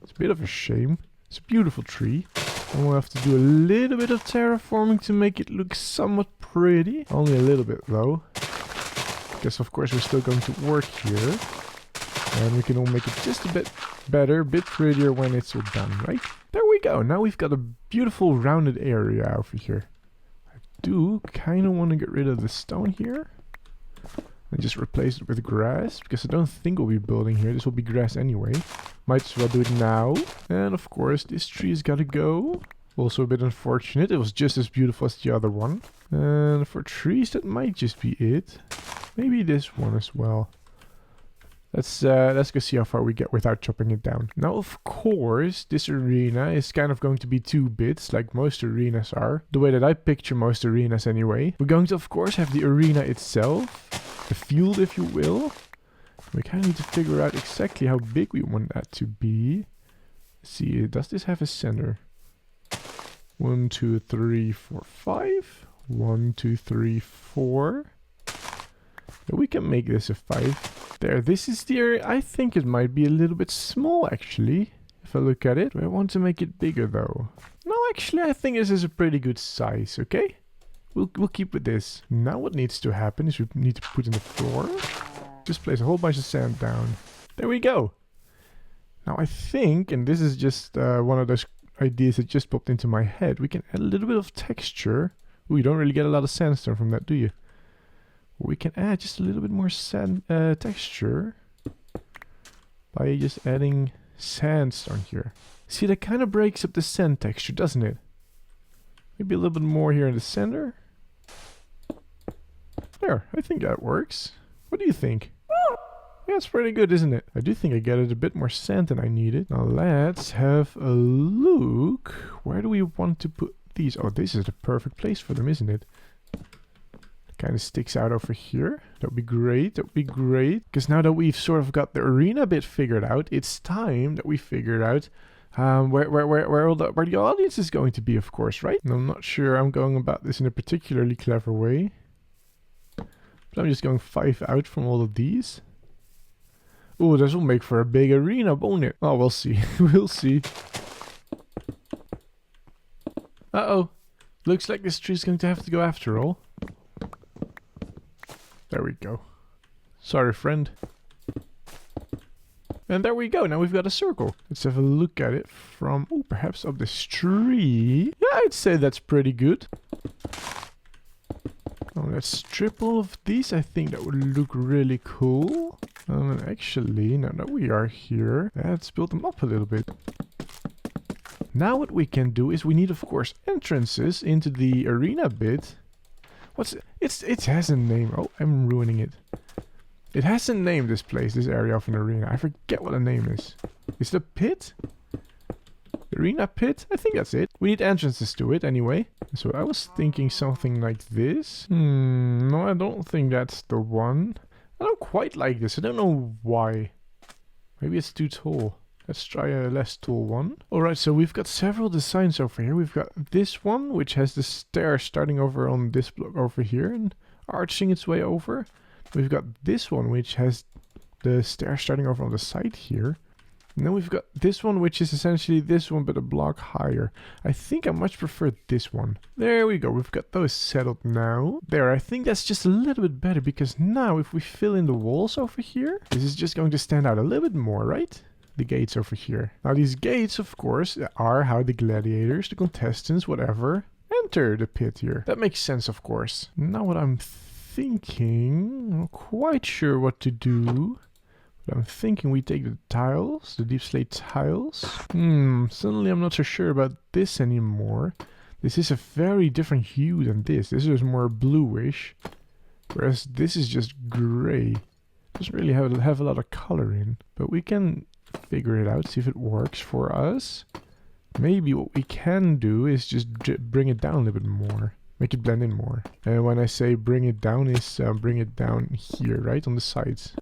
It's a bit of a shame. It's a beautiful tree. And we'll have to do a little bit of terraforming to make it look somewhat pretty. Only a little bit though. Because of course we're still going to work here. And we can all make it just a bit better, a bit prettier when it's all done, right? There we go. Now we've got a beautiful rounded area over here. I do kind of want to get rid of the stone here. And just replace it with grass, because I don't think we'll be building here. This will be grass anyway. Might as well do it now. And of course this tree has got to go. Also a bit unfortunate. It was just as beautiful as the other one. And for trees that might just be it. Maybe this one as well. Let's go see how far we get without chopping it down. Now, of course, this arena is kind of going to be 2 bits, like most arenas are. The way that I picture most arenas anyway. We're going to, of course, have the arena itself. The field, if you will. We kind of need to figure out exactly how big we want that to be. Let's see, does this have a center? 1, 2, 3, 4, 5. 1, 2, 3, 4. Yeah, we can make this a 5. There, this is the area. I think it might be a little bit small, actually. If I look at it. I want to make it bigger, though. No, actually, I think this is a pretty good size, okay? We'll keep with this. Now what needs to happen is we need to put in the floor. Just place a whole bunch of sand down. There we go. Now I think, and this is just one of those ideas that just popped into my head, we can add a little bit of texture. Ooh, you don't really get a lot of sandstone from that, do you? We can add just a little bit more sand texture by just adding sandstone here. See, that kind of breaks up the sand texture, doesn't it? Maybe a little bit more here in the center. There, I think that works. What do you think? Yeah, it's pretty good, isn't it? I do think I gathered a bit more sand than I needed. Now let's have a look. Where do we want to put these? Oh, this is the perfect place for them, isn't it? Kind of sticks out over here. That would be great. That would be great. Because now that we've sort of got the arena bit figured out, it's time that we figured out where the audience is going to be, of course, right? And I'm not sure I'm going about this in a particularly clever way. But I'm just going 5 out from all of these. Oh, this will make for a big arena, won't it? Oh, we'll see. We'll see. Uh-oh. Looks like this tree's going to have to go after all. There we go. Sorry, friend. And there we go. Now we've got a circle. Let's have a look at it from, oh, perhaps up this tree. Yeah, I'd say that's pretty good. Oh, let's strip all of these. I think that would look really cool. And actually, now that we are here, let's build them up a little bit. Now what we can do is we need, of course, entrances into the arena bit. It has a name. Oh, I'm ruining it. It has a name, this place, this area of an arena. I forget what the name is. Is it a pit? Arena pit? I think that's it. We need entrances to it anyway. So I was thinking something like this. No, I don't think that's the one. I don't quite like this. I don't know why. Maybe it's too tall. Let's try a less tall one. Alright, so we've got several designs over here. We've got this one, which has the stairs starting over on this block over here and arching its way over. We've got this one, which has the stairs starting over on the side here. And then we've got this one, which is essentially this one, but a block higher. I think I much prefer this one. There we go. We've got those settled now. There, I think that's just a little bit better, because now if we fill in the walls over here, this is just going to stand out a little bit more, right? The gates over here. Now these gates, of course, are how the gladiators, the contestants, whatever, enter the pit here. That makes sense, of course. Now what I'm thinking, I'm not quite sure what to do. But I'm thinking we take the tiles, the deep slate tiles. Suddenly I'm not so sure about this anymore. This is a very different hue than this. This is more bluish, whereas this is just gray. Doesn't really have a lot of color in, but we can figure it out, see if it works for us. Maybe what we can do is just bring it down a little bit more. Make it blend in more. And when I say bring it down, is bring it down here, right? On the sides.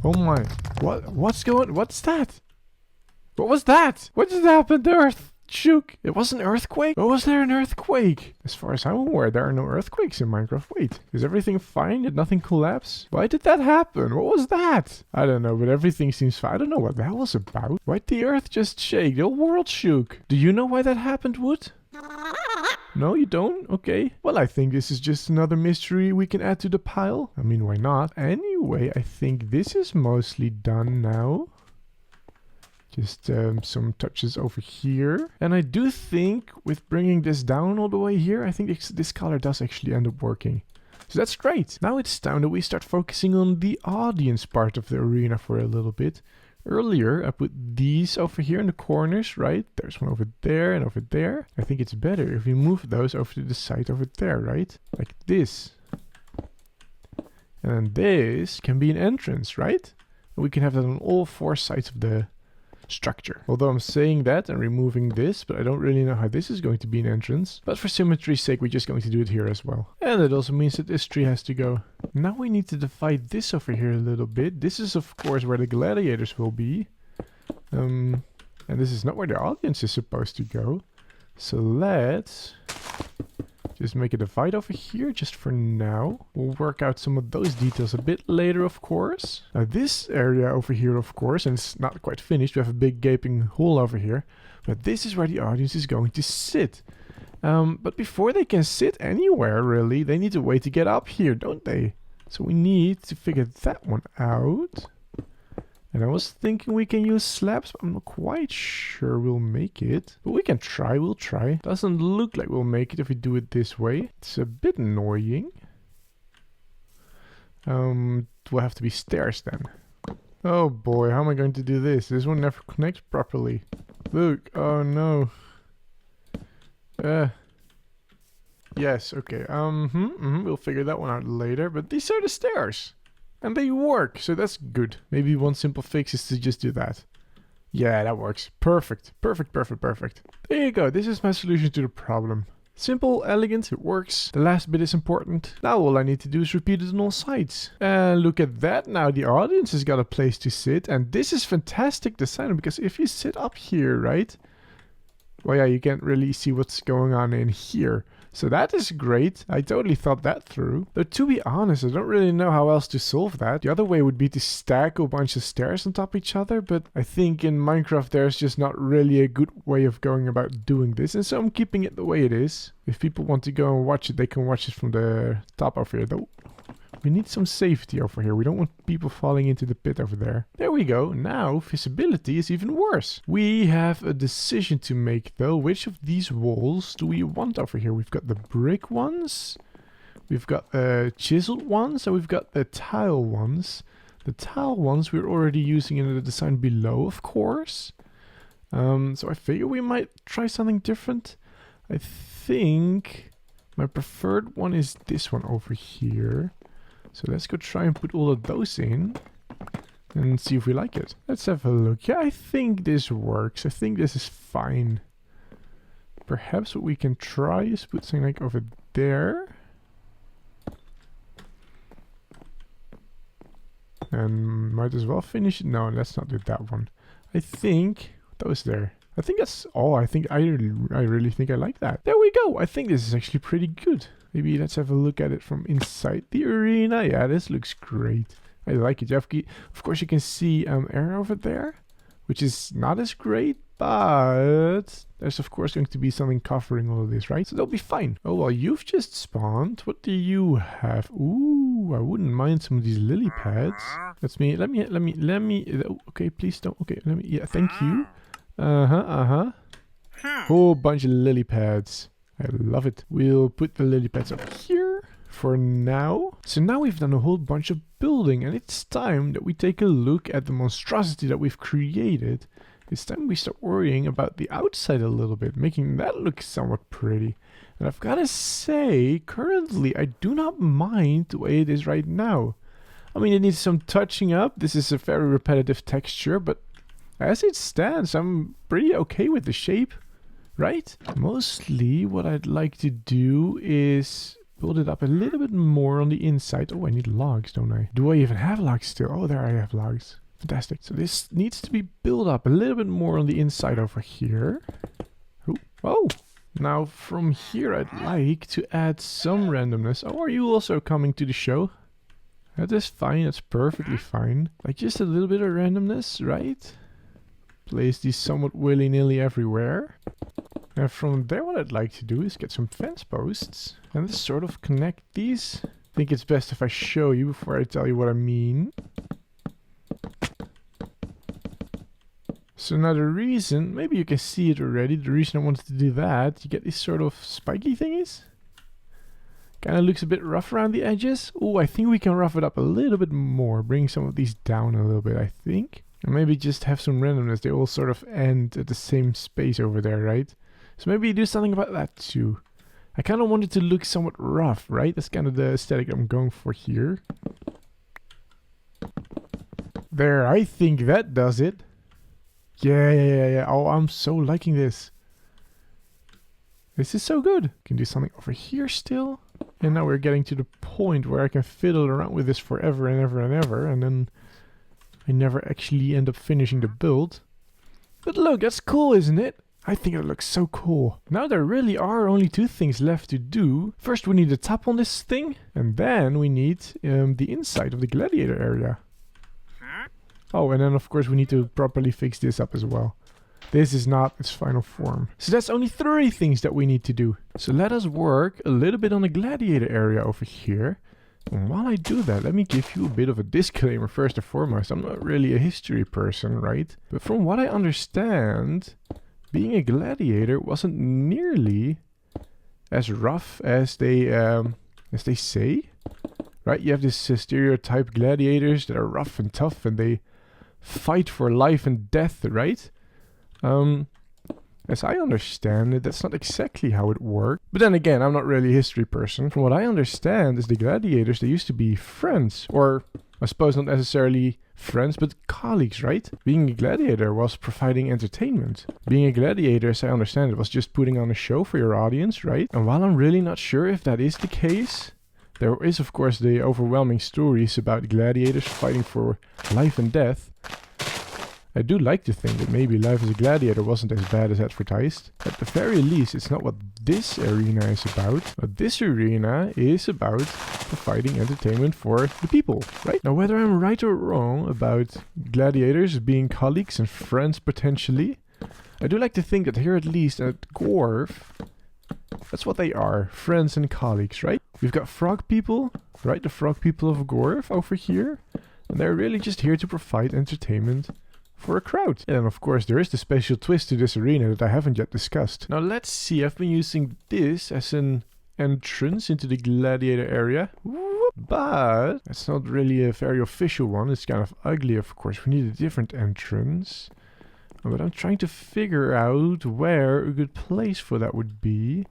Oh my. What's that? What was that? What just happened? The earth shook. It was an earthquake? Or was there an earthquake? As far as I'm aware, there are no earthquakes in Minecraft. Wait, is everything fine? Did nothing collapse? Why did that happen? What was that? I don't know, but everything seems fine. I don't know what that was about. Why did the earth just shake? The whole world shook. Do you know why that happened, Wood? No, you don't? Okay. Well, I think this is just another mystery we can add to the pile. I mean, why not? Anyway, I think this is mostly done now. Just some touches over here. And I do think with bringing this down all the way here, I think this color does actually end up working. So that's great. Now it's time that we start focusing on the audience part of the arena for a little bit. Earlier, I put these over here in the corners, right? There's one over there and over there. I think it's better if we move those over to the side over there, right? Like this. And then this can be an entrance, right? And we can have that on all four sides of the structure. Although I'm saying that and removing this, but I don't really know how this is going to be an entrance. But for symmetry's sake, we're just going to do it here as well. And it also means that this tree has to go. Now we need to divide this over here a little bit. This is of course where the gladiators will be. And this is not where the audience is supposed to go. So let's just make a divide over here just for now. We'll work out some of those details a bit later, of course. Now this area over here, of course, and it's not quite finished. We have a big gaping hole over here. But this is where the audience is going to sit. But before they can sit anywhere, really, they need a way to get up here, don't they? So we need to figure that one out. And I was thinking we can use slabs, but I'm not quite sure we'll make it. But we can try, we'll try. Doesn't look like we'll make it if we do it this way. It's a bit annoying. Will have to be stairs then. Oh boy, how am I going to do this? This one never connects properly. Look, oh no. Yes, okay. We'll figure that one out later. But these are the stairs. And they work, so that's good. Maybe one simple fix is to just do that. Yeah, that works. Perfect. Perfect, perfect, perfect. There you go. This is my solution to the problem. Simple, elegant, it works. The last bit is important. Now all I need to do is repeat it on all sides. And look at that now. The audience has got a place to sit. And this is fantastic design, because if you sit up here, right? Well, yeah, you can't really see what's going on in here. So that is great. I totally thought that through. Though to be honest, I don't really know how else to solve that. The other way would be to stack a bunch of stairs on top of each other, but I think in Minecraft there's just not really a good way of going about doing this, and so I'm keeping it the way it is. If people want to go and watch it, they can watch it from the top over here, though. We need some safety over here. We don't want people falling into the pit over there. There we go. Now visibility is even worse. We have a decision to make though. Which of these walls do we want over here? We've got the brick ones. We've got the chiseled ones. And we've got the tile ones. The tile ones we're already using in the design below, of course. So I figure we might try something different. I think my preferred one is this one over here. So let's go try and put all of those in and see if we like it. Let's have a look. Yeah, I think this works. I think this is fine. Perhaps what we can try is put something like over there. And might as well finish it. No, let's not do that one. I think those there. I think that's all. I really think I like that. There we go. I think this is actually pretty good. Maybe let's have a look at it from inside the arena. Yeah, this looks great. I like it. Of course, you can see air over there, which is not as great, but there's of course going to be something covering all of this, right? So they'll be fine. Oh, well, you've just spawned. What do you have? Ooh, I wouldn't mind some of these lily pads. Let me. Okay, please don't. Okay, yeah, thank you. Whole bunch of lily pads. I love it. We'll put the lily pads up here for now. So now we've done a whole bunch of building, and it's time that we take a look at the monstrosity that we've created. It's time we start worrying about the outside a little bit, making that look somewhat pretty. And I've got to say, currently I do not mind the way it is right now. I mean, it needs some touching up. This is a very repetitive texture, but as it stands, I'm pretty okay with the shape. Right? Mostly what I'd like to do is build it up a little bit more on the inside. Oh, I need logs, don't I? Do I even have logs still? Oh, there I have logs. Fantastic. So this needs to be built up a little bit more on the inside over here. Ooh. Oh! Now from here I'd like to add some randomness. Oh, are you also coming to the show? That is fine. That's perfectly fine. Like just a little bit of randomness, right? Place these somewhat willy-nilly everywhere. And from there what I'd like to do is get some fence posts and just sort of connect these. I think it's best if I show you before I tell you what I mean. So now the reason, maybe you can see it already, the reason I wanted to do that, you get these sort of spiky thingies. Kind of looks a bit rough around the edges. Oh, I think we can rough it up a little bit more, bring some of these down a little bit, I think. And maybe just have some randomness, they all sort of end at the same space over there, right? So maybe do something about that too. I kind of want it to look somewhat rough, right? That's kind of the aesthetic I'm going for here. There, I think that does it. Yeah. Oh, I'm so liking this. This is so good. Can do something over here still. And now we're getting to the point where I can fiddle around with this forever and ever and ever. And then I never actually end up finishing the build. But look, that's cool, isn't it? I think it looks so cool. Now there really are only two things left to do. First we need the top on this thing. And then we need the inside of the gladiator area. Oh, and then of course we need to properly fix this up as well. This is not its final form. So that's only 3 things that we need to do. So let us work a little bit on the gladiator area over here. And while I do that, let me give you a bit of a disclaimer first and foremost. I'm not really a history person, right? But from what I understand, being a gladiator wasn't nearly as rough as they say, right? You have this stereotype gladiators that are rough and tough and they fight for life and death, right? As I understand it, that's not exactly how it worked. But then again, I'm not really a history person. From what I understand is the gladiators, they used to be friends, or I suppose not necessarily friends, but colleagues, right? Being a gladiator was providing entertainment. Being a gladiator, as I understand it, was just putting on a show for your audience, right? And while I'm really not sure if that is the case, there is of course the overwhelming stories about gladiators fighting for life and death. I do like to think that maybe life as a gladiator wasn't as bad as advertised. At the very least, it's not what this arena is about. But this arena is about providing entertainment for the people, right? Now, whether I'm right or wrong about gladiators being colleagues and friends potentially, I do like to think that here, at least at Gorf, that's what they are, friends and colleagues, right? We've got frog people, right? The frog people of Gorf over here. And they're really just here to provide entertainment for a crowd. And of course, there is the special twist to this arena that I haven't yet discussed. Now let's see, I've been using this as an entrance into the gladiator area. But it's not really a very official one. It's kind of ugly, of course. We need a different entrance. But I'm trying to figure out where a good place for that would be.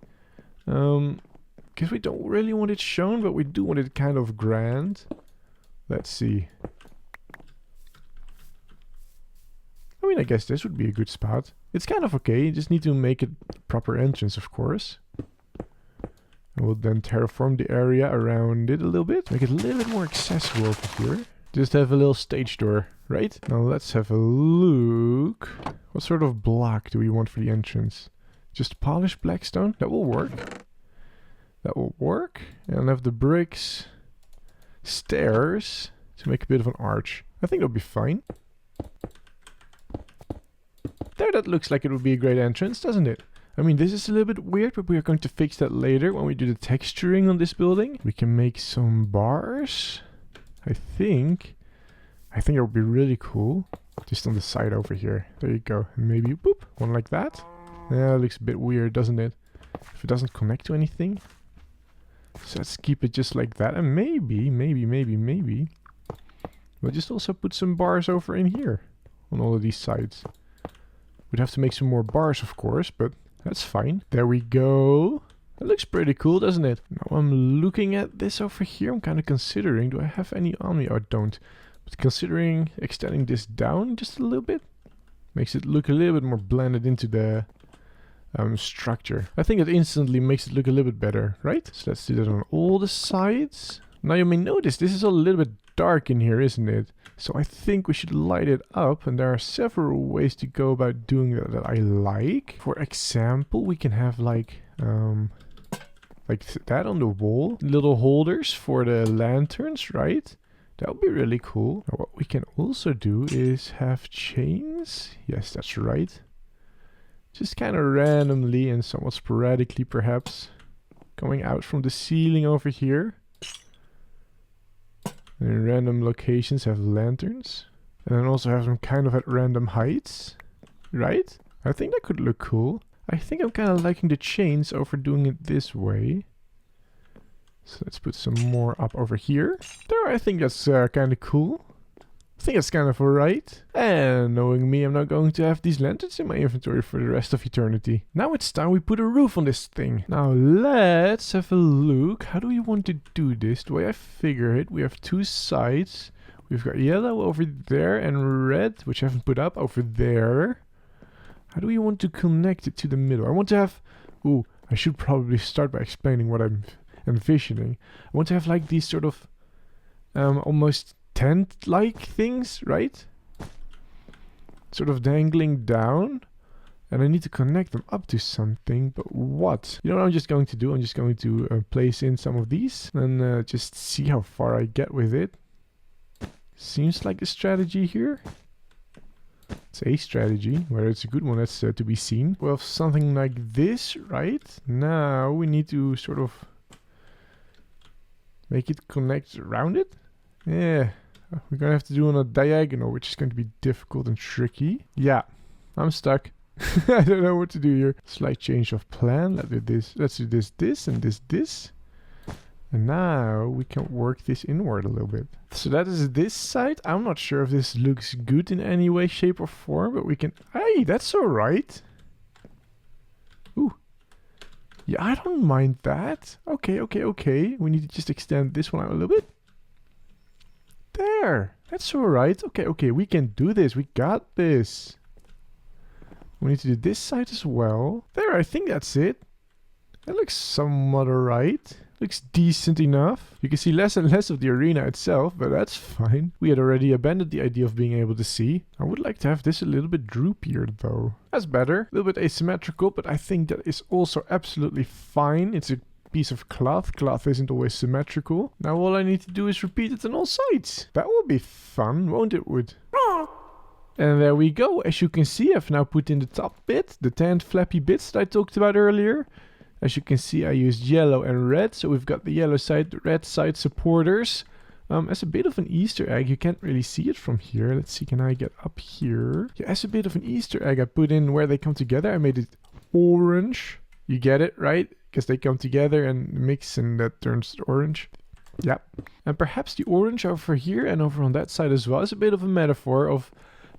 Because we don't really want it shown, but we do want it kind of grand. Let's see. I mean, I guess this would be a good spot. It's kind of okay. You just need to make it a proper entrance, of course. And we'll then terraform the area around it a little bit. Make it a little bit more accessible over here. Just have a little stage door, right? Now let's have a look. What sort of block do we want for the entrance? Just polished blackstone? That will work. That will work. And have the bricks, stairs to make a bit of an arch. I think that'll be fine. There, that looks like it would be a great entrance, doesn't it? I mean, this is a little bit weird, but we are going to fix that later when we do the texturing on this building. We can make some bars. I think it would be really cool. Just on the side over here. There you go. And maybe, boop, one like that. Yeah, it looks a bit weird, doesn't it? If it doesn't connect to anything. So let's keep it just like that. And maybe, we'll just also put some bars over in here. On all of these sides. We'd have to make some more bars, of course, but that's fine. There we go. That looks pretty cool, doesn't it? Now I'm looking at this over here. I'm kind of considering, do I have any on me? Oh, I don't. But considering extending this down just a little bit. Makes it look a little bit more blended into the structure. I think it instantly makes it look a little bit better, right? So let's do that on all the sides. Now you may notice this is a little bit dark in here, isn't it? So I think we should light it up, and there are several ways to go about doing that that I like. For example, we can have like that on the wall. Little holders for the lanterns, right? That would be really cool. Now what we can also do is have chains. Yes, that's right. Just kind of randomly and somewhat sporadically perhaps. Coming out from the ceiling over here. And in random locations have lanterns. And then also have them kind of at random heights. Right? I think that could look cool. I think I'm kind of liking the chains over doing it this way. So let's put some more up over here. There, I think that's kind of cool. I think that's kind of alright. And knowing me, I'm not going to have these lanterns in my inventory for the rest of eternity. Now it's time we put a roof on this thing. Now let's have a look. How do we want to do this? The way I figure it, we have two sides. We've got yellow over there and red, which I haven't put up, over there. How do we want to connect it to the middle? I want to have... Ooh, I should probably start by explaining what I'm envisioning. I want to have like these sort of almost tent-like things, right? Sort of dangling down. And I need to connect them up to something, but what? You know what I'm just going to do? I'm just going to place in some of these and just see how far I get with it. Seems like a strategy here. It's a strategy. Whether it's a good one, that's to be seen. Well, something like this, right? Now we need to sort of make it connect around it. Yeah, we're gonna have to do on a diagonal, which is going to be difficult and tricky. Yeah, I'm stuck. I don't know what to do here. Slight change of plan. Let's do this. Let's do this, and this. And now we can work this inward a little bit. So that is this side. I'm not sure if this looks good in any way, shape, or form, but we can... Hey, that's alright. Ooh. Yeah, I don't mind that. Okay. We need to just extend this one out a little bit. There. That's alright. Okay. We can do this. We got this. We need to do this side as well. There, I think that's it. That looks somewhat alright. Looks decent enough. You can see less and less of the arena itself, but that's fine. We had already abandoned the idea of being able to see. I would like to have this a little bit droopier though. That's better. A little bit asymmetrical, but I think that is also absolutely fine. It's a piece of cloth. Cloth isn't always symmetrical. Now all I need to do is repeat it on all sides. That will be fun, won't it, Wood? And there we go. As you can see, I've now put in the top bit, the tanned flappy bits that I talked about earlier. As you can see, I used yellow and red. So we've got the yellow side, the red side supporters. As a bit of an Easter egg, you can't really see it from here. Let's see, can I get up here? Yeah, as a bit of an Easter egg, I put in where they come together. I made it orange. You get it, right? Because they come together and mix and that turns orange. Yeah. And perhaps the orange over here and over on that side as well is a bit of a metaphor of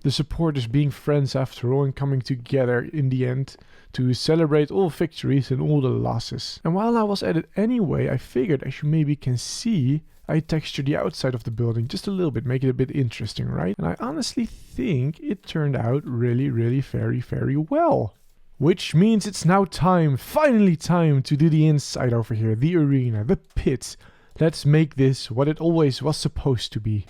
the supporters being friends after all and coming together in the end to celebrate all victories and all the losses. And while I was at it anyway, I figured, as you maybe can see, I textured the outside of the building just a little bit, make it a bit interesting, right? And I honestly think it turned out really, really very, very well. Which means it's now time, finally time, to do the inside over here, the arena, the pit. Let's make this what it always was supposed to be.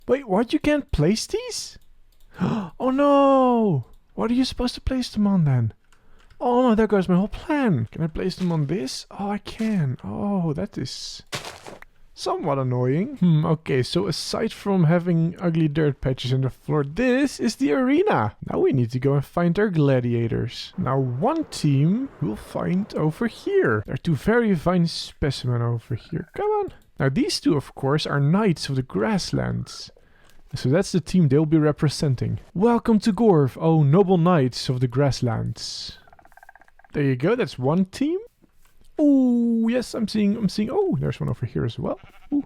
Wait, what? You can't place these? Oh no! What are you supposed to place them on then? Oh no, there goes my whole plan. Can I place them on this? Oh, I can. Oh, that is somewhat annoying. Okay, so aside from having ugly dirt patches in the floor, this is the arena. Now we need to go and find our gladiators. Now one team we'll find over here. There are two very fine specimens over here. Come on. Now these two, of course, are knights of the grasslands. So that's the team they'll be representing. Welcome to Gorf, oh noble knights of the grasslands. There you go, that's one team. Oh, yes, I'm seeing, oh, there's one over here as well. Ooh.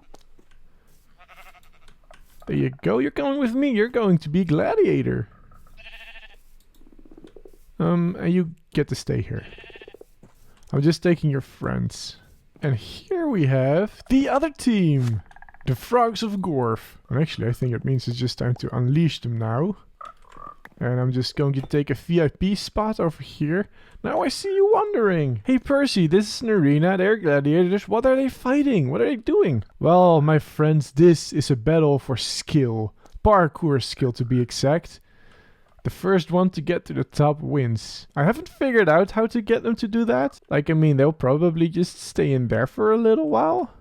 There you go, you're coming with me, you're going to be gladiator. And you get to stay here. I'm just taking your friends. And here we have the other team. The Frogs of Gorf. And actually, I think it means it's just time to unleash them now. And I'm just going to take a VIP spot over here. Now I see you wondering. Hey Percy, this is an arena, they're gladiators. What are they fighting? What are they doing? Well, my friends, this is a battle for skill. Parkour skill to be exact. The first one to get to the top wins. I haven't figured out how to get them to do that. Like, I mean, they'll probably just stay in there for a little while.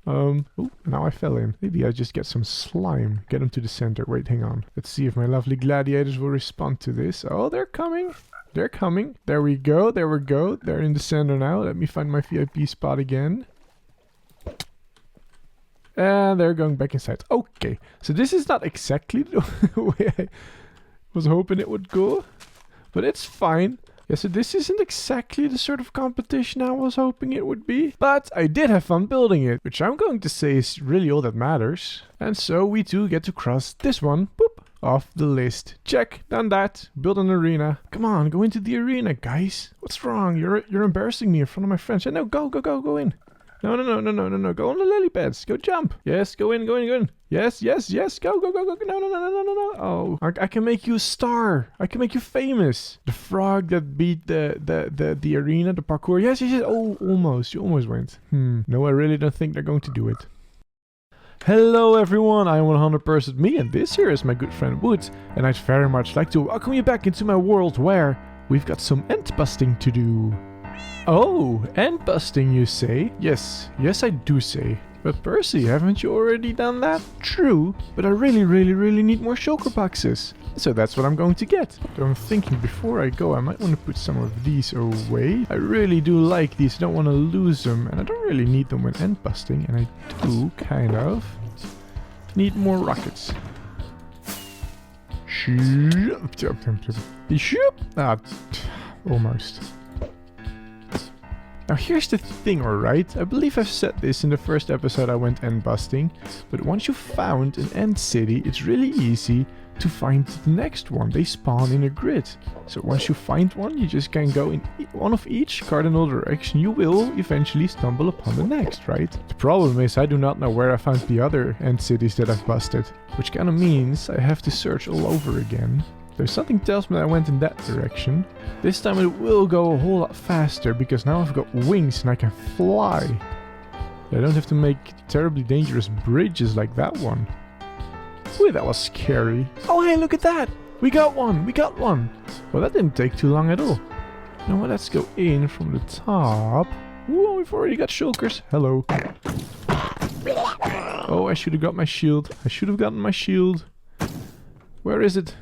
Oh, now I fell in. Maybe I just get some slime. Get them to the center. Wait, hang on. Let's see if my lovely gladiators will respond to this. Oh, they're coming. They're coming. There we go. There we go. They're in the center now. Let me find my VIP spot again. And they're going back inside. Okay. So this is not exactly the way I was hoping it would go. But it's fine. Yeah, so this isn't exactly the sort of competition I was hoping it would be. But I did have fun building it, which I'm going to say is really all that matters. And so we too get to cross this one, boop, off the list. Check, done that, build an arena. Come on, go into the arena, guys. What's wrong? You're embarrassing me in front of my friends. No, go in. No, go on the lily pads. Go jump. Yes, go in. Yes, go. No. Oh, I can make you a star. I can make you famous. The frog that beat the arena, the parkour. Yes. Oh, almost. You almost went. No, I really don't think they're going to do it. Hello everyone, I'm 100% me, and this here is my good friend Wood, and I'd very much like to welcome you back into my world where we've got some end busting to do. Oh, end busting, you say? Yes, I do say. But Percy, haven't you already done that? True, but I really need more shulker boxes. So that's what I'm going to get. Though I'm thinking before I go, I might want to put some of these away. I really do like these, I don't want to lose them. And I don't really need them when end busting. And I do, kind of, need more rockets. Almost. Now here's the thing, alright? I believe I've said this in the first episode I went end busting, but once you've found an end city, it's really easy to find the next one. They spawn in a grid. So once you find one, you just can go in one of each cardinal direction. You will eventually stumble upon the next, right? The problem is I do not know where I found the other end cities that I've busted, which kind of means I have to search all over again. There's something tells me that I went in that direction. This time it will go a whole lot faster because now I've got wings and I can fly. I don't have to make terribly dangerous bridges like that one. Ooh, that was scary. Oh hey, look at that! We got one! We got one! Well, that didn't take too long at all. You know what, let's go in from the top. Ooh, we've already got shulkers. Hello. Oh, I should have got my shield. I should have gotten my shield. Where is it?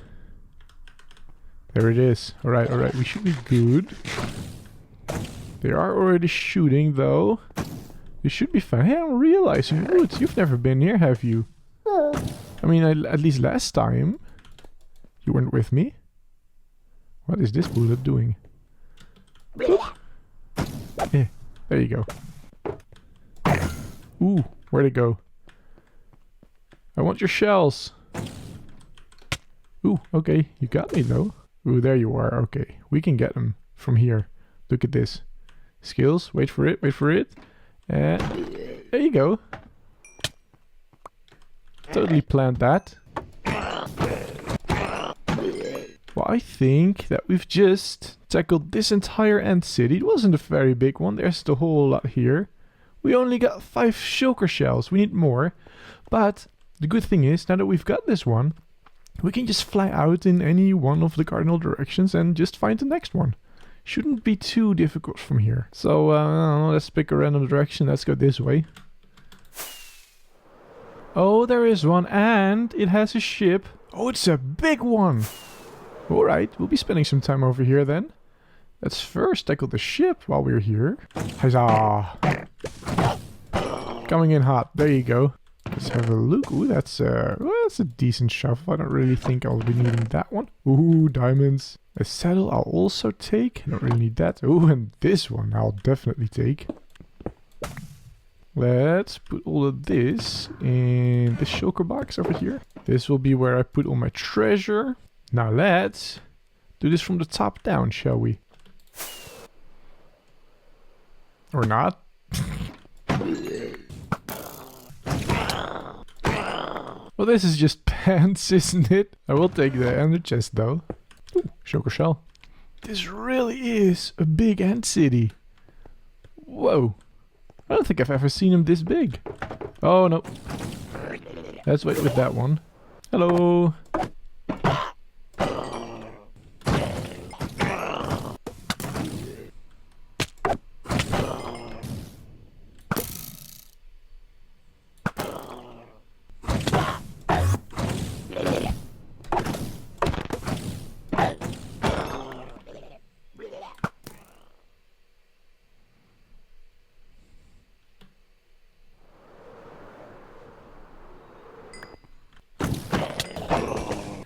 There it is. Alright, alright. We should be good. They are already shooting, though. You should be fine. Hey, I'm realizing, Woods, you've never been here, have you? I mean, at least last time. You weren't with me. What is this bullet doing? Yeah, there you go. Ooh, where'd it go? I want your shells. Ooh, okay, you got me though. Ooh, there you are. Okay, we can get them from here. Look at this. Skills, wait for it, wait for it. And there you go. Totally planned that. Well, I think that we've just tackled this entire ant city. It wasn't a very big one. There's the whole lot here. We only got 5 shulker shells. We need more. But the good thing is, now that we've got this one, we can just fly out in any one of the cardinal directions and just find the next one. Shouldn't be too difficult from here. So let's pick a random direction. Let's go this way. Oh, there is one, and it has a ship. Oh, it's a big one. Alright, we'll be spending some time over here then. Let's first tackle the ship while we're here. Huzzah! Coming in hot. There you go. Let's have a look. Ooh, that's a decent shovel. I don't really think I'll be needing that one. Ooh, diamonds. A saddle I'll also take. I don't really need that. Ooh, and this one I'll definitely take. Let's put all of this in the shulker box over here. This will be where I put all my treasure. Now let's do this from the top down, shall we? Or not? Well, this is just pants, isn't it? I will take the ender chest though. Ooh, shulker shell. This really is a big ant city. Whoa. I don't think I've ever seen him this big. Oh no. Let's wait with that one. Hello.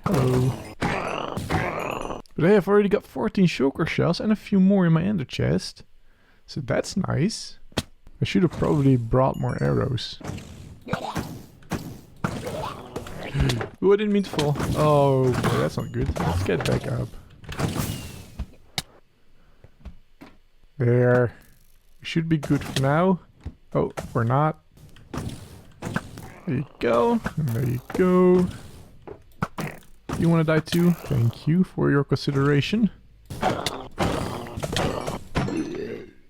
Hello. But hey, I've already got 14 shulker shells and a few more in my ender chest. So that's nice. I should have probably brought more arrows. Ooh, I didn't mean to fall. Oh, boy, that's not good. Let's get back up. There. We should be good for now. Oh, we're not. There you go. And there you go. You want to die too? Thank you for your consideration.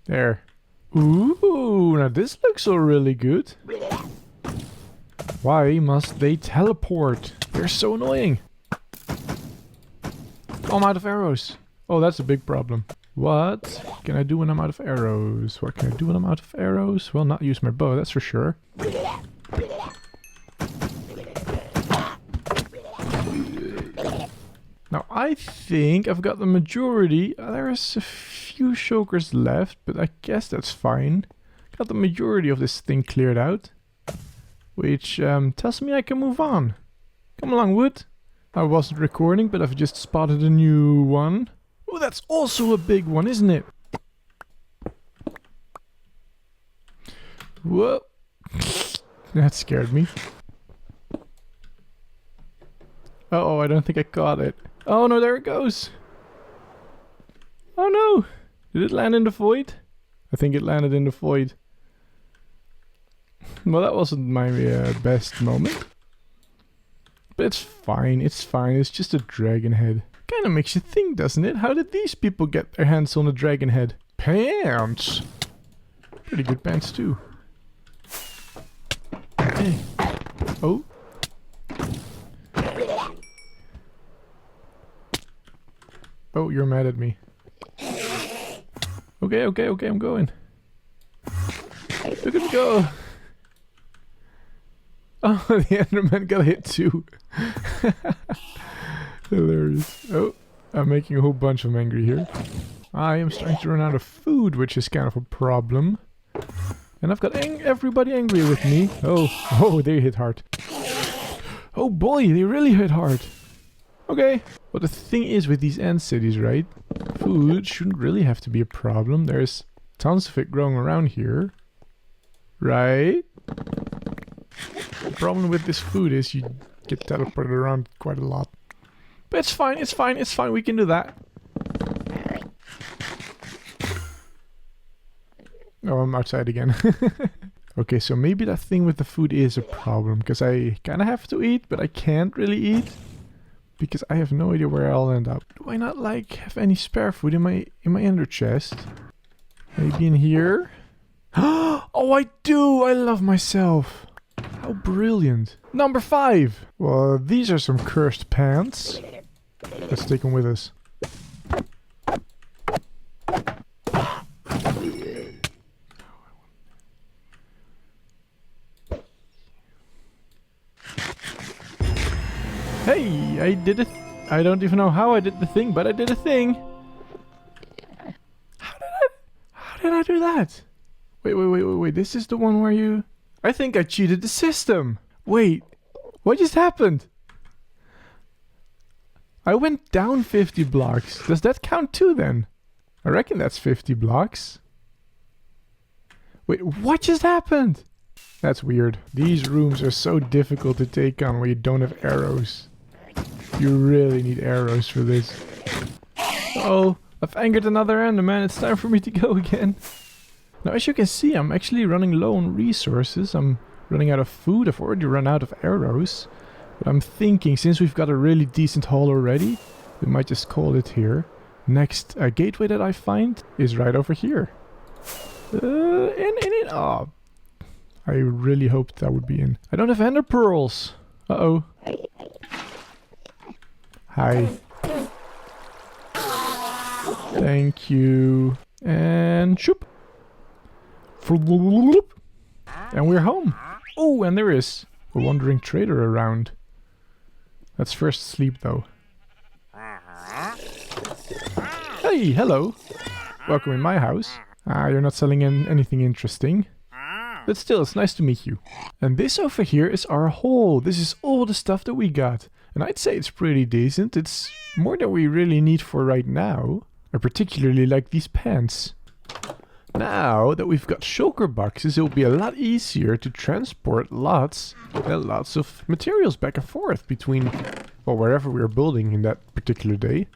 There. Ooh, now this looks all really good. Why must they teleport? They're so annoying. Oh, I'm out of arrows. Oh, that's a big problem. What can I do when I'm out of arrows? What can I do when I'm out of arrows? Well, not use my bow, that's for sure. Now, I think I've got the majority. There's a few shulkers left, but I guess that's fine. Got the majority of this thing cleared out. Which tells me I can move on. Come along, Wood. I wasn't recording, but I've just spotted a new one. Oh, that's also a big one, isn't it? Whoa. That scared me. Uh-oh, I don't think I caught it. Oh no, there it goes. Oh no. Did it land in the void? I think it landed in the void. Well, that wasn't my best moment. But it's fine, it's fine. It's just a dragon head. Kind of makes you think, doesn't it? How did these people get their hands on a dragon head? Pants! Pretty good pants too. Hey. Oh. Oh, you're mad at me. Okay, I'm going. Look at me go! Oh, the Enderman got hit too. Hilarious. Oh, I'm making a whole bunch of them angry here. I am starting to run out of food, which is kind of a problem. And I've got everybody angry with me. Oh, they hit hard. Oh boy, they really hit hard. Okay. But the thing is with these end cities, right? Food shouldn't really have to be a problem. There's tons of it growing around here. Right? The problem with this food is you get teleported around quite a lot. But it's fine, it's fine, it's fine, we can do that. Oh, I'm outside again. Okay, so maybe that thing with the food is a problem, because I kind of have to eat, but I can't really eat. Because I have no idea where I'll end up. Do I not like have any spare food in my ender chest? Maybe in here? Oh, I do! I love myself! How brilliant. Number 5! Well, these are some cursed pants. Let's take them with us. Hey, I did it. I don't even know how I did the thing, but I did a thing. How did I do that? Wait. This is the one where you... I think I cheated the system. Wait, what just happened? I went down 50 blocks. Does that count too then? I reckon that's 50 blocks. Wait, what just happened? That's weird. These rooms are so difficult to take on where you don't have arrows. You really need arrows for this. Oh, I've angered another Enderman. It's time for me to go again. Now, as you can see, I'm actually running low on resources. I'm running out of food. I've already run out of arrows. But I'm thinking, since we've got a really decent haul already, we might just call it here. Next gateway that I find is right over here. Oh, I really hoped that would be in. I don't have ender pearls. Uh-oh. Hi. Thank you. And shoop. And we're home. Oh, and there is a wandering trader around. Let's first sleep though. Hey, hello. Welcome in my house. You're not selling anything interesting. But still, it's nice to meet you. And this over here is our haul. This is all the stuff that we got. And I'd say it's pretty decent. It's more than we really need for right now. I particularly like these pants. Now that we've got shulker boxes, it will be a lot easier to transport lots and lots of materials back and forth between, well, wherever we are building in that particular day.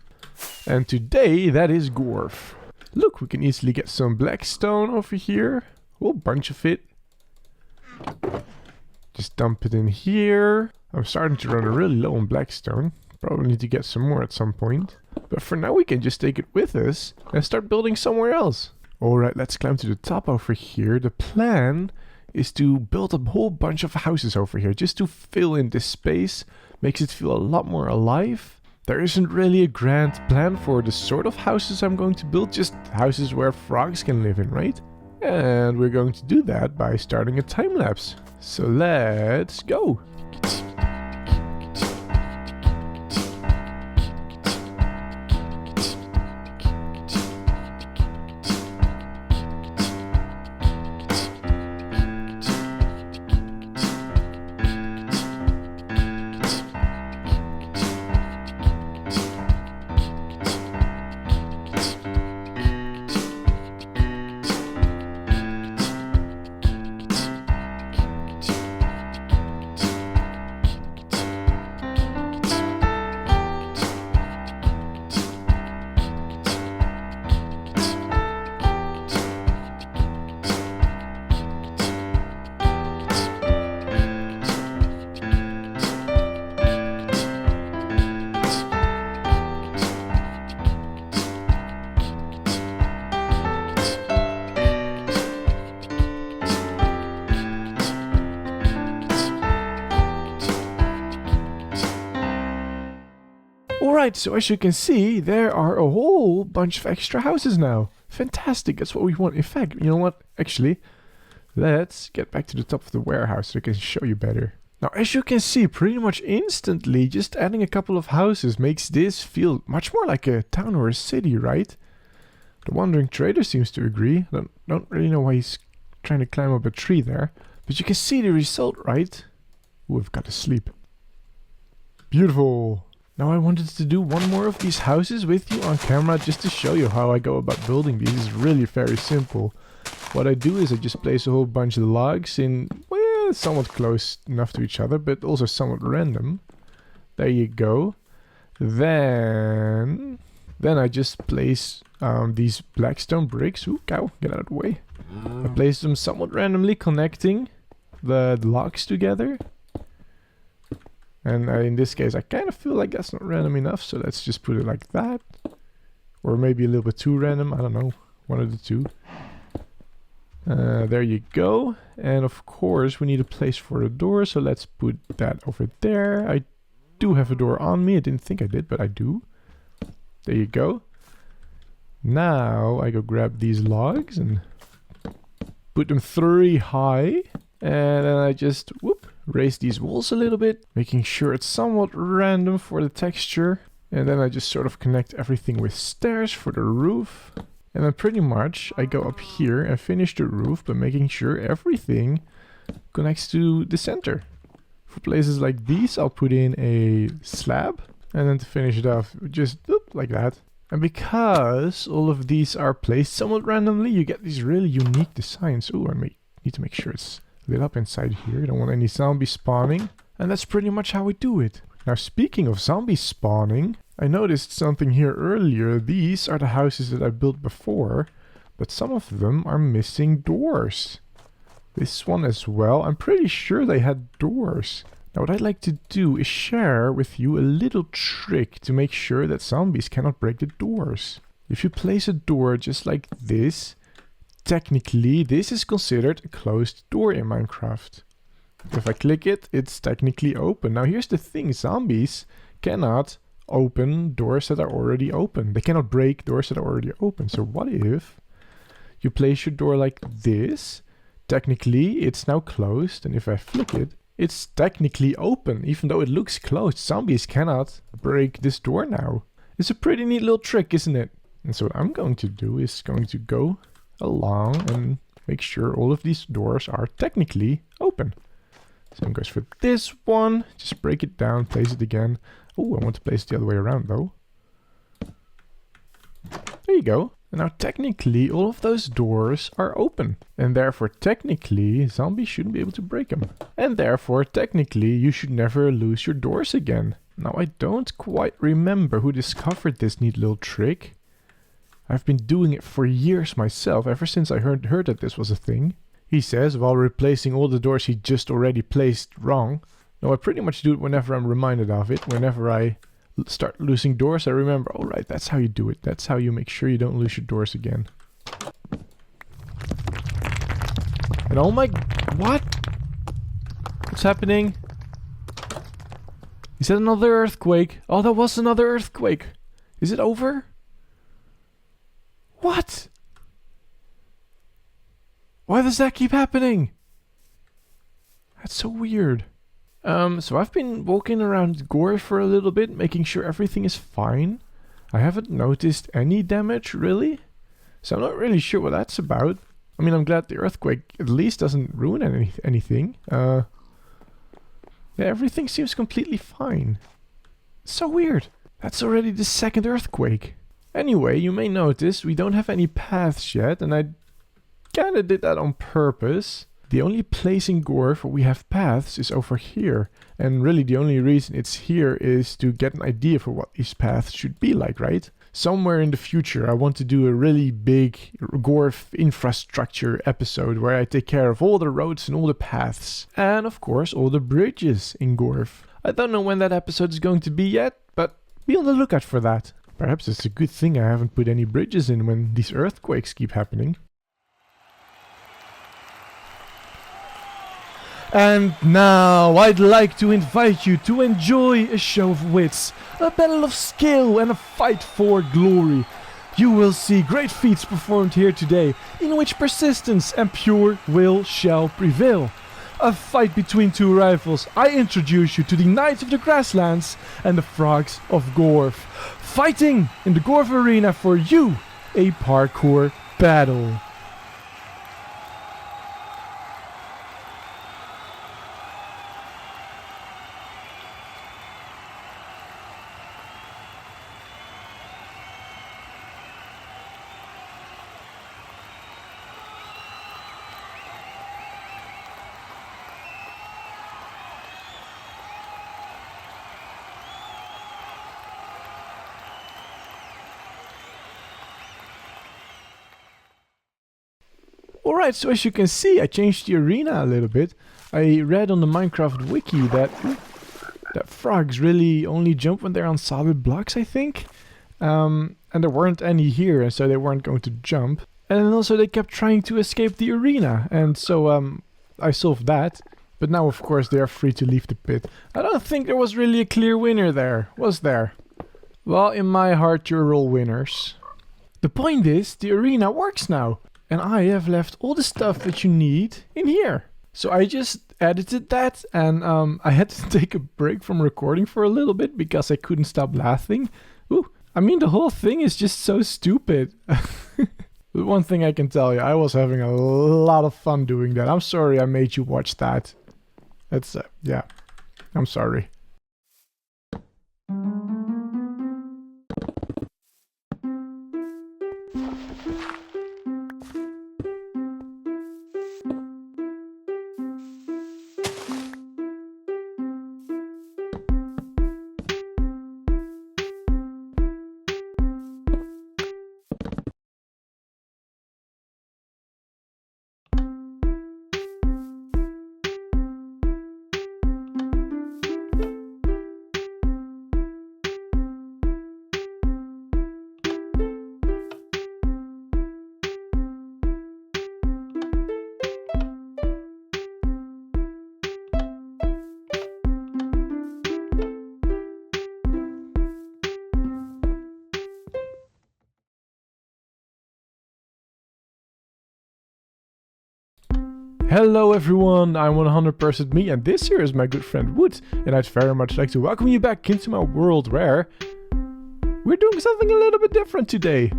And today, that is Gorf. Look, we can easily get some black stone over here. A whole bunch of it. Just dump it in here. I'm starting to run really low on blackstone. Probably need to get some more at some point. But for now we can just take it with us and start building somewhere else. Alright, let's climb to the top over here. The plan is to build a whole bunch of houses over here. Just to fill in this space. Makes it feel a lot more alive. There isn't really a grand plan for the sort of houses I'm going to build. Just houses where frogs can live in, right? And we're going to do that by starting a time lapse. So let's go. Alright, so as you can see, there are a whole bunch of extra houses now. Fantastic, that's what we want. In fact, you know what? Actually, let's get back to the top of the warehouse so I can show you better. Now, as you can see, pretty much instantly, just adding a couple of houses makes this feel much more like a town or a city, right? The Wandering Trader seems to agree. Don't really know why he's trying to climb up a tree there. But you can see the result, right? Ooh, I've got to sleep. Beautiful. Now I wanted to do one more of these houses with you on camera just to show you how I go about building these. It's really very simple. What I do is I just place a whole bunch of logs in, well, somewhat close enough to each other, but also somewhat random. There you go. Then I just place these black stone bricks. Ooh, cow, get out of the way. I place them somewhat randomly, connecting the logs together. And in this case, I kind of feel like that's not random enough, so let's just put it like that. Or maybe a little bit too random, I don't know. One of the two. There you go. And of course, we need a place for the door, so let's put that over there. I do have a door on me. I didn't think I did, but I do. There you go. Now I go grab these logs and put them 3 high. And then I just, whoop, raise these walls a little bit, making sure it's somewhat random for the texture. And then I just sort of connect everything with stairs for the roof. And then pretty much I go up here and finish the roof by making sure everything connects to the center. For places like these, I'll put in a slab. And then to finish it off, just whoop, like that. And because all of these are placed somewhat randomly, you get these really unique designs. Ooh, I need to make sure it's lit up inside here. You don't want any zombies spawning. And that's pretty much how we do it. Now, speaking of zombies spawning, I noticed something here earlier. These are the houses that I built before, but some of them are missing doors. This one as well. I'm pretty sure they had doors. Now, what I'd like to do is share with you a little trick to make sure that zombies cannot break the doors. If you place a door just like this, technically, this is considered a closed door in Minecraft. If I click it, it's technically open. Now here's the thing, zombies cannot open doors that are already open. They cannot break doors that are already open. So what if you place your door like this? Technically, it's now closed, and if I flick it, it's technically open, even though it looks closed. Zombies cannot break this door now. It's a pretty neat little trick, isn't it? And so what I'm going to do is going to go along and make sure all of these doors are technically open. Same goes for this one. Just break it down, place it again. Oh, I want to place it the other way around though. There you go. And now technically all of those doors are open. And therefore technically zombies shouldn't be able to break them. And therefore technically you should never lose your doors again. Now I don't quite remember who discovered this neat little trick. I've been doing it for years myself, ever since I heard that this was a thing. He says, while replacing all the doors he just already placed wrong. No, I pretty much do it whenever I'm reminded of it. Whenever I start losing doors, I remember, all right, that's how you do it. That's how you make sure you don't lose your doors again. And oh my... What? What's happening? Is that another earthquake? Oh, that was another earthquake. Is it over? What? Why does that keep happening? That's so weird. So I've been walking around Gore for a little bit, making sure everything is fine. I haven't noticed any damage, really. So I'm not really sure what that's about. I mean, I'm glad the earthquake at least doesn't ruin anything. Yeah, everything seems completely fine. So weird. That's already the second earthquake. Anyway, you may notice we don't have any paths yet, and I kinda did that on purpose. The only place in Gorf where we have paths is over here. And really the only reason it's here is to get an idea for what these paths should be like, right? Somewhere in the future I want to do a really big Gorf infrastructure episode where I take care of all the roads and all the paths. And of course all the bridges in Gorf. I don't know when that episode is going to be yet, but be on the lookout for that. Perhaps it's a good thing I haven't put any bridges in when these earthquakes keep happening. And now I'd like to invite you to enjoy a show of wits, a battle of skill and a fight for glory. You will see great feats performed here today, in which persistence and pure will shall prevail. A fight between two rivals. I introduce you to the Knights of the Grasslands and the Frogs of Gorf. Fighting in the Gorf Arena for you, a parkour battle. Alright, so as you can see, I changed the arena a little bit. I read on the Minecraft wiki that frogs really only jump when they're on solid blocks, I think. And there weren't any here, and so they weren't going to jump. And then also they kept trying to escape the arena, and so I solved that. But now, of course, they are free to leave the pit. I don't think there was really a clear winner there, was there? Well, in my heart, you're all winners. The point is, the arena works now. And I have left all the stuff that you need in here. So I just edited that, and I had to take a break from recording for a little bit because I couldn't stop laughing. Ooh, I mean, the whole thing is just so stupid. But one thing I can tell you, I was having a lot of fun doing that. I'm sorry I made you watch that. That's, yeah, I'm sorry. Hello everyone, I'm 100% me, and this here is my good friend Wood, and I'd very much like to welcome you back into my world where we're doing something a little bit different today.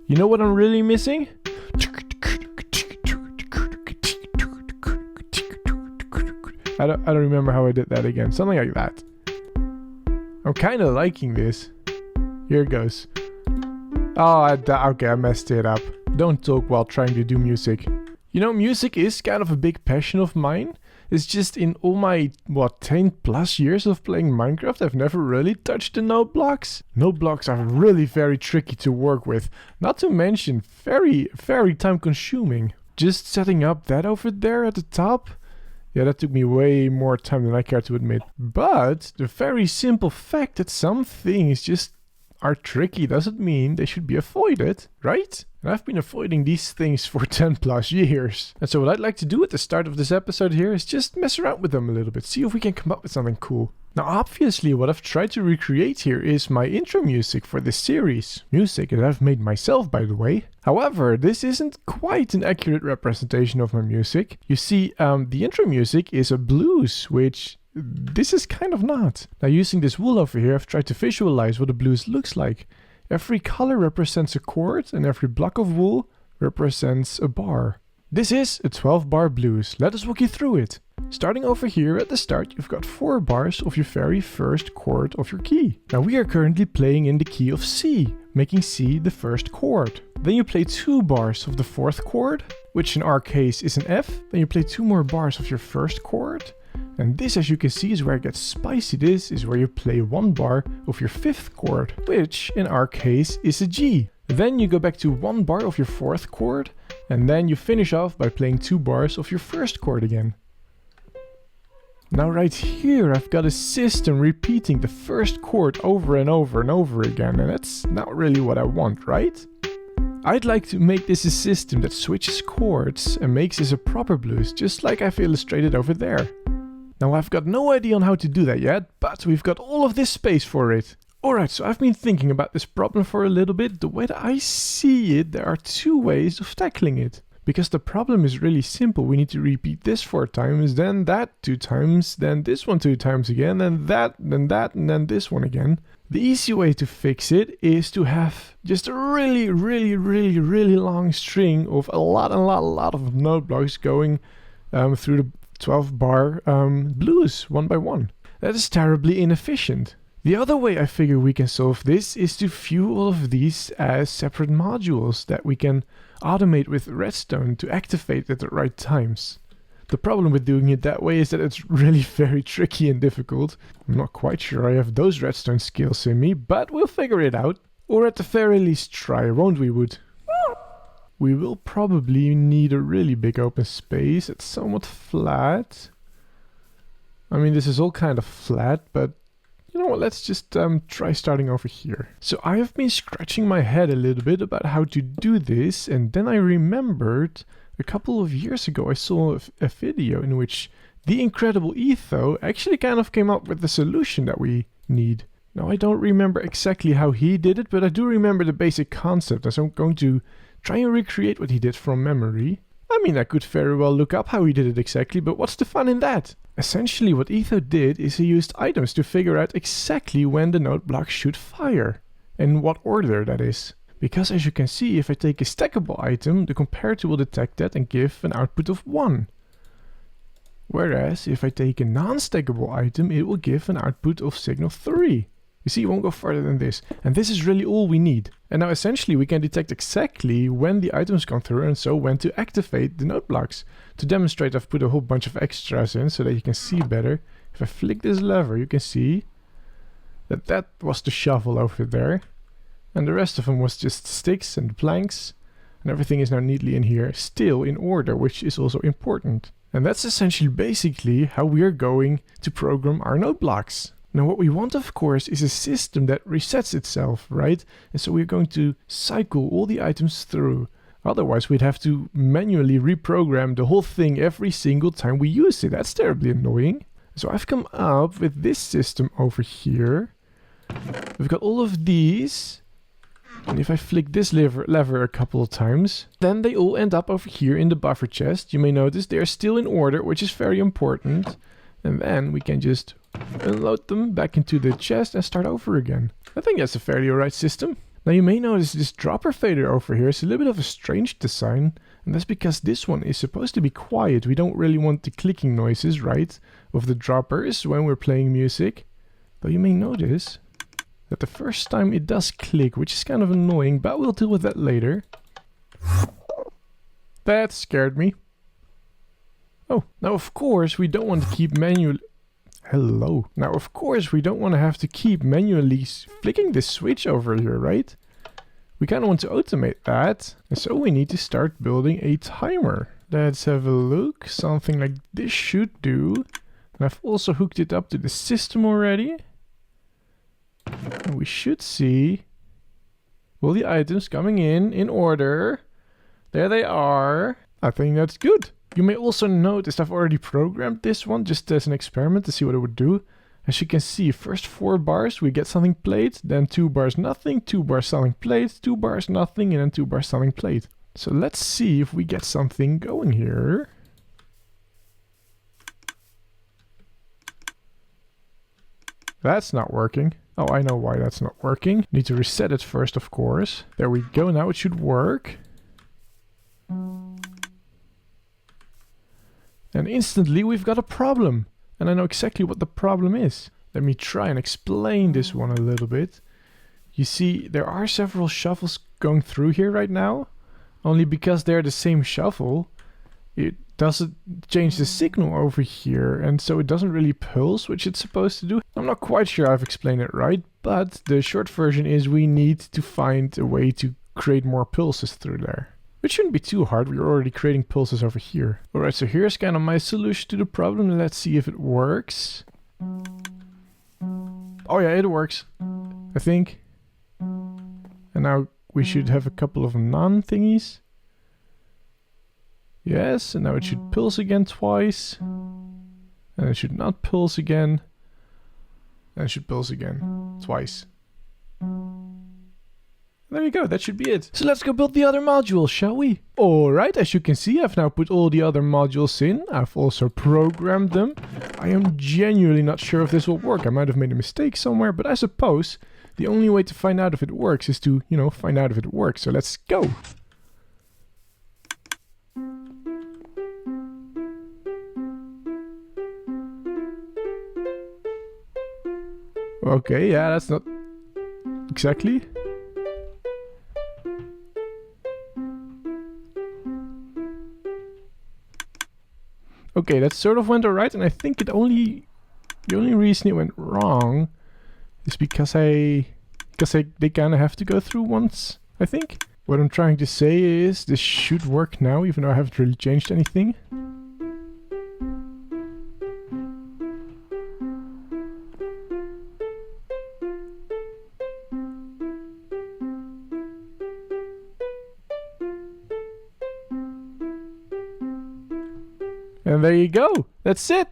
You know what I'm really missing? I don't remember how I did that again, something like that. I'm kind of liking this. Here it goes. Oh, okay, I messed it up. Don't talk while trying to do music. You know, music is kind of a big passion of mine. It's just in all my, 10 plus years of playing Minecraft, I've never really touched the note blocks. Note blocks are really very tricky to work with. Not to mention, very, very time consuming. Just setting up that over there at the top, yeah, that took me way more time than I care to admit. But the very simple fact that some things just are tricky doesn't mean they should be avoided, right? And I've been avoiding these things for 10 plus years. And so what I'd like to do at the start of this episode here is just mess around with them a little bit, see if we can come up with something cool. Now obviously what I've tried to recreate here is my intro music for this series. Music that I've made myself, by the way. However, this isn't quite an accurate representation of my music. You see, the intro music is a blues, which this is kind of not. Now using this wool over here, I've tried to visualize what a blues looks like. Every color represents a chord and every block of wool represents a bar. This is a 12-bar blues. Let us walk you through it. Starting over here at the start, you've got 4 bars of your very first chord of your key. Now we are currently playing in the key of C, making C the first chord. Then you play 2 bars of the 4th chord, which in our case is an F. Then you play 2 more bars of your first chord. And this, as you can see, is where it gets spicy. This is where you play 1 bar of your 5th chord, which in our case is a G. Then you go back to 1 bar of your 4th chord, and then you finish off by playing 2 bars of your 1st chord again. Now right here I've got a system repeating the first chord over and over and over again, and that's not really what I want, right? I'd like to make this a system that switches chords and makes this a proper blues, just like I've illustrated over there. Now I've got no idea on how to do that yet, but we've got all of this space for it. Alright, so I've been thinking about this problem for a little bit. The way that I see it, there are two ways of tackling it. Because the problem is really simple. We need to repeat this 4 times, then that 2 times, then this one 2 times again, then that, and then this one again. The easy way to fix it is to have just a really long string of a lot of note blocks going through the 12 bar blues one by one. That is terribly inefficient. The other way I figure we can solve this is to view all of these as separate modules that we can automate with redstone to activate at the right times. The problem with doing it that way is that it's really very tricky and difficult. I'm not quite sure I have those redstone skills in me, but we'll figure it out. Or at the very least try, won't we, Wood? We will probably need a really big open space. It's somewhat flat. I mean, this is all kind of flat, but you know what, let's just try starting over here. So I have been scratching my head a little bit about how to do this, and then I remembered a couple of years ago I saw a video in which the incredible Etho actually kind of came up with the solution that we need. Now I don't remember exactly how he did it, but I do remember the basic concept, and so I'm going to try and recreate what he did from memory. I mean, I could very well look up how he did it exactly, but what's the fun in that? Essentially what Etho did is he used items to figure out exactly when the note block should fire, and what order that is. Because as you can see, if I take a stackable item, the comparator will detect that and give an output of 1. Whereas if I take a non-stackable item, it will give an output of signal 3. You see, it won't go further than this. And this is really all we need. And now essentially we can detect exactly when the items come through and so when to activate the note blocks. To demonstrate, I've put a whole bunch of extras in so that you can see better. If I flick this lever, you can see that that was the shovel over there. And the rest of them was just sticks and planks. And everything is now neatly in here, still in order, which is also important. And that's essentially basically how we are going to program our note blocks. Now what we want, of course, is a system that resets itself, right? And so we're going to cycle all the items through. Otherwise we'd have to manually reprogram the whole thing every single time we use it. That's terribly annoying. So I've come up with this system over here. We've got all of these. And if I flick this lever a couple of times, then they all end up over here in the buffer chest. You may notice they're still in order, which is very important. And then we can just unload them back into the chest and start over again. I think that's a fairly alright system. Now you may notice this dropper fader over here is a little bit of a strange design. And that's because this one is supposed to be quiet. We don't really want the clicking noises, right, of the droppers when we're playing music. Though you may notice that the first time it does click, which is kind of annoying, but we'll deal with that later. That scared me. Oh, now of course we don't want to keep manually... Hello. Now of course we don't want to have to keep manually flicking this switch over here, right? We kind of want to automate that. And so we need to start building a timer. Let's have a look. Something like this should do. And I've also hooked it up to the system already. And we should see all the items coming in order. There they are. I think that's good. You may also notice I've already programmed this one just as an experiment to see what it would do. As you can see, first 4 bars we get something played, then 2 bars nothing, 2 bars something played, 2 bars nothing, and then 2 bars something played. So let's see if we get something going here. That's not working. Oh, I know why that's not working. Need to reset it first, of course. There we go, now it should work. And instantly we've got a problem. And I know exactly what the problem is. Let me try and explain this one a little bit. You see, there are several shuffles going through here right now. Only because they're the same shuffle, it doesn't change the signal over here. And so it doesn't really pulse, which it's supposed to do. I'm not quite sure I've explained it right. But the short version is we need to find a way to create more pulses through there. It shouldn't be too hard, we're already creating pulses over here. Alright, so here's kind of my solution to the problem. Let's see if it works. Oh yeah, it works, I think. And now we should have a couple of non-thingies. Yes, and now it should pulse again twice. And it should not pulse again. And it should pulse again. Twice. There you go, that should be it. So let's go build the other module, shall we? Alright, as you can see, I've now put all the other modules in. I've also programmed them. I am genuinely not sure if this will work. I might have made a mistake somewhere, but I suppose the only way to find out if it works is to, you know, find out if it works. So let's go. Okay, yeah, that's not exactly. Okay, that sort of went alright, and I think the only reason it went wrong is because they kind of have to go through once, I think. What I'm trying to say is this should work now, even though I haven't really changed anything. And there you go. That's it.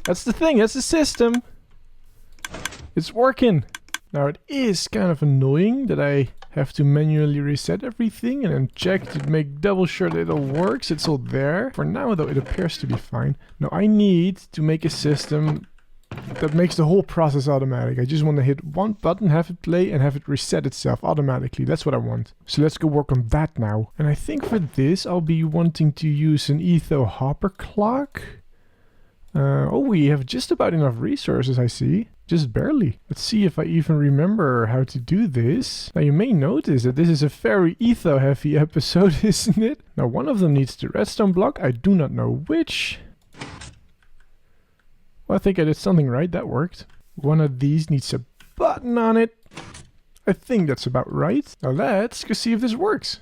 That's the thing. That's the system. It's working. Now it is kind of annoying that I have to manually reset everything and then check to make double sure that it all works. It's all there. For now though, it appears to be fine. Now I need to make a system that makes the whole process automatic. I just want to hit one button, have it play, and have it reset itself automatically. That's what I want. So let's go work on that now. And I think for this, I'll be wanting to use an etho hopper clock. Oh, we have just about enough resources, I see. Just barely. Let's see if I even remember how to do this. Now you may notice that this is a very etho heavy episode, isn't it? Now one of them needs the redstone block. I do not know which. Well, I think I did something right. That worked. One of these needs a button on it. I think that's about right. Now let's go see if this works.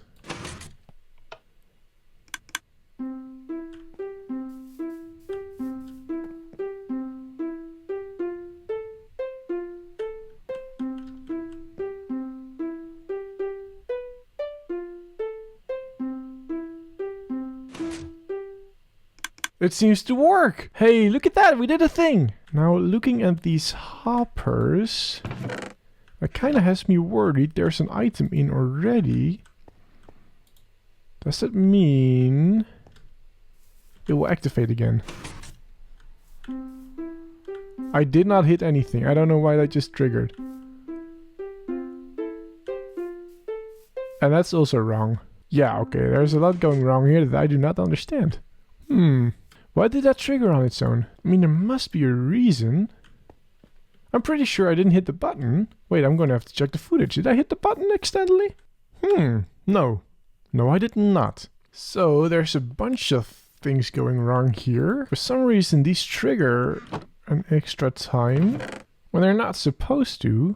It seems to work! Hey, look at that! We did a thing! Now, looking at these hoppers, that kind of has me worried. There's an item in already. Does that mean it will activate again? I did not hit anything. I don't know why that just triggered. And that's also wrong. Yeah, okay, there's a lot going wrong here that I do not understand. Why did that trigger on its own? I mean, there must be a reason. I'm pretty sure I didn't hit the button. Wait, I'm gonna have to check the footage. Did I hit the button accidentally? No. No, I did not. So, there's a bunch of things going wrong here. For some reason, these trigger an extra time when they're not supposed to.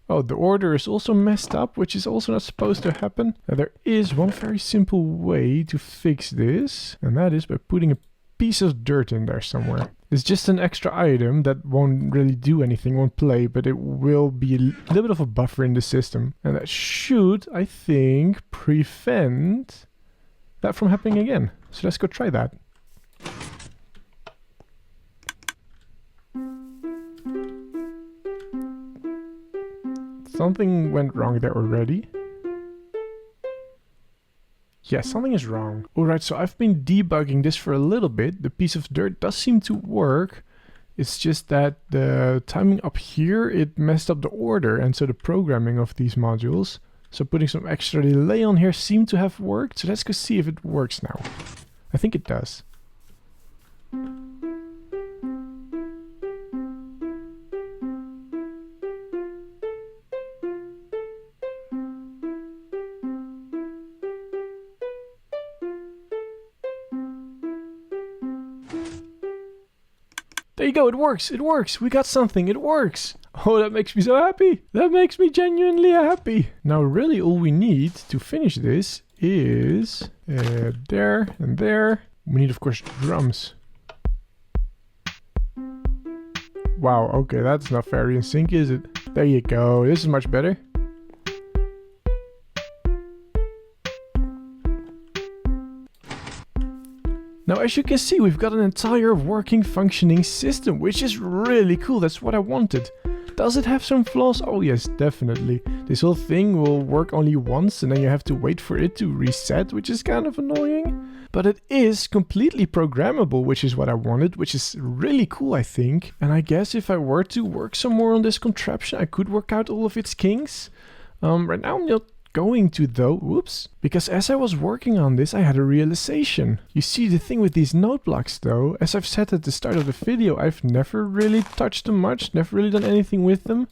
Oh, the order is also messed up, which is also not supposed to happen. Now, there is one very simple way to fix this, and that is by putting a piece of dirt in there somewhere. It's just an extra item that won't really do anything, won't play, but it will be a little bit of a buffer in the system. And that should, I think, prevent that from happening again. So let's go try that. Something went wrong there already. Yeah, something is wrong. Alright, so I've been debugging this for a little bit. The piece of dirt does seem to work. It's just that the timing up here, it messed up the order and so the programming of these modules. So putting some extra delay on here seemed to have worked. So let's go see if it works now. I think it does. There you go, it works, it works, we got something, it works! Oh, that makes me so happy! That makes me genuinely happy! Now really all we need to finish this is there and there. We need of course drums. Wow, okay, that's not very in sync, is it? There you go, this is much better. Now as you can see, we've got an entire working, functioning system, which is really cool. That's what I wanted. Does it have some flaws? Oh yes, definitely. This whole thing will work only once and then you have to wait for it to reset, which is kind of annoying. But it is completely programmable, which is what I wanted, which is really cool, I think. And I guess if I were to work some more on this contraption, I could work out all of its kinks. Right now I'm not going to though, whoops, because as I was working on this I had a realization. You see, the thing with these note blocks though, as I've said at the start of the video, I've never really touched them much, never really done anything with them.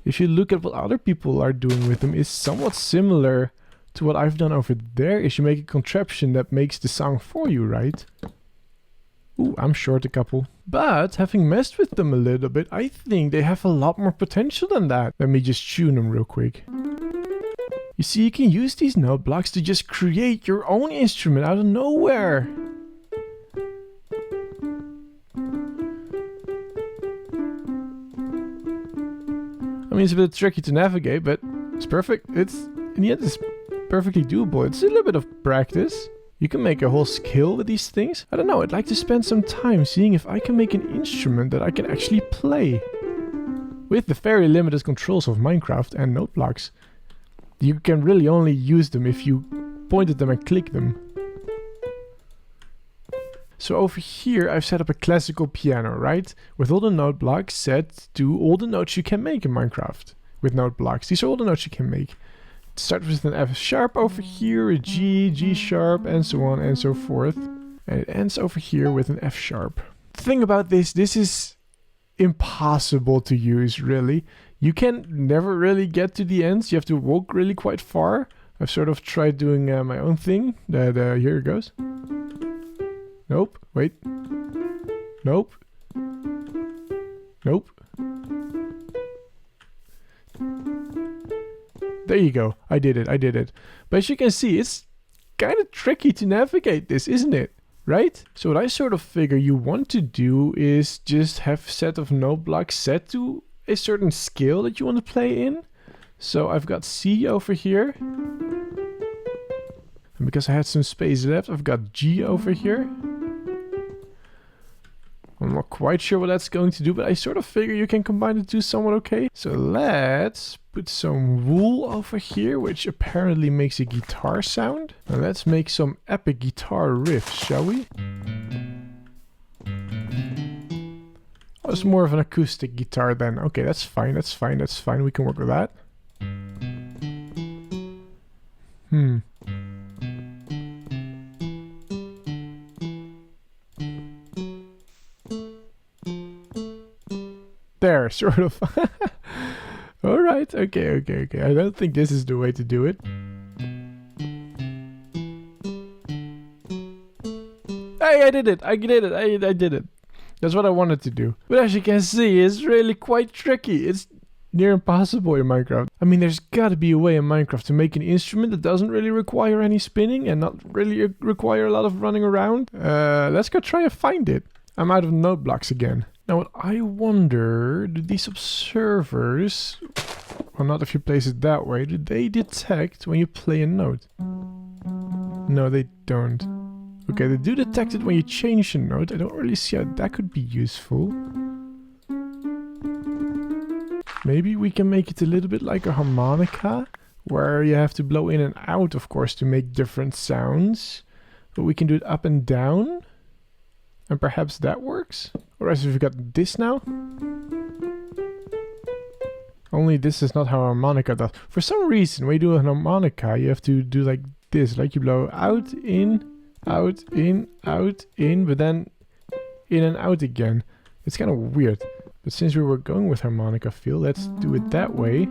If you look at what other people are doing with them, it's somewhat similar to what I've done over there. Is you make a contraption that makes the sound for you, right? Ooh, I'm short a couple. But having messed with them a little bit, I think they have a lot more potential than that. Let me just tune them real quick. You see, you can use these note blocks to just create your own instrument out of nowhere. I mean, it's a bit tricky to navigate, but it's perfect. In the end, it's perfectly doable. It's a little bit of practice. You can make a whole skill with these things. I don't know, I'd like to spend some time seeing if I can make an instrument that I can actually play. With the very limited controls of Minecraft and note blocks, you can really only use them if you point at them and click them. So over here I've set up a classical piano, right? With all the note blocks set to all the notes you can make in Minecraft. With note blocks, these are all the notes you can make. It starts with an F sharp over here, a G, G sharp, and so on and so forth. And it ends over here with an F sharp. The thing about this is impossible to use, really. You can never really get to the ends. You have to walk really quite far. I've sort of tried doing my own thing. Here it goes. Nope. Wait. Nope. Nope. There you go. I did it. But as you can see, it's kind of tricky to navigate this, isn't it? Right? So what I sort of figure you want to do is just have a set of note blocks set to a certain scale that you want to play in. So I've got C over here. And because I had some space left, I've got G over here. I'm not quite sure what that's going to do, but I sort of figure you can combine the two somewhat okay. So let's put some wool over here, which apparently makes a guitar sound. And let's make some epic guitar riffs, shall we? Oh, it's more of an acoustic guitar then. Okay, that's fine, that's fine, that's fine. We can work with that. There, sort of. Alright, okay. I don't think this is the way to do it. Hey, I did it! I did it. That's what I wanted to do. But as you can see, it's really quite tricky. It's near impossible in Minecraft. I mean, there's gotta be a way in Minecraft to make an instrument that doesn't really require any spinning and not really require a lot of running around. Let's go try and find it. I'm out of note blocks again. Now what I wonder, do these observers, well not if you place it that way, do they detect when you play a note? No, they don't. Okay, they do detect it when you change a note. I don't really see how that could be useful. Maybe we can make it a little bit like a harmonica, where you have to blow in and out, of course, to make different sounds. But we can do it up and down. And perhaps that works? Or else we've got this now. Only this is not how a harmonica does. For some reason, when you do a harmonica, you have to do like this. Like you blow out, in, out, in, out, in, but then in and out again. It's kind of weird. But since we were going with harmonica feel, let's do it that way.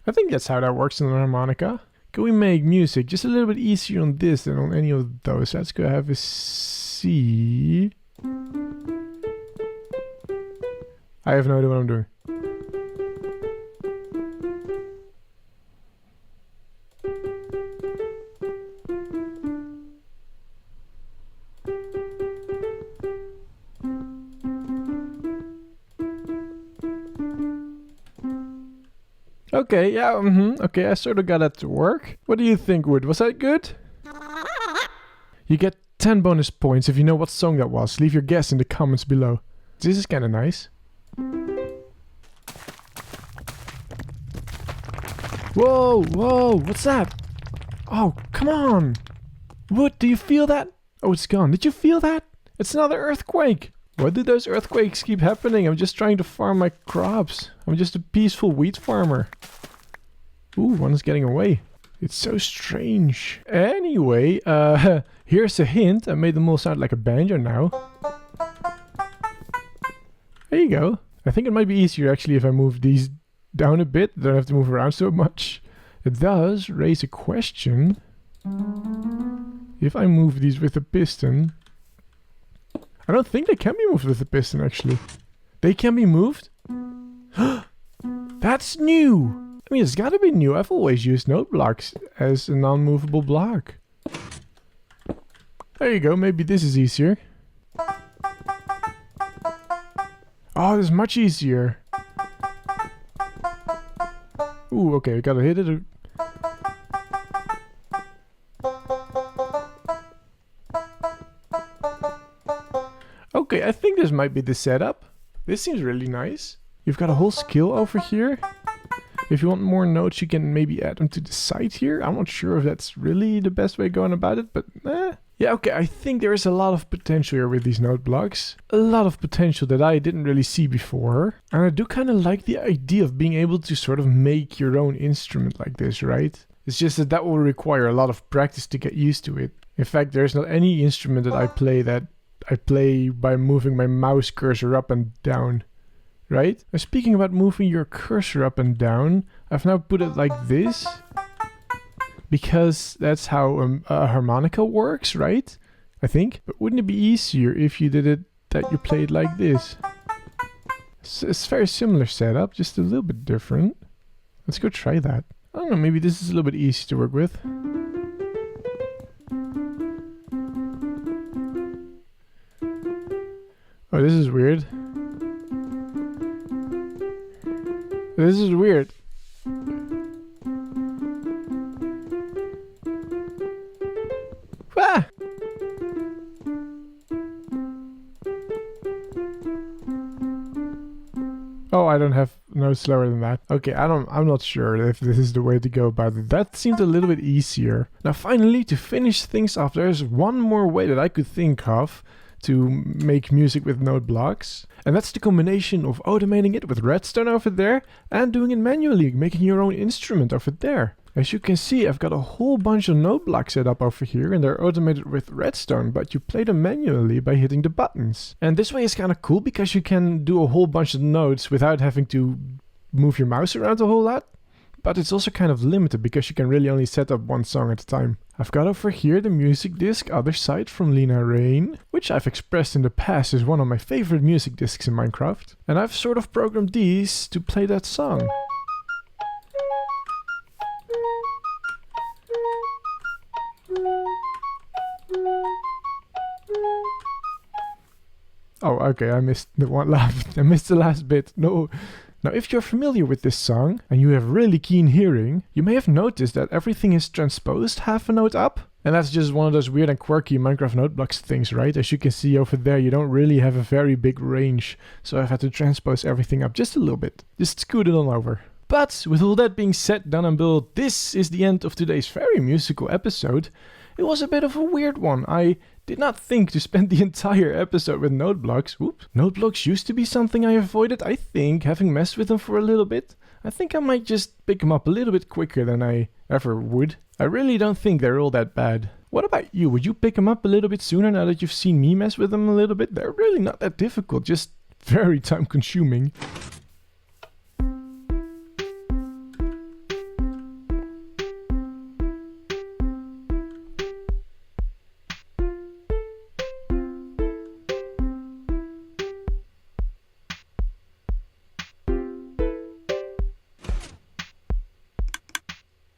I think that's how that works in a harmonica. Can we make music just a little bit easier on this than on any of those? Let's go have a C. I have no idea what I'm doing. Okay, yeah, okay, I sort of got that to work. What do you think, Wood? Was that good? You get 10 bonus points if you know what song that was. Leave your guess in the comments below. This is kind of nice. Whoa, whoa, what's that? Oh, come on. What, do you feel that? Oh, it's gone. Did you feel that? It's another earthquake. Why do those earthquakes keep happening? I'm just trying to farm my crops. I'm just a peaceful wheat farmer. Ooh, one's getting away. It's so strange. Anyway, here's a hint. I made them all sound like a banjo now. There you go. I think it might be easier actually if I move these down a bit. Don't have to move around so much. It does raise a question. If I move these with a piston... I don't think they can be moved with a piston actually. They can be moved? That's new! I mean, it's gotta be new. I've always used note blocks as a non-movable block. There you go. Maybe this is easier. Oh, this is much easier. Ooh, okay. I gotta hit it. Okay, I think this might be the setup. This seems really nice. You've got a whole skill over here. If you want more notes, you can maybe add them to the side here. I'm not sure if that's really the best way of going about it, but yeah, okay, I think there is a lot of potential here with these note blocks. A lot of potential that I didn't really see before. And I do kind of like the idea of being able to sort of make your own instrument like this, right? It's just that will require a lot of practice to get used to it. In fact, there's not any instrument that I play by moving my mouse cursor up and down. Right? Now, speaking about moving your cursor up and down, I've now put it like this. Because that's how a harmonica works, right? I think. But wouldn't it be easier if you did it that you played like this? It's a very similar setup, just a little bit different. Let's go try that. I don't know, maybe this is a little bit easy to work with. Oh, this is weird. This is weird. Ah! Oh, I don't have no slower than that. Okay, I'm not sure if this is the way to go about it. That seemed a little bit easier. Now finally, to finish things off, there's one more way that I could think of to make music with note blocks. And that's the combination of automating it with redstone over there and doing it manually, making your own instrument over there. As you can see, I've got a whole bunch of note blocks set up over here and they're automated with redstone, but you play them manually by hitting the buttons. And this way is kind of cool because you can do a whole bunch of notes without having to move your mouse around a whole lot. But it's also kind of limited because you can really only set up one song at a time. I've got over here the music disc Other Side from Lena Rain, which I've expressed in the past is one of my favorite music discs in Minecraft. And I've sort of programmed these to play that song. Oh, okay, I missed the last bit. No. Now, if you're familiar with this song, and you have really keen hearing, you may have noticed that everything is transposed half a note up. And that's just one of those weird and quirky Minecraft note blocks things, right? As you can see over there, you don't really have a very big range. So I've had to transpose everything up just a little bit. Just scoot it on over. But with all that being said, done and built, this is the end of today's very musical episode. It was a bit of a weird one. I did not think to spend the entire episode with note blocks. Whoops. Note blocks used to be something I avoided, I think, having messed with them for a little bit. I think I might just pick them up a little bit quicker than I ever would. I really don't think they're all that bad. What about you? Would you pick them up a little bit sooner now that you've seen me mess with them a little bit? They're really not that difficult, just very time consuming.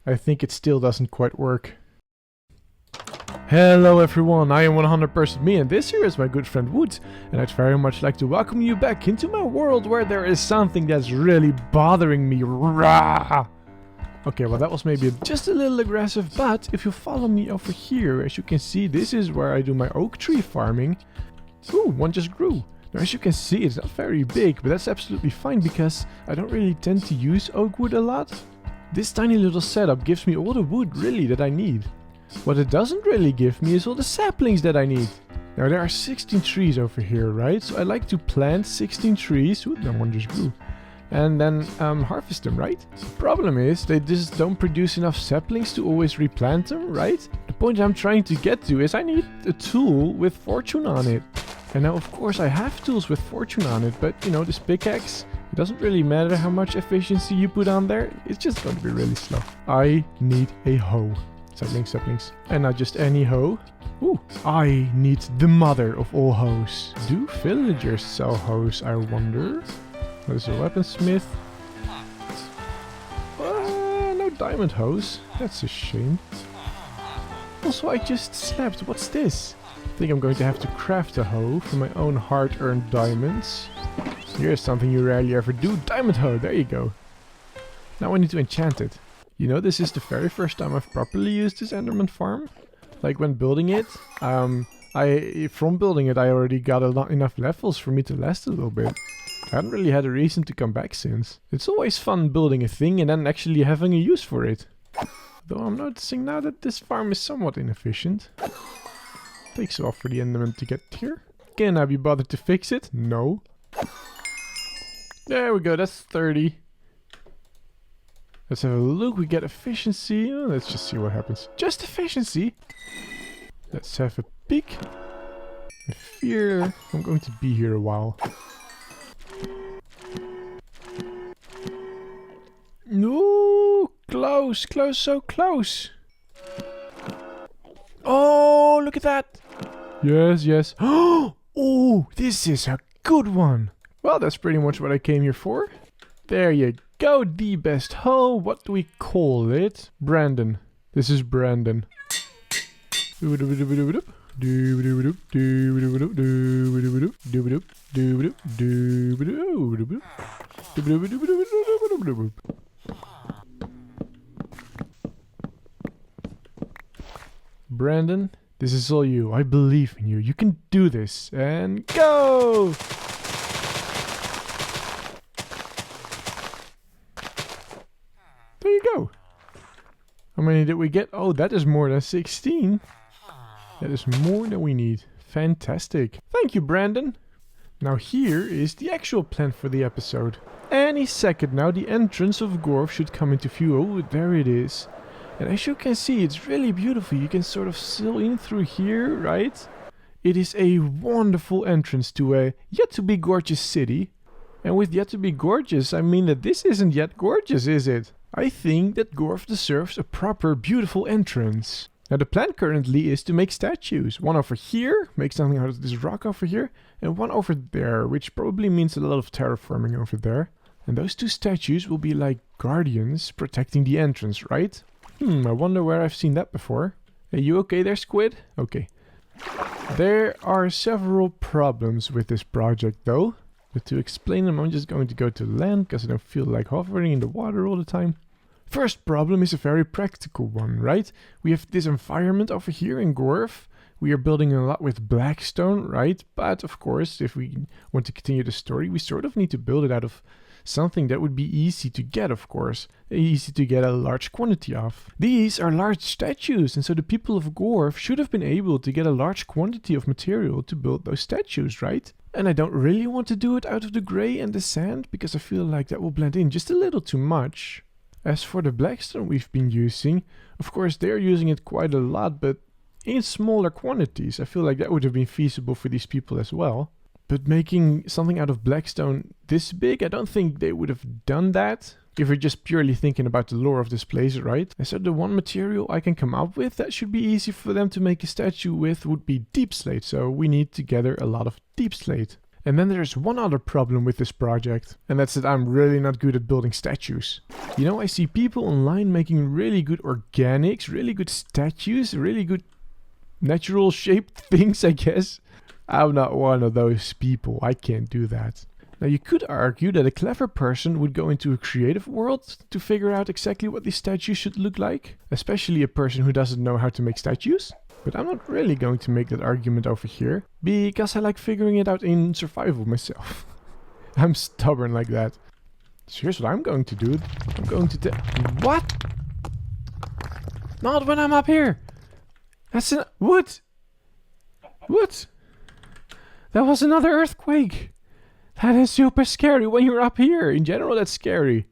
I think it still doesn't quite work. Hello everyone, I am 100% me and this here is my good friend Wood, and I'd very much like to welcome you back into my world where there is something that's really bothering me. Rah! Okay, well that was maybe just a little aggressive, but if you follow me over here, as you can see, this is where I do my oak tree farming. Ooh, one just grew. Now as you can see, it's not very big, but that's absolutely fine because I don't really tend to use oak wood a lot. This tiny little setup gives me all the wood really that I need. What it doesn't really give me is all the saplings that I need. Now there are 16 trees over here, right? So I like to plant 16 trees. Ooh, that one just grew. And then harvest them, right? The problem is they just don't produce enough saplings to always replant them, right? The point I'm trying to get to is I need a tool with fortune on it. And now of course I have tools with fortune on it, but you know, this pickaxe, it doesn't really matter how much efficiency you put on there, it's just going to be really slow. I need a hoe. Saplings. And not just any hoe. Ooh, I need the mother of all hoes. Do villagers sell hoes, I wonder? There's a weaponsmith. No diamond hose. That's a shame. Also, I just slept. What's this? I think I'm going to have to craft a hoe from my own hard-earned diamonds. Here's something you rarely ever do. Diamond hoe. There you go. Now I need to enchant it. You know, this is the very first time I've properly used this Enderman farm. Like when building it, from building it I already got enough levels for me to last a little bit. I hadn't really had a reason to come back since. It's always fun building a thing and then actually having a use for it. Though I'm noticing now that this farm is somewhat inefficient. Takes a while for the Enderman to get here. Can I be bothered to fix it? No. There we go, that's 30. Let's have a look, we get efficiency. Oh, let's just see what happens. Just efficiency. Let's have a peek. I fear I'm going to be here a while. No, close, so close. Oh, look at that. Yes. Oh, this is a good one. Well, that's pretty much what I came here for. There you go, the best hoe. What do we call it? Brandon. This is Brandon. Brandon, this is all you. I believe in you. You can do this. And go! There you go. How many did we get? Oh, that is more than 16. That is more than we need. Fantastic. Thank you, Brandon. Now here is the actual plan for the episode. Any second now, the entrance of Gorf should come into view. Oh, there it is. And as you can see, it's really beautiful. You can sort of sail in through here, right? It is a wonderful entrance to a yet-to-be gorgeous city. And with yet-to-be gorgeous, I mean that this isn't yet gorgeous, is it? I think that Gorf deserves a proper, beautiful entrance. Now the plan currently is to make statues. One over here, make something out of this rock over here, and one over there, which probably means a lot of terraforming over there. And those two statues will be like guardians protecting the entrance, right? I wonder where I've seen that before. Are you okay there, Squid? Okay. There are several problems with this project though. But to explain them, I'm just going to go to land because I don't feel like hovering in the water all the time. First problem is a very practical one, right? We have this environment over here in Gorf. We are building a lot with blackstone, right? But of course, if we want to continue the story, we sort of need to build it out of something that would be easy to get, of course. Easy to get a large quantity of. These are large statues, and so the people of Gorf should have been able to get a large quantity of material to build those statues, right? And I don't really want to do it out of the grey and the sand, because I feel like that will blend in just a little too much. As for the blackstone we've been using, of course they're using it quite a lot, but in smaller quantities. I feel like that would have been feasible for these people as well. But making something out of blackstone this big, I don't think they would have done that. If we're just purely thinking about the lore of this place, right? And so the one material I can come up with that should be easy for them to make a statue with would be deep slate. So we need to gather a lot of deep slate. And then there's one other problem with this project. And that's that I'm really not good at building statues. You know, I see people online making really good organics, really good statues, really good natural shaped things, I guess. I'm not one of those people. I can't do that. Now you could argue that a clever person would go into a creative world to figure out exactly what the statue should look like, especially a person who doesn't know how to make statues. But I'm not really going to make that argument over here, because I like figuring it out in survival myself. I'm stubborn like that. So here's what I'm going to do. I'm going to What? Not when I'm up here! That's an... What? What? That was another earthquake! That is super scary when you're up here. In general, that's scary.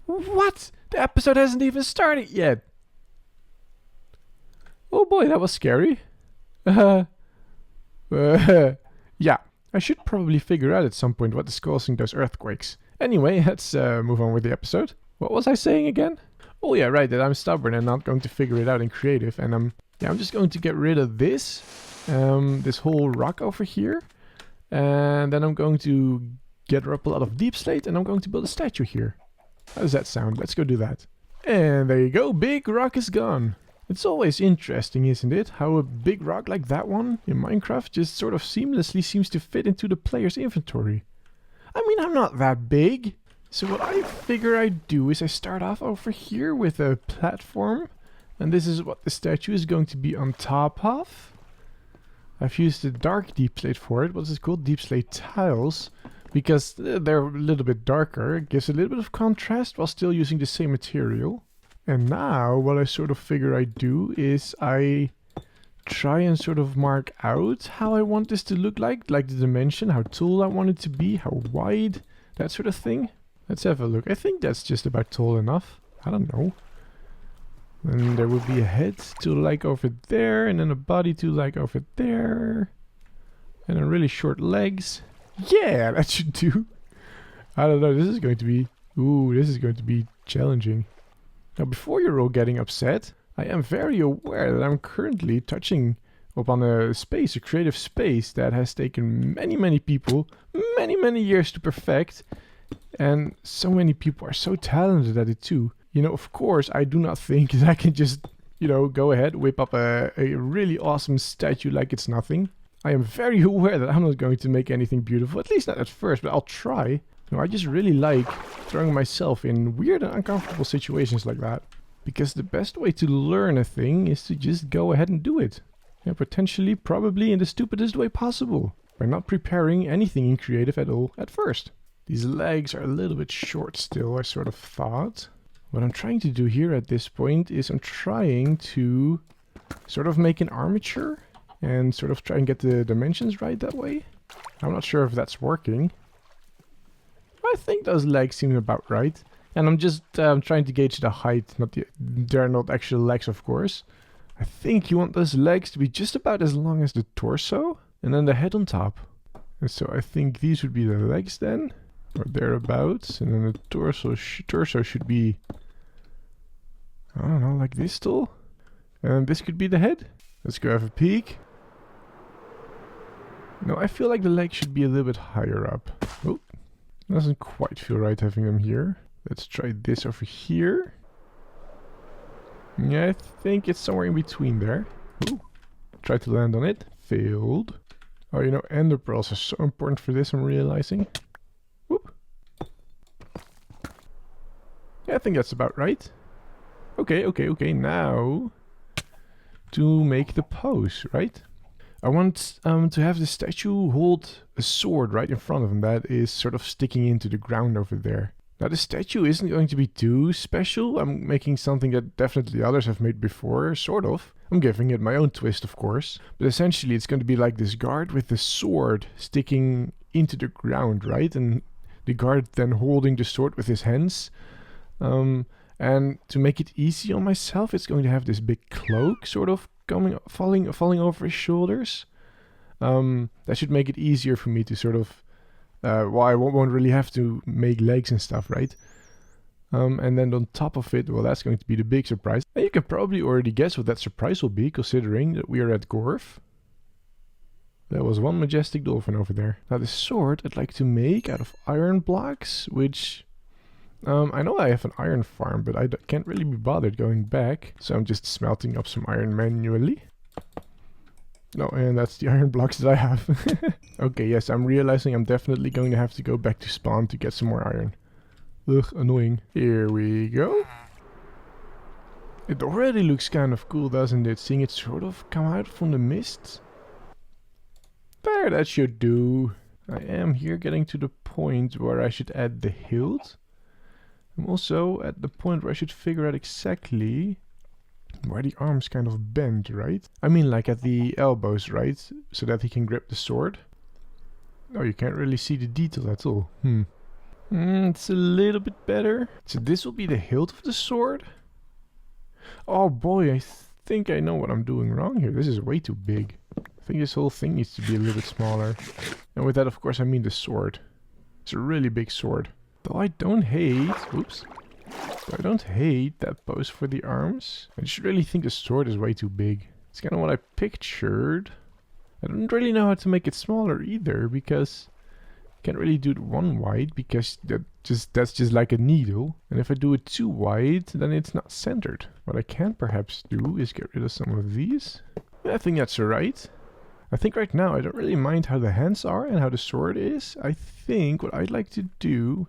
What? The episode hasn't even started yet. Oh boy, that was scary. Yeah, I should probably figure out at some point what is causing those earthquakes. Anyway, let's move on with the episode. What was I saying again? Oh yeah, right, that I'm stubborn and not going to figure it out in creative. And I'm just going to get rid of this. This whole rock over here. And then I'm going to gather up a lot of deep slate and I'm going to build a statue here. How does that sound? Let's go do that. And there you go, big rock is gone. It's always interesting, isn't it? How a big rock like that one in Minecraft just sort of seamlessly seems to fit into the player's inventory. I mean, I'm not that big. So what I figure I do is I start off over here with a platform. And this is what the statue is going to be on top of. I've used a dark deep slate for it. What's it called? Deep slate tiles. Because they're a little bit darker. It gives a little bit of contrast while still using the same material. And now what I sort of figure I do is I try and sort of mark out how I want this to look like the dimension, how tall I want it to be, how wide, that sort of thing. Let's have a look. I think that's just about tall enough. I don't know. And there would be a head to like over there, and then a body to like over there. And then really short legs. Yeah, that should do. I don't know, this is going to be... Ooh, this is going to be challenging. Now, before you're all getting upset, I am very aware that I'm currently touching upon a space, a creative space that has taken many, many people, many, many years to perfect. And so many people are so talented at it too. You know, of course, I do not think that I can just, you know, go ahead, whip up a really awesome statue like it's nothing. I am very aware that I'm not going to make anything beautiful, at least not at first, but I'll try. You know, I just really like throwing myself in weird and uncomfortable situations like that. Because the best way to learn a thing is to just go ahead and do it. And potentially, probably in the stupidest way possible. By not preparing anything in creative at all at first. These legs are a little bit short still, I sort of thought. What I'm trying to do here at this point is I'm trying to sort of make an armature and sort of try and get the dimensions right that way. I'm not sure if that's working. I think those legs seem about right. And I'm just trying to gauge the height. They're not actual legs, of course. I think you want those legs to be just about as long as the torso. And then the head on top. And so I think these would be the legs then. Or thereabouts. And then the torso should be... I don't know, like this tall. And this could be the head. Let's go have a peek. No, I feel like the legs should be a little bit higher up. Oh, doesn't quite feel right having them here. Let's try this over here. Yeah, I think it's somewhere in between there. Ooh. Try to land on it. Failed. Oh, you know, ender pearls are so important for this, I'm realizing. Whoop. Yeah, I think that's about right. Okay, now to make the pose, right? I want to have the statue hold a sword right in front of him that is sort of sticking into the ground over there. Now the statue isn't going to be too special. I'm making something that definitely others have made before, sort of. I'm giving it my own twist, of course. But essentially it's going to be like this guard with the sword sticking into the ground, right? And the guard then holding the sword with his hands. And to make it easy on myself, it's going to have this big cloak sort of falling over his shoulders. That should make it easier for me to sort of... well, I won't really have to make legs and stuff, right? And then on top of it, well, that's going to be the big surprise. And you can probably already guess what that surprise will be, considering that we are at Gorf. There was one majestic dolphin over there. Now the sword I'd like to make out of iron blocks, which... I know I have an iron farm, but I can't really be bothered going back. So I'm just smelting up some iron manually. No, and that's the iron blocks that I have. Okay, yes, I'm realizing I'm definitely going to have to go back to spawn to get some more iron. Ugh, annoying. Here we go. It already looks kind of cool, doesn't it? Seeing it sort of come out from the mist. There, that should do. I am here getting to the point where I should add the hilt. I'm also at the point where I should figure out exactly where the arms kind of bend, right? I mean like at the elbows, right? So that he can grip the sword. Oh, you can't really see the detail at all. It's a little bit better. So this will be the hilt of the sword. Oh boy, I think I know what I'm doing wrong here. This is way too big. I think this whole thing needs to be a little bit smaller. And with that, of course, I mean the sword. It's a really big sword. Though I don't hate... Oops. Though I don't hate that pose for the arms. I just really think the sword is way too big. It's kind of what I pictured. I don't really know how to make it smaller either, because I can't really do it one wide, because that's just like a needle. And if I do it too wide, then it's not centered. What I can perhaps do is get rid of some of these. I think that's alright. I think right now I don't really mind how the hands are and how the sword is. I think what I'd like to do,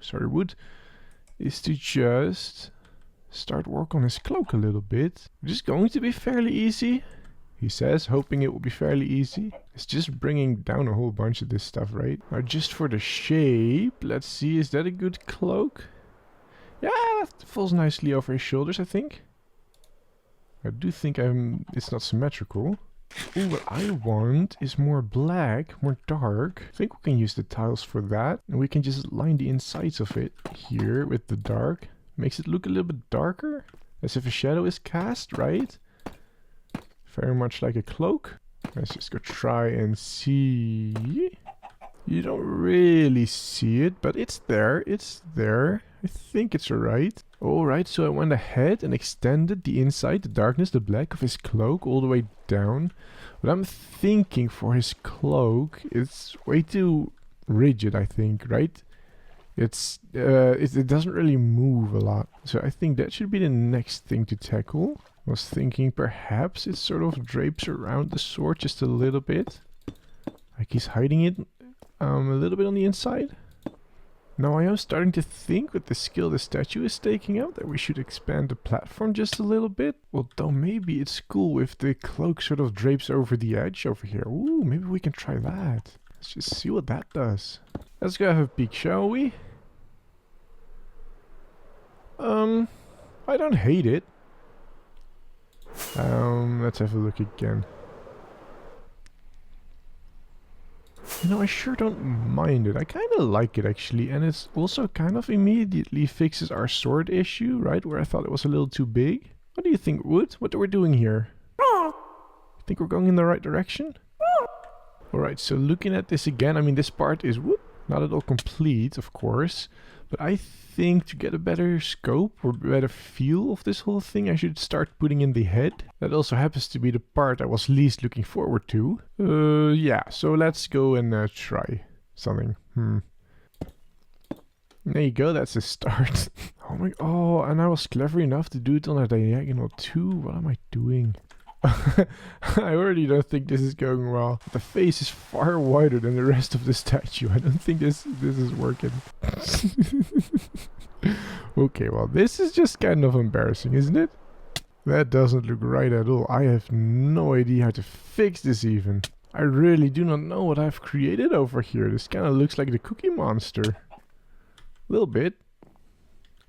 is to just start work on his cloak a little bit. Which is going to be fairly easy, he says, hoping it will be fairly easy. It's just bringing down a whole bunch of this stuff, right? Now just for the shape, let's see, is that a good cloak? Yeah, that falls nicely over his shoulders, I think. I do think it's not symmetrical. Ooh, what I want is more black, more dark. I think we can use the tiles for that. And we can just line the insides of it here with the dark. Makes it look a little bit darker. As if a shadow is cast, right? Very much like a cloak. Let's just go try and see. You don't really see it, but it's there. It's there. I think it's alright. Alright, so I went ahead and extended the inside, the darkness, the black of his cloak all the way down. What I'm thinking for his cloak is way too rigid, I think, right? It doesn't really move a lot. So I think that should be the next thing to tackle. I was thinking perhaps it sort of drapes around the sword just a little bit. Like he's hiding it a little bit on the inside. Now I am starting to think with the skill the statue is taking out that we should expand the platform just a little bit. Although maybe it's cool if the cloak sort of drapes over the edge over here. Ooh, maybe we can try that. Let's just see what that does. Let's go have a peek, shall we? I don't hate it. Let's have a look again. You know, I sure don't mind it. I kind of like it, actually. And it's also kind of immediately fixes our sword issue, right? Where I thought it was a little too big. What do you think, Wood? What are we doing here? Think we're going in the right direction? Alright, so looking at this again, I mean, this part is not at all complete, of course. But I think to get a better scope or better feel of this whole thing, I should start putting in the head. That also happens to be the part I was least looking forward to. Yeah, so let's go and try something. There you go, that's a start. Oh, and I was clever enough to do it on a diagonal too. What am I doing? I already don't think this is going well. The face is far wider than the rest of the statue. I don't think this is working. Okay, well, this is just kind of embarrassing, isn't it? That doesn't look right at all. I have no idea how to fix this even. I really do not know what I've created over here. This kind of looks like the Cookie Monster. A little bit.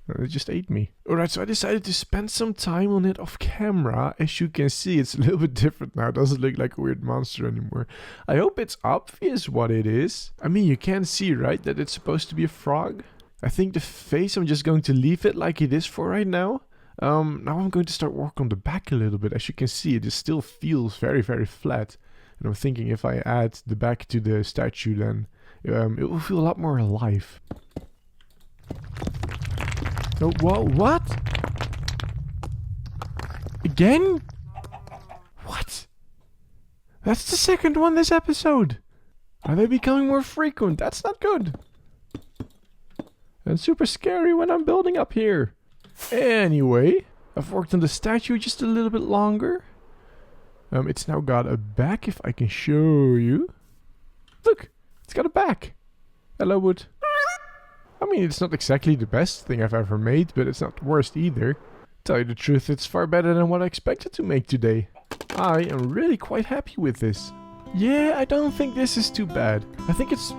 It just ate me. Alright, so I decided to spend some time on it off camera. As you can see, it's a little bit different now. It doesn't look like a weird monster anymore. I hope it's obvious what it is. I mean, you can see, right, that it's supposed to be a frog. I think the face, I'm just going to leave it like it is for right now. Now I'm going to start work on the back a little bit. As you can see, it just still feels very, very flat. And I'm thinking if I add the back to the statue, then it will feel a lot more alive. Oh, whoa, what? Again? What? That's the second one this episode. Are they becoming more frequent? That's not good. And super scary when I'm building up here. Anyway, I've worked on the statue just a little bit longer. It's now got a back, if I can show you. Look, it's got a back. Hello, wood. I mean, it's not exactly the best thing I've ever made, but it's not the worst either. Tell you the truth, it's far better than what I expected to make today. I am really quite happy with this. Yeah, I don't think this is too bad. I think it's,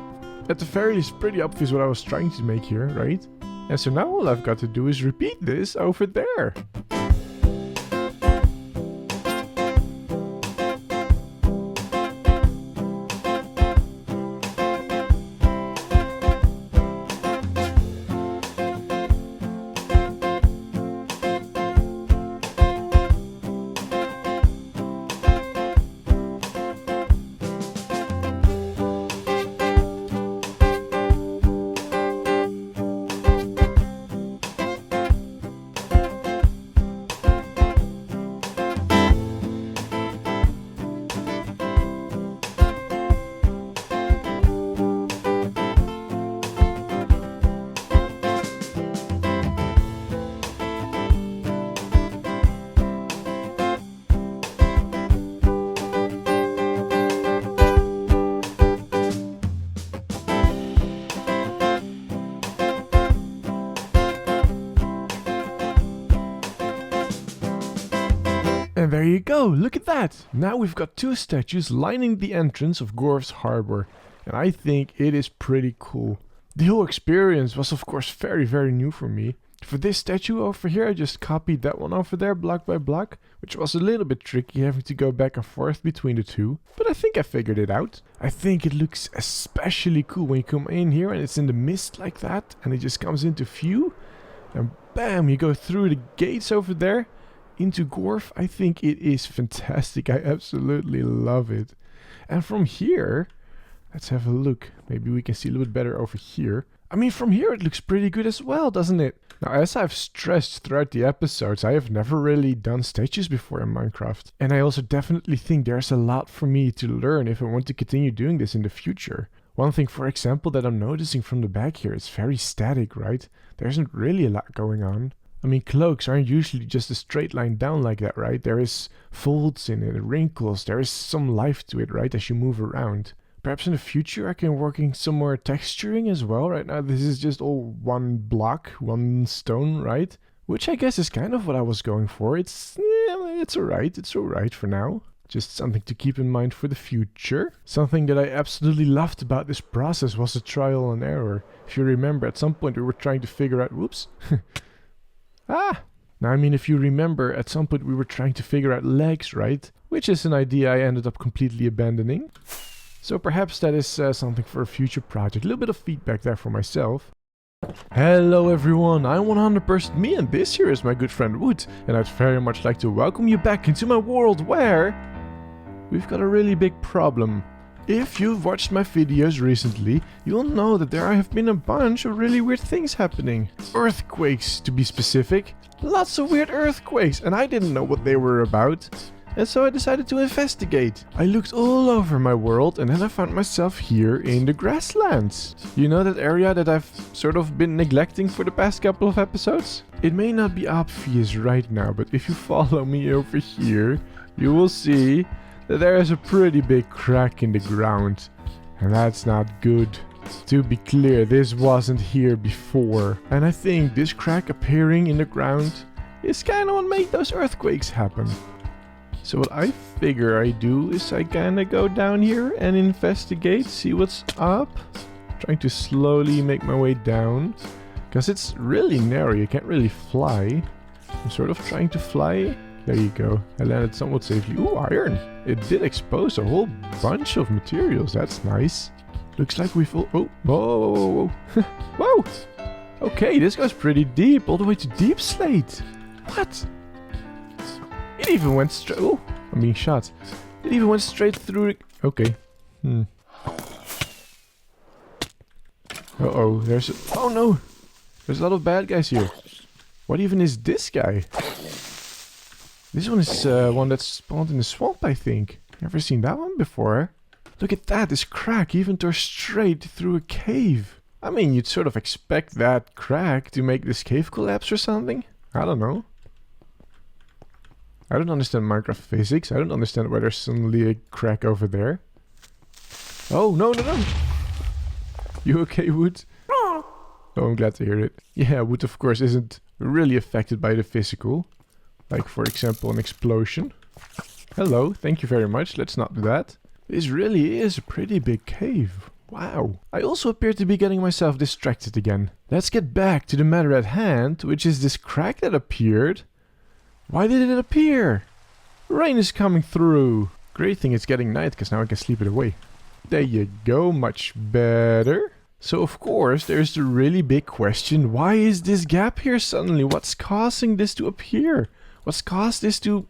at the very least, pretty obvious what I was trying to make here, right? And so now all I've got to do is repeat this over there. And there you go, look at that! Now we've got two statues lining the entrance of Gorf's harbor. And I think it is pretty cool. The whole experience was of course very new for me. For this statue over here I just copied that one over there block by block, which was a little bit tricky having to go back and forth between the two. But I think I figured it out. I think it looks especially cool when you come in here and it's in the mist like that and it just comes into view. And bam, you go through the gates over there into Gorf. I think it is fantastic. I absolutely love it. And from here, let's have a look. Maybe we can see a little bit better over here. I mean, from here it looks pretty good as well, doesn't it? Now, as I've stressed throughout the episodes, I have never really done statues before in Minecraft. And I also definitely think there's a lot for me to learn if I want to continue doing this in the future. One thing, for example, that I'm noticing from the back here, it's very static, right? There isn't really a lot going on. I mean, cloaks aren't usually just a straight line down like that, right? There is folds in it, wrinkles, there is some life to it, right, as you move around. Perhaps in the future I can work in some more texturing as well. Right now this is just all one block, one stone, right? Which I guess is kind of what I was going for. It's alright for now. Just something to keep in mind for the future. Something that I absolutely loved about this process was the trial and error. If you remember, at some point we were trying to figure out... Whoops! Now, I mean, if you remember, at some point we were trying to figure out legs, right? Which is an idea I ended up completely abandoning. So perhaps that is something for a future project. A little bit of feedback there for myself. Hello everyone, I'm 100% me and this here is my good friend Wood. And I'd very much like to welcome you back into my world where... we've got a really big problem. If you've watched my videos recently, you'll know that there have been a bunch of really weird things happening. Earthquakes, to be specific. Lots of weird earthquakes, and I didn't know what they were about. And so I decided to investigate. I looked all over my world and then I found myself here in the grasslands. You know that area that I've sort of been neglecting for the past couple of episodes? It may not be obvious right now, but if you follow me over here, you will see that there is a pretty big crack in the ground. And that's not good. To be clear, this wasn't here before. And I think this crack appearing in the ground is kind of what made those earthquakes happen. So what I figure I do is I kinda go down here and investigate, see what's up. Trying to slowly make my way down. Because it's really narrow, you can't really fly. I'm sort of trying to fly. There you go. I landed somewhat safely. Ooh, iron! It did expose a whole bunch of materials. That's nice. Looks like we've all... Oh, whoa, whoa, whoa. Whoa! Okay, this goes pretty deep. All the way to deep slate. What? It even went straight... Oh, I'm being shot. It even went straight through the... Okay. Uh-oh, there's a... Oh no! There's a lot of bad guys here. What even is this guy? This one is one that spawned in the swamp, I think. Never seen that one before. Look at that, this crack even tore straight through a cave. I mean, you'd sort of expect that crack to make this cave collapse or something. I don't know. I don't understand Minecraft physics. I don't understand why there's suddenly a crack over there. Oh, no, no, no. You okay, Wood? Oh, I'm glad to hear it. Yeah, Wood, of course, isn't really affected by the physical. Like, for example, an explosion. Hello, thank you very much. Let's not do that. This really is a pretty big cave. Wow. I also appear to be getting myself distracted again. Let's get back to the matter at hand, which is this crack that appeared. Why did it appear? Rain is coming through. Great thing it's getting night, because now I can sleep it away. There you go, much better. So of course, there's the really big question. Why is this gap here suddenly? What's causing this to appear? What's caused this to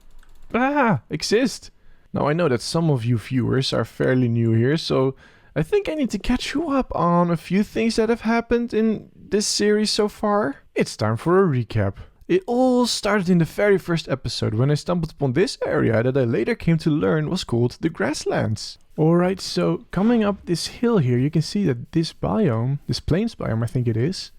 exist? Now I know that some of you viewers are fairly new here, so I think I need to catch you up on a few things that have happened in this series so far. It's time for a recap. It all started in the very first episode when I stumbled upon this area that I later came to learn was called the Grasslands. Alright, so coming up this hill here, you can see that this biome, this plains biome I think it is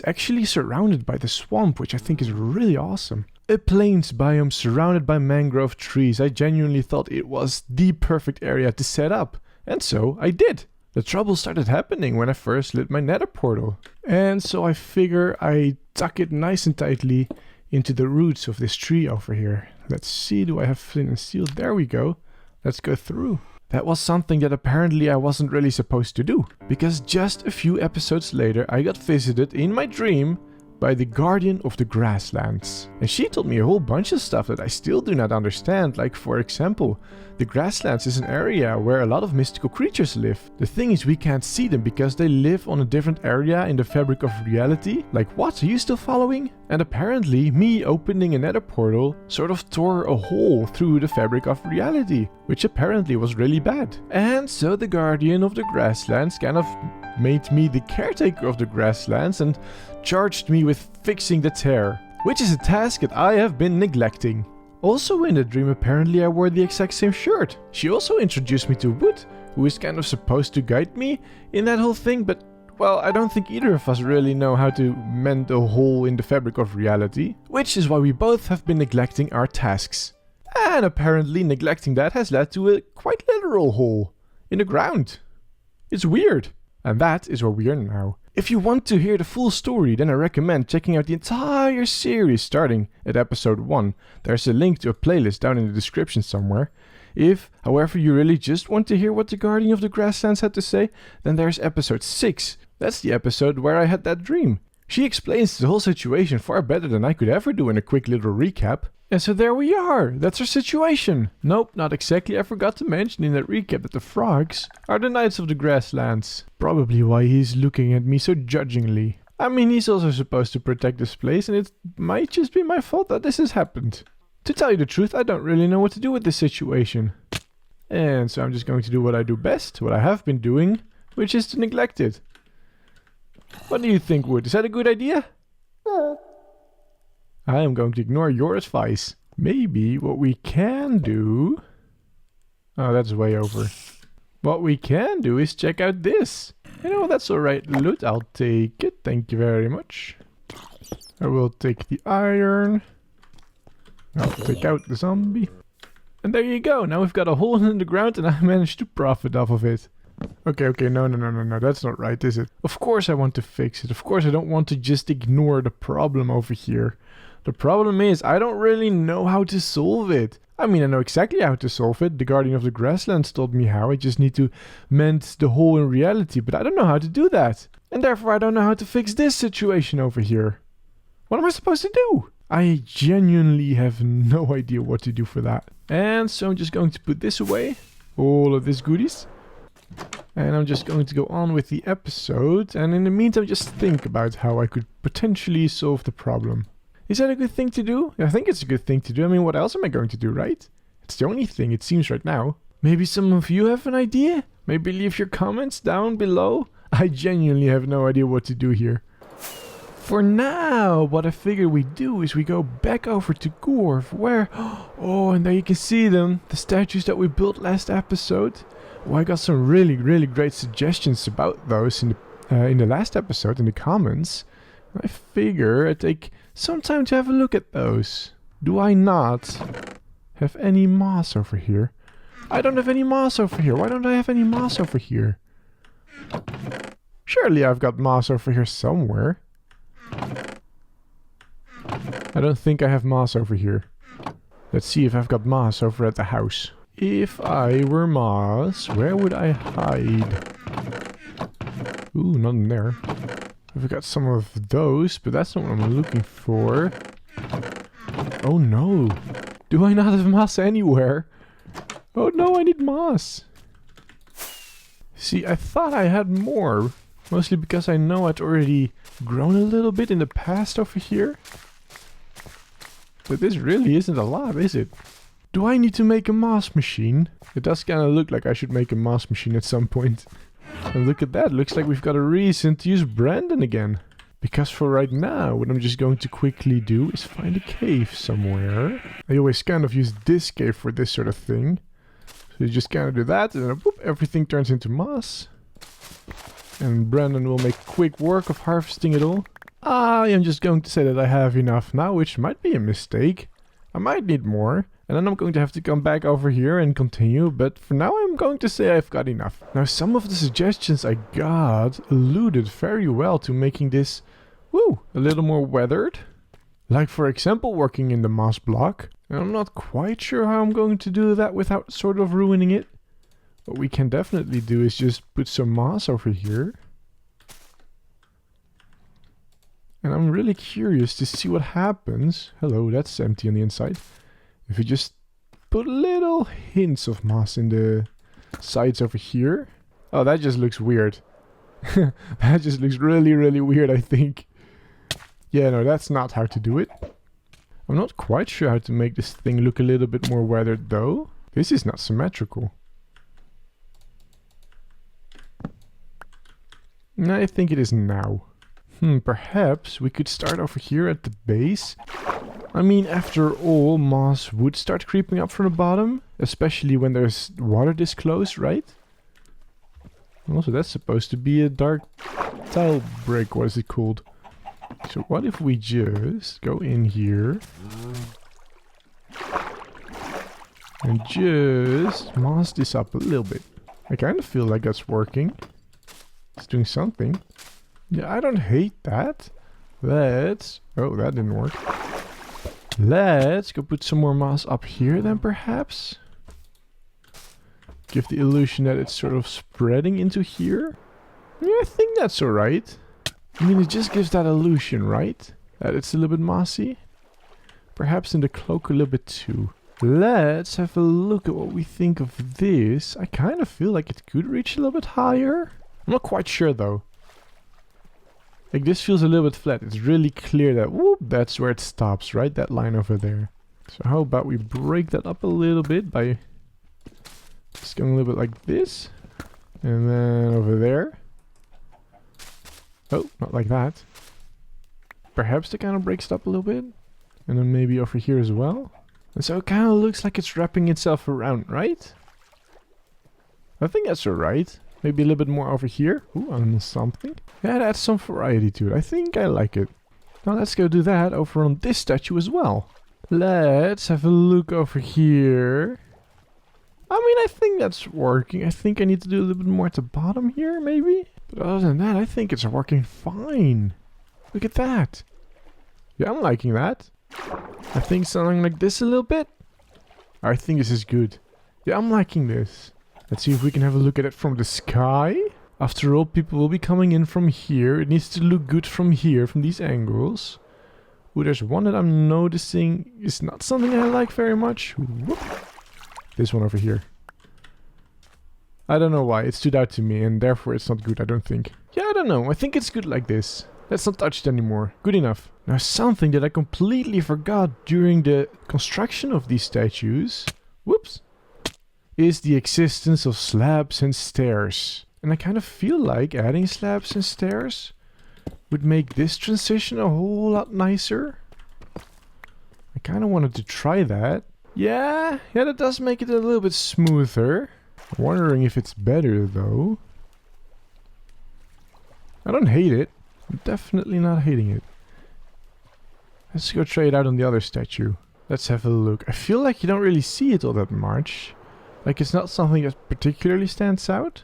actually surrounded by the swamp, which I think is really awesome. A plains biome surrounded by mangrove trees. I genuinely thought it was the perfect area to set up. And so I did. The trouble started happening when I first lit my nether portal. And so I figure I tuck it nice and tightly into the roots of this tree over here. Let's see, do I have flint and steel? There we go. Let's go through. That was something that apparently I wasn't really supposed to do. Because just a few episodes later I got visited in my dream by the Guardian of the Grasslands. And she told me a whole bunch of stuff that I still do not understand. Like, for example, the Grasslands is an area where a lot of mystical creatures live. The thing is, we can't see them because they live on a different area in the fabric of reality. Like, what? Are you still following? And apparently, me opening a nether portal sort of tore a hole through the fabric of reality, which apparently was really bad. And so the Guardian of the Grasslands kind of made me the caretaker of the Grasslands and charged me with fixing the tear, which is a task that I have been neglecting. Also in the dream, apparently I wore the exact same shirt. She also introduced me to Wood, who is kind of supposed to guide me in that whole thing, but well, I don't think either of us really know how to mend a hole in the fabric of reality, which is why we both have been neglecting our tasks. And apparently neglecting that has led to a quite literal hole in the ground. It's weird. And that is where we are now. If you want to hear the full story, then I recommend checking out the entire series starting at episode 1. There's a link to a playlist down in the description somewhere. If, however, you really just want to hear what the Guardian of the Grasslands had to say, then there's episode 6. That's the episode where I had that dream. She explains the whole situation far better than I could ever do in a quick little recap. And so there we are, that's our situation. Nope, not exactly. I forgot to mention in that recap that the frogs are the Knights of the Grasslands. Probably why he's looking at me so judgingly. I mean, he's also supposed to protect this place, and it might just be my fault that this has happened. To tell you the truth, I don't really know what to do with this situation. And so I'm just going to do what I do best, what I have been doing, which is to neglect it. What do you think, Wood? Is that a good idea? I am going to ignore your advice. Maybe what we can do... Oh, that's way over. What we can do is check out this. You know, that's alright, loot. I'll take it. Thank you very much. I will take the iron. I'll take out the zombie. And there you go. Now we've got a hole in the ground and I managed to profit off of it. Okay, no, that's not right, is it? Of course I want to fix it. Of course I don't want to just ignore the problem over here. The problem is, I don't really know how to solve it. I mean, I know exactly how to solve it. The Guardian of the Grasslands told me how. I just need to mend the hole in reality, but I don't know how to do that. And therefore I don't know how to fix this situation over here. What am I supposed to do? I genuinely have no idea what to do for that. And so I'm just going to put this away. All of these goodies. And I'm just going to go on with the episode. And in the meantime, just think about how I could potentially solve the problem. Is that a good thing to do? I think it's a good thing to do. I mean, what else am I going to do, right? It's the only thing it seems right now. Maybe some of you have an idea? Maybe leave your comments down below? I genuinely have no idea what to do here. For now, what I figure we do is we go back over to Gorf, where... Oh, and there you can see them. The statues that we built last episode. Oh, I got some really great suggestions about those in the last episode in the comments. I figure I'd take some time to have a look at those. Do I not have any moss over here? I don't have any moss over here. Why don't I have any moss over here? Surely I've got moss over here somewhere. I don't think I have moss over here. Let's see if I've got moss over at the house. If I were moss, where would I hide? Ooh, not in there. I've got some of those, but that's not what I'm looking for. Oh no! Do I not have moss anywhere? Oh no, I need moss! See, I thought I had more. Mostly because I know I'd already grown a little bit in the past over here. But this really isn't a lot, is it? Do I need to make a moss machine? It does kind of look like I should make a moss machine at some point. And look at that, looks like we've got a reason to use Brandon again. Because for right now, what I'm just going to quickly do is find a cave somewhere. I always kind of use this cave for this sort of thing. So you just kind of do that, and then boop, everything turns into moss. And Brandon will make quick work of harvesting it all. I am just going to say that I have enough now, which might be a mistake. I might need more. And then I'm going to have to come back over here and continue, but for now I'm going to say I've got enough. Now some of the suggestions I got alluded very well to making this, a little more weathered. Like for example working in the moss block. And I'm not quite sure how I'm going to do that without sort of ruining it. What we can definitely do is just put some moss over here. And I'm really curious to see what happens. Hello, that's empty on the inside. If you just put little hints of moss in the sides over here. Oh, that just looks weird. That just looks really, really weird, I think. Yeah, no, that's not how to do it. I'm not quite sure how to make this thing look a little bit more weathered, though. This is not symmetrical. I think it is now. Perhaps we could start over here at the base. I mean, after all, moss would start creeping up from the bottom, especially when there's water this close, right? Also, that's supposed to be a dark tile brick, what is it called? So what if we just go in here and just moss this up a little bit? I kind of feel like that's working. It's doing something. Yeah, I don't hate that. Let's... Oh, that didn't work. Let's go put some more moss up here then, perhaps. Give the illusion that it's sort of spreading into here. Yeah, I think that's alright. I mean, it just gives that illusion, right? That it's a little bit mossy. Perhaps in the cloak a little bit too. Let's have a look at what we think of this. I kind of feel like it could reach a little bit higher. I'm not quite sure though. Like, this feels a little bit flat. It's really clear that, that's where it stops, right? That line over there. So how about we break that up a little bit by just going a little bit like this. And then over there. Oh, not like that. Perhaps it kind of breaks it up a little bit. And then maybe over here as well. And so it kind of looks like it's wrapping itself around, right? I think that's alright. Maybe a little bit more over here. Ooh, on something. Yeah, that adds some variety to it. I think I like it. Now let's go do that over on this statue as well. Let's have a look over here. I mean, I think that's working. I think I need to do a little bit more at the bottom here, maybe. But other than that, I think it's working fine. Look at that. Yeah, I'm liking that. I think something like this a little bit. I think this is good. Yeah, I'm liking this. Let's see if we can have a look at it from the sky. After all, people will be coming in from here. It needs to look good from here, from these angles. Ooh, there's one that I'm noticing is not something I like very much. Whoop. This one over here. I don't know why, it stood out to me and therefore it's not good, I don't think. Yeah, I don't know, I think it's good like this. Let's not touch it anymore. Good enough. Now something that I completely forgot during the construction of these statues, is the existence of slabs and stairs. And I kind of feel like adding slabs and stairs would make this transition a whole lot nicer. I kind of wanted to try that. Yeah, that does make it a little bit smoother. I'm wondering if it's better though. I don't hate it. I'm definitely not hating it. Let's go try it out on the other statue. Let's have a look. I feel like you don't really see it all that much. Like it's not something that particularly stands out.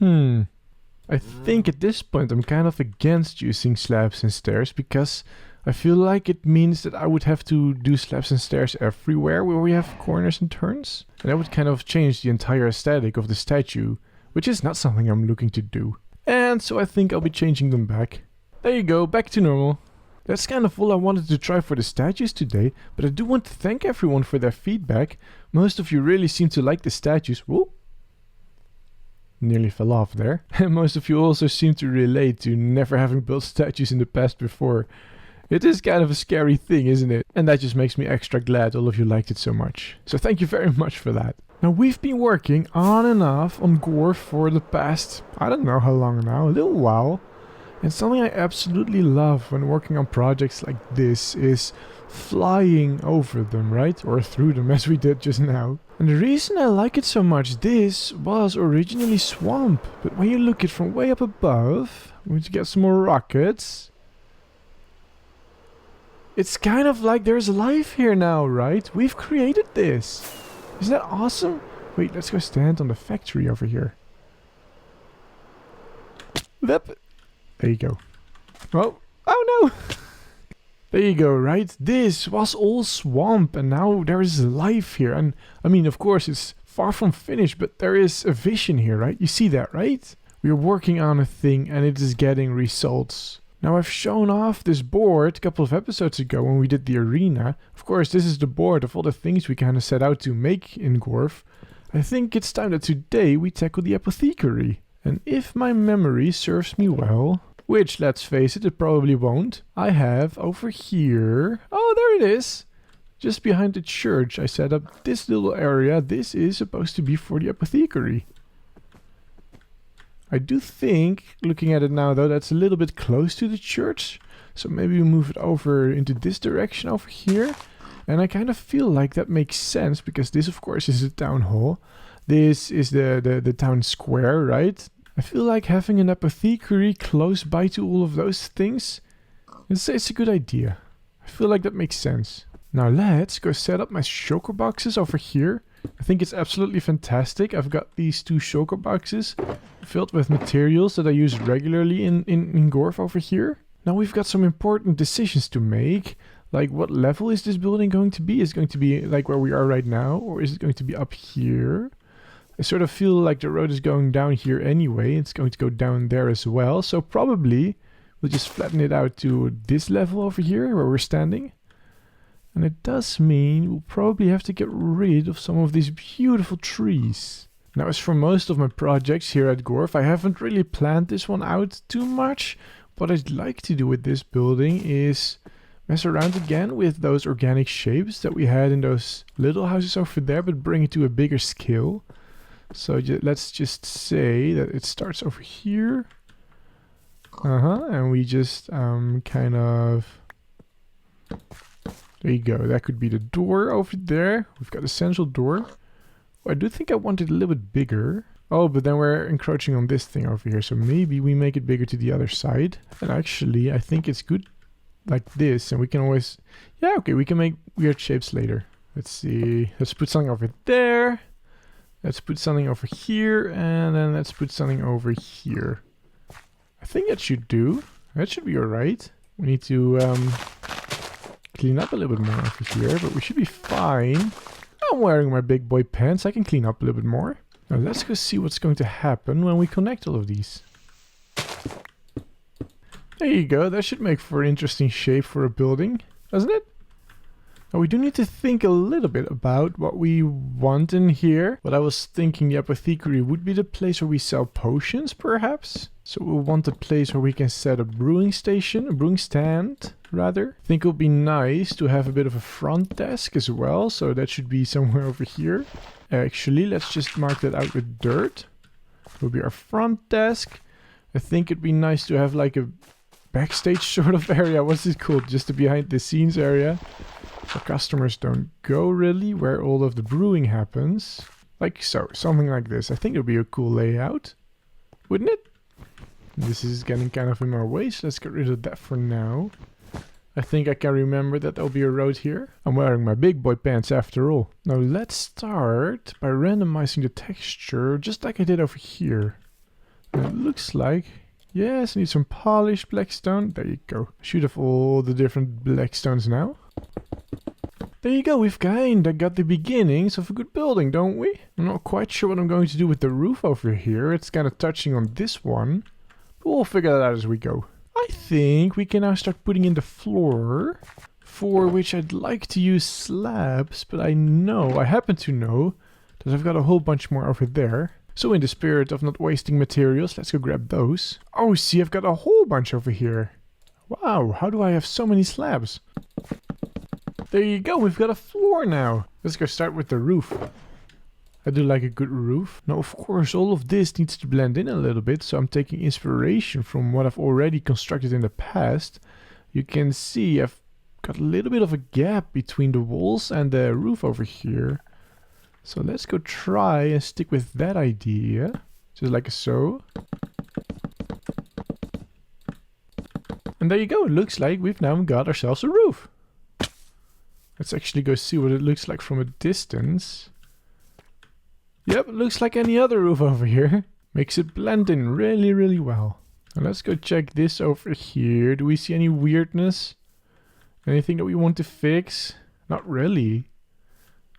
I think at this point I'm kind of against using slabs and stairs because I feel like it means that I would have to do slabs and stairs everywhere where we have corners and turns. And that would kind of change the entire aesthetic of the statue, which is not something I'm looking to do. And so I think I'll be changing them back. There you go, back to normal. That's kind of all I wanted to try for the statues today, but I do want to thank everyone for their feedback. Most of you really seem to like the statues. Whoop! Nearly fell off there. And most of you also seem to relate to never having built statues in the past before. It is kind of a scary thing, isn't it? And that just makes me extra glad all of you liked it so much. So thank you very much for that. Now we've been working on and off on Gore for the past, I don't know how long now, a little while. And something I absolutely love when working on projects like this is flying over them, right? Or through them as we did just now. And the reason I like it so much, this was originally swamp. But when you look it from way up above, we're going to get some more rockets. It's kind of like there's life here now, right? We've created this. Isn't that awesome? Wait, let's go stand on the factory over here. Whoop. There you go. Oh no! There you go, right? This was all swamp and now there is life here. And I mean, of course, it's far from finished, but there is a vision here, right? You see that, right? We are working on a thing and it is getting results. Now I've shown off this board a couple of episodes ago when we did the arena. Of course, this is the board of all the things we kind of set out to make in Gorf. I think it's time that today we tackle the apothecary. And if my memory serves me well, which, let's face it probably won't, I have over here... Oh, there it is! Just behind the church I set up this little area. This is supposed to be for the apothecary. I do think, looking at it now though, that's a little bit close to the church. So maybe we move it over into this direction over here. And I kind of feel like that makes sense because this of course is a town hall. This is the town square, right? I feel like having an apothecary close by to all of those things, it's a good idea. I feel like that makes sense. Now let's go set up my shulker boxes over here. I think it's absolutely fantastic. I've got these 2 shulker boxes filled with materials that I use regularly in Gorf over here. Now we've got some important decisions to make. Like, what level is this building going to be? Is it going to be like where we are right now? Or is it going to be up here? I sort of feel like the road is going down here anyway. It's going to go down there as well. So probably we'll just flatten it out to this level over here where we're standing. And it does mean we'll probably have to get rid of some of these beautiful trees. Now, as for most of my projects here at Gorf, I haven't really planned this one out too much. What I'd like to do with this building is mess around again with those organic shapes that we had in those little houses over there, but bring it to a bigger scale. So let's just say that it starts over here. And we just kind of... There you go. That could be the door over there. We've got a central door. Oh, I do think I want it a little bit bigger. Oh, but then we're encroaching on this thing over here. So maybe we make it bigger to the other side. And actually, I think it's good like this. And we can always... Yeah, okay, we can make weird shapes later. Let's see. Let's put something over there. Let's put something over here, and then let's put something over here. I think that should do. That should be alright. We need to clean up a little bit more over here, but we should be fine. I'm wearing my big boy pants. I can clean up a little bit more. Now let's go see what's going to happen when we connect all of these. There you go. That should make for an interesting shape for a building, doesn't it? Now we do need to think a little bit about what we want in here. But I was thinking the apothecary would be the place where we sell potions, perhaps. So we'll want a place where we can set a brewing station, a brewing stand, rather. I think it would be nice to have a bit of a front desk as well. So that should be somewhere over here. Actually, let's just mark that out with dirt. It will be our front desk. I think it'd be nice to have like a backstage sort of area. What's it called? Just a behind the scenes area. Where customers don't go really, where all of the brewing happens. Like so, something like this. I think it would be a cool layout. Wouldn't it? This is getting kind of in our way, so let's get rid of that for now. I think I can remember that there'll be a road here. I'm wearing my big boy pants after all. Now let's start by randomizing the texture just like I did over here. And it looks like, yes, I need some polished black stone. There you go. Should have all the different black stones now. There you go, we've kinda got the beginnings of a good building, don't we? I'm not quite sure what I'm going to do with the roof over here. It's kinda touching on this one. But we'll figure that out as we go. I think we can now start putting in the floor, for which I'd like to use slabs, but I happen to know that I've got a whole bunch more over there. So in the spirit of not wasting materials, let's go grab those. Oh, see, I've got a whole bunch over here. Wow, how do I have so many slabs? There you go, we've got a floor now. Let's go start with the roof. I do like a good roof. Now, of course, all of this needs to blend in a little bit, so I'm taking inspiration from what I've already constructed in the past. You can see I've got a little bit of a gap between the walls and the roof over here. So let's go try and stick with that idea, just like so. And there you go, it looks like we've now got ourselves a roof. Let's actually go see what it looks like from a distance. Yep, it looks like any other roof over here. Makes it blend in really, really well. Now let's go check this over here. Do we see any weirdness? Anything that we want to fix? Not really.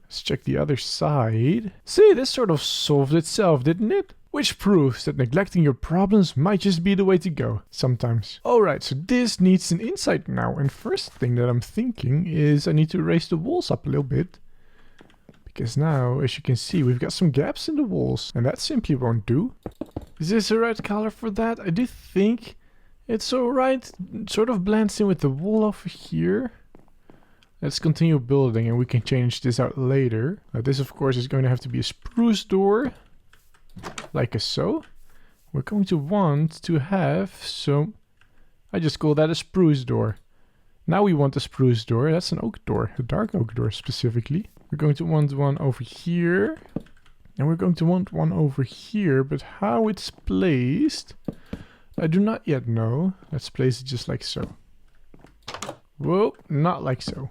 Let's check the other side. See, this sort of solved itself, didn't it? Which proves that neglecting your problems might just be the way to go, sometimes. Alright, so this needs an insight now. And first thing that I'm thinking is I need to raise the walls up a little bit. Because now, as you can see, we've got some gaps in the walls. And that simply won't do. Is this the right color for that? I do think it's alright. It sort of blends in with the wall over here. Let's continue building and we can change this out later. This, of course, is going to have to be a spruce door. Like so. We're going to want to have some... I just call that a spruce door. Now we want a spruce door. That's an oak door. A dark oak door specifically. We're going to want one over here. And we're going to want one over here. But how it's placed, I do not yet know. Let's place it just like so. Whoa, not like so.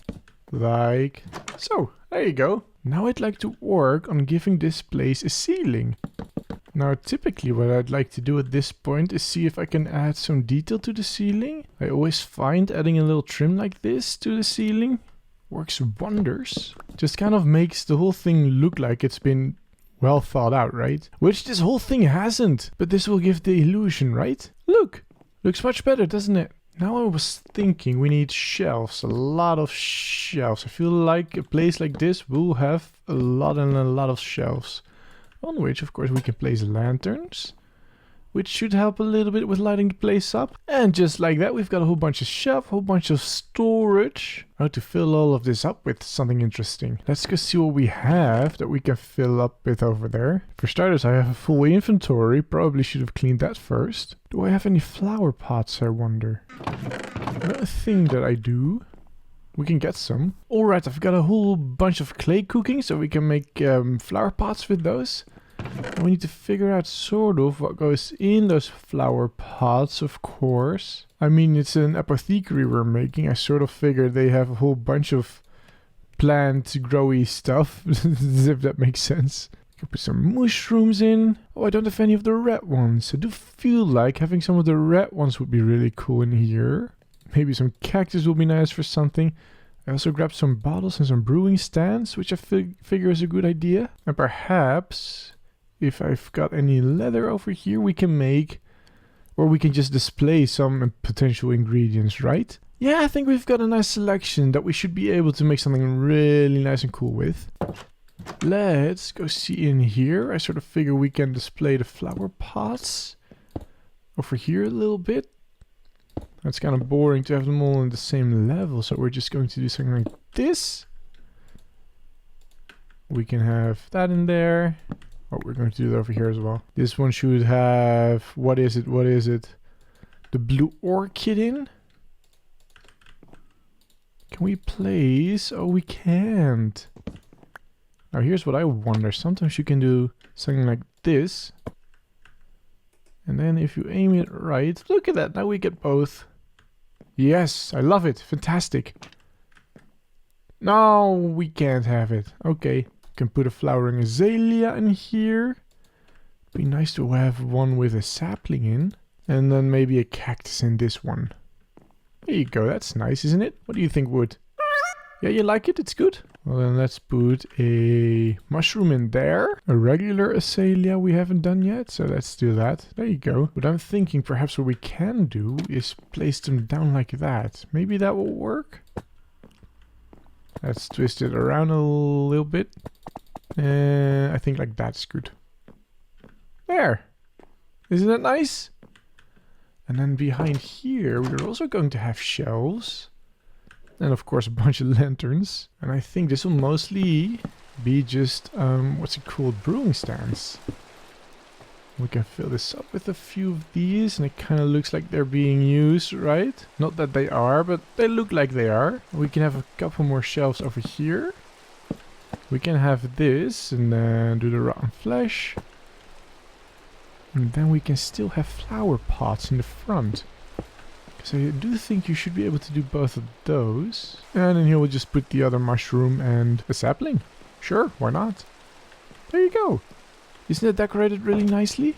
Like so. There you go. Now I'd like to work on giving this place a ceiling. Now typically what I'd like to do at this point is see if I can add some detail to the ceiling. I always find adding a little trim like this to the ceiling works wonders. Just kind of makes the whole thing look like it's been well thought out, right? Which this whole thing hasn't, but this will give the illusion, right? Look, looks much better, doesn't it? Now I was thinking we need shelves, a lot of shelves. I feel like a place like this will have a lot of shelves. On which, of course, we can place lanterns, which should help a little bit with lighting the place up. And just like that, we've got a whole bunch of shelf, a whole bunch of storage. How to fill all of this up with something interesting. Let's go see what we have that we can fill up with over there. For starters, I have a full inventory. Probably should have cleaned that first. Do I have any flower pots, I wonder? Another thing that I do... We can get some. Alright, I've got a whole bunch of clay cooking, so we can make flower pots with those. And we need to figure out sort of what goes in those flower pots, of course. I mean, it's an apothecary we're making. I sort of figured they have a whole bunch of plant growy stuff, if that makes sense. I can put some mushrooms in. Oh, I don't have any of the red ones. I do feel like having some of the red ones would be really cool in here. Maybe some cactus will be nice for something. I also grabbed some bottles and some brewing stands, which I figure is a good idea. And perhaps, if I've got any leather over here, we can make... Or we can just display some potential ingredients, right? Yeah, I think we've got a nice selection that we should be able to make something really nice and cool with. Let's go see in here. I sort of figure we can display the flower pots over here a little bit. It's kind of boring to have them all in the same level, so we're just going to do something like this. We can have that in there. Oh, we're going to do that over here as well. This one should have... What is it? What is it? The blue orchid in? Can we place... Oh, we can't. Now here's what I wonder. Sometimes you can do something like this. And then if you aim it right... Look at that, now we get both. Yes, I love it. Fantastic. No, we can't have it. Okay. Can put a flowering azalea in here. Be nice to have one with a sapling in. And then maybe a cactus in this one. There you go. That's nice, isn't it? What do you think, Wood? Yeah, you like it? It's good? Well, then let's put a mushroom in there. A regular azalea we haven't done yet, so let's do that. There you go. But I'm thinking perhaps what we can do is place them down like that. Maybe that will work? Let's twist it around a little bit. I think like that's good. There! Isn't that nice? And then behind here, we're also going to have shelves. And of course a bunch of lanterns. And I think this will mostly be just, what's it called? Brewing stands. We can fill this up with a few of these, and it kind of looks like they're being used, right? Not that they are, but they look like they are. We can have a couple more shelves over here. We can have this, and then do the rotten flesh. And then we can still have flower pots in the front. So I do think you should be able to do both of those. And then here we'll just put the other mushroom and a sapling. Sure, why not? There you go. Isn't it decorated really nicely?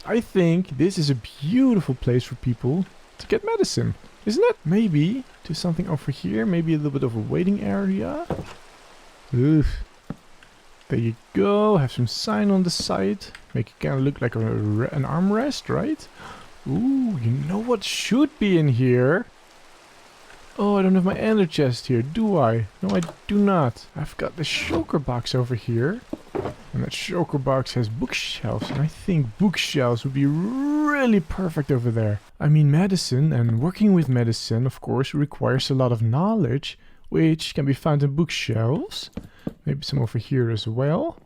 I think this is a beautiful place for people to get medicine. Isn't it? Maybe do something over here. Maybe a little bit of a waiting area. Oof. There you go. Have some sign on the side. Make it kind of look like an armrest, right? Ooh, you know what should be in here? Oh, I don't have my ender chest here, do I? No, I do not. I've got the shulker box over here. And that shulker box has bookshelves. And I think bookshelves would be really perfect over there. I mean, medicine and working with medicine, of course, requires a lot of knowledge, which can be found in bookshelves. Maybe some over here as well.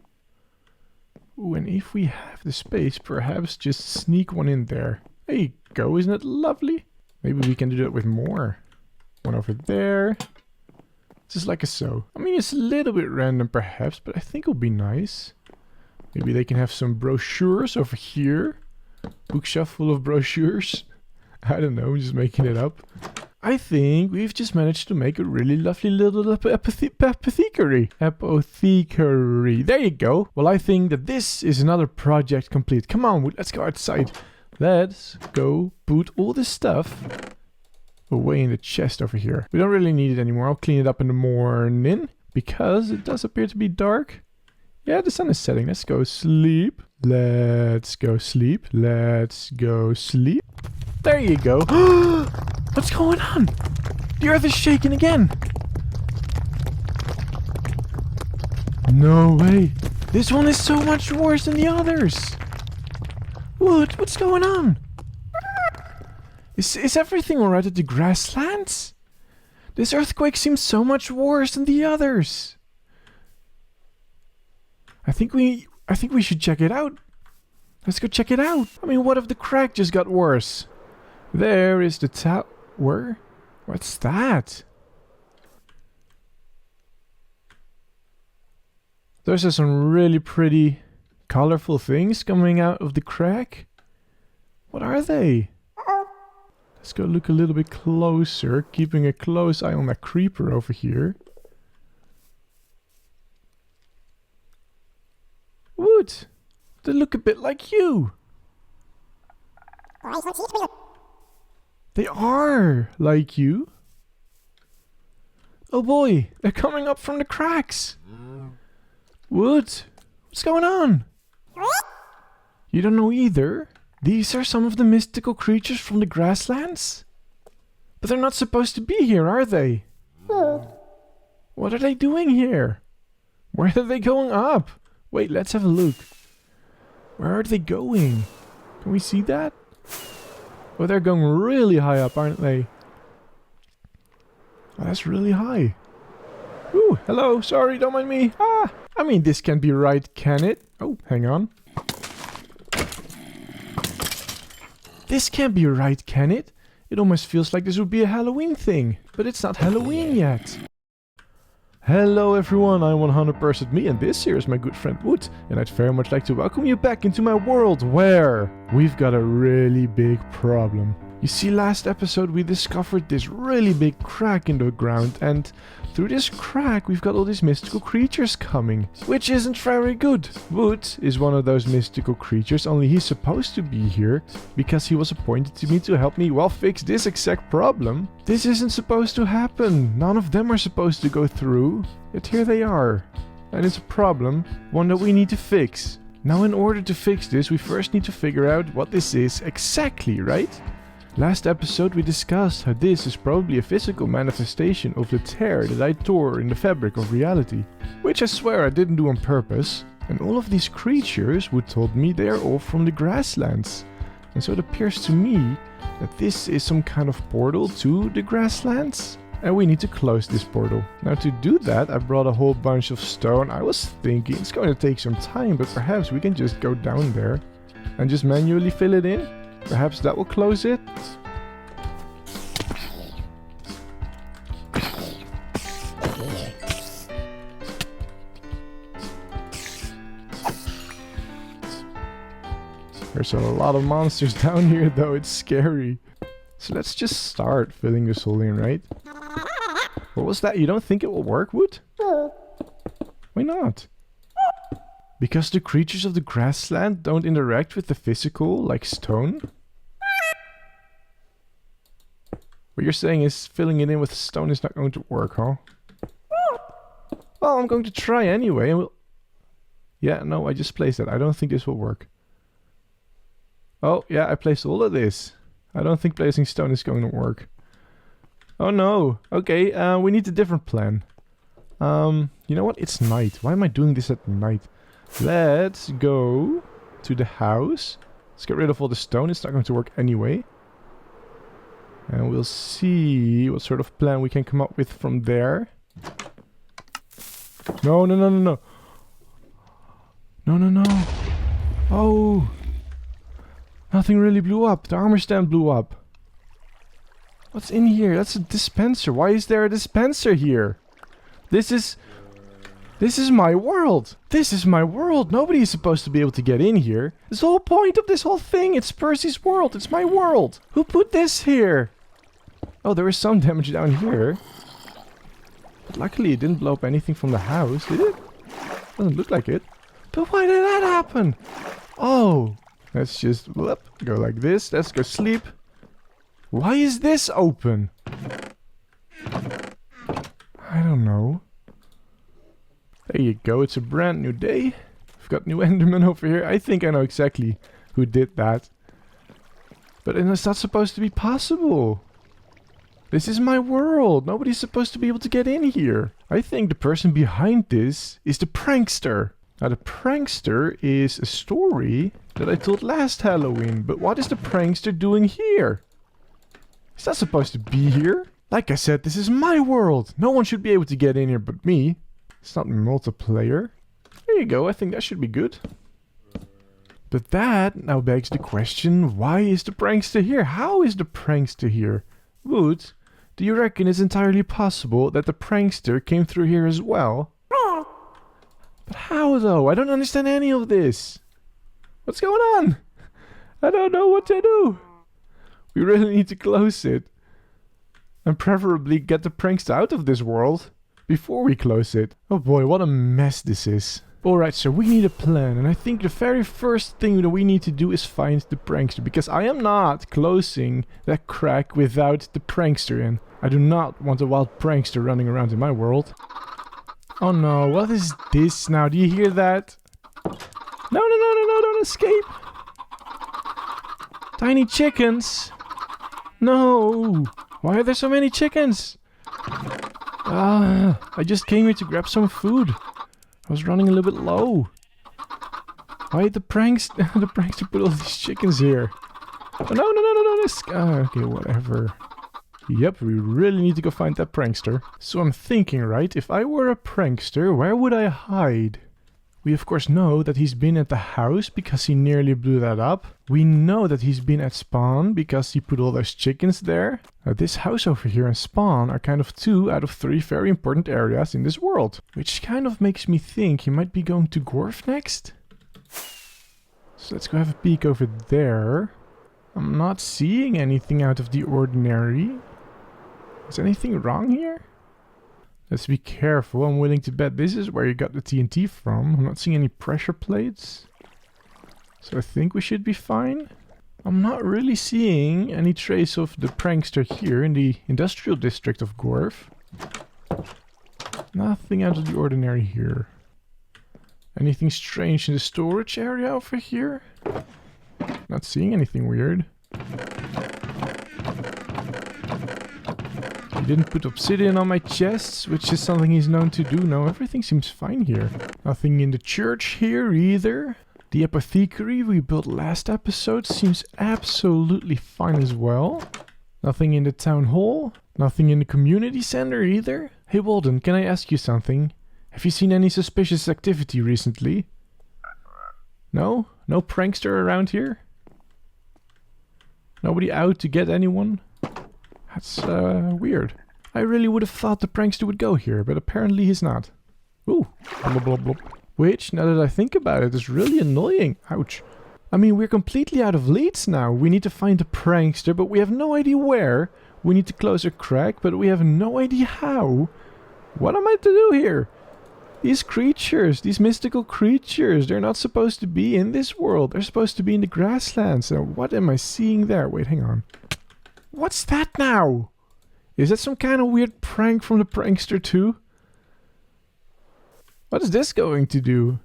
Ooh, and if we have the space, perhaps just sneak one in there. There you go, isn't it lovely? Maybe we can do that with more. One over there. Just like so. I mean, it's a little bit random perhaps, but I think it'll be nice. Maybe they can have some brochures over here. Bookshelf full of brochures. I don't know, I'm just making it up. I think we've just managed to make a really lovely little apothecary. Apothecary. There you go. Well, I think that this is another project complete. Come on, let's go outside. Let's go put all this stuff away in the chest over here. We don't really need it anymore. I'll clean it up in the morning because it does appear to be dark. Yeah, the sun is setting. Let's go sleep. Let's go sleep. Let's go sleep. There you go. What's going on? The earth is shaking again. No way. This one is so much worse than the others. What's going on? Is everything alright at the grasslands? This earthquake seems so much worse than the others. I think we should check it out. Let's go check it out. I mean, what if the crack just got worse? There is the tower. What's that? Those are some really pretty, colorful things coming out of the crack. What are they? Let's go look a little bit closer, keeping a close eye on that creeper over here. Wood! They look a bit like you! They are like you! Oh boy, they're coming up from the cracks! Wood! What's going on? You don't know either? These are some of the mystical creatures from the grasslands? But they're not supposed to be here, are they? What are they doing here? Where are they going up? Wait, let's have a look. Where are they going? Can we see that? Oh, they're going really high up, aren't they? Oh, that's really high. Ooh, hello, sorry, don't mind me. Ah, I mean, this can't be right, can it? Oh, hang on. This can't be right, can it? It almost feels like this would be a Halloween thing, but it's not Halloween yet. Hello everyone, I'm 100% me, and this here is my good friend Wood, and I'd very much like to welcome you back into my world where we've got a really big problem. You see, last episode we discovered this really big crack in the ground, and through this crack we've got all these mystical creatures coming, which isn't very good. Wood is one of those mystical creatures, only he's supposed to be here because he was appointed to me to help me, well, fix this exact problem. This isn't supposed to happen. None of them are supposed to go through, yet here they are. And it's a problem, one that we need to fix. Now, in order to fix this, we first need to figure out what this is exactly, right? Last episode we discussed how this is probably a physical manifestation of the tear that I tore in the fabric of reality, which I swear I didn't do on purpose, and all of these creatures Wood told me they are all from the grasslands. And so it appears to me that this is some kind of portal to the grasslands, and we need to close this portal. Now, to do that I brought a whole bunch of stone. I was thinking it's going to take some time, but perhaps we can just go down there and just manually fill it in. Perhaps that will close it. There's a lot of monsters down here though, it's scary. So let's just start filling this hole in, right? What was that? You don't think it will work, Wood? Why not? Because the creatures of the grassland don't interact with the physical, like stone? What you're saying is filling it in with stone is not going to work, huh? Well, I'm going to try anyway, and we'll... Yeah, no, I just placed it. I don't think this will work. Oh, yeah, I placed all of this. I don't think placing stone is going to work. Oh no! Okay, we need a different plan. You know what? It's night. Why am I doing this at night? Let's go to the house. Let's get rid of all the stone. It's not going to work anyway. And we'll see what sort of plan we can come up with from there. No, no, no, no, no. No, no, no. Oh. Nothing really blew up. The armor stand blew up. What's in here? That's a dispenser. Why is there a dispenser here? This is my world. This is my world. Nobody is supposed to be able to get in here. This whole point of this whole thing. It's Percy's world. It's my world. Who put this here? Oh, there is some damage down here. But luckily it didn't blow up anything from the house, did it? Doesn't look like it. But why did that happen? Oh. Let's just whoop, go like this. Let's go sleep. Why is this open? I don't know. There you go, it's a brand new day. We've got new Enderman over here. I think I know exactly who did that. But it's not supposed to be possible. This is my world. Nobody's supposed to be able to get in here. I think the person behind this is the prankster. Now, the prankster is a story that I told last Halloween. But what is the prankster doing here? He's not supposed to be here. Like I said, this is my world. No one should be able to get in here but me. It's not multiplayer. There you go, I think that should be good. But that now begs the question, why is the prankster here? How is the prankster here? Wood, do you reckon it's entirely possible that the prankster came through here as well? But how though? I don't understand any of this. What's going on? I don't know what to do. We really need to close it. And preferably get the prankster out of this world before we close it. Oh boy, what a mess this is. Alright, so we need a plan. And I think the very first thing that we need to do is find the prankster. Because I am not closing that crack without the prankster in. I do not want a wild prankster running around in my world. Oh no, what is this now? Do you hear that? No, no, no, no, no, don't escape. Tiny chickens. No. Why are there so many chickens? I just came here to grab some food. I was running a little bit low. Why did the prankster put all these chickens here? Oh, no, no, no, no, no, this... okay, whatever. Yep, we really need to go find that prankster. So I'm thinking, right, if I were a prankster, where would I hide? We of course know that he's been at the house because he nearly blew that up. We know that he's been at spawn because he put all those chickens there. Now this house over here and spawn are kind of 2 out of 3 very important areas in this world. Which kind of makes me think he might be going to Gorf next. So let's go have a peek over there. I'm not seeing anything out of the ordinary. Is anything wrong here? Let's be careful. I'm willing to bet this is where you got the TNT from. I'm not seeing any pressure plates. So I think we should be fine. I'm not really seeing any trace of the prankster here in the industrial district of Gorf. Nothing out of the ordinary here. Anything strange in the storage area over here? Not seeing anything weird. He didn't put obsidian on my chests, which is something he's known to do. No, everything seems fine here. Nothing in the church here either. The apothecary we built last episode seems absolutely fine as well. Nothing in the town hall. Nothing in the community center either. Hey Walden, can I ask you something? Have you seen any suspicious activity recently? No? No prankster around here? Nobody out to get anyone? That's weird. I really would have thought the prankster would go here, but apparently he's not. Ooh. Blub, blub, blub. Which, now that I think about it, is really annoying. Ouch. I mean, we're completely out of leads now. We need to find the prankster, but we have no idea where. We need to close a crack, but we have no idea how. What am I to do here? These creatures, these mystical creatures, they're not supposed to be in this world. They're supposed to be in the grasslands. So what am I seeing there? Wait, hang on. What's that now? Is that some kind of weird prank from the prankster too? What is this going to do?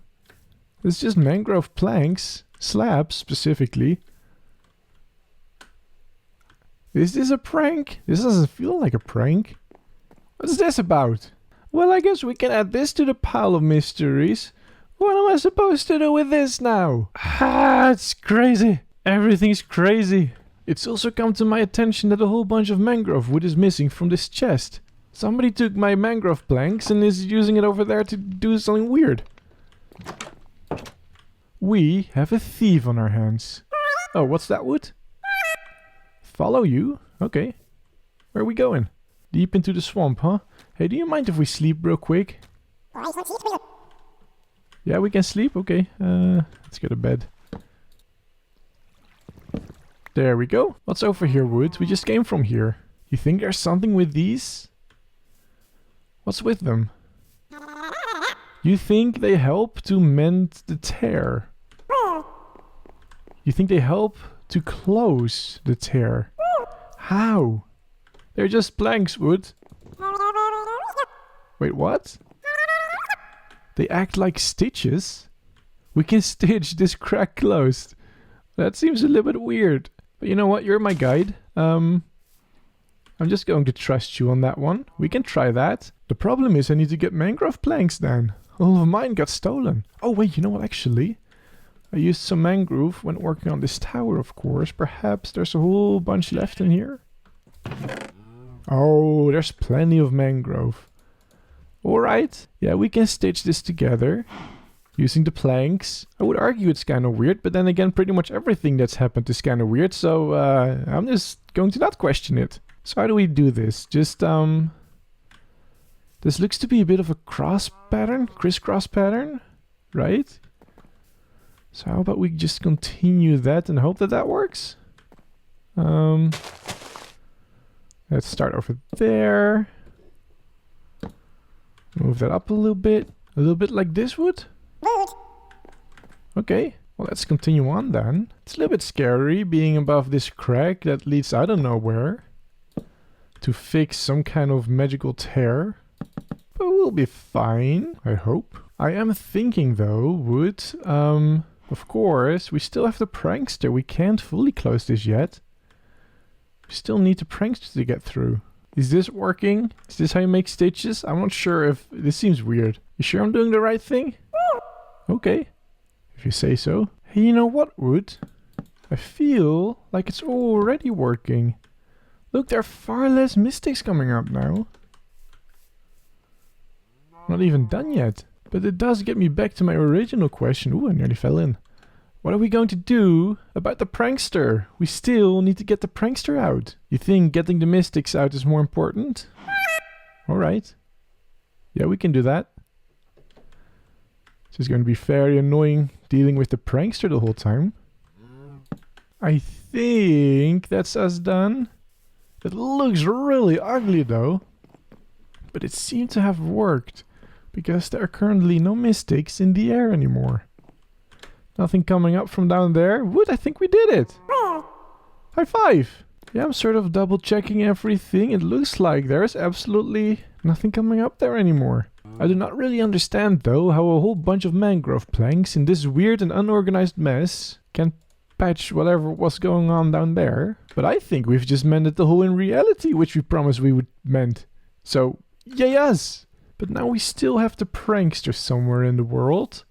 It's just mangrove planks, slabs specifically. Is this a prank? This doesn't feel like a prank. What's this about? Well, I guess we can add this to the pile of mysteries. What am I supposed to do with this now? Ah, it's crazy. Everything's crazy. It's also come to my attention that a whole bunch of mangrove wood is missing from this chest. Somebody took my mangrove planks and is using it over there to do something weird. We have a thief on our hands. Oh, what's that wood? Follow you? Okay. Where are we going? Deep into the swamp, huh? Hey, do you mind if we sleep real quick? Yeah, we can sleep? Okay. Let's go to bed. There we go. What's over here, Wood? We just came from here. You think there's something with these? What's with them? You think they help to mend the tear? You think they help to close the tear? How? They're just planks, Wood. Wait, what? They act like stitches? We can stitch this crack closed. That seems a little bit weird. But you know what? You're my guide. I'm just going to trust you on that one. We can try that. The problem is I need to get mangrove planks then. All of mine got stolen. Oh wait, you know what actually? I used some mangrove when working on this tower, of course. Perhaps there's a whole bunch left in here. Oh, there's plenty of mangrove. Alright. Yeah, we can stitch this together. Using the planks. I would argue it's kind of weird, but then again, pretty much everything that's happened is kind of weird. So, I'm just going to not question it. So how do we do this? Just, this looks to be a bit of a cross pattern, crisscross pattern, right? So how about we just continue that and hope that that works? Let's start over there. Move that up a little bit like this would. Okay, well let's continue on then. It's a little bit scary being above this crack that leads I don't know where. To fix some kind of magical tear. But we'll be fine, I hope. I am thinking though, Wood, of course, we still have the prankster. We can't fully close this yet. We still need the prankster to get through. Is this working? Is this how you make stitches? I'm not sure if... This seems weird. You sure I'm doing the right thing? Okay. If you say so. Hey, you know what, Wood? I feel like it's already working. Look, there are far less mystics coming up now. Not even done yet. But it does get me back to my original question. Ooh, I nearly fell in. What are we going to do about the prankster? We still need to get the prankster out. You think getting the mystics out is more important? Alright. Yeah, we can do that. It's just going to be very annoying dealing with the prankster the whole time. I think that's us done. It looks really ugly though. But it seemed to have worked, because there are currently no mystics in the air anymore. Nothing coming up from down there. Wood, I think we did it! High five! Yeah, I'm sort of double checking everything. It looks like there's absolutely nothing coming up there anymore. I do not really understand though how a whole bunch of mangrove planks in this weird and unorganized mess can patch whatever was going on down there. But I think we've just mended the hole in reality, which we promised we would mend. So, yay us! But now we still have the prankster somewhere in the world.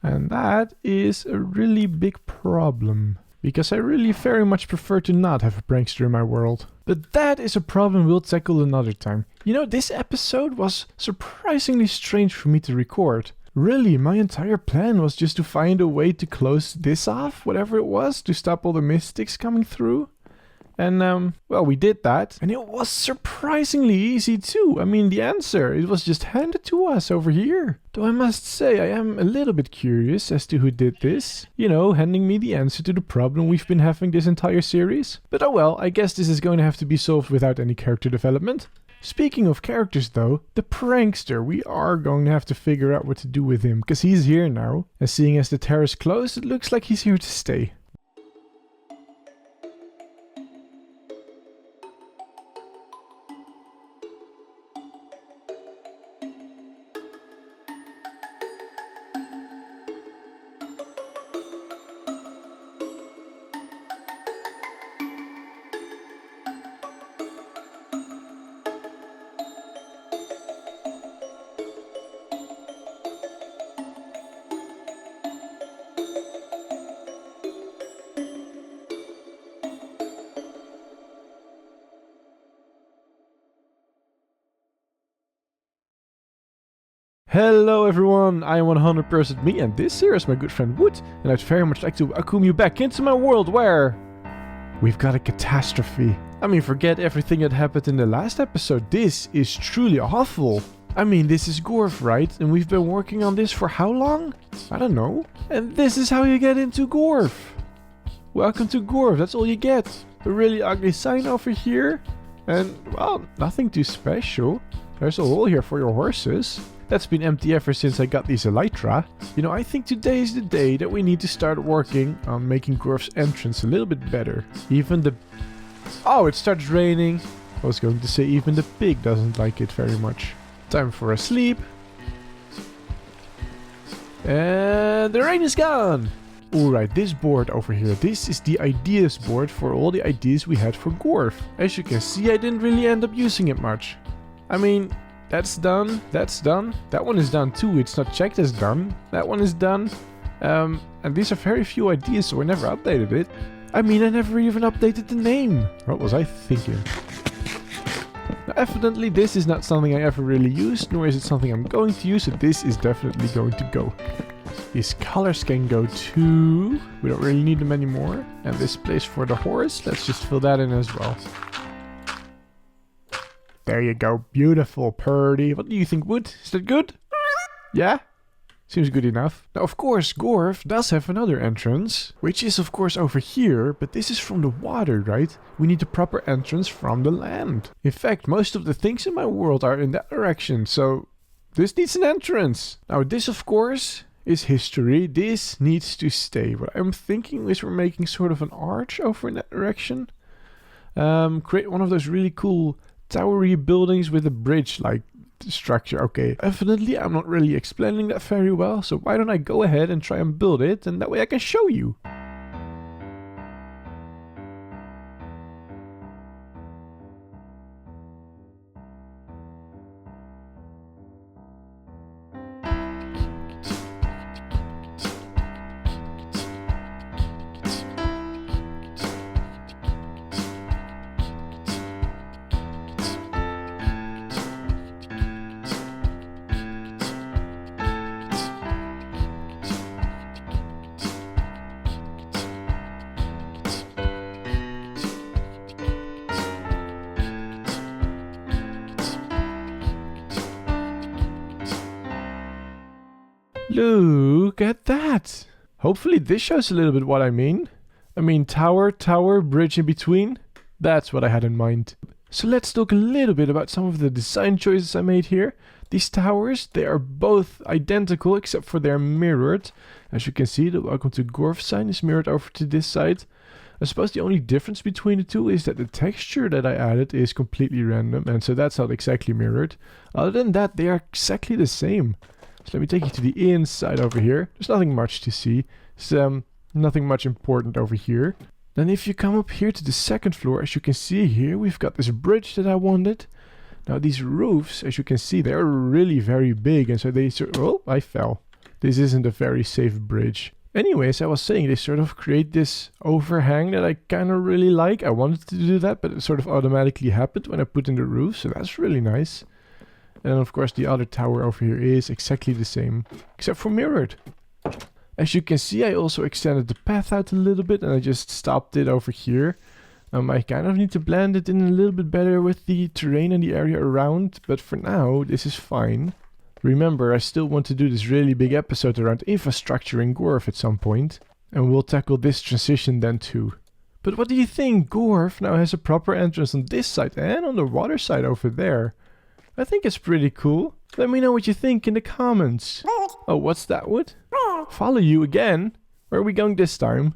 And that is a really big problem. Because I really very much prefer to not have a prankster in my world. But that is a problem we'll tackle another time. You know, this episode was surprisingly strange for me to record. Really, my entire plan was just to find a way to close this off, whatever it was, to stop all the mystics coming through. And, well, we did that. And it was surprisingly easy too. I mean, the answer, it was just handed to us over here. Though I must say, I am a little bit curious as to who did this. You know, handing me the answer to the problem we've been having this entire series. But oh well, I guess this is going to have to be solved without any character development. Speaking of characters though, the prankster, we are going to have to figure out what to do with him, because he's here now. And seeing as the terrace closed, it looks like he's here to stay. Hello everyone, I am 100% me, and this here is my good friend Wood, and I'd very much like to welcome you back into my world where we've got a catastrophe. I mean, forget everything that happened in the last episode. This is truly awful. I mean, this is Gorf, right? And we've been working on this for how long? I don't know. And this is how you get into Gorf. Welcome to Gorf, that's all you get. A really ugly sign over here. And, well, nothing too special. There's a hole here for your horses. That's been empty ever since I got these elytra. You know, I think today is the day that we need to start working on making Gorf's entrance a little bit better. Even the... Oh, it starts raining. I was going to say even the pig doesn't like it very much. Time for a sleep. And the rain is gone. Alright, this board over here, this is the ideas board for all the ideas we had for Gorf. As you can see, I didn't really end up using it much. I mean... That's done, that's done, that one is done too, it's not checked as done, that one is done. And these are very few ideas, so I never updated it. I mean, I never even updated the name. What was I thinking? Now, evidently this is not something I ever really used, nor is it something I'm going to use, so this is definitely going to go. These colors can go too, we don't really need them anymore. And this place for the horse, let's just fill that in as well. There you go, beautiful, Purdy. What do you think, Wood? Is that good? Yeah? Seems good enough. Now, of course, Gorf does have another entrance, which is of course over here, but this is from the water, right? We need a proper entrance from the land. In fact, most of the things in my world are in that direction, so this needs an entrance. Now, this of course is history. This needs to stay. What I'm thinking is we're making sort of an arch over in that direction. Create one of those really cool towery buildings with a bridge-like structure. Okay, evidently I'm not really explaining that very well, so why don't I go ahead and try and build it, and that way I can show you. Look at that! Hopefully this shows a little bit what I mean. I mean, tower, bridge in between. That's what I had in mind. So let's talk a little bit about some of the design choices I made here. These towers, they are both identical except for they're mirrored. As you can see, the welcome to Gorf sign is mirrored over to this side. I suppose the only difference between the two is that the texture that I added is completely random, and so that's not exactly mirrored. Other than that, they are exactly the same. So let me take you to the inside over here. There's nothing much to see. There's nothing much important over here. Then if you come up here to the second floor, as you can see here, we've got this bridge that I wanted. Now these roofs, as you can see, they're really very big, and so they oh, I fell. This isn't a very safe bridge. Anyways, I was saying they sort of create this overhang that I kind of really like. I wanted to do that, but it sort of automatically happened when I put in the roof, so that's really nice. And of course the other tower over here is exactly the same, except for mirrored. As you can see, I also extended the path out a little bit, and I just stopped it over here. I kind of need to blend it in a little bit better with the terrain and the area around, but for now, this is fine. Remember, I still want to do this really big episode around infrastructure in Gorf at some point, and we'll tackle this transition then too. But what do you think? Gorf now has a proper entrance on this side and on the water side over there. I think it's pretty cool. Let me know what you think in the comments. Oh, what's that, Wood? Follow you again? Where are we going this time?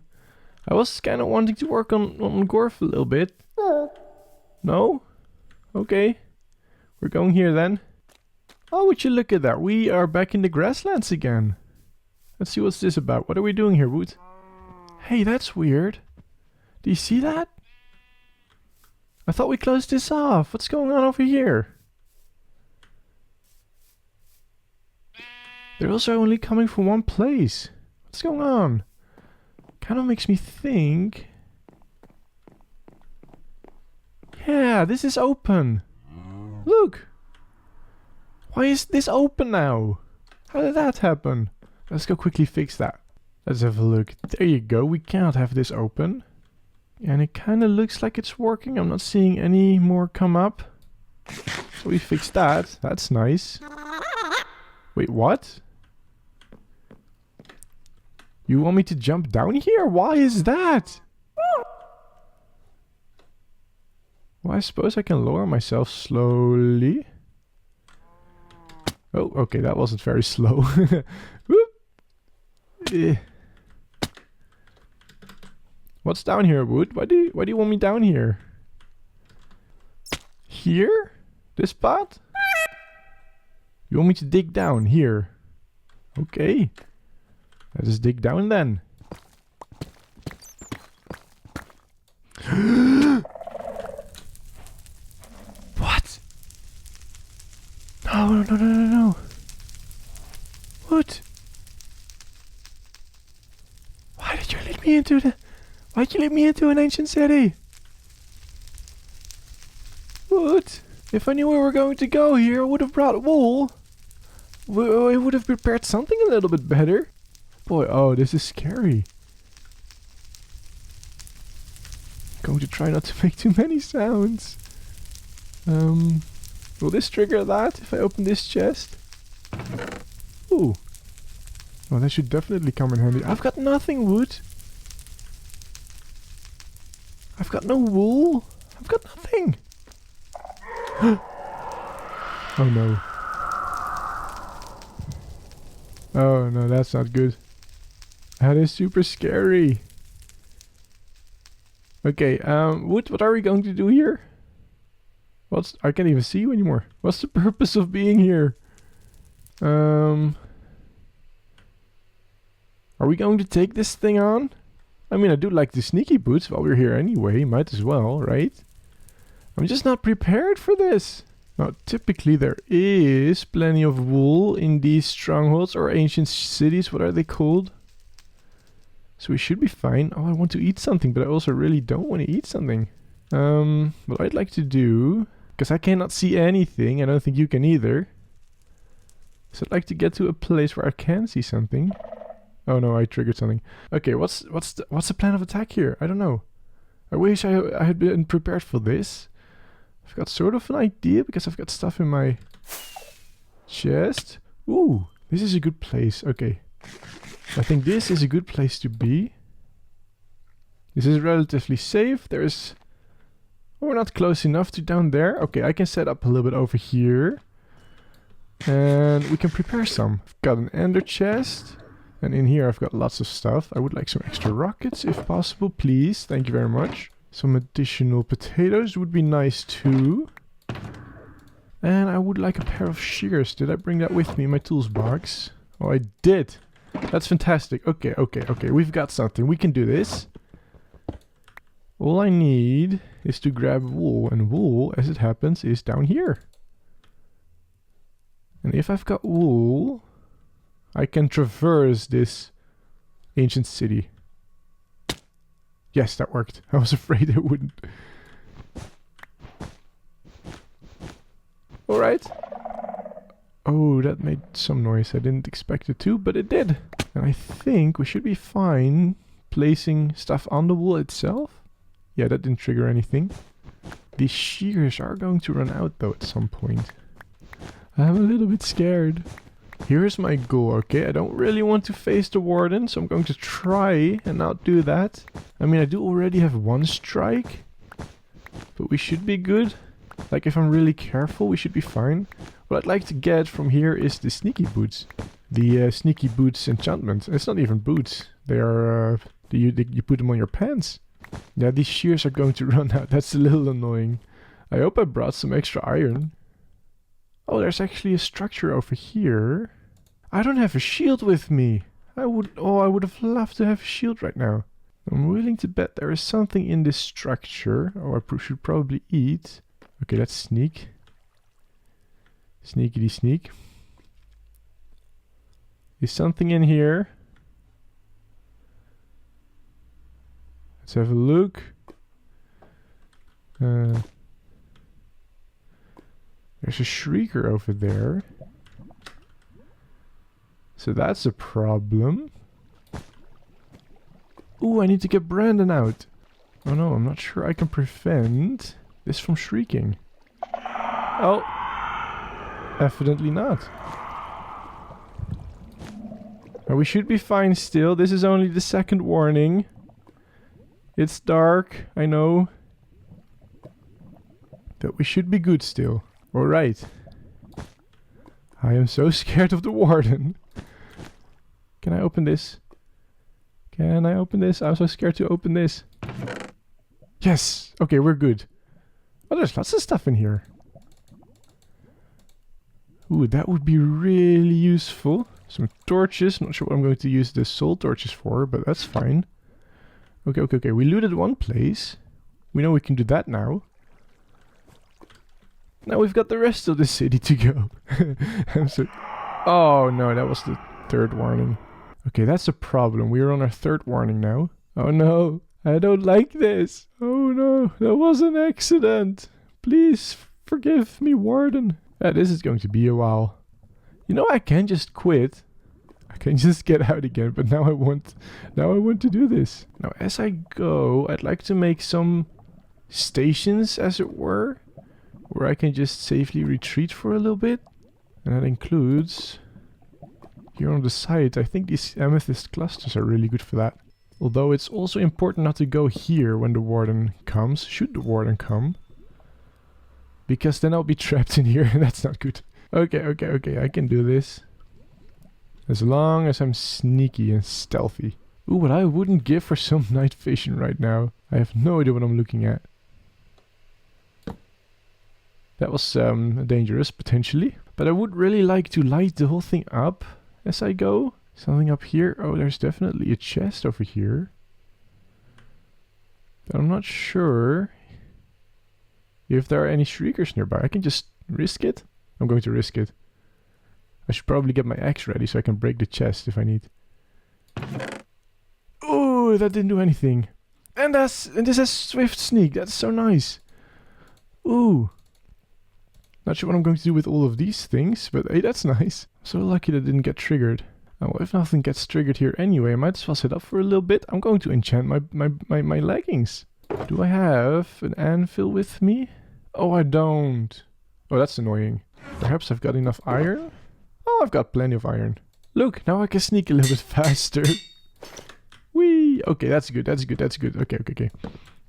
I was kind of wanting to work on Gorf a little bit. No? Okay. We're going here then. Oh, would you look at that? We are back in the grasslands again. Let's see what's this about. What are we doing here, Wood? Hey, that's weird. Do you see that? I thought we closed this off. What's going on over here? They're also only coming from one place. What's going on? Kind of makes me think... Yeah, this is open. Look! Why is this open now? How did that happen? Let's go quickly fix that. Let's have a look. There you go, we cannot have this open. And it kind of looks like it's working. I'm not seeing any more come up. So we fixed that. That's nice. Wait, what? You want me to jump down here? Why is that? Well, I suppose I can lower myself slowly. Oh, okay, that wasn't very slow. What's down here, Wood? Why do you want me down here? Here? This spot? You want me to dig down here? Okay. Let's dig down then. What? No. What? Why did you lead me into the... Why'd you lead me into an ancient city? What? If I knew we were going to go here, I would have brought wool. I would have prepared something a little bit better. Boy, oh, this is scary. Going to try not to make too many sounds. Will this trigger that if I open this chest? Ooh. Oh, that should definitely come in handy. I've got nothing, Wood. I've got no wool. I've got nothing. Oh no. Oh no, that's not good. That is super scary. Okay, Wood, what are we going to do here? I can't even see you anymore. What's the purpose of being here? Are we going to take this thing on? I mean, I do like the sneaky boots while we're here anyway. Might as well, right? I'm just not prepared for this. Now, typically there is plenty of wool in these strongholds or ancient cities. What are they called? So we should be fine. Oh, I want to eat something, but I also really don't want to eat something. What I'd like to do, because I cannot see anything, I don't think you can either. So I'd like to get to a place where I can see something. Oh no, I triggered something. Okay, what's the plan of attack here? I don't know. I wish I had been prepared for this. I've got sort of an idea because I've got stuff in my chest. Ooh, this is a good place. Okay. I think this is a good place to be. This is relatively safe. There's... Oh, we're not close enough to down there. Okay, I can set up a little bit over here. And we can prepare some. I've got an ender chest. And in here I've got lots of stuff. I would like some extra rockets if possible, please. Thank you very much. Some additional potatoes would be nice too. And I would like a pair of shears. Did I bring that with me in my tools box? Oh, I did. That's fantastic. Okay. We've got something. We can do this. All I need is to grab wool. And wool, as it happens, is down here. And if I've got wool, I can traverse this ancient city. Yes, that worked. I was afraid it wouldn't. Alright. Oh, that made some noise. I didn't expect it to, but it did. And I think we should be fine placing stuff on the wool itself. Yeah, that didn't trigger anything. These shears are going to run out though at some point. I'm a little bit scared. Here's my goal, okay? I don't really want to face the warden, so I'm going to try and not do that. I mean, I do already have one strike, but we should be good. Like, if I'm really careful, we should be fine. What I'd like to get from here is the sneaky boots. The sneaky boots enchantment. It's not even boots. They are, you put them on your pants. Yeah, these shears are going to run out. That's a little annoying. I hope I brought some extra iron. Oh, there's actually a structure over here. I don't have a shield with me. I would have loved to have a shield right now. I'm willing to bet there is something in this structure. Oh, I should probably eat. Okay, let's sneak. Sneakity sneak. Is something in here? Let's have a look. There's a shrieker over there. So that's a problem. Ooh, I need to get Brandon out. Oh no, I'm not sure I can prevent this from shrieking. Oh. Evidently not. Now we should be fine still. This is only the second warning. It's dark, I know. But we should be good still. Alright. I am so scared of the warden. Can I open this? Can I open this? I'm so scared to open this. Yes! Okay, we're good. Oh, there's lots of stuff in here. Ooh, that would be really useful. Some torches. Not sure what I'm going to use the soul torches for, but that's fine. Okay. We looted one place. We know we can do that now. Now we've got the rest of the city to go. I'm so... Oh no, that was the third warning. Okay, that's a problem. We're on our third warning now. Oh no, I don't like this. Oh no, that was an accident. Please forgive me, warden. Yeah, this is going to be a while. You know, I can just quit. I can just get out again, but now I want to do this. Now, as I go, I'd like to make some stations, as it were, where I can just safely retreat for a little bit. And that includes here on the side. I think these amethyst clusters are really good for that. Although it's also important not to go here when the warden comes, should the warden come. Because then I'll be trapped in here, and that's not good. Okay, I can do this. As long as I'm sneaky and stealthy. Ooh, what I wouldn't give for some night vision right now. I have no idea what I'm looking at. That was dangerous, potentially. But I would really like to light the whole thing up as I go. Something up here. Oh, there's definitely a chest over here. But I'm not sure if there are any shriekers nearby. I can just risk it. I'm going to risk it. I should probably get my axe ready so I can break the chest if I need. Oh, that didn't do anything. And this has swift sneak. That's so nice. Ooh. Not sure what I'm going to do with all of these things, but hey, that's nice. So lucky that didn't get triggered. Oh, well, if nothing gets triggered here anyway, I might as well sit up for a little bit. I'm going to enchant my leggings. Do I have an anvil with me? Oh, I don't. Oh, that's annoying. Perhaps I've got enough iron? Oh, I've got plenty of iron. Look, now I can sneak a little bit faster. Whee! Okay, that's good. That's good. That's good. Okay, okay, okay.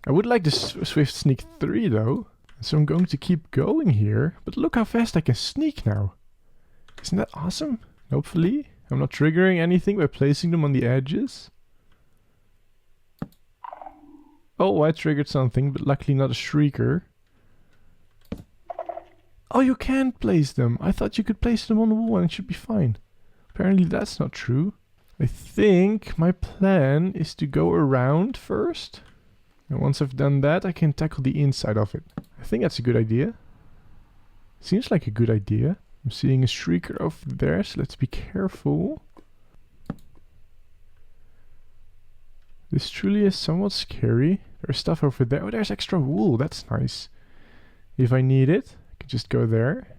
I would like the Swift Sneak 3 though. So I'm going to keep going here. But look how fast I can sneak now. Isn't that awesome? Hopefully. I'm not triggering anything by placing them on the edges. Oh, I triggered something, but luckily not a shrieker. Oh, you can't place them. I thought you could place them on the wall and it should be fine. Apparently that's not true. I think my plan is to go around first. And once I've done that, I can tackle the inside of it. I think that's a good idea. Seems like a good idea. I'm seeing a shrieker over there, so let's be careful. This truly is somewhat scary. There's stuff over there. Oh, there's extra wool. That's nice. If I need it, I can just go there.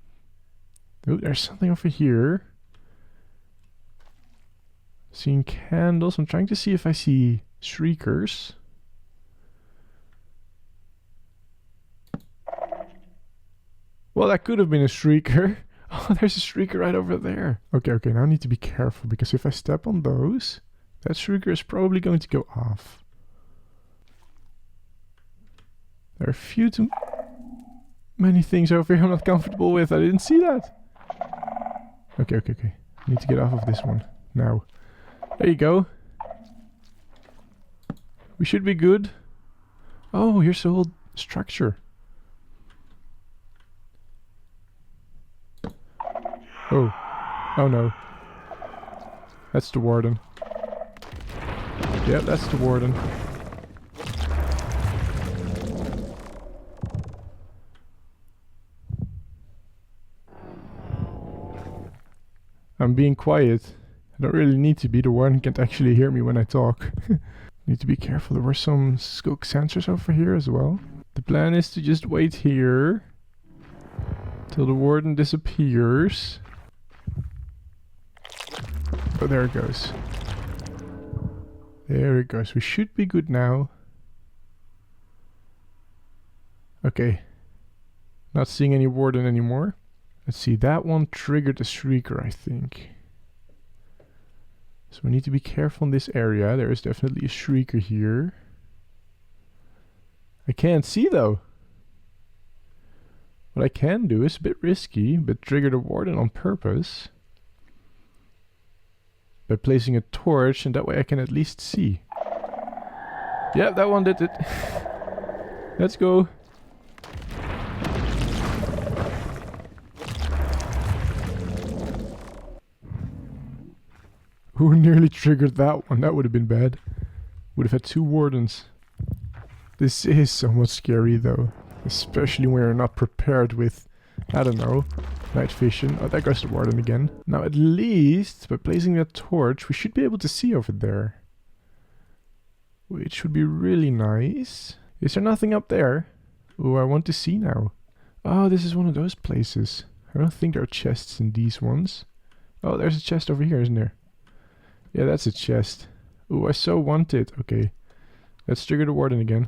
Oh, there's something over here. Seeing candles. I'm trying to see if I see shriekers. Well, that could have been a shrieker. Oh, there's a shrieker right over there. Okay, okay, now I need to be careful because if I step on those, that shrieker is probably going to go off. There are a few too many things over here I'm not comfortable with. I didn't see that. Okay, okay, okay. I need to get off of this one now. There you go. We should be good. Oh, here's the whole structure. Oh. Oh no. That's the warden. Yeah, that's the warden. I'm being quiet. I don't really need to be. The warden can't actually hear me when I talk. Need to be careful. There were some skulk sensors over here as well. The plan is to just wait here till the warden disappears. Oh, there it goes. There it goes. We should be good now. Okay. Not seeing any warden anymore. Let's see. That one triggered a shrieker, I think. So we need to be careful in this area. There is definitely a shrieker here. I can't see though. What I can do is a bit risky, but trigger the warden on purpose. By placing a torch, and that way I can at least see. Yeah, that one did it. Let's go. Who nearly triggered that one? That would have been bad. Would have had two wardens. This is somewhat scary though. Especially when you're not prepared with, I don't know, night vision. Oh, there goes the warden again. Now at least, by placing that torch, we should be able to see over there. Which would be really nice. Is there nothing up there? Oh, I want to see now. Oh, this is one of those places. I don't think there are chests in these ones. Oh, there's a chest over here, isn't there? Yeah, that's a chest. Oh, I so want it. Okay. Let's trigger the warden again.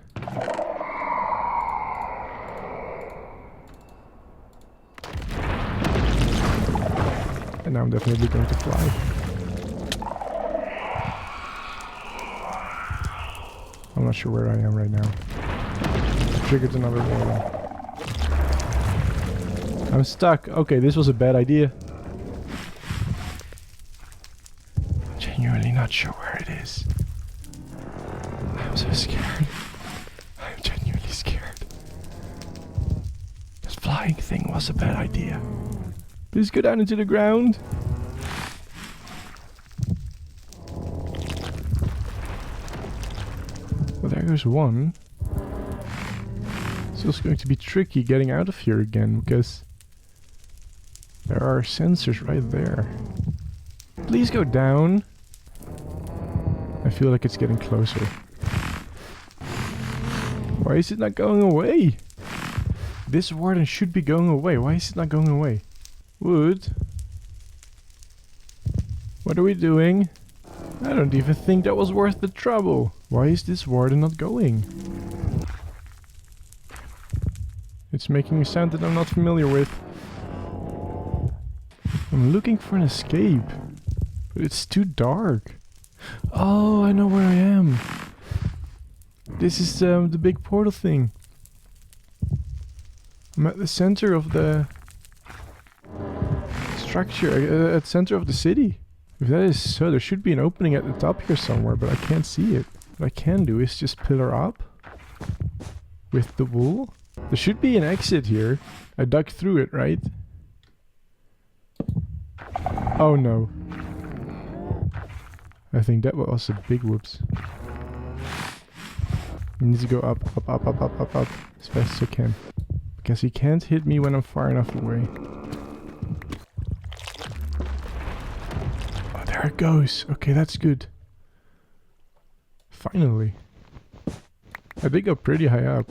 And now I'm definitely going to fly. I'm not sure where I am right now. I triggered another warden. I'm stuck. Okay, this was a bad idea. Genuinely not sure where it is. I'm so scared. I'm genuinely scared. This flying thing was a bad idea. Please go down into the ground. Well, there goes one. It's also going to be tricky getting out of here again because there are sensors right there. Please go down. I feel like it's getting closer. Why is it not going away? This warden should be going away. Why is it not going away? Wood? What are we doing? I don't even think that was worth the trouble. Why is this warden not going? It's making a sound that I'm not familiar with. I'm looking for an escape, but it's too dark. Oh, I know where I am. This is the big portal thing. I'm at the center of the structure, at the center of the city. If that is so, there should be an opening at the top here somewhere, but I can't see it. What I can do is just pillar up with the wool. There should be an exit here. I dug through it, right? Oh no. I think that was a big whoops. I need to go up, up, up, up, up, up, up as fast as I can. Because he can't hit me when I'm far enough away. Oh, there it goes. Okay, that's good. Finally. I did go pretty high up.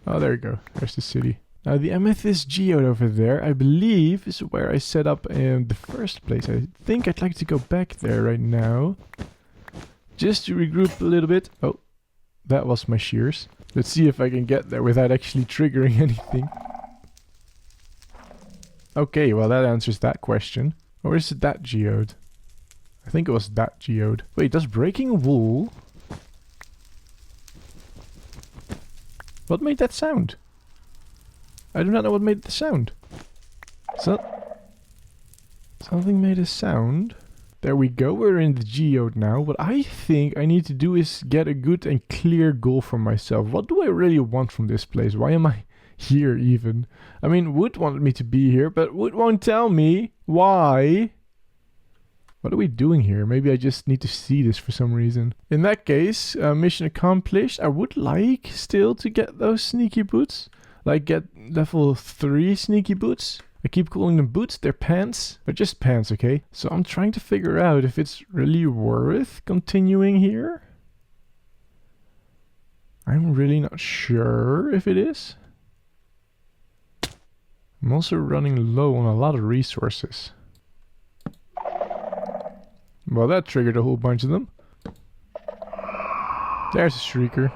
Oh, there you go. There's the city. Now, the amethyst geode over there, I believe, is where I set up in the first place. I think I'd like to go back there right now. Just to regroup a little bit. Oh, that was my shears. Let's see if I can get there without actually triggering anything. Okay, well that answers that question. Or is it that geode? I think it was that geode. Wait, does breaking wool... What made that sound? I do not know what made the sound. Something made a sound. There we go, we're in the geode now. What I think I need to do is get a good and clear goal for myself. What do I really want from this place? Why am I here even? I mean, Wood wanted me to be here, but Wood won't tell me why. What are we doing here? Maybe I just need to see this for some reason. In that case, mission accomplished. I would like still to get those sneaky boots. Like get level 3 sneaky boots. I keep calling them boots, they're pants. They're just pants, okay? So I'm trying to figure out if it's really worth continuing here. I'm really not sure if it is. I'm also running low on a lot of resources. Well, that triggered a whole bunch of them. There's a shrieker.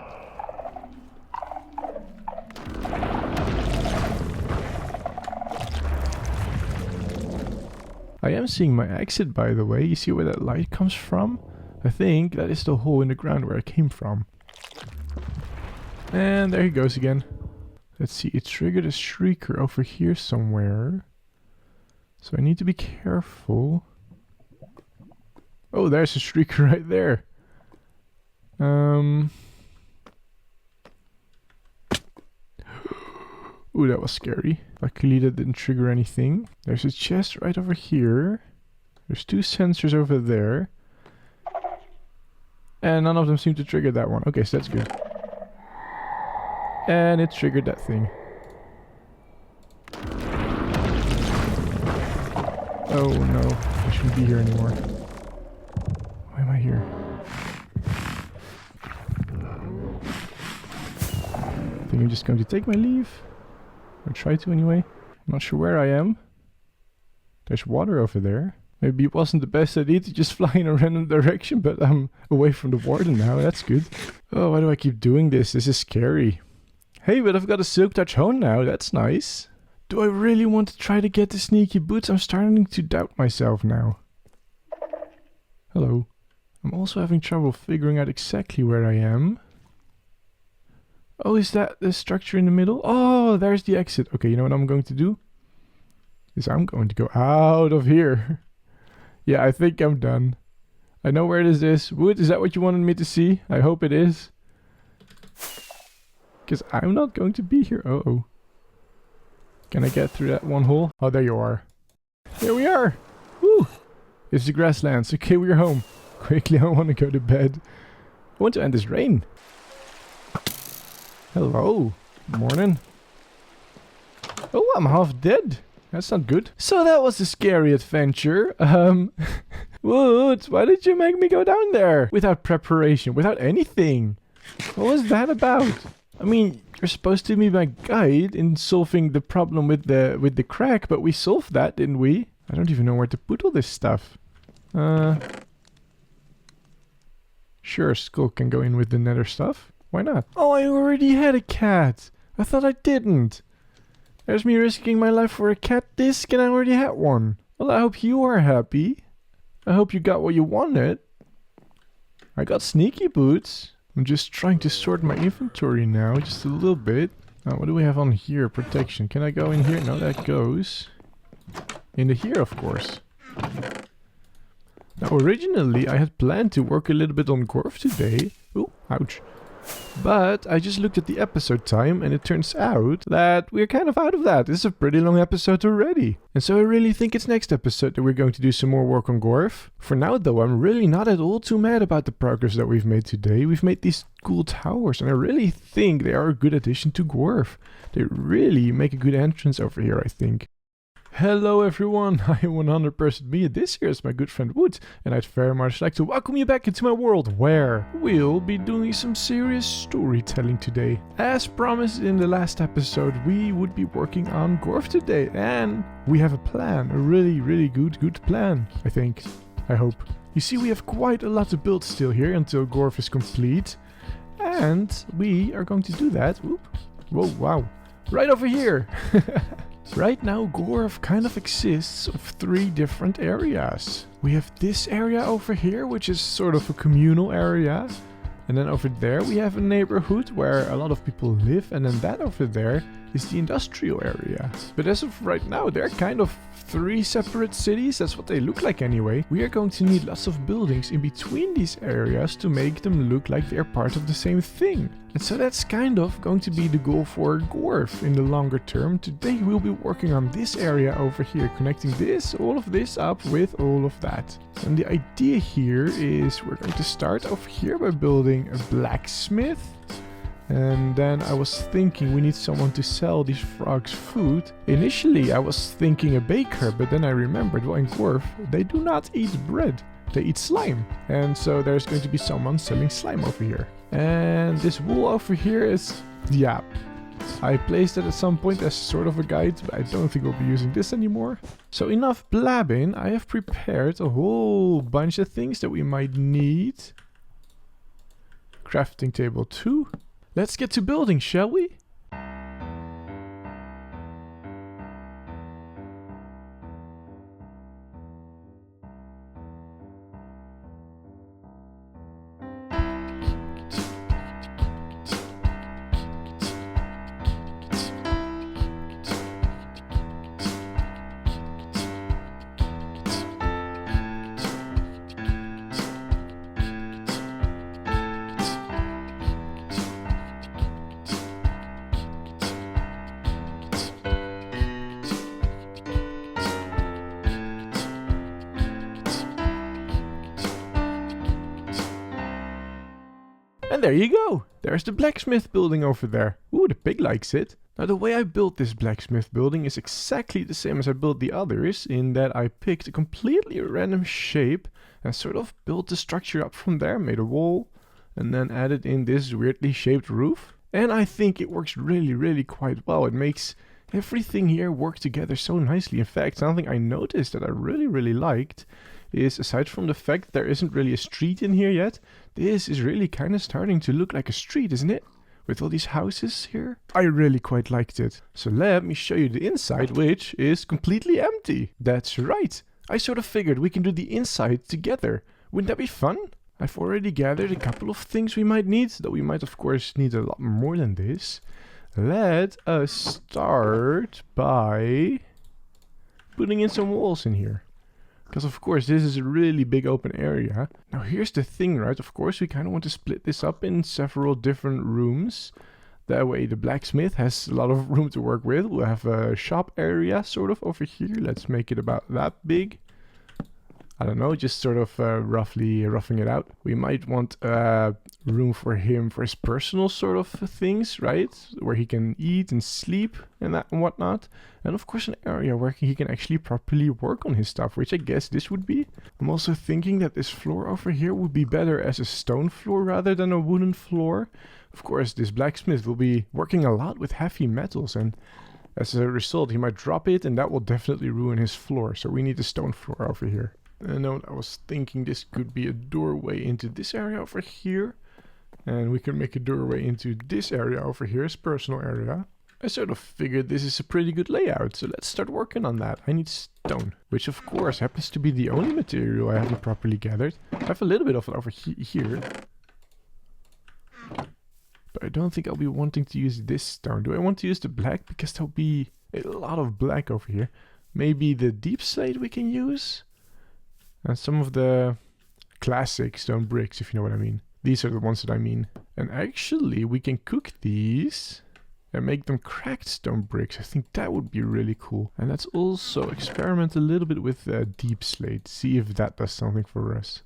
I am seeing my exit, by the way. You see where that light comes from? I think that is the hole in the ground where I came from. And there he goes again. Let's see, it triggered a shrieker over here somewhere. So I need to be careful. Oh, there's a shrieker right there. Ooh, that was scary. Luckily that didn't trigger anything. There's a chest right over here. There's 2 sensors over there. And none of them seem to trigger that one. Okay, so that's good. And it triggered that thing. Oh no, I shouldn't be here anymore. Why am I here? I think I'm just going to take my leave. Or try to anyway. I'm not sure where I am. There's water over there. Maybe it wasn't the best idea to just fly in a random direction, but I'm away from the warden now. That's good. Oh, why do I keep doing this? This is scary. Hey, but I've got a silk touch hone now. That's nice. Do I really want to try to get the sneaky boots? I'm starting to doubt myself now. Hello. I'm also having trouble figuring out exactly where I am. Oh, is that the structure in the middle? Oh, there's the exit. Okay, you know what I'm going to do? Is I'm going to go out of here. Yeah, I think I'm done. I know where this is. Wood, is that what you wanted me to see? I hope it is. Because I'm not going to be here. Uh-oh. Can I get through that one hole? Oh, there you are. Here we are. Woo! It's the grasslands. Okay, we're home. Quickly, I want to go to bed. I want to end this rain. Hello. Morning. Oh, I'm half dead. That's not good. So that was a scary adventure. Woods, why did you make me go down there? Without preparation, without anything. What was that about? I mean, you're supposed to be my guide in solving the problem with the crack, but we solved that, didn't we? I don't even know where to put all this stuff. Sure, Skull can go in with the nether stuff. Why not? Oh, I already had a cat. I thought I didn't. There's me risking my life for a cat disc and I already had one. Well, I hope you are happy. I hope you got what you wanted. I got sneaky boots. I'm just trying to sort my inventory now, just a little bit. What do we have on here? Protection. Can I go in here? No, that goes into here, of course. Now, originally, I had planned to work a little bit on Gorf today. Ooh, ouch. But I just looked at the episode time and it turns out that we're kind of out of that. This is a pretty long episode already. And so I really think it's next episode that we're going to do some more work on Gorf. For now though, I'm really not at all too mad about the progress that we've made today. We've made these cool towers and I really think they are a good addition to Gorf. They really make a good entrance over here, I think. Hello everyone, I am 100% Myuu. This here is my good friend Wood, and I'd very much like to welcome you back into my world, where we'll be doing some serious storytelling today. As promised in the last episode, we would be working on Gorf today, and we have a plan, a really good plan, I think. I hope. You see, we have quite a lot to build still here until Gorf is complete, and we are going to do that. Whoop. Whoa, wow. Right over here! Right now, Gorf kind of exists of 3 different areas. We have this area over here, which is sort of a communal area. And then over there we have a neighborhood where a lot of people live. And then that over there is the industrial area. But as of right now, they're kind of 3 separate cities. That's what they look like anyway. We are going to need lots of buildings in between these areas to make them look like they're part of the same thing. And so that's kind of going to be the goal for Gorf in the longer term. Today we'll be working on this area over here, connecting all of this up with all of that. And the idea here is we're going to start over here by building a blacksmith. And then I was thinking we need someone to sell these frogs food. Initially I was thinking a baker, but then I remembered, well, in Gorf they do not eat bread. They eat slime. And so there's going to be someone selling slime over here. And this wool over here is, yeah, I placed it at some point as sort of a guide, but I don't think we'll be using this anymore. So enough blabbing, I have prepared a whole bunch of things that we might need. Crafting table 2. Let's get to building, shall we? And there you go! There's the blacksmith building over there. Ooh, the pig likes it. Now the way I built this blacksmith building is exactly the same as I built the others, in that I picked a completely random shape and sort of built the structure up from there, made a wall, and then added in this weirdly shaped roof. And I think it works really quite well. It makes everything here work together so nicely. In fact, something I noticed that I really liked is, aside from the fact there isn't really a street in here yet, this is really kind of starting to look like a street, isn't it? With all these houses here. I really quite liked it. So let me show you the inside, which is completely empty. That's right. I sort of figured we can do the inside together. Wouldn't that be fun? I've already gathered a couple of things we might need, though we might of course need a lot more than this. Let us start by putting in some walls in here. Because of course this is a really big open area. Now here's the thing, right? Of course we kind of want to split this up in several different rooms. That way the blacksmith has a lot of room to work with. We'll have a shop area sort of over here. Let's make it about that big. I don't know, just sort of roughly roughing it out. We might want room for him for his personal sort of things, right? Where he can eat and sleep and that and whatnot. And of course an area where he can actually properly work on his stuff, which I guess this would be. I'm also thinking that this floor over here would be better as a stone floor rather than a wooden floor. Of course, this blacksmith will be working a lot with heavy metals, and as a result he might drop it and that will definitely ruin his floor. So we need a stone floor over here. And I was thinking this could be a doorway into this area over here. And we can make a doorway into this area over here, his personal area. I sort of figured this is a pretty good layout, so let's start working on that. I need stone, which of course happens to be the only material I haven't properly gathered. I have a little bit of it over here. But I don't think I'll be wanting to use this stone. Do I want to use the black? Because there'll be a lot of black over here. Maybe the deep slate we can use? And some of the classic stone bricks, if you know what I mean. These are the ones that I mean. And actually, we can cook these and make them cracked stone bricks. I think that would be really cool. And let's also experiment a little bit with deep slate. See if that does something for us.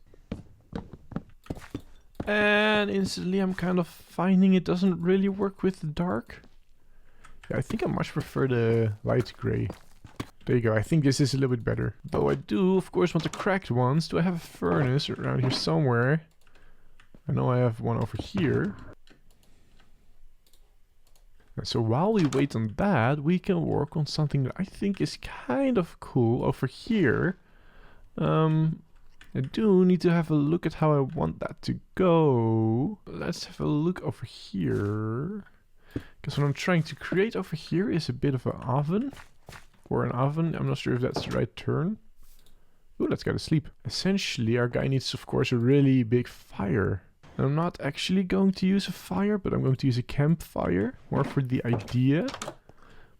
And instantly I'm kind of finding it doesn't really work with the dark. Yeah, I think I much prefer the light gray. There you go, I think this is a little bit better. Though I do, of course, want the cracked ones. Do I have a furnace around here somewhere? I know I have one over here. And so while we wait on that, we can work on something that I think is kind of cool over here. I do need to have a look at how I want that to go. Let's have a look over here. Because what I'm trying to create over here is a bit of an oven. Or an oven. I'm not sure if that's the right term. Ooh, let's go to sleep. Essentially, our guy needs, of course, a really big fire. And I'm not actually going to use a fire, but I'm going to use a campfire. More for the idea.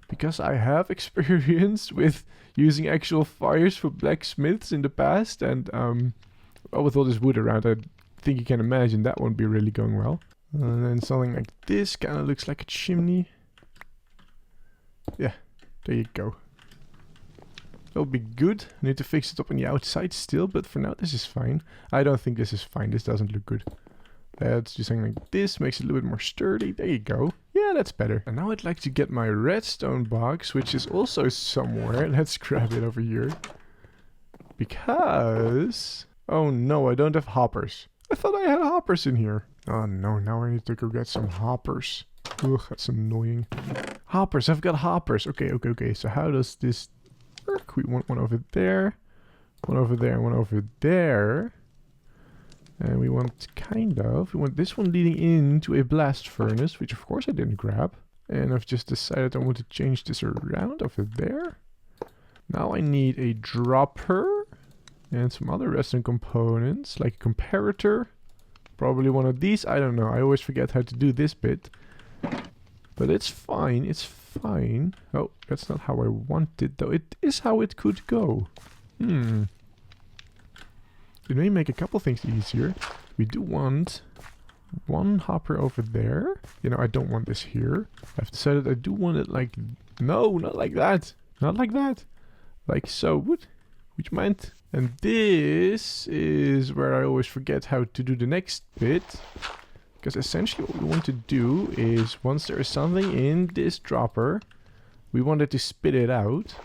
Because I have experience with using actual fires for blacksmiths in the past. And well, with all this wood around, I think you can imagine that won't be really going well. And then something like this kind of looks like a chimney. Yeah, there you go. That'll be good. I need to fix it up on the outside still, but for now this is fine. I don't think this is fine. This doesn't look good. Let's do something like this. Makes it a little bit more sturdy. There you go. Yeah, that's better. And now I'd like to get my redstone box, which is also somewhere. Let's grab it over here. Because... oh no, I don't have hoppers. I thought I had hoppers in here. Oh no, now I need to go get some hoppers. Ugh, that's annoying. Hoppers, I've got hoppers. Okay. So how does this work? We want one over there. One over there and one over there. And we want we want this one leading into a blast furnace, which of course I didn't grab. And I've just decided I want to change this around over there. Now I need a dropper and some other redstone components, like a comparator. Probably one of these, I don't know. I always forget how to do this bit. But it's fine, it's fine. Oh, that's not how I want it, though. It is how it could go. It may make a couple things easier. We do want one hopper over there. You know, I don't want this here. I've decided I do want it like... no, not like that. Not like that. Like so. Would you mind? And this is where I always forget how to do the next bit. Because essentially what we want to do is, once there is something in this dropper, we want it to spit it out.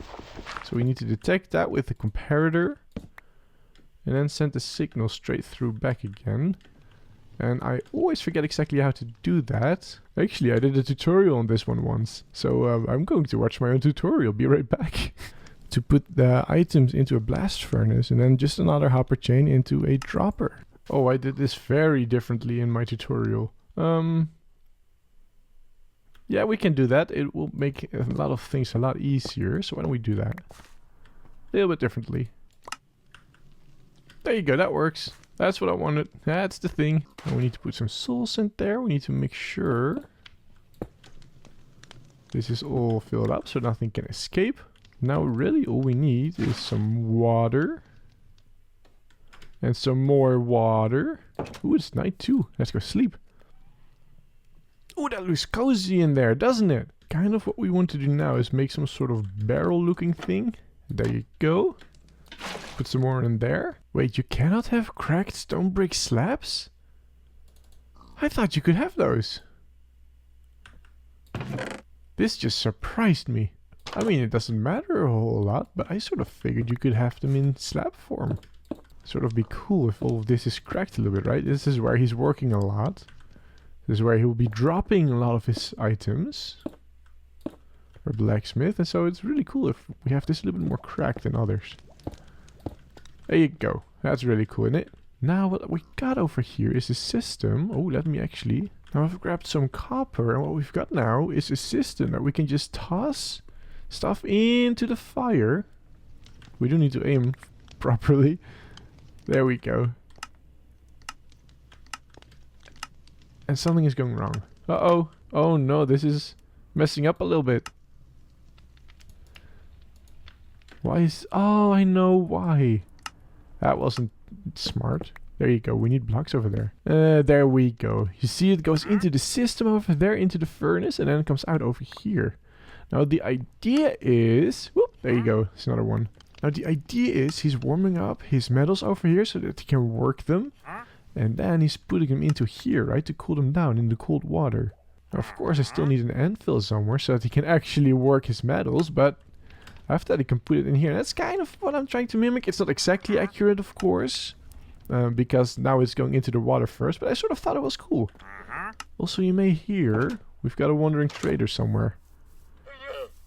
So we need to detect that with the comparator. And then send the signal straight through back again. And I always forget exactly how to do that. Actually, I did a tutorial on this one once. So I'm going to watch my own tutorial. Be right back. To put the items into a blast furnace and then just another hopper chain into a dropper. Oh, I did this very differently in my tutorial. Yeah, we can do that. It will make a lot of things a lot easier. So why don't we do that? A little bit differently. There you go, that works. That's what I wanted. That's the thing. And we need to put some soul sand there. We need to make sure this is all filled up so nothing can escape. Now really all we need is some water. And some more water. Ooh, it's night too. Let's go sleep. Ooh, that looks cozy in there, doesn't it? Kind of what we want to do now is make some sort of barrel looking thing. There you go. Put some more in there. Wait, you cannot have cracked stone brick slabs? I thought you could have those. This just surprised me. I mean, it doesn't matter a whole lot, but I sort of figured you could have them in slab form. Sort of be cool if all of this is cracked a little bit, right? This is where he's working a lot. This is where he will be dropping a lot of his items. Or blacksmith, and so it's really cool if we have this a little bit more cracked than others. There you go. That's really cool, isn't it? Now what we got over here is a system. Oh, let me actually Now I've grabbed some copper, and what we've got now is a system that we can just toss stuff into the fire. We do need to aim properly. There we go. And something is going wrong. Uh-oh. Oh no, this is messing up a little bit. Why is... Oh, I know why. That wasn't smart. There you go. We need blocks over there. There we go. You see it goes into the system over there, into the furnace, and then it comes out over here. Now the idea is... Whoop, there you go. It's another one. Now the idea is he's warming up his metals over here so that he can work them. And then he's putting them into here, right? To cool them down in the cold water. Now, of course, I still need an anvil somewhere so that he can actually work his metals, but after that he can put it in here. And that's kind of what I'm trying to mimic. It's not exactly accurate, of course, because now it's going into the water first, but I sort of thought it was cool. Also, you may hear we've got a wandering trader somewhere.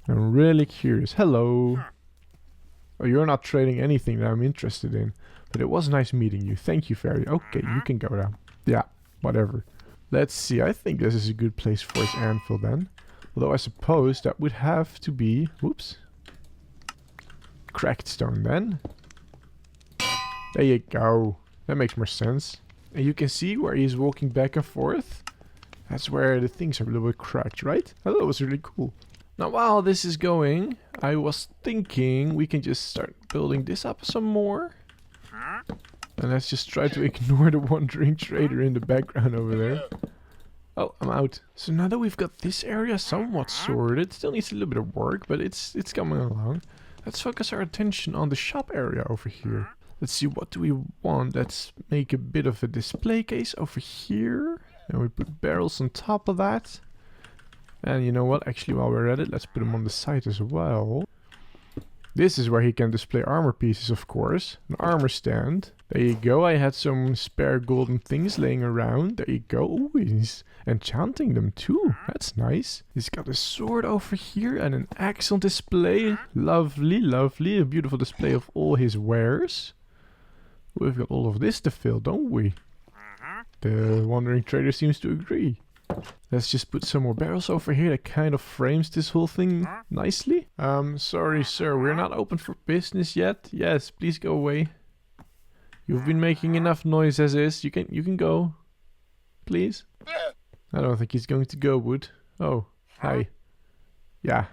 I'm really curious. Hello. Oh, you're not trading anything that I'm interested in. But it was nice meeting you. Thank you, fairy. Okay, you can go now. Yeah, whatever. Let's see. I think this is a good place for his anvil then. Although I suppose that would have to be... Whoops. Cracked stone then. There you go. That makes more sense. And you can see where he's walking back and forth. That's where the things are a little bit cracked, right? I thought it was really cool. Now, while this is going, I was thinking we can just start building this up some more. And let's just try to ignore the wandering trader in the background over there. Oh, I'm out. So now that we've got this area somewhat sorted, still needs a little bit of work, but it's coming along. Let's focus our attention on the shop area over here. Let's see, what do we want? Let's make a bit of a display case over here. And we put barrels on top of that. And you know what? Actually, while we're at it, let's put them on the side as well. This is where he can display armor pieces, of course. An armor stand. There you go. I had some spare golden things laying around. There you go. Ooh, he's enchanting them too. That's nice. He's got a sword over here and an axe on display. Lovely, lovely. A beautiful display of all his wares. We've got all of this to fill, don't we? The wandering trader seems to agree. Let's just put some more barrels over here. That kind of frames this whole thing nicely. Sorry sir, we're not open for business yet. Yes, please go away. You've been making enough noise as is. You can go. Please. I don't think he's going to go, Wood. Oh, hi. Yeah.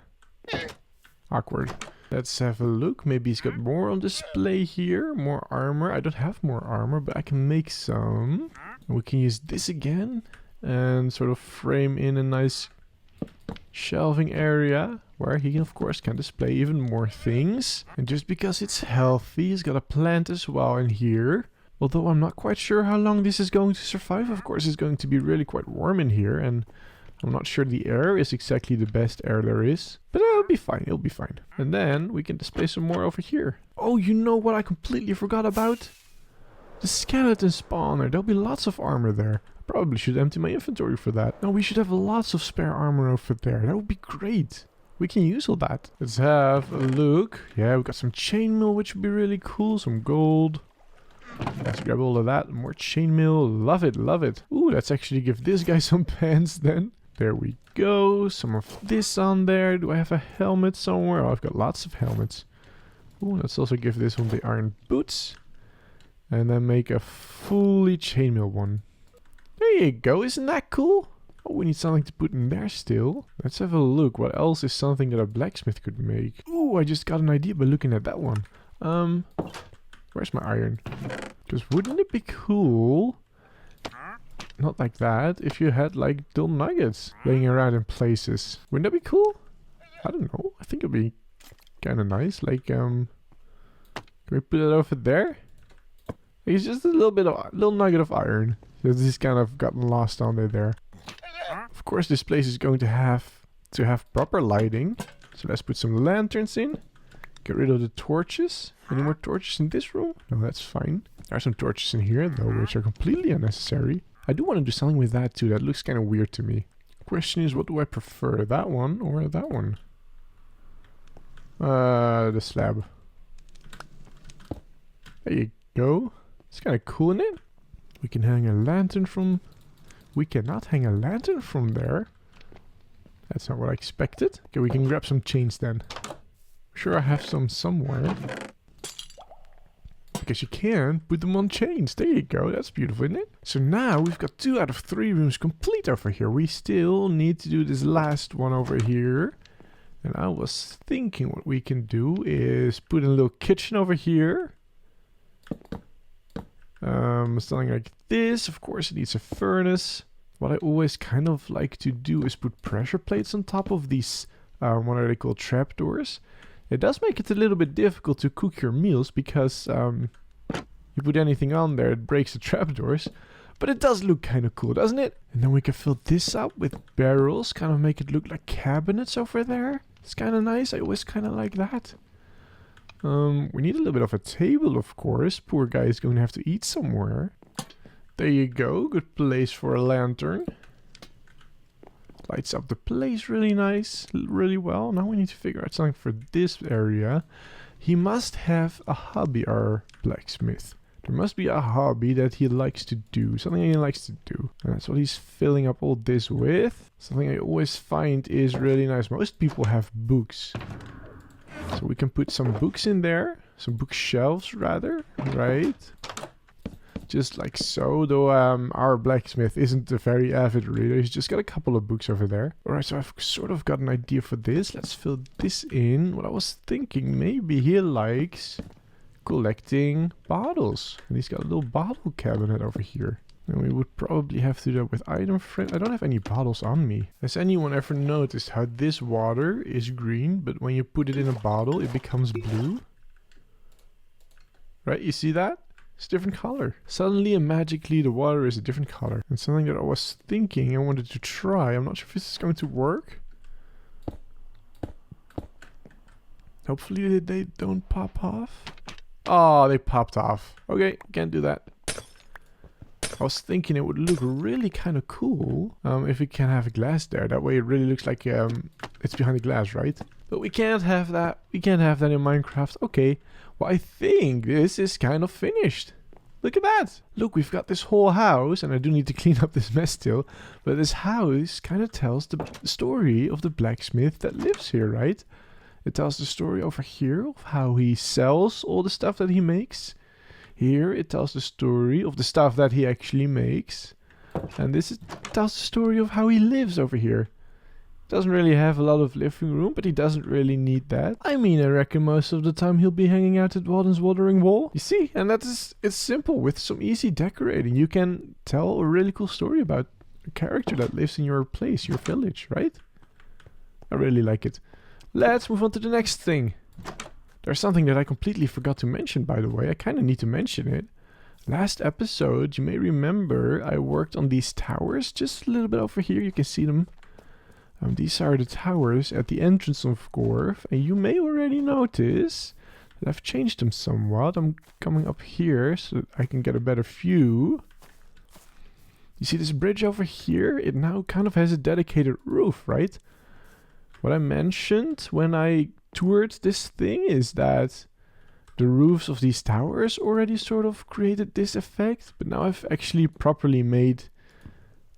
Awkward. Let's have a look. Maybe he's got more on display here. More armor. I don't have more armor, but I can make some. And we can use this again. And sort of frame in a nice shelving area where he of course can display even more things. And just because it's healthy, he's got a plant as well in here. Although I'm not quite sure how long this is going to survive. Of course it's going to be really quite warm in here, and I'm not sure the air is exactly the best air there is. But it'll be fine, it'll be fine. And then we can display some more over here. Oh, you know what I completely forgot about? The skeleton spawner. There'll be lots of armor there. Probably should empty my inventory for that. No, we should have lots of spare armor over there. That would be great. We can use all that. Let's have a look. Yeah, we got some chainmail, which would be really cool. Some gold. Let's grab all of that. More chainmail. Love it, love it. Ooh, let's actually give this guy some pants then. There we go. Some of this on there. Do I have a helmet somewhere? Oh, I've got lots of helmets. Ooh, let's also give this one the iron boots. And then make a fully chainmail one. There you go, isn't that cool? Oh, we need something to put in there still. Let's have a look. What else is something that a blacksmith could make? Ooh, I just got an idea by looking at that one. Where's my iron? Because wouldn't it be cool? Not like that. If you had like dull nuggets laying around in places. Wouldn't that be cool? I don't know. I think it'd be kind of nice. Like, can we put it over there? It's just a little nugget of iron. This is kind of gotten lost on there. Of course, this place is going to have proper lighting. So let's put some lanterns in. Get rid of the torches. Any more torches in this room? No, that's fine. There are some torches in here, though, which are completely unnecessary. I do want to do something with that, too. That looks kind of weird to me. Question is, what do I prefer? That one or that one? The slab. There you go. It's kind of cool, isn't it? We can hang a lantern from We cannot hang a lantern from there. That's not what I expected. Okay, we can grab some chains then. Sure, I have some somewhere. Because you can put them on chains. There you go. That's beautiful, isn't it? So now we've got 2 out of 3 rooms complete over here. We still need to do this last one over here. And I was thinking what we can do is put in a little kitchen over here. Something like this. Of course, it needs a furnace. What I always kind of like to do is put pressure plates on top of these, what are they called, trapdoors. It does make it a little bit difficult to cook your meals because you put anything on there, it breaks the trapdoors. But it does look kind of cool, doesn't it? And then we can fill this up with barrels, kind of make it look like cabinets over there. It's kind of nice. I always kind of like that. We need a little bit of a table, of course. Poor guy is going to have to eat somewhere. There you go. Good place for a lantern. Lights up the place really nice, really well. Now we need to figure out something for this area. He must have a hobby, our blacksmith. There must be a hobby that he likes to do, something he likes to do. And that's what he's filling up all this with. Something I always find is really nice. Most people have books. So we can put some books in there, some bookshelves rather, right? Just like so, though our blacksmith isn't a very avid reader. He's just got a couple of books over there. Alright, so I've sort of got an idea for this. Let's fill this in. What I was thinking, maybe he likes collecting bottles. And he's got a little bottle cabinet over here. And we would probably have to do that with item frame. I don't have any bottles on me. Has anyone ever noticed how this water is green, but when you put it in a bottle, it becomes blue? Right, you see that? It's a different color. Suddenly and magically the water is a different color. And something that I was thinking I wanted to try. I'm not sure if this is going to work. Hopefully they don't pop off. Oh, they popped off. Okay, can't do that. I was thinking it would look really kind of cool if we can have a glass there. That way it really looks like it's behind the glass, right? But we can't have that. We can't have that in Minecraft. Okay. Well, I think this is kind of finished. Look at that. Look, we've got this whole house, and I do need to clean up this mess still. But this house kind of tells the story of the blacksmith that lives here, right? It tells the story over here of how he sells all the stuff that he makes. Here it tells the story of the stuff that he actually makes. And tells the story of how he lives over here. Doesn't really have a lot of living room, but he doesn't really need that. I mean, I reckon most of the time he'll be hanging out at Walden's Watering Wall. You see, and it's simple. With some easy decorating, you can tell a really cool story about a character that lives in your place, your village, right? I really like it. Let's move on to the next thing. There's something that I completely forgot to mention, by the way. I kind of need to mention it. Last episode, you may remember, I worked on these towers just a little bit over here. You can see them. These are the towers at the entrance of Gorf, and you may already notice that I've changed them somewhat. I'm coming up here so that I can get a better view. You see this bridge over here? It now kind of has a dedicated roof, right? What I mentioned when I toured this thing is that the roofs of these towers already sort of created this effect, but now I've actually properly made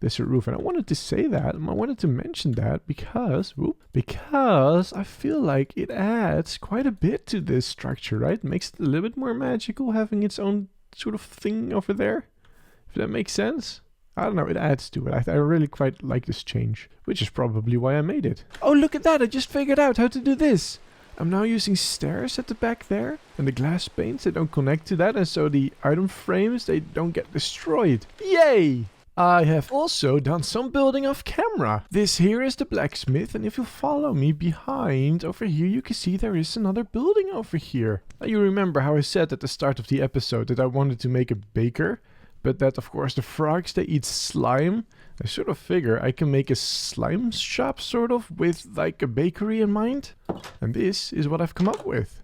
this roof. And I wanted to say that, I wanted to mention that because I feel like it adds quite a bit to this structure, right? It makes it a little bit more magical having its own sort of thing over there, if that makes sense. I don't know, it adds to it. I really quite like this change, which is probably why I made it. Oh, look at that, I just figured out how to do this. I'm now using stairs at the back there, and the glass panes, they don't connect to that, and so the item frames, they don't get destroyed. Yay! I have also done some building off camera. This here is the blacksmith, and if you follow me behind over here, you can see there is another building over here. Now you remember how I said at the start of the episode that I wanted to make a baker, but that of course the frogs, they eat slime. I sort of figure I can make a slime shop sort of with like a bakery in mind. And this is what I've come up with.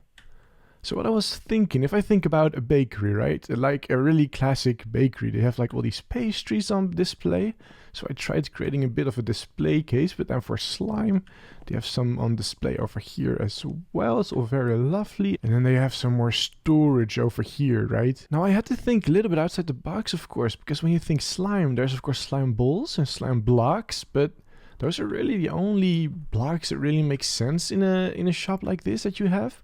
So what I was thinking, if I think about a bakery, right? Like a really classic bakery, they have like all these pastries on display. So I tried creating a bit of a display case, but then for slime, they have some on display over here as well. It's all very lovely. And then they have some more storage over here, right? Now I had to think a little bit outside the box, of course, because when you think slime, there's of course slime balls and slime blocks, but those are really the only blocks that really make sense in a shop like this that you have.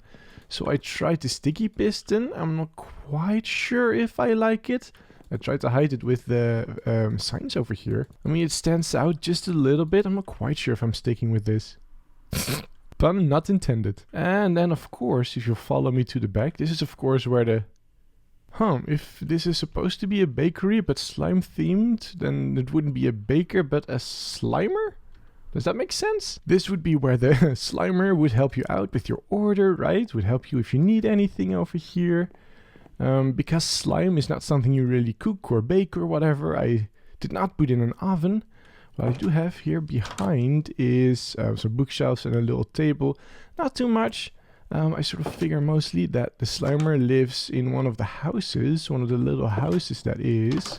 So I tried the sticky piston. I'm not quite sure if I like it. I tried to hide it with the signs over here. I mean, it stands out just a little bit. I'm not quite sure if I'm sticking with this. Pun not intended. And then, of course, if you follow me to the back, this is, of course, where the... if this is supposed to be a bakery but slime themed, then it wouldn't be a baker but a slimer? Does that make sense? This would be where the Slimer would help you out with your order, right? Would help you if you need anything over here. Because slime is not something you really cook or bake or whatever, I did not put in an oven. What I do have here behind is some bookshelves and a little table. Not too much. I sort of figure mostly that the Slimer lives in one of the houses, one of the little houses that is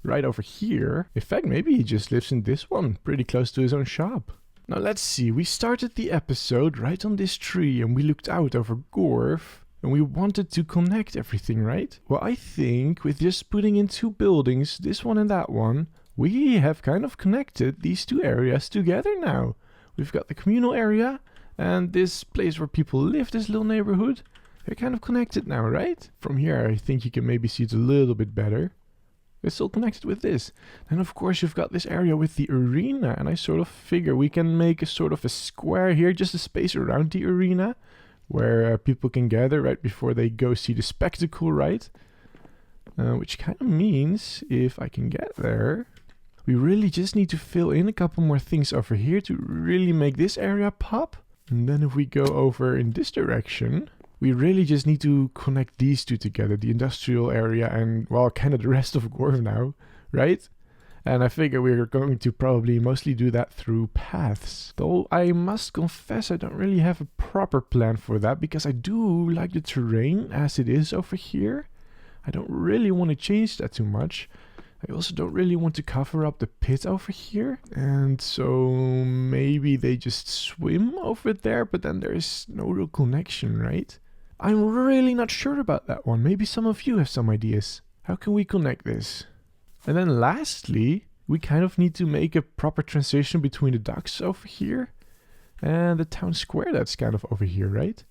right over here. In fact, maybe he just lives in this one, pretty close to his own shop. Now let's see, we started the episode right on this tree and we looked out over Gorf and we wanted to connect everything, right? Well, I think with just putting in two buildings, this one and that one, we have kind of connected these two areas together now. We've got the communal area and this place where people live, this little neighborhood. They're kind of connected now, right? From here, I think you can maybe see it a little bit better. It's still connected with this. And of course you've got this area with the arena, and I sort of figure we can make a sort of a square here, just a space around the arena where people can gather right before they go see the spectacle, right? Which kind of means if I can get there, we really just need to fill in a couple more things over here to really make this area pop. And then if we go over in this direction, we really just need to connect these two together, the industrial area and, well, kind of the rest of Gorv now, right? And I figure we're going to probably mostly do that through paths. Though I must confess I don't really have a proper plan for that, because I do like the terrain as it is over here. I don't really want to change that too much. I also don't really want to cover up the pit over here. And so maybe they just swim over there, but then there's no real connection, right? I'm really not sure about that one. Maybe some of you have some ideas. How can we connect this? And then lastly, we kind of need to make a proper transition between the docks over here and the town square that's kind of over here, right?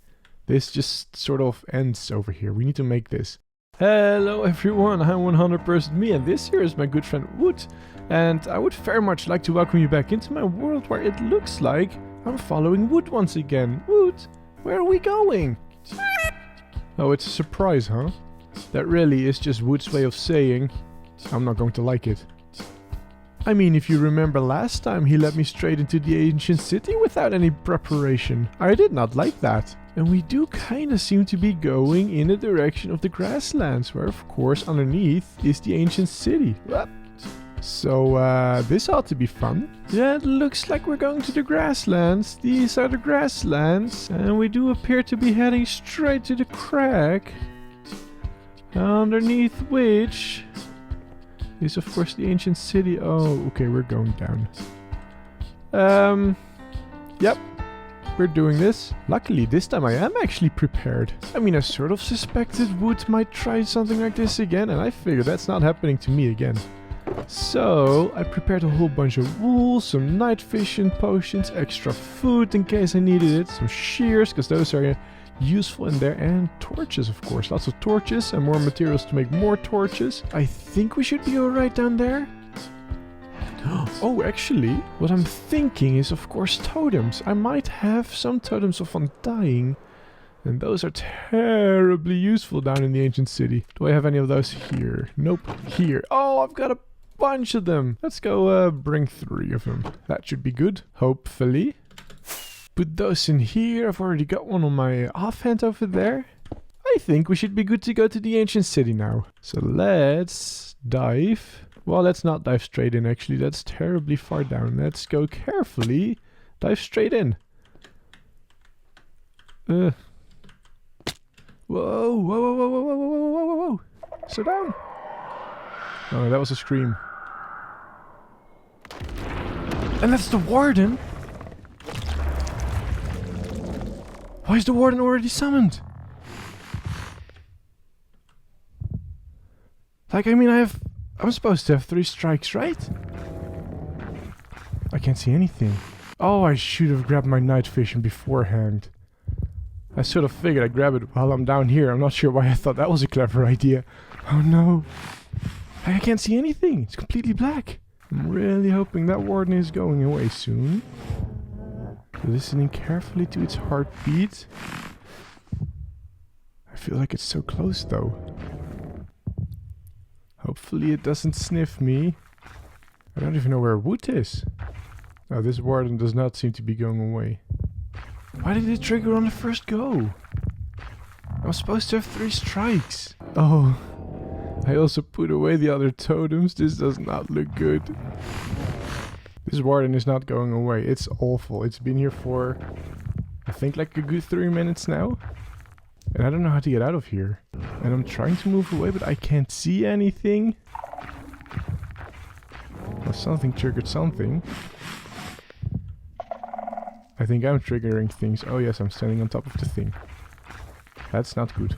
This just sort of ends over here. We need to make this. Hello everyone, I'm 100% me, and this here is my good friend Wood. And I would very much like to welcome you back into my world where it looks like I'm following Wood once again. Wood, where are we going? Oh, it's a surprise, huh? That really is just Wood's way of saying, I'm not going to like it. I mean, if you remember last time, he led me straight into the ancient city without any preparation. I did not like that. And we do kinda seem to be going in the direction of the grasslands, where of course underneath is the ancient city. So this ought to be fun. Yeah, it looks like we're going to the grasslands. These are the grasslands. And we do appear to be heading straight to the crack, underneath which is of course the ancient city. Oh, okay, we're going down. Yep. We're doing this. Luckily, this time I am actually prepared. I mean, I sort of suspected Wood might try something like this again, and I figure that's not happening to me again. So, I prepared a whole bunch of wool, some night vision potions, extra food in case I needed it, some shears, because those are useful in there, and torches, of course. Lots of torches and more materials to make more torches. I think we should be alright down there. Oh, actually, what I'm thinking is, of course, totems. I might have some totems of undying, and those are terribly useful down in the ancient city. Do I have any of those here? Nope. Here. Oh, I've got a bunch of them. Let's go bring 3 of them. That should be good, hopefully. Put those in here. I've already got one on my offhand over there. I think we should be good to go to the ancient city now. So let's dive. Well, let's not dive straight in, actually. That's terribly far down. Let's go carefully. Dive straight in. Whoa, whoa, whoa, whoa, whoa, whoa, whoa, whoa, whoa, whoa. Slow down. Oh, no, that was a scream. And that's the warden? Why is the warden already summoned? Like, I mean, I'm supposed to have 3 strikes, right? I can't see anything. Oh, I should have grabbed my night vision beforehand. I sort of figured I'd grab it while I'm down here. I'm not sure why I thought that was a clever idea. Oh no. I can't see anything. It's completely black. I'm really hoping that warden is going away soon. Listening carefully to its heartbeat. I feel like it's so close though. Hopefully it doesn't sniff me. I don't even know where Wood is. Oh, this warden does not seem to be going away. Why did it trigger on the first go? I'm supposed to have 3 strikes. Oh, I also put away the other totems. This does not look good. This warden is not going away. It's awful. It's been here for, I think, like a good 3 minutes now. And I don't know how to get out of here. And I'm trying to move away, but I can't see anything. Well, something triggered something. I think I'm triggering things. Oh yes, I'm standing on top of the thing. That's not good.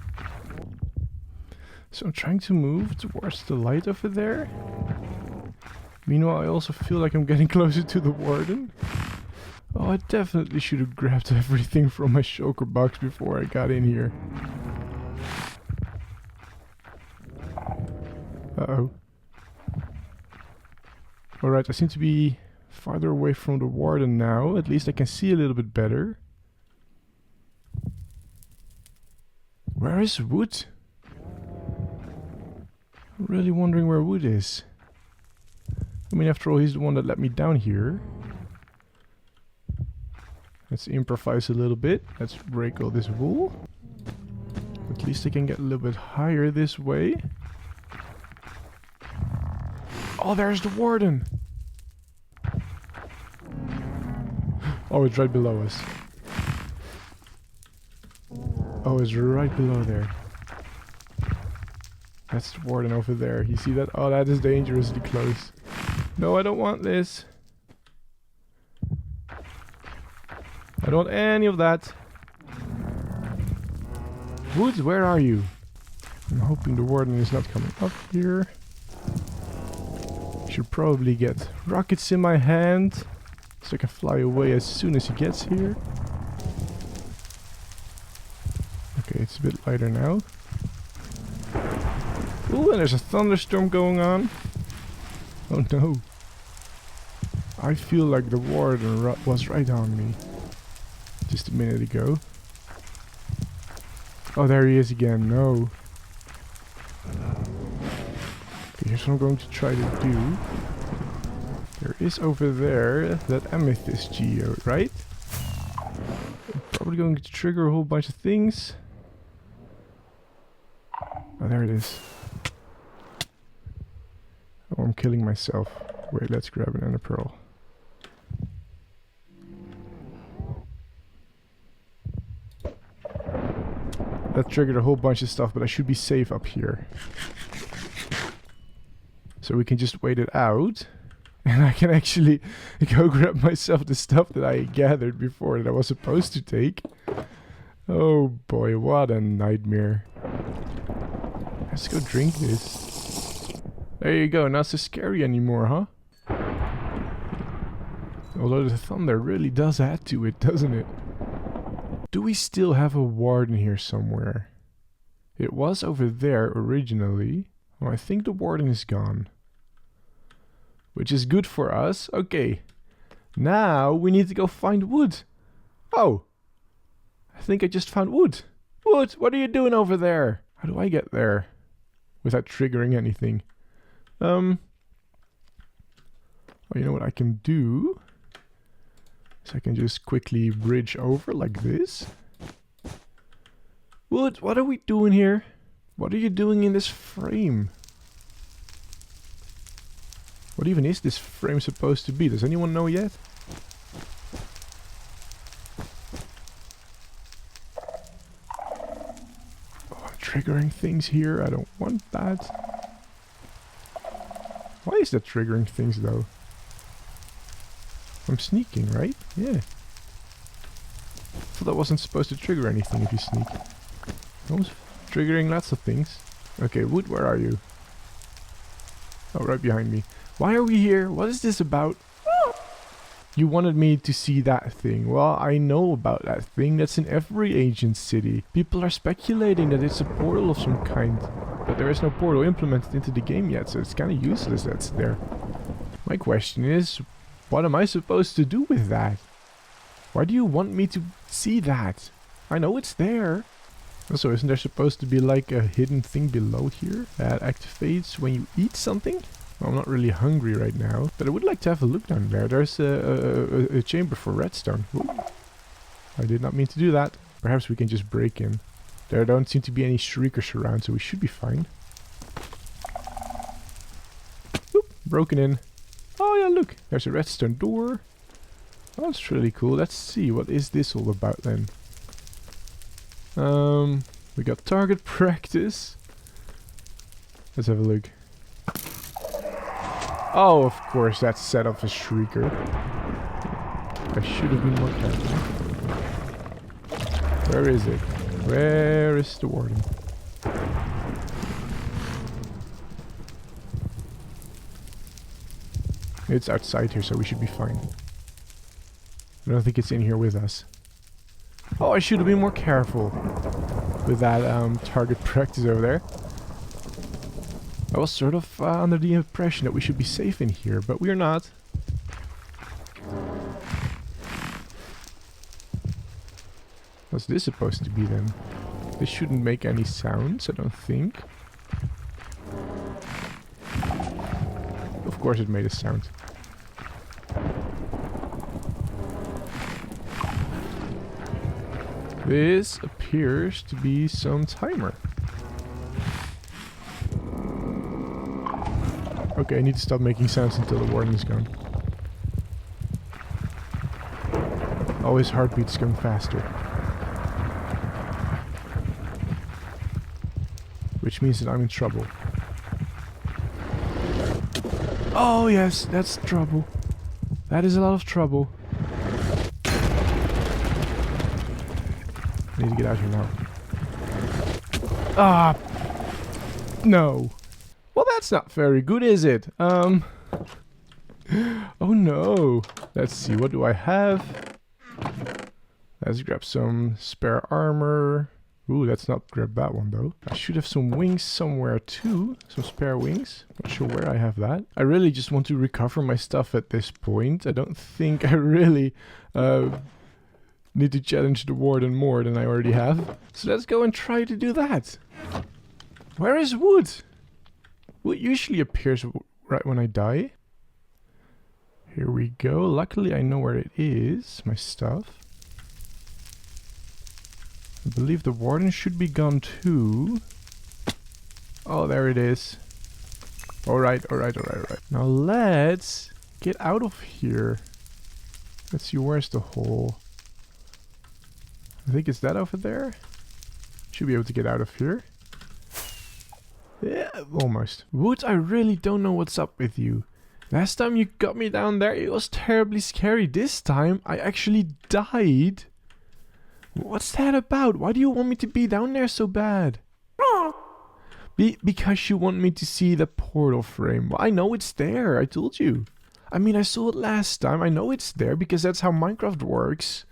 So I'm trying to move towards the light over there. Meanwhile, I also feel like I'm getting closer to the warden. Oh, I definitely should have grabbed everything from my shulker box before I got in here. Uh-oh. Alright, I seem to be farther away from the warden now. At least I can see a little bit better. Where is Wood? I'm really wondering where Wood is. I mean, after all, he's the one that let me down here. Let's improvise a little bit. Let's break all this wool. At least I can get a little bit higher this way. Oh, there's the warden! Oh, it's right below us. Oh, it's right below there. That's the warden over there. You see that? Oh, that is dangerously close. No, I don't want this. I don't want any of that. Woods, where are you? I'm hoping the warden is not coming up here. Should probably get rockets in my hand so I can fly away as soon as he gets here. Okay, it's a bit lighter now. Ooh, and there's a thunderstorm going on. Oh no. I feel like the warden was right on me just a minute ago. Oh, there he is again. No. Okay, here's what I'm going to try to do. There is over there that amethyst geode, right? I'm probably going to trigger a whole bunch of things. Oh, there it is. Oh, I'm killing myself. Wait, let's grab an ender pearl. That triggered a whole bunch of stuff, but I should be safe up here. So we can just wait it out. And I can actually go grab myself the stuff that I gathered before that I was supposed to take. Oh boy, what a nightmare. Let's go drink this. There you go, not so scary anymore, huh? Although the thunder really does add to it, doesn't it? Do we still have a warden here somewhere? It was over there originally. Oh, I think the warden is gone. Which is good for us. Okay. Now we need to go find Wood. Oh. I think I just found Wood. Wood, what are you doing over there? How do I get there? Without triggering anything. Oh, you know what I can do? So I can just quickly bridge over like this. Wood, what are we doing here? What are you doing in this frame? What even is this frame supposed to be? Does anyone know yet? triggering things here. I don't want that. Why is that triggering things though? I'm sneaking, right? Yeah. Thought that wasn't supposed to trigger anything if you sneak. I was triggering lots of things. Okay, Wood, where are you? Oh, right behind me. Why are we here? What is this about? You wanted me to see that thing. Well, I know about that thing. That's in every ancient city. People are speculating that it's a portal of some kind. But there is no portal implemented into the game yet, so it's kind of useless that's there. My question is, what am I supposed to do with that? Why do you want me to see that? I know it's there. Also, isn't there supposed to be like a hidden thing below here that activates when you eat something? Well, I'm not really hungry right now, but I would like to have a look down there. There's a chamber for redstone. Ooh. I did not mean to do that. Perhaps we can just break in. There don't seem to be any shriekers around, so we should be fine. Oop, broken in. Oh yeah, look, there's a redstone door. Oh, that's really cool. Let's see, what is this all about then? We got target practice. Let's have a look. Oh, of course, that's set up a shrieker. I should have been more careful. Where is it? Where is the warden? It's outside here, so we should be fine. I don't think it's in here with us. Oh, I should have been more careful with that target practice over there. I was sort of under the impression that we should be safe in here, but we're not. What's this supposed to be then? This shouldn't make any sounds, I don't think. Of course it made a sound. This appears to be some timer. Okay, I need to stop making sounds until the warden is gone. Oh, his heartbeat's going faster. Which means that I'm in trouble. Oh yes, that's trouble. That is a lot of trouble. I need to get out here now. Ah! No. Well, that's not very good, is it? Oh no. Let's see, what do I have? Let's grab some spare armor. Ooh, let's not grab that one though. I should have some wings somewhere too. Some spare wings. Not sure where I have that. I really just want to recover my stuff at this point. I don't think I really need to challenge the warden more than I already have. So let's go and try to do that. Where is Wood? Wood usually appears right when I die. Here we go. Luckily I know where it is. My stuff. I believe the warden should be gone too. Oh, there it is. Alright. Now let's get out of here. Let's see, where's the hole? I think it's that over there. Should be able to get out of here. Yeah, almost. Wood, I really don't know what's up with you. Last time you got me down there, it was terribly scary. This time, I actually died. What's that about? Why do you want me to be down there so bad? Because you want me to see the portal frame. Well, I know it's there. I told you. I mean, I saw it last time. I know it's there because that's how Minecraft works.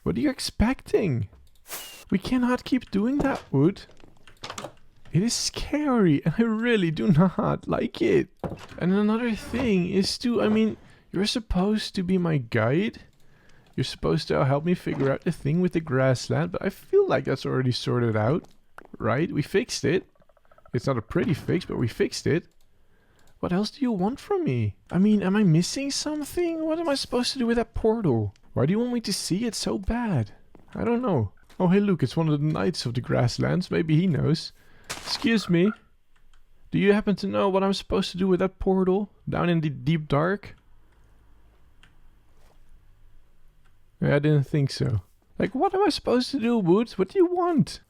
What are you expecting? We cannot keep doing that, Wood. It is scary and I really do not like it. And another thing is I mean, you're supposed to be my guide. You're supposed to help me figure out the thing with the grassland, but I feel like that's already sorted out. Right? We fixed it. It's not a pretty fix, but we fixed it. What else do you want from me? I mean, am I missing something? What am I supposed to do with that portal? Why do you want me to see it so bad? I don't know. Oh, hey, look, it's one of the knights of the grasslands. Maybe he knows. Excuse me. Do you happen to know what I'm supposed to do with that portal down in the deep dark? Yeah, I didn't think so. Like, what am I supposed to do, Wood? What do you want?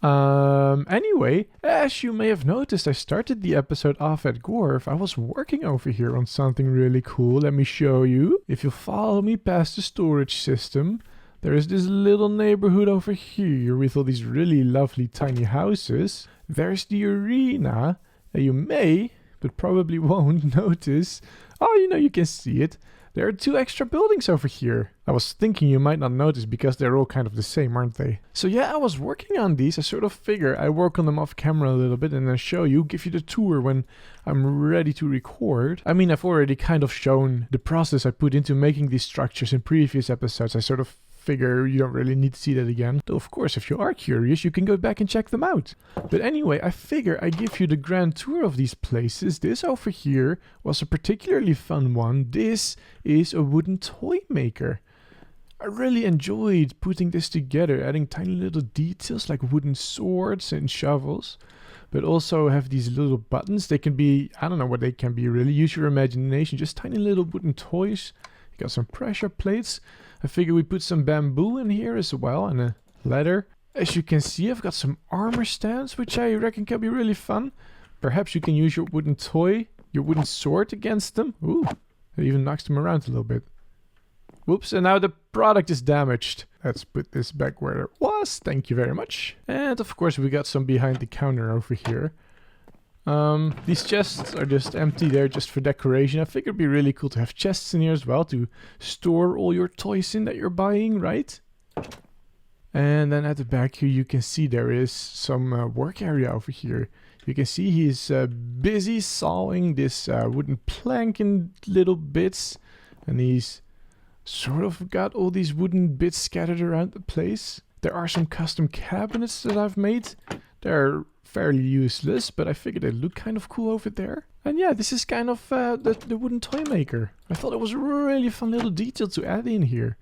Anyway, as you may have noticed, I started the episode off at Gorf. I was working over here on something really cool. Let me show you. If you follow me past the storage system, there is this little neighborhood over here with all these really lovely tiny houses. There's the arena that you may, but probably won't notice. Oh, you can see it. There are 2 extra buildings over here. I was thinking you might not notice because they're all kind of the same, aren't they? So yeah, I was working on these. I sort of figure I work on them off camera a little bit and then show you, give you the tour when I'm ready to record. I mean, I've already kind of shown the process I put into making these structures in previous episodes. I sort of figure you don't really need to see that again. Though of course, if you are curious, you can go back and check them out. But anyway, I figure I give you the grand tour of these places. This over here was a particularly fun one. This is a wooden toy maker. I really enjoyed putting this together, adding tiny little details like wooden swords and shovels. But also have these little buttons. They can be, I don't know what they can be really. Use your imagination. Just tiny little wooden toys. You got some pressure plates. I figure we put some bamboo in here as well and a ladder. As you can see, I've got some armor stands, which I reckon can be really fun. Perhaps you can use your wooden toy, your wooden sword against them. Ooh, it even knocks them around a little bit. Whoops, and now the product is damaged. Let's put this back where it was. Thank you very much. And of course, we got some behind the counter over here. These chests are just empty. They're just for decoration. I figured it'd be really cool to have chests in here as well to store all your toys in that you're buying, right? And then at the back here, you can see there is some work area over here. You can see he's busy sawing this wooden plank in little bits. And he's sort of got all these wooden bits scattered around the place. There are some custom cabinets that I've made. They're fairly useless, but I figured they look kind of cool over there. And yeah, this is kind of the wooden toy maker. I thought it was a really fun little detail to add in here.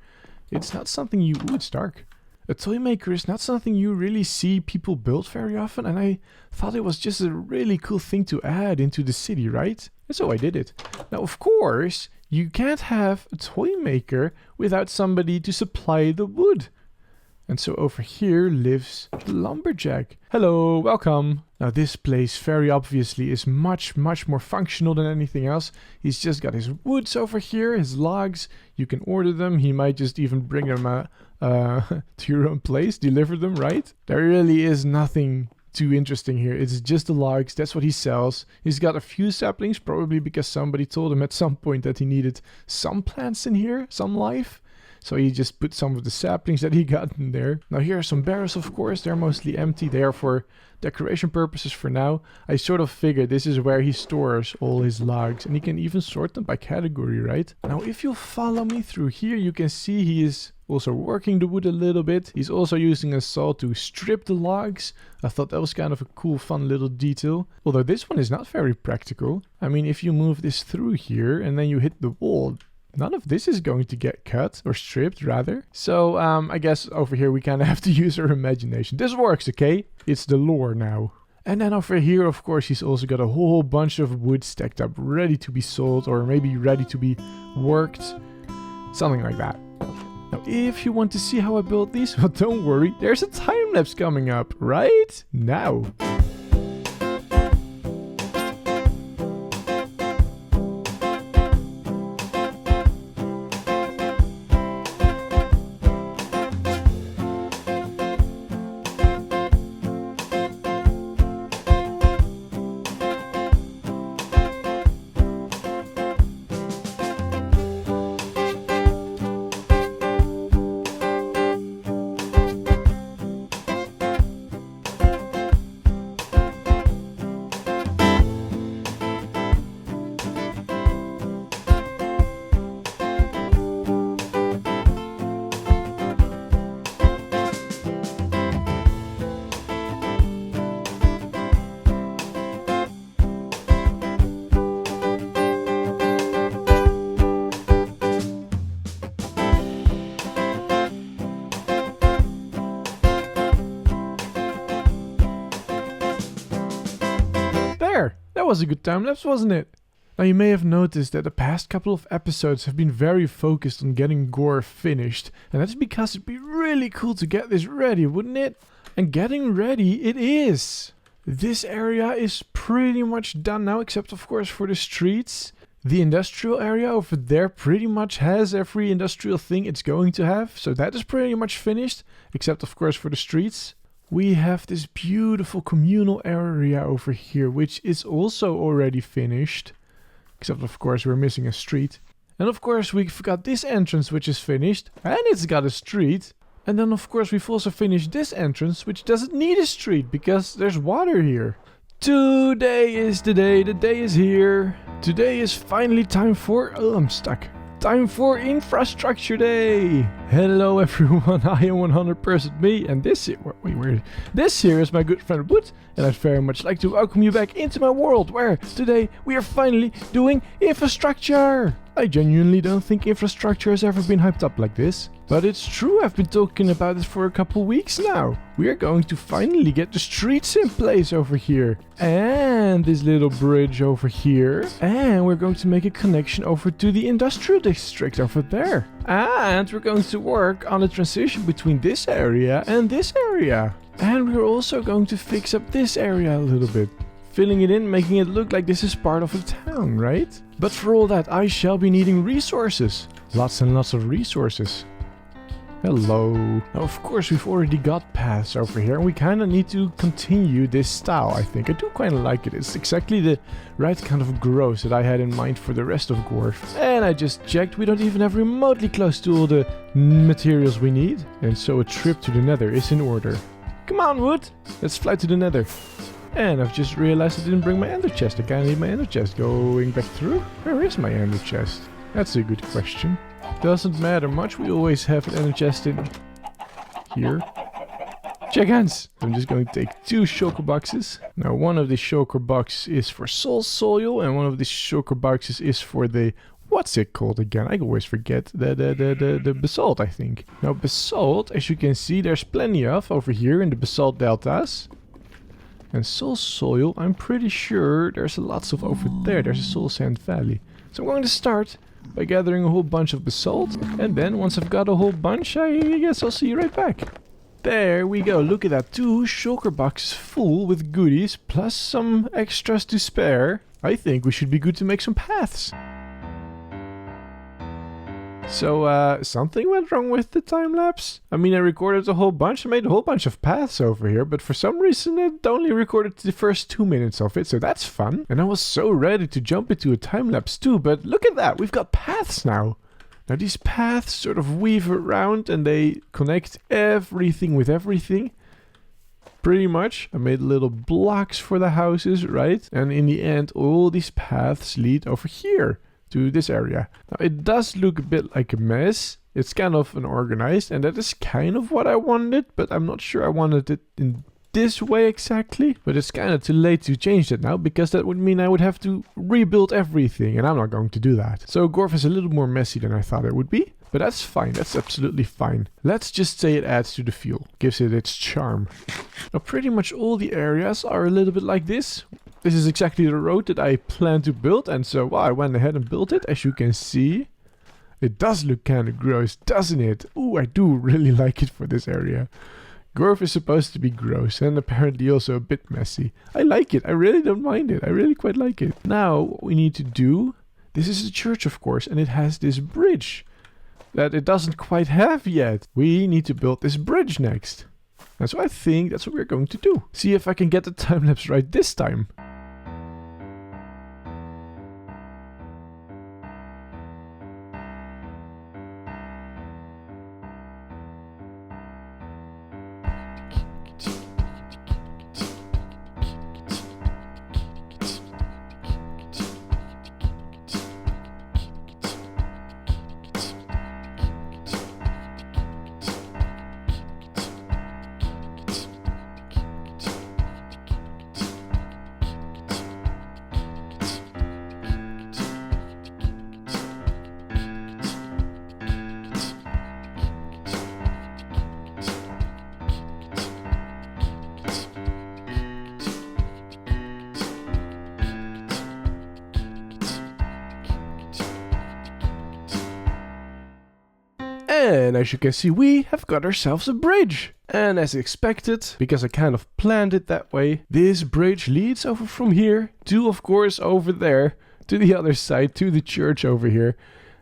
It's not something you... Ooh, it's dark. A toy maker is not something you really see people build very often, and I thought it was just a really cool thing to add into the city, right? And so I did it. Now, of course, you can't have a toy maker without somebody to supply the wood. And so over here lives the lumberjack. Hello, welcome. Now this place very obviously is much more functional than anything else. He's just got his woods over here, his logs. You can order them. He might just even bring them to your own place, deliver them, right? There really is nothing too interesting here. It's just the logs. That's what he sells. He's got a few saplings, probably because somebody told him at some point that he needed some plants in here, some life. So he just put some of the saplings that he got in there. Now here are some barrels, of course. They're mostly empty. They are for decoration purposes for now. I sort of figured this is where he stores all his logs. And he can even sort them by category, right? Now if you follow me through here, you can see he is also working the wood a little bit. He's also using a saw to strip the logs. I thought that was kind of a cool, fun little detail. Although this one is not very practical. I mean, if you move this through here and then you hit the wall, none of this is going to get cut, or stripped rather. So I guess over here we kind of have to use our imagination. This works, okay? It's the lore now. And then over here, of course, he's also got a whole bunch of wood stacked up, ready to be sold, or maybe ready to be worked. Something like that. Now, if you want to see how I built these, well, don't worry. There's a time lapse coming up right now. That was a good time lapse, wasn't it? Now you may have noticed that the past couple of episodes have been very focused on getting Gore finished, and that's because it'd be really cool to get this ready, wouldn't it? And getting ready it is. This area is pretty much done now, except of course for the streets. The industrial area over there pretty much has every industrial thing it's going to have. So that is pretty much finished, except of course for the streets. We have this beautiful communal area over here, which is also already finished. Except of course we're missing a street. And of course we've got this entrance which is finished, and it's got a street. And then of course we've also finished this entrance, which doesn't need a street because there's water here. Today is the day is here. Today is finally time for, I'm stuck. Time for Infrastructure Day! Hello everyone, I am 100% me, and this here is my good friend Wood, and I'd very much like to welcome you back into my world, where today we are finally doing infrastructure! I genuinely don't think infrastructure has ever been hyped up like this. But it's true, I've been talking about it for a couple weeks now. We are going to finally get the streets in place over here. And this little bridge over here. And we're going to make a connection over to the industrial district over there. And we're going to work on a transition between this area and this area. And we're also going to fix up this area a little bit. Filling it in, making it look like this is part of a town, right? But for all that, I shall be needing resources. Lots and lots of resources. Hello. Now, of course, we've already got paths over here, and we kind of need to continue this style, I think. I do kind of like it. It's exactly the right kind of growth that I had in mind for the rest of Gorf. And I just checked, we don't even have remotely close to all the materials we need. And so a trip to the Nether is in order. Come on, Wood! Let's fly to the Nether. And I've just realized I didn't bring my ender chest. I kind of need my ender chest. Going back through? Where is my ender chest? That's a good question. Doesn't matter much, we always have an ender chest in here. Chickens! I'm just going to take 2 shulker boxes. Now one of the shulker boxes is for soul soil, and one of the shulker boxes is for the... What's it called again? I always forget. The basalt, I think. Now basalt, as you can see, there's plenty of over here in the basalt deltas. And soul soil, I'm pretty sure there's lots of over there. There's a soul sand valley. So I'm going to start by gathering a whole bunch of basalt, and then once I've got a whole bunch, I guess I'll see you right back. There we go, look at that, 2 shulker boxes full with goodies, plus some extras to spare. I think we should be good to make some paths. So, something went wrong with the time-lapse? I mean, I recorded a whole bunch, I made a whole bunch of paths over here, but for some reason it only recorded the first 2 minutes of it, so that's fun. And I was so ready to jump into a time-lapse too, but look at that, we've got paths now. Now these paths sort of weave around and they connect everything with everything. Pretty much. I made little blocks for the houses, right? And in the end, all these paths lead over here. To this area. Now it does look a bit like a mess. It's kind of unorganized, and that is kind of what I wanted, but I'm not sure I wanted it in this way exactly. But it's kind of too late to change that now, because that would mean I would have to rebuild everything, and I'm not going to do that. So Gorf is a little more messy than I thought it would be, but that's fine. That's absolutely fine. Let's just say it adds to the feel, gives it its charm. Now pretty much all the areas are a little bit like this. This is exactly the road that I plan to build, and so I went ahead and built it. As you can see, it does look kind of gross, doesn't it? Ooh, I do really like it for this area. Gorf is supposed to be gross and apparently also a bit messy. I like it. I really don't mind it. I really quite like it. Now, what we need to do... This is a church, of course, and it has this bridge that it doesn't quite have yet. We need to build this bridge next. And so I think that's what we're going to do. See if I can get the time-lapse right this time. And as you can see, we have got ourselves a bridge. And as expected, because I kind of planned it that way, this bridge leads over from here to, of course, over there, to the other side, to the church over here.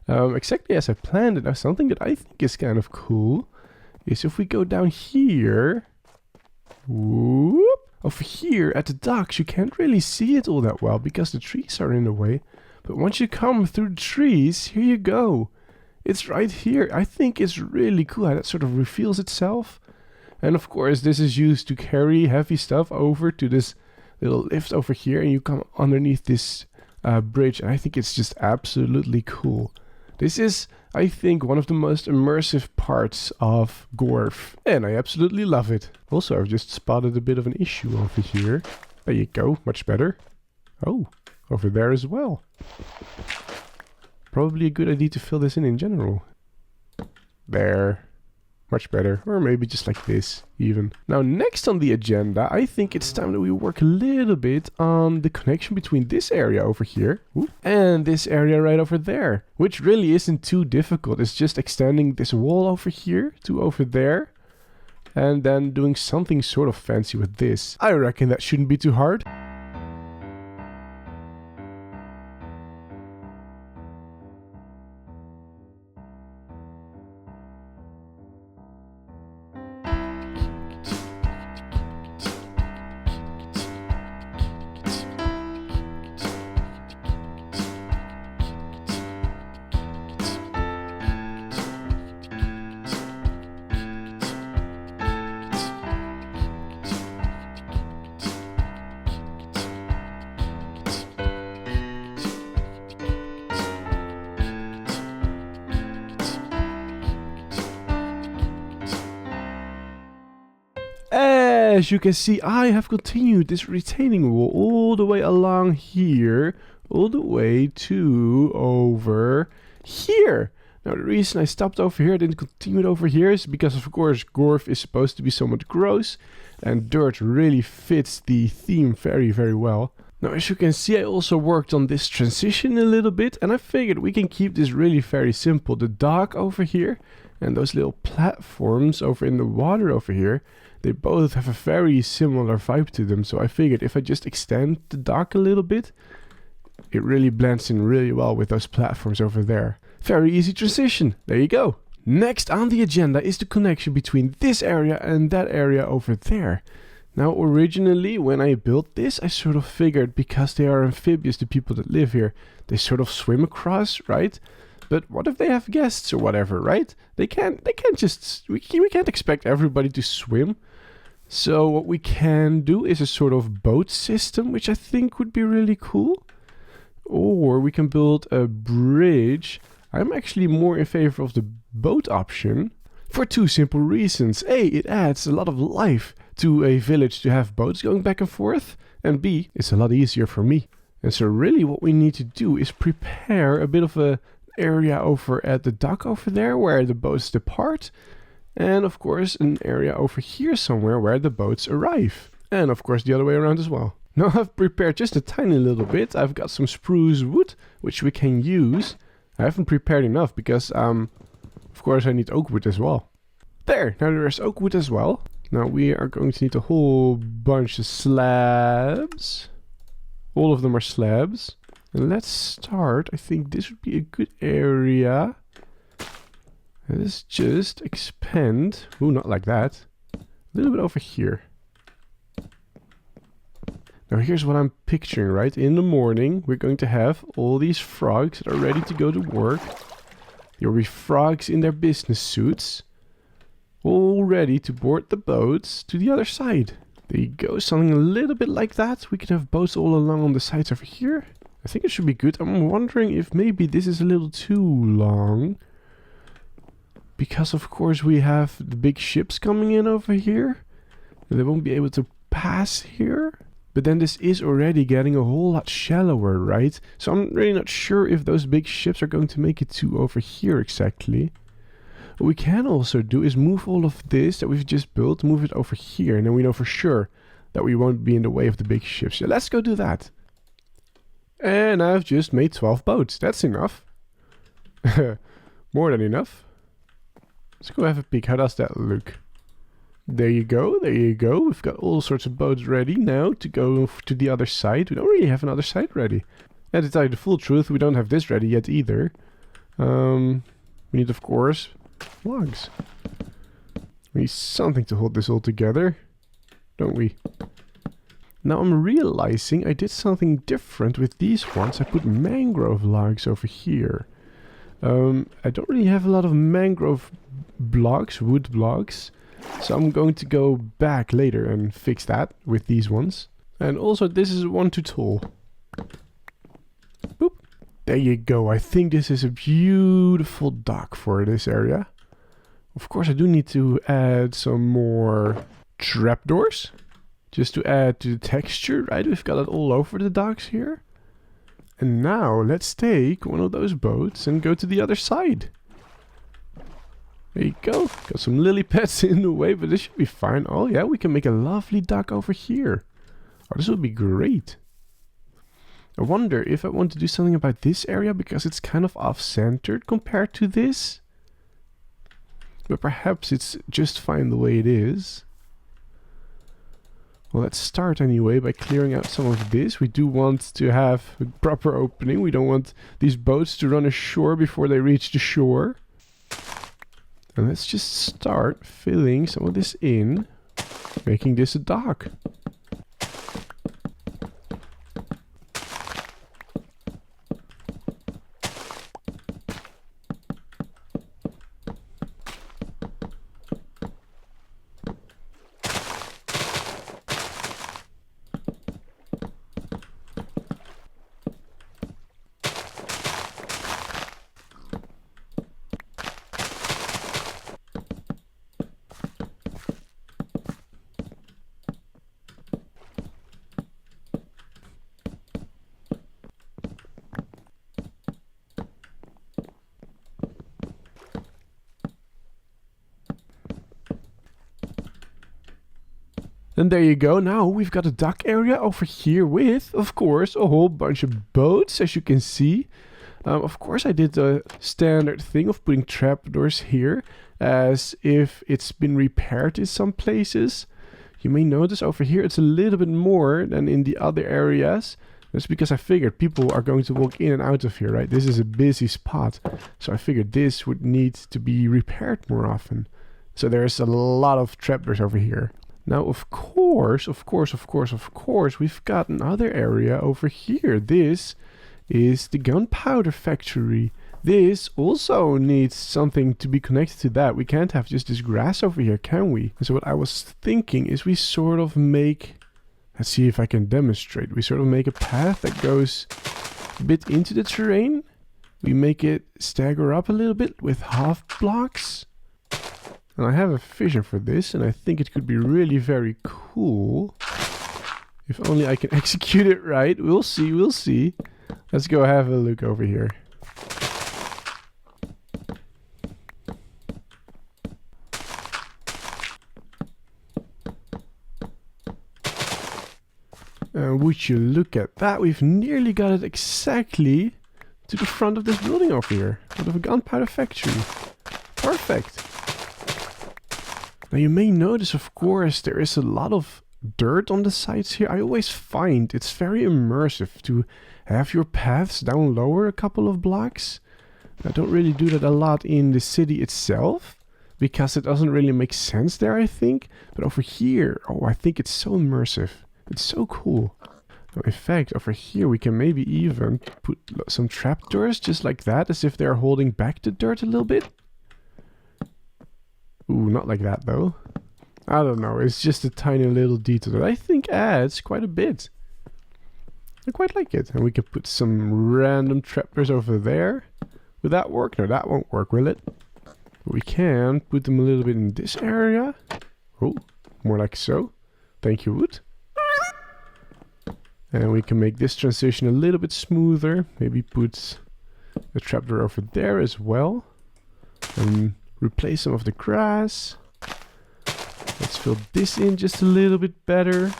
Exactly as I planned it. Now, something that I think is kind of cool is if we go down here, whoop, over here at the docks, you can't really see it all that well because the trees are in the way. But once you come through the trees, here you go. It's right here. I think it's really cool how that sort of reveals itself. And of course, this is used to carry heavy stuff over to this little lift over here, and you come underneath this bridge. And I think it's just absolutely cool. This is, I think, one of the most immersive parts of Gorf, and I absolutely love it. Also, I've just spotted a bit of an issue over here. There you go, much better. Oh, over there as well. Probably a good idea to fill this in general. There. Much better. Or maybe just like this, even. Now, next on the agenda, I think it's time that we work a little bit on the connection between this area over here and this area right over there. Which really isn't too difficult. It's just extending this wall over here to over there. And then doing something sort of fancy with this. I reckon that shouldn't be too hard. As you can see, I have continued this retaining wall all the way along here, all the way to over here. Now, the reason I stopped over here, I didn't continue it over here, is because, of course, Gorf is supposed to be somewhat gross, and dirt really fits the theme very, very well. Now, as you can see, I also worked on this transition a little bit, and I figured we can keep this really very simple. The dock over here, and those little platforms over in the water over here, they both have a very similar vibe to them, so I figured if I just extend the dock a little bit, it really blends in really well with those platforms over there. Very easy transition, there you go. Next on the agenda is the connection between this area and that area over there. Now, originally when I built this, I sort of figured because they are amphibious, the people that live here, they sort of swim across, right? But what if they have guests or whatever, right? They can't just, we can't expect everybody to swim. So what we can do is a sort of boat system, which I think would be really cool. Or we can build a bridge. I'm actually more in favor of the boat option for two simple reasons. A, it adds a lot of life to a village to have boats going back and forth. And B, it's a lot easier for me. And so really what we need to do is prepare a bit of a area over at the dock over there where the boats depart. And of course an area over here somewhere where the boats arrive. And of course the other way around as well. Now I've prepared just a tiny little bit. I've got some spruce wood which we can use. I haven't prepared enough because of course I need oak wood as well. There, now there's oak wood as well. Now we are going to need a whole bunch of slabs. All of them are slabs. And let's start. I think this would be a good area. Let's just expand. Ooh, not like that. A little bit over here. Now here's what I'm picturing, right? In the morning, we're going to have all these frogs that are ready to go to work. There will be frogs in their business suits, all ready to board the boats to the other side. There you go, something a little bit like that. We can have boats all along on the sides over here. I think it should be good. I'm wondering if maybe this is a little too long. Because of course we have the big ships coming in over here. They won't be able to pass here. But then this is already getting a whole lot shallower, right? So I'm really not sure if those big ships are going to make it to over here exactly. What we can also do is move all of this that we've just built, move it over here. And then we know for sure that we won't be in the way of the big ships. So let's go do that. And I've just made 12 boats. That's enough. More than enough. Let's go have a peek. How does that look? There you go, there you go. We've got all sorts of boats ready now to go to the other side. We don't really have another side ready. And to tell you the full truth, we don't have this ready yet either. We need, of course, logs. We need something to hold this all together, don't we? Now I'm realizing I did something different with these ones. I put mangrove logs over here. I don't really have a lot of mangrove blocks, wood blocks. So I'm going to go back later and fix that with these ones. And also this is one too tall. Boop. There you go. I think this is a beautiful dock for this area. Of course I do need to add some more trapdoors. Just to add to the texture, right? We've got it all over the docks here. And now let's take one of those boats and go to the other side. There you go. Got some lily pads in the way, but this should be fine. Oh yeah, we can make a lovely dock over here. Oh, this would be great. I wonder if I want to do something about this area because it's kind of off-centered compared to this. But perhaps it's just fine the way it is. Well, let's start anyway by clearing out some of this. We do want to have a proper opening. We don't want these boats to run ashore before they reach the shore. And let's just start filling some of this in, making this a dock. And there you go. Now we've got a dock area over here with, of course, a whole bunch of boats, as you can see. Of course, I did the standard thing of putting trapdoors here, as if it's been repaired in some places. You may notice over here it's a little bit more than in the other areas. That's because I figured people are going to walk in and out of here, right? This is a busy spot. So I figured this would need to be repaired more often. So there's a lot of trapdoors over here. Now, of course, we've got another area over here. This is the gunpowder factory. This also needs something to be connected to that. We can't have just this grass over here, can we? And so what I was thinking is we sort of make... Let's see if I can demonstrate. We sort of make a path that goes a bit into the terrain. We make it stagger up a little bit with half blocks. And I have a vision for this, and I think it could be really very cool. If only I can execute it right. We'll see, we'll see. Let's go have a look over here. And would you look at that? We've nearly got it exactly to the front of this building over here. Out of a gunpowder factory. Perfect. Now you may notice, of course, there is a lot of dirt on the sides here. I always find it's very immersive to have your paths down lower a couple of blocks. I don't really do that a lot in the city itself, because it doesn't really make sense there, I think. But over here, oh, I think it's so immersive. It's so cool. Now, in fact, over here we can maybe even put some trapdoors just like that, as if they're holding back the dirt a little bit. Ooh, not like that though. I don't know, it's just a tiny little detail that I think adds quite a bit. I quite like it. And we can put some random trapdoors over there. Will that work? No, that won't work, will it? But we can put them a little bit in this area. Oh, more like so. Thank you, wood. And we can make this transition a little bit smoother. Maybe put a trapdoor over there as well. And replace some of the grass. Let's fill this in just a little bit better.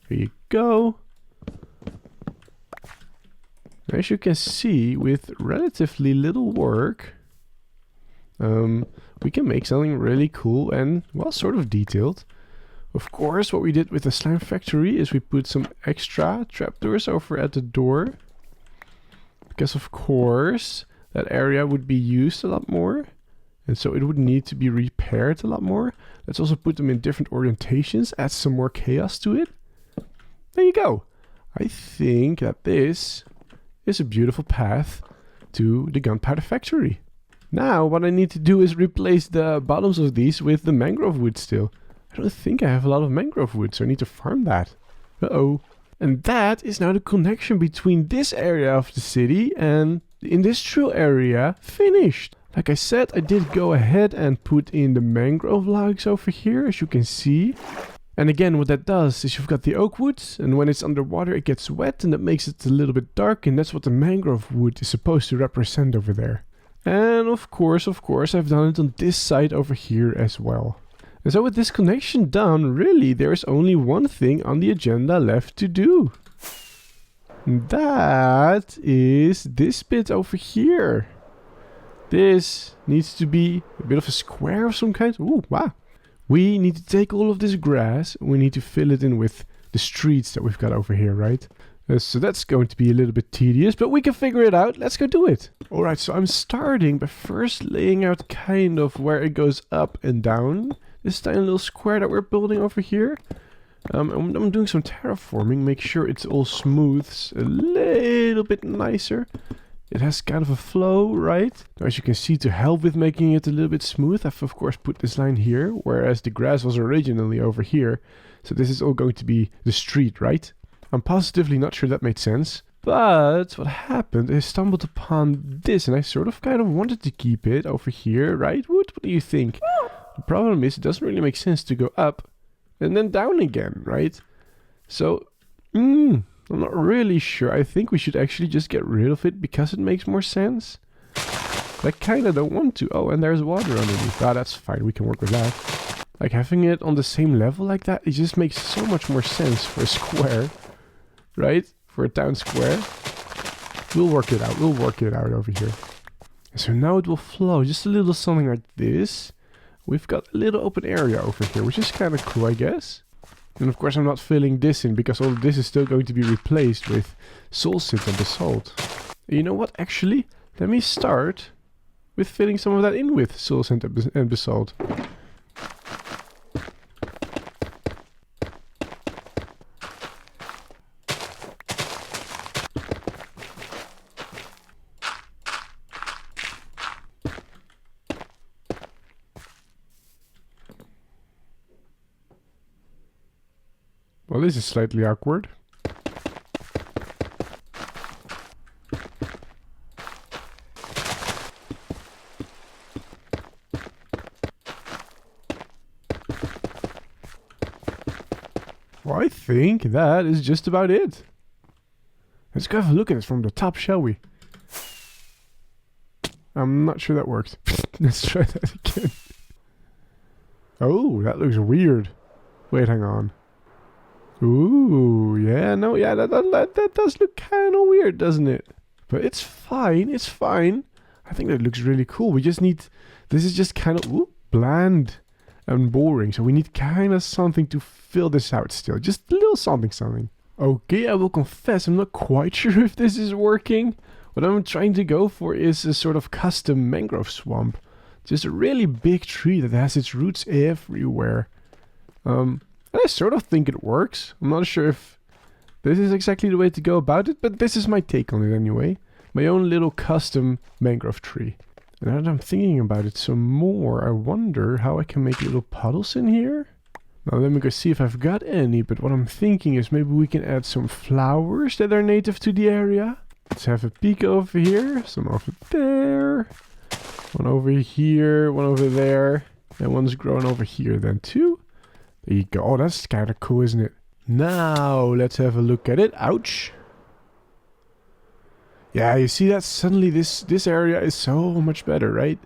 There you go. As you can see, with relatively little work, we can make something really cool and, well, sort of detailed. Of course, what we did with the slime factory is we put some extra trapdoors over at the door. Because, of course, that area would be used a lot more. And so it would need to be repaired a lot more. Let's also put them in different orientations, add some more chaos to it. There you go. I think that this is a beautiful path to the gunpowder factory. Now, what I need to do is replace the bottoms of these with the mangrove wood still. I don't think I have a lot of mangrove wood, so I need to farm that. Uh-oh. And that is now the connection between this area of the city and the industrial area finished. Like I said, I did go ahead and put in the mangrove logs over here, as you can see. And again, what that does is you've got the oak wood, and when it's underwater it gets wet and that makes it a little bit dark, and that's what the mangrove wood is supposed to represent over there. And of course, I've done it on this side over here as well. And so with this connection done, really there is only one thing on the agenda left to do. And that is this bit over here. This needs to be a bit of a square of some kind. Ooh, wow. We need to take all of this grass, we need to fill it in with the streets that we've got over here, right? So that's going to be a little bit tedious, but we can figure it out. Let's go do it. Alright, so I'm starting by first laying out kind of where it goes up and down. This tiny little square that we're building over here. I'm doing some terraforming, make sure it's all smooths a little bit nicer. It has kind of a flow, right? Now, as you can see, to help with making it a little bit smooth, I've of course put this line here, whereas the grass was originally over here. So this is all going to be the street, right? I'm positively not sure that made sense. But what happened is I stumbled upon this, and I sort of kind of wanted to keep it over here, right? What do you think? The problem is it doesn't really make sense to go up and then down again, right? So, I'm not really sure. I think we should actually just get rid of it because it makes more sense. I kind of don't want to. Oh, and there's water underneath. Ah, that's fine. We can work with that. Like having it on the same level like that, it just makes so much more sense for a square, right? For a town square. We'll work it out. We'll work it out over here. So now it will flow just a little something like this. We've got a little open area over here, which is kind of cool, I guess. And of course I'm not filling this in, because all of this is still going to be replaced with soul synth and basalt. You know what, actually? Let me start with filling some of that in with soul synth and basalt. Well, this is slightly awkward. Well, I think that is just about it. Let's go have a look at it from the top, shall we? I'm not sure that worked. Let's try that again. Oh, that looks weird. Wait, hang on. Ooh, yeah, no, yeah, that does look kind of weird, doesn't it? But it's fine, it's fine. I think that looks really cool. We just need, this is just kind of bland and boring. So we need kind of something to fill this out still. Just a little something. Okay, I will confess, I'm not quite sure if this is working. What I'm trying to go for is a sort of custom mangrove swamp. Just a really big tree that has its roots everywhere. And I sort of think it works. I'm not sure if this is exactly the way to go about it, but this is my take on it anyway. My own little custom mangrove tree. And now that I'm thinking about it some more, I wonder how I can make little puddles in here. Now let me go see if I've got any, but what I'm thinking is maybe we can add some flowers that are native to the area. Let's have a peek over here, some over there, one over here, one over there, and one's growing over here then too. There you go. Oh, that's kind of cool, isn't it? Now, let's have a look at it. Ouch. Yeah, you see that? Suddenly this area is so much better, right?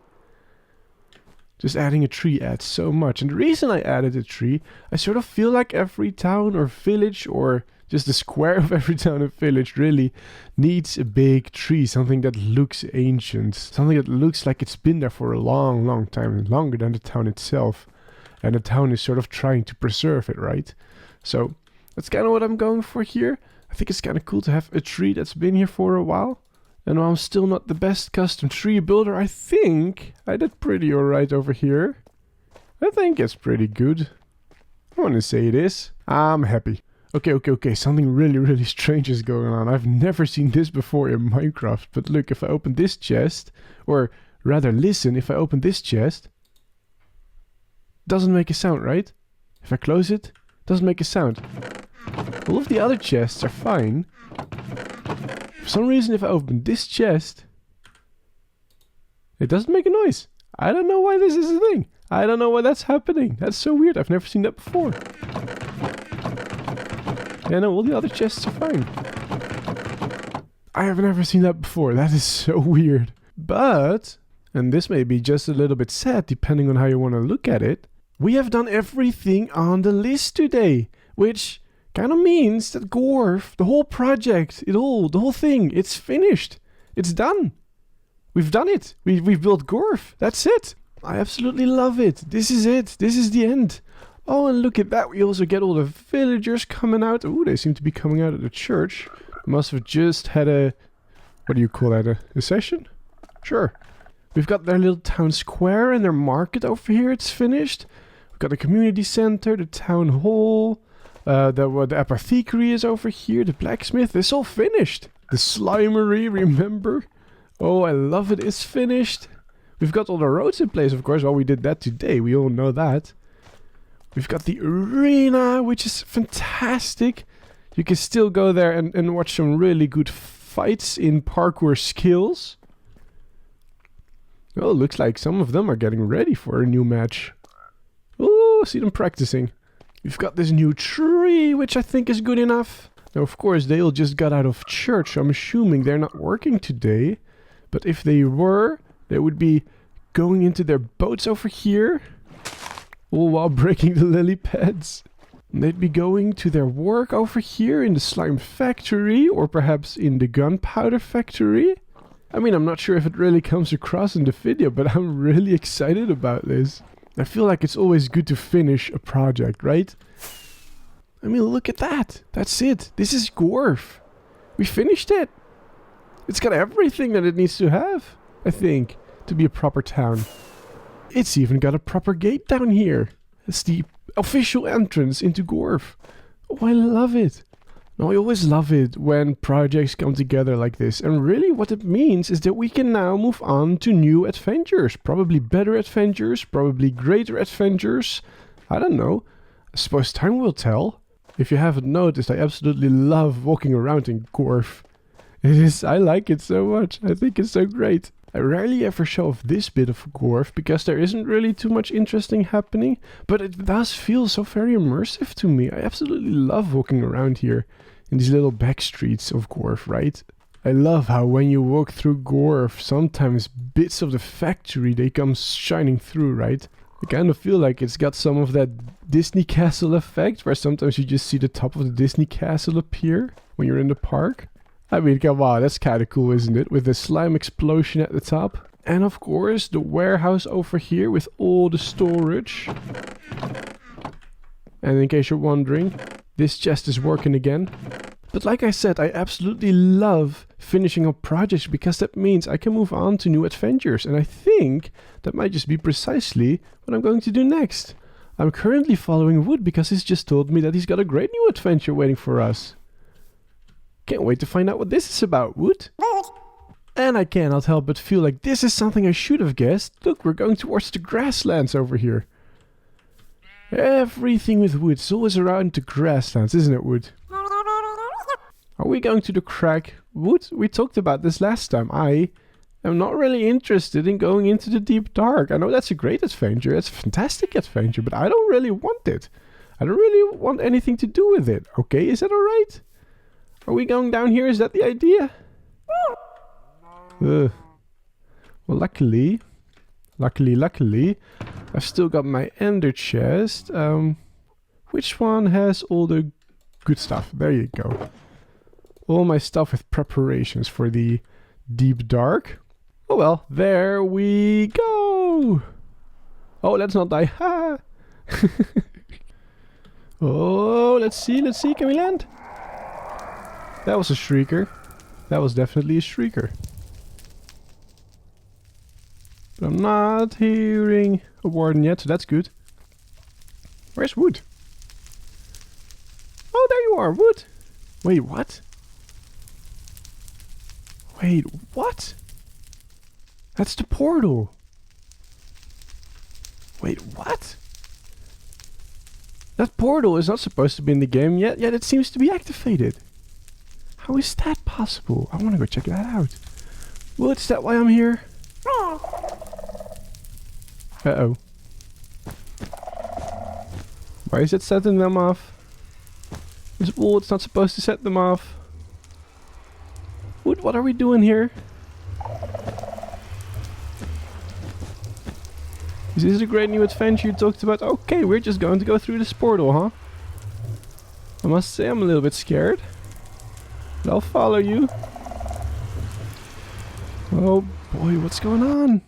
Just adding a tree adds so much. And the reason I added a tree, I sort of feel like every town or village or Just the square of every town and village really needs a big tree, something that looks ancient, something that looks like it's been there for a long, long time, longer than the town itself. And the town is sort of trying to preserve it, right? So that's kind of what I'm going for here. I think it's kind of cool to have a tree that's been here for a while. And while I'm still not the best custom tree builder, I think I did pretty alright over here. I think it's pretty good. I want to say it is. I'm happy. Okay. Something really, really strange is going on. I've never seen this before in Minecraft. But look, if I open this chest, or rather listen, if I open this chest, doesn't make a sound, right? If I close it, doesn't make a sound. All of the other chests are fine. For some reason, if I open this chest, it doesn't make a noise. I don't know why this is a thing. I don't know why that's happening. That's so weird. I've never seen that before. Yeah, no, all the other chests are fine. I have never seen that before. That is so weird. But, and this may be just a little bit sad depending on how you want to look at it, we have done everything on the list today, which kind of means that Gorf, the whole project, the whole thing, it's finished. It's done. We've done it. We've built Gorf. That's it. I absolutely love it. This is it. This is the end. Oh, and look at that. We also get all the villagers coming out. Ooh, they seem to be coming out of the church. Must have just had a... What do you call that? A session? Sure. We've got their little town square and their market over here. It's finished. We've got the community center, the town hall. The apothecary is over here. The blacksmith. It's all finished. The slimery, remember? Oh, I love it. It's finished. We've got all the roads in place, of course. Well, we did that today. We all know that. We've got the arena, which is fantastic. You can still go there and watch some really good fights in parkour skills. Oh, looks like some of them are getting ready for a new match. Oh, see them practicing. We've got this new tree, which I think is good enough. Now, of course, they all just got out of church. So I'm assuming they're not working today. But if they were, they would be going into their boats over here, all while breaking the lily pads. And they'd be going to their work over here in the slime factory, or perhaps in the gunpowder factory. I mean, I'm not sure if it really comes across in the video, but I'm really excited about this. I feel like it's always good to finish a project, right? I mean, look at that. That's it. This is Gorf. We finished it. It's got everything that it needs to have, I think, to be a proper town. It's even got a proper gate down here. It's the official entrance into Gorf. Oh, I love it. Now, I always love it when projects come together like this. And really what it means is that we can now move on to new adventures. Probably better adventures, probably greater adventures. I don't know. I suppose time will tell. If you haven't noticed, I absolutely love walking around in Gorf. I like it so much. I think it's so great. I rarely ever show off this bit of Gorf because there isn't really too much interesting happening, but it does feel so very immersive to me. I absolutely love walking around here in these little back streets of Gorf, right? I love how when you walk through Gorf, sometimes bits of the factory, they come shining through, right? I kind of feel like it's got some of that Disney castle effect, where sometimes you just see the top of the Disney castle appear when you're in the park. I mean, come on, that's kind of cool, isn't it? With the slime explosion at the top. And of course, the warehouse over here with all the storage. And in case you're wondering, this chest is working again. But like I said, I absolutely love finishing up projects because that means I can move on to new adventures. And I think that might just be precisely what I'm going to do next. I'm currently following Wood because he's just told me that he's got a great new adventure waiting for us. Can't wait to find out what this is about, Wood. And I cannot help but feel like this is something I should have guessed. Look, we're going towards the grasslands over here. Everything with Wood is always around the grasslands, isn't it, Wood? Are we going to the crack? Wood, we talked about this last time. I am not really interested in going into the deep dark. I know that's a great adventure. It's a fantastic adventure, but I don't really want it. I don't really want anything to do with it. Okay, is that alright? Are we going down here? Is that the idea? Well, luckily, I've still got my ender chest. Which one has all the Good stuff. There you go. All my stuff with preparations for the deep dark. Oh well, there we go. Oh, let's not die. Ha! Oh, let's see. Can we land? That was a shrieker. That was definitely a shrieker. But I'm not hearing a warden yet, so that's good. Where's Wood? Oh, there you are, Wood. Wait, what? Wait, what? That's the portal. Wait, what? That portal is not supposed to be in the game yet it seems to be activated. How is that possible? I want to go check that out. Well, is that why I'm here? Uh-oh. Why is it setting them off? This wall, it's not supposed to set them off. What are we doing here? Is this a great new adventure you talked about? Okay, we're just going to go through this portal, huh? I must say I'm a little bit scared. But I'll follow you. Oh boy, what's going on?